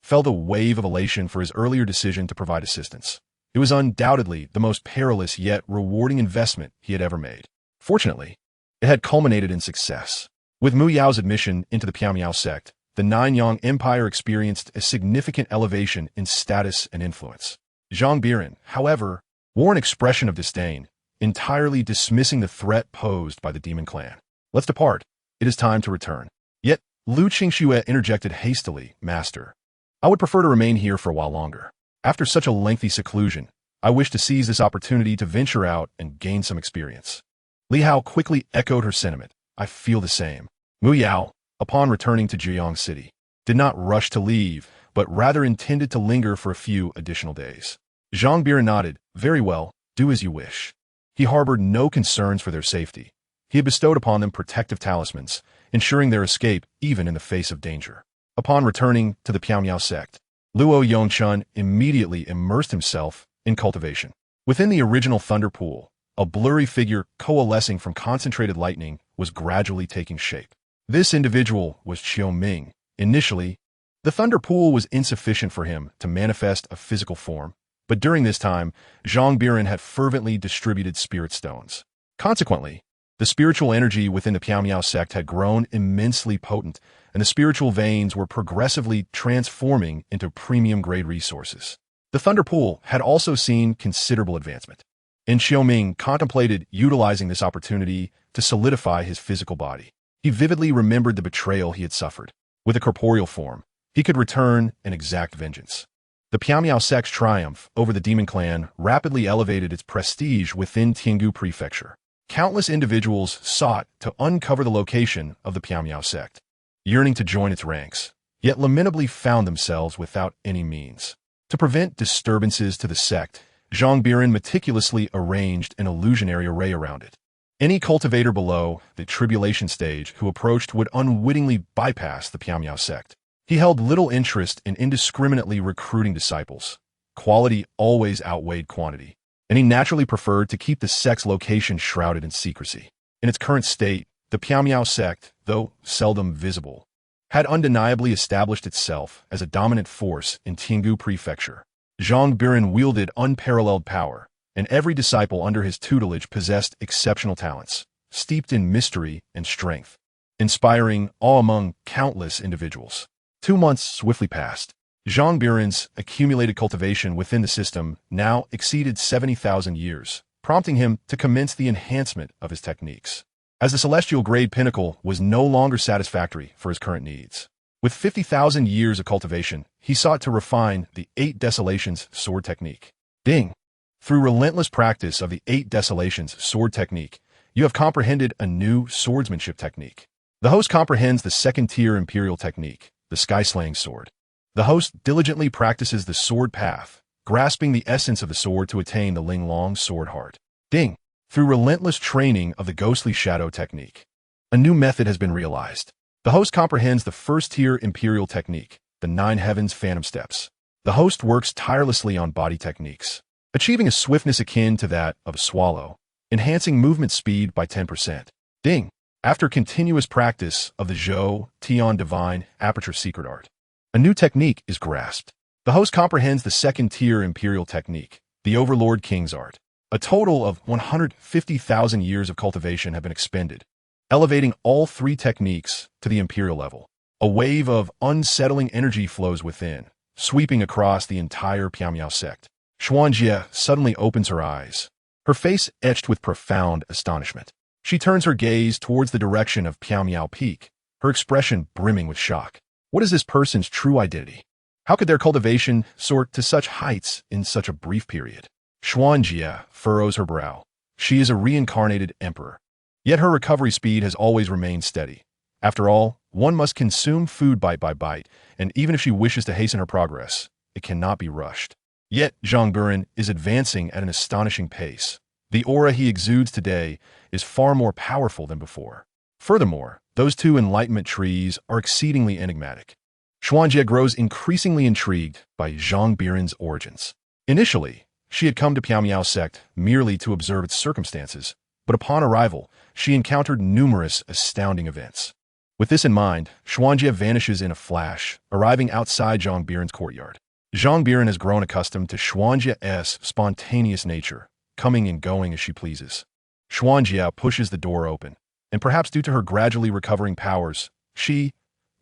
S1: felt a wave of elation for his earlier decision to provide assistance. It was undoubtedly the most perilous yet rewarding investment he had ever made. Fortunately, it had culminated in success. With Mu Yao's admission into the Piao Miao sect, the Nanyang Empire experienced a significant elevation in status and influence. Zhang Biran, however, wore an expression of disdain, entirely dismissing the threat posed by the demon clan. "Let's depart. It is time to return." Yet, Lu Qingxue interjected hastily, "Master, I would prefer to remain here for a while longer. After such a lengthy seclusion, I wish to seize this opportunity to venture out and gain some experience." Li Hao quickly echoed her sentiment. "I feel the same." Mu Yao, upon returning to Jiuyang City, did not rush to leave, but rather intended to linger for a few additional days. Zhang Biran nodded, "Very well, do as you wish." He harbored no concerns for their safety. He had bestowed upon them protective talismans, ensuring their escape even in the face of danger. Upon returning to the Piao Miao sect, Luo Yongchun immediately immersed himself in cultivation. Within the original thunder pool, a blurry figure coalescing from concentrated lightning was gradually taking shape. This individual was Qiu Ming. Initially, the thunder pool was insufficient for him to manifest a physical form, but during this time, Zhang Biran had fervently distributed spirit stones. Consequently, The spiritual energy within the Piao sect had grown immensely potent, and the spiritual veins were progressively transforming into premium-grade resources. The Thunder Pool had also seen considerable advancement, and Xiaoming contemplated utilizing this opportunity to solidify his physical body. He vividly remembered the betrayal he had suffered. With a corporeal form, he could return and exact vengeance. The Piao sect's triumph over the Demon Clan rapidly elevated its prestige within Tiangu Prefecture. Countless individuals sought to uncover the location of the Piao sect, yearning to join its ranks, yet lamentably found themselves without any means. To prevent disturbances to the sect, Zhang Biran meticulously arranged an illusionary array around it. Any cultivator below the tribulation stage who approached would unwittingly bypass the Piao sect. He held little interest in indiscriminately recruiting disciples. Quality always outweighed quantity, and he naturally preferred to keep the sect's location shrouded in secrecy. In its current state, the Piao sect, though seldom visible, had undeniably established itself as a dominant force in Tiangu Prefecture. Zhang Biran wielded unparalleled power, and every disciple under his tutelage possessed exceptional talents, steeped in mystery and strength, inspiring awe among countless individuals. 2 months swiftly passed. Zhang Biran's accumulated cultivation within the system now exceeded 70,000 years, prompting him to commence the enhancement of his techniques, as the celestial grade pinnacle was no longer satisfactory for his current needs. With 50,000 years of cultivation, he sought to refine the 8 Desolations sword technique. Ding! Through relentless practice of the 8 Desolations sword technique, you have comprehended a new swordsmanship technique. The host comprehends the second-tier imperial technique, the sky-slaying sword. The host diligently practices the sword path, grasping the essence of the sword to attain the Linglong sword heart. Ding! Through relentless training of the ghostly shadow technique, a new method has been realized. The host comprehends the first-tier imperial technique, the 9 heavens phantom steps. The host works tirelessly on body techniques, achieving a swiftness akin to that of a swallow, enhancing movement speed by 10%. Ding! After continuous practice of the Zhou Tian Divine Aperture Secret Art, a new technique is grasped. The host comprehends the second-tier imperial technique, the Overlord King's Art. A total of 150,000 years of cultivation have been expended, elevating all 3 techniques to the imperial level. A wave of unsettling energy flows within, sweeping across the entire Piao sect. Xuanjie suddenly opens her eyes, her face etched with profound astonishment. She turns her gaze towards the direction of Piao Peak, her expression brimming with shock. What is this person's true identity? How could their cultivation soar to such heights in such a brief period? Xuanjie furrows her brow. She is a reincarnated emperor. Yet her recovery speed has always remained steady. After all, one must consume food bite by bite, and even if she wishes to hasten her progress, it cannot be rushed. Yet Zhang Biran is advancing at an astonishing pace. The aura he exudes today is far more powerful than before. Furthermore, those 2 enlightenment trees are exceedingly enigmatic. Xuanjie grows increasingly intrigued by Zhang Biran's origins. Initially, she had come to Piao sect merely to observe its circumstances, but upon arrival, she encountered numerous astounding events. With this in mind, Xuanjie vanishes in a flash, arriving outside Zhang Biran's courtyard. Zhang Biran has grown accustomed to Xuanjie's spontaneous nature, coming and going as she pleases. Xuanjie pushes the door open, and perhaps due to her gradually recovering powers, she,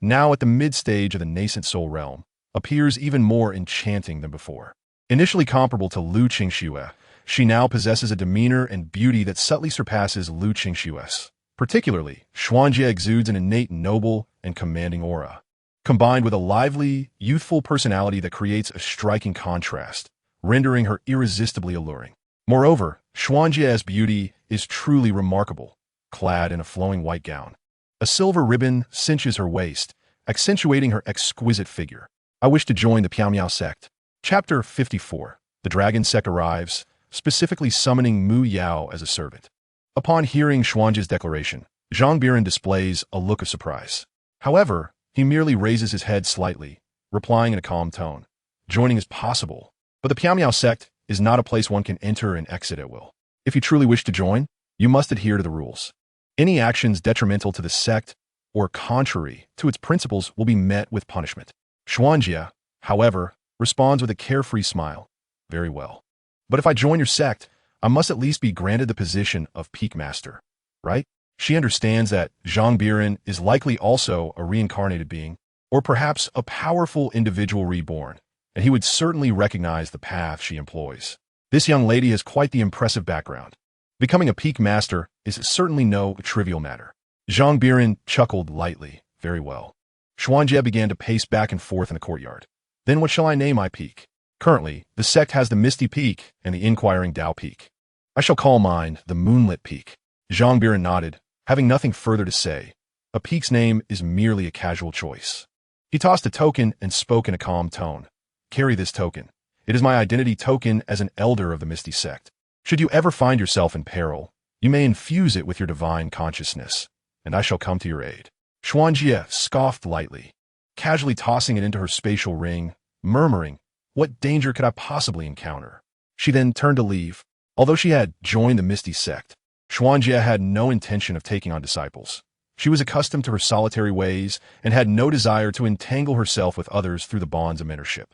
S1: now at the mid-stage of the nascent soul realm, appears even more enchanting than before. Initially comparable to Lu Qingxue, she now possesses a demeanor and beauty that subtly surpasses Lu Qingxue's. Particularly, Xuanjie exudes an innate noble and commanding aura, combined with a lively, youthful personality that creates a striking contrast, rendering her irresistibly alluring. Moreover, Xuanjie's beauty is truly remarkable, clad in a flowing white gown. A silver ribbon cinches her waist, accentuating her exquisite figure. I wish to join the Piao sect. Chapter 54. The Dragon Sect arrives, specifically summoning Mu Yao as a servant. Upon hearing Xuanjie's declaration, Zhang Biran displays a look of surprise. However, he merely raises his head slightly, replying in a calm tone. Joining is possible, but the Piao sect is not a place one can enter and exit at will. If you truly wish to join, you must adhere to the rules. Any actions detrimental to the sect or contrary to its principles will be met with punishment. Xuanjie, however, responds with a carefree smile. Very well. But if I join your sect, I must at least be granted the position of Peak Master, right? She understands that Zhang Biran is likely also a reincarnated being, or perhaps a powerful individual reborn, and he would certainly recognize the path she employs. This young lady has quite the impressive background. Becoming a peak master is certainly no trivial matter. Zhang Biran chuckled lightly. Very well. Xuanjie began to pace back and forth in the courtyard. Then what shall I name my peak? Currently, the sect has the Misty Peak and the Inquiring Tao Peak. I shall call mine the Moonlit Peak. Zhang Biran nodded, having nothing further to say. A peak's name is merely a casual choice. He tossed a token and spoke in a calm tone. Carry this token. It is my identity token as an elder of the Misty Sect. Should you ever find yourself in peril, you may infuse it with your divine consciousness, and I shall come to your aid. Xuanjie scoffed lightly, casually tossing it into her spatial ring, murmuring, what danger could I possibly encounter? She then turned to leave. Although she had joined the Misty Sect, Xuanjie had no intention of taking on disciples. She was accustomed to her solitary ways and had no desire to entangle herself with others through the bonds of mentorship.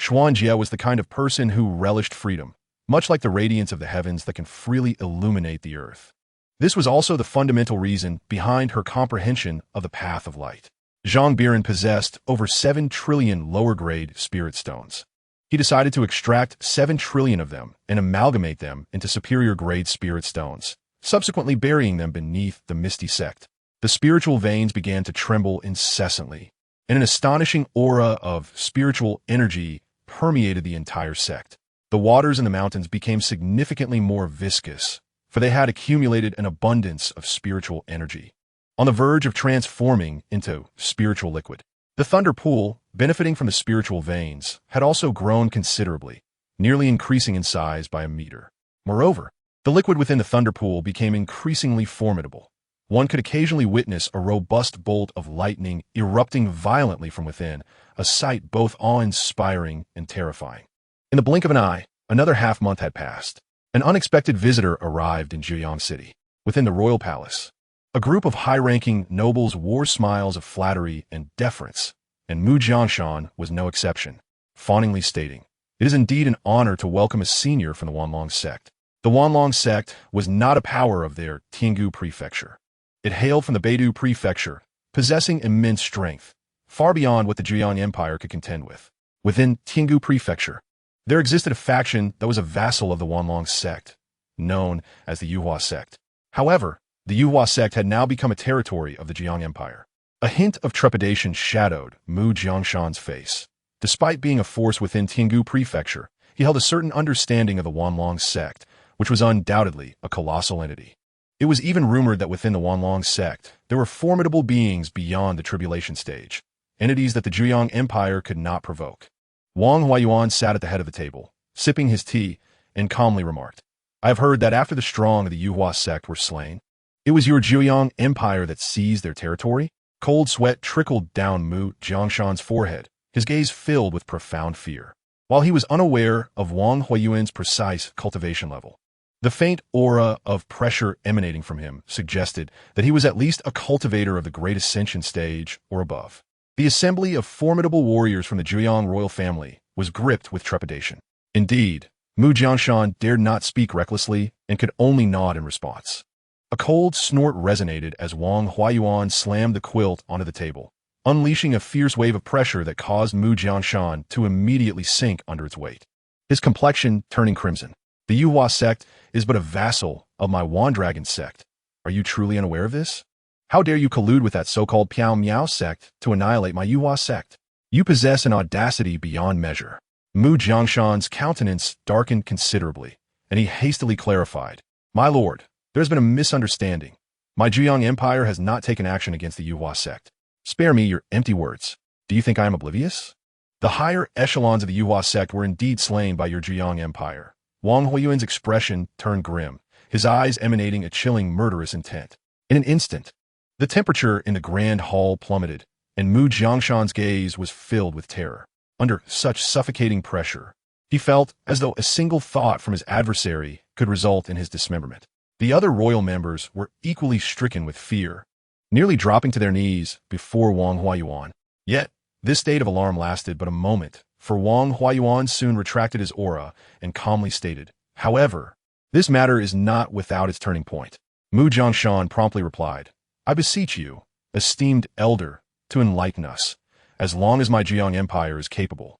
S1: Xuanjie was the kind of person who relished freedom, much like the radiance of the heavens that can freely illuminate the earth. This was also the fundamental reason behind her comprehension of the path of light. Zhang Biran possessed over 7 trillion lower-grade spirit stones. He decided to extract 7 trillion of them and amalgamate them into superior-grade spirit stones, subsequently burying them beneath the Misty Sect. The spiritual veins began to tremble incessantly, and an astonishing aura of spiritual energy permeated the entire sect. The waters in the mountains became significantly more viscous, for they had accumulated an abundance of spiritual energy, on the verge of transforming into spiritual liquid. The thunder pool, benefiting from the spiritual veins, had also grown considerably, nearly increasing in size by a meter. Moreover, the liquid within the thunder pool became increasingly formidable. One could occasionally witness a robust bolt of lightning erupting violently from within, a sight both awe-inspiring and terrifying. In the blink of an eye, another half-month had passed. An unexpected visitor arrived in Jiuyang City, within the royal palace. A group of high-ranking nobles wore smiles of flattery and deference, and Mu Jiangshan was no exception, fawningly stating, "It is indeed an honor to welcome a senior from the Wanlong sect." The Wanlong sect was not a power of their Tiangu prefecture. It hailed from the Beidou prefecture, possessing immense strength, far beyond what the Jiuyang Empire could contend with. Within Tiangu prefecture, there existed a faction that was a vassal of the Wanlong sect, known as the Yuhua sect. However, the Yuhua sect had now become a territory of the Jiuyang Empire. A hint of trepidation shadowed Mu Jiangshan's face. Despite being a force within Tiangu prefecture, he held a certain understanding of the Wanlong sect, which was undoubtedly a colossal entity. It was even rumored that within the Wanlong sect, there were formidable beings beyond the tribulation stage, entities that the Jiuyang Empire could not provoke. Wang Huayuan sat at the head of the table, sipping his tea, and calmly remarked, "I have heard that after the strong of the Yuhua sect were slain, it was your Jiuyang Empire that seized their territory?" Cold sweat trickled down Mu Jiangshan's forehead, his gaze filled with profound fear. While he was unaware of Wang Huayuan's precise cultivation level, the faint aura of pressure emanating from him suggested that he was at least a cultivator of the Great Ascension stage or above. The assembly of formidable warriors from the Jiuyang royal family was gripped with trepidation. Indeed, Mu Jiangshan dared not speak recklessly and could only nod in response. A cold snort resonated as Wang Huayuan slammed the quilt onto the table, unleashing a fierce wave of pressure that caused Mu Jiangshan to immediately sink under its weight, his complexion turning crimson. "The Yuhua sect is but a vassal of my Wandragon sect. Are you truly unaware of this? How dare you collude with that so-called Piao Miao sect to annihilate my Yuhua sect? You possess an audacity beyond measure." Mu Jiangshan's countenance darkened considerably, and he hastily clarified, "My lord, there has been a misunderstanding. My Jiuyang Empire has not taken action against the Yuhua sect. Spare me your empty words. Do you think I am oblivious? The higher echelons of the Yuhua sect were indeed slain by your Jiuyang Empire." Wang Huayuan's expression turned grim, his eyes emanating a chilling, murderous intent. In an instant, the temperature in the grand hall plummeted, and Mu Jiangshan's gaze was filled with terror. Under such suffocating pressure, he felt as though a single thought from his adversary could result in his dismemberment. The other royal members were equally stricken with fear, nearly dropping to their knees before Wang Huayuan. Yet, this state of alarm lasted but a moment, for Wang Huayuan soon retracted his aura and calmly stated, "However, this matter is not without its turning point. Mu Jiangshan promptly replied, I beseech you, esteemed elder, to enlighten us. As long as my Jiang Empire is capable,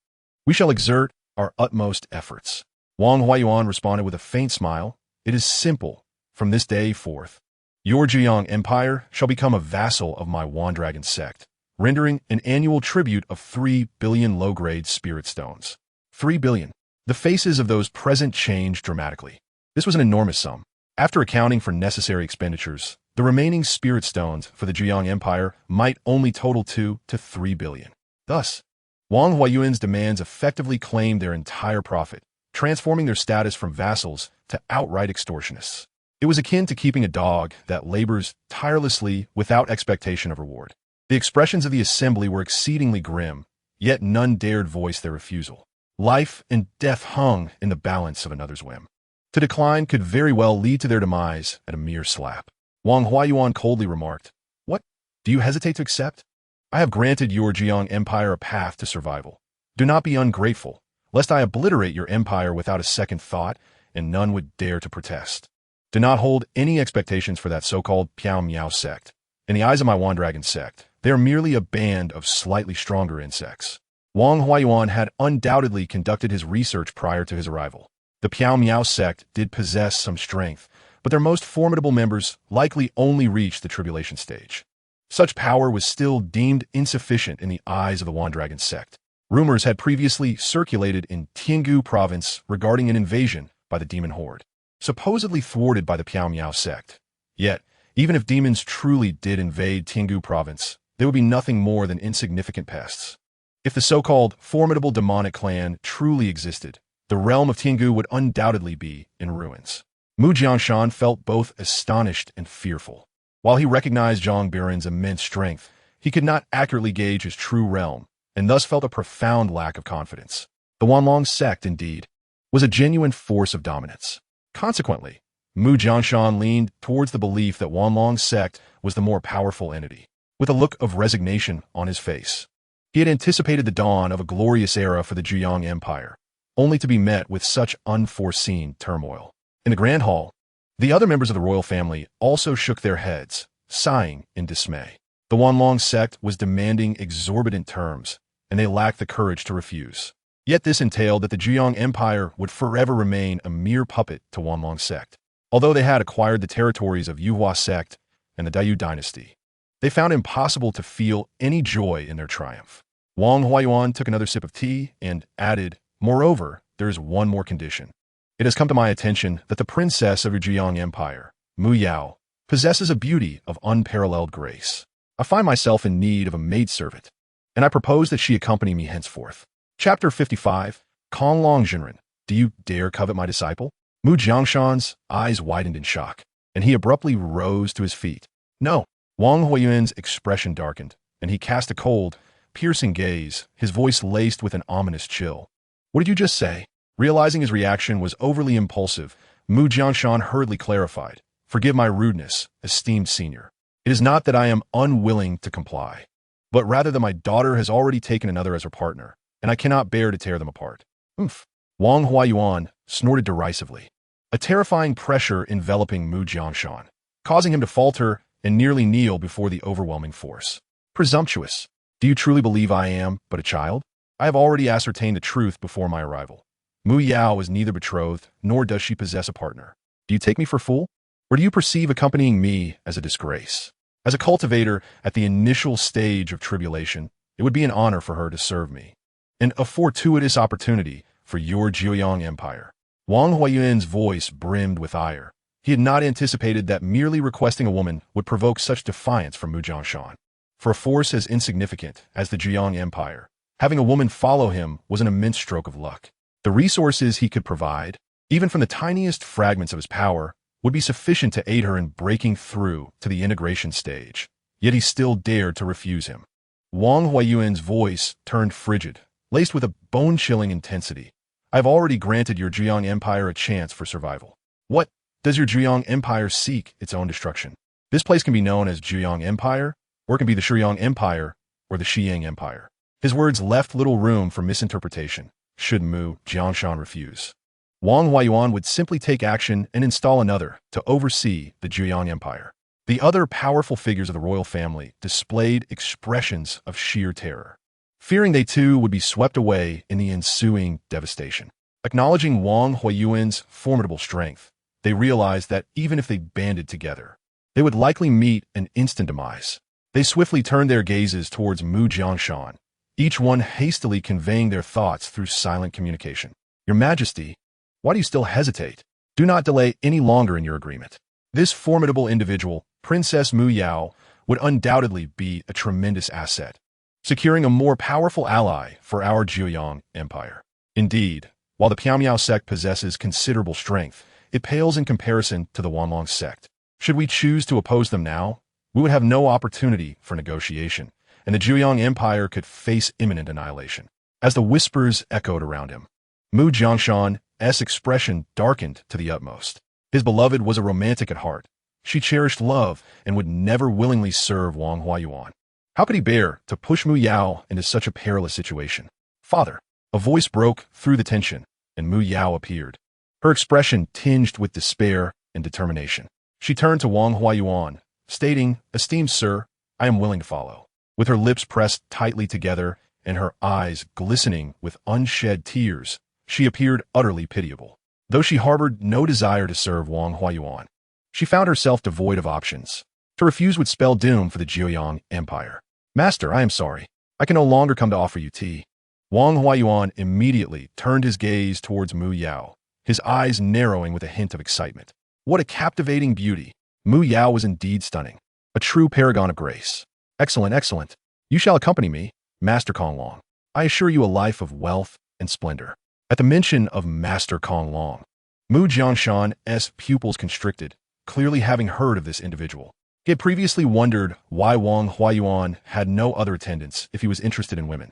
S1: we shall exert our utmost efforts. Wang Huayuan responded with a faint smile. It is simple. From this day forth, your Jiang Empire shall become a vassal of my Wandragon sect, rendering an annual tribute of 3 billion low-grade spirit stones. 3 billion. The faces of those present changed dramatically. This was an enormous sum. After accounting for necessary expenditures, the remaining spirit stones for the Jiang Empire might only total 2 to 3 billion. Thus, Wang Huayuan's demands effectively claimed their entire profit, transforming their status from vassals to outright extortionists. It was akin to keeping a dog that labors tirelessly without expectation of reward. The expressions of the assembly were exceedingly grim, yet none dared voice their refusal. Life and death hung in the balance of another's whim. To decline could very well lead to their demise at a mere slap. Wang Huayuan coldly remarked, What? Do you hesitate to accept? I have granted your Jiang Empire a path to survival. Do not be ungrateful, lest I obliterate your empire without a second thought, and none would dare to protest. Do not hold any expectations for that so-called Piao Miao sect. In the eyes of my Wandragon sect, they are merely a band of slightly stronger insects. Wang Huayuan had undoubtedly conducted his research prior to his arrival. The Piao Miao sect did possess some strength, but their most formidable members likely only reached the tribulation stage. Such power was still deemed insufficient in the eyes of the Wandragon sect. Rumors had previously circulated in Tiangu province regarding an invasion by the demon horde, supposedly thwarted by the Piao Miao sect. Yet, even if demons truly did invade Tiangu province, they would be nothing more than insignificant pests. If the so-called formidable demonic clan truly existed, the realm of Tiangu would undoubtedly be in ruins. Mu Jiangshan felt both astonished and fearful. While he recognized Zhang Biran's immense strength, he could not accurately gauge his true realm, and thus felt a profound lack of confidence. The Wanlong sect, indeed, was a genuine force of dominance. Consequently, Mu Jiangshan leaned towards the belief that Wanlong sect was the more powerful entity. With a look of resignation on his face, he had anticipated the dawn of a glorious era for the Jiang Empire, only to be met with such unforeseen turmoil. In the Grand Hall, the other members of the royal family also shook their heads, sighing in dismay. The Wanlong sect was demanding exorbitant terms, and they lacked the courage to refuse. Yet this entailed that the Jiang Empire would forever remain a mere puppet to Wanlong sect. Although they had acquired the territories of Yuhua sect and the Dayu dynasty, they found it impossible to feel any joy in their triumph. Wang Huayuan took another sip of tea and added, Moreover, there is one more condition. It has come to my attention that the princess of your Jiang Empire, Mu Yao, possesses a beauty of unparalleled grace. I find myself in need of a maidservant, and I propose that she accompany me henceforth. Chapter 55, Konglong Jinren, do you dare covet my disciple? Mu Jiangshan's eyes widened in shock, and he abruptly rose to his feet. No. Wang Huayuan's expression darkened, and he cast a cold, piercing gaze, his voice laced with an ominous chill. What did you just say? Realizing his reaction was overly impulsive, Mu Jiangshan hurriedly clarified. Forgive my rudeness, esteemed senior. It is not that I am unwilling to comply, but rather that my daughter has already taken another as her partner, and I cannot bear to tear them apart. Oomph. Wang Huayuan snorted derisively, a terrifying pressure enveloping Mu Jiangshan, causing him to falter and nearly kneel before the overwhelming force. Presumptuous. Do you truly believe I am but a child? I have already ascertained the truth before my arrival. Mu Yao is neither betrothed, nor does she possess a partner. Do you take me for a fool? Or do you perceive accompanying me as a disgrace? As a cultivator at the initial stage of tribulation, it would be an honor for her to serve me, and a fortuitous opportunity for your Jiuyang Empire. Wang Huayuan's voice brimmed with ire. He had not anticipated that merely requesting a woman would provoke such defiance from Mu Jiangshan. For a force as insignificant as the Jiuyang Empire, having a woman follow him was an immense stroke of luck. The resources he could provide, even from the tiniest fragments of his power, would be sufficient to aid her in breaking through to the integration stage. Yet he still dared to refuse him. Wang Huayuan's voice turned frigid, laced with a bone-chilling intensity. I have already granted your Jiuyang Empire a chance for survival. What? Does your Jiuyang Empire seek its own destruction? This place can be known as Jiuyang Empire, or it can be the Shiyang Empire, or the Xiyang Empire. His words left little room for misinterpretation, should Mu Jiangshan refuse. Wang Huayuan would simply take action and install another to oversee the Zhejiang Empire. The other powerful figures of the royal family displayed expressions of sheer terror, fearing they too would be swept away in the ensuing devastation. Acknowledging Wang Huayuan's formidable strength, they realized that even if they banded together, they would likely meet an instant demise. They swiftly turned their gazes towards Mu Jiangshan, each one hastily conveying their thoughts through silent communication. Your Majesty, why do you still hesitate? Do not delay any longer in your agreement. This formidable individual, Princess Mu Yao, would undoubtedly be a tremendous asset, securing a more powerful ally for our Zhejiang Empire. Indeed, while the Piaomiao sect possesses considerable strength, it pales in comparison to the Wanlong sect. Should we choose to oppose them now, we would have no opportunity for negotiation, and the Zhejiang Empire could face imminent annihilation. As the whispers echoed around him, Mu Jiangshan's expression darkened to the utmost. His beloved was a romantic at heart. She cherished love and would never willingly serve Wang Huayuan. How could he bear to push Mu Yao into such a perilous situation? Father, a voice broke through the tension, and Mu Yao appeared, her expression tinged with despair and determination. She turned to Wang Huayuan, stating, "Esteemed sir, I am willing to follow." With her lips pressed tightly together and her eyes glistening with unshed tears, she appeared utterly pitiable. Though she harbored no desire to serve Wang Huayuan, she found herself devoid of options. To refuse would spell doom for the Zhejiang Empire. Master, I am sorry. I can no longer come to offer you tea. Wang Huayuan immediately turned his gaze towards Mu Yao, his eyes narrowing with a hint of excitement. What a captivating beauty! Mu Yao was indeed stunning, a true paragon of grace. Excellent, excellent. You shall accompany me, Master Konglong. I assure you a life of wealth and splendor. At the mention of Master Konglong, Mu Jiangshan's pupils constricted, clearly having heard of this individual. He had previously wondered why Wang Huayuan had no other attendants if he was interested in women.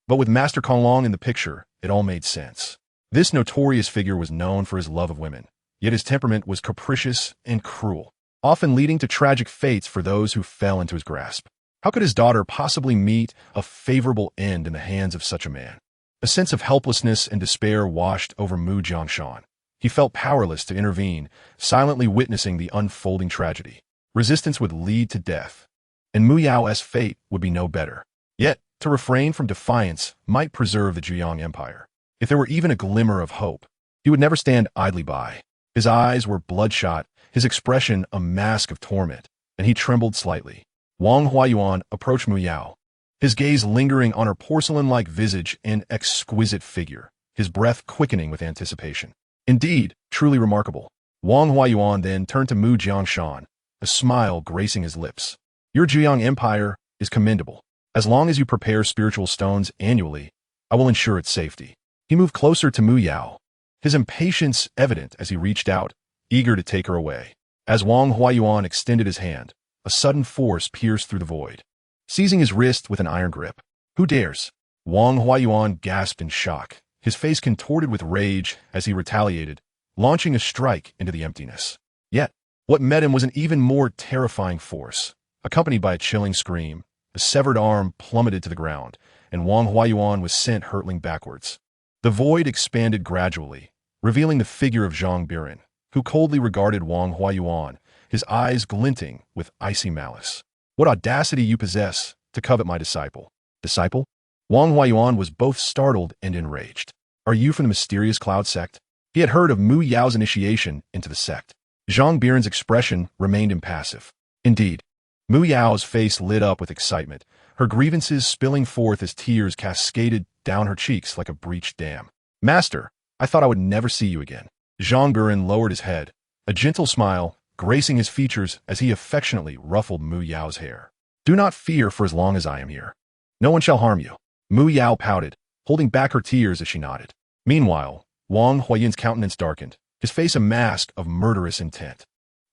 S1: But with Master Konglong in the picture, it all made sense. This notorious figure was known for his love of women, yet his temperament was capricious and cruel, often leading to tragic fates for those who fell into his grasp. How could his daughter possibly meet a favorable end in the hands of such a man? A sense of helplessness and despair washed over Mu Jiangshan. He felt powerless to intervene, silently witnessing the unfolding tragedy. Resistance would lead to death, and Mu Yao's fate would be no better. Yet, to refrain from defiance might preserve the Zhejiang Empire. If there were even a glimmer of hope, he would never stand idly by. His eyes were bloodshot, his expression a mask of torment, and he trembled slightly. Wang Huayuan approached Mu Yao, his gaze lingering on her porcelain-like visage and exquisite figure, his breath quickening with anticipation. Indeed, truly remarkable. Wang Huayuan then turned to Mu Jiangshan, a smile gracing his lips. Your Zhejiang Empire is commendable. As long as you prepare spiritual stones annually, I will ensure its safety. He moved closer to Mu Yao, his impatience evident as he reached out, eager to take her away. As Wang Huayuan extended his hand, a sudden force pierced through the void, seizing his wrist with an iron grip. Who dares? Wang Huayuan gasped in shock, his face contorted with rage as he retaliated, launching a strike into the emptiness. Yet, what met him was an even more terrifying force. Accompanied by a chilling scream, a severed arm plummeted to the ground, and Wang Huayuan was sent hurtling backwards. The void expanded gradually, revealing the figure of Zhang Biran, who coldly regarded Wang Huayuan, his eyes glinting with icy malice. What audacity you possess to covet my disciple. Disciple? Wang Huayuan was both startled and enraged. Are you from the mysterious Cloud sect? He had heard of Mu Yao's initiation into the sect. Zhang Biran's expression remained impassive. Indeed, Mu Yao's face lit up with excitement, her grievances spilling forth as tears cascaded down her cheeks like a breached dam. Master, I thought I would never see you again. Zhang Biran lowered his head, a gentle smile gracing his features as he affectionately ruffled Mu Yao's hair. Do not fear for as long as I am here. No one shall harm you. Mu Yao pouted, holding back her tears as she nodded. Meanwhile, Wang Huayuan's countenance darkened, his face a mask of murderous intent.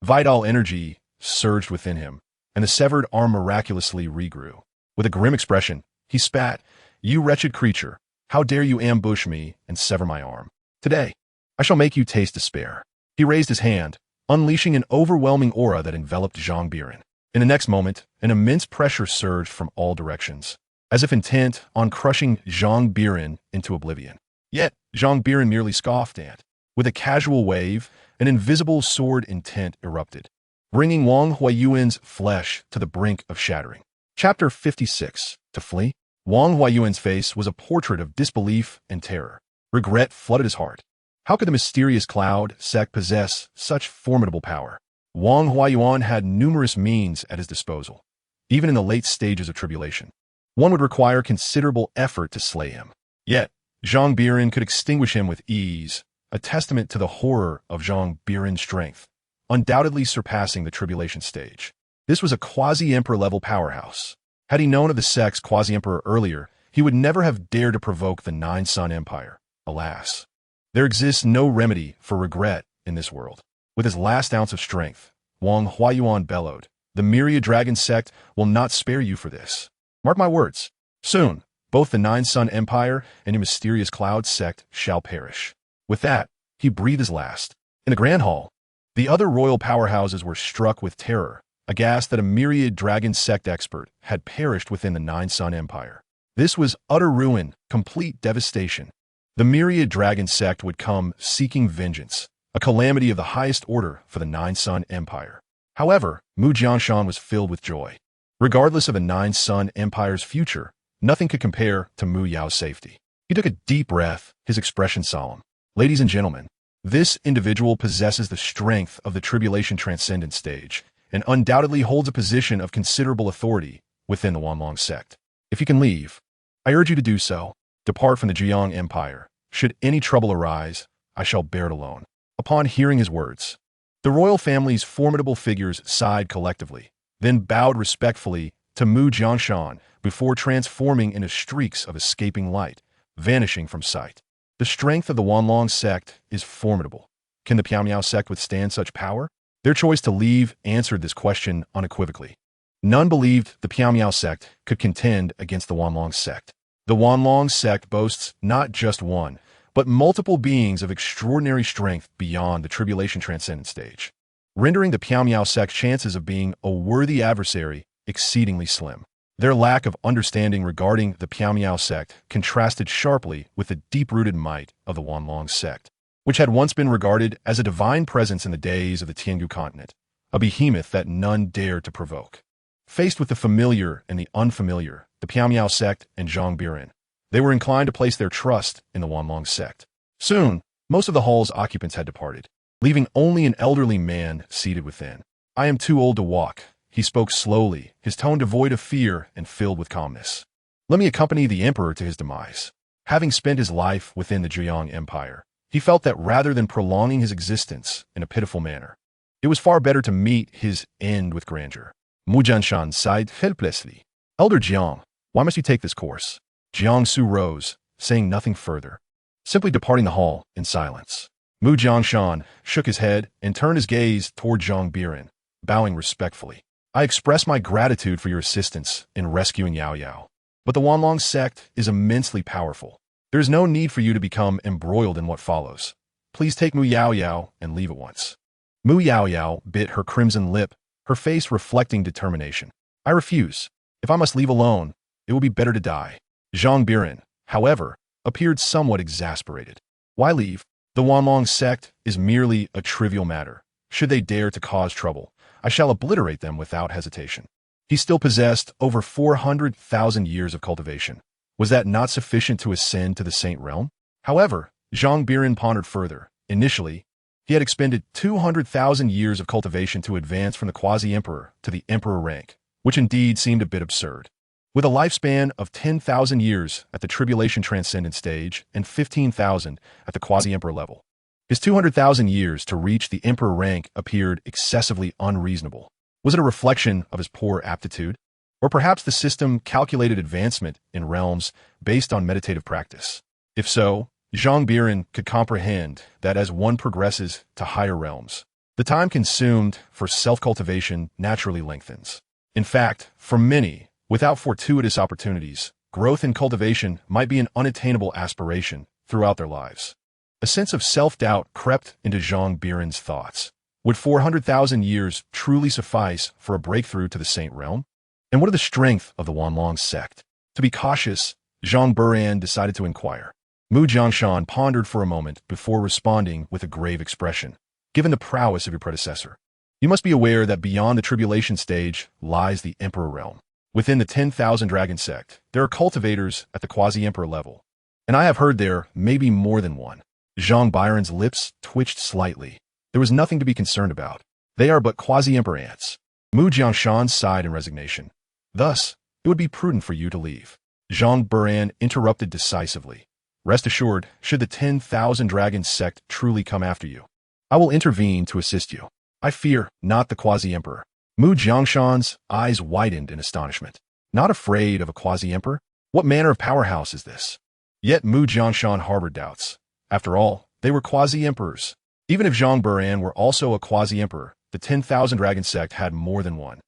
S1: Vital energy surged within him, and the severed arm miraculously regrew. With a grim expression, he spat, You wretched creature, how dare you ambush me and sever my arm? Today, I shall make you taste despair. He raised his hand, unleashing an overwhelming aura that enveloped Zhang Biran. In the next moment, an immense pressure surged from all directions, as if intent on crushing Zhang Biran into oblivion. Yet, Zhang Biran merely scoffed and, With a casual wave, an invisible sword intent erupted, bringing Wang Huayuan's flesh to the brink of shattering. Chapter 56. To flee? Wang Huayuan's face was a portrait of disbelief and terror. Regret flooded his heart. How could the mysterious Cloud sect possess such formidable power? Wang Huayuan had numerous means at his disposal, even in the late stages of tribulation. One would require considerable effort to slay him. Yet, Zhang Biran could extinguish him with ease, a testament to the horror of Zhang Biran's strength, undoubtedly surpassing the tribulation stage. This was a quasi-emperor level powerhouse. Had he known of the sect's quasi-emperor earlier, he would never have dared to provoke the Nine-Sun Empire. Alas, there exists no remedy for regret in this world. With his last ounce of strength, Wang Huayuan bellowed, "The Myriad Dragon sect will not spare you for this. Mark my words. Soon, both the Nine-Sun Empire and your mysterious Cloud sect shall perish." With that, he breathed his last. In the Grand Hall, the other royal powerhouses were struck with terror, aghast that a Myriad Dragon sect expert had perished within the Nine-Sun Empire. This was utter ruin, complete devastation. The Myriad Dragon sect would come seeking vengeance, a calamity of the highest order for the Nine-Sun Empire. However, Mu Jianshan was filled with joy. Regardless of the Nine-Sun Empire's future, nothing could compare to Mu Yao's safety. He took a deep breath, his expression solemn. "Ladies and gentlemen, this individual possesses the strength of the Tribulation Transcendent stage, and undoubtedly holds a position of considerable authority within the Wanlong sect. If you can leave, I urge you to do so. Depart from the Jiang Empire. Should any trouble arise, I shall bear it alone." Upon hearing his words, the royal family's formidable figures sighed collectively, then bowed respectfully to Mu Jianshan before transforming into streaks of escaping light, vanishing from sight. The strength of the Wanlong sect is formidable. Can the Piao sect withstand such power? Their choice to leave answered this question unequivocally. None believed the Piao sect could contend against the Wanlong sect. The Wanlong sect boasts not just one, but multiple beings of extraordinary strength beyond the Tribulation Transcendent stage, rendering the Piao sect's chances of being a worthy adversary exceedingly slim. Their lack of understanding regarding the Piao sect contrasted sharply with the deep-rooted might of the Wanlong sect, which had once been regarded as a divine presence in the days of the Tiangu continent, a behemoth that none dared to provoke. Faced with the familiar and the unfamiliar, the Piao sect and Zhang Biran, they were inclined to place their trust in the Wanlong sect. Soon, most of the hall's occupants had departed, leaving only an elderly man seated within. "I am too old to walk," he spoke slowly, his tone devoid of fear and filled with calmness. "Let me accompany the emperor to his demise." Having spent his life within the Jiang Empire, he felt that rather than prolonging his existence in a pitiful manner, it was far better to meet his end with grandeur. Mu Jianshan sighed helplessly. "Elder Jiang, why must you take this course?" Jiang Su rose, saying nothing further, simply departing the hall in silence. Mu Jianshan shook his head and turned his gaze toward Zhang Biran, bowing respectfully. "I express my gratitude for your assistance in rescuing Yao Yao, but the Wanlong sect is immensely powerful. There is no need for you to become embroiled in what follows. Please take Mu Yao Yao and leave at once." Mu Yao Yao bit her crimson lip, her face reflecting determination. "I refuse. If I must leave alone, it will be better to die." Zhang Biran, however, appeared somewhat exasperated. "Why leave? The Wanlong sect is merely a trivial matter. Should they dare to cause trouble, I shall obliterate them without hesitation." He still possessed over 400,000 years of cultivation. Was that not sufficient to ascend to the Saint Realm? However, Zhang Biran pondered further. Initially, he had expended 200,000 years of cultivation to advance from the quasi-emperor to the emperor rank, which indeed seemed a bit absurd. With a lifespan of 10,000 years at the Tribulation Transcendent stage and 15,000 at the quasi-emperor level, his 200,000 years to reach the emperor rank appeared excessively unreasonable. Was it a reflection of his poor aptitude? Or perhaps the system calculated advancement in realms based on meditative practice? If so, Zhang Biran could comprehend that as one progresses to higher realms, the time consumed for self-cultivation naturally lengthens. In fact, for many, without fortuitous opportunities, growth in cultivation might be an unattainable aspiration throughout their lives. A sense of self-doubt crept into Zhang Biran's thoughts. Would 400,000 years truly suffice for a breakthrough to the Saint Realm? And what of the strength of the Wanlong sect? To be cautious, Zhang Biran decided to inquire. Mu Jiangshan pondered for a moment before responding with a grave expression. Given the prowess of your predecessor, you must be aware that beyond the tribulation stage lies the Emperor realm. Within the 10,000 Dragon sect, there are cultivators at the quasi-emperor level, and I have heard there may be more than one. Zhang Biran's lips twitched slightly. There was nothing to be concerned about. They are but quasi-emperor ants. Mu Jiangshan sighed in resignation. Thus, it would be prudent for you to leave. Zhang Biran interrupted decisively. Rest assured, should the 10,000 Dragon sect truly come after you, I will intervene to assist you. I fear not the quasi-emperor. Mu Jiangshan's eyes widened in astonishment. Not afraid of a quasi-emperor? What manner of powerhouse is this? Yet Mu Jiangshan harbored doubts. After all, they were quasi-emperors. Even if Zhang Biran were also a quasi-emperor, the 10,000 Dragon sect had more than one.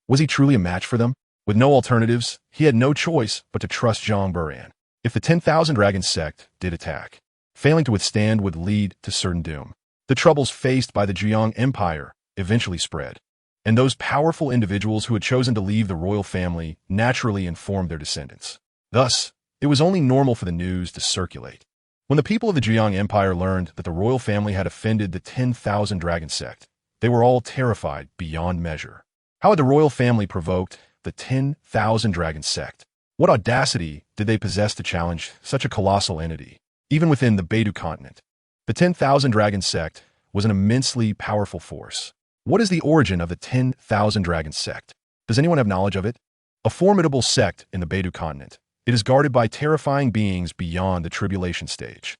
S1: Was he truly a match for them? With no alternatives, he had no choice but to trust Zhang Biran. If the 10,000 Dragon sect did attack, failing to withstand would lead to certain doom. The troubles faced by the Zhejiang Empire eventually spread, and those powerful individuals who had chosen to leave the royal family naturally informed their descendants. Thus, it was only normal for the news to circulate. When the people of the Zhejiang Empire learned that the royal family had offended the 10,000 Dragon sect, they were all terrified beyond measure. How had the royal family provoked the 10,000 Dragon sect? What audacity did they possess to challenge such a colossal entity, even within the Beidou continent? The 10,000 Dragon sect was an immensely powerful force. What is the origin of the 10,000 Dragon sect? Does anyone have knowledge of it? A formidable sect in the Beidou continent. It is guarded by terrifying beings beyond the tribulation stage.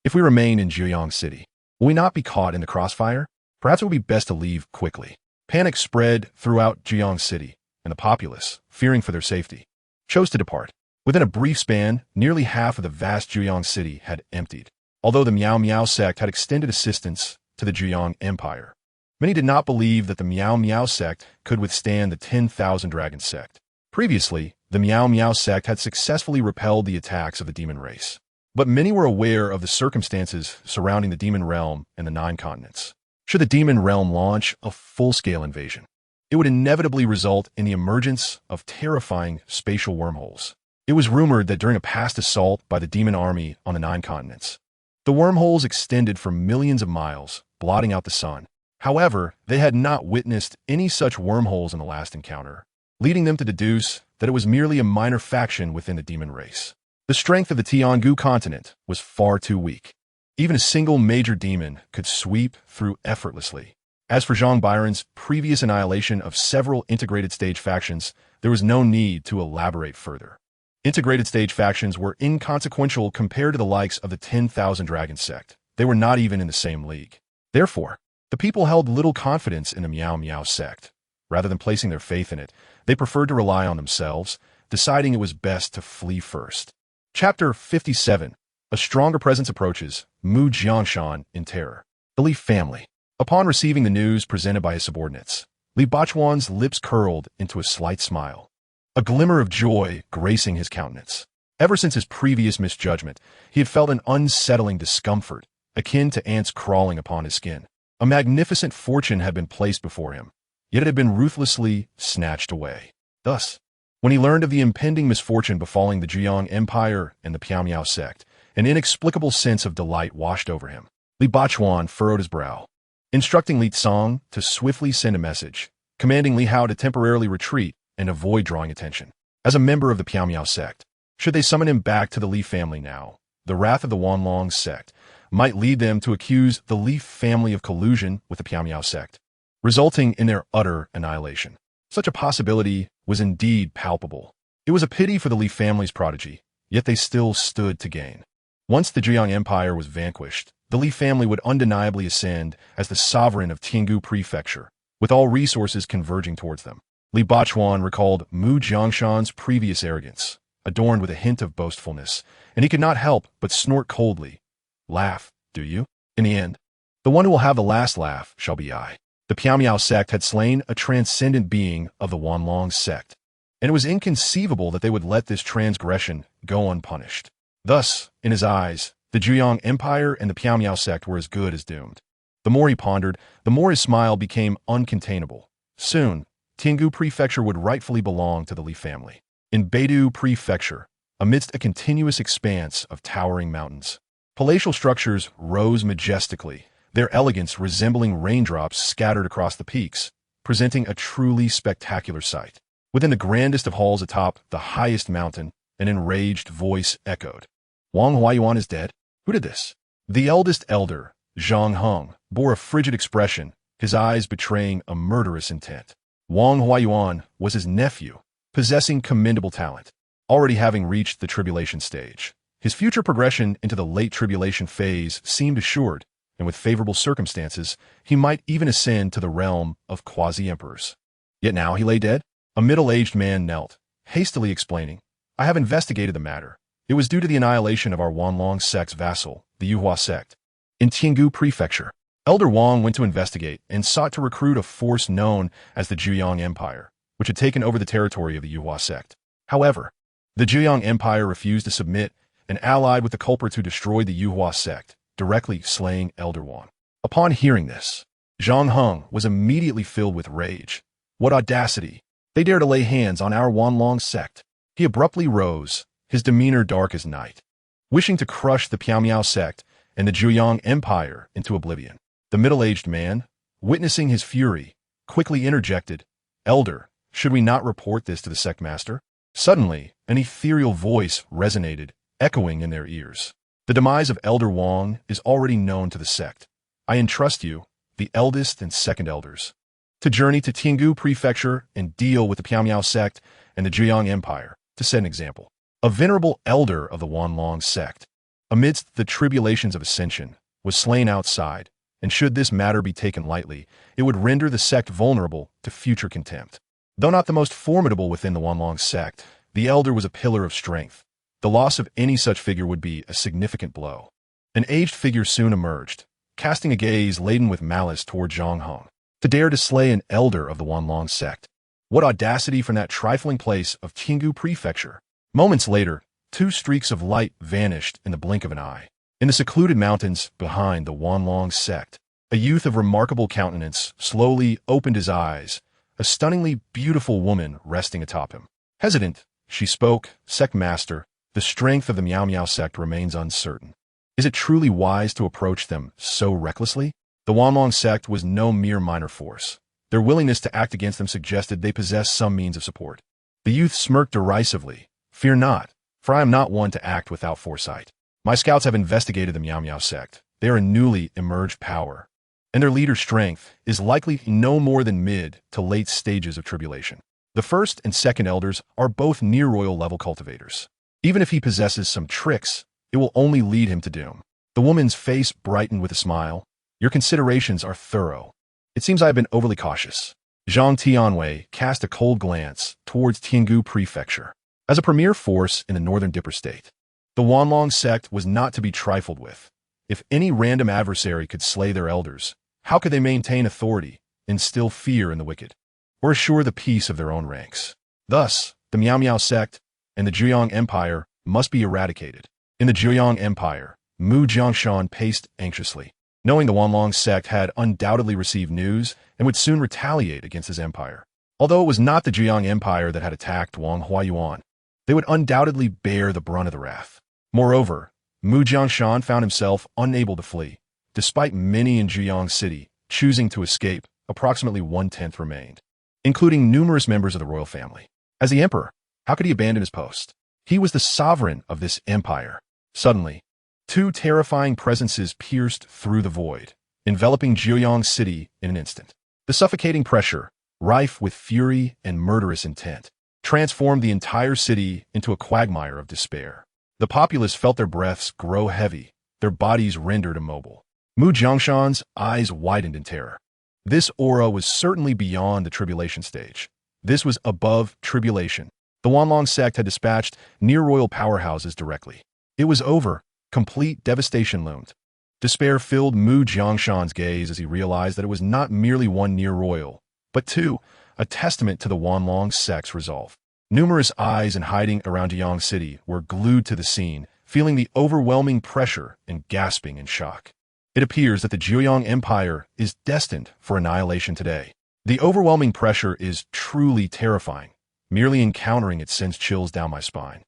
S1: If we remain in Zhejiang City, will we not be caught in the crossfire? Perhaps it would be best to leave quickly. Panic spread throughout Zhejiang City, and the populace, fearing for their safety, chose to depart. Within a brief span, nearly half of the vast Zhejiang City had emptied. Although the Miao Miao sect had extended assistance to the Zhejiang Empire, many did not believe that the Miao Miao sect could withstand the 10,000 Dragon sect. Previously, the Miao Miao sect had successfully repelled the attacks of the demon race. But many were aware of the circumstances surrounding the demon realm and the 9 continents. Should the demon realm launch a full-scale invasion, it would inevitably result in the emergence of terrifying spatial wormholes. It was rumored that during a past assault by the demon army on the 9 continents, the wormholes extended for millions of miles, blotting out the sun. However, they had not witnessed any such wormholes in the last encounter, leading them to deduce that it was merely a minor faction within the demon race. The strength of the Tianghu continent was far too weak. Even a single major demon could sweep through effortlessly. As for Zhang Biran's previous annihilation of several integrated stage factions, there was no need to elaborate further. Integrated stage factions were inconsequential compared to the likes of the 10,000 Dragon sect. They were not even in the same league. Therefore, the people held little confidence in the Miao Miao sect. Rather than placing their faith in it, they preferred to rely on themselves, deciding it was best to flee first. Chapter 57. A stronger presence approaches. Mu Jiangshan in terror. The Li family. Upon receiving the news presented by his subordinates, Li Bachuan's lips curled into a slight smile, a glimmer of joy gracing his countenance. Ever since his previous misjudgment, he had felt an unsettling discomfort, akin to ants crawling upon his skin. A magnificent fortune had been placed before him, yet it had been ruthlessly snatched away. Thus, when he learned of the impending misfortune befalling the Zhejiang Empire and the Piao Miao sect, an inexplicable sense of delight washed over him. Li Bachuan furrowed his brow, instructing Li Tsang to swiftly send a message, commanding Li Hao to temporarily retreat and avoid drawing attention. As a member of the Piao Miao sect, should they summon him back to the Li family now, the wrath of the Wanlong sect might lead them to accuse the Li family of collusion with the Piao Miao sect, resulting in their utter annihilation. Such a possibility was indeed palpable. It was a pity for the Li family's prodigy, yet they still stood to gain. Once the Zhejiang Empire was vanquished, the Li family would undeniably ascend as the sovereign of Tianghu Prefecture, with all resources converging towards them. Li Bachuan recalled Mu Jiangshan's previous arrogance, adorned with a hint of boastfulness, and he could not help but snort coldly. Laugh, do you? In the end, the one who will have the last laugh shall be I. The Piao Miao sect had slain a transcendent being of the Wanlong sect, and it was inconceivable that they would let this transgression go unpunished. Thus, in his eyes, the Zhejiang Empire and the Piao Miao sect were as good as doomed. The more he pondered, the more his smile became uncontainable. Soon, Tianghu Prefecture would rightfully belong to the Li family. In Beidou Prefecture, amidst a continuous expanse of towering mountains. Palatial structures rose majestically, their elegance resembling raindrops scattered across the peaks, presenting a truly spectacular sight. Within the grandest of halls atop the highest mountain, an enraged voice echoed. Wang Huayuan is dead? Who did this? The eldest elder, Zhang Heng, bore a frigid expression, his eyes betraying a murderous intent. Wang Huayuan was his nephew, possessing commendable talent, already having reached the tribulation stage. His future progression into the late tribulation phase seemed assured, and with favorable circumstances, he might even ascend to the realm of quasi-emperors. Yet now he lay dead? A middle-aged man knelt, hastily explaining, I have investigated the matter. It was due to the annihilation of our Wanlong sect's vassal, the Yuhua sect. In Tiangu Prefecture, Elder Wang went to investigate and sought to recruit a force known as the Zhuyang Empire, which had taken over the territory of the Yuhua sect. However, the Zhuyang Empire refused to submit and allied with the culprits who destroyed the Yuhua sect, directly slaying Elder Wang. Upon hearing this, Zhang Heng was immediately filled with rage. What audacity! They dare to lay hands on our Wanlong sect. He abruptly rose, his demeanor dark as night, wishing to crush the Piaomiao sect and the Zhuyang Empire into oblivion. The middle-aged man, witnessing his fury, quickly interjected, Elder, should we not report this to the sect master? Suddenly, an ethereal voice resonated, echoing in their ears. The demise of Elder Wang is already known to the sect. I entrust you, the eldest and second elders, to journey to Tiangu Prefecture and deal with the Piaomiao sect and the Zhuyang Empire, to set an example. A venerable elder of the Wanlong sect, amidst the tribulations of ascension, was slain outside, and should this matter be taken lightly, it would render the sect vulnerable to future contempt. Though not the most formidable within the Wanlong sect, the elder was a pillar of strength. The loss of any such figure would be a significant blow. An aged figure soon emerged, casting a gaze laden with malice toward Zhang Heng. To dare to slay an elder of the Wanlong sect. What audacity from that trifling place of Tiangu Prefecture. Moments later, two streaks of light vanished in the blink of an eye. In the secluded mountains behind the Wanlong sect, a youth of remarkable countenance slowly opened his eyes, a stunningly beautiful woman resting atop him. Hesitant, she spoke, Sect Master, the strength of the Miao Miao sect remains uncertain. Is it truly wise to approach them so recklessly? The Wanlong sect was no mere minor force. Their willingness to act against them suggested they possessed some means of support. The youth smirked derisively. Fear not, for I am not one to act without foresight. My scouts have investigated the Miao Miao sect. They are a newly emerged power, and their leader's strength is likely no more than mid to late stages of tribulation. The first and second elders are both near-royal level cultivators. Even if he possesses some tricks, it will only lead him to doom. The woman's face brightened with a smile. Your considerations are thorough. It seems I have been overly cautious. Zhang Tianwei cast a cold glance towards Tiangu Prefecture. As a premier force in the northern Dipper state, the Wanlong sect was not to be trifled with. If any random adversary could slay their elders, how could they maintain authority, instill fear in the wicked, or assure the peace of their own ranks? Thus, the Miao Miao sect and the Zhuyang Empire must be eradicated. In the Zhuyang Empire, Mu Jiangshan paced anxiously, knowing the Wanlong sect had undoubtedly received news and would soon retaliate against his empire. Although it was not the Zhuyang Empire that had attacked Wang Huayuan, they would undoubtedly bear the brunt of the wrath. Moreover, Mu Jiangshan found himself unable to flee. Despite many in Zhuyang City choosing to escape, approximately 1/10 remained, including numerous members of the royal family. As the emperor, how could he abandon his post? He was the sovereign of this empire. Suddenly, two terrifying presences pierced through the void, enveloping Zhuyang City in an instant. The suffocating pressure, rife with fury and murderous intent, transformed the entire city into a quagmire of despair. The populace felt their breaths grow heavy, their bodies rendered immobile. Mu Jiangshan's eyes widened in terror. This aura was certainly beyond the tribulation stage. This was above tribulation. The Wanlong sect had dispatched near-royal powerhouses directly. It was over. Complete devastation loomed. Despair filled Mu Jiangshan's gaze as he realized that it was not merely one near-royal, but two, a testament to the Wanlong sect's resolve. Numerous eyes in hiding around Zhuyang City were glued to the scene, feeling the overwhelming pressure and gasping in shock. It appears that the Zhuyang Empire is destined for annihilation today. The overwhelming pressure is truly terrifying. Merely encountering it sends chills down my spine.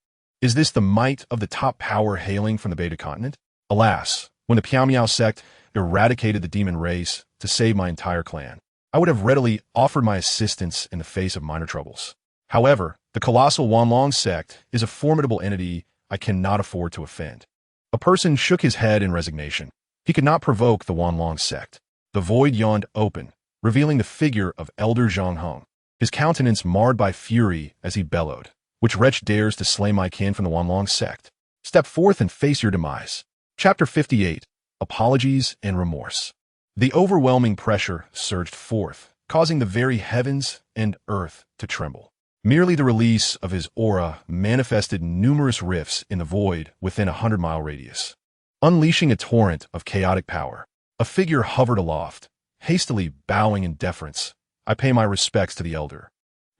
S1: Is this the might of the top power hailing from the Beta continent? Alas, when the Piao Miao sect eradicated the demon race to save my entire clan, I would have readily offered my assistance in the face of minor troubles. However, the colossal Wanlong sect is a formidable entity I cannot afford to offend. A person shook his head in resignation. He could not provoke the Wanlong sect. The void yawned open, revealing the figure of Elder Zhang Heng, his countenance marred by fury as he bellowed. Which wretch dares to slay my kin from the Wanlong sect? Step forth and face your demise. Chapter 58. Apologies and Remorse. The overwhelming pressure surged forth, causing the very heavens and earth to tremble. Merely the release of his aura manifested numerous rifts in the void within a 100-mile radius. Unleashing a torrent of chaotic power, a figure hovered aloft, hastily bowing in deference. I pay my respects to the elder.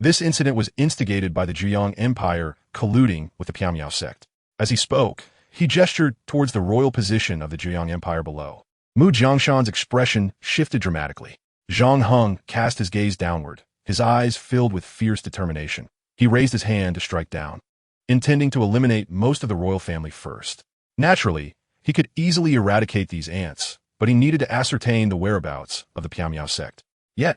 S1: This incident was instigated by the Zhejiang Empire colluding with the Piao Miao sect. As he spoke, he gestured towards the royal position of the Zhejiang Empire below. Mu Jiangshan's expression shifted dramatically. Zhang Heng cast his gaze downward, his eyes filled with fierce determination. He raised his hand to strike down, intending to eliminate most of the royal family first. Naturally, he could easily eradicate these ants, but he needed to ascertain the whereabouts of the Piao Miao sect. Yet,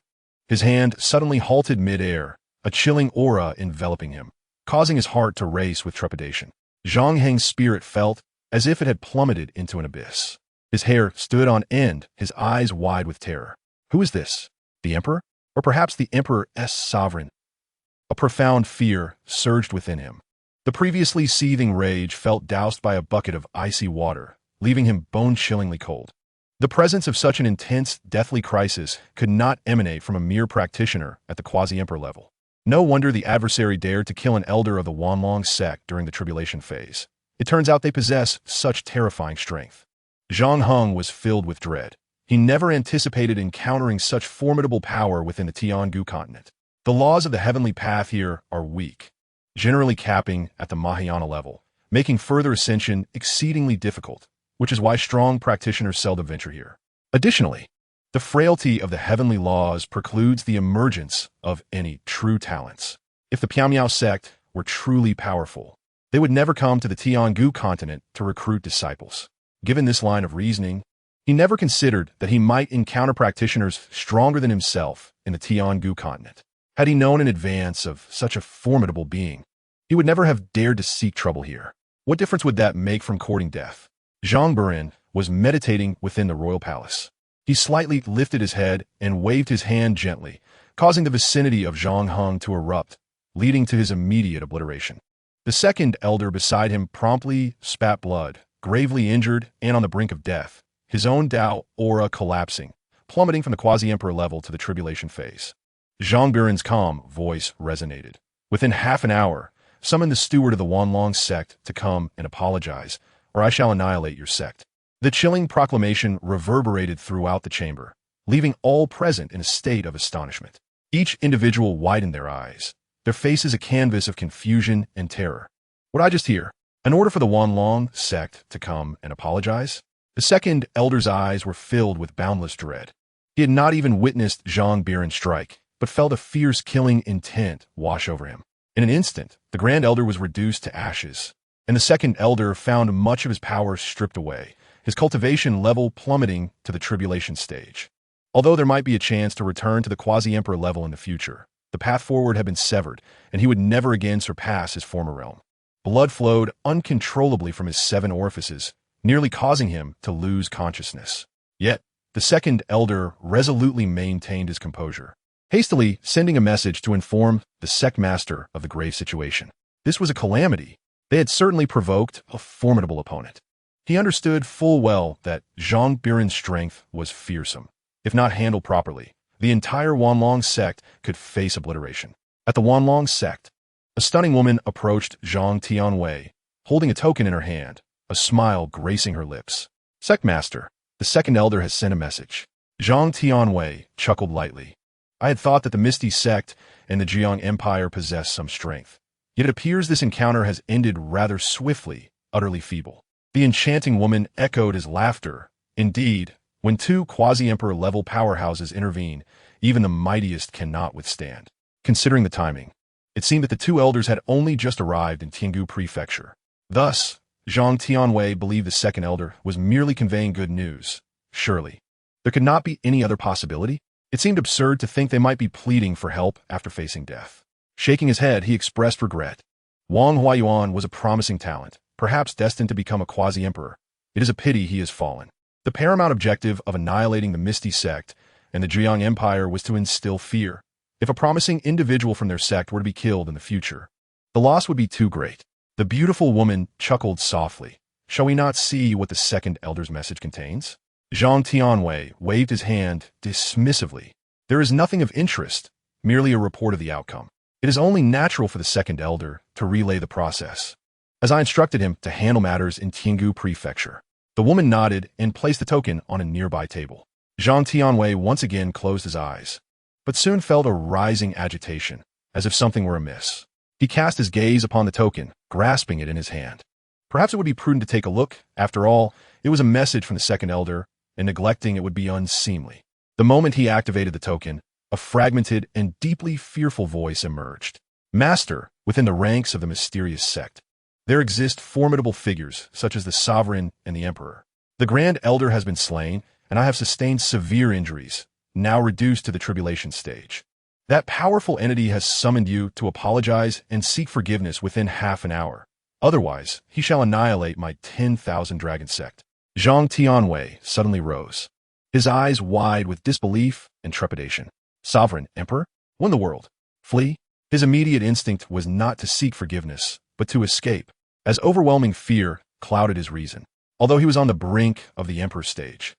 S1: his hand suddenly halted mid-air, a chilling aura enveloping him, causing his heart to race with trepidation. Zhang Heng's spirit felt as if it had plummeted into an abyss. His hair stood on end, his eyes wide with terror. Who is this? The Emperor? Or perhaps the Emperor's sovereign? A profound fear surged within him. The previously seething rage felt doused by a bucket of icy water, leaving him bone-chillingly cold. The presence of such an intense, deathly crisis could not emanate from a mere practitioner at the quasi-emperor level. No wonder the adversary dared to kill an elder of the Wanlong sect during the tribulation phase. It turns out they possess such terrifying strength. Zhang Heng was filled with dread. He never anticipated encountering such formidable power within the Tiangu continent. The laws of the heavenly path here are weak, generally capping at the Mahayana level, making further ascension exceedingly difficult, which is why strong practitioners seldom venture here. Additionally, the frailty of the heavenly laws precludes the emergence of any true talents. If the Piao Miao sect were truly powerful, they would never come to the Tiangu continent to recruit disciples. Given this line of reasoning, he never considered that he might encounter practitioners stronger than himself in the Tiangu continent. Had he known in advance of such a formidable being, he would never have dared to seek trouble here. What difference would that make from courting death? Zhang Biran was meditating within the royal palace. He slightly lifted his head and waved his hand gently, causing the vicinity of Zhang Heng to erupt, leading to his immediate obliteration. The second elder beside him promptly spat blood, gravely injured and on the brink of death, his own Dao aura collapsing, plummeting from the quasi-emperor level to the tribulation phase. Zhang Biran's calm voice resonated. Within half an hour, summon the steward of the Wanlong sect to come and apologize, or I shall annihilate your sect. The chilling proclamation reverberated throughout the chamber, leaving all present in a state of astonishment. Each individual widened their eyes, their faces a canvas of confusion and terror. What I just hear? An order for the Wanlong sect to come and apologize? The second elder's eyes were filled with boundless dread. He had not even witnessed Zhang Biran strike, but felt a fierce killing intent wash over him. In an instant, the grand elder was reduced to ashes, and the second elder found much of his power stripped away, his cultivation level plummeting to the tribulation stage. Although there might be a chance to return to the quasi-emperor level in the future, the path forward had been severed, and he would never again surpass his former realm. Blood flowed uncontrollably from his 7 orifices, nearly causing him to lose consciousness. Yet, the second elder resolutely maintained his composure, hastily sending a message to inform the sect master of the grave situation. This was a calamity. They had certainly provoked a formidable opponent. He understood full well that Zhang Biran's strength was fearsome. If not handled properly, the entire Wanlong sect could face obliteration. At the Wanlong sect, a stunning woman approached Zhang Tianwei, holding a token in her hand, a smile gracing her lips. Sectmaster, the second elder has sent a message. Zhang Tianwei chuckled lightly. I had thought that the Misty sect and the Zhejiang Empire possessed some strength. Yet it appears this encounter has ended rather swiftly, utterly feeble. The enchanting woman echoed his laughter. Indeed, when 2 quasi-emperor level powerhouses intervene, even the mightiest cannot withstand. Considering the timing, It seemed that the two elders had only just arrived in Tiangu Prefecture. Thus, Zhang Tianwei believed the second elder was merely conveying good news. Surely, there could not be any other possibility? It seemed absurd to think they might be pleading for help after facing death. Shaking his head, he expressed regret. Wang Huayuan was a promising talent, perhaps destined to become a quasi-emperor. It is a pity he has fallen. The paramount objective of annihilating the Misty sect and the Zhejiang Empire was to instill fear. If a promising individual from their sect were to be killed in the future, the loss would be too great. The beautiful woman chuckled softly. Shall we not see what the second elder's message contains? Zhang Tianwei waved his hand dismissively. There is nothing of interest, merely a report of the outcome. It is only natural for the second elder to relay the process, as I instructed him to handle matters in Tiangu Prefecture. The woman nodded and placed the token on a nearby table. Zhang Tianwei once again closed his eyes, but soon felt a rising agitation, as if something were amiss. He cast his gaze upon the token, grasping it in his hand. Perhaps it would be prudent to take a look. After all, it was a message from the second elder, and neglecting it would be unseemly. The moment he activated the token, a fragmented and deeply fearful voice emerged. Master, within the ranks of the mysterious sect, there exist formidable figures such as the sovereign and the emperor. The grand elder has been slain, and I have sustained severe injuries, now reduced to the tribulation stage. That powerful entity has summoned you to apologize and seek forgiveness within half an hour. Otherwise, he shall annihilate my 10,000 dragon sect. Zhang Tianwei suddenly rose, his eyes wide with disbelief and trepidation. Sovereign Emperor? When the world? Flee? His immediate instinct was not to seek forgiveness, but to escape, as overwhelming fear clouded his reason. Although he was on the brink of the Emperor stage,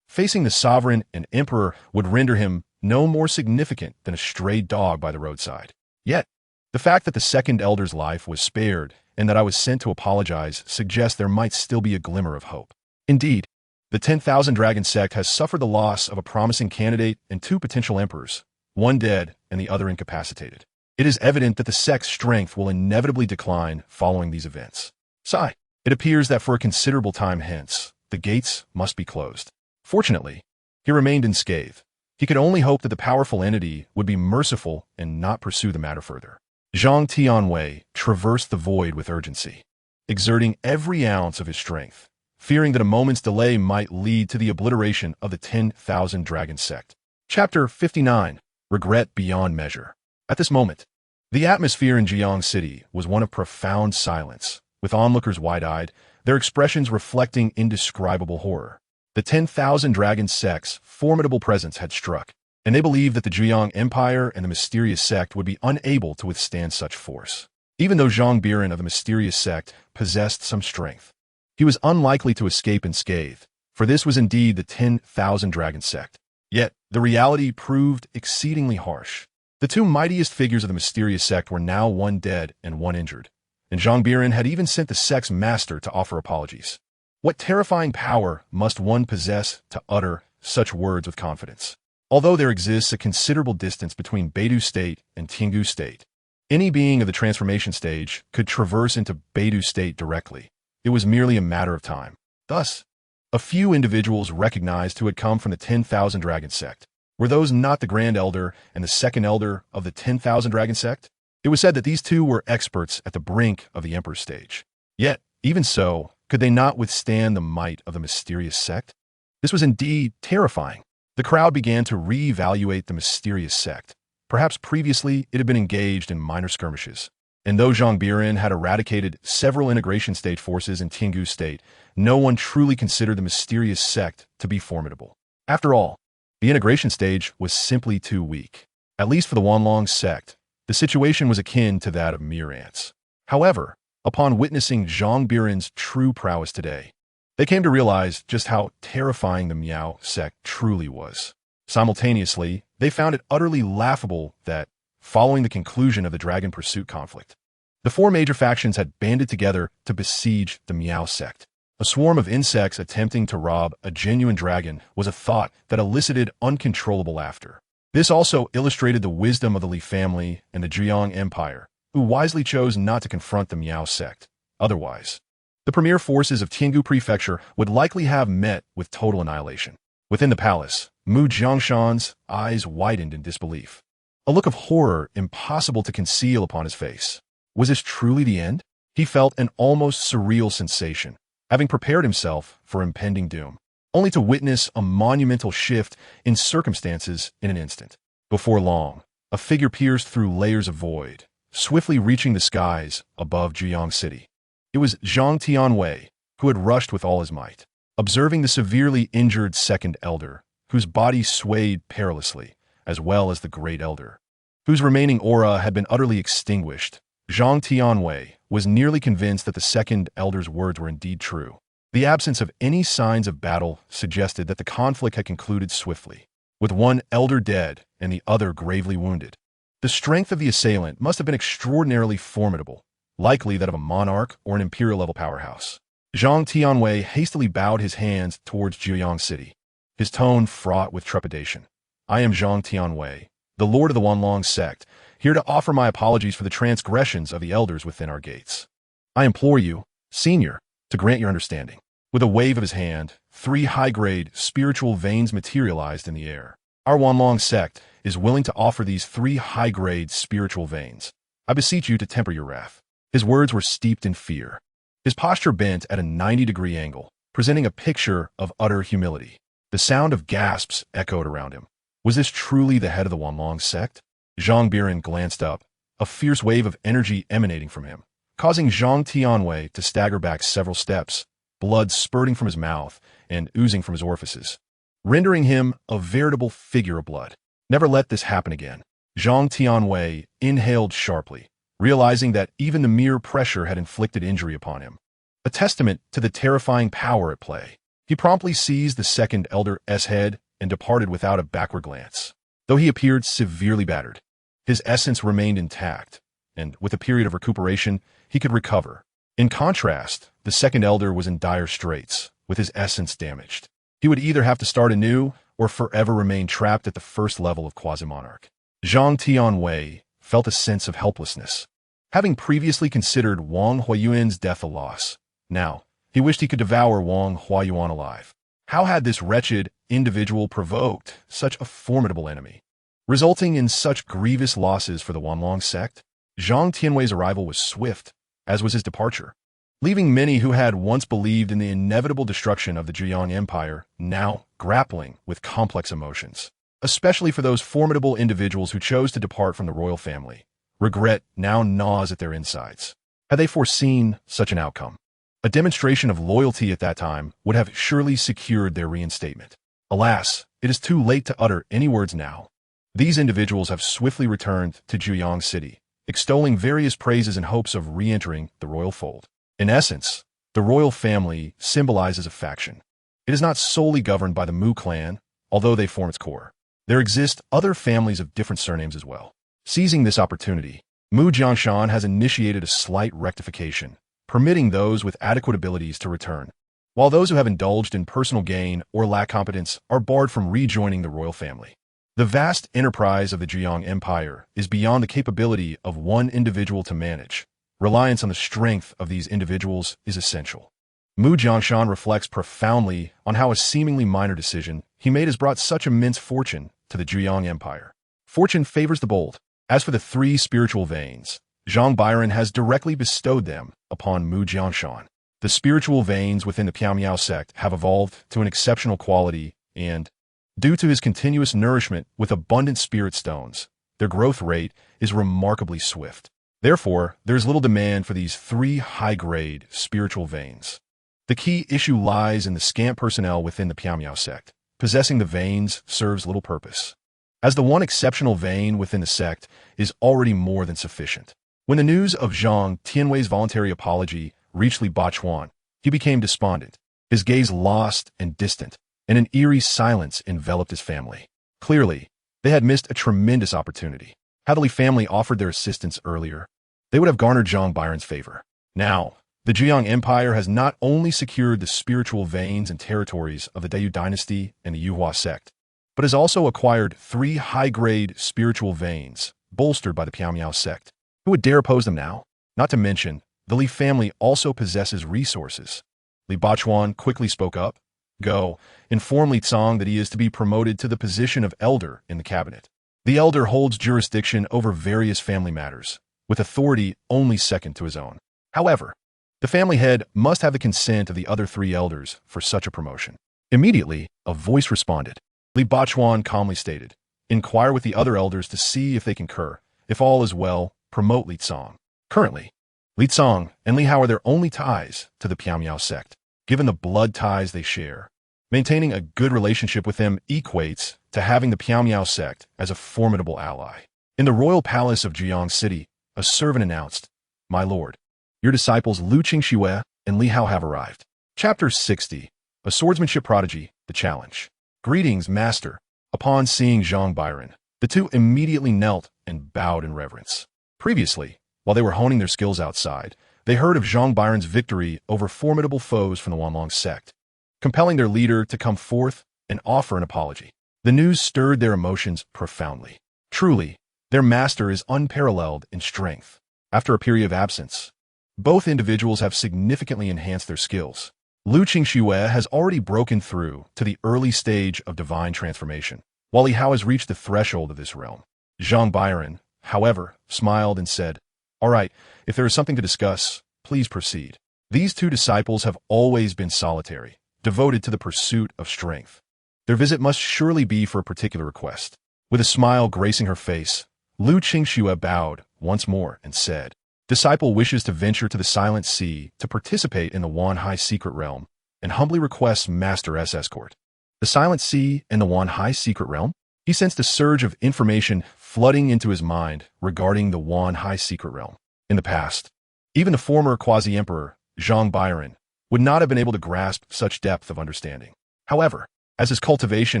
S1: facing the sovereign and emperor would render him no more significant than a stray dog by the roadside. Yet, the fact that the second elder's life was spared and that I was sent to apologize suggests there might still be a glimmer of hope. Indeed, the 10,000 Dragon sect has suffered the loss of a promising candidate and two potential emperors, one dead and the other incapacitated. It is evident that the sect's strength will inevitably decline following these events. Sigh, it appears that for a considerable time hence, the gates must be closed. Fortunately, he remained unscathed. He could only hope that the powerful entity would be merciful and not pursue the matter further. Zhang Tianwei traversed the void with urgency, exerting every ounce of his strength, fearing that a moment's delay might lead to the obliteration of the 10,000 Dragon sect. Chapter 59. Regret Beyond Measure. At this moment, the atmosphere in Jiang City was one of profound silence, with onlookers wide-eyed, their expressions reflecting indescribable horror. The 10,000 Dragon sect's formidable presence had struck, and they believed that the Zhejiang Empire and the mysterious sect would be unable to withstand such force. Even though Zhang Biran of the mysterious sect possessed some strength, he was unlikely to escape unscathed, for this was indeed the 10,000 Dragon sect. Yet, the reality proved exceedingly harsh. The two mightiest figures of the mysterious sect were now one dead and one injured, and Zhang Biran had even sent the sect's master to offer apologies. What terrifying power must one possess to utter such words with confidence? Although there exists a considerable distance between Beidu state and Tiangu state, any being of the transformation stage could traverse into Beidu state directly. It was merely a matter of time. Thus, a few individuals recognized who had come from the 10,000 Dragon sect. Were those not the Grand Elder and the Second Elder of the 10,000 Dragon sect? It was said that these two were experts at the brink of the Emperor's stage. Yet, even so, could they not withstand the might of the mysterious sect? This was indeed terrifying. The crowd began to re-evaluate the mysterious sect. Perhaps previously it had been engaged in minor skirmishes. And though Zhang Biran had eradicated several integration stage forces in Tiangu state, no one truly considered the mysterious sect to be formidable. After all, the integration stage was simply too weak. At least for the Wanlong sect, the situation was akin to that of mere ants. However, upon witnessing Zhang Biran's true prowess today, they came to realize just how terrifying the Miao sect truly was. Simultaneously, they found it utterly laughable that, following the conclusion of the Dragon Pursuit conflict, the four major factions had banded together to besiege the Miao sect. A swarm of insects attempting to rob a genuine dragon was a thought that elicited uncontrollable laughter. This also illustrated the wisdom of the Li family and the Zhejiang Empire, who wisely chose not to confront the Miao sect. Otherwise, the premier forces of Tiangu Prefecture would likely have met with total annihilation. Within the palace, Mu Jiangshan's eyes widened in disbelief. a look of horror impossible to conceal upon his face. Was this truly the end? He felt an almost surreal sensation, having prepared himself for impending doom, only to witness a monumental shift in circumstances in an instant. Before long, a figure pierced through layers of void, swiftly reaching the skies above Jiang City. It was Zhang Tianwei, who had rushed with all his might. Observing the severely injured second elder, whose body swayed perilously, as well as the great elder, whose remaining aura had been utterly extinguished, Zhang Tianwei was nearly convinced that the second elder's words were indeed true. The absence of any signs of battle suggested that the conflict had concluded swiftly, with one elder dead and the other gravely wounded. The strength of the assailant must have been extraordinarily formidable, likely that of a monarch or an imperial-level powerhouse. Zhang Tianwei hastily bowed his hands towards Jiang City, his tone fraught with trepidation. I am Zhang Tianwei, the lord of the Wanlong sect, here to offer my apologies for the transgressions of the elders within our gates. I implore you, senior, to grant your understanding. With a wave of his hand, 3 high-grade spiritual veins materialized in the air. Our Wanlong sect is willing to offer these 3 high-grade spiritual veins. I beseech you to temper your wrath. His words were steeped in fear. His posture bent at a 90-degree angle, presenting a picture of utter humility. The sound of gasps echoed around him. Was this truly the head of the Wanlong sect? Zhang Biran glanced up, a fierce wave of energy emanating from him, causing Zhang Tianwei to stagger back several steps, blood spurting from his mouth and oozing from his orifices, rendering him a veritable figure of blood. Never let this happen again. Zhang Tianwei inhaled sharply, realizing that even the mere pressure had inflicted injury upon him. A testament to the terrifying power at play, he promptly seized the second elder's head and departed without a backward glance. Though he appeared severely battered, his essence remained intact, and with a period of recuperation, he could recover. In contrast, the second elder was in dire straits, with his essence damaged. He would either have to start anew or forever remain trapped at the first level of Quasi-Monarch. Zhang Tianwei felt a sense of helplessness. Having previously considered Wang Huayuan's death a loss, now he wished he could devour Wang Huayuan alive. How had this wretched individual provoked such a formidable enemy, resulting in such grievous losses for the Wanlong sect? Zhang Tianwei's arrival was swift, as was his departure, leaving many who had once believed in the inevitable destruction of the Zhejiang Empire now grappling with complex emotions. Especially for those formidable individuals who chose to depart from the royal family. Regret now gnaws at their insides. Had they foreseen such an outcome? A demonstration of loyalty at that time would have surely secured their reinstatement. Alas, it is too late to utter any words now. These individuals have swiftly returned to Jiang City, extolling various praises in hopes of re-entering the royal fold. In essence, the royal family symbolizes a faction. It is not solely governed by the Mu clan, although they form its core. There exist other families of different surnames as well. Seizing this opportunity, Mu Jiangshan has initiated a slight rectification, permitting those with adequate abilities to return, while those who have indulged in personal gain or lack competence are barred from rejoining the royal family. The vast enterprise of the Zhejiang Empire is beyond the capability of one individual to manage. Reliance on the strength of these individuals is essential. Mu Jiangshan reflects profoundly on how a seemingly minor decision he made has brought such immense fortune to the Zhejiang Empire. Fortune favors the bold. As for the 3 spiritual veins, Zhang Biran has directly bestowed them upon Mu Jiangshan. The spiritual veins within the Piao sect have evolved to an exceptional quality and, due to his continuous nourishment with abundant spirit stones, their growth rate is remarkably swift. Therefore, there is little demand for these 3 high-grade spiritual veins. The key issue lies in the scant personnel within the Piao sect. Possessing the veins serves little purpose, as the one exceptional vein within the sect is already more than sufficient. When the news of Zhang Tianwei's voluntary apology reached Li Bachuan, he became despondent, his gaze lost and distant, and an eerie silence enveloped his family. Clearly, they had missed a tremendous opportunity. Had the Li family offered their assistance earlier, they would have garnered Zhang Biran's favor. Now, the Zhejiang Empire has not only secured the spiritual veins and territories of the Dayu dynasty and the Yuhua sect, but has also acquired 3 high-grade spiritual veins, bolstered by the Piao sect. Who would dare oppose them now? Not to mention, the Li family also possesses resources. Li Bachuan quickly spoke up. Go, inform Li Cang that he is to be promoted to the position of elder in the cabinet. The elder holds jurisdiction over various family matters, with authority only second to his own. However, the family head must have the consent of the other 3 elders for such a promotion. Immediately, a voice responded. Li Bachuan calmly stated, "Inquire with the other elders to see if they concur. If all is well, promote Li Tsong." Currently, Li Tsong and Li Hao are their only ties to the Piao sect, given the blood ties they share. Maintaining a good relationship with them equates to having the Piao sect as a formidable ally. In the royal palace of Zhiyang City, a servant announced, "My lord, your disciples Lu Qingxue and Li Hao have arrived." Chapter 60, A Swordsmanship Prodigy, The Challenge. "Greetings, master." Upon seeing Zhang Biran, the 2 immediately knelt and bowed in reverence. Previously, while they were honing their skills outside, they heard of Zhang Biran's victory over formidable foes from the Wanlong sect, compelling their leader to come forth and offer an apology. The news stirred their emotions profoundly. Truly, their master is unparalleled in strength. After a period of absence, both individuals have significantly enhanced their skills. Lu Qingxue has already broken through to the early stage of divine transformation, while Li Hao has reached the threshold of this realm. Zhang Biran, however, smiled and said, "All right, if there is something to discuss, please proceed." These 2 disciples have always been solitary, devoted to the pursuit of strength. Their visit must surely be for a particular request. With a smile gracing her face, Lu Qingxue bowed once more and said, "Disciple wishes to venture to the Silent Sea to participate in the Wan Hai secret realm and humbly requests Master S escort." The Silent Sea and the Wan Hai secret realm? He sensed a surge of information flooding into his mind regarding the Wan Hai secret realm. In the past, even the former quasi-emperor, Zhang Biran, would not have been able to grasp such depth of understanding. However, as his cultivation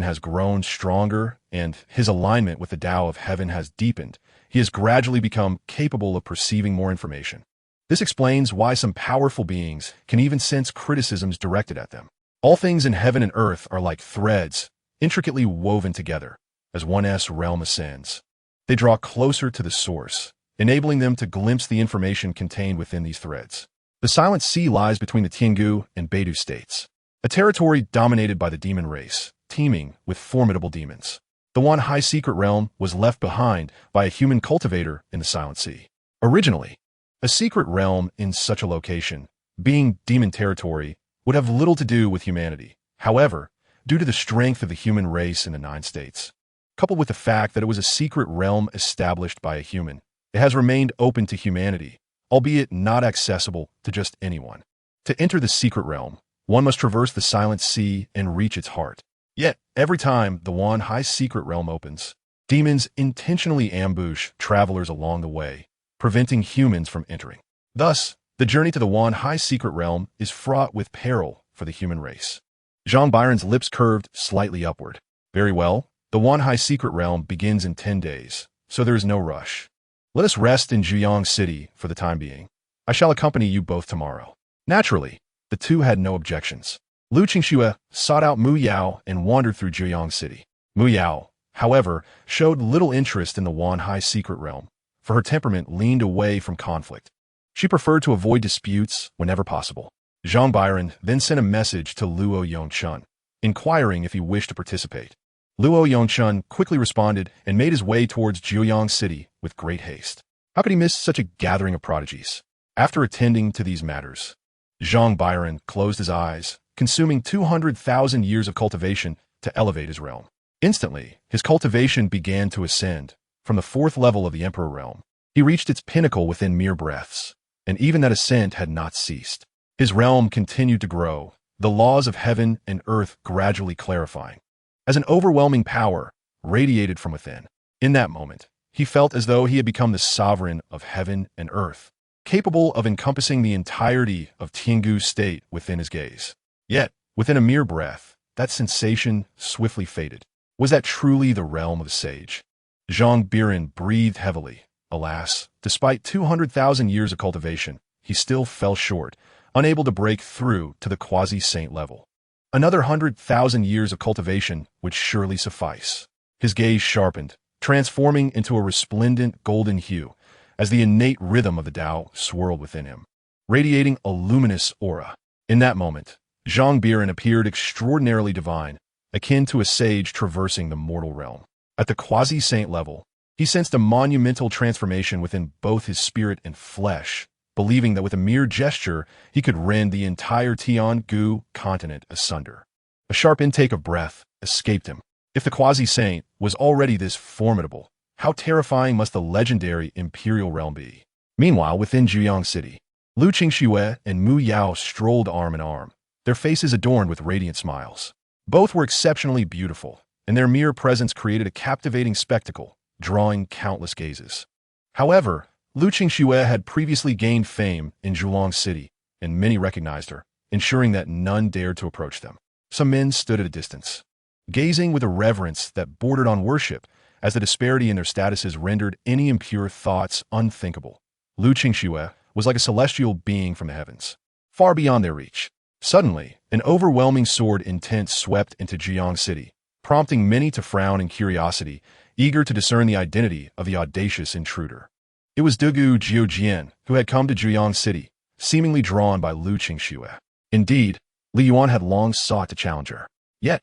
S1: has grown stronger and his alignment with the Tao of Heaven has deepened, he has gradually become capable of perceiving more information. This explains why some powerful beings can even sense criticisms directed at them. All things in heaven and earth are like threads, intricately woven together. As one's realm ascends, they draw closer to the source, enabling them to glimpse the information contained within these threads. The Silent Sea lies between the Tiangu and Beidu states, a territory dominated by the demon race, teeming with formidable demons. The Wan Hai secret realm was left behind by a human cultivator in the Silent Sea. Originally, a secret realm in such a location, being demon territory, would have little to do with humanity. However, due to the strength of the human race in the 9 states, coupled with the fact that it was a secret realm established by a human, it has remained open to humanity, albeit not accessible to just anyone. To enter the secret realm, one must traverse the Silent Sea and reach its heart. Yet, every time the Wan Hai secret realm opens, demons intentionally ambush travelers along the way, preventing humans from entering. Thus, the journey to the Wan Hai secret realm is fraught with peril for the human race. Zhang Biran's lips curved slightly upward. "Very well, the Wan Hai secret realm begins in 10 days, so there is no rush. Let us rest in Zhiyang City for the time being. I shall accompany you both tomorrow." Naturally, the 2 had no objections. Lu Qingxue sought out Mu Yao and wandered through Zhiyang City. Mu Yao, however, showed little interest in the Wan Hai secret realm, for her temperament leaned away from conflict. She preferred to avoid disputes whenever possible. Zhang Biran then sent a message to Luo Yongchun, inquiring if he wished to participate. Luo Yongchun quickly responded and made his way towards Zhiyang City with great haste. How could he miss such a gathering of prodigies? After attending to these matters, Zhang Biran closed his eyes, consuming 200,000 years of cultivation to elevate his realm. Instantly, his cultivation began to ascend. From the 4th level of the Emperor realm, he reached its pinnacle within mere breaths, and even that ascent had not ceased. His realm continued to grow, the laws of heaven and earth gradually clarifying, as an overwhelming power radiated from within. In that moment, he felt as though he had become the sovereign of heaven and earth, capable of encompassing the entirety of Tiangu state within his gaze. Yet, within a mere breath, that sensation swiftly faded. Was that truly the realm of the sage? Zhang Biran breathed heavily. Alas, despite 200,000 years of cultivation, he still fell short, unable to break through to the quasi-saint level. Another 100,000 years of cultivation would surely suffice. His gaze sharpened, transforming into a resplendent golden hue as the innate rhythm of the Tao swirled within him, radiating a luminous aura. In that moment, Zhang Biran appeared extraordinarily divine, akin to a sage traversing the mortal realm. At the quasi-saint level, he sensed a monumental transformation within both his spirit and flesh, believing that with a mere gesture, he could rend the entire Tian-gu continent asunder. A sharp intake of breath escaped him. If the quasi-saint was already this formidable, how terrifying must the legendary imperial realm be? Meanwhile, within Zhuyang City, Lu Qingxue and Mu Yao strolled arm in arm, their faces adorned with radiant smiles. Both were exceptionally beautiful, and their mere presence created a captivating spectacle, drawing countless gazes. However, Lu Qingxue had previously gained fame in Zhuyang City, and many recognized her, ensuring that none dared to approach them. Some men stood at a distance, gazing with a reverence that bordered on worship, as the disparity in their statuses rendered any impure thoughts unthinkable. Lu Qingxue was like a celestial being from the heavens, far beyond their reach. Suddenly, an overwhelming sword intent swept into Zhuyang City, prompting many to frown in curiosity, eager to discern the identity of the audacious intruder. It was Degu Jiujian, who had come to Zhuyang City, seemingly drawn by Lu Qingxue. Indeed, Li Yuan had long sought to challenge her. Yet,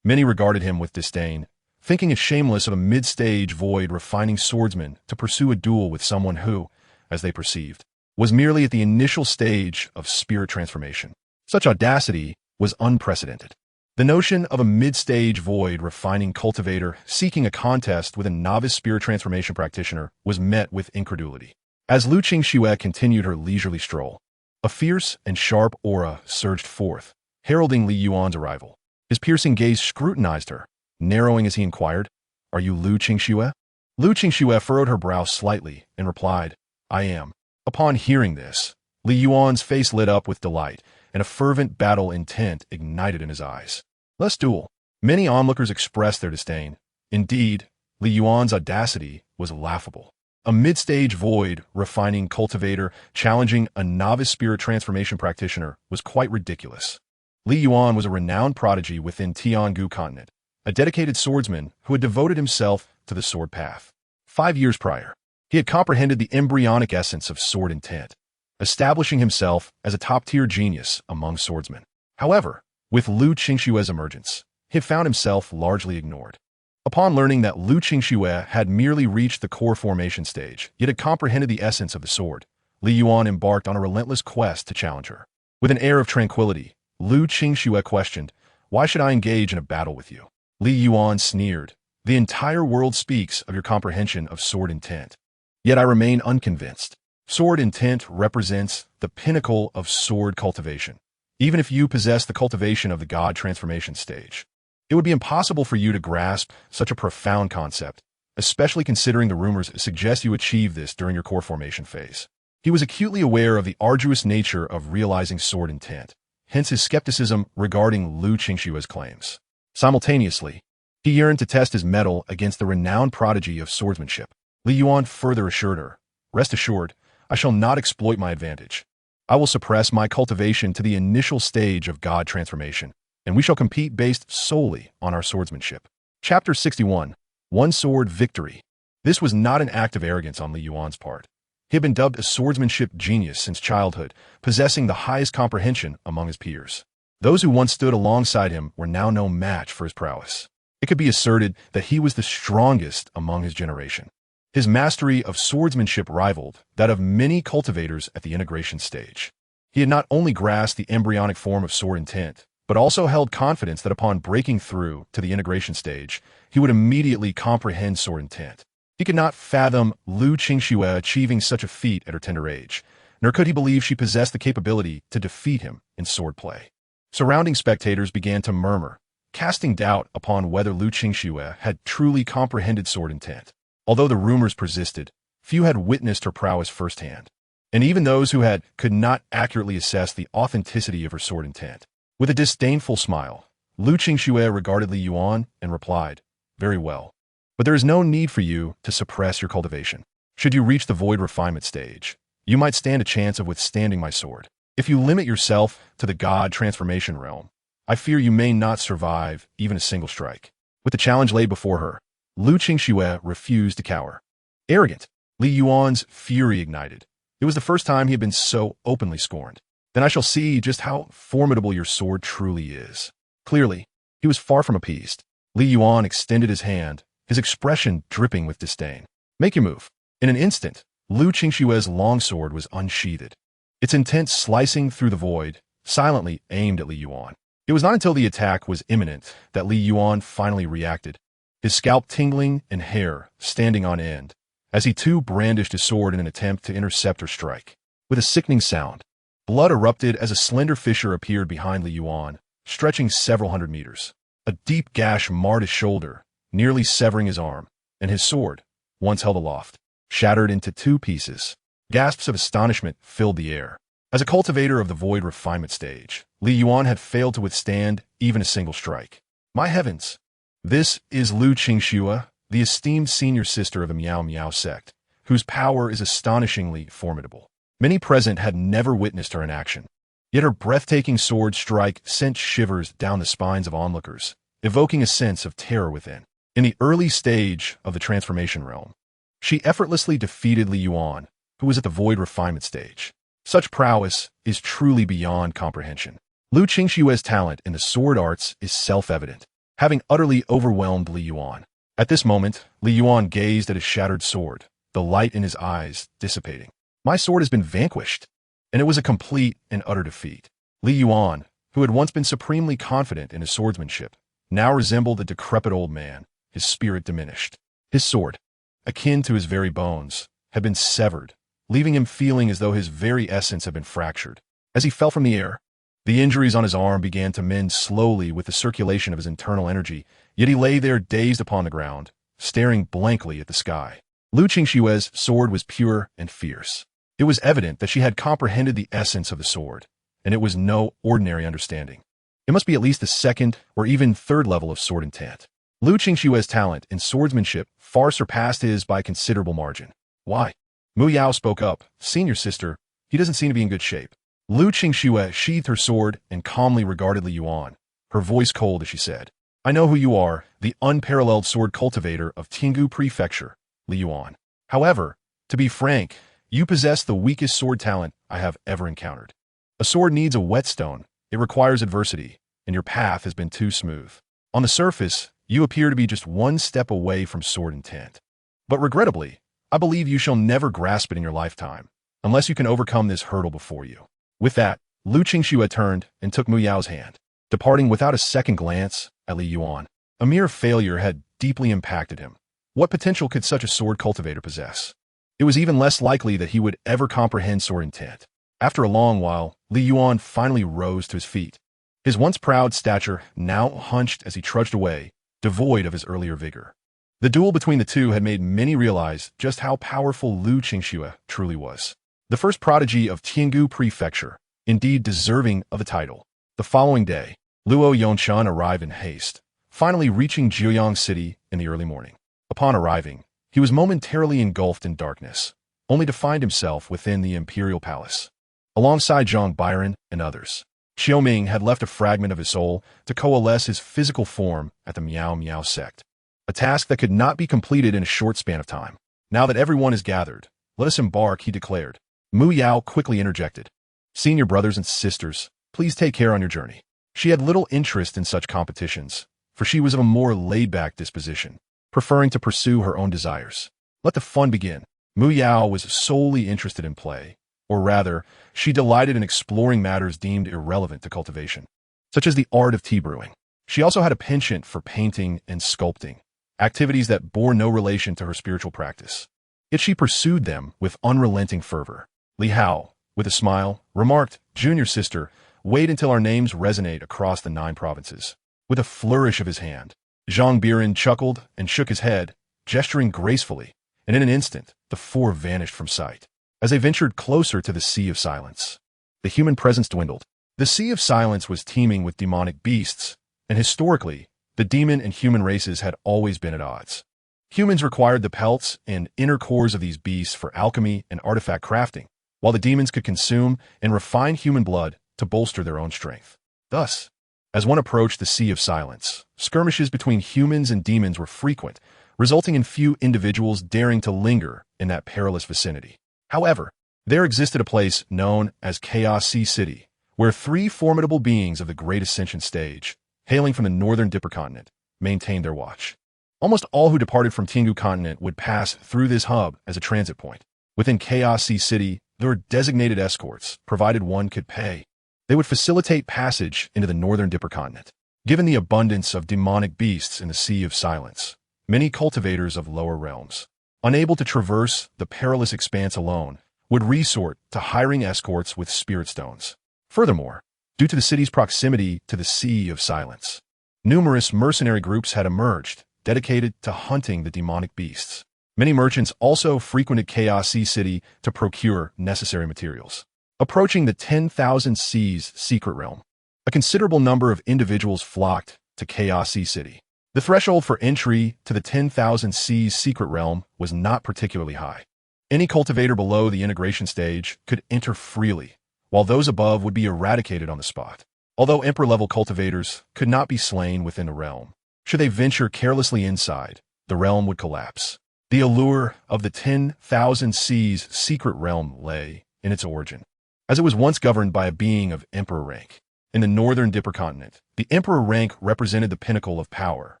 S1: many regarded him with disdain, thinking it shameless of a mid-stage void refining swordsman to pursue a duel with someone who, as they perceived, was merely at the initial stage of spirit transformation. Such audacity was unprecedented. The notion of a mid-stage void refining cultivator seeking a contest with a novice spirit transformation practitioner was met with incredulity. As Lu Qingxue continued her leisurely stroll, a fierce and sharp aura surged forth, heralding Li Yuan's arrival. His piercing gaze scrutinized her, narrowing as he inquired, "Are you Lu Qingxue?" Lu Qingxue furrowed her brow slightly and replied, "I am." Upon hearing this, Li Yuan's face lit up with delight, and a fervent battle intent ignited in his eyes. "Let's duel." Many onlookers expressed their disdain. Indeed, Li Yuan's audacity was laughable. A mid-stage void refining cultivator challenging a novice spirit transformation practitioner was quite ridiculous. Li Yuan was a renowned prodigy within Tian-gu continent, a dedicated swordsman who had devoted himself to the sword path. 5 years prior, he had comprehended the embryonic essence of sword intent, establishing himself as a top-tier genius among swordsmen. However, with Lu Qingxue's emergence, he had found himself largely ignored. Upon learning that Lu Qingxue had merely reached the core formation stage, yet had comprehended the essence of the sword, Li Yuan embarked on a relentless quest to challenge her. With an air of tranquility, Lu Qingxue questioned, "Why should I engage in a battle with you?" Li Yuan sneered, "The entire world speaks of your comprehension of sword intent. Yet I remain unconvinced. Sword intent represents the pinnacle of sword cultivation. Even if you possess the cultivation of the god transformation stage, it would be impossible for you to grasp such a profound concept, especially considering the rumors suggest you achieve this during your core formation phase." He was acutely aware of the arduous nature of realizing sword intent, hence his skepticism regarding Lu Qingxue's claims. Simultaneously, he yearned to test his mettle against the renowned prodigy of swordsmanship. Li Yuan further assured her, "Rest assured, I shall not exploit my advantage. I will suppress my cultivation to the initial stage of god transformation, and we shall compete based solely on our swordsmanship." Chapter 61. One Sword Victory. This was not an act of arrogance on Li Yuan's part. He had been dubbed a swordsmanship genius since childhood, possessing the highest comprehension among his peers. Those who once stood alongside him were now no match for his prowess. It could be asserted that he was the strongest among his generation. His mastery of swordsmanship rivaled that of many cultivators at the integration stage. He had not only grasped the embryonic form of sword intent, but also held confidence that upon breaking through to the integration stage, he would immediately comprehend sword intent. He could not fathom Lu Qingxue achieving such a feat at her tender age, nor could he believe she possessed the capability to defeat him in swordplay. Surrounding spectators began to murmur, casting doubt upon whether Lu Qingxue had truly comprehended sword intent. Although the rumors persisted, few had witnessed her prowess firsthand, and even those who had could not accurately assess the authenticity of her sword intent. With a disdainful smile, Lu Qingxue regarded Li Yuan and replied, "Very well. But there is no need for you to suppress your cultivation. Should you reach the void refinement stage, you might stand a chance of withstanding my sword. If you limit yourself to the god transformation realm, I fear you may not survive even a single strike." With the challenge laid before her, Lu Qingxue refused to cower. Arrogant, Li Yuan's fury ignited. It was the first time he had been so openly scorned. "Then I shall see just how formidable your sword truly is." Clearly, he was far from appeased. Li Yuan extended his hand, his expression dripping with disdain. Make your move. In an instant, Lu Qingshue's longsword was unsheathed, its intent slicing through the void, silently aimed at Li Yuan. It was not until the attack was imminent that Li Yuan finally reacted, his scalp tingling and hair standing on end, as he too brandished his sword in an attempt to intercept her strike. With a sickening sound, blood erupted as a slender fissure appeared behind Li Yuan, stretching several hundred meters. A deep gash marred his shoulder, nearly severing his arm, and his sword, once held aloft, shattered into two pieces. Gasps of astonishment filled the air. As a cultivator of the void refinement stage, Li Yuan had failed to withstand even a single strike. My heavens! This is Lu Qingxue, the esteemed senior sister of the Miao Miao sect, whose power is astonishingly formidable. Many present had never witnessed her in action. Yet her breathtaking sword strike sent shivers down the spines of onlookers, evoking a sense of terror within. In the early stage of the transformation realm, she effortlessly defeated Li Yuan, who was at the void refinement stage. Such prowess is truly beyond comprehension. Lu Qingshue's talent in the sword arts is self-evident, having utterly overwhelmed Li Yuan. At this moment, Li Yuan gazed at his shattered sword, the light in his eyes dissipating. My sword has been vanquished, and it was a complete and utter defeat. Li Yuan, who had once been supremely confident in his swordsmanship, now resembled a decrepit old man, his spirit diminished. His sword, akin to his very bones, had been severed, leaving him feeling as though his very essence had been fractured. As he fell from the air, the injuries on his arm began to mend slowly with the circulation of his internal energy, yet he lay there dazed upon the ground, staring blankly at the sky. Lu Qingshue's sword was pure and fierce. It was evident that she had comprehended the essence of the sword, and it was no ordinary understanding. It must be at least the second or even third level of sword intent. Lu Qingshue's talent in swordsmanship far surpassed his by a considerable margin. Why? Mu Yao spoke up. Senior sister, he doesn't seem to be in good shape. Lu Qingxue sheathed her sword and calmly regarded Li Yuan, her voice cold as she said, I know who you are, the unparalleled sword cultivator of Tinggu Prefecture, Li Yuan. However, to be frank, you possess the weakest sword talent I have ever encountered. A sword needs a whetstone, it requires adversity, and your path has been too smooth. On the surface, you appear to be just one step away from sword intent. But regrettably, I believe you shall never grasp it in your lifetime, unless you can overcome this hurdle before you. With that, Lu Qingxue turned and took Mu Yao's hand, departing without a second glance at Li Yuan. A mere failure had deeply impacted him. What potential could such a sword cultivator possess? It was even less likely that he would ever comprehend sword intent. After a long while, Li Yuan finally rose to his feet. His once proud stature now hunched as he trudged away, devoid of his earlier vigor. The duel between the two had made many realize just how powerful Lu Qingxue truly was. The first prodigy of Tinggu Prefecture, indeed deserving of the title. The following day, Luo Yongchun arrived in haste, finally reaching Jiuyang City in the early morning. Upon arriving, he was momentarily engulfed in darkness, only to find himself within the imperial palace. Alongside Zhang Biran and others, Xiaoming had left a fragment of his soul to coalesce his physical form at the Miao Miao sect, a task that could not be completed in a short span of time. Now that everyone is gathered, let us embark, he declared. Mu Yao quickly interjected. Senior brothers and sisters, please take care on your journey. She had little interest in such competitions, for she was of a more laid-back disposition, preferring to pursue her own desires. Let the fun begin. Mu Yao was solely interested in play, or rather, she delighted in exploring matters deemed irrelevant to cultivation, such as the art of tea brewing. She also had a penchant for painting and sculpting, activities that bore no relation to her spiritual practice. Yet she pursued them with unrelenting fervor. Li Hao, with a smile, remarked, Junior sister, wait until our names resonate across the 9 provinces. With a flourish of his hand, Zhang Biran chuckled and shook his head, gesturing gracefully, and in an instant, the 4 vanished from sight. As they ventured closer to the Sea of Silence, the human presence dwindled. The Sea of Silence was teeming with demonic beasts, and historically, the demon and human races had always been at odds. Humans required the pelts and inner cores of these beasts for alchemy and artifact crafting, while the demons could consume and refine human blood to bolster their own strength. Thus, as one approached the Sea of Silence, skirmishes between humans and demons were frequent, resulting in few individuals daring to linger in that perilous vicinity. However, there existed a place known as Chaos Sea City, where 3 formidable beings of the Great Ascension stage, hailing from the northern Dipper continent, maintained their watch. Almost all who departed from Tengu continent would pass through this hub as a transit point. Within Chaos Sea City, there were designated escorts, provided one could pay. They would facilitate passage into the northern Dipper continent. Given the abundance of demonic beasts in the Sea of Silence, many cultivators of lower realms, unable to traverse the perilous expanse alone, would resort to hiring escorts with spirit stones. Furthermore, due to the city's proximity to the Sea of Silence, numerous mercenary groups had emerged, dedicated to hunting the demonic beasts. Many merchants also frequented Chaos Sea City to procure necessary materials. Approaching the 10,000 Seas secret realm, a considerable number of individuals flocked to Chaos Sea City. The threshold for entry to the 10,000 Seas secret realm was not particularly high. Any cultivator below the integration stage could enter freely, while those above would be eradicated on the spot. Although Emperor-level cultivators could not be slain within the realm, should they venture carelessly inside, the realm would collapse. The allure of the 10,000 Seas secret realm lay in its origin, as it was once governed by a being of Emperor rank. In the northern Dipper continent, the Emperor rank represented the pinnacle of power.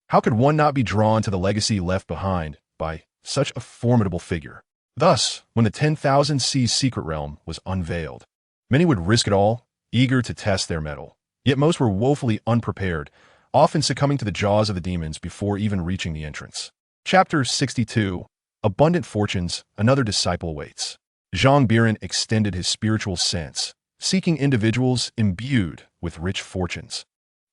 S1: How could one not be drawn to the legacy left behind by such a formidable figure? Thus, when the 10,000 Seas secret realm was unveiled, many would risk it all, eager to test their mettle. Yet most were woefully unprepared, often succumbing to the jaws of the demons before even reaching the entrance. Chapter 62. Abundant Fortunes, Another Disciple Awaits. Zhang Biran extended his spiritual sense, seeking individuals imbued with rich fortunes.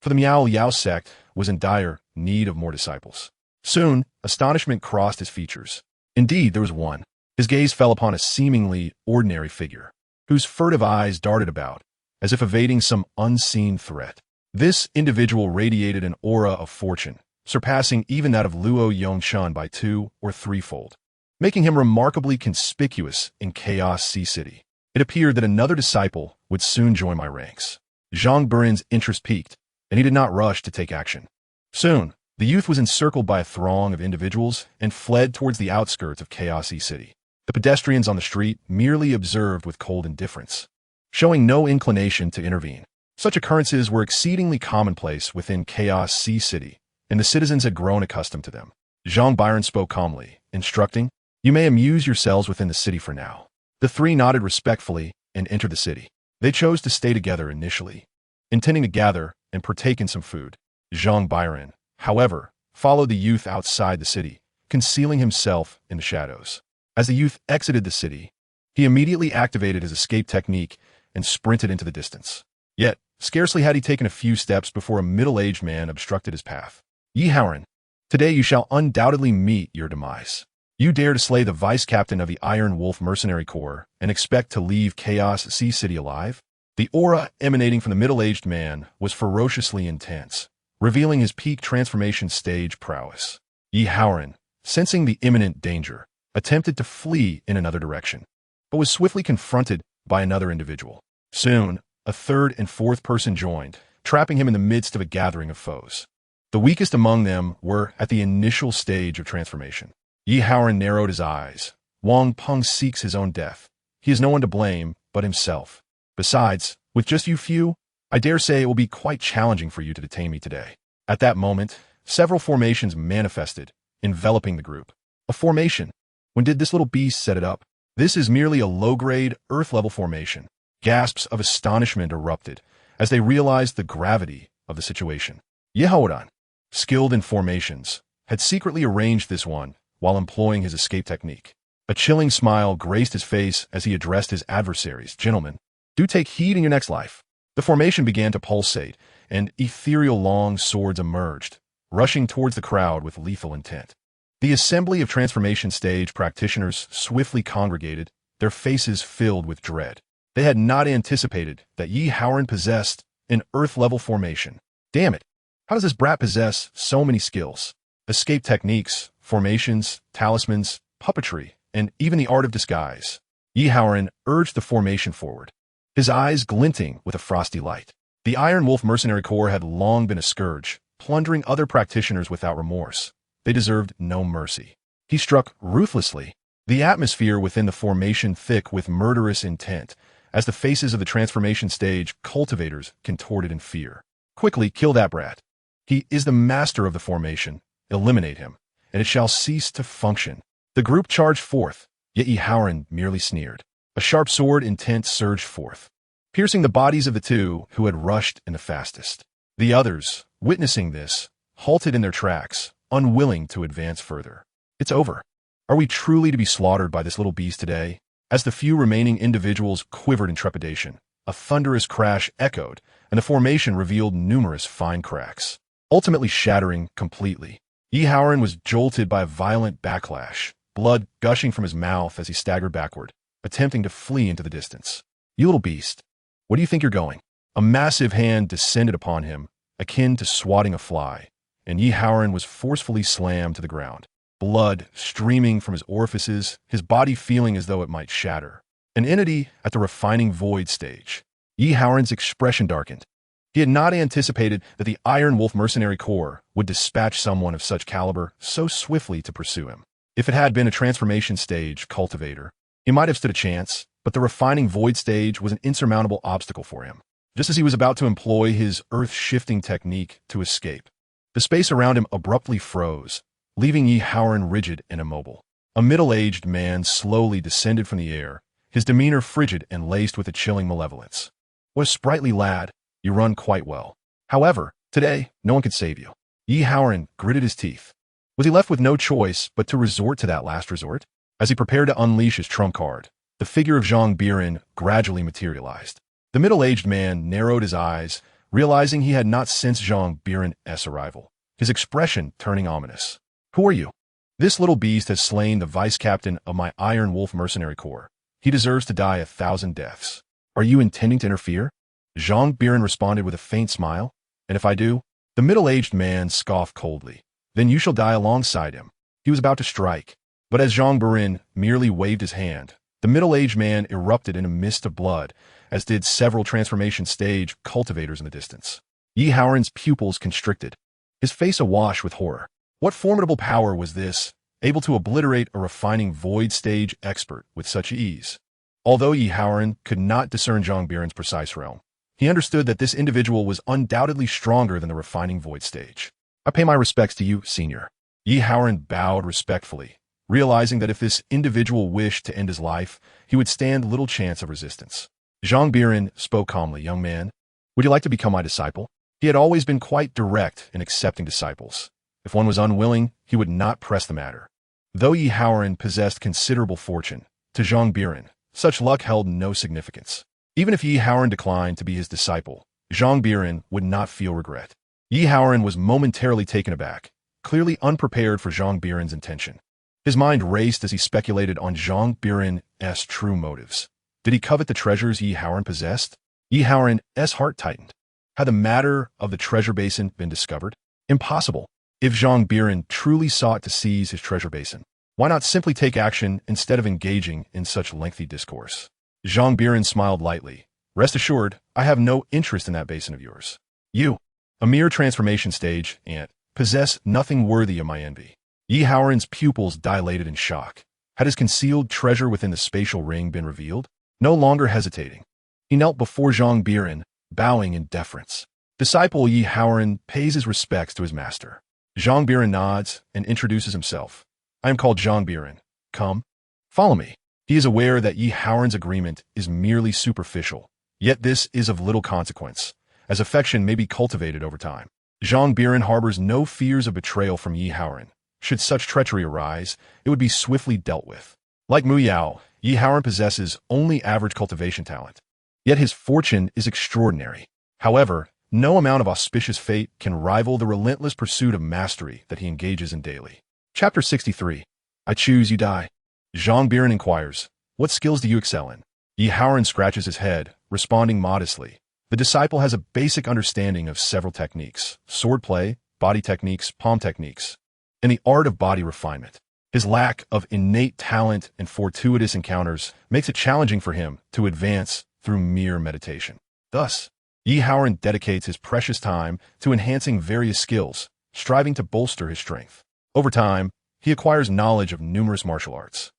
S1: For the Miao Yao sect was in dire need of more disciples. Soon, astonishment crossed his features. Indeed, there was one. His gaze fell upon a seemingly ordinary figure, whose furtive eyes darted about, as if evading some unseen threat. This individual radiated an aura of fortune, surpassing even that of Luo Yongshun by 2 or 3-fold, making him remarkably conspicuous in Chaos Sea City. It appeared that another disciple would soon join my ranks. Zhang Biran's interest peaked, and he did not rush to take action. Soon, the youth was encircled by a throng of individuals and fled towards the outskirts of Chaos Sea City. The pedestrians on the street merely observed with cold indifference, showing no inclination to intervene. Such occurrences were exceedingly commonplace within Chaos Sea City, and the citizens had grown accustomed to them. Zhang Biran spoke calmly, instructing, "You may amuse yourselves within the city for now." The three nodded respectfully and entered the city. They chose to stay together initially, intending to gather and partake in some food. Zhang Biran, however, followed the youth outside the city, concealing himself in the shadows. As the youth exited the city, he immediately activated his escape technique and sprinted into the distance. Yet, scarcely had he taken a few steps before a middle-aged man obstructed his path. "Yi Haoran, today you shall undoubtedly meet your demise. You dare to slay the vice-captain of the Iron Wolf Mercenary Corps and expect to leave Chaos Sea City alive?" The aura emanating from the middle-aged man was ferociously intense, revealing his peak transformation stage prowess. Yi Haoran, sensing the imminent danger, attempted to flee in another direction, but was swiftly confronted by another individual. Soon, a third and fourth person joined, trapping him in the midst of a gathering of foes. The weakest among them were at the initial stage of transformation. Yi Haoran narrowed his eyes. Wang Peng seeks his own death. He has no one to blame but himself. Besides, with just you few, I dare say it will be quite challenging for you to detain me today. At that moment, several formations manifested, enveloping the group. A formation? When did this little beast set it up? This is merely a low-grade, Earth-level formation. Gasps of astonishment erupted as they realized the gravity of the situation. Yehodan, skilled in formations, had secretly arranged this one while employing his escape technique. A chilling smile graced his face as he addressed his adversaries. "Gentlemen, do take heed in your next life." The formation began to pulsate, and ethereal long swords emerged, rushing towards the crowd with lethal intent. The assembly of transformation stage practitioners swiftly congregated, their faces filled with dread. They had not anticipated that Yi Haoran possessed an Earth-level formation. Damn it! How does this brat possess so many skills? Escape techniques, formations, talismans, puppetry, and even the art of disguise. Yi Haoran urged the formation forward, his eyes glinting with a frosty light. The Iron Wolf Mercenary Corps had long been a scourge, plundering other practitioners without remorse. They deserved no mercy. He struck ruthlessly, the atmosphere within the formation thick with murderous intent, as the faces of the transformation stage cultivators contorted in fear. "Quickly kill that brat. He is the master of the formation, eliminate him, and it shall cease to function. The group charged forth, yet Yi Haoran merely sneered. A sharp sword intent surged forth, piercing the bodies of the two who had rushed in the fastest. The others, witnessing this, halted in their tracks, unwilling to advance further. It's over. Are we truly to be slaughtered by this little beast today? As the few remaining individuals quivered in trepidation, a thunderous crash echoed, and the formation revealed numerous fine cracks, ultimately shattering completely. Yi Haoran was jolted by a violent backlash, blood gushing from his mouth as he staggered backward, attempting to flee into the distance. You little beast, where do you think you're going? A massive hand descended upon him, akin to swatting a fly, and Yi Haoran was forcefully slammed to the ground. Blood streaming from his orifices, his body feeling as though it might shatter. An entity at the refining void stage. Yi Haoran's expression darkened. He had not anticipated that the Iron Wolf Mercenary Corps would dispatch someone of such caliber so swiftly to pursue him. If it had been a transformation stage cultivator, he might have stood a chance, but the refining void stage was an insurmountable obstacle for him. Just as he was about to employ his earth-shifting technique to escape, the space around him abruptly froze, leaving Yi Haoran rigid and immobile. A middle-aged man slowly descended from the air, his demeanor frigid and laced with a chilling malevolence. "What a sprightly lad, you run quite well. However, today, no one could save you." Yi Haoran gritted his teeth. Was he left with no choice but to resort to that last resort? As he prepared to unleash his trump card, the figure of Zhang Biran gradually materialized. The middle-aged man narrowed his eyes, realizing he had not sensed Zhang Biran's arrival, his expression turning ominous. "Who are you?" "This little beast has slain the vice-captain of my Iron Wolf Mercenary Corps. He deserves to die 1,000 deaths. Are you intending to interfere?" Zhang Biran responded with a faint smile. "And if I do?" The middle-aged man scoffed coldly. "Then you shall die alongside him." He was about to strike, but as Zhang Biran merely waved his hand, the middle-aged man erupted in a mist of blood, as did several transformation stage cultivators in the distance. Yi Haoran's pupils constricted, his face awash with horror. What formidable power was this, able to obliterate a refining void stage expert with such ease? Although Yi Haoran could not discern Zhang Biran's precise realm, he understood that this individual was undoubtedly stronger than the refining void stage. "I pay my respects to you, senior." Yi Haoran bowed respectfully, realizing that if this individual wished to end his life, he would stand little chance of resistance. Zhang Biran spoke calmly. "Young man, would you like to become my disciple?" He had always been quite direct in accepting disciples. If one was unwilling, he would not press the matter. Though Yi Haoran possessed considerable fortune, to Zhang Biran, such luck held no significance. Even if Yi Haoran declined to be his disciple, Zhang Biran would not feel regret. Yi Haoran was momentarily taken aback, clearly unprepared for Zhang Biran's intention. His mind raced as he speculated on Zhang Biran's true motives. Did he covet the treasures Yi Haoran possessed? Yi Haoran's heart tightened. Had the matter of the treasure basin been discovered? Impossible. If Zhang Biran truly sought to seize his treasure basin, why not simply take action instead of engaging in such lengthy discourse? Zhang Biran smiled lightly. "Rest assured, I have no interest in that basin of yours. You, a mere transformation stage, ant, possess nothing worthy of my envy." Yi Haoran's pupils dilated in shock. Had his concealed treasure within the spatial ring been revealed? No longer hesitating, he knelt before Zhang Biran, bowing in deference. Disciple Yi Haoran pays his respects to his master. Zhang Biran nods and introduces himself. "I am called Zhang Biran. Come, follow me." He is aware that Yi Haoran's agreement is merely superficial, yet this is of little consequence, as affection may be cultivated over time. Zhang Biran harbors no fears of betrayal from Yi Haoran. Should such treachery arise, it would be swiftly dealt with. Like Mu Yao, Yi Haoran possesses only average cultivation talent, yet his fortune is extraordinary. However, no amount of auspicious fate can rival the relentless pursuit of mastery that he engages in daily. Chapter 63. I choose, you die. Zhang Biran inquires, "What skills do you excel in?" Yi Haoran scratches his head, responding modestly. The disciple has a basic understanding of several techniques: swordplay, body techniques, palm techniques, and the art of body refinement. His lack of innate talent and fortuitous encounters makes it challenging for him to advance through mere meditation. Thus, Yi Haoran dedicates his precious time to enhancing various skills, striving to bolster his strength. Over time, he acquires knowledge of numerous martial arts.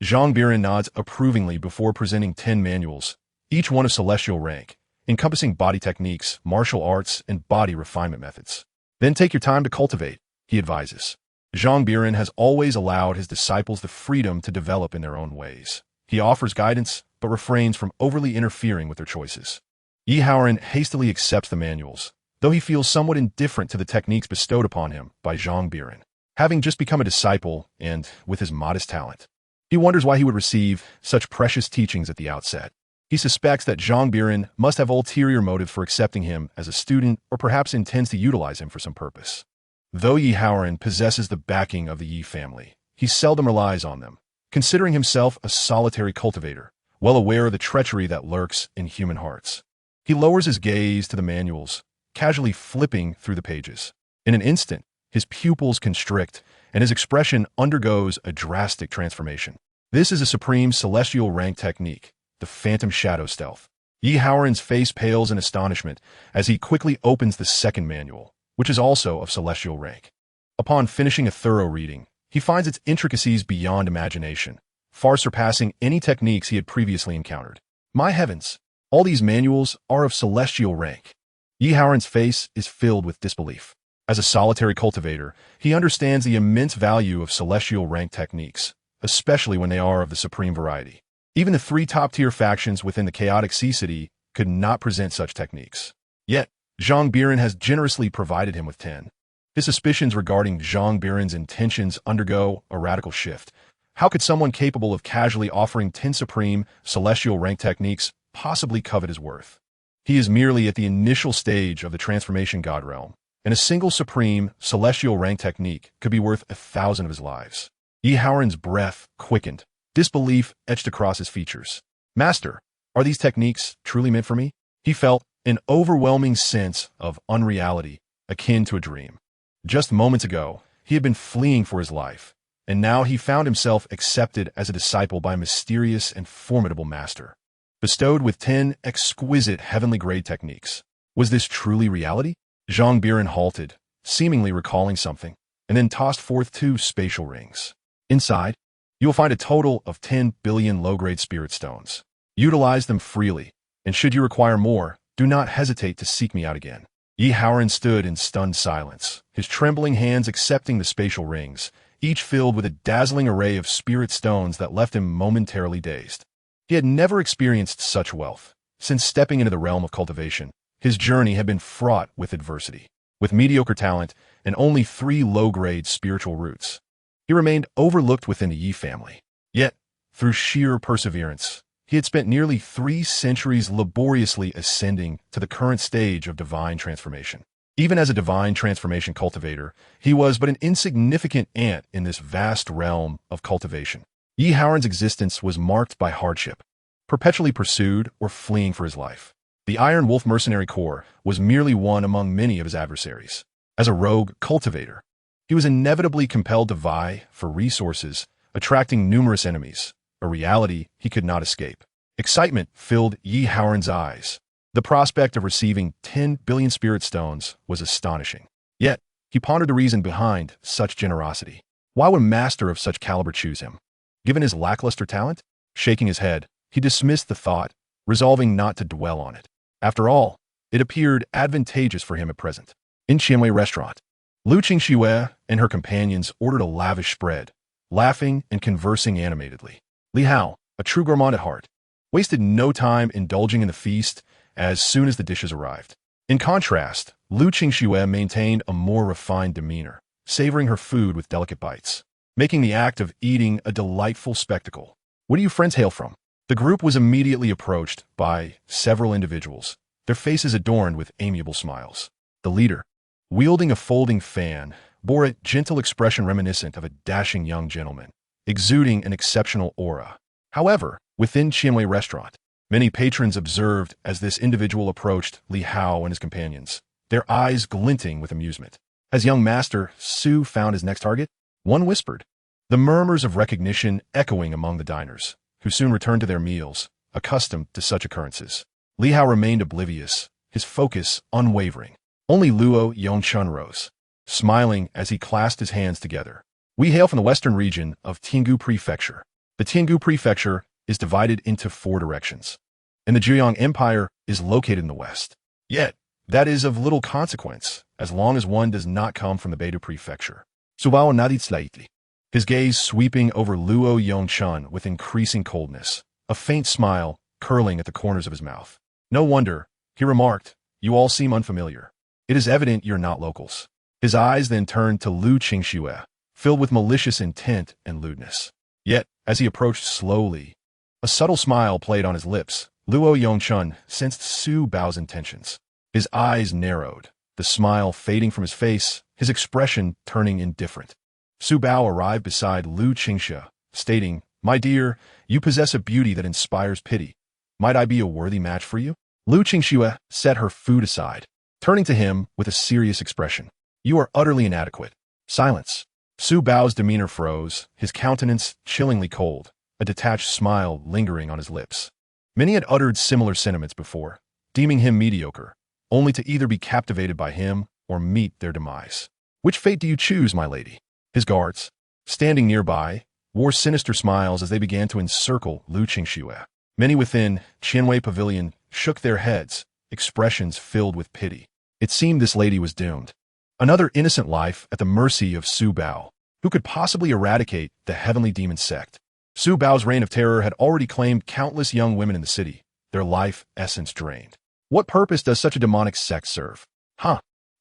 S1: Zhang Biran nods approvingly before presenting 10 manuals, each one of celestial rank, encompassing body techniques, martial arts, and body refinement methods. Then take your time to cultivate, he advises. Zhang Biran has always allowed his disciples the freedom to develop in their own ways. He offers guidance, but refrains from overly interfering with their choices. Yi Haoran hastily accepts the manuals, though he feels somewhat indifferent to the techniques bestowed upon him by Zhang Biran. Having just become a disciple, and with his modest talent, he wonders why he would receive such precious teachings at the outset. He suspects that Zhang Biran must have ulterior motive for accepting him as a student, or perhaps intends to utilize him for some purpose. Though Yi Haoran possesses the backing of the Yi family, he seldom relies on them, considering himself a solitary cultivator, well aware of the treachery that lurks in human hearts. He lowers his gaze to the manuals, casually flipping through the pages. In an instant, his pupils constrict, and his expression undergoes a drastic transformation. This is a supreme celestial rank technique, the Phantom Shadow Stealth. Yi Haoran's face pales in astonishment as he quickly opens the second manual, which is also of celestial rank. Upon finishing a thorough reading, he finds its intricacies beyond imagination, far surpassing any techniques he had previously encountered. My heavens, all these manuals are of celestial rank. Yi Haoran's face is filled with disbelief. As a solitary cultivator, he understands the immense value of celestial rank techniques, especially when they are of the supreme variety. Even the 3 top-tier factions within the chaotic sea city could not present such techniques. Yet, Zhang Biran has generously provided him with 10. His suspicions regarding Zhang Biran's intentions undergo a radical shift. How could someone capable of casually offering 10 supreme, celestial rank techniques possibly covet his worth? He is merely at the initial stage of the transformation god realm, and a single supreme, celestial rank technique could be worth 1,000 of his lives. Yi Haoran's breath quickened. Disbelief etched across his features. Master, are these techniques truly meant for me? He felt an overwhelming sense of unreality, akin to a dream. Just moments ago, he had been fleeing for his life, and now he found himself accepted as a disciple by a mysterious and formidable master, bestowed with 10 exquisite heavenly-grade techniques. Was this truly reality? Zhang Biran halted, seemingly recalling something, and then tossed forth 2 spatial rings. Inside, you will find a total of 10 billion low-grade spirit stones. Utilize them freely, and should you require more, do not hesitate to seek me out again. Yi Haoran stood in stunned silence, his trembling hands accepting the spatial rings, each filled with a dazzling array of spirit stones that left him momentarily dazed. He had never experienced such wealth. Since stepping into the realm of cultivation, his journey had been fraught with adversity. With mediocre talent and only 3 low-grade spiritual roots, he remained overlooked within the Yi family. Yet, through sheer perseverance, he had spent nearly 3 centuries laboriously ascending to the current stage of divine transformation. Even as a divine transformation cultivator, he was but an insignificant ant in this vast realm of cultivation. Yi Haoran's existence was marked by hardship, perpetually pursued or fleeing for his life. The Iron Wolf Mercenary Corps was merely one among many of his adversaries. As a rogue cultivator, he was inevitably compelled to vie for resources, attracting numerous enemies, a reality he could not escape. Excitement filled Yi Haoran's eyes. The prospect of receiving 10 billion spirit stones was astonishing. Yet, he pondered the reason behind such generosity. Why would a master of such caliber choose him? Given his lackluster talent? Shaking his head, he dismissed the thought, resolving not to dwell on it. After all, it appeared advantageous for him at present. In Qianwei restaurant, Lu Qingxue and her companions ordered a lavish spread, laughing and conversing animatedly. Li Hao, a true gourmand at heart, wasted no time indulging in the feast as soon as the dishes arrived. In contrast, Lu Qingxue maintained a more refined demeanor, savoring her food with delicate bites, making the act of eating a delightful spectacle. Where do you friends hail from? The group was immediately approached by several individuals, their faces adorned with amiable smiles. The leader, wielding a folding fan, bore a gentle expression reminiscent of a dashing young gentleman, exuding an exceptional aura. However, within Qianwei restaurant, many patrons observed as this individual approached Li Hao and his companions, their eyes glinting with amusement. Has young master Su found his next target? One whispered, the murmurs of recognition echoing among the diners, who soon returned to their meals, accustomed to such occurrences. Li Hao remained oblivious, his focus unwavering. Only Luo Yongchun rose, smiling as he clasped his hands together. We hail from the western region of Tiangu Prefecture. The Tiangu Prefecture is divided into 4 directions, and the Zhejiang Empire is located in the west. Yet, that is of little consequence, as long as one does not come from the Beidou Prefecture. Subao nodded slightly, his gaze sweeping over Luo Yongchun with increasing coldness, a faint smile curling at the corners of his mouth. No wonder, he remarked, you all seem unfamiliar. It is evident you're not locals. His eyes then turned to Lu Qingxue, filled with malicious intent and lewdness. Yet, as he approached slowly, a subtle smile played on his lips. Luo Yongchun sensed Su Bao's intentions. His eyes narrowed, the smile fading from his face, his expression turning indifferent. Su Bao arrived beside Lu Qingxue, stating, "My dear, you possess a beauty that inspires pity. Might I be a worthy match for you?" Lu Qingxue set her food aside, turning to him with a serious expression. "You are utterly inadequate." Silence. Su Bao's demeanor froze, his countenance chillingly cold, a detached smile lingering on his lips. Many had uttered similar sentiments before, deeming him mediocre, only to either be captivated by him or meet their demise. "Which fate do you choose, my lady?" His guards, standing nearby, wore sinister smiles as they began to encircle Lu Qingxue. Many within Qianwei Pavilion shook their heads, expressions filled with pity. It seemed this lady was doomed. Another innocent life at the mercy of Su Bao, who could possibly eradicate the heavenly demon sect. Su Bao's reign of terror had already claimed countless young women in the city, their life essence drained. What purpose does such a demonic sect serve?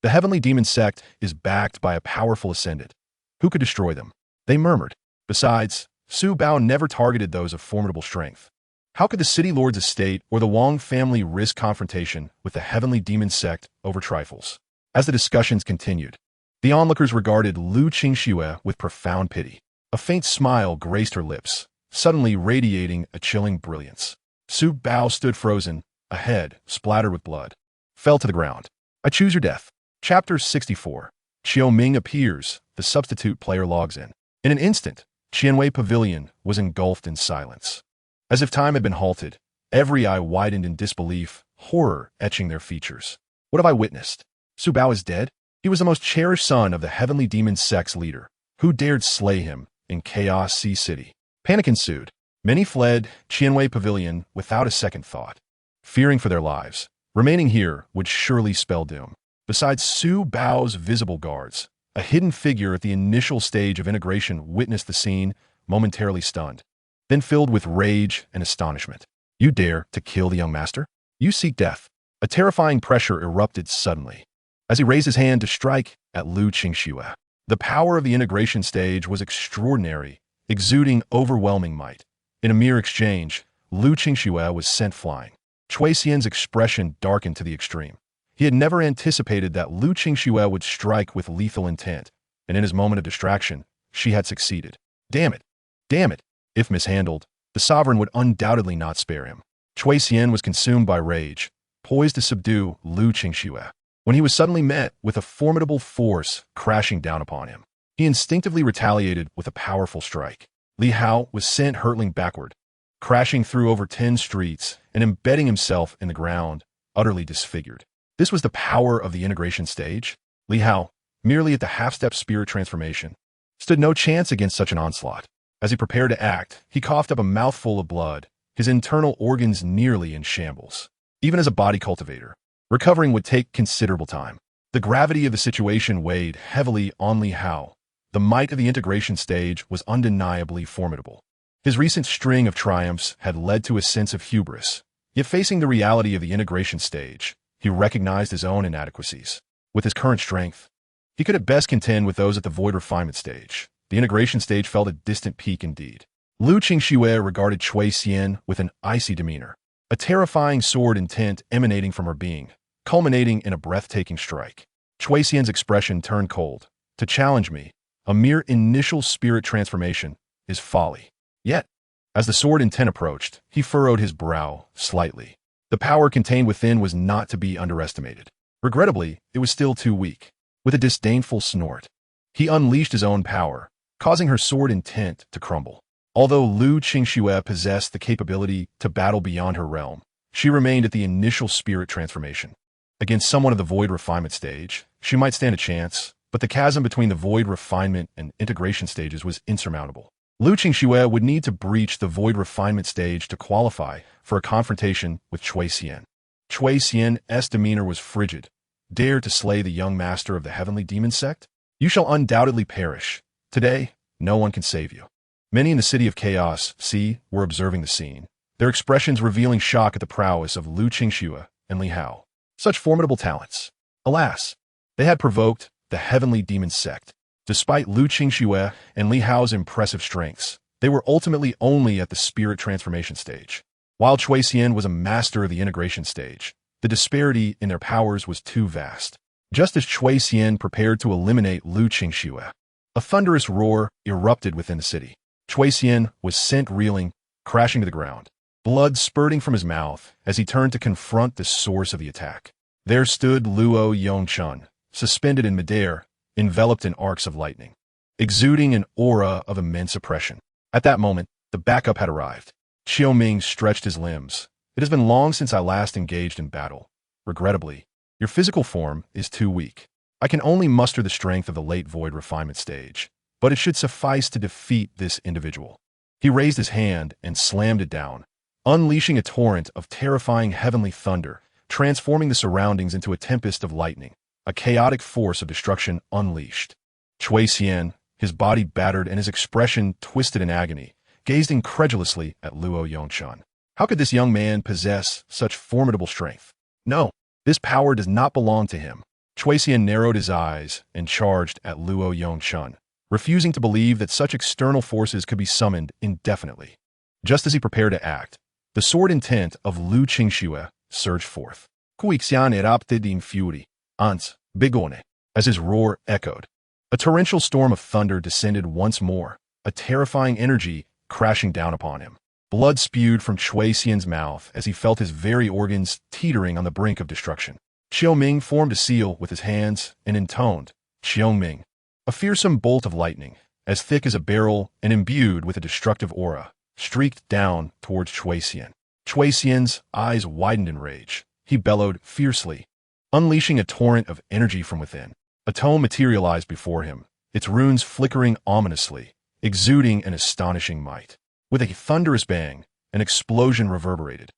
S1: The heavenly demon sect is backed by a powerful ascendant. Who could destroy them? They murmured. Besides, Su Bao never targeted those of formidable strength. How could the city lord's estate or the Wang family risk confrontation with the heavenly demon sect over trifles? As the discussions continued, the onlookers regarded Lu Qingxue with profound pity. A faint smile graced her lips, suddenly radiating a chilling brilliance. Su Bao stood frozen, a head, splattered with blood, fell to the ground. "I choose your death." Chapter 64. Qiao Ming appears, the substitute player logs in. In an instant, Qianwei Pavilion was engulfed in silence. As if time had been halted, every eye widened in disbelief, horror etching their features. What have I witnessed? Su Bao is dead? He was the most cherished son of the heavenly demon sect's leader. Who dared slay him in Chaos Sea City? Panic ensued. Many fled Qianwei Pavilion without a second thought, fearing for their lives. Remaining here would surely spell doom. Besides Su Bao's visible guards, a hidden figure at the initial stage of integration witnessed the scene, momentarily stunned, then filled with rage and astonishment. "You dare to kill the young master? You seek death." A terrifying pressure erupted suddenly, as he raised his hand to strike at Lu Qingxue. The power of the integration stage was extraordinary, exuding overwhelming might. In a mere exchange, Lu Qingxue was sent flying. Chui Xian's expression darkened to the extreme. He had never anticipated that Lu Qingxue would strike with lethal intent, and in his moment of distraction, she had succeeded. Damn it! Damn it! If mishandled, the sovereign would undoubtedly not spare him. Chui Xian was consumed by rage, poised to subdue Lu Qingxue, when he was suddenly met with a formidable force crashing down upon him. He instinctively retaliated with a powerful strike. Li Hao was sent hurtling backward, crashing through over 10 streets and embedding himself in the ground, utterly disfigured. This was the power of the integration stage. Li Hao, merely at the half-step spirit transformation, stood no chance against such an onslaught. As he prepared to act, he coughed up a mouthful of blood, his internal organs nearly in shambles. Even as a body cultivator, recovering would take considerable time. The gravity of the situation weighed heavily on Li Hao. The might of the integration stage was undeniably formidable. His recent string of triumphs had led to a sense of hubris. Yet facing the reality of the integration stage, he recognized his own inadequacies. With his current strength, he could at best contend with those at the void refinement stage. The integration stage felt a distant peak indeed. Lu Qingxue regarded Chui Xian with an icy demeanor, a terrifying sword intent emanating from her being, culminating in a breathtaking strike. Chui Xian's expression turned cold. To challenge me, a mere initial spirit transformation, is folly. Yet, as the sword intent approached, he furrowed his brow slightly. The power contained within was not to be underestimated. Regrettably, it was still too weak. With a disdainful snort, he unleashed his own power, causing her sword intent to crumble. Although Lu Qingxue possessed the capability to battle beyond her realm, she remained at the initial spirit transformation. Against someone of the void refinement stage, she might stand a chance, but the chasm between the void refinement and integration stages was insurmountable. Lu Qingxue would need to breach the void refinement stage to qualify for a confrontation with Chui Xian. Chui Xian's demeanor was frigid. Dare to slay the young master of the heavenly demon sect? You shall undoubtedly perish. Today, no one can save you. Many in the city of Chaos, were observing the scene, their expressions revealing shock at the prowess of Lu Qingxue and Li Hao. Such formidable talents. Alas, they had provoked the heavenly demon sect. Despite Lu Qingxue and Li Hao's impressive strengths, they were ultimately only at the spirit transformation stage. While Cui Xian was a master of the integration stage, the disparity in their powers was too vast. Just as Cui Xian prepared to eliminate Lu Qingxue, a thunderous roar erupted within the city. Cui Xian was sent reeling, crashing to the ground, blood spurting from his mouth as he turned to confront the source of the attack. There stood Luo Yongchun, suspended in midair, enveloped in arcs of lightning, exuding an aura of immense oppression. At that moment, the backup had arrived. Xiaoming stretched his limbs. It has been long since I last engaged in battle. Regrettably, your physical form is too weak. I can only muster the strength of the late void refinement stage, but it should suffice to defeat this individual. He raised his hand and slammed it down, unleashing a torrent of terrifying heavenly thunder, transforming the surroundings into a tempest of lightning, a chaotic force of destruction unleashed. Cui Xian, his body battered and his expression twisted in agony, gazed incredulously at Luo Yongchun. How could this young man possess such formidable strength? No, this power does not belong to him. Cui Xian narrowed his eyes and charged at Luo Yongchun, refusing to believe that such external forces could be summoned indefinitely. Just as he prepared to act, the sword intent of Lu Qingxue surged forth. Cui Xian erupted in fury, ans, bigone, as his roar echoed. A torrential storm of thunder descended once more, a terrifying energy crashing down upon him. Blood spewed from Cui Xian's mouth as he felt his very organs teetering on the brink of destruction. Xiaoming formed a seal with his hands and intoned, Xiaoming, a fearsome bolt of lightning, as thick as a barrel and imbued with a destructive aura, streaked down towards Cui Xian. Cui Xian's eyes widened in rage. He bellowed fiercely, unleashing a torrent of energy from within. A tome materialized before him, its runes flickering ominously, exuding an astonishing might. With a thunderous bang, an explosion reverberated,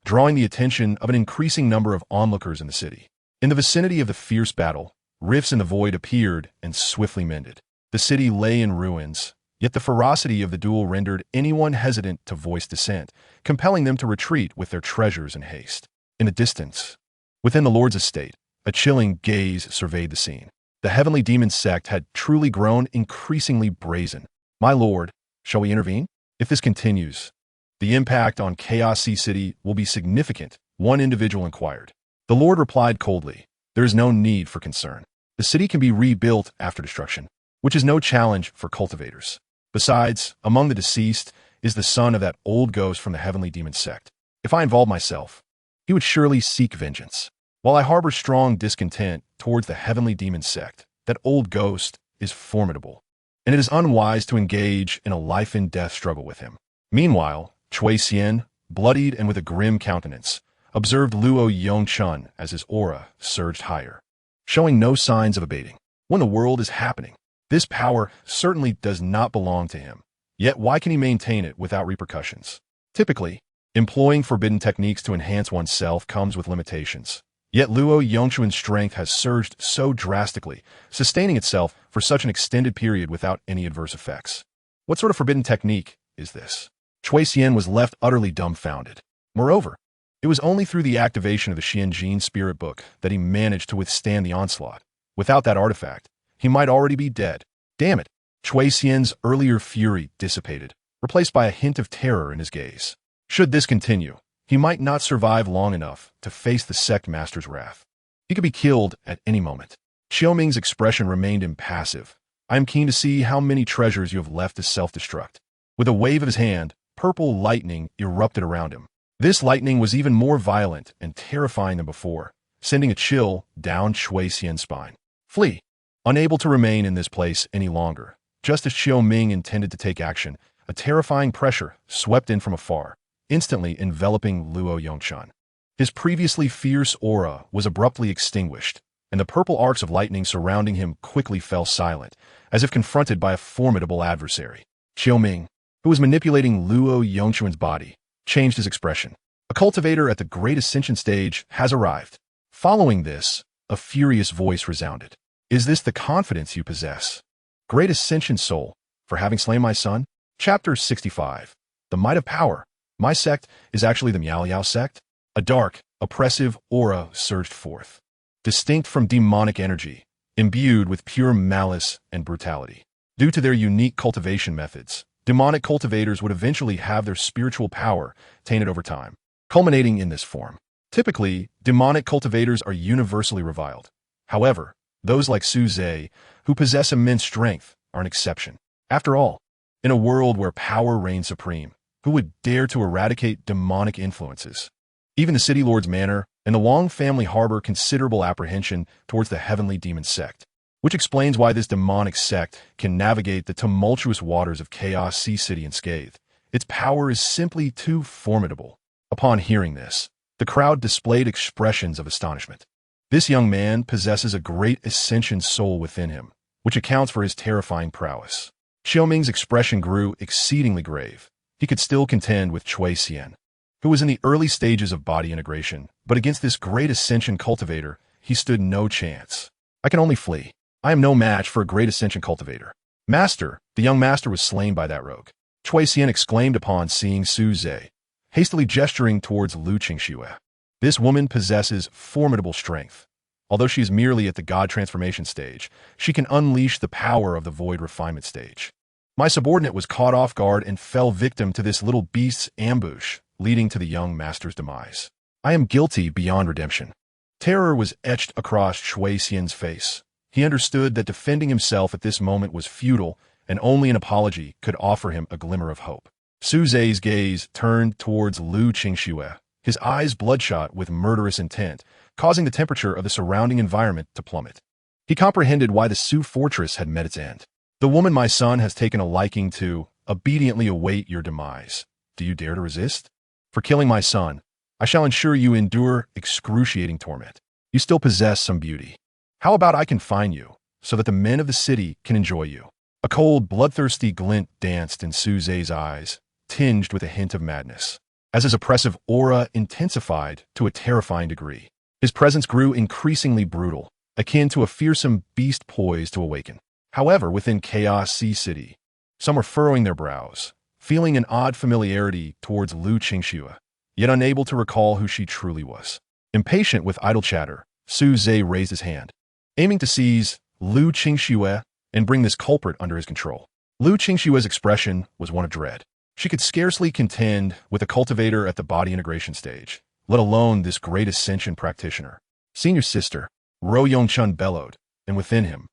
S1: drawing the attention of an increasing number of onlookers in the city. In the vicinity of the fierce battle, rifts in the void appeared and swiftly mended. The city lay in ruins, yet the ferocity of the duel rendered anyone hesitant to voice dissent, compelling them to retreat with their treasures in haste. In the distance, within the Lord's estate, a chilling gaze surveyed the scene. The heavenly demon sect had truly grown increasingly brazen. My lord, shall we intervene? If this continues, the impact on Chaos Sea City will be significant, one individual inquired. The Lord replied coldly, there is no need for concern. The city can be rebuilt after destruction, which is no challenge for cultivators. Besides, among the deceased is the son of that old ghost from the heavenly demon sect. If I involve myself, he would surely seek vengeance. While I harbor strong discontent towards the heavenly demon sect, that old ghost is formidable, and it is unwise to engage in a life-and-death struggle with him. Meanwhile, Cui Xian, bloodied and with a grim countenance, observed Luo Yongchun as his aura surged higher, showing no signs of abating. When the world is happening, this power certainly does not belong to him. Yet why can he maintain it without repercussions? Typically, employing forbidden techniques to enhance oneself comes with limitations. Yet Luo Yongchun's strength has surged so drastically, sustaining itself for such an extended period without any adverse effects. What sort of forbidden technique is this? Cui Xian was left utterly dumbfounded. Moreover, it was only through the activation of the Xianjin spirit book that he managed to withstand the onslaught. Without that artifact, he might already be dead. Damn it! Cui Xian's earlier fury dissipated, replaced by a hint of terror in his gaze. Should this continue, he might not survive long enough to face the sect master's wrath. He could be killed at any moment. Xiaoming's expression remained impassive. I am keen to see how many treasures you have left to self-destruct. With a wave of his hand, purple lightning erupted around him. This lightning was even more violent and terrifying than before, sending a chill down Cui Xian's spine. Flee! Unable to remain in this place any longer, just as Xiaoming intended to take action, a terrifying pressure swept in from afar, instantly enveloping Luo Yongchun. His previously fierce aura was abruptly extinguished, and the purple arcs of lightning surrounding him quickly fell silent, as if confronted by a formidable adversary. Xiaoming, who was manipulating Luo Yongchun's body, changed his expression. A cultivator at the Great Ascension stage has arrived. Following this, a furious voice resounded. Is this the confidence you possess? Great ascension soul, for having slain my son? Chapter 65. The Might of Power. My sect is actually the Miao Yao sect. A dark, oppressive aura surged forth, distinct from demonic energy, imbued with pure malice and brutality. Due to their unique cultivation methods, demonic cultivators would eventually have their spiritual power tainted over time, culminating in this form. Typically, demonic cultivators are universally reviled. However, those like Su Zhe, who possess immense strength, are an exception. After all, in a world where power reigns supreme, who would dare to eradicate demonic influences? Even the City Lord's Manor and the Long family harbor considerable apprehension towards the heavenly demon sect, which explains why this demonic sect can navigate the tumultuous waters of Chaos Sea City unscathed. Its power is simply too formidable. Upon hearing this, the crowd displayed expressions of astonishment. This young man possesses a great ascension soul within him, which accounts for his terrifying prowess. Xiaoming's expression grew exceedingly grave. He could still contend with Cui Xian, who was in the early stages of body integration, but against this great ascension cultivator, he stood no chance. I can only flee. I am no match for a great ascension cultivator. Master, the young master was slain by that rogue. Cui Xian exclaimed upon seeing Su Zhe, hastily gesturing towards Lu Qingxue. This woman possesses formidable strength. Although she is merely at the God transformation stage, she can unleash the power of the void refinement stage. My subordinate was caught off guard and fell victim to this little beast's ambush, leading to the young master's demise. I am guilty beyond redemption. Terror was etched across Cui Xian's face. He understood that defending himself at this moment was futile, and only an apology could offer him a glimmer of hope. Su Zhe's gaze turned towards Lu Qingxue, his eyes bloodshot with murderous intent, causing the temperature of the surrounding environment to plummet. He comprehended why the Su fortress had met its end. The woman my son has taken a liking to obediently await your demise. Do you dare to resist? For killing my son, I shall ensure you endure excruciating torment. You still possess some beauty. How about I confine you, so that the men of the city can enjoy you? A cold, bloodthirsty glint danced in Su Zhe's eyes, tinged with a hint of madness, as his oppressive aura intensified to a terrifying degree. His presence grew increasingly brutal, akin to a fearsome beast poised to awaken. However, within Chaos Sea City, some were furrowing their brows, feeling an odd familiarity towards Lu Qingxue, yet unable to recall who she truly was. Impatient with idle chatter, Su Zhe raised his hand, aiming to seize Lu Qingxue and bring this culprit under his control. Lu Qingxue's expression was one of dread. She could scarcely contend with a cultivator at the body integration stage, let alone this great ascension practitioner. Senior sister, Ro Yongchun bellowed, and within him,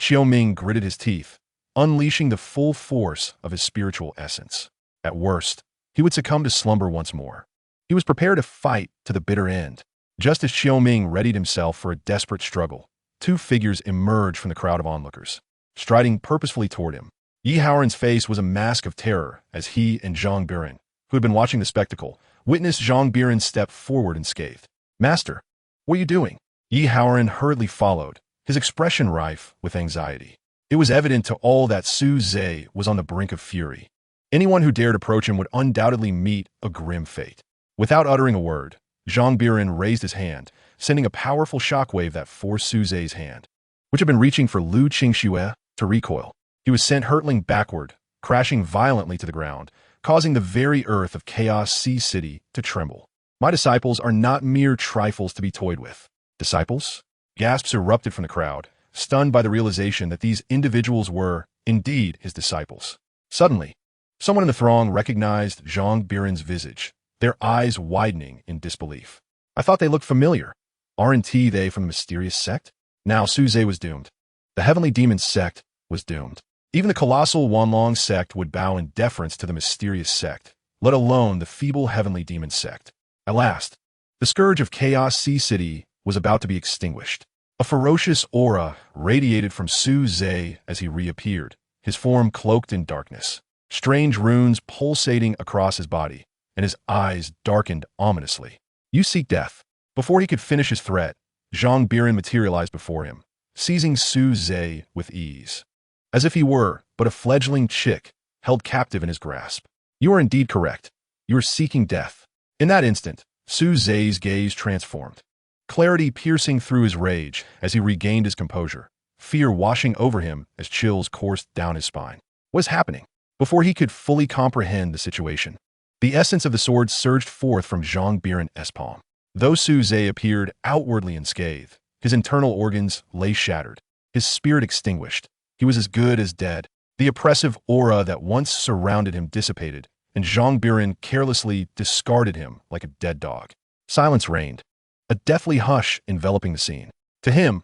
S1: Xiaoming gritted his teeth, unleashing the full force of his spiritual essence. At worst, he would succumb to slumber once more. He was prepared to fight to the bitter end. Just as Xiaoming readied himself for a desperate struggle, two figures emerged from the crowd of onlookers, striding purposefully toward him. Yi Haoran's face was a mask of terror as he and Zhang Biran, who had been watching the spectacle, witnessed Zhang Biran step forward unscathed. Master, what are you doing? Yi Haoran hurriedly followed, his expression rife with anxiety. It was evident to all that Su Zhe was on the brink of fury. Anyone who dared approach him would undoubtedly meet a grim fate. Without uttering a word, Zhang Biran raised his hand, sending a powerful shockwave that forced Su Zhe's hand, which had been reaching for Lu Qingxue, to recoil. He was sent hurtling backward, crashing violently to the ground, causing the very earth of Chaos Sea City to tremble. My disciples are not mere trifles to be toyed with. Disciples? Gasps erupted from the crowd, stunned by the realization that these individuals were, indeed, his disciples. Suddenly, someone in the throng recognized Zhang Biran's visage, their eyes widening in disbelief. I thought they looked familiar. Aren't they from the mysterious sect? Now Su Zhe was doomed. The heavenly demon sect was doomed. Even the colossal Wanlong sect would bow in deference to the mysterious sect, let alone the feeble heavenly demon sect. At last, the scourge of Chaos Sea City was about to be extinguished. A ferocious aura radiated from Su Zhe as he reappeared, his form cloaked in darkness, strange runes pulsating across his body, and his eyes darkened ominously. You seek death. Before he could finish his threat, Zhang Biran materialized before him, seizing Su Zhe with ease, as if he were but a fledgling chick held captive in his grasp. You are indeed correct. You are seeking death. In that instant, Su Zhe's gaze transformed, clarity piercing through his rage as he regained his composure, fear washing over him as chills coursed down his spine. What was happening? Before he could fully comprehend the situation, the essence of the sword surged forth from Zhang Biran's palm. Though Su Zhe appeared outwardly unscathed, his internal organs lay shattered, his spirit extinguished. He was as good as dead. The oppressive aura that once surrounded him dissipated, and Zhang Biran carelessly discarded him like a dead dog. Silence reigned, a deathly hush enveloping the scene. To him,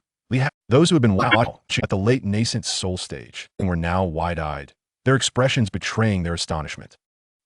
S1: those who had been watching at the late nascent soul stage were now wide-eyed, their expressions betraying their astonishment.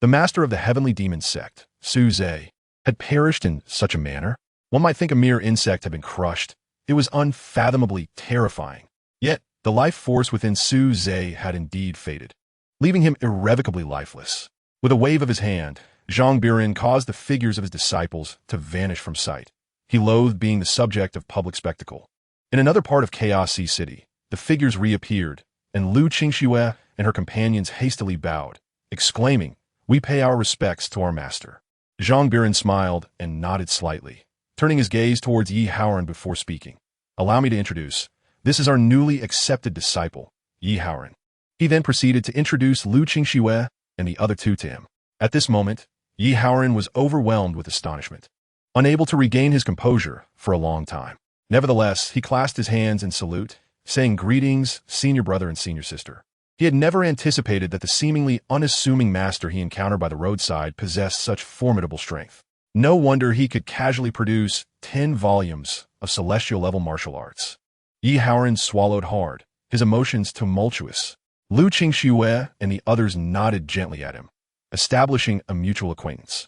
S1: The master of the heavenly demon sect, Su Zhe, had perished in such a manner. One might think a mere insect had been crushed. It was unfathomably terrifying. Yet, the life force within Su Zhe had indeed faded, leaving him irrevocably lifeless. With a wave of his hand, Zhang Biran caused the figures of his disciples to vanish from sight. He loathed being the subject of public spectacle. In another part of Chaos Sea City, the figures reappeared, and Lu Qingxue and her companions hastily bowed, exclaiming, "We pay our respects to our master." Zhang Biran smiled and nodded slightly, turning his gaze towards Yi Haoran before speaking. "Allow me to introduce. This is our newly accepted disciple, Yi Haoran." He then proceeded to introduce Lu Qingxue and the other two to him. At this moment, Yi Haoran was overwhelmed with astonishment, unable to regain his composure for a long time. Nevertheless, he clasped his hands in salute, saying, "Greetings, senior brother and senior sister." He had never anticipated that the seemingly unassuming master he encountered by the roadside possessed such formidable strength. No wonder he could casually produce 10 volumes of celestial-level martial arts. Yi Haoran swallowed hard, his emotions tumultuous. Lu Qingxue and the others nodded gently at him, establishing a mutual acquaintance.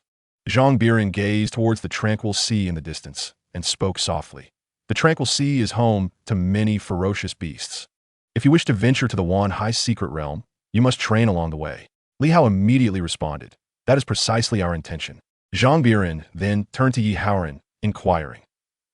S1: Zhang Biran gazed towards the tranquil sea in the distance and spoke softly. The tranquil sea is home to many ferocious beasts. If you wish to venture to the Wan High Secret Realm, you must train along the way. Li Hao immediately responded, "That is precisely our intention." Zhang Biran then turned to Yi Haoran, inquiring,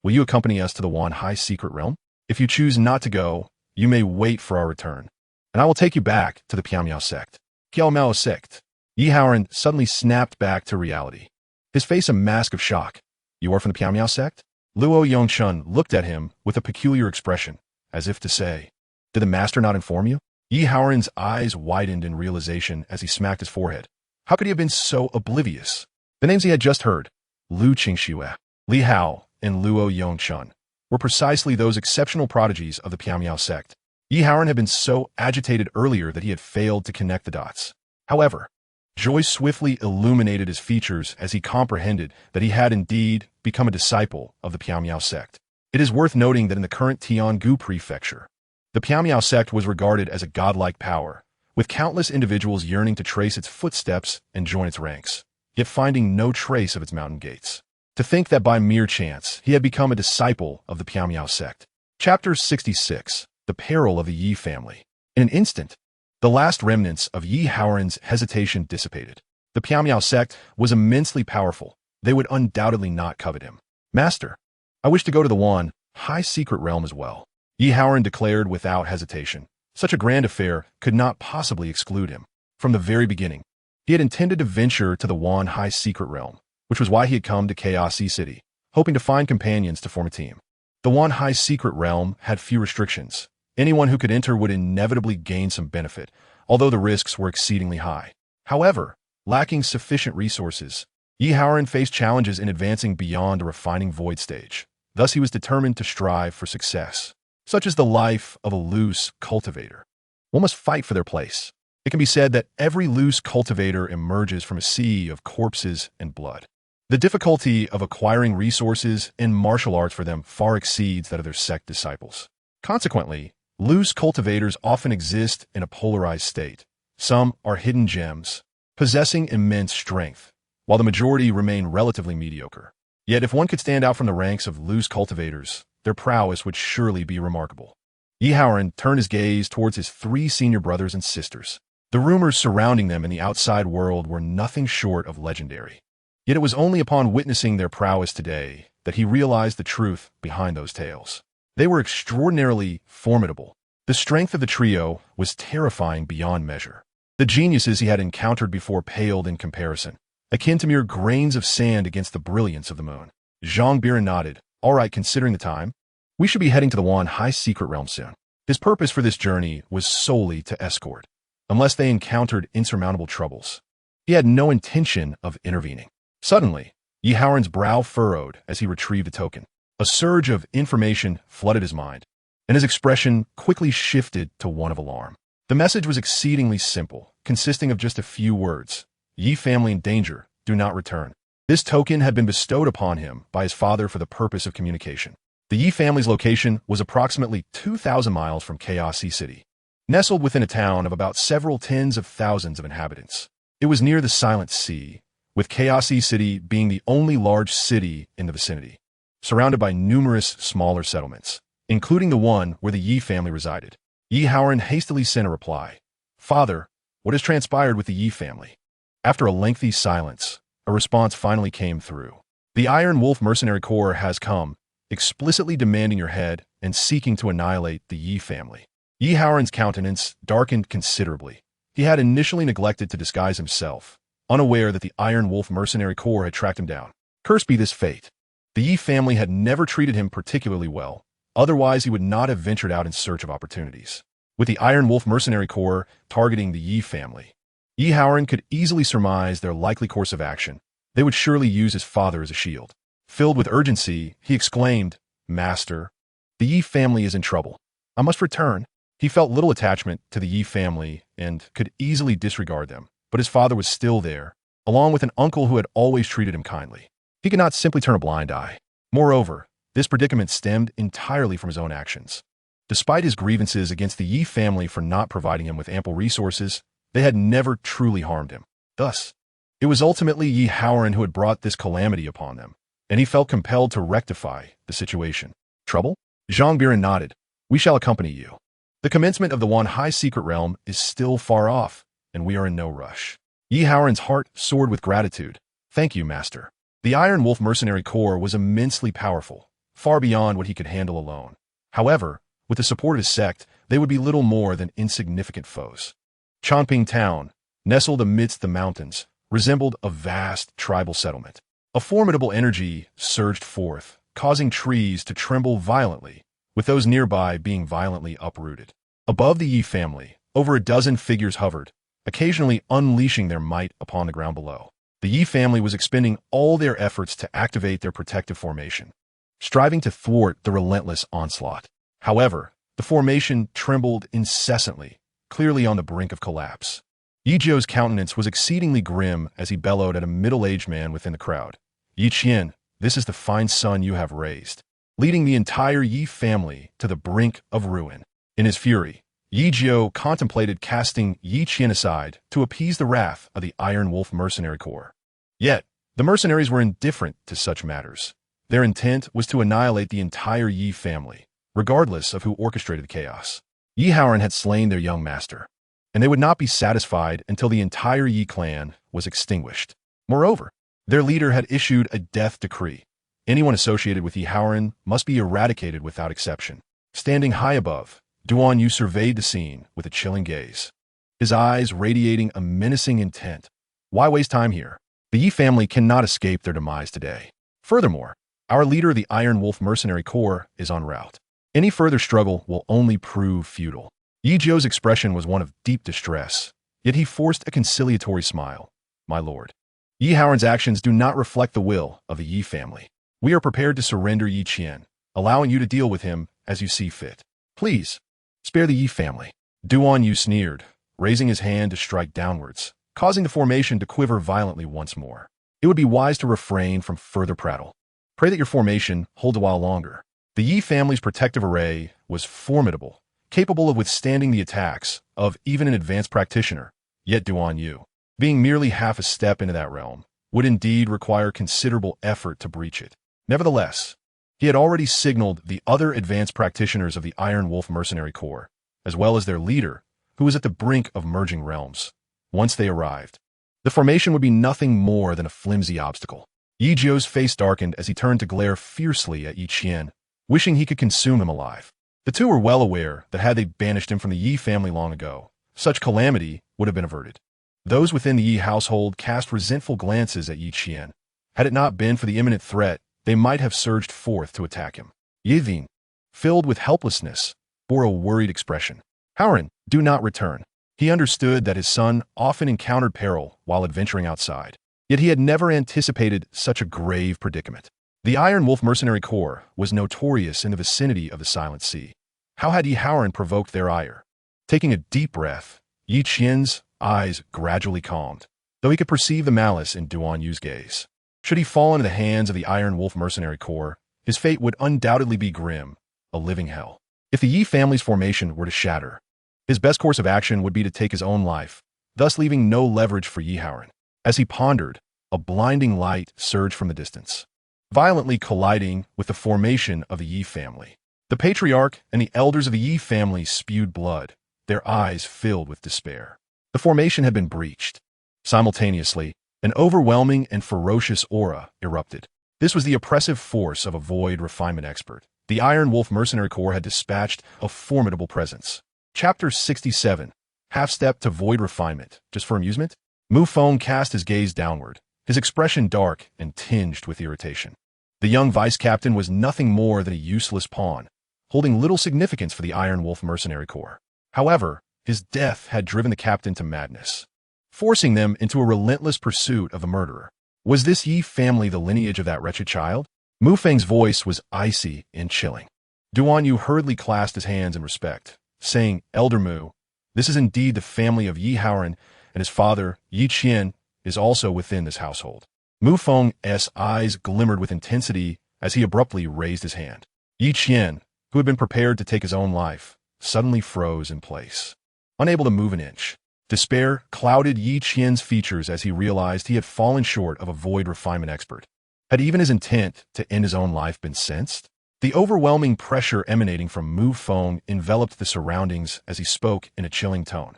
S1: "Will you accompany us to the Wan High Secret Realm? If you choose not to go, you may wait for our return, and I will take you back to the Piao sect." Piao sect. Yi Haoran suddenly snapped back to reality, his face a mask of shock. "You are from the Piao sect?" Luo Yongchun looked at him with a peculiar expression, as if to say, "Did the master not inform you?" Yi Haoran's eyes widened in realization as he smacked his forehead. How could he have been so oblivious? The names he had just heard, Lu Qingxue, Li Hao, and Luo Yongchun, were precisely those exceptional prodigies of the Piao sect. Yi Haoran had been so agitated earlier that he had failed to connect the dots. However, joy swiftly illuminated his features as he comprehended that he had indeed become a disciple of the Piao sect. It is worth noting that in the current Tiangu prefecture, the Piao sect was regarded as a godlike power, with countless individuals yearning to trace its footsteps and join its ranks, yet finding no trace of its mountain gates. To think that by mere chance he had become a disciple of the Piao sect. Chapter 66, The Peril of the Yi Family. In an instant, the last remnants of Yi Haoran's hesitation dissipated. The Piao sect was immensely powerful. They would undoubtedly not covet him. "Master, I wish to go to the Wan High Secret Realm as well," Yi Haoran declared without hesitation. Such a grand affair could not possibly exclude him. From the very beginning, he had intended to venture to the Wan High Secret Realm, which was why he had come to Chaos Sea City, hoping to find companions to form a team. The Wan High Secret Realm had few restrictions. Anyone who could enter would inevitably gain some benefit, although the risks were exceedingly high. However, lacking sufficient resources, Yi Haoran faced challenges in advancing beyond a refining void stage. Thus he was determined to strive for success. Such is the life of a loose cultivator. One must fight for their place. It can be said that every loose cultivator emerges from a sea of corpses and blood. The difficulty of acquiring resources in martial arts for them far exceeds that of their sect disciples. Consequently, loose cultivators often exist in a polarized state. Some are hidden gems, possessing immense strength, while the majority remain relatively mediocre. Yet if one could stand out from the ranks of loose cultivators, their prowess would surely be remarkable. Yi Haoran turned his gaze towards his 3 senior brothers and sisters. The rumors surrounding them in the outside world were nothing short of legendary. Yet it was only upon witnessing their prowess today that he realized the truth behind those tales. They were extraordinarily formidable. The strength of the trio was terrifying beyond measure. The geniuses he had encountered before paled in comparison, akin to mere grains of sand against the brilliance of the moon. Zhang Biran nodded. "All right, considering the time, we should be heading to the Wan High Secret Realm soon." His purpose for this journey was solely to escort, unless they encountered insurmountable troubles. He had no intention of intervening. Suddenly, Yi Haoran's brow furrowed as he retrieved the token. A surge of information flooded his mind, and his expression quickly shifted to one of alarm. The message was exceedingly simple, consisting of just a few words. Yi family in danger, do not return. This token had been bestowed upon him by his father for the purpose of communication. The Yi family's location was approximately 2,000 miles from Chaos City, nestled within a town of about several tens of thousands of inhabitants. It was near the Silent Sea, with Chaos City being the only large city in the vicinity, surrounded by numerous smaller settlements, including the one where the Yi family resided. Yi Haoran hastily sent a reply. Father, what has transpired with the Yi family? After a lengthy silence, a response finally came through. The Iron Wolf Mercenary Corps has come, explicitly demanding your head and seeking to annihilate the Yi family. Yi Haoran's countenance darkened considerably. He had initially neglected to disguise himself, unaware that the Iron Wolf Mercenary Corps had tracked him down. Cursed be this fate. The Yi family had never treated him particularly well, otherwise he would not have ventured out in search of opportunities. With the Iron Wolf Mercenary Corps targeting the Yi family, Yi Haoran could easily surmise their likely course of action. They would surely use his father as a shield. Filled with urgency, he exclaimed, Master, the Yi family is in trouble. I must return. He felt little attachment to the Yi family and could easily disregard them, but his father was still there, along with an uncle who had always treated him kindly. He could not simply turn a blind eye. Moreover, this predicament stemmed entirely from his own actions. Despite his grievances against the Yi family for not providing him with ample resources, they had never truly harmed him. Thus, it was ultimately Yi Haoran who had brought this calamity upon them, and he felt compelled to rectify the situation. Trouble? Zhang Biran nodded. We shall accompany you. The commencement of the One High Secret Realm is still far off, and we are in no rush. Yi Haoran's heart soared with gratitude. Thank you, Master. The Iron Wolf Mercenary Corps was immensely powerful, far beyond what he could handle alone. However, with the support of his sect, they would be little more than insignificant foes. Changping Town, nestled amidst the mountains, resembled a vast tribal settlement. A formidable energy surged forth, causing trees to tremble violently, with those nearby being violently uprooted. Above the Yi family, over a dozen figures hovered, occasionally unleashing their might upon the ground below. The Yi family was expending all their efforts to activate their protective formation, striving to thwart the relentless onslaught. However, the formation trembled incessantly, clearly on the brink of collapse. Yi Jiu's countenance was exceedingly grim as he bellowed at a middle-aged man within the crowd. Yi Qian, this is the fine son you have raised, leading the entire Yi family to the brink of ruin. In his fury, Yi Jiu contemplated casting Yi Qian aside to appease the wrath of the Iron Wolf Mercenary Corps. Yet, the mercenaries were indifferent to such matters. Their intent was to annihilate the entire Yi family, regardless of who orchestrated the chaos. Yi Haoran had slain their young master, and they would not be satisfied until the entire Yi clan was extinguished. Moreover, their leader had issued a death decree. Anyone associated with Yi Haoran must be eradicated without exception. Standing high above, Duan Yu surveyed the scene with a chilling gaze, his eyes radiating a menacing intent. Why waste time here? The Yi family cannot escape their demise today. Furthermore, our leader of the Iron Wolf Mercenary Corps is en route. Any further struggle will only prove futile. Yi Jiu's expression was one of deep distress, yet he forced a conciliatory smile. My lord, Yi Haoran's actions do not reflect the will of the Yi family. We are prepared to surrender Yi Qian, allowing you to deal with him as you see fit. Please, spare the Yi family. Duan Yu sneered, raising his hand to strike downwards, causing the formation to quiver violently once more. It would be wise to refrain from further prattle. Pray that your formation hold a while longer. The Yi family's protective array was formidable, capable of withstanding the attacks of even an advanced practitioner. Yet Duan Yu, being merely half a step into that realm, would indeed require considerable effort to breach it. Nevertheless, he had already signaled the other advanced practitioners of the Iron Wolf Mercenary Corps, as well as their leader, who was at the brink of merging realms. Once they arrived, the formation would be nothing more than a flimsy obstacle. Yi Jiu's face darkened as he turned to glare fiercely at Yi Qian, wishing he could consume him alive. The two were well aware that had they banished him from the Yi family long ago, such calamity would have been averted. Those within the Yi household cast resentful glances at Yi Qian. Had it not been for the imminent threat, they might have surged forth to attack him. Yi Vin, filled with helplessness, bore a worried expression. Howren, do not return. He understood that his son often encountered peril while adventuring outside. Yet he had never anticipated such a grave predicament. The Iron Wolf Mercenary Corps was notorious in the vicinity of the Silent Sea. How had Yi Howren provoked their ire? Taking a deep breath, Yi Qian's eyes gradually calmed, though he could perceive the malice in Duan Yu's gaze. Should he fall into the hands of the Iron Wolf Mercenary Corps, his fate would undoubtedly be grim, a living hell. If the Yi family's formation were to shatter, his best course of action would be to take his own life, thus leaving no leverage for Yi Howren. As he pondered, a blinding light surged from the distance, violently colliding with the formation of the Yi family. The patriarch and the elders of the Yi family spewed blood, their eyes filled with despair. The formation had been breached. Simultaneously, an overwhelming and ferocious aura erupted. This was the oppressive force of a void refinement expert. The Iron Wolf Mercenary Corps had dispatched a formidable presence. Chapter 67. Half-step to void refinement. Just for amusement? Mu Feng cast his gaze downward, his expression dark and tinged with irritation. The young vice captain was nothing more than a useless pawn, holding little significance for the Iron Wolf Mercenary Corps. However, his death had driven the captain to madness, forcing them into a relentless pursuit of the murderer. Was this Yi family the lineage of that wretched child? Mu Feng's voice was icy and chilling. Duan Yu hurriedly clasped his hands in respect, saying, Elder Mu, this is indeed the family of Yi Howren, and his father, Yi Qian, is also within this household. Mu Feng's eyes glimmered with intensity as he abruptly raised his hand. Yi Qian, who had been prepared to take his own life, suddenly froze in place, unable to move an inch. Despair clouded Yi Qian's features as he realized he had fallen short of a void refinement expert. Had even his intent to end his own life been sensed? The overwhelming pressure emanating from Mu Feng enveloped the surroundings as he spoke in a chilling tone.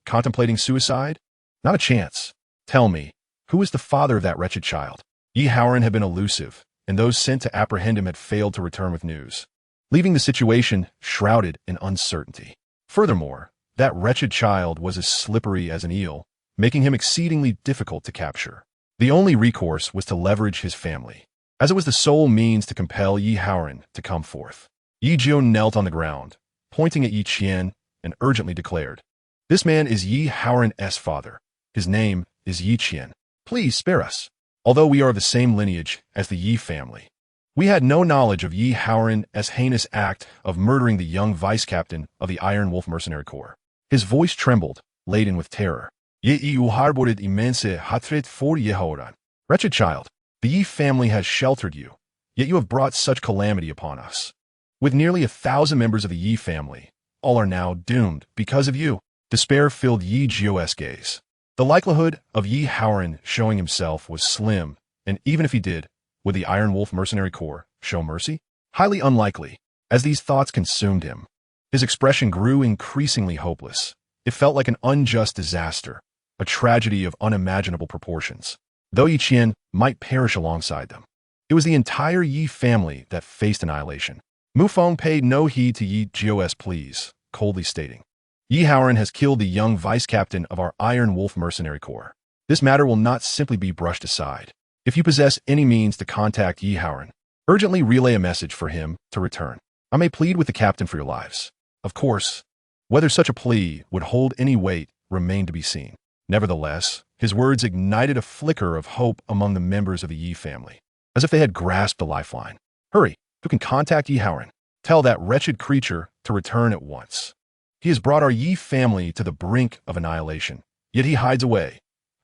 S1: Contemplating suicide? Not a chance. Tell me, who is the father of that wretched child? Yi Howren had been elusive, and those sent to apprehend him had failed to return with news, leaving the situation shrouded in uncertainty. Furthermore, that wretched child was as slippery as an eel, making him exceedingly difficult to capture. The only recourse was to leverage his family, as it was the sole means to compel Yi Howren to come forth. Yi Jiu knelt on the ground, pointing at Yi Qian, and urgently declared, This man is Yi Howren's father. His name is Yi Qian. Please spare us. Although we are of the same lineage as the Yi family, we had no knowledge of Yi Howren's heinous act of murdering the young vice captain of the Iron Wolf Mercenary Corps. His voice trembled, laden with terror. Ye harbored immense hatred for Yi Howren. Wretched child, the Yi family has sheltered you, yet you have brought such calamity upon us. With nearly 1,000 members of the Yi family, all are now doomed because of you. Despair filled Yi Jiu's gaze. The likelihood of Yi Howren showing himself was slim, and even if he did, would the Iron Wolf Mercenary Corps show mercy? Highly unlikely. As these thoughts consumed him, his expression grew increasingly hopeless. It felt like an unjust disaster, a tragedy of unimaginable proportions. Though Yi Qian might perish alongside them, it was the entire Yi family that faced annihilation. Mu Feng paid no heed to Yi Jiu's pleas, coldly stating, Yi Howren has killed the young vice captain of our Iron Wolf Mercenary Corps. This matter will not simply be brushed aside. If you possess any means to contact Yi Howren, urgently relay a message for him to return. I may plead with the captain for your lives. Of course, whether such a plea would hold any weight remained to be seen. Nevertheless, his words ignited a flicker of hope among the members of the Yi family, as if they had grasped a lifeline. Hurry, you can contact Yi Howren. Tell that wretched creature to return at once. He has brought our Yi family to the brink of annihilation, yet he hides away.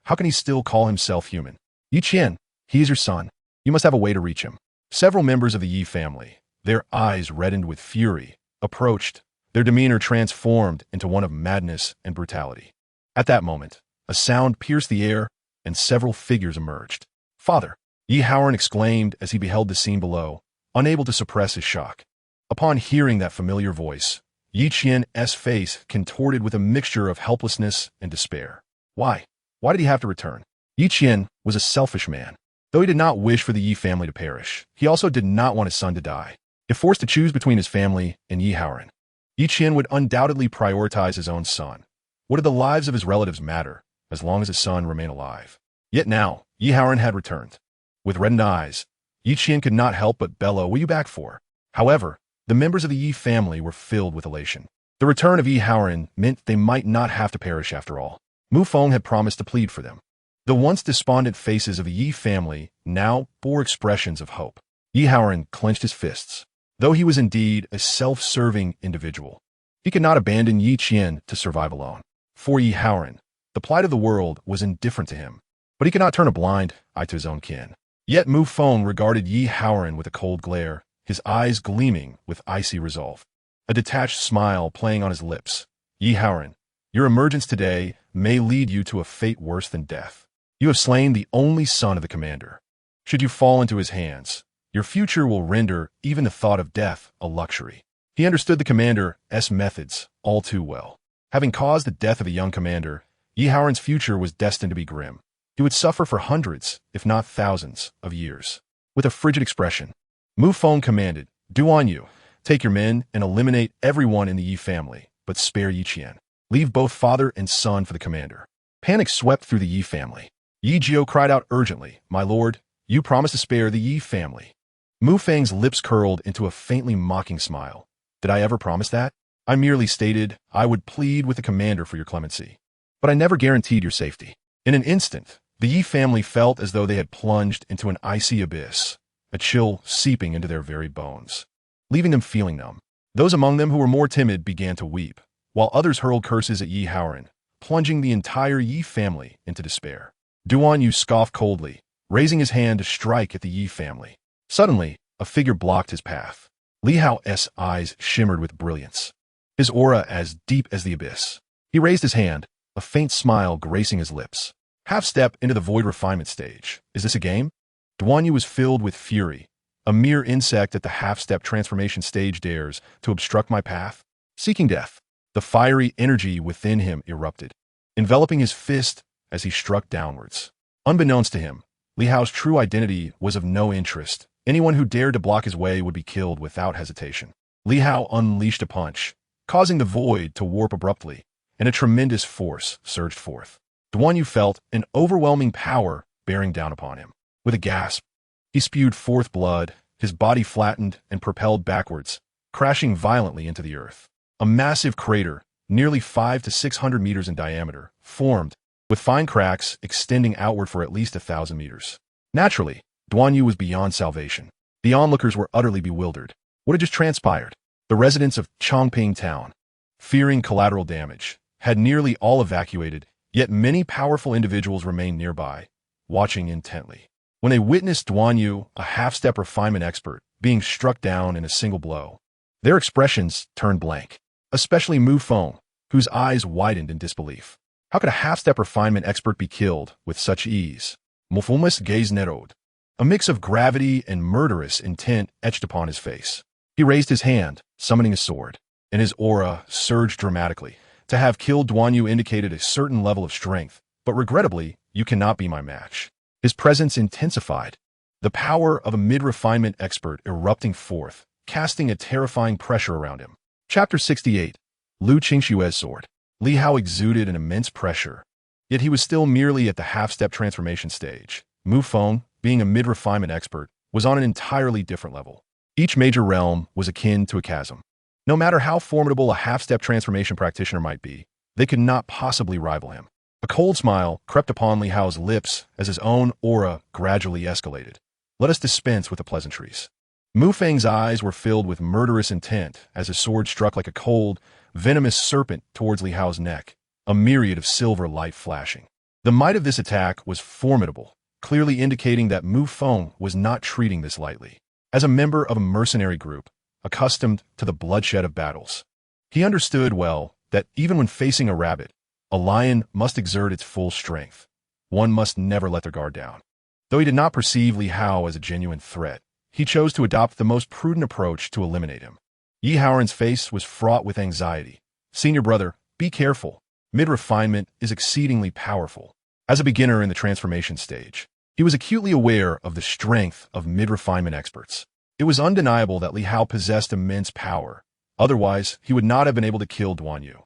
S1: How can he still call himself human? Yi Qian, he is your son. You must have a way to reach him. Several members of the Yi family, their eyes reddened with fury, approached, their demeanor transformed into one of madness and brutality. At that moment, a sound pierced the air, and several figures emerged. Father, Yi Howren exclaimed as he beheld the scene below, unable to suppress his shock. Upon hearing that familiar voice, Yi Qian's face contorted with a mixture of helplessness and despair. Why? Why did he have to return? Yi Qian was a selfish man. Though he did not wish for the Yi family to perish, he also did not want his son to die. If forced to choose between his family and Yi Howren, Yi Qian would undoubtedly prioritize his own son. What did the lives of his relatives matter, as long as his son remained alive? Yet now, Yi Howren had returned. With reddened eyes, Yi Qian could not help but bellow, "What are you back for?" However, The members of the Yi family were filled with elation. The return of Yi Haoran meant they might not have to perish after all. Mu Feng had promised to plead for them. The once despondent faces of the Yi family now bore expressions of hope. Yi Haoran clenched his fists. Though he was indeed a self-serving individual, he could not abandon Yi Qian to survive alone. For Yi Haoran, the plight of the world was indifferent to him, but he could not turn a blind eye to his own kin. Yet Mu Feng regarded Yi Haoran with a cold glare, his eyes gleaming with icy resolve. A detached smile playing on his lips. Yi Haoran, your emergence today may lead you to a fate worse than death. You have slain the only son of the commander. Should you fall into his hands, your future will render even the thought of death a luxury. He understood the commander's methods all too well. Having caused the death of a young commander, Yi Haoran's future was destined to be grim. He would suffer for hundreds, if not thousands, of years. With a frigid expression, Mu Feng commanded, Duan Yu, take your men and eliminate everyone in the Yi family, but spare Yi Qian. Leave both father and son for the commander. Panic swept through the Yi family. Yi Jiao cried out urgently, My lord, you promised to spare the Yi family. Mu Feng's lips curled into a faintly mocking smile. Did I ever promise that? I merely stated I would plead with the commander for your clemency. But I never guaranteed your safety. In an instant, the Yi family felt as though they had plunged into an icy abyss, a chill seeping into their very bones, leaving them feeling numb. Those among them who were more timid began to weep, while others hurled curses at Yi Haoran, plunging the entire Yi family into despair. Duan Yu scoffed coldly, raising his hand to strike at the Yi family. Suddenly, a figure blocked his path. Li Hao's eyes shimmered with brilliance, his aura as deep as the abyss. He raised his hand, a faint smile gracing his lips. Half-step into the void refinement stage. Is this a game? Duan Yu was filled with fury. A mere insect at the half-step transformation stage dares to obstruct my path? Seeking death. The fiery energy within him erupted, enveloping his fist as he struck downwards. Unbeknownst to him, Li Hao's true identity was of no interest. Anyone who dared to block his way would be killed without hesitation. Li Hao unleashed a punch, causing the void to warp abruptly, and a tremendous force surged forth. Duan Yu felt an overwhelming power bearing down upon him. With a gasp, he spewed forth blood, his body flattened and propelled backwards, crashing violently into the earth. A massive crater, nearly 500 to 600 meters in diameter, formed, with fine cracks extending outward for at least 1,000 meters. Naturally, Duan Yu was beyond salvation. The onlookers were utterly bewildered. What had just transpired? The residents of Chongping town, fearing collateral damage, had nearly all evacuated, yet many powerful individuals remained nearby, watching intently. When they witnessed Duan Yu, a half-step refinement expert, being struck down in a single blow, their expressions turned blank, especially Mu Feng, whose eyes widened in disbelief. How could a half-step refinement expert be killed with such ease? Mofumus gaze narrowed. A mix of gravity and murderous intent etched upon his face. He raised his hand, summoning a sword, and his aura surged dramatically. To have killed Duan Yu indicated a certain level of strength, but regrettably, you cannot be my match. His presence intensified, the power of a mid-refinement expert erupting forth, casting a terrifying pressure around him. Chapter 68. Lu Qingshue's Sword. Li Hao exuded an immense pressure, yet he was still merely at the half-step transformation stage. Mu Feng, being a mid-refinement expert, was on an entirely different level. Each major realm was akin to a chasm. No matter how formidable a half-step transformation practitioner might be, they could not possibly rival him. A cold smile crept upon Li Hao's lips as his own aura gradually escalated. Let us dispense with the pleasantries. Mu Feng's eyes were filled with murderous intent as his sword struck like a cold, venomous serpent towards Li Hao's neck, a myriad of silver light flashing. The might of this attack was formidable, clearly indicating that Mu Feng was not treating this lightly. As a member of a mercenary group, accustomed to the bloodshed of battles, he understood well that even when facing a rabbit, a lion must exert its full strength. One must never let their guard down. Though he did not perceive Li Hao as a genuine threat, he chose to adopt the most prudent approach to eliminate him. Yi Haoran's face was fraught with anxiety. Senior brother, be careful. Mid-refinement is exceedingly powerful. As a beginner in the transformation stage, he was acutely aware of the strength of mid-refinement experts. It was undeniable that Li Hao possessed immense power. Otherwise, he would not have been able to kill Duan Yu.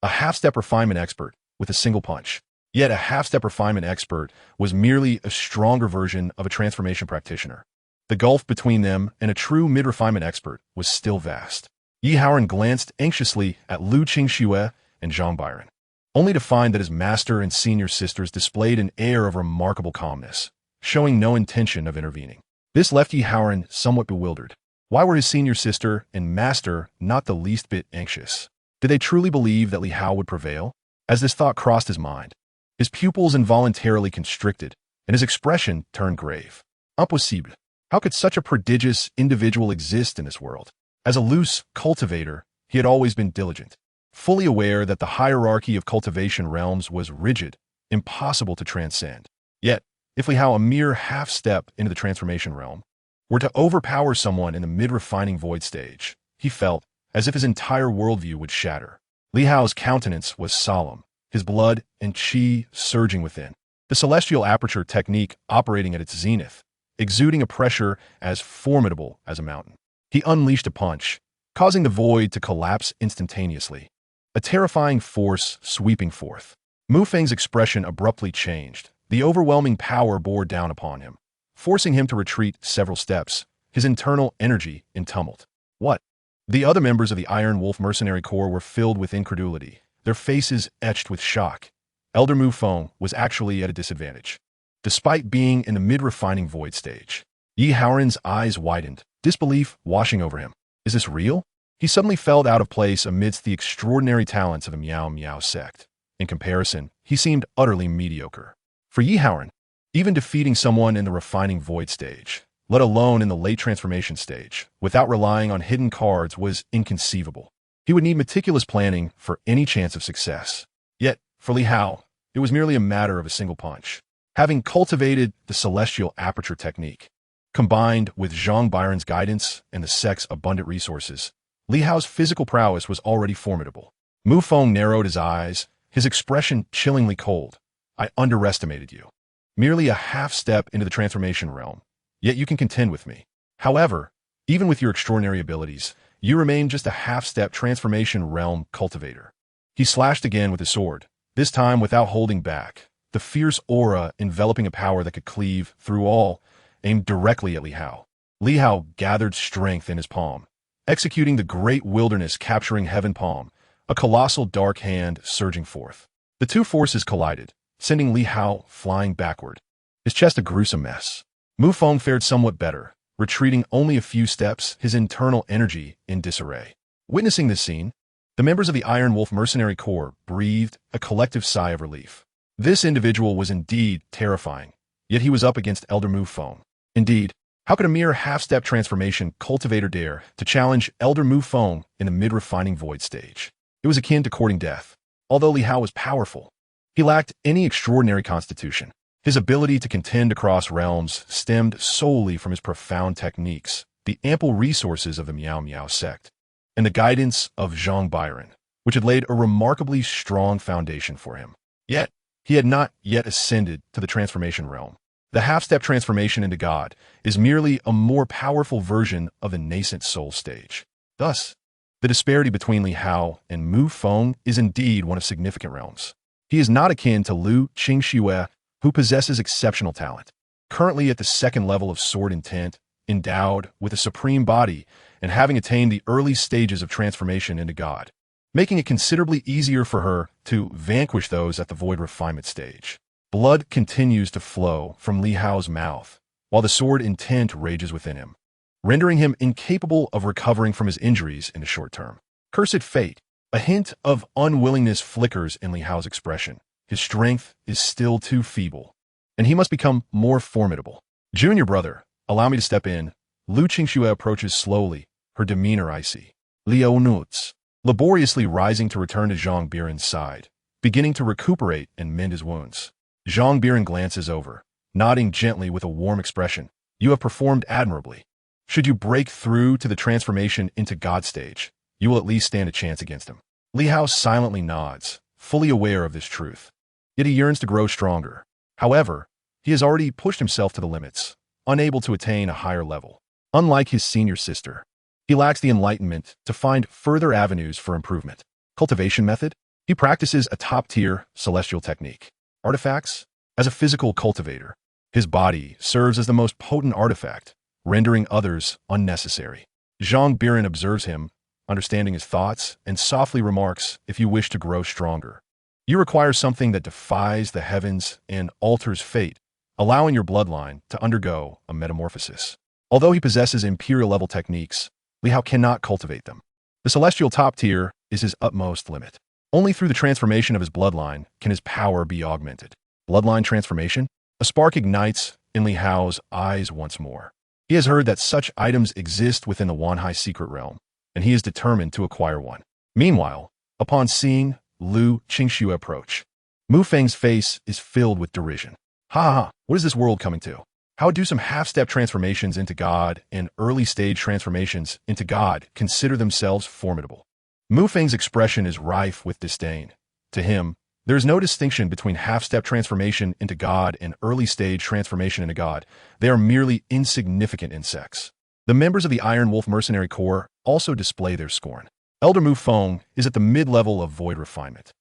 S1: A half-step refinement expert with a single punch. Yet a half-step refinement expert was merely a stronger version of a transformation practitioner. The gulf between them and a true mid-refinement expert was still vast. Yi Haoran glanced anxiously at Lu Qingxue and Zhang Biran, only to find that his master and senior sisters displayed an air of remarkable calmness, showing no intention of intervening. This left Yi Haoran somewhat bewildered. Why were his senior sister and master not the least bit anxious? Did they truly believe that Li Hao would prevail? As this thought crossed his mind, his pupils involuntarily constricted, and his expression turned grave. Impossible. How could such a prodigious individual exist in this world? As a loose cultivator, he had always been diligent, fully aware that the hierarchy of cultivation realms was rigid, impossible to transcend. Yet, if Li Hao, a mere half-step into the transformation realm, were to overpower someone in the mid-refining void stage, he felt as if his entire worldview would shatter. Li Hao's countenance was solemn, his blood and qi surging within, the celestial aperture technique operating at its zenith, exuding a pressure as formidable as a mountain. He unleashed a punch, causing the void to collapse instantaneously, a terrifying force sweeping forth. Mu Feng's expression abruptly changed. The overwhelming power bore down upon him, forcing him to retreat several steps, his internal energy in tumult. What? The other members of the Iron Wolf Mercenary Corps were filled with incredulity, their faces etched with shock. Elder Mu Feng was actually at a disadvantage, despite being in the mid-refining void stage. Yi Haoran's eyes widened, disbelief washing over him. Is this real? He suddenly felt out of place amidst the extraordinary talents of the Miao Miao sect. In comparison, he seemed utterly mediocre. For Yi Haoran, even defeating someone in the refining void stage, let alone in the late transformation stage, without relying on hidden cards was inconceivable. He would need meticulous planning for any chance of success. Yet, for Li Hao, it was merely a matter of a single punch. Having cultivated the celestial aperture technique, combined with Zhang Biran's guidance and the sect's abundant resources, Li Hao's physical prowess was already formidable. Mu Feng narrowed his eyes, his expression chillingly cold. I underestimated you. Merely a half-step into the transformation realm, yet you can contend with me. However, even with your extraordinary abilities, you remain just a half-step transformation realm cultivator. He slashed again with his sword, this time without holding back, the fierce aura enveloping a power that could cleave through all, aimed directly at Li Hao. Li Hao gathered strength in his palm, executing the great wilderness capturing heaven palm, a colossal dark hand surging forth. The two forces collided, sending Li Hao flying backward, his chest a gruesome mess. Mu Feng fared somewhat better, retreating only a few steps, his internal energy in disarray. Witnessing this scene, the members of the Iron Wolf Mercenary Corps breathed a collective sigh of relief. This individual was indeed terrifying, yet he was up against Elder Mu Feng. Indeed, how could a mere half-step transformation cultivator dare to challenge Elder Mu Feng in the mid-refining void stage? It was akin to courting death. Although Li Hao was powerful, he lacked any extraordinary constitution. His ability to contend across realms stemmed solely from his profound techniques, the ample resources of the Miao Miao sect, and the guidance of Zhang Biran, which had laid a remarkably strong foundation for him. Yet, he had not yet ascended to the transformation realm. The half-step transformation into God is merely a more powerful version of the nascent soul stage. Thus, the disparity between Li Hao and Mu Feng is indeed one of significant realms. He is not akin to Lu Qingxue, who possesses exceptional talent, currently at the second level of sword intent, endowed with a supreme body and having attained the early stages of transformation into God, making it considerably easier for her to vanquish those at the void refinement stage. Blood continues to flow from Li Hao's mouth, while the sword intent rages within him, rendering him incapable of recovering from his injuries in the short term. Cursed fate! A hint of unwillingness flickers in Li Hao's expression. His strength is still too feeble, and he must become more formidable. Junior brother, allow me to step in. Lu Qingxue approaches slowly, her demeanor icy. Liu Nutz, laboriously rising to return to Zhang Biran's side, beginning to recuperate and mend his wounds. Zhang Biran glances over, nodding gently with a warm expression. You have performed admirably. Should you break through to the transformation into God stage, you will at least stand a chance against him. Li Hao silently nods, fully aware of this truth. Yet he yearns to grow stronger. However, he has already pushed himself to the limits, unable to attain a higher level. Unlike his senior sister, he lacks the enlightenment to find further avenues for improvement. Cultivation method? He practices a top-tier celestial technique. Artifacts? As a physical cultivator, his body serves as the most potent artifact, rendering others unnecessary. Zhang Biran observes him, understanding his thoughts, and softly remarks, if you wish to grow stronger, you require something that defies the heavens and alters fate, allowing your bloodline to undergo a metamorphosis. Although he possesses imperial-level techniques, Li Hao cannot cultivate them. The celestial top tier is his utmost limit. Only through the transformation of his bloodline can his power be augmented. Bloodline transformation? A spark ignites in Li Hao's eyes once more. He has heard that such items exist within the Wanhai secret realm, and he is determined to acquire one. Meanwhile, upon seeing Lu Qingxue approach, Mu Feng's face is filled with derision. Ha ha, what is this world coming to? How do some half-step transformations into God and early-stage transformations into God consider themselves formidable? Mu Feng's expression is rife with disdain. To him, there is no distinction between half-step transformation into God and early-stage transformation into God. They are merely insignificant insects. The members of the Iron Wolf Mercenary Corps also display their scorn. Elder Mu Feng is at the mid-level of void refinement.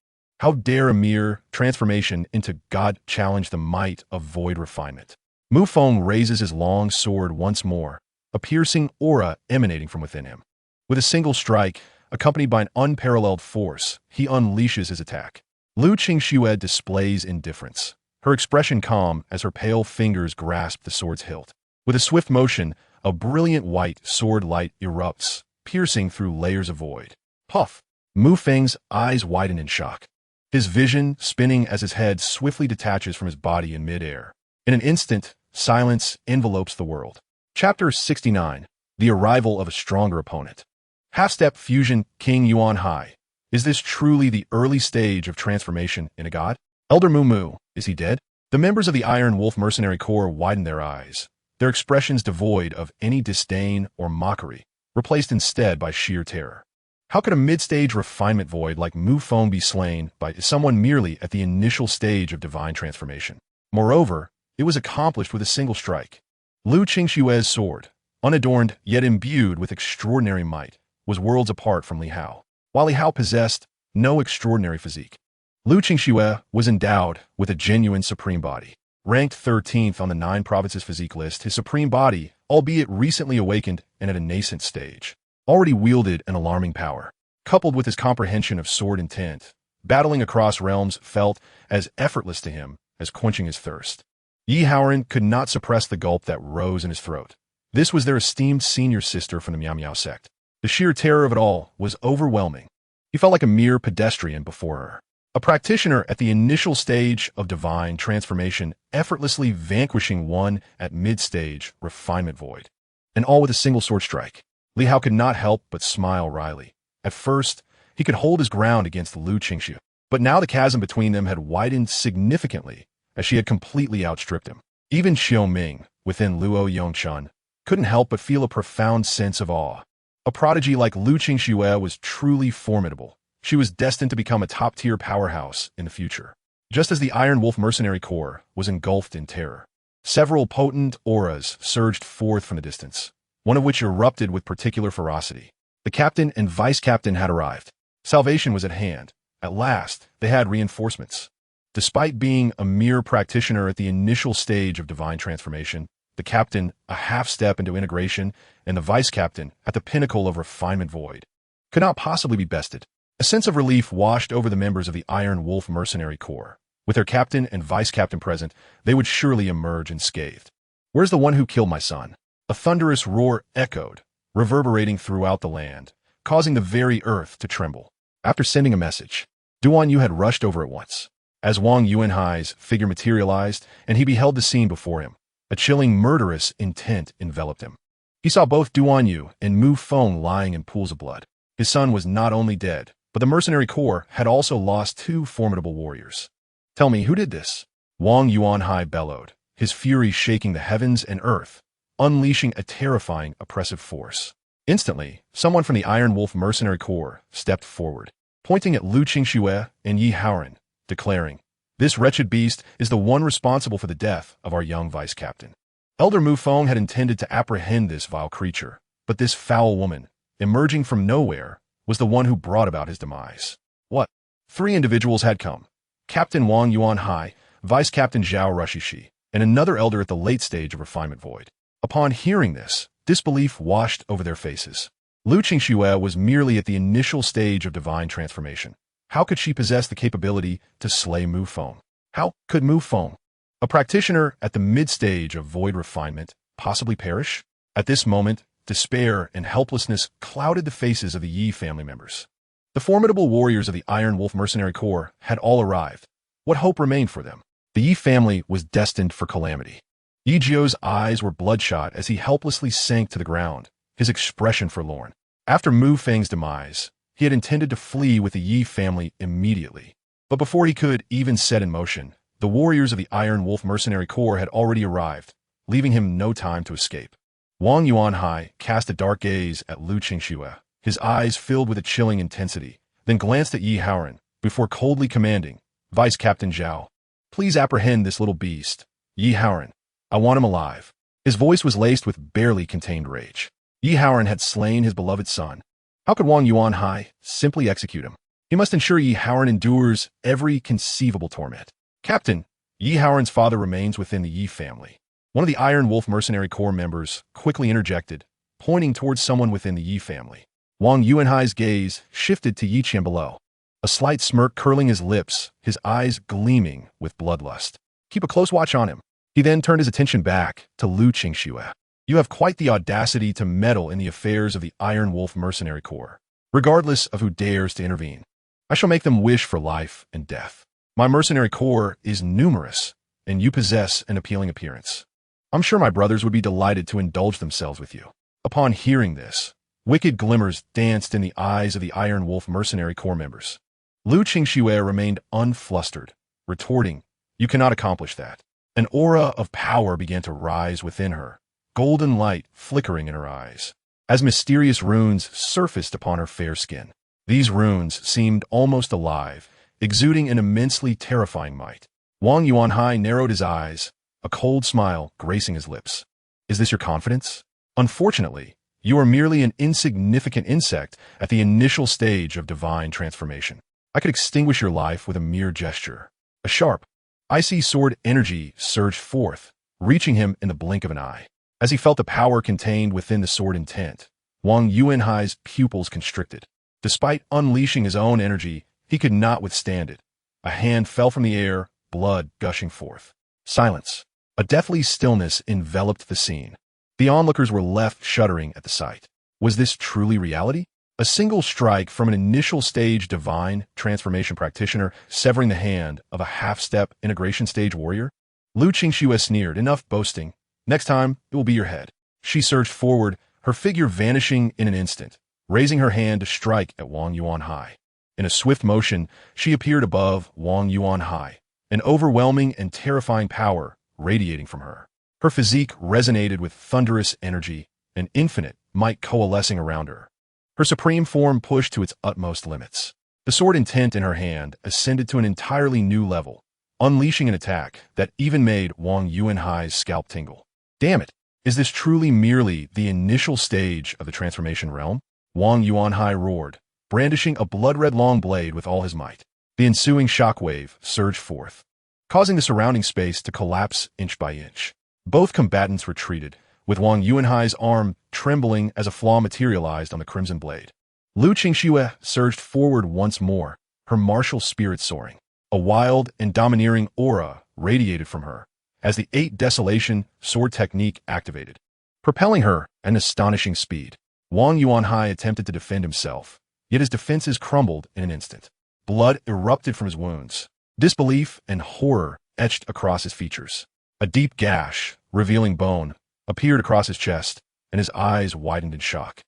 S1: How dare a mere transformation into God challenge the might of void refinement? Mu Feng raises his long sword once more, a piercing aura emanating from within him. With a single strike, accompanied by an unparalleled force, he unleashes his attack. Lu Qingxue displays indifference, her expression calm as her pale fingers grasp the sword's hilt. With a swift motion, a brilliant white sword light erupts, piercing through layers of void. Puff! Mu Feng's eyes widen in shock, his vision spinning as his head swiftly detaches from his body in midair. In an instant, silence envelopes the world. Chapter 69. The Arrival of a Stronger Opponent. Half-step fusion King Yuan Hai. Is this truly the early stage of transformation in a god? Elder Mu, is he dead? The members of the Iron Wolf Mercenary Corps widen their eyes, their expressions devoid of any disdain or mockery, replaced instead by sheer terror. How could a mid-stage refinement void like Mu Feng be slain by someone merely at the initial stage of divine transformation? Moreover, it was accomplished with a single strike. Lu Qingxue's sword, unadorned yet imbued with extraordinary might, was worlds apart from Li Hao. While Li Hao possessed no extraordinary physique, Lu Qingxue was endowed with a genuine supreme body. Ranked 13th on the 9 provinces physique list, his supreme body, albeit recently awakened and at a nascent stage, already wielded an alarming power. Coupled with his comprehension of sword intent, battling across realms felt as effortless to him as quenching his thirst. Yi Haoran could not suppress the gulp that rose in his throat. This was their esteemed senior sister from the Miao Miao sect. The sheer terror of it all was overwhelming. He felt like a mere pedestrian before her. A practitioner at the initial stage of divine transformation, effortlessly vanquishing one at mid-stage refinement void. And all with a single sword strike. Li Hao could not help but smile wryly. At first, he could hold his ground against Lu Qingxue, but now the chasm between them had widened significantly as she had completely outstripped him. Even Xiao Ming, within Luo Yongchun, couldn't help but feel a profound sense of awe. A prodigy like Lu Qingxue was truly formidable. She was destined to become a top-tier powerhouse in the future. Just as the Iron Wolf Mercenary Corps was engulfed in terror, several potent auras surged forth from the distance, one of which erupted with particular ferocity. The captain and vice-captain had arrived. Salvation was at hand. At last, they had reinforcements. Despite being a mere practitioner at the initial stage of divine transformation, the captain a half-step into integration, and the vice-captain at the pinnacle of refinement void, could not possibly be bested. A sense of relief washed over the members of the Iron Wolf Mercenary Corps. With their captain and vice-captain present, they would surely emerge unscathed. "Where's the one who killed my son?" A thunderous roar echoed, reverberating throughout the land, causing the very earth to tremble. After sending a message, Duan Yu had rushed over at once. As Wang Yuanhai's figure materialized and he beheld the scene before him, a chilling murderous intent enveloped him. He saw both Duan Yu and Mu Feng lying in pools of blood. His son was not only dead, but the mercenary corps had also lost 2 formidable warriors. "Tell me, who did this?" Wang Yuanhai bellowed, his fury shaking the heavens and earth, unleashing a terrifying, oppressive force. Instantly, someone from the Iron Wolf Mercenary Corps stepped forward, pointing at Lu Qingxue and Yi Haoran, declaring, "This wretched beast is the one responsible for the death of our young vice-captain." Elder Mu Feng had intended to apprehend this vile creature, but this foul woman, emerging from nowhere, was the one who brought about his demise. What? 3 individuals had come. Captain Wang Yuanhai, Vice-Captain Zhao Rushishi, and another elder at the late stage of refinement void. Upon hearing this, disbelief washed over their faces. Lu Qingxue was merely at the initial stage of divine transformation. How could she possess the capability to slay Mu Feng? How could Mu Feng, a practitioner at the mid-stage of void refinement, possibly perish? At this moment, despair and helplessness clouded the faces of the Yi family members. The formidable warriors of the Iron Wolf Mercenary Corps had all arrived. What hope remained for them? The Yi family was destined for calamity. Yi Jiu's eyes were bloodshot as he helplessly sank to the ground, his expression forlorn. After Mu Feng's demise, he had intended to flee with the Yi family immediately. But before he could even set in motion, the warriors of the Iron Wolf Mercenary Corps had already arrived, leaving him no time to escape. Wang Yuanhai cast a dark gaze at Lu Qingxue, his eyes filled with a chilling intensity, then glanced at Yi Haoran, before coldly commanding, "Vice Captain Zhao, please apprehend this little beast. Yi Haoran, I want him alive." His voice was laced with barely contained rage. Yi Haoran had slain his beloved son. How could Wang Yuanhai simply execute him? He must ensure Yi Haoran endures every conceivable torment. "Captain, Yi Haoran's father remains within the Yi family." One of the Iron Wolf Mercenary Corps members quickly interjected, pointing towards someone within the Yi family. Wang Yuanhai's gaze shifted to Yi Qian below, a slight smirk curling his lips, his eyes gleaming with bloodlust. "Keep a close watch on him." He then turned his attention back to Lu Qingxue. "You have quite the audacity to meddle in the affairs of the Iron Wolf Mercenary Corps, regardless of who dares to intervene. I shall make them wish for life and death. My mercenary corps is numerous, and you possess an appealing appearance. I'm sure my brothers would be delighted to indulge themselves with you." Upon hearing this, wicked glimmers danced in the eyes of the Iron Wolf Mercenary Corps members. Lu Qingxue remained unflustered, retorting, "You cannot accomplish that." An aura of power began to rise within her, golden light flickering in her eyes, as mysterious runes surfaced upon her fair skin. These runes seemed almost alive, exuding an immensely terrifying might. Wang Yuanhai narrowed his eyes, a cold smile gracing his lips. "Is this your confidence? Unfortunately, you are merely an insignificant insect at the initial stage of divine transformation. I could extinguish your life with a mere gesture." A sharp, icy sword energy surged forth, reaching him in the blink of an eye. As he felt the power contained within the sword intent, Wang Yuanhai's pupils constricted. Despite unleashing his own energy, he could not withstand it. A hand fell from the air, blood gushing forth. Silence. A deathly stillness enveloped the scene. The onlookers were left shuddering at the sight. Was this truly reality? A single strike from an initial stage divine transformation practitioner severing the hand of a half-step integration stage warrior? Lu Qingxue sneered, "Enough boasting. Next time, it will be your head." She surged forward, her figure vanishing in an instant, raising her hand to strike at Wang Yuanhai. In a swift motion, she appeared above Wang Yuanhai, an overwhelming and terrifying power radiating from her. Her physique resonated with thunderous energy, an infinite might coalescing around her. Her supreme form pushed to its utmost limits. The sword intent in her hand ascended to an entirely new level, unleashing an attack that even made Wang Yuanhai's scalp tingle. Damn it! Is this truly merely the initial stage of the transformation realm? Wang Yuanhai roared, brandishing a blood-red long blade with all his might. The ensuing shockwave surged forth, causing the surrounding space to collapse inch by inch. Both combatants retreated, with Wang Yuanhai's arm trembling as a flaw materialized on the crimson blade. Lu Qingxue surged forward once more, her martial spirit soaring. A wild and domineering aura radiated from her as the 8 Desolation sword technique activated, propelling her at an astonishing speed. Wang Yuanhai attempted to defend himself, yet his defenses crumbled in an instant. Blood erupted from his wounds. Disbelief and horror etched across his features. A deep gash, revealing bone, appeared across his chest, and his eyes widened in shock.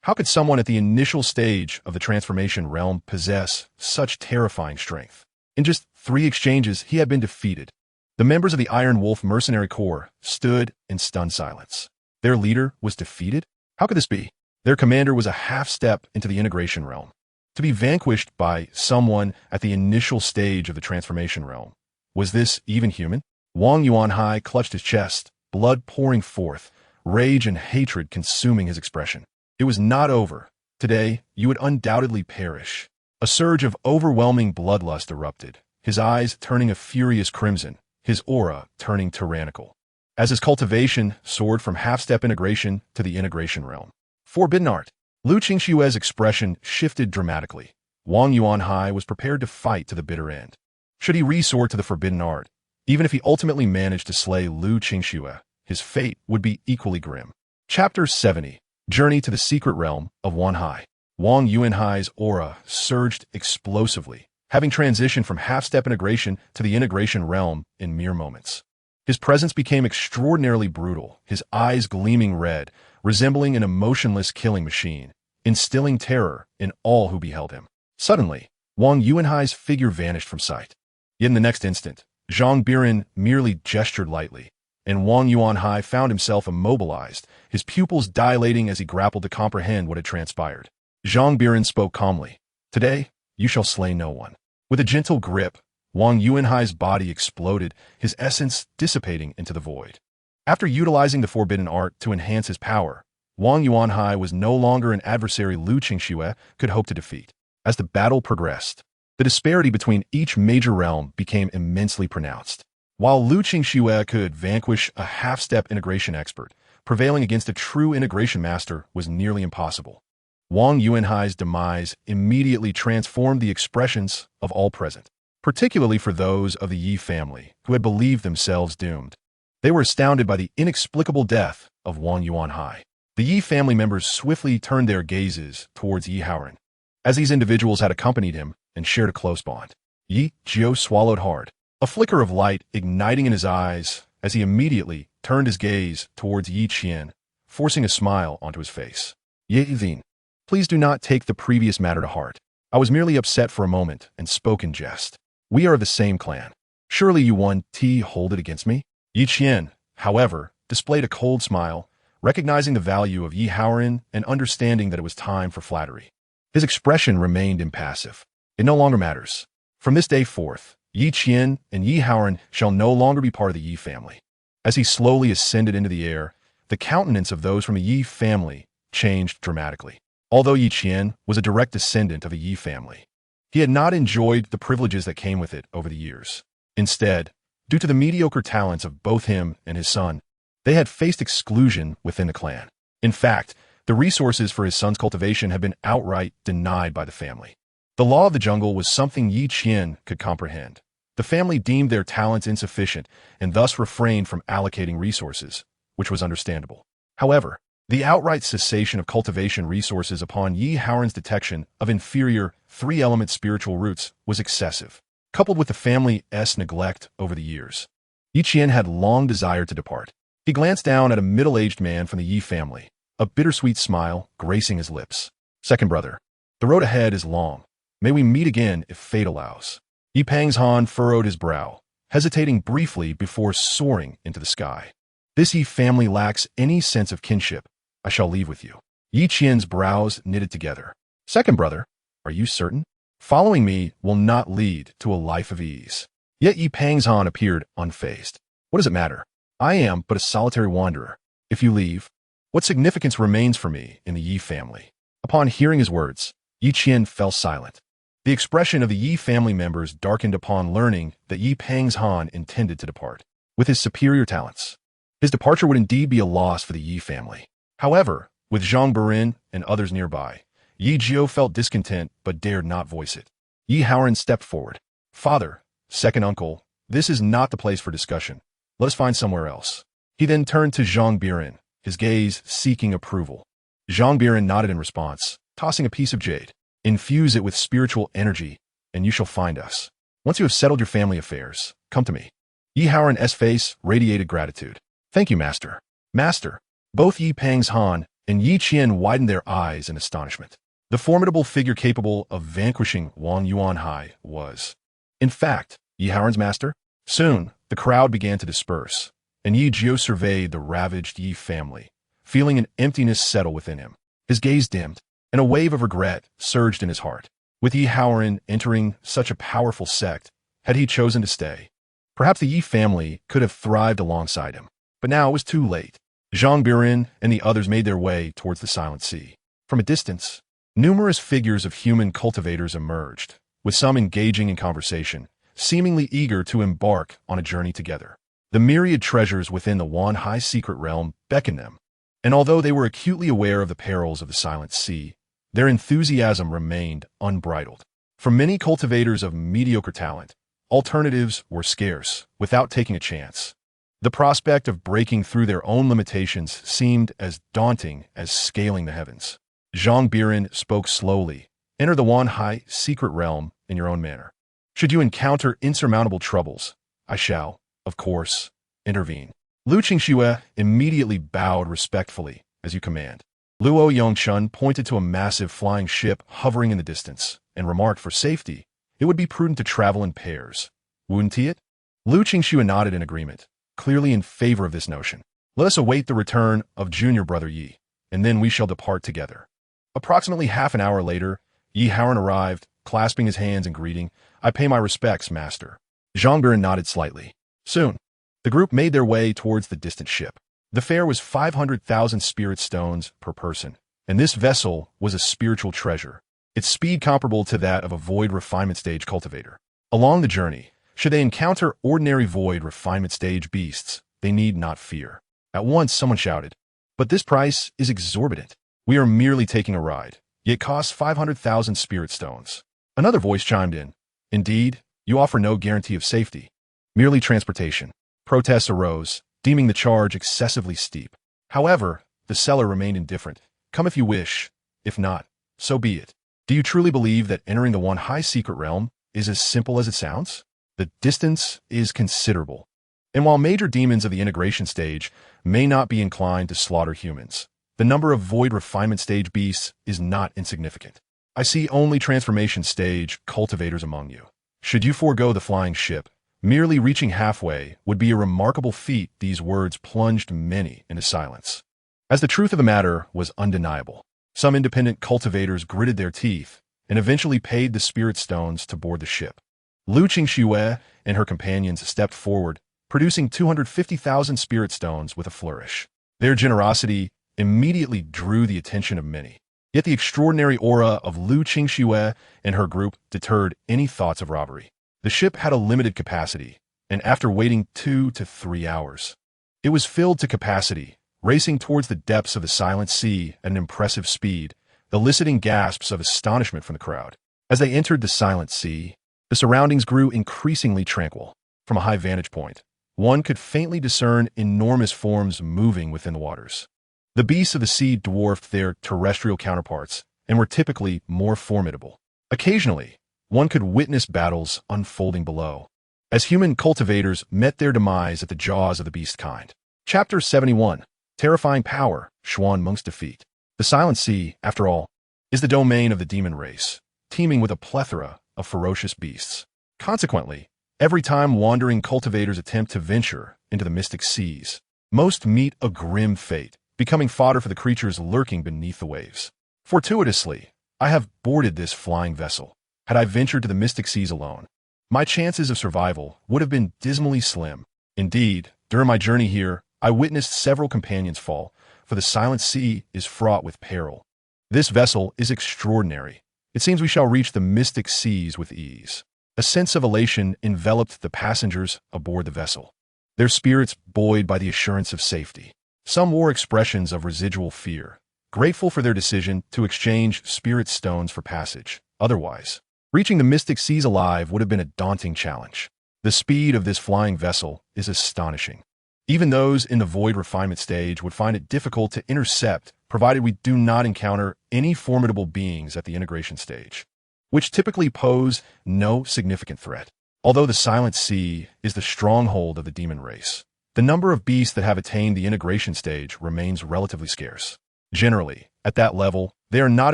S1: How could someone at the initial stage of the transformation realm possess such terrifying strength? In just 3 exchanges, he had been defeated. The members of the Iron Wolf Mercenary Corps stood in stunned silence. Their leader was defeated? How could this be? Their commander was a half-step into the integration realm. To be vanquished by someone at the initial stage of the transformation realm. Was this even human? Wang Yuanhai clutched his chest, blood pouring forth, rage and hatred consuming his expression. It was not over. Today, you would undoubtedly perish. A surge of overwhelming bloodlust erupted, his eyes turning a furious crimson, his aura turning tyrannical. as his cultivation soared from half-step integration to the integration realm. Forbidden art. Lu Qingshue's expression shifted dramatically. Wang Yuanhai was prepared to fight to the bitter end. Should he resort to the forbidden art, even if he ultimately managed to slay Lu Qingxue, his fate would be equally grim. Chapter 70. Journey to the Secret Realm of Wanhai. Wang Yuanhai's aura surged explosively, having transitioned from half-step integration to the integration realm in mere moments. His presence became extraordinarily brutal, his eyes gleaming red, resembling an emotionless killing machine, instilling terror in all who beheld him. Suddenly, Wang Yuanhai's figure vanished from sight. Yet in the next instant, Zhang Biran merely gestured lightly, and Wang Yuanhai found himself immobilized, his pupils dilating as he grappled to comprehend what had transpired. Zhang Biran spoke calmly. "Today, you shall slay no one." With a gentle grip, Wang Yuanhai's body exploded, his essence dissipating into the void. After utilizing the forbidden art to enhance his power, Wang Yuanhai was no longer an adversary Lu Qingxue could hope to defeat. As the battle progressed, the disparity between each major realm became immensely pronounced. While Lu Qingxue could vanquish a half-step integration expert, prevailing against a true integration master was nearly impossible. Wang Yuanhai's demise immediately transformed the expressions of all present, particularly for those of the Yi family who had believed themselves doomed. They were astounded by the inexplicable death of Wang Yuanhai. The Yi family members swiftly turned their gazes towards Yi Haoran, as these individuals had accompanied him and shared a close bond. Yi Jiu swallowed hard, a flicker of light igniting in his eyes as he immediately turned his gaze towards Yi Qian, forcing a smile onto his face. "Ye Vin, please do not take the previous matter to heart. I was merely upset for a moment and spoke in jest. We are of the same clan. Surely you won't hold it against me?" Yi Qian, however, displayed a cold smile, recognizing the value of Yi Haoran and understanding that it was time for flattery. His expression remained impassive. "It no longer matters. From this day forth, Yi Qian and Yi Haoran shall no longer be part of the Yi family." As he slowly ascended into the air, the countenance of those from the Yi family changed dramatically. Although Yi Qian was a direct descendant of a Yi family, he had not enjoyed the privileges that came with it over the years. Instead, due to the mediocre talents of both him and his son, they had faced exclusion within the clan. In fact, the resources for his son's cultivation had been outright denied by the family. The law of the jungle was something Yi Qian could comprehend. The family deemed their talents insufficient and thus refrained from allocating resources, which was understandable. However, the outright cessation of cultivation resources upon Yi Haoran's detection of inferior three-element spiritual roots was excessive, coupled with the family's neglect over the years. Yi Qian had long desired to depart. He glanced down at a middle-aged man from the Yi family, a bittersweet smile gracing his lips. "Second brother, the road ahead is long. May we meet again if fate allows." Yi Pangshan furrowed his brow, hesitating briefly before soaring into the sky. "This Yi family lacks any sense of kinship. I shall leave with you." Yi Qian's brows knitted together. "Second brother, are you certain? Following me will not lead to a life of ease." Yet Yi Pangshan appeared unfazed. "What does it matter? I am but a solitary wanderer. If you leave, what significance remains for me in the Yi family?" Upon hearing his words, Yi Qian fell silent. The expression of the Yi family members darkened upon learning that Yi Pangshan intended to depart. With his superior talents, his departure would indeed be a loss for the Yi family. However, with Zhang Biran and others nearby, Yi Jiu felt discontent but dared not voice it. Yi Haoran stepped forward. "Father, second uncle, this is not the place for discussion. Let us find somewhere else." He then turned to Zhang Biran, his gaze seeking approval. Zhang Biran nodded in response, tossing a piece of jade. "Infuse it with spiritual energy, and you shall find us. Once you have settled your family affairs, come to me." Yi Haoran's face radiated gratitude. "Thank you, Master." "Master." Both Yi Pangshan and Yi Qian widened their eyes in astonishment. The formidable figure capable of vanquishing Wang Yuanhai was, in fact, Yi Haoran's master. Soon, the crowd began to disperse, and Yi Jiu surveyed the ravaged Yi family, feeling an emptiness settle within him. His gaze dimmed, and a wave of regret surged in his heart. With Yi Haoran entering such a powerful sect, had he chosen to stay, perhaps the Yi family could have thrived alongside him. But now it was too late. Zhang Biran and the others made their way towards the Silent Sea. From a distance, numerous figures of human cultivators emerged, with some engaging in conversation, seemingly eager to embark on a journey together. The myriad treasures within the Wan High secret realm beckoned them, and although they were acutely aware of the perils of the Silent Sea, their enthusiasm remained unbridled. For many cultivators of mediocre talent, alternatives were scarce without taking a chance. The prospect of breaking through their own limitations seemed as daunting as scaling the heavens. Zhang Biran spoke slowly. Enter the Wan Hai secret realm in your own manner. Should you encounter insurmountable troubles, I shall, of course, intervene. Lu Qingxue immediately bowed respectfully as you command. Luo Yongchun pointed to a massive flying ship hovering in the distance and remarked for safety, it would be prudent to travel in pairs. Wouldn't it? Lu Qingxue nodded in agreement, clearly in favor of this notion. Let us await the return of junior brother Yi, and then we shall depart together. Approximately half an hour later, Yi Haoran arrived, clasping his hands in greeting. I pay my respects, master. Zhang Biran nodded slightly. Soon, the group made their way towards the distant ship. The fare was 500,000 spirit stones per person, and this vessel was a spiritual treasure, its speed comparable to that of a void refinement stage cultivator. Along the journey, should they encounter ordinary void refinement stage beasts, they need not fear. At once someone shouted, but this price is exorbitant. We are merely taking a ride, yet costs 500,000 spirit stones. Another voice chimed in. Indeed, you offer no guarantee of safety, merely transportation. Protests arose, deeming the charge excessively steep. However, the seller remained indifferent. Come if you wish. If not, so be it. Do you truly believe that entering the One High secret realm is as simple as it sounds? The distance is considerable. And while major demons of the integration stage may not be inclined to slaughter humans, the number of void refinement stage beasts is not insignificant. I see only transformation stage cultivators among you. Should you forego the flying ship, merely reaching halfway would be a remarkable feat. These words plunged many into silence, as the truth of the matter was undeniable. Some independent cultivators gritted their teeth and eventually paid the spirit stones to board the ship. Lu Qingxue and her companions stepped forward, producing 250,000 spirit stones with a flourish. Their generosity immediately drew the attention of many. Yet the extraordinary aura of Lu Qingxue and her group deterred any thoughts of robbery. The ship had a limited capacity, and after waiting 2 to 3 hours, it was filled to capacity, racing towards the depths of the Silent Sea at an impressive speed, eliciting gasps of astonishment from the crowd. As they entered the Silent Sea, the surroundings grew increasingly tranquil. From a high vantage point, one could faintly discern enormous forms moving within the waters. The beasts of the sea dwarfed their terrestrial counterparts and were typically more formidable. Occasionally, one could witness battles unfolding below, as human cultivators met their demise at the jaws of the beast kind. Chapter 71. Terrifying Power, Xuan Meng's Defeat. The Silent Sea, after all, is the domain of the demon race, teeming with a plethora of ferocious beasts. Consequently, every time wandering cultivators attempt to venture into the mystic seas, most meet a grim fate, becoming fodder for the creatures lurking beneath the waves. Fortuitously, I have boarded this flying vessel. Had I ventured to the mystic seas alone, my chances of survival would have been dismally slim. Indeed, during my journey here, I witnessed several companions fall, for the Silent Sea is fraught with peril. This vessel is extraordinary. It seems we shall reach the mystic seas with ease. A sense of elation enveloped the passengers aboard the vessel, their spirits buoyed by the assurance of safety. Some wore expressions of residual fear, grateful for their decision to exchange spirit stones for passage. Otherwise, reaching the mystic seas alive would have been a daunting challenge. The speed of this flying vessel is astonishing. Even those in the void refinement stage would find it difficult to intercept, provided we do not encounter any formidable beings at the integration stage, which typically pose no significant threat. Although the Silent Sea is the stronghold of the demon race, the number of beasts that have attained the integration stage remains relatively scarce. Generally, at that level, they are not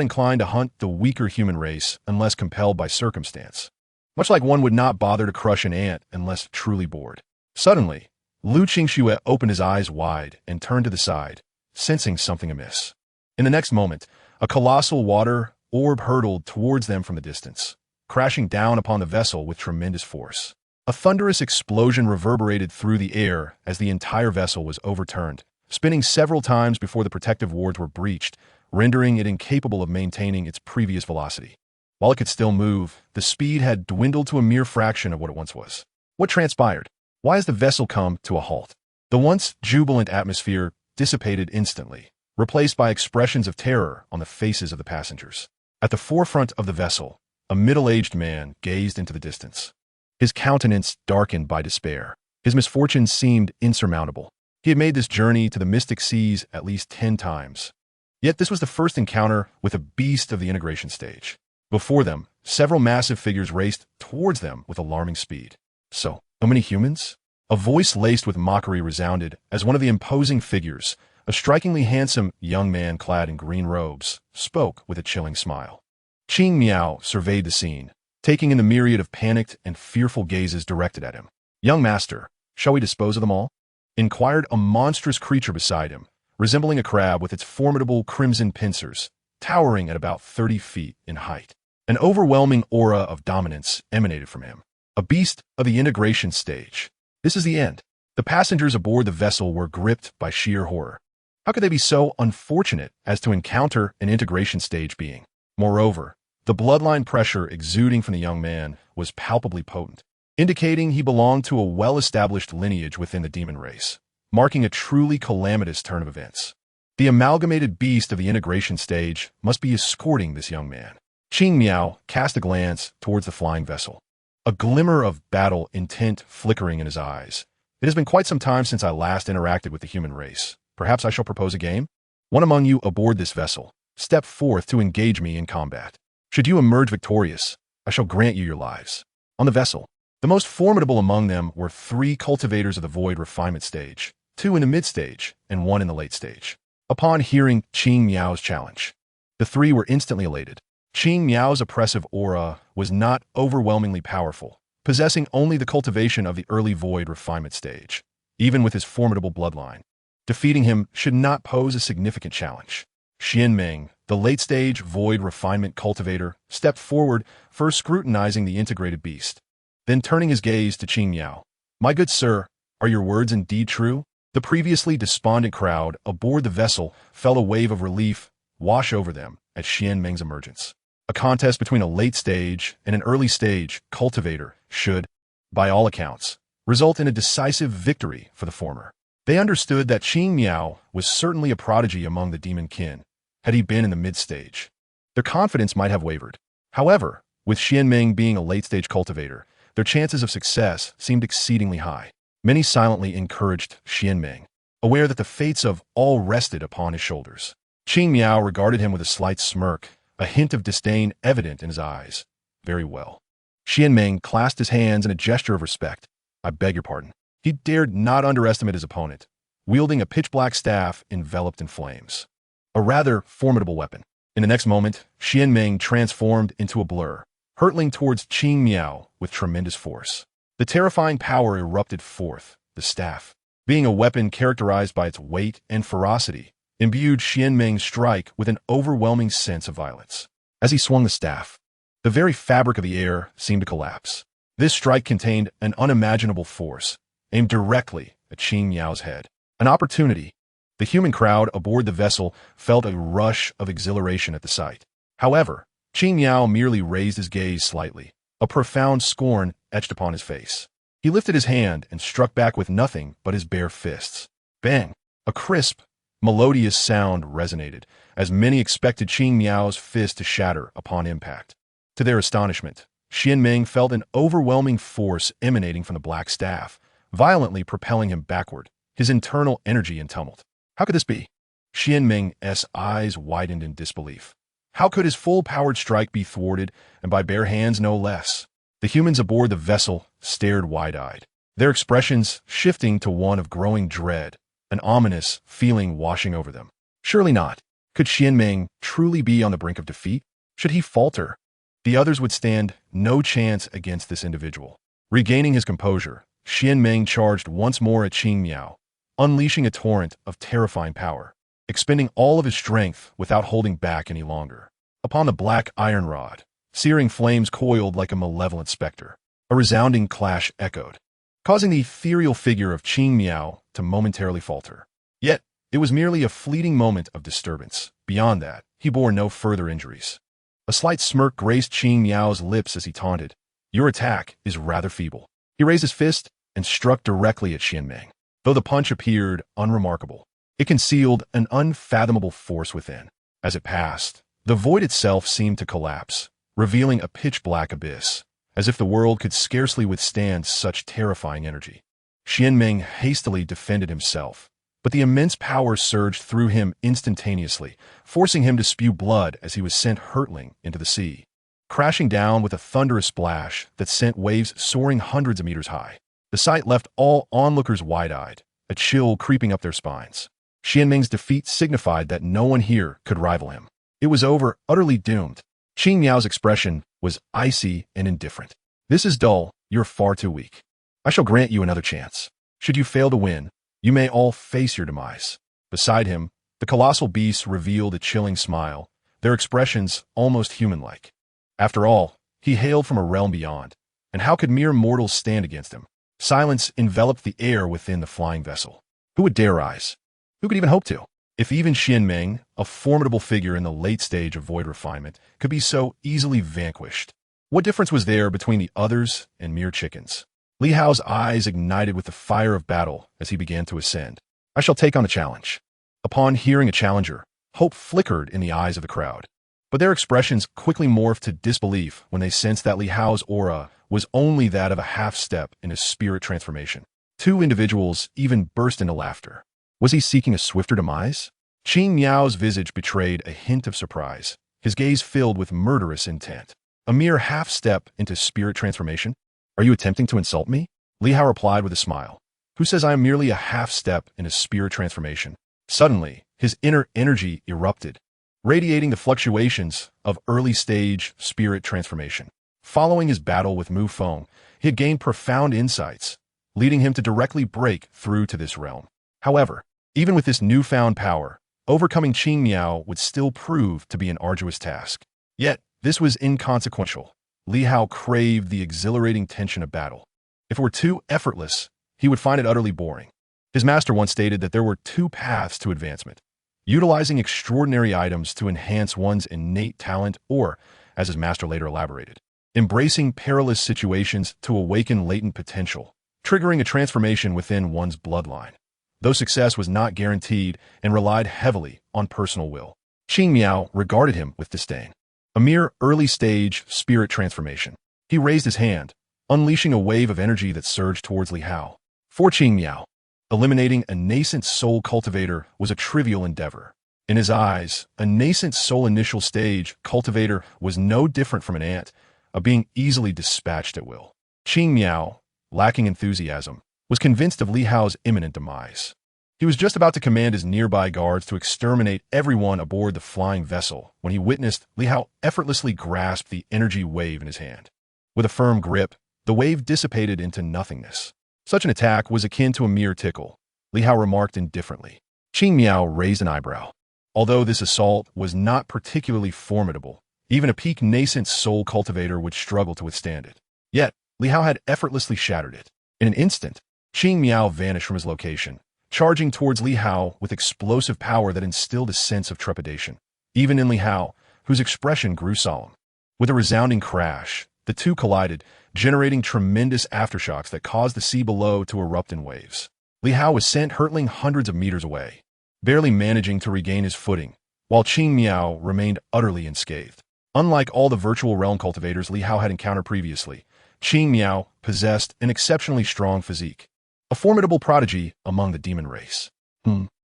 S1: inclined to hunt the weaker human race unless compelled by circumstance, much like one would not bother to crush an ant unless truly bored. Suddenly, Lu Qingxue opened his eyes wide and turned to the side, sensing something amiss. In the next moment, a colossal water orb hurtled towards them from the distance, crashing down upon the vessel with tremendous force. A thunderous explosion reverberated through the air as the entire vessel was overturned, spinning several times before the protective wards were breached, rendering it incapable of maintaining its previous velocity. While it could still move, the speed had dwindled to a mere fraction of what it once was. What transpired? Why has the vessel come to a halt? The once jubilant atmosphere dissipated instantly, replaced by expressions of terror on the faces of the passengers. At the forefront of the vessel, a middle-aged man gazed into the distance. His countenance darkened by despair. His misfortunes seemed insurmountable. He had made this journey to the mystic seas at least 10 times. Yet this was the first encounter with a beast of the integration stage. Before them, several massive figures raced towards them with alarming speed. So many humans? A voice laced with mockery resounded as one of the imposing figures, a strikingly handsome young man clad in green robes, spoke with a chilling smile. Qing Miao surveyed the scene, taking in the myriad of panicked and fearful gazes directed at him. "Young master, shall we dispose of them all?" inquired a monstrous creature beside him, resembling a crab with its formidable crimson pincers, towering at about 30 feet in height. An overwhelming aura of dominance emanated from him. A beast of the integration stage. This is the end. The passengers aboard the vessel were gripped by sheer horror. How could they be so unfortunate as to encounter an integration stage being? Moreover, the bloodline pressure exuding from the young man was palpably potent, indicating he belonged to a well-established lineage within the demon race, marking a truly calamitous turn of events. The amalgamated beast of the integration stage must be escorting this young man. Qing Miao cast a glance towards the flying vessel, a glimmer of battle intent flickering in his eyes. "It has been quite some time since I last interacted with the human race. Perhaps I shall propose a game? One among you aboard this vessel, step forth to engage me in combat. Should you emerge victorious, I shall grant you your lives." On the vessel, the most formidable among them were 3 cultivators of the void refinement stage, 2 in the mid-stage, and 1 in the late stage. Upon hearing Qing Miao's challenge, the 3 were instantly elated. Qing Miao's oppressive aura was not overwhelmingly powerful, possessing only the cultivation of the early void refinement stage. Even with his formidable bloodline, defeating him should not pose a significant challenge. Xianmeng, the late-stage void refinement cultivator, stepped forward, first scrutinizing the integrated beast, then turning his gaze to Qing Miao. "My good sir, are your words indeed true?" The previously despondent crowd aboard the vessel felt a wave of relief wash over them at Xianmeng's emergence. A contest between a late-stage and an early-stage cultivator should, by all accounts, result in a decisive victory for the former. They understood that Qing Miao was certainly a prodigy among the demon kin, had he been in the mid-stage. Their confidence might have wavered. However, with Xianmeng being a late-stage cultivator, their chances of success seemed exceedingly high. Many silently encouraged Xianmeng, aware that the fates of all rested upon his shoulders. Qing Miao regarded him with a slight smirk, a hint of disdain evident in his eyes. "Very well." Xianmeng clasped his hands in a gesture of respect. "I beg your pardon." He dared not underestimate his opponent, wielding a pitch-black staff enveloped in flames. A rather formidable weapon. In the next moment, Xianmeng transformed into a blur, hurtling towards Qing Miao with tremendous force. The terrifying power erupted forth. The staff, being a weapon characterized by its weight and ferocity, imbued Xianmeng's strike with an overwhelming sense of violence. As he swung the staff, the very fabric of the air seemed to collapse. This strike contained an unimaginable force, aimed directly at Qing Miao's head. An opportunity. The human crowd aboard the vessel felt a rush of exhilaration at the sight. However, Qing Miao merely raised his gaze slightly, a profound scorn etched upon his face. He lifted his hand and struck back with nothing but his bare fists. Bang! A crisp, melodious sound resonated, as many expected Qing Miao's fist to shatter upon impact. To their astonishment, Xianmeng felt an overwhelming force emanating from the black staff, violently propelling him backward, his internal energy in tumult. How could this be? Xianmeng's eyes widened in disbelief. How could his full-powered strike be thwarted, and by bare hands no less? The humans aboard the vessel stared wide-eyed, their expressions shifting to one of growing dread, an ominous feeling washing over them. Surely not. Could Xianmeng truly be on the brink of defeat? Should he falter? The others would stand no chance against this individual. Regaining his composure, Xianmeng charged once more at Qing Miao, unleashing a torrent of terrifying power, expending all of his strength without holding back any longer. Upon the black iron rod, searing flames coiled like a malevolent specter. A resounding clash echoed, causing the ethereal figure of Qing Miao to momentarily falter. Yet, it was merely a fleeting moment of disturbance. Beyond that, he bore no further injuries. A slight smirk graced Qing Miao's lips as he taunted, "Your attack is rather feeble." He raised his fist, and struck directly at Xianmeng. Though the punch appeared unremarkable, it concealed an unfathomable force within. As it passed, the void itself seemed to collapse, revealing a pitch-black abyss, as if the world could scarcely withstand such terrifying energy. Xianmeng hastily defended himself, but the immense power surged through him instantaneously, forcing him to spew blood as he was sent hurtling into the sea, crashing down with a thunderous splash that sent waves soaring hundreds of meters high. The sight left all onlookers wide-eyed, a chill creeping up their spines. Xianmeng's defeat signified that no one here could rival him. It was over, utterly doomed. Qing Miao's expression was icy and indifferent. "This is dull, you're far too weak. I shall grant you another chance. Should you fail to win, you may all face your demise." Beside him, the colossal beasts revealed a chilling smile, their expressions almost human-like. After all, he hailed from a realm beyond, and how could mere mortals stand against him? Silence enveloped the air within the flying vessel. Who would dare rise? Who could even hope to? If even Xianmeng, a formidable figure in the late stage of void refinement, could be so easily vanquished, what difference was there between the others and mere chickens? Li Hao's eyes ignited with the fire of battle as he began to ascend. "I shall take on a challenge." Upon hearing a challenger, hope flickered in the eyes of the crowd. But their expressions quickly morphed to disbelief when they sensed that Li Hao's aura was only that of a half-step in his spirit transformation. Two individuals even burst into laughter. Was he seeking a swifter demise? Qing Miao's visage betrayed a hint of surprise, his gaze filled with murderous intent. A mere half-step into spirit transformation? "Are you attempting to insult me?" Li Hao replied with a smile. "Who says I am merely a half-step in a spirit transformation?" Suddenly, his inner energy erupted, radiating the fluctuations of early-stage spirit transformation. Following his battle with Mu Feng, he had gained profound insights, leading him to directly break through to this realm. However, even with this newfound power, overcoming Qing Miao would still prove to be an arduous task. Yet, this was inconsequential. Li Hao craved the exhilarating tension of battle. If it were too effortless, he would find it utterly boring. His master once stated that there were two paths to advancement: utilizing extraordinary items to enhance one's innate talent, or, as his master later elaborated, embracing perilous situations to awaken latent potential, triggering a transformation within one's bloodline. Though success was not guaranteed and relied heavily on personal will, Qing Miao regarded him with disdain. A mere early-stage spirit transformation. He raised his hand, unleashing a wave of energy that surged towards Li Hao. For Qing Miao, eliminating a nascent soul cultivator was a trivial endeavor. In his eyes, a nascent soul initial stage cultivator was no different from an ant, a being easily dispatched at will. Qing Miao, lacking enthusiasm, was convinced of Li Hao's imminent demise. He was just about to command his nearby guards to exterminate everyone aboard the flying vessel when he witnessed Li Hao effortlessly grasp the energy wave in his hand. With a firm grip, the wave dissipated into nothingness. Such an attack was akin to a mere tickle, Li Hao remarked indifferently. Qing Miao raised an eyebrow. Although this assault was not particularly formidable, even a peak nascent soul cultivator would struggle to withstand it. Yet, Li Hao had effortlessly shattered it. In an instant, Qing Miao vanished from his location, charging towards Li Hao with explosive power that instilled a sense of trepidation, even in Li Hao, whose expression grew solemn. With a resounding crash, the two collided, generating tremendous aftershocks that caused the sea below to erupt in waves. Li Hao was sent hurtling hundreds of meters away, barely managing to regain his footing, while Qing Miao remained utterly unscathed. Unlike all the virtual realm cultivators Li Hao had encountered previously, Qing Miao possessed an exceptionally strong physique, a formidable prodigy among the demon race.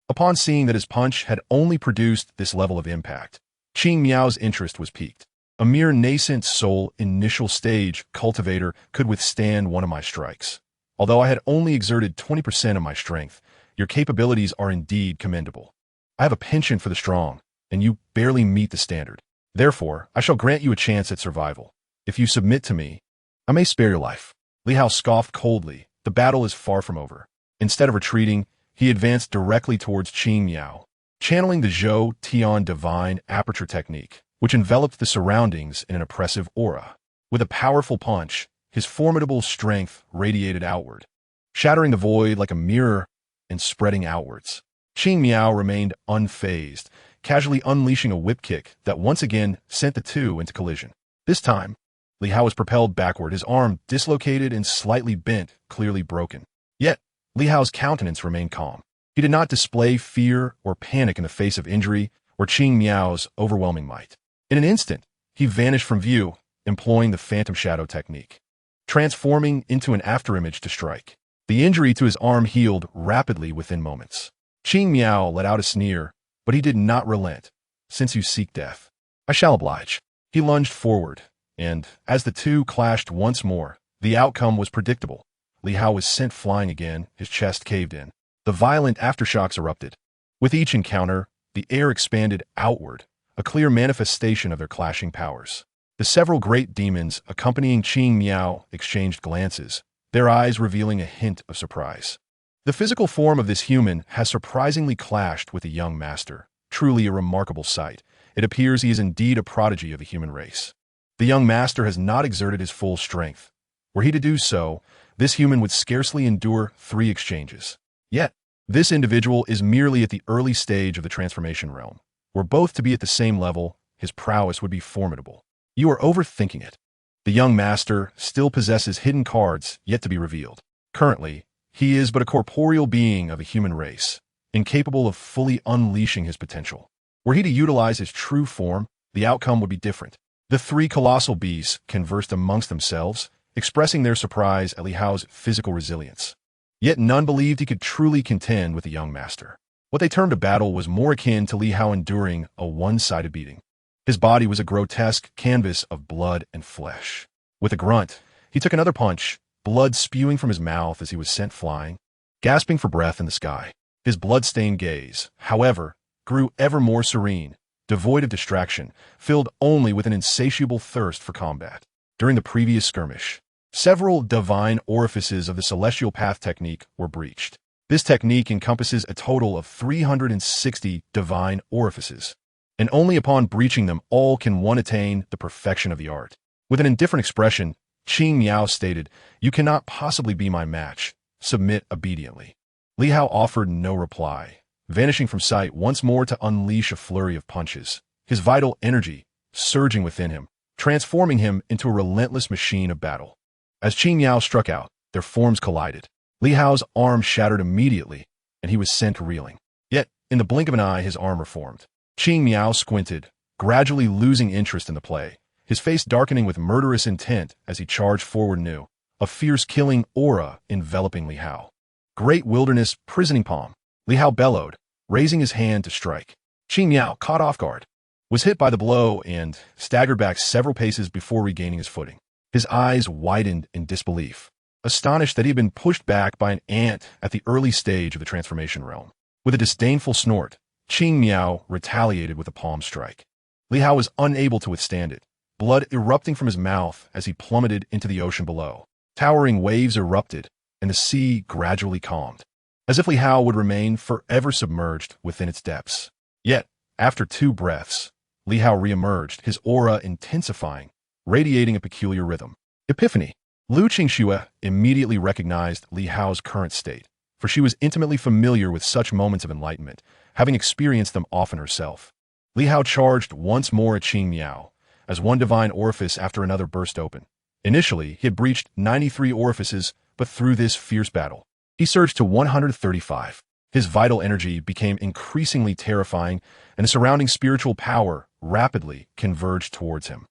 S1: Upon seeing that his punch had only produced this level of impact, Qing Miao's interest was piqued. A mere nascent soul initial stage cultivator could withstand one of my strikes. Although I had only exerted 20% of my strength, your capabilities are indeed commendable. I have a penchant for the strong, and you barely meet the standard. Therefore, I shall grant you a chance at survival. If you submit to me, I may spare your life." Li Hao scoffed coldly. The battle is far from over. Instead of retreating, he advanced directly towards Qing Miao, channeling the Zhou Tian divine aperture technique, which enveloped the surroundings in an oppressive aura. With a powerful punch, his formidable strength radiated outward, shattering the void like a mirror and spreading outwards. Qing Miao remained unfazed, casually unleashing a whip kick that once again sent the two into collision. This time, Li Hao was propelled backward, his arm dislocated and slightly bent, clearly broken. Yet, Li Hao's countenance remained calm. He did not display fear or panic in the face of injury or Qing Miao's overwhelming might. In an instant, he vanished from view, employing the phantom shadow technique, transforming into an afterimage to strike. The injury to his arm healed rapidly within moments. Qing Miao let out a sneer, but he did not relent. Since you seek death, I shall oblige. He lunged forward, and, as the two clashed once more, the outcome was predictable. Li Hao was sent flying again, his chest caved in. The violent aftershocks erupted. With each encounter, the air expanded outward, a clear manifestation of their clashing powers. The several great demons accompanying Qing Miao exchanged glances, their eyes revealing a hint of surprise. The physical form of this human has surprisingly clashed with the young master, truly a remarkable sight. It appears he is indeed a prodigy of the human race. The young master has not exerted his full strength. Were he to do so, this human would scarcely endure 3 exchanges. Yet, this individual is merely at the early stage of the transformation realm. Were both to be at the same level, his prowess would be formidable. You are overthinking it. The young master still possesses hidden cards yet to be revealed. Currently, he is but a corporeal being of the human race, incapable of fully unleashing his potential. Were he to utilize his true form, the outcome would be different. The 3 colossal beasts conversed amongst themselves, expressing their surprise at Li Hao's physical resilience. Yet none believed he could truly contend with the young master. What they termed a battle was more akin to Li Hao enduring a one-sided beating. His body was a grotesque canvas of blood and flesh. With a grunt, he took another punch, blood spewing from his mouth as he was sent flying, gasping for breath in the sky. His blood-stained gaze, however, grew ever more serene, devoid of distraction, filled only with an insatiable thirst for combat. During the previous skirmish, several divine orifices of the celestial path technique were breached. This technique encompasses a total of 360 divine orifices, and only upon breaching them all can one attain the perfection of the art. With an indifferent expression, Qing Miao stated, "You cannot possibly be my match. Submit obediently." Li Hao offered no reply, vanishing from sight once more to unleash a flurry of punches, his vital energy surging within him, transforming him into a relentless machine of battle. As Qing Miao struck out, their forms collided. Li Hao's arm shattered immediately, and he was sent reeling. Yet, in the blink of an eye, his arm reformed. Qing Miao squinted, gradually losing interest in the play, his face darkening with murderous intent as he charged forward anew, a fierce killing aura enveloping Li Hao. "Great wilderness prisoning palm," Li Hao bellowed, raising his hand to strike. Qing Miao, caught off guard, was hit by the blow and staggered back several paces before regaining his footing. His eyes widened in disbelief, astonished that he had been pushed back by an ant at the early stage of the transformation realm. With a disdainful snort, Qing Miao retaliated with a palm strike. Li Hao was unable to withstand it, blood erupting from his mouth as he plummeted into the ocean below. Towering waves erupted, and the sea gradually calmed, as if Li Hao would remain forever submerged within its depths. Yet, after 2 breaths, Li Hao reemerged, his aura intensifying, radiating a peculiar rhythm. Epiphany. Lu Qingxue immediately recognized Li Hao's current state, for she was intimately familiar with such moments of enlightenment, having experienced them often herself. Li Hao charged once more at Qing Miao, as one divine orifice after another burst open. Initially, he had breached 93 orifices, but through this fierce battle, he surged to 135. His vital energy became increasingly terrifying, and the surrounding spiritual power rapidly converged towards him.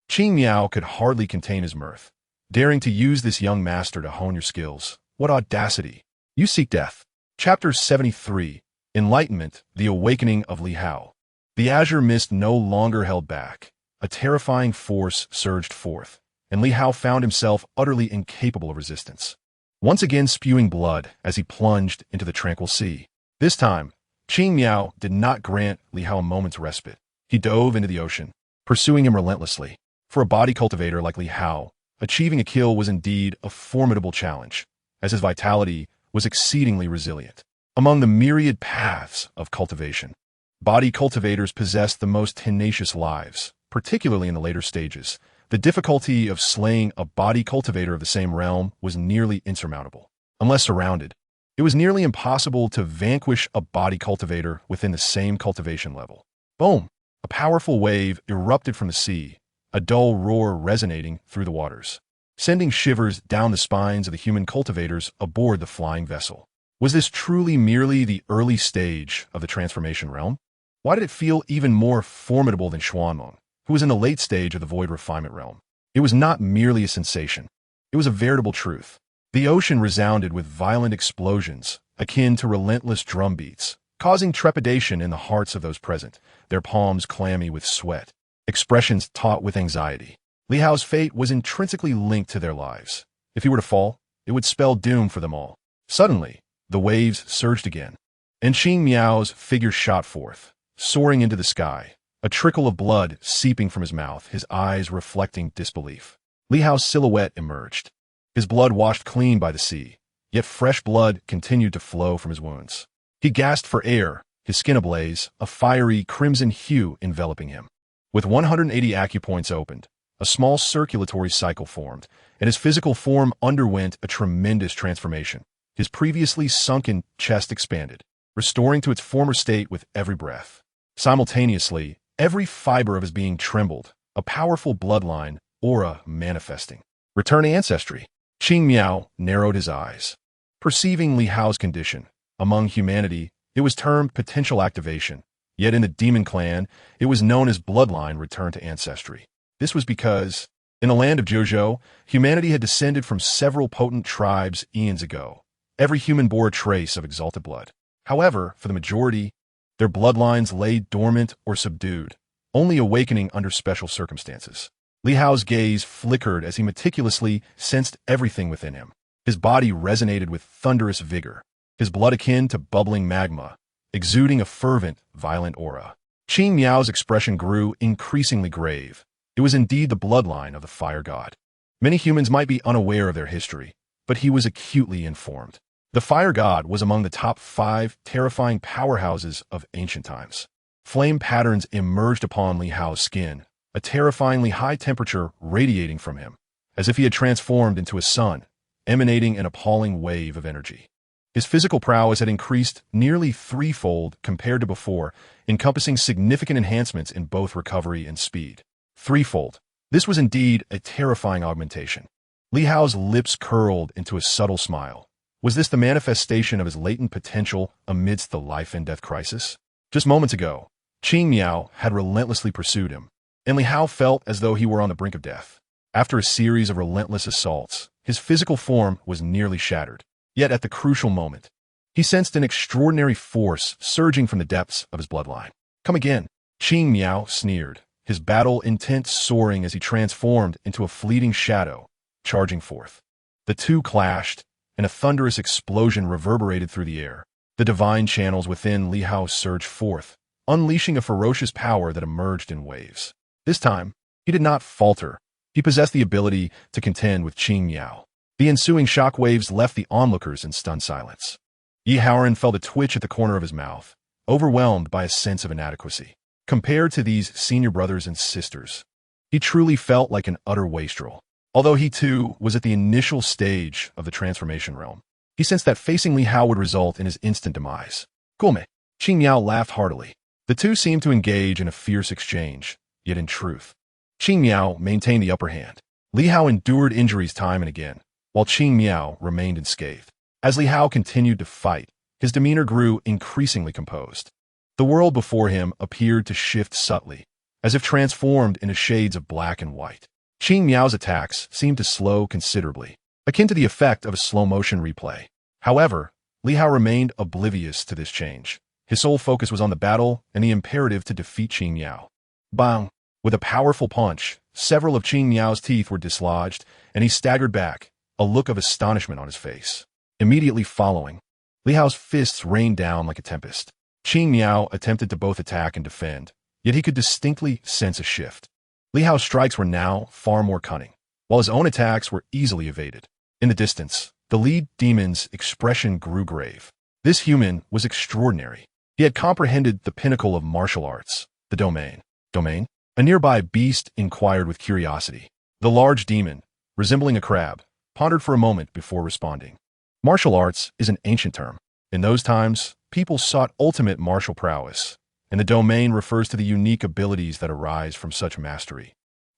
S1: Qing Miao could hardly contain his mirth. Daring to use this young master to hone your skills. What audacity! You seek death. Chapter 73, Enlightenment, the Awakening of Li Hao. The azure mist no longer held back. A terrifying force surged forth, and Li Hao found himself utterly incapable of resistance, once again spewing blood as he plunged into the tranquil sea. This time, Qing Miao did not grant Li Hao a moment's respite. He dove into the ocean, pursuing him relentlessly. For a body cultivator like Li Hao, achieving a kill was indeed a formidable challenge, as his vitality was exceedingly resilient. Among the myriad paths of cultivation, body cultivators possessed the most tenacious lives, particularly in the later stages. The difficulty of slaying a body cultivator of the same realm was nearly insurmountable. Unless surrounded, it was nearly impossible to vanquish a body cultivator within the same cultivation level. Boom! A powerful wave erupted from the sea, a dull roar resonating through the waters, sending shivers down the spines of the human cultivators aboard the flying vessel. Was this truly merely the early stage of the transformation realm? Why did it feel even more formidable than Xuanmeng, who was in the late stage of the void refinement realm? It was not merely a sensation. It was a veritable truth. The ocean resounded with violent explosions, akin to relentless drum beats, causing trepidation in the hearts of those present, their palms clammy with sweat, expressions taut with anxiety. Li Hao's fate was intrinsically linked to their lives. If he were to fall, it would spell doom for them all. Suddenly, the waves surged again, and Qing Miao's figure shot forth, soaring into the sky, a trickle of blood seeping from his mouth, his eyes reflecting disbelief. Li Hao's silhouette emerged, his blood washed clean by the sea, yet fresh blood continued to flow from his wounds. He gasped for air, his skin ablaze, a fiery crimson hue enveloping him. With 180 acupoints opened, a small circulatory cycle formed, and his physical form underwent a tremendous transformation. His previously sunken chest expanded, restoring to its former state with every breath. Simultaneously, every fiber of his being trembled, a powerful bloodline, aura manifesting. Return ancestry. Qing Miao narrowed his eyes. Perceiving Li Hao's condition, among humanity, it was termed potential activation, yet in the demon clan, it was known as bloodline return to ancestry. This was because, in the land of Zhuzhou, humanity had descended from several potent tribes eons ago. Every human bore a trace of exalted blood. However, for the majority, their bloodlines lay dormant or subdued, only awakening under special circumstances. Li Hao's gaze flickered as he meticulously sensed everything within him. His body resonated with thunderous vigor, his blood akin to bubbling magma, exuding a fervent, violent aura. Qing Miao's expression grew increasingly grave. It was indeed the bloodline of the fire god. Many humans might be unaware of their history, but he was acutely informed. The fire god was among the top 5 terrifying powerhouses of ancient times. Flame patterns emerged upon Li Hao's skin, a terrifyingly high temperature radiating from him, as if he had transformed into a sun, emanating an appalling wave of energy. His physical prowess had increased nearly threefold compared to before, encompassing significant enhancements in both recovery and speed. Threefold. This was indeed a terrifying augmentation. Li Hao's lips curled into a subtle smile. Was this the manifestation of his latent potential amidst the life and death crisis? Just moments ago, Qing Miao had relentlessly pursued him, and Li Hao felt as though he were on the brink of death. After a series of relentless assaults, his physical form was nearly shattered. Yet at the crucial moment, he sensed an extraordinary force surging from the depths of his bloodline. Come again, Qing Miao sneered, his battle intent soaring as he transformed into a fleeting shadow, charging forth. The two clashed, and a thunderous explosion reverberated through the air. The divine channels within Li Hao surged forth, unleashing a ferocious power that emerged in waves. This time, he did not falter. He possessed the ability to contend with Qing Miao. The ensuing shockwaves left the onlookers in stunned silence. Yi Haoran felt a twitch at the corner of his mouth, overwhelmed by a sense of inadequacy. Compared to these senior brothers and sisters, he truly felt like an utter wastrel. Although he too was at the initial stage of the transformation realm, he sensed that facing Li Hao would result in his instant demise. Gome, Qing Miao laughed heartily. The two seemed to engage in a fierce exchange, yet in truth, Qing Miao maintained the upper hand. Li Hao endured injuries time and again, while Qing Miao remained unscathed. As Li Hao continued to fight, his demeanor grew increasingly composed. The world before him appeared to shift subtly, as if transformed into shades of black and white. Qing Miao's attacks seemed to slow considerably, akin to the effect of a slow-motion replay. However, Li Hao remained oblivious to this change. His sole focus was on the battle and the imperative to defeat Qing Miao. Bang! With a powerful punch, several of Qing Miao's teeth were dislodged, and he staggered back, a look of astonishment on his face. Immediately following, Li Hao's fists rained down like a tempest. Qing Miao attempted to both attack and defend, yet he could distinctly sense a shift. Li Hao's strikes were now far more cunning, while his own attacks were easily evaded. In the distance, the lead demon's expression grew grave. This human was extraordinary. He had comprehended the pinnacle of martial arts, the domain. Domain? A nearby beast inquired with curiosity. The large demon, resembling a crab, pondered for a moment before responding. Martial arts is an ancient term. In those times, people sought ultimate martial prowess, and the domain refers to the unique abilities that arise from such mastery.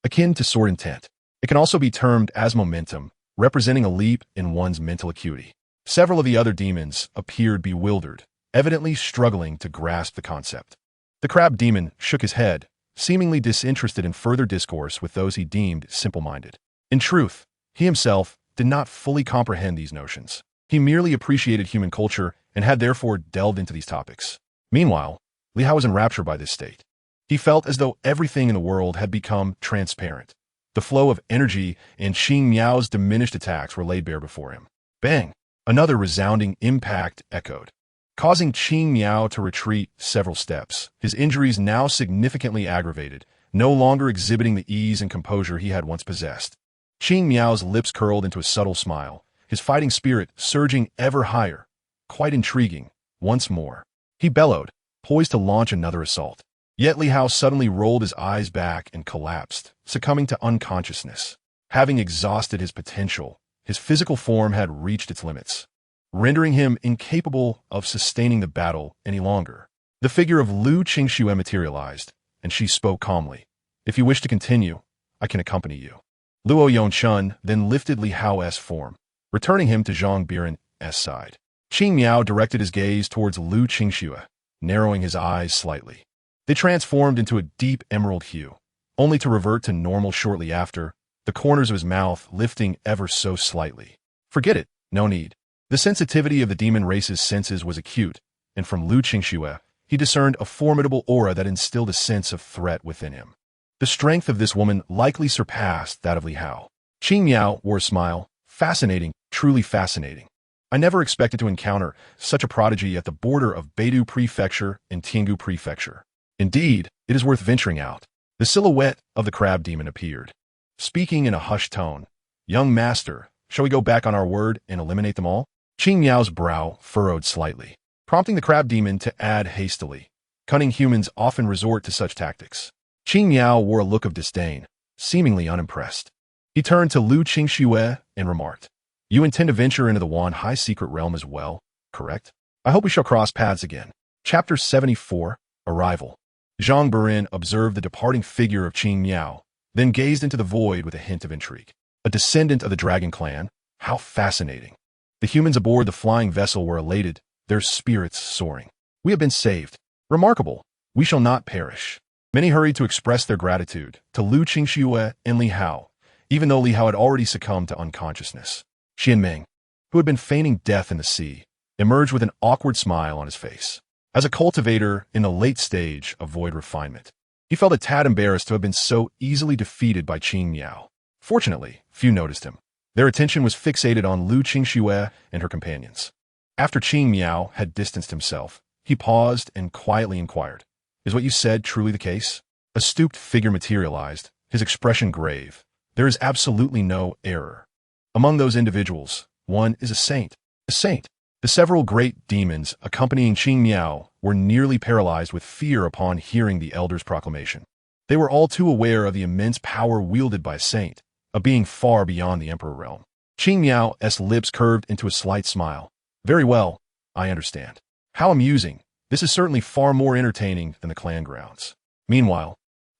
S1: akin to sword intent. It can also be termed as momentum, representing a leap in one's mental acuity. Several of the other demons appeared bewildered, evidently struggling to grasp the concept. The crab demon shook his head, seemingly disinterested in further discourse with those he deemed simple-minded. In truth, he himself did not fully comprehend these notions. He merely appreciated human culture and had therefore delved into these topics. Meanwhile, Li Hao was enraptured by this state. He felt as though everything in the world had become transparent. The flow of energy and Qing Miao's diminished attacks were laid bare before him. Bang! Another resounding impact echoed, causing Qing Miao to retreat several steps, his injuries now significantly aggravated, no longer exhibiting the ease and composure he had once possessed. Qing Miao's lips curled into a subtle smile, his fighting spirit surging ever higher. Quite intriguing. Once more. He bellowed, poised to launch another assault. Yet Li Hao suddenly rolled his eyes back and collapsed, succumbing to unconsciousness. Having exhausted his potential, his physical form had reached its limits, rendering him incapable of sustaining the battle any longer. The figure of Lu Qingxue materialized, and she spoke calmly. "If you wish to continue, I can accompany you." Luo Yongchun then lifted Li Hao's form, returning him to Zhang Biran's side. Qing Miao directed his gaze towards Lu Qingxue, narrowing his eyes slightly. They transformed into a deep emerald hue, only to revert to normal shortly after, the corners of his mouth lifting ever so slightly. Forget it, no need. The sensitivity of the demon race's senses was acute, and from Lu Qingxue, he discerned a formidable aura that instilled a sense of threat within him. The strength of this woman likely surpassed that of Li Hao. Qing Miao wore a smile. Fascinating, truly fascinating. I never expected to encounter such a prodigy at the border of Beidou Prefecture and Tiangu Prefecture. Indeed, it is worth venturing out. The silhouette of the crab demon appeared, speaking in a hushed tone. "Young master, shall we go back on our word and eliminate them all?" Qing Miao's brow furrowed slightly, prompting the crab demon to add hastily. Cunning humans often resort to such tactics. Qing Miao wore a look of disdain, seemingly unimpressed. He turned to Lu Qingxue and remarked, "You intend to venture into the Wan High Secret Realm as well, correct? I hope we shall cross paths again." Chapter 74, Arrival. Zhang Biran observed the departing figure of Qing Miao, then gazed into the void with a hint of intrigue. A descendant of the Dragon Clan? How fascinating. The humans aboard the flying vessel were elated, their spirits soaring. "We have been saved. Remarkable. We shall not perish." Many hurried to express their gratitude to Lu Qingxue and Li Hao, even though Li Hao had already succumbed to unconsciousness. Xianmeng, who had been feigning death in the sea, emerged with an awkward smile on his face. As a cultivator in the late stage of void refinement, he felt a tad embarrassed to have been so easily defeated by Qing Miao. Fortunately, few noticed him. Their attention was fixated on Lu Qingxue and her companions. After Qing Miao had distanced himself, he paused and quietly inquired, "Is what you said truly the case?" A stooped figure materialized, his expression grave. "There is absolutely no error. Among those individuals, one is a saint." A saint. The several great demons accompanying Qing Miao were nearly paralyzed with fear upon hearing the elder's proclamation. They were all too aware of the immense power wielded by a saint, a being far beyond the emperor realm. Qing Miao's lips curved into a slight smile. "Very well, I understand. How amusing. This is certainly far more entertaining than the clan grounds." Meanwhile,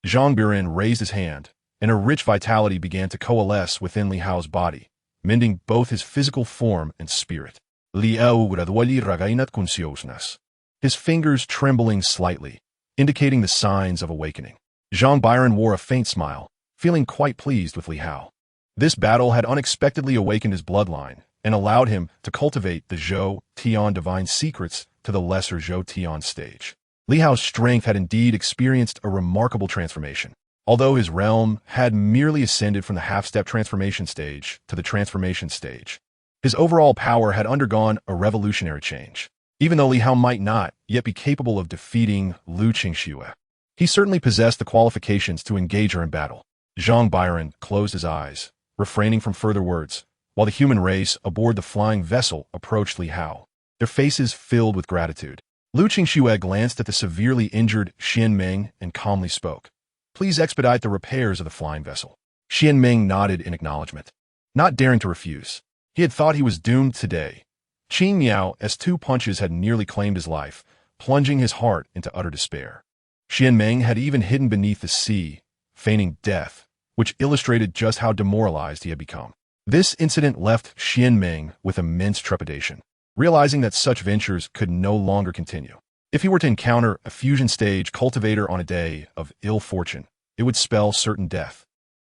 S1: Zhang Biran raised his hand, and a rich vitality began to coalesce within Li Hao's body, mending both his physical form and spirit. Li Hao gradually regained consciousness, his fingers trembling slightly, indicating the signs of awakening. Zhang Biran wore a faint smile, feeling quite pleased with Li Hao. This battle had unexpectedly awakened his bloodline and allowed him to cultivate the Zhou Tian divine secrets to the lesser Zhou Tian stage. Li Hao's strength had indeed experienced a remarkable transformation. Although his realm had merely ascended from the half-step transformation stage to the transformation stage, his overall power had undergone a revolutionary change. Even though Li Hao might not yet be capable of defeating Lu Qingxue, he certainly possessed the qualifications to engage her in battle. Zhang Biran closed his eyes, refraining from further words, while the human race aboard the flying vessel approached Li Hao, their faces filled with gratitude. Lu Qingxue glanced at the severely injured Xianmeng and calmly spoke. "Please expedite the repairs of the flying vessel." Xianmeng nodded in acknowledgement, not daring to refuse. He had thought he was doomed today. Qing Miao's 2 punches had nearly claimed his life, plunging his heart into utter despair. Xianmeng had even hidden beneath the sea, feigning death, which illustrated just how demoralized he had become. This incident left Xianming with immense trepidation, realizing that such ventures could no longer continue. If he were to encounter a fusion stage cultivator on a day of ill fortune, it would spell certain death.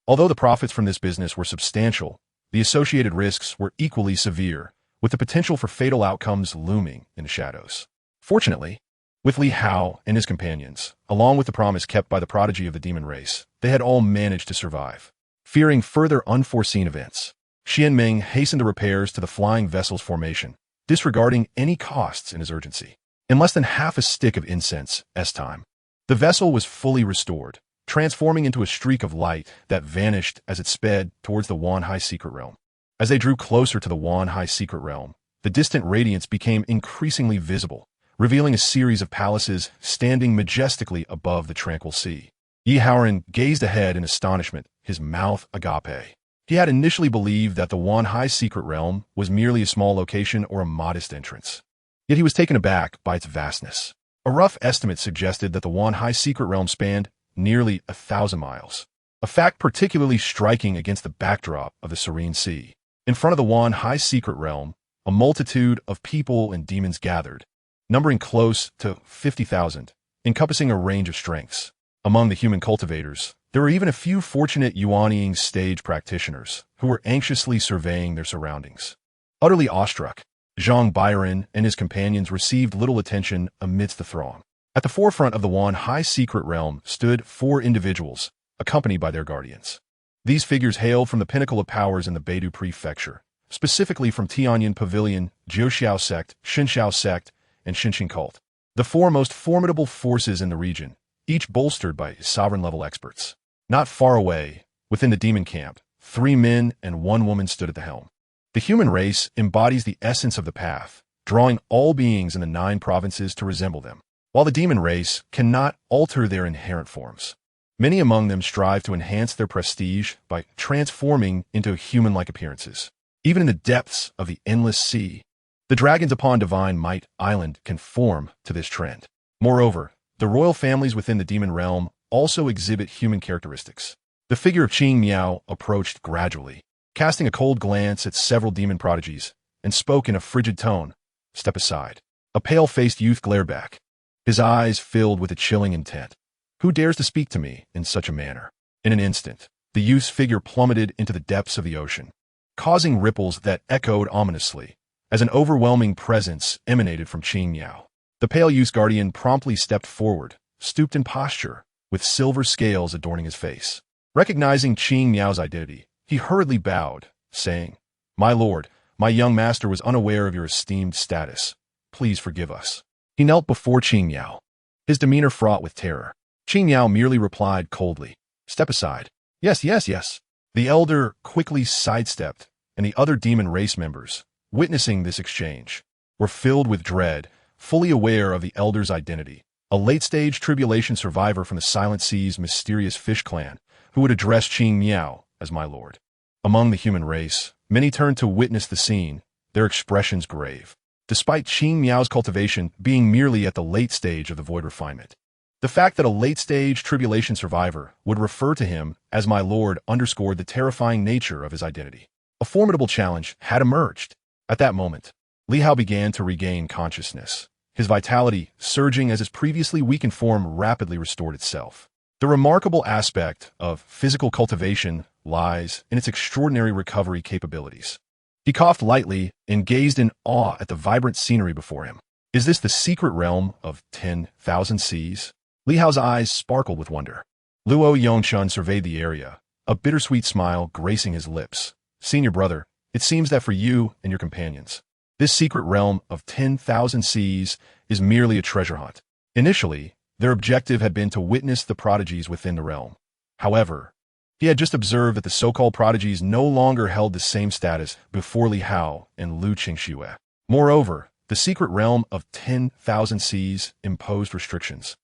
S1: Although the profits from this business were substantial, the associated risks were equally severe, with the potential for fatal outcomes looming in the shadows. Fortunately, with Li Hao and his companions, along with the promise kept by the prodigy of the demon race, they had all managed to survive. Fearing further unforeseen events, Xianming hastened the repairs to the flying vessel's formation, disregarding any costs in his urgency. In less than half a stick of incense, time, the vessel was fully restored, transforming into a streak of light that vanished as it sped towards the Wanhai secret realm. As they drew closer to the Wanhai secret realm, the distant radiance became increasingly visible, revealing a series of palaces standing majestically above the tranquil sea. Yi Haoran gazed ahead in astonishment, his mouth agape. He had initially believed that the Wanhai secret realm was merely a small location or a modest entrance. Yet he was taken aback by its vastness. A rough estimate suggested that the Wanhai secret realm spanned nearly 1,000 miles, a fact particularly striking against the backdrop of the serene sea. In front of the Wanhai secret realm, a multitude of people and demons gathered, numbering close to 50,000, encompassing a range of strengths. Among the human cultivators, there were even a few fortunate Yuanying stage practitioners who were anxiously surveying their surroundings. Utterly awestruck, Zhang Biran and his companions received little attention amidst the throng. At the forefront of the Wanhai secret realm stood 4 individuals, accompanied by their guardians. These figures hailed from the pinnacle of powers in the Beidou prefecture, specifically from Tianyin Pavilion, Jiuxiao sect, Xinxiao sect, and Xinxin cult. The 4 most formidable forces in the region, each bolstered by sovereign-level experts. Not far away, within the demon camp, 3 men and 1 woman stood at the helm. The human race embodies the essence of the path, drawing all beings in the 9 provinces to resemble them, while the demon race cannot alter their inherent forms. Many among them strive to enhance their prestige by transforming into human-like appearances. Even in the depths of the endless sea, the dragons upon Divine Might Island conform to this trend. Moreover, the royal families within the demon realm also exhibit human characteristics. The figure of Qing Miao approached gradually, casting a cold glance at several demon prodigies, and spoke in a frigid tone, "Step aside." A pale-faced youth glared back, his eyes filled with a chilling intent. "Who dares to speak to me in such a manner?" In an instant, the youth's figure plummeted into the depths of the ocean, causing ripples that echoed ominously, as an overwhelming presence emanated from Qing Miao. The pale youth's guardian promptly stepped forward, stooped in posture, with silver scales adorning his face. Recognizing Qing Miao's identity, he hurriedly bowed, saying, "My lord, my young master was unaware of your esteemed status. Please forgive us." He knelt before Qing Miao, his demeanor fraught with terror. Qing Miao merely replied coldly, "Step aside." "Yes, yes, yes." The elder quickly sidestepped, and the other demon race members, witnessing this exchange, were filled with dread, fully aware of the elder's identity, a late-stage tribulation survivor from the Silent Sea's mysterious fish clan, who would address Qing Miao as my lord. Among the human race, many turned to witness the scene, their expressions grave, despite Qing Miao's cultivation being merely at the late stage of the void refinement. The fact that a late-stage tribulation survivor would refer to him as my lord underscored the terrifying nature of his identity. A formidable challenge had emerged. At that moment, Li Hao began to regain consciousness, his vitality surging as his previously weakened form rapidly restored itself. The remarkable aspect of physical cultivation lies in its extraordinary recovery capabilities. He coughed lightly and gazed in awe at the vibrant scenery before him. Is this the secret realm of 10,000 seas? Li Hao's eyes sparkled with wonder. Luo Yongshun surveyed the area, a bittersweet smile gracing his lips. "Senior brother, it seems that for you and your companions, this secret realm of 10,000 seas is merely a treasure hunt." Initially, their objective had been to witness the prodigies within the realm. However, he had just observed that the so-called prodigies no longer held the same status before Li Hao and Lu Qingxue. Moreover, the secret realm of 10,000 seas imposed restrictions,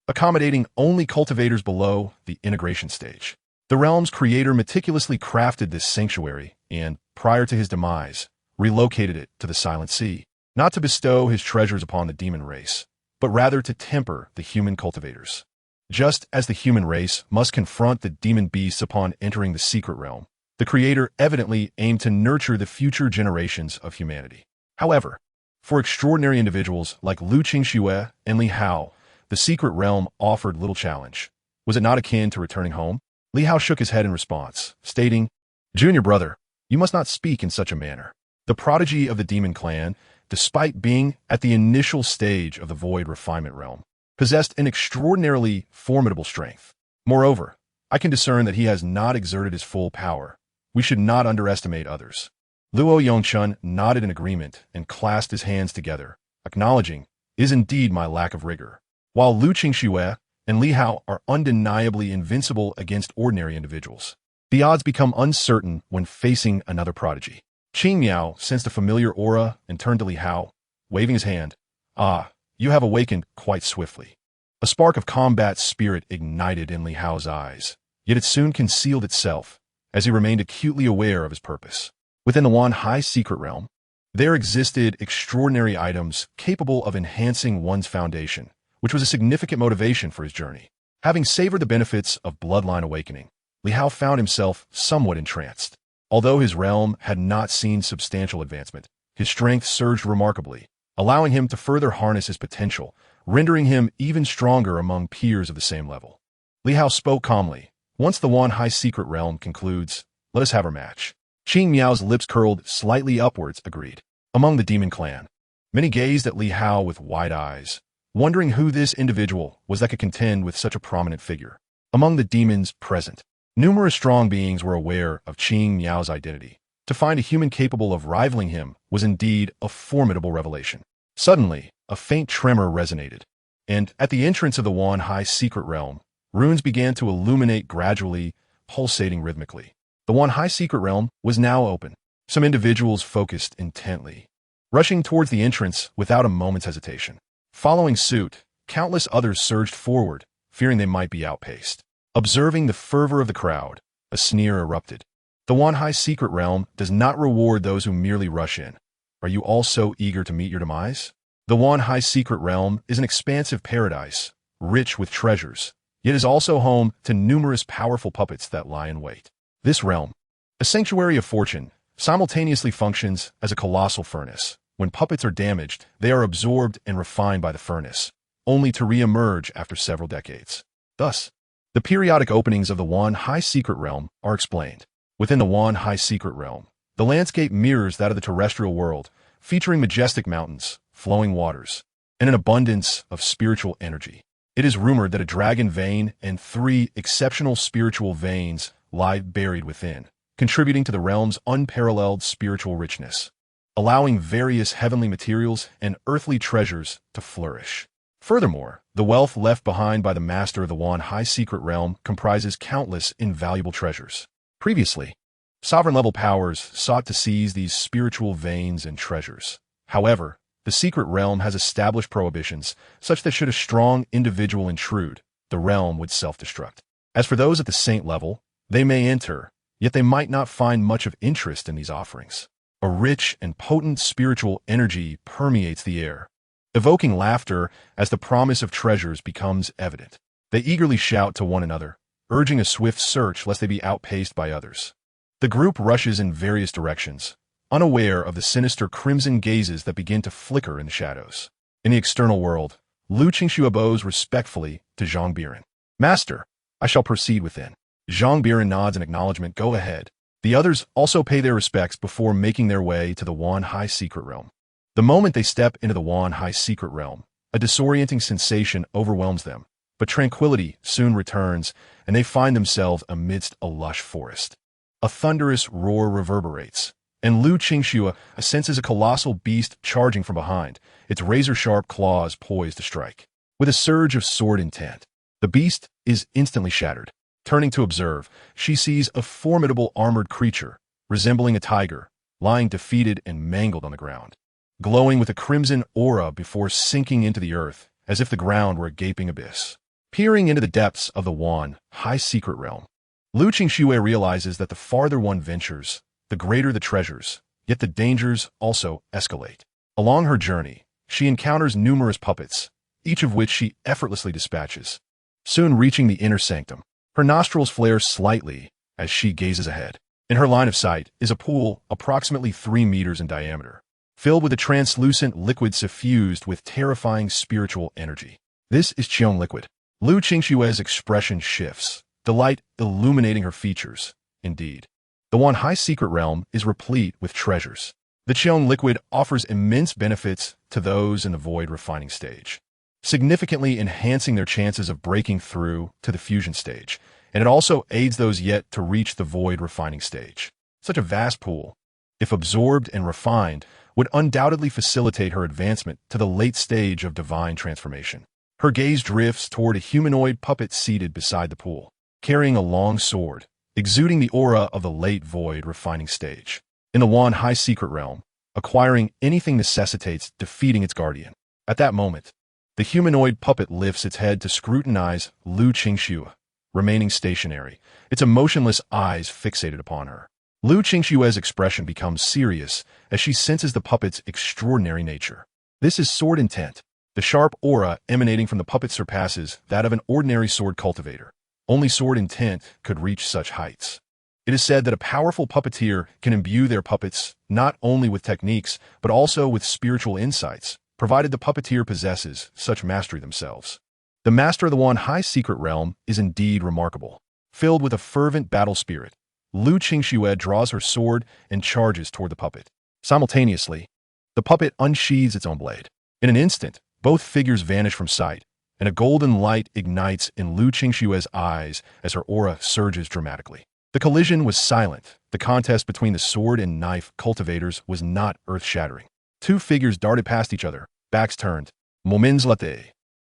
S1: accommodating only cultivators below the integration stage. The realm's creator meticulously crafted this sanctuary and, prior to his demise, relocated it to the Silent Sea, not to bestow his treasures upon the demon race, but rather to temper the human cultivators. Just as the human race must confront the demon beasts upon entering the secret realm, the Creator evidently aimed to nurture the future generations of humanity. However, for extraordinary individuals like Lu Qingxue and Li Hao, the secret realm offered little challenge. Was it not akin to returning home? Li Hao shook his head in response, stating, "Junior brother, you must not speak in such a manner. The prodigy of the demon clan, despite being at the initial stage of the void refinement realm, possessed an extraordinarily formidable strength. Moreover, I can discern that he has not exerted his full power. We should not underestimate others." Luo Yongchun nodded in agreement and clasped his hands together, acknowledging, "Is indeed my lack of rigor." While Lu Qingxue and Li Hao are undeniably invincible against ordinary individuals, the odds become uncertain when facing another prodigy. Qing Miao sensed a familiar aura and turned to Li Hao, waving his hand. "Ah, you have awakened quite swiftly." A spark of combat spirit ignited in Li Hao's eyes, yet it soon concealed itself as he remained acutely aware of his purpose. Within the Wan High secret realm, there existed extraordinary items capable of enhancing one's foundation, which was a significant motivation for his journey. Having savored the benefits of bloodline awakening, Li Hao found himself somewhat entranced. Although his realm had not seen substantial advancement, his strength surged remarkably, allowing him to further harness his potential, rendering him even stronger among peers of the same level. Li Hao spoke calmly. "Once the Wan High secret realm concludes, let us have our match." Qing Miao's lips curled slightly upwards, agreed. Among the demon clan, many gazed at Li Hao with wide eyes, wondering who this individual was that could contend with such a prominent figure. Among the demons present, numerous strong beings were aware of Qing Miao's identity. To find a human capable of rivaling him was indeed a formidable revelation. Suddenly, a faint tremor resonated, and at the entrance of the Wan High secret realm, runes began to illuminate gradually, pulsating rhythmically. The Wan High secret realm was now open. Some individuals focused intently, rushing towards the entrance without a moment's hesitation. Following suit, countless others surged forward, fearing they might be outpaced. Observing the fervor of the crowd, a sneer erupted. "The Wan High secret realm does not reward those who merely rush in. Are you all so eager to meet your demise?" The Wan High secret realm is an expansive paradise, rich with treasures, yet is also home to numerous powerful puppets that lie in wait. This realm, a sanctuary of fortune, simultaneously functions as a colossal furnace. When puppets are damaged, they are absorbed and refined by the furnace, only to re-emerge after several decades. Thus, the periodic openings of the Wan High secret realm are explained. Within the Wan High secret realm, the landscape mirrors that of the terrestrial world, featuring majestic mountains, flowing waters, and an abundance of spiritual energy. It is rumored that a dragon vein and 3 exceptional spiritual veins lie buried within, contributing to the realm's unparalleled spiritual richness, allowing various heavenly materials and earthly treasures to flourish. Furthermore, the wealth left behind by the master of the Wan High secret realm comprises countless invaluable treasures. Previously, sovereign-level powers sought to seize these spiritual veins and treasures. However, the secret realm has established prohibitions such that should a strong individual intrude, the realm would self-destruct. As for those at the saint level, they may enter, yet they might not find much of interest in these offerings. A rich and potent spiritual energy permeates the air, evoking laughter as the promise of treasures becomes evident. They eagerly shout to one another, urging a swift search lest they be outpaced by others. The group rushes in various directions, unaware of the sinister crimson gazes that begin to flicker in the shadows. In the external world, Lu Qingxue bows respectfully to Zhang Biran. "Master, I shall proceed within." Zhang Biran nods in acknowledgement. "Go ahead." The others also pay their respects before making their way to the Wan High secret realm. The moment they step into the Wan High secret realm, a disorienting sensation overwhelms them, but tranquility soon returns, and they find themselves amidst a lush forest. A thunderous roar reverberates, and Lu Qingxue senses a colossal beast charging from behind, its razor-sharp claws poised to strike. With a surge of sword intent, the beast is instantly shattered. Turning to observe, she sees a formidable armored creature, resembling a tiger, lying defeated and mangled on the ground, glowing with a crimson aura before sinking into the earth, as if the ground were a gaping abyss. Peering into the depths of the Wan High secret realm, Lu Qingxue realizes that the farther one ventures, the greater the treasures, yet the dangers also escalate. Along her journey, she encounters numerous puppets, each of which she effortlessly dispatches. soon reaching the inner sanctum. Her nostrils flare slightly as she gazes ahead. In her line of sight is a pool approximately 3 meters in diameter, filled with a translucent liquid suffused with terrifying spiritual energy. This is Qiong liquid. Lu Qingshue's expression shifts, delight illuminating her features. Indeed, the Wan Hai secret realm is replete with treasures. The Qiong liquid offers immense benefits to those in the void refining stage, significantly enhancing their chances of breaking through to the fusion stage, and it also aids those yet to reach the void refining stage. Such a vast pool, if absorbed and refined, would undoubtedly facilitate her advancement to the late stage of divine transformation. Her gaze drifts toward a humanoid puppet seated beside the pool, carrying a long sword, exuding the aura of the late void refining stage. In the Wan Hai secret realm, acquiring anything necessitates defeating its guardian. At that moment, the humanoid puppet lifts its head to scrutinize Lu Qingxue, remaining stationary, its emotionless eyes fixated upon her. Lu Qingshue's expression becomes serious as she senses the puppet's extraordinary nature. This is sword intent. The sharp aura emanating from the puppet surpasses that of an ordinary sword cultivator. Only sword intent could reach such heights. It is said that a powerful puppeteer can imbue their puppets not only with techniques, but also with spiritual insights, provided the puppeteer possesses such mastery themselves. The master of the Wan Hai secret realm is indeed remarkable. Filled with a fervent battle spirit, Lu Qingxue draws her sword and charges toward the puppet. Simultaneously, the puppet unsheathes its own blade. In an instant, both figures vanish from sight, and a golden light ignites in Lu Qingshue's eyes as her aura surges dramatically. The collision was silent. The contest between the sword and knife cultivators was not earth-shattering. Two figures darted past each other, backs turned. Moments later,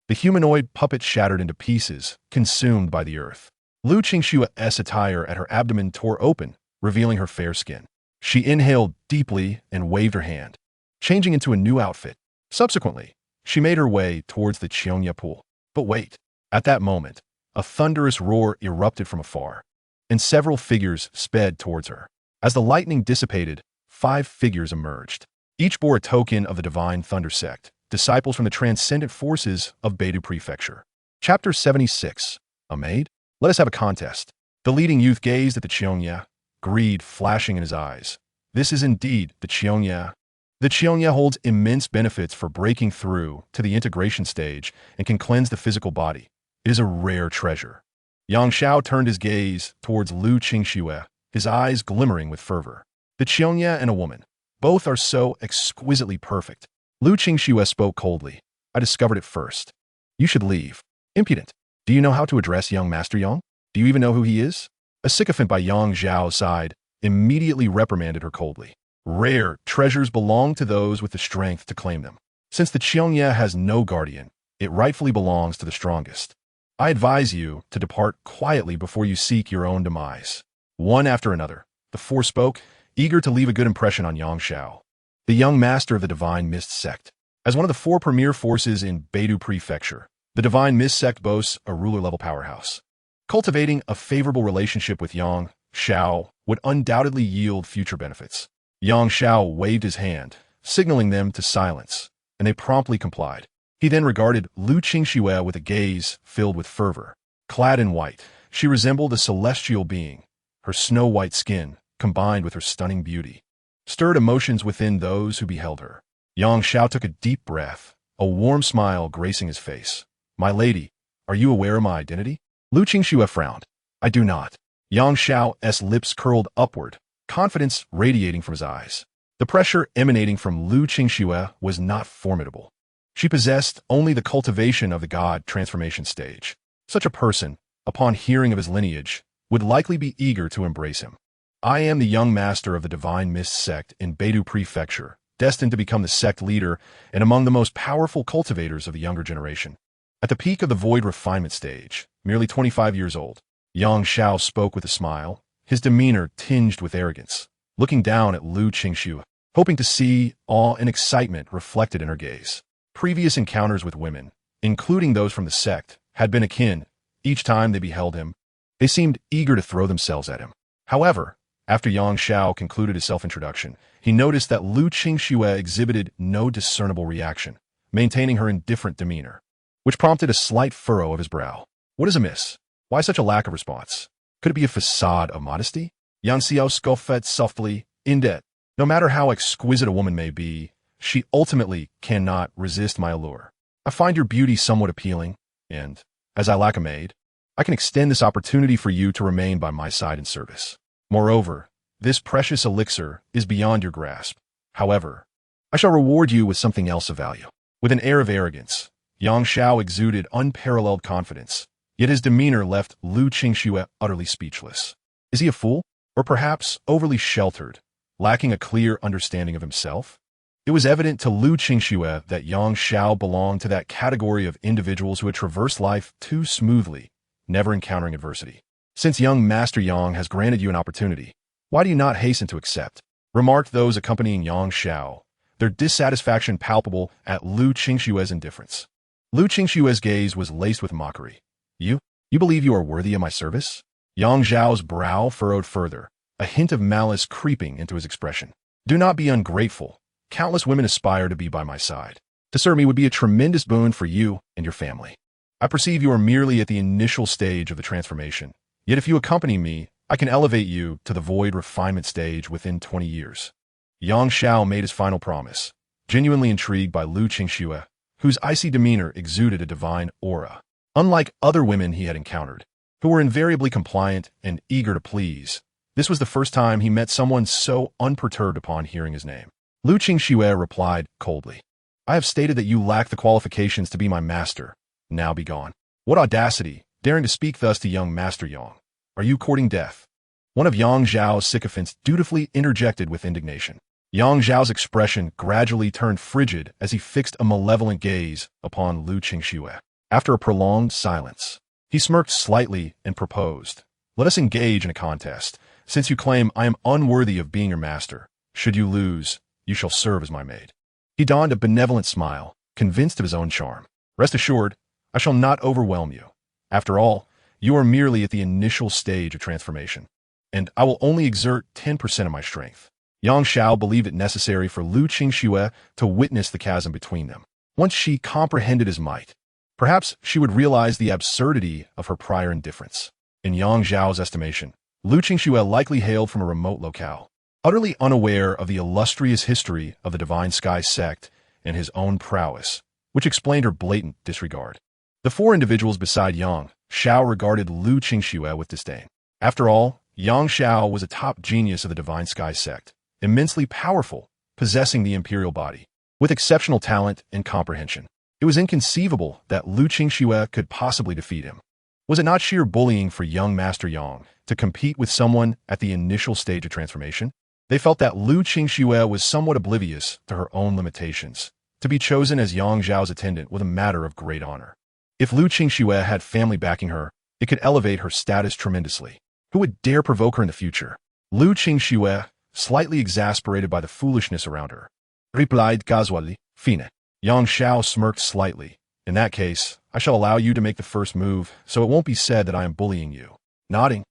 S1: the humanoid puppet shattered into pieces, consumed by the earth. Lu Qingshue's attire at her abdomen tore open, revealing her fair skin. She inhaled deeply and waved her hand, changing into a new outfit. Subsequently, she made her way towards the Qiongya pool. But wait, at that moment, a thunderous roar erupted from afar, and several figures sped towards her. As the lightning dissipated, 5 figures emerged. Each bore a token of the Divine Thunder Sect, disciples from the transcendent forces of Beidou Prefecture. Chapter 76. A maid? Let us have a contest. The leading youth gazed at the Qiongya, greed flashing in his eyes. This is indeed the Qiongya. The Qiongya holds immense benefits for breaking through to the integration stage and can cleanse the physical body. It is a rare treasure. Yang Xiao turned his gaze towards Lu Qingxue, his eyes glimmering with fervor. The Qiongya and a woman, both are so exquisitely perfect. Lu Qingxue spoke coldly. I discovered it first. You should leave. Impudent. Do you know how to address young Master Yang? Do you even know who he is? A sycophant by Yang Zhao's side immediately reprimanded her coldly. Rare treasures belong to those with the strength to claim them. Since the Qiongya has no guardian, it rightfully belongs to the strongest. I advise you to depart quietly before you seek your own demise. One after another, the 4 spoke, eager to leave a good impression on Yang Xiao, the young master of the Divine Mist sect. As one of the 4 premier forces in Beidou Prefecture, the Divine Mist sect boasts a ruler-level powerhouse. Cultivating a favorable relationship with Yang Xiao would undoubtedly yield future benefits. Yang Xiao waved his hand, signaling them to silence, and they promptly complied. He then regarded Lu Qingxue with a gaze filled with fervor. Clad in white, she resembled a celestial being. Her snow-white skin, combined with her stunning beauty, stirred emotions within those who beheld her. Yang Xiao took a deep breath, a warm smile gracing his face. My lady, are you aware of my identity? Lu Qingxue frowned. I do not. Yang Xiao's lips curled upward, confidence radiating from his eyes. The pressure emanating from Lu Qingxue was not formidable. She possessed only the cultivation of the god transformation stage. Such a person, upon hearing of his lineage, would likely be eager to embrace him. I am the young master of the Divine Mist sect in Beidou Prefecture, destined to become the sect leader and among the most powerful cultivators of the younger generation. At the peak of the void refinement stage, merely 25 years old, Yang Xiao spoke with a smile, his demeanor tinged with arrogance, looking down at Lu Qingxue, hoping to see awe and excitement reflected in her gaze. Previous encounters with women, including those from the sect, had been akin. Each time they beheld him, they seemed eager to throw themselves at him. However, after Yang Xiao concluded his self-introduction, he noticed that Lu Qingxue exhibited no discernible reaction, maintaining her indifferent demeanor, which prompted a slight furrow of his brow. What is amiss? Why such a lack of response? Could it be a facade of modesty? Yang Xiao scoffed softly, indeed. No matter how exquisite a woman may be, she ultimately cannot resist my allure. I find your beauty somewhat appealing, and, as I lack a maid, I can extend this opportunity for you to remain by my side in service. Moreover, this precious elixir is beyond your grasp. However, I shall reward you with something else of value. With an air of arrogance, Yang Xiao exuded unparalleled confidence, yet his demeanor left Lu Qingxue utterly speechless. Is he a fool? Or perhaps overly sheltered, lacking a clear understanding of himself? It was evident to Lu Qingxue that Yang Xiao belonged to that category of individuals who had traversed life too smoothly, never encountering adversity. Since young Master Yang has granted you an opportunity, why do you not hasten to accept? Remarked those accompanying Yang Xiao, their dissatisfaction palpable at Lu Qingxue's indifference. Lu Qingxue's gaze was laced with mockery. You believe you are worthy of my service? Yang Zhao's brow furrowed further, a hint of malice creeping into his expression. Do not be ungrateful. Countless women aspire to be by my side. To serve me would be a tremendous boon for you and your family. I perceive you are merely at the initial stage of the transformation. Yet if you accompany me, I can elevate you to the void refinement stage within 20 years. Yang Xiao made his final promise, genuinely intrigued by Lu Qingxue, whose icy demeanor exuded a divine aura. Unlike other women he had encountered, who were invariably compliant and eager to please, this was the first time he met someone so unperturbed upon hearing his name. Lu Qingxue replied coldly, I have stated that you lack the qualifications to be my master. Now be gone. What audacity, daring to speak thus to young Master Yang. Are you courting death? One of Yang Zhao's sycophants dutifully interjected with indignation. Yang Zhao's expression gradually turned frigid as he fixed a malevolent gaze upon Lu Qingxue. After a prolonged silence, he smirked slightly and proposed, Let us engage in a contest. Since you claim I am unworthy of being your master, should you lose, you shall serve as my maid. He donned a benevolent smile, convinced of his own charm. Rest assured, I shall not overwhelm you. After all, you are merely at the initial stage of transformation, and I will only exert 10% of my strength. Yang Xiao believed it necessary for Lu Qingxue to witness the chasm between them. Once she comprehended his might, perhaps she would realize the absurdity of her prior indifference. In Yang Zhao's estimation, Lu Qingxue likely hailed from a remote locale, utterly unaware of the illustrious history of the Divine Sky sect and his own prowess, which explained her blatant disregard. The four individuals beside Yang Xiao regarded Lu Qingxue with disdain. After all, Yang Xiao was a top genius of the Divine Sky sect, immensely powerful, possessing the imperial body, with exceptional talent and comprehension. It was inconceivable that Lu Qingxue could possibly defeat him. Was it not sheer bullying for young Master Yang to compete with someone at the initial stage of transformation? They felt that Lu Qingxue was somewhat oblivious to her own limitations. To be chosen as Yang Zhao's attendant was a matter of great honor. If Lu Qingxue had family backing her, it could elevate her status tremendously. Who would dare provoke her in the future? Lu Qingxue, slightly exasperated by the foolishness around her, replied casually, Fine. Yang Xiao smirked slightly. In that case, I shall allow you to make the first move, so it won't be said that I am bullying you. Nodding,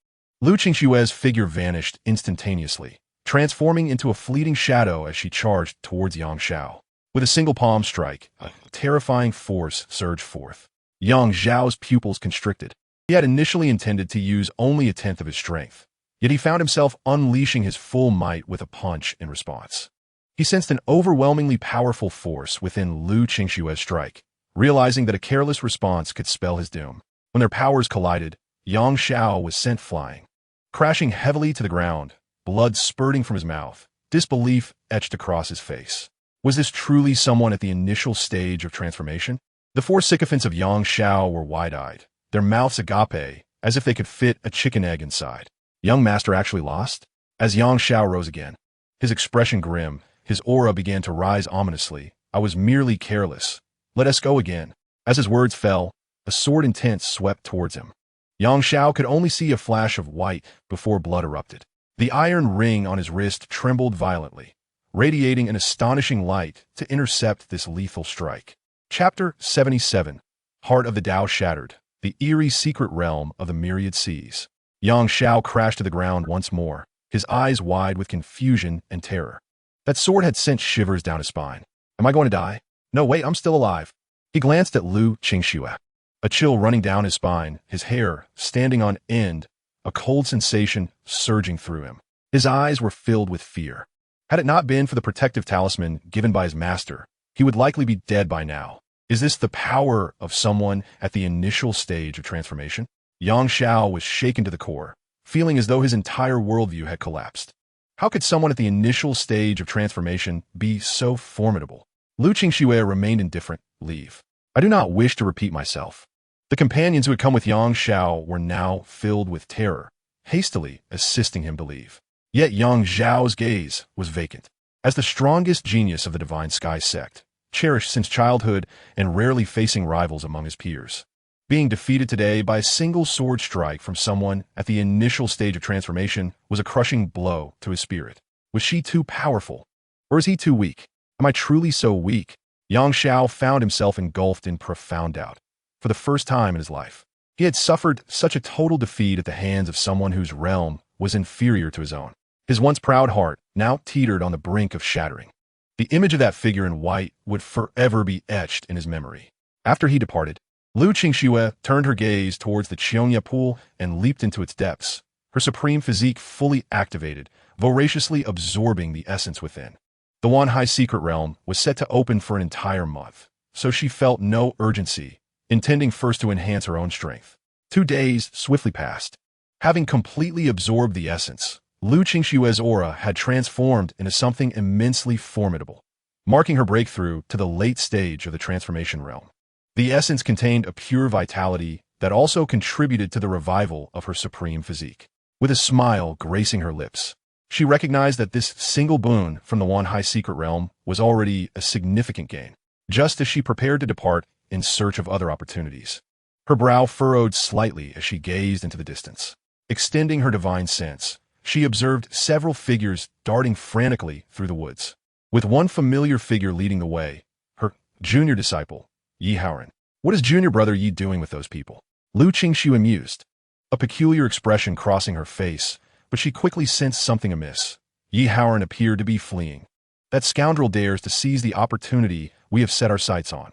S1: Lu Qingxue's figure vanished instantaneously, transforming into a fleeting shadow as she charged towards Yang Xiao. With a single palm strike, a terrifying force surged forth. Yang Zhao's pupils constricted. He had initially intended to use only a tenth of his strength, yet he found himself unleashing his full might with a punch in response. He sensed an overwhelmingly powerful force within Lu Qingxue's strike, realizing that a careless response could spell his doom. When their powers collided, Yang Xiao was sent flying, crashing heavily to the ground, blood spurting from his mouth, disbelief etched across his face. Was this truly someone at the initial stage of transformation? The four sycophants of Yang Xiao were wide-eyed, their mouths agape, as if they could fit a chicken egg inside. Young Master actually lost? As Yang Xiao rose again, his expression grim, his aura began to rise ominously. I was merely careless. Let us go again. As his words fell, a sword intense swept towards him. Yang Xiao could only see a flash of white before blood erupted. The iron ring on his wrist trembled violently, radiating an astonishing light to intercept this lethal strike. Chapter 77. Heart of the Tao Shattered, the eerie secret realm of the myriad seas. Yang Xiao crashed to the ground once more, his eyes wide with confusion and terror. That sword had sent shivers down his spine. Am I going to die? No, wait, I'm still alive. He glanced at Lu Qingxue. a chill running down his spine, his hair standing on end, a cold sensation surging through him. His eyes were filled with fear. Had it not been for the protective talisman given by his master, he would likely be dead by now. Is this the power of someone at the initial stage of transformation? Yang Xiao was shaken to the core, feeling as though his entire worldview had collapsed. How could someone at the initial stage of transformation be so formidable? Lu Qingxue remained indifferent. Leave. I do not wish to repeat myself. The companions who had come with Yang Xiao were now filled with terror, hastily assisting him to leave. Yet Yang Xiao's gaze was vacant. As the strongest genius of the Divine Sky sect, cherished since childhood and rarely facing rivals among his peers, being defeated today by a single sword strike from someone at the initial stage of transformation was a crushing blow to his spirit. Was she too powerful? Or is he too weak? Am I truly so weak? Yang Xiao found himself engulfed in profound doubt. For the first time in his life, he had suffered such a total defeat at the hands of someone whose realm was inferior to his own. His once proud heart now teetered on the brink of shattering. The image of that figure in white would forever be etched in his memory. After he departed, Lu Qingxue turned her gaze towards the Qiongya pool and leaped into its depths, her supreme physique fully activated, voraciously absorbing the essence within. The Wanhai secret realm was set to open for an entire month, so she felt no urgency, intending first to enhance her own strength. 2 days swiftly passed. Having completely absorbed the essence, Lu Qingxue's aura had transformed into something immensely formidable, marking her breakthrough to the late stage of the transformation realm. The essence contained a pure vitality that also contributed to the revival of her supreme physique. With a smile gracing her lips, she recognized that this single boon from the Wanhai secret realm was already a significant gain, just as she prepared to depart in search of other opportunities. Her brow furrowed slightly as she gazed into the distance. Extending her divine sense, she observed several figures darting frantically through the woods, with one familiar figure leading the way, her junior disciple, Yi Haoran. What is junior brother Yi doing with those people? Lu Qingxue mused, a peculiar expression crossing her face, but she quickly sensed something amiss. Yi Haoran appeared to be fleeing. That scoundrel dares to seize the opportunity we have set our sights on.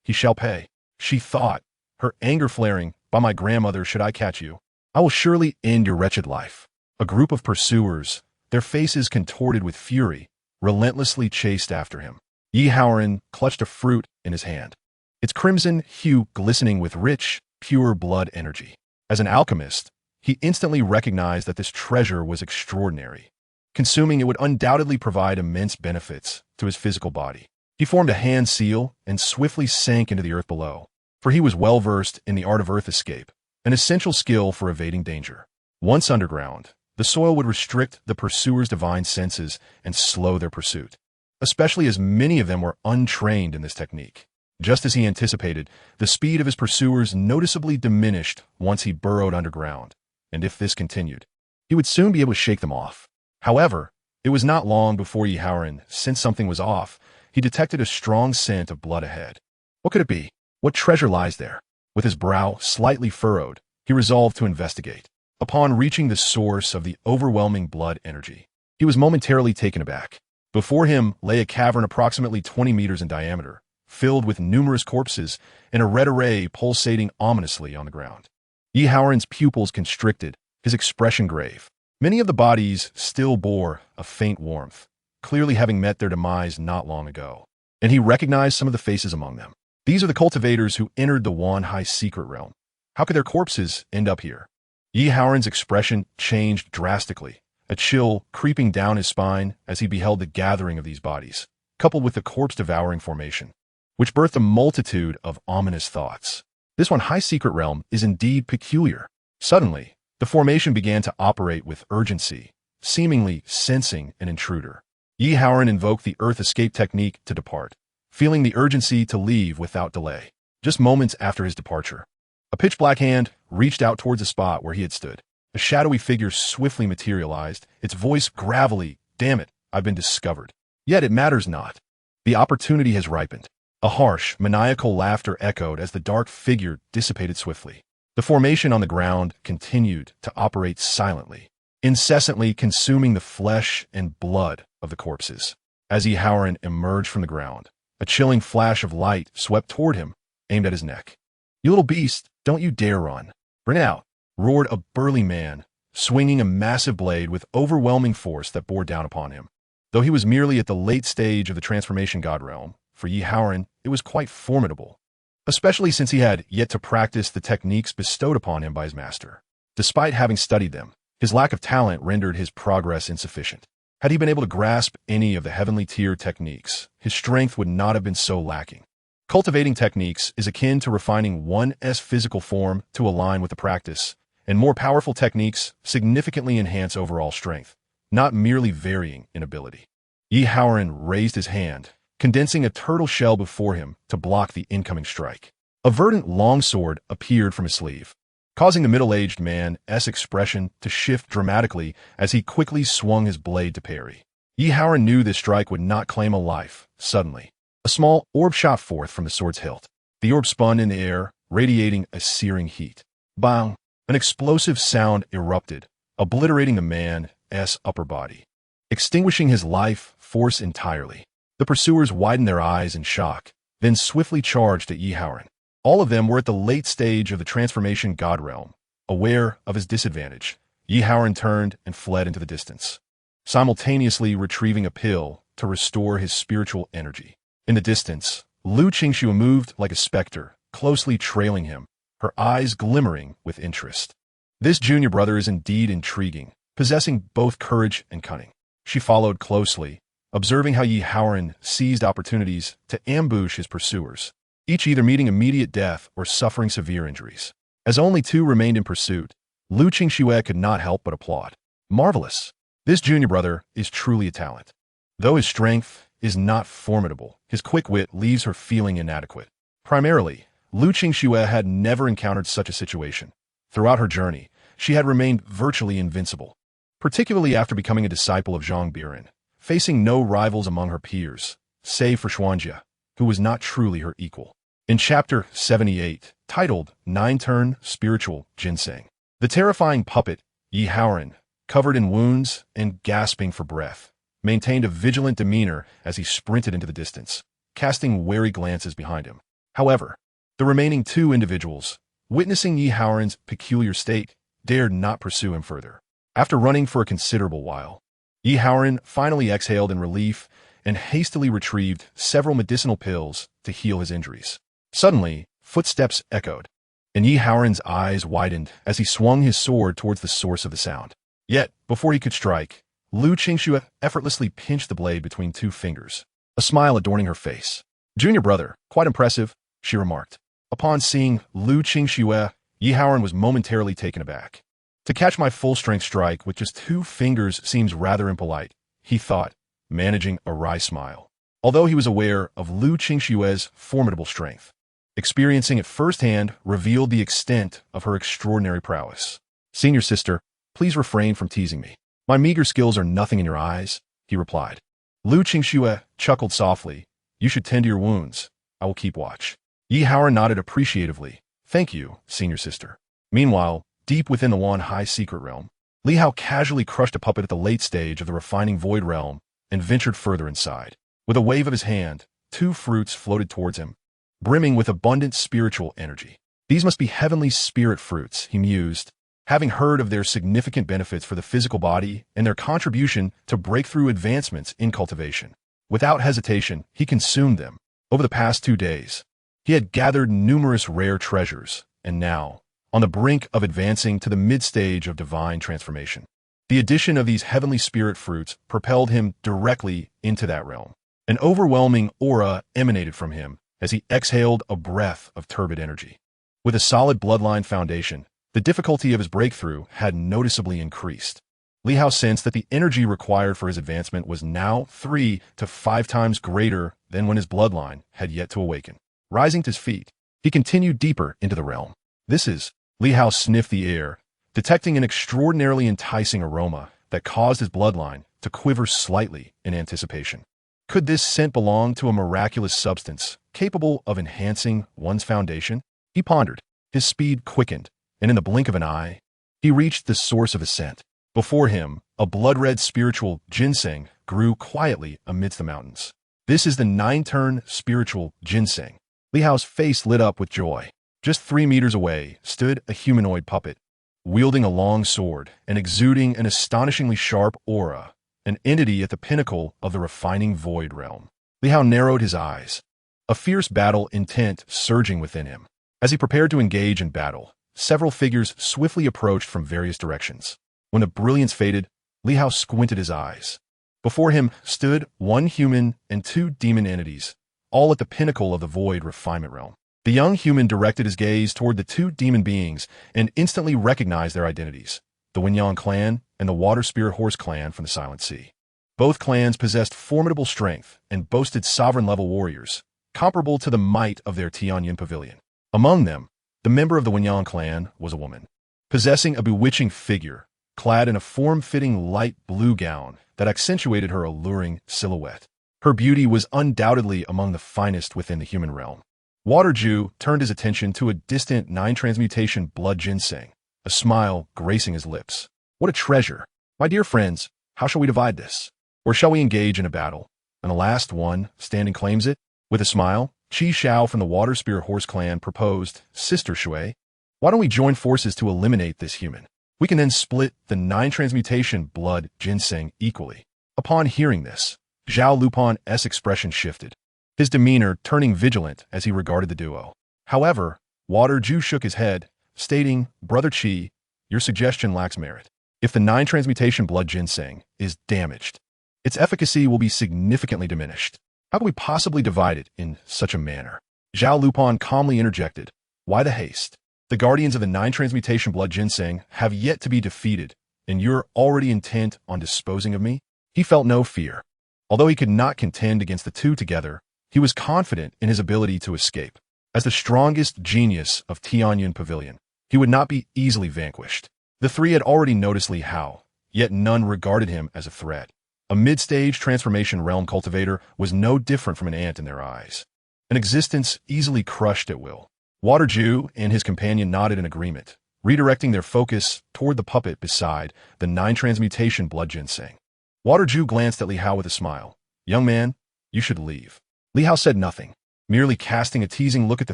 S1: He shall pay, she thought, her anger flaring. By my grandmother, should I catch you, I will surely end your wretched life. A group of pursuers, their faces contorted with fury, relentlessly chased after him. Yi Haoran clutched a fruit in his hand, its crimson hue glistening with rich, pure blood energy. As an alchemist, he instantly recognized that this treasure was extraordinary. Consuming it would undoubtedly provide immense benefits to his physical body. He formed a hand seal and swiftly sank into the earth below, for he was well versed in the art of earth escape, an essential skill for evading danger. Once underground, the soil would restrict the pursuers' divine senses and slow their pursuit, especially as many of them were untrained in this technique. Just as he anticipated, the speed of his pursuers noticeably diminished once he burrowed underground, and if this continued, he would soon be able to shake them off. However, it was not long before Yi Haoran sensed something was off. He detected a strong scent of blood ahead. What could it be? What treasure lies there? With his brow slightly furrowed, he resolved to investigate. Upon reaching the source of the overwhelming blood energy, he was momentarily taken aback. Before him lay a cavern approximately 20 meters in diameter, filled with numerous corpses and a red array pulsating ominously on the ground. Yi Haoran's pupils constricted, his expression grave. Many of the bodies still bore a faint warmth, clearly having met their demise not long ago, and he recognized some of the faces among them. These are the cultivators who entered the Wanhai secret realm. How could their corpses end up here? Yi Haoran's expression changed drastically, a chill creeping down his spine as he beheld the gathering of these bodies, coupled with the corpse-devouring formation, which birthed a multitude of ominous thoughts. This Wanhai secret realm is indeed peculiar. Suddenly, the formation began to operate with urgency, seemingly sensing an intruder. Yi Haoran invoked the earth escape technique to depart, feeling the urgency to leave without delay. Just moments after his departure, a pitch-black hand reached out towards the spot where he had stood. A shadowy figure swiftly materialized, its voice gravelly, "Damn it, I've been discovered. Yet it matters not. The opportunity has ripened." A harsh, maniacal laughter echoed as the dark figure dissipated swiftly. The formation on the ground continued to operate silently, incessantly consuming the flesh and blood of the corpses. As Yi Haoran emerged from the ground, a chilling flash of light swept toward him, aimed at his neck. "You little beast, don't you dare run. Bring it out," roared a burly man, swinging a massive blade with overwhelming force that bore down upon him. Though he was merely at the late stage of the transformation god realm, for Yi Haoran it was quite formidable, especially since he had yet to practice the techniques bestowed upon him by his master. Despite having studied them, his lack of talent rendered his progress insufficient. Had he been able to grasp any of the heavenly tier techniques, his strength would not have been so lacking. Cultivating techniques is akin to refining one's physical form to align with the practice, and more powerful techniques significantly enhance overall strength, not merely varying in ability. Yi Haoran raised his hand, condensing a turtle shell before him to block the incoming strike. A verdant longsword appeared from his sleeve, causing the middle-aged man's expression to shift dramatically as he quickly swung his blade to parry. Yi Haoran knew this strike would not claim a life. Suddenly, a small orb shot forth from the sword's hilt. The orb spun in the air, radiating a searing heat. Bang! An explosive sound erupted, obliterating the man's upper body, extinguishing his life force entirely. The pursuers widened their eyes in shock, then swiftly charged at Yi Haoran. All of them were at the late stage of the transformation god realm. Aware of his disadvantage, Yi Haoran turned and fled into the distance, simultaneously retrieving a pill to restore his spiritual energy. In the distance, Lu Qingxue moved like a specter, closely trailing him, her eyes glimmering with interest. This junior brother is indeed intriguing, possessing both courage and cunning. She followed closely, observing how Yi Haoran seized opportunities to ambush his pursuers, each either meeting immediate death or suffering severe injuries. As only two remained in pursuit, Lu Qingxue could not help but applaud. Marvelous! This junior brother is truly a talent. Though his strength is not formidable, his quick wit leaves her feeling inadequate. Primarily, Lu Qingxue had never encountered such a situation. Throughout her journey, she had remained virtually invincible, particularly after becoming a disciple of Zhang Biran, facing no rivals among her peers, save for Xuanjia, who was not truly her equal. In Chapter 78, titled Nine-Turn Spiritual Ginseng, the terrifying puppet, Yi Haoran, covered in wounds and gasping for breath, maintained a vigilant demeanor as he sprinted into the distance, casting wary glances behind him. However, the remaining two individuals, witnessing Yi Haoran's peculiar state, dared not pursue him further. After running for a considerable while, Yi Haoran finally exhaled in relief and hastily retrieved several medicinal pills to heal his injuries. Suddenly, footsteps echoed, and Yi Haoran's eyes widened as he swung his sword towards the source of the sound. Yet, before he could strike, Lu Qingxue effortlessly pinched the blade between two fingers, a smile adorning her face. "Junior brother, quite impressive," she remarked. Upon seeing Lu Qingxue, Yi Haoran was momentarily taken aback. "To catch my full-strength strike with just two fingers seems rather impolite," he thought, managing a wry smile. Although he was aware of Lu Qingxue's formidable strength, experiencing it firsthand revealed the extent of her extraordinary prowess. "Senior sister, please refrain from teasing me. My meager skills are nothing in your eyes," he replied. Lu Qingxue chuckled softly. "You should tend to your wounds. I will keep watch." Yi Haoran nodded appreciatively. "Thank you, senior sister." Meanwhile, deep within the Wan High secret realm, Li Hao casually crushed a puppet at the late stage of the refining void realm and ventured further inside. With a wave of his hand, two fruits floated towards him, brimming with abundant spiritual energy. These must be heavenly spirit fruits, he mused, having heard of their significant benefits for the physical body and their contribution to breakthrough advancements in cultivation. Without hesitation, he consumed them. Over the past 2 days, he had gathered numerous rare treasures, and now, on the brink of advancing to the mid-stage of divine transformation, the addition of these heavenly spirit fruits propelled him directly into that realm. An overwhelming aura emanated from him as he exhaled a breath of turbid energy. With a solid bloodline foundation, the difficulty of his breakthrough had noticeably increased. Li Hao sensed that the energy required for his advancement was now 3 to 5 times greater than when his bloodline had yet to awaken. Rising to his feet, he continued deeper into the realm. Li Hao sniffed the air, detecting an extraordinarily enticing aroma that caused his bloodline to quiver slightly in anticipation. Could this scent belong to a miraculous substance capable of enhancing one's foundation? He pondered. His speed quickened, and in the blink of an eye, he reached the source of his scent. Before him, a blood-red spiritual ginseng grew quietly amidst the mountains. "This is the 9-turn spiritual ginseng." Li Hao's face lit up with joy. Just 3 meters away stood a humanoid puppet, wielding a long sword and exuding an astonishingly sharp aura, an entity at the pinnacle of the refining void realm. Li Hao narrowed his eyes, a fierce battle intent surging within him. As he prepared to engage in battle, several figures swiftly approached from various directions. When the brilliance faded, Li Hao squinted his eyes. Before him stood one human and 2 demon entities, all at the pinnacle of the void refinement realm. The young human directed his gaze toward the 2 demon beings and instantly recognized their identities, the Winyan clan and the Water Spirit Horse clan from the Silent Sea. Both clans possessed formidable strength and boasted sovereign-level warriors, comparable to the might of their Tianyin pavilion. Among them, the member of the Winyan clan was a woman, possessing a bewitching figure, clad in a form-fitting light blue gown that accentuated her alluring silhouette. Her beauty was undoubtedly among the finest within the human realm. Water Jew turned his attention to a distant 9-transmutation blood ginseng, a smile gracing his lips. What a treasure! My dear friends, how shall we divide this? Or shall we engage in a battle? And the last one, standing, claims it. With a smile, Qi Xiao from the Water Spirit Horse clan proposed, Sister Shui, why don't we join forces to eliminate this human? We can then split the 9-transmutation blood ginseng equally. Upon hearing this, Zhao Lupan's expression shifted, his demeanor turning vigilant as he regarded the duo. However, Water Jew shook his head, stating, Brother Qi, your suggestion lacks merit. If the 9-transmutation blood ginseng is damaged, its efficacy will be significantly diminished. How can we possibly divide it in such a manner? Zhao Lupan calmly interjected, why the haste? The guardians of the 9-transmutation blood ginseng have yet to be defeated, and you're already intent on disposing of me? He felt no fear. Although he could not contend against the 2 together, he was confident in his ability to escape. As the strongest genius of Tianyin Pavilion, he would not be easily vanquished. The 3 had already noticed Li Hao, yet none regarded him as a threat. A mid-stage transformation realm cultivator was no different from an ant in their eyes, an existence easily crushed at will. Water Jew and his companion nodded in agreement, redirecting their focus toward the puppet beside the 9-transmutation blood ginseng. Water Jew glanced at Li Hao with a smile. Young man, you should leave. Li Hao said nothing, merely casting a teasing look at the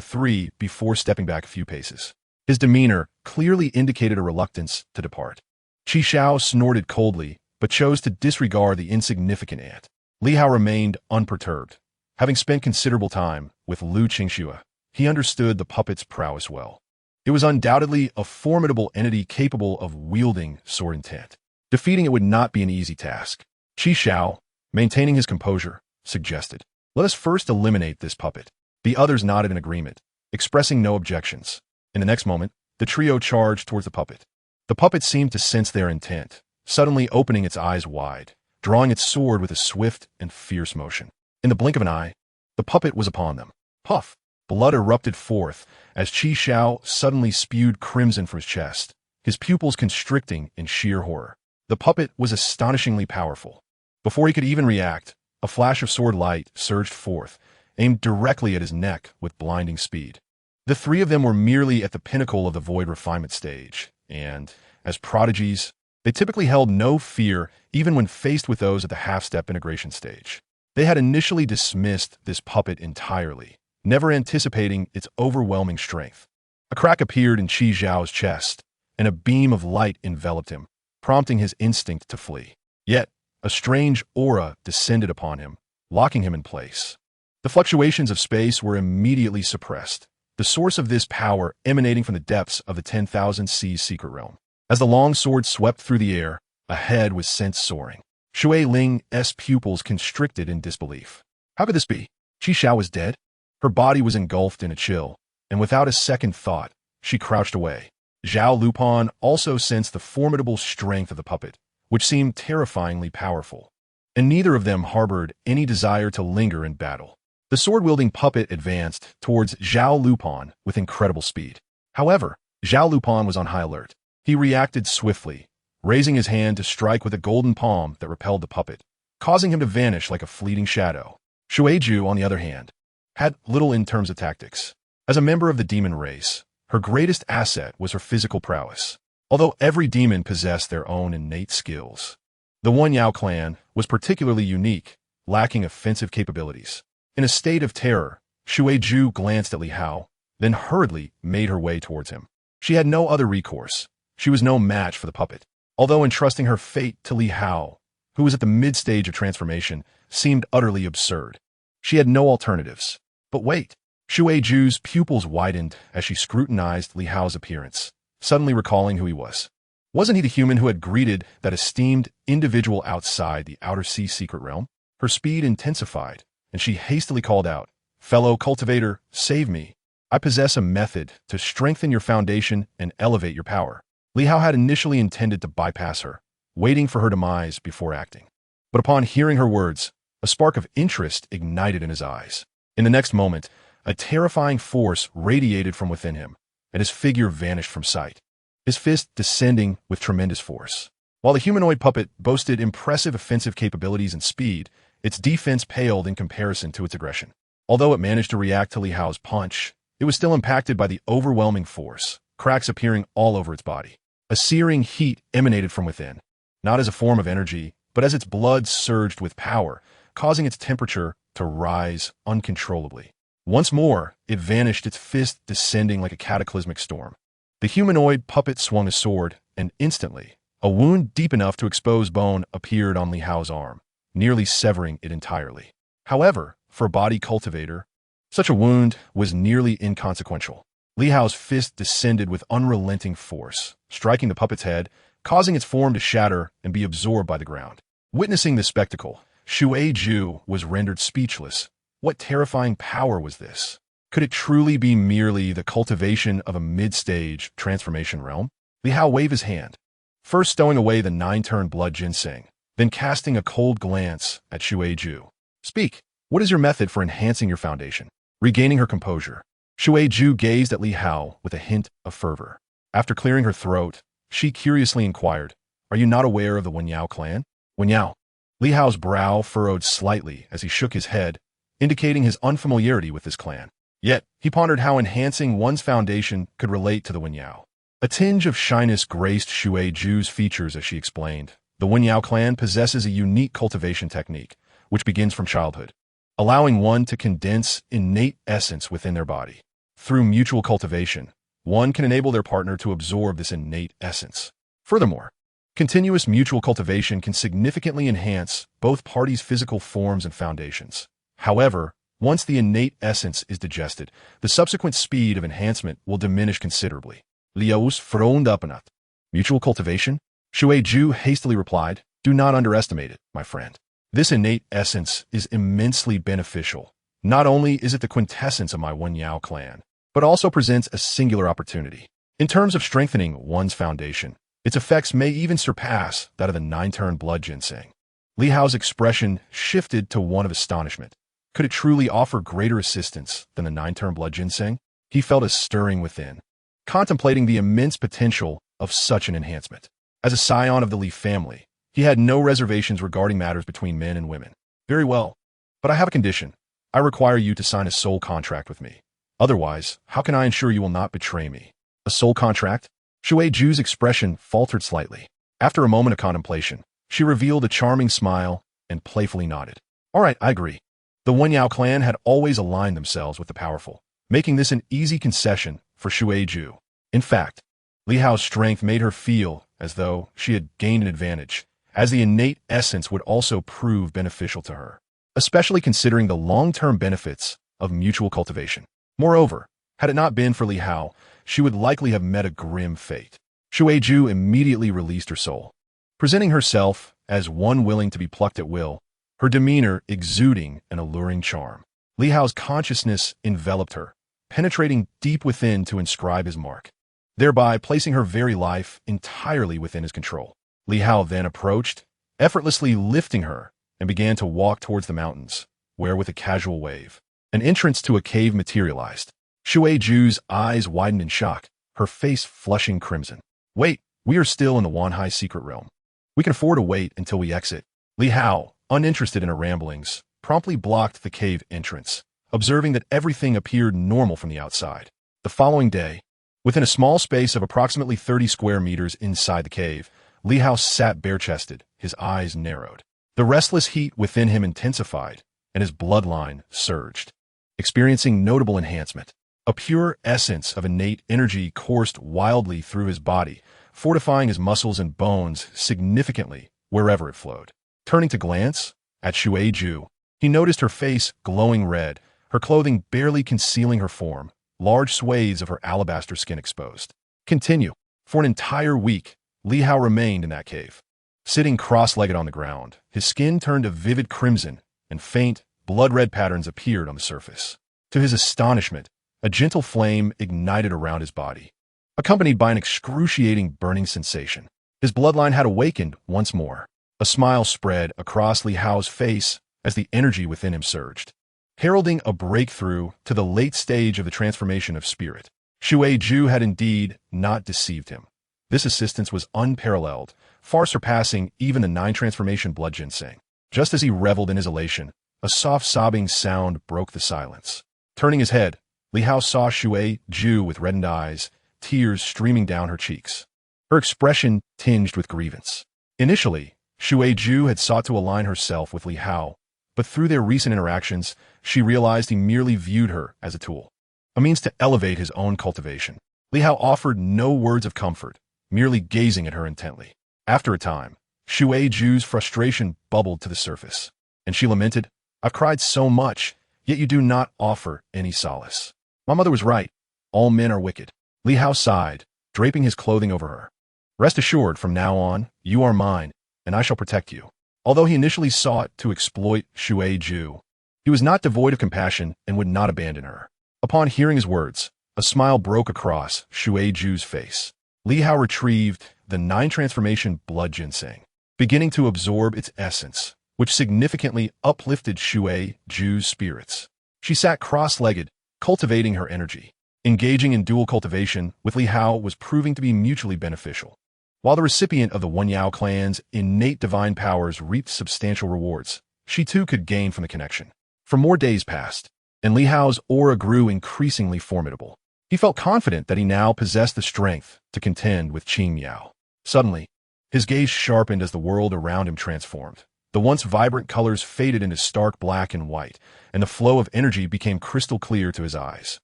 S1: 3 before stepping back a few paces. His demeanor clearly indicated a reluctance to depart. Qi Xiao snorted coldly, but chose to disregard the insignificant ant. Li Hao remained unperturbed. Having spent considerable time with Lu Qingxue, he understood the puppet's prowess well. It was undoubtedly a formidable entity capable of wielding sword intent. Defeating it would not be an easy task. Qi Xiao, maintaining his composure, suggested, let us first eliminate this puppet. The others nodded in agreement, expressing no objections. In the next moment, the trio charged towards the puppet. The puppet seemed to sense their intent, suddenly opening its eyes wide, drawing its sword with a swift and fierce motion. In the blink of an eye, the puppet was upon them. Puff! Blood erupted forth as Qi Xiao suddenly spewed crimson from his chest, his pupils constricting in sheer horror. The puppet was astonishingly powerful. Before he could even react, a flash of sword light surged forth, aimed directly at his neck with blinding speed. The 3 of them were merely at the pinnacle of the void refinement stage, and, as prodigies, they typically held no fear even when faced with those at the half-step integration stage. They had initially dismissed this puppet entirely, never anticipating its overwhelming strength. A crack appeared in Qi Xiao's chest, and a beam of light enveloped him, prompting his instinct to flee. Yet, a strange aura descended upon him, locking him in place. The fluctuations of space were immediately suppressed, the source of this power emanating from the depths of the 10,000 Seas secret realm. As the long sword swept through the air, a head was sent soaring. Shui Ling's pupils constricted in disbelief. How could this be? Qi Xiao was dead? Her body was engulfed in a chill, and without a second thought, she crouched away. Zhao Lupan also sensed the formidable strength of the puppet, which seemed terrifyingly powerful, and neither of them harbored any desire to linger in battle. The sword-wielding puppet advanced towards Zhao Lupan with incredible speed. However, Zhao Lupan was on high alert. He reacted swiftly, raising his hand to strike with a golden palm that repelled the puppet, causing him to vanish like a fleeting shadow. Shueju, on the other hand, had little in terms of tactics. As a member of the demon race, her greatest asset was her physical prowess. Although every demon possessed their own innate skills, the One Yao clan was particularly unique, lacking offensive capabilities. In a state of terror, Shueju glanced at Li Hao, then hurriedly made her way towards him. She had no other recourse. She was no match for the puppet. Although entrusting her fate to Li Hao, who was at the mid-stage of transformation, seemed utterly absurd. She had no alternatives. But wait. Shuaiju's pupils widened as she scrutinized Li Hao's appearance, suddenly recalling who he was. Wasn't he the human who had greeted that esteemed individual outside the outer sea secret realm? Her speed intensified, and she hastily called out, "Fellow cultivator, save me. I possess a method to strengthen your foundation and elevate your power." Li Hao had initially intended to bypass her, waiting for her demise before acting. But upon hearing her words, a spark of interest ignited in his eyes. In the next moment, a terrifying force radiated from within him, and his figure vanished from sight, his fist descending with tremendous force. While the humanoid puppet boasted impressive offensive capabilities and speed, its defense paled in comparison to its aggression. Although it managed to react to Li Hao's punch, it was still impacted by the overwhelming force, cracks appearing all over its body. A searing heat emanated from within, not as a form of energy, but as its blood surged with power, causing its temperature to rise uncontrollably. Once more, it vanished, its fist descending like a cataclysmic storm. The humanoid puppet swung a sword, and instantly, a wound deep enough to expose bone appeared on Li Hao's arm, nearly severing it entirely. However, for a body cultivator, such a wound was nearly inconsequential. Li Hao's fist descended with unrelenting force, striking the puppet's head, causing its form to shatter and be absorbed by the ground. Witnessing this spectacle, Shuaiju was rendered speechless. What terrifying power was this? Could it truly be merely the cultivation of a mid-stage transformation realm? Li Hao waved his hand, first stowing away the 9-turn blood ginseng, then casting a cold glance at Shuaiju. "Speak, what is your method for enhancing your foundation?" Regaining her composure, Shuaiju gazed at Li Hao with a hint of fervor. After clearing her throat, she curiously inquired, "Are you not aware of the Wenyao clan?" Wenyao. Li Hao's brow furrowed slightly as he shook his head, indicating his unfamiliarity with this clan. Yet, he pondered how enhancing one's foundation could relate to the Wenyao. A tinge of shyness graced Shuaiju's features as she explained. The Wenyao clan possesses a unique cultivation technique, which begins from childhood, allowing one to condense innate essence within their body. Through mutual cultivation, one can enable their partner to absorb this innate essence. Furthermore, continuous mutual cultivation can significantly enhance both parties' physical forms and foundations. However, once the innate essence is digested, the subsequent speed of enhancement will diminish considerably. Liaos frowned up and up. Mutual cultivation? Shuaiju hastily replied, "Do not underestimate it, my friend. This innate essence is immensely beneficial. Not only is it the quintessence of my Wenyao clan, but also presents a singular opportunity. In terms of strengthening one's foundation, its effects may even surpass that of the 9-turn blood ginseng." Li Hao's expression shifted to one of astonishment. Could it truly offer greater assistance than the 9-turn blood ginseng? He felt a stirring within, contemplating the immense potential of such an enhancement. As a scion of the Li family, he had no reservations regarding matters between men and women. "Very well, but I have a condition. I require you to sign a soul contract with me. Otherwise, how can I ensure you will not betray me?" "A soul contract?" Shuaiju's expression faltered slightly. After a moment of contemplation, she revealed a charming smile and playfully nodded. "All right, I agree." The Wenyao clan had always aligned themselves with the powerful, making this an easy concession for Shuaiju. In fact, Li Hao's strength made her feel as though she had gained an advantage, as the innate essence would also prove beneficial to her, especially considering the long-term benefits of mutual cultivation. Moreover, had it not been for Li Hao, she would likely have met a grim fate. Shuaiju immediately released her soul, presenting herself as one willing to be plucked at will, her demeanor exuding an alluring charm. Li Hao's consciousness enveloped her, penetrating deep within to inscribe his mark, thereby placing her very life entirely within his control. Li Hao then approached, effortlessly lifting her, and began to walk towards the mountains, where with a casual wave, an entrance to a cave materialized. Shuaiju's eyes widened in shock, her face flushing crimson. "Wait, we are still in the Wanhai secret realm. We can afford to wait until we exit." Li Hao, uninterested in her ramblings, promptly blocked the cave entrance, observing that everything appeared normal from the outside. The following day, within a small space of approximately 30 square meters inside the cave, Li Hao sat bare-chested, his eyes narrowed. The restless heat within him intensified, and his bloodline surged, experiencing notable enhancement. A pure essence of innate energy coursed wildly through his body, fortifying his muscles and bones significantly wherever it flowed. Turning to glance at Shui-Ju, he noticed her face glowing red, her clothing barely concealing her form, large swathes of her alabaster skin exposed. Continue. For an entire week, Li Hao remained in that cave. Sitting cross-legged on the ground, his skin turned a vivid crimson, and faint, blood-red patterns appeared on the surface. To his astonishment, a gentle flame ignited around his body, accompanied by an excruciating burning sensation. His bloodline had awakened once more. A smile spread across Li Hao's face as the energy within him surged, heralding a breakthrough to the late stage of the transformation of spirit. Shui-Ju had indeed not deceived him. This assistance was unparalleled, far surpassing even the 9 transformation blood ginseng. Just as he reveled in his elation, a soft sobbing sound broke the silence. Turning his head, Li Hao saw Shui-Ju with reddened eyes, tears streaming down her cheeks. Her expression tinged with grievance. Initially, Shui-Ju had sought to align herself with Li Hao, but through their recent interactions, she realized he merely viewed her as a tool, a means to elevate his own cultivation. Li Hao offered no words of comfort, merely gazing at her intently. After a time, Shui-Ju's frustration bubbled to the surface, and she lamented, "I've cried so much, yet you do not offer any solace. My mother was right. All men are wicked." Li Hao sighed, draping his clothing over her. "Rest assured, from now on, you are mine, and I shall protect you." Although he initially sought to exploit Shui-Ju, he was not devoid of compassion and would not abandon her. Upon hearing his words, a smile broke across Shui-Ju's face. Li Hao retrieved the 9 transformation blood ginseng, beginning to absorb its essence, which significantly uplifted Shui-Ju's spirits. She sat cross-legged, cultivating her energy. Engaging in dual cultivation with Li Hao was proving to be mutually beneficial. While the recipient of the Wanyao clan's innate divine powers reaped substantial rewards, she too could gain from the connection. For more days passed, and Li Hao's aura grew increasingly formidable. He felt confident that he now possessed the strength to contend with Qing Miao. Suddenly, his gaze sharpened as the world around him transformed. The once vibrant colors faded into stark black and white, and the flow of energy became crystal clear to his eyes.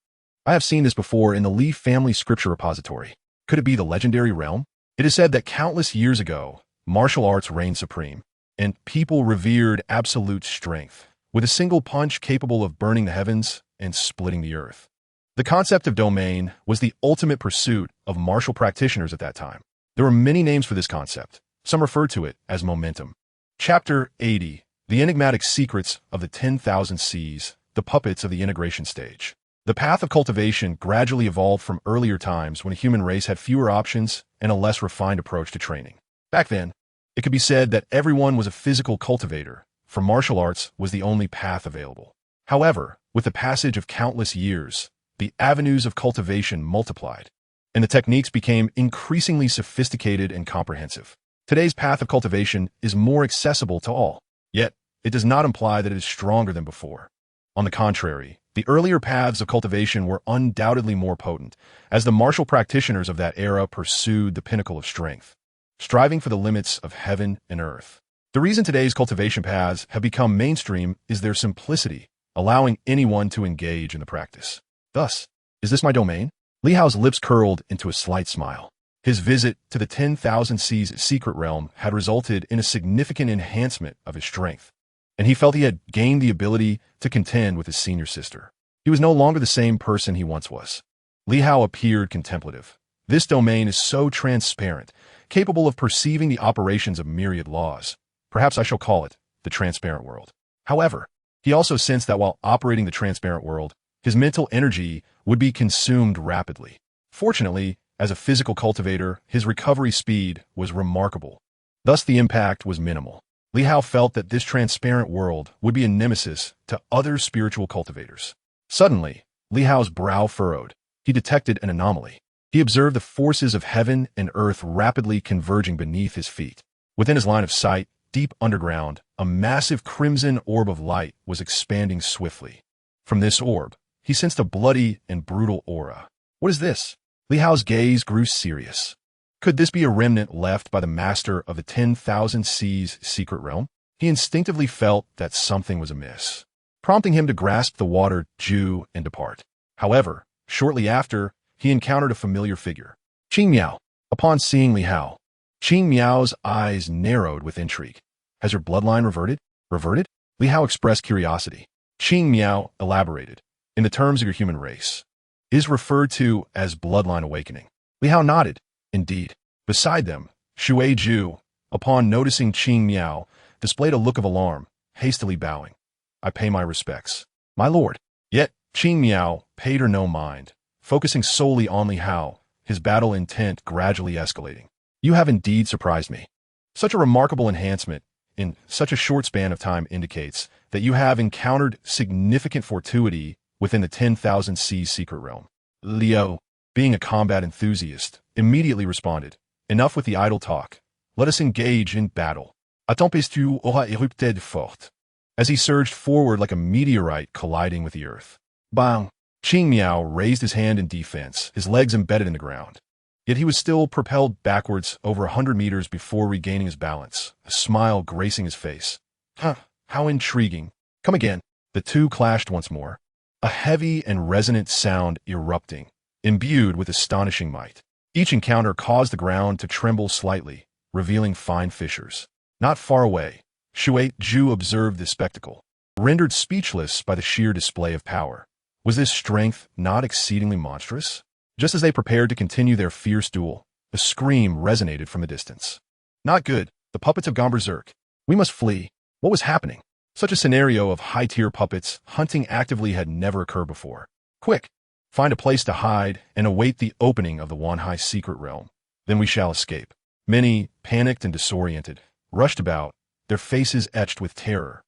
S1: I have seen this before in the Li family scripture repository. Could it be the legendary realm? It is said that countless years ago, martial arts reigned supreme, and people revered absolute strength, with a single punch capable of burning the heavens and splitting the earth. The concept of domain was the ultimate pursuit of martial practitioners at that time. There were many names for this concept. Some referred to it as momentum. Chapter 80, The Enigmatic Secrets of the 10,000 Seas, the Puppets of the Integration Stage. The path of cultivation gradually evolved from earlier times when the human race had fewer options and a less refined approach to training. Back then, it could be said that everyone was a physical cultivator, for martial arts was the only path available. However, with the passage of countless years, the avenues of cultivation multiplied, and the techniques became increasingly sophisticated and comprehensive. Today's path of cultivation is more accessible to all, yet it does not imply that it is stronger than before. On the contrary, the earlier paths of cultivation were undoubtedly more potent, as the martial practitioners of that era pursued the pinnacle of strength, striving for the limits of heaven and earth. The reason today's cultivation paths have become mainstream is their simplicity, allowing anyone to engage in the practice. Thus, is this my domain? Li Hao's lips curled into a slight smile. His visit to the 10,000 Seas secret realm had resulted in a significant enhancement of his strength, and he felt he had gained the ability to contend with his senior sister. He was no longer the same person he once was. Li Hao appeared contemplative. This domain is so transparent, capable of perceiving the operations of myriad laws. Perhaps I shall call it the transparent world. However, he also sensed that while operating the transparent world, his mental energy would be consumed rapidly. Fortunately, as a physical cultivator, his recovery speed was remarkable. Thus, the impact was minimal. Li Hao felt that this transparent world would be a nemesis to other spiritual cultivators. Suddenly, Li Hao's brow furrowed. He detected an anomaly. He observed the forces of heaven and earth rapidly converging beneath his feet. Within his line of sight, deep underground, a massive crimson orb of light was expanding swiftly. From this orb, he sensed a bloody and brutal aura. What is this? Li Hao's gaze grew serious. Could this be a remnant left by the master of the 10,000 Seas secret realm? He instinctively felt that something was amiss, prompting him to grasp the water Ju and depart. However, Shortly after, he encountered a familiar figure. Qing Miao. Upon seeing Li Hao, Qing Miao's eyes narrowed with intrigue. Has your bloodline reverted? Reverted? Li Hao expressed curiosity. Qing Miao elaborated. In the terms of your human race, is referred to as bloodline awakening. Li Hao nodded. Indeed. Beside them, Shui Ju, upon noticing Qing Miao, displayed a look of alarm, hastily bowing. I pay my respects. My lord. Yet, Qing Miao paid her no mind, focusing solely on Li Hao, his battle intent gradually escalating. You have indeed surprised me. Such a remarkable enhancement in such a short span of time indicates that you have encountered significant fortuity within the 10,000 Seas secret realm. Liu, being a combat enthusiast, immediately responded, enough with the idle talk. Let us engage in battle. A tempesture aura érupté de forte. As he surged forward like a meteorite colliding with the earth. Bang! Qing Miao raised his hand in defense, his legs embedded in the ground. Yet he was still propelled backwards over 100 meters before regaining his balance, a smile gracing his face. Huh, how intriguing. Come again. The two clashed once more, a heavy and resonant sound erupting, imbued with astonishing might. Each encounter caused the ground to tremble slightly, revealing fine fissures. Not far away, Shui Ju observed this spectacle, rendered speechless by the sheer display of power. Was this strength not exceedingly monstrous? Just as they prepared to continue their fierce duel, a scream resonated from a distance. Not good. The puppets have gone berserk. We must flee. What was happening? Such a scenario of high-tier puppets hunting actively had never occurred before. Quick! Find a place to hide and await the opening of the Wanhai secret realm. Then we shall escape. Many, panicked and disoriented, rushed about, their faces etched with terror,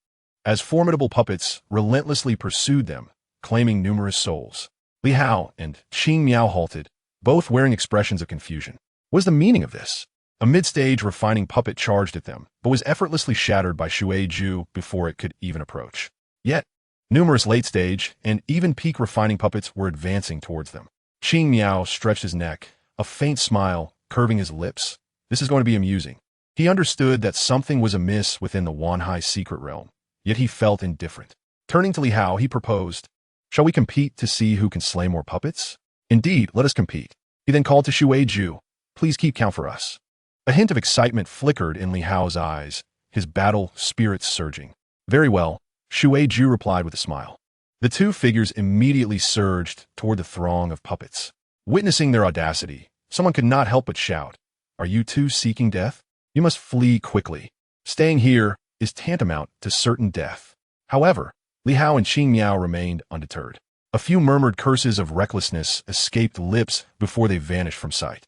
S1: as formidable puppets relentlessly pursued them, claiming numerous souls. Li Hao and Qing Miao halted, both wearing expressions of confusion. What was the meaning of this? A mid-stage refining puppet charged at them, but was effortlessly shattered by Shui Ju before it could even approach. Yet, numerous late-stage and even peak refining puppets were advancing towards them. Qing Miao stretched his neck, a faint smile curving his lips. This is going to be amusing. He understood that something was amiss within the Wanhai secret realm, yet he felt indifferent. Turning to Li Hao, he proposed, shall we compete to see who can slay more puppets? Indeed, let us compete. He then called to Shui Ju, please keep count for us. A hint of excitement flickered in Li Hao's eyes, his battle spirits surging. Very well, Shui Ju replied with a smile. The two figures immediately surged toward the throng of puppets. Witnessing their audacity, someone could not help but shout, are you two seeking death? You must flee quickly. Staying here is tantamount to certain death. However, Li Hao and Qing Miao remained undeterred. A few murmured curses of recklessness escaped lips before they vanished from sight.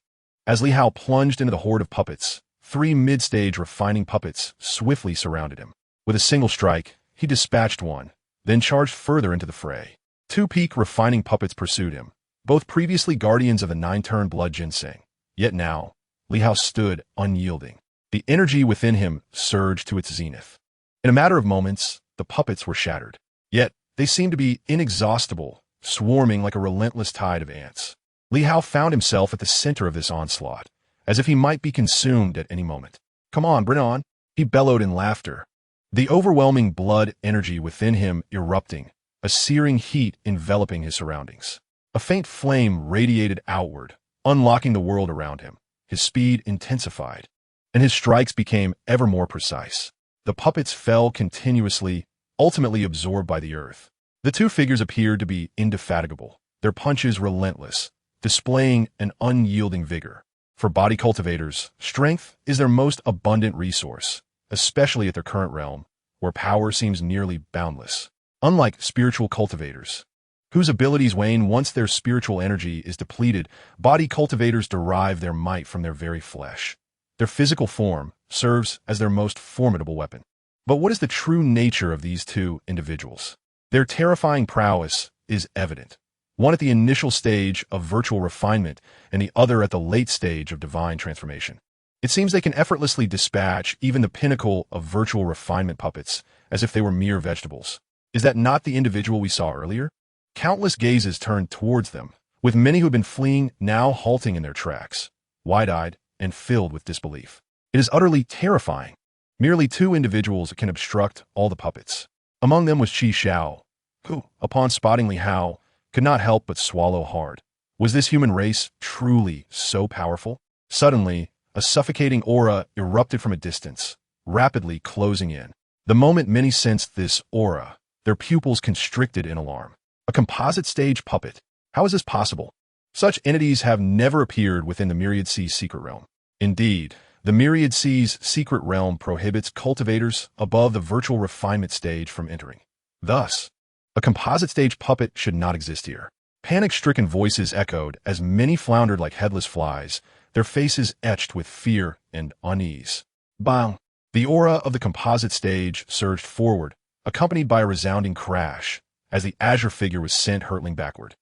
S1: As Li Hao plunged into the horde of puppets, 3 mid-stage refining puppets swiftly surrounded him. With a single strike, he dispatched one, then charged further into the fray. 2 peak refining puppets pursued him, both previously guardians of the 9-turn blood ginseng. Yet now, Li Hao stood unyielding. The energy within him surged to its zenith. In a matter of moments, the puppets were shattered. Yet, they seemed to be inexhaustible, swarming like a relentless tide of ants. Li Hao found himself at the center of this onslaught, as if he might be consumed at any moment. Come on, bring on, he bellowed in laughter. The overwhelming blood energy within him erupting, a searing heat enveloping his surroundings. A faint flame radiated outward, unlocking the world around him. His speed intensified, and his strikes became ever more precise. The puppets fell continuously, ultimately absorbed by the earth. The two figures appeared to be indefatigable, their punches relentless, displaying an unyielding vigor. For body cultivators, strength is their most abundant resource, especially at their current realm, where power seems nearly boundless. Unlike spiritual cultivators, whose abilities wane once their spiritual energy is depleted, body cultivators derive their might from their very flesh. Their physical form serves as their most formidable weapon. But what is the true nature of these two individuals? Their terrifying prowess is evident, one at the initial stage of virtual refinement and the other at the late stage of divine transformation. It seems they can effortlessly dispatch even the pinnacle of virtual refinement puppets as if they were mere vegetables. Is that not the individual we saw earlier? Countless gazes turned towards them, with many who had been fleeing now halting in their tracks, wide-eyed and filled with disbelief. It is utterly terrifying. Merely 2 individuals can obstruct all the puppets. Among them was Qi Xiao, who, upon spotting Li Hao, could not help but swallow hard. Was this human race truly so powerful? Suddenly, a suffocating aura erupted from a distance, rapidly closing in. The moment many sensed this aura, their pupils constricted in alarm. A composite stage puppet. How is this possible? Such entities have never appeared within the Myriad Sea's secret realm. Indeed, the Myriad Sea's secret realm prohibits cultivators above the virtual refinement stage from entering. Thus, a composite stage puppet should not exist here. Panic-stricken voices echoed as many floundered like headless flies, their faces etched with fear and unease. Bang! The aura of the composite stage surged forward, accompanied by a resounding crash, as the azure figure was sent hurtling backward.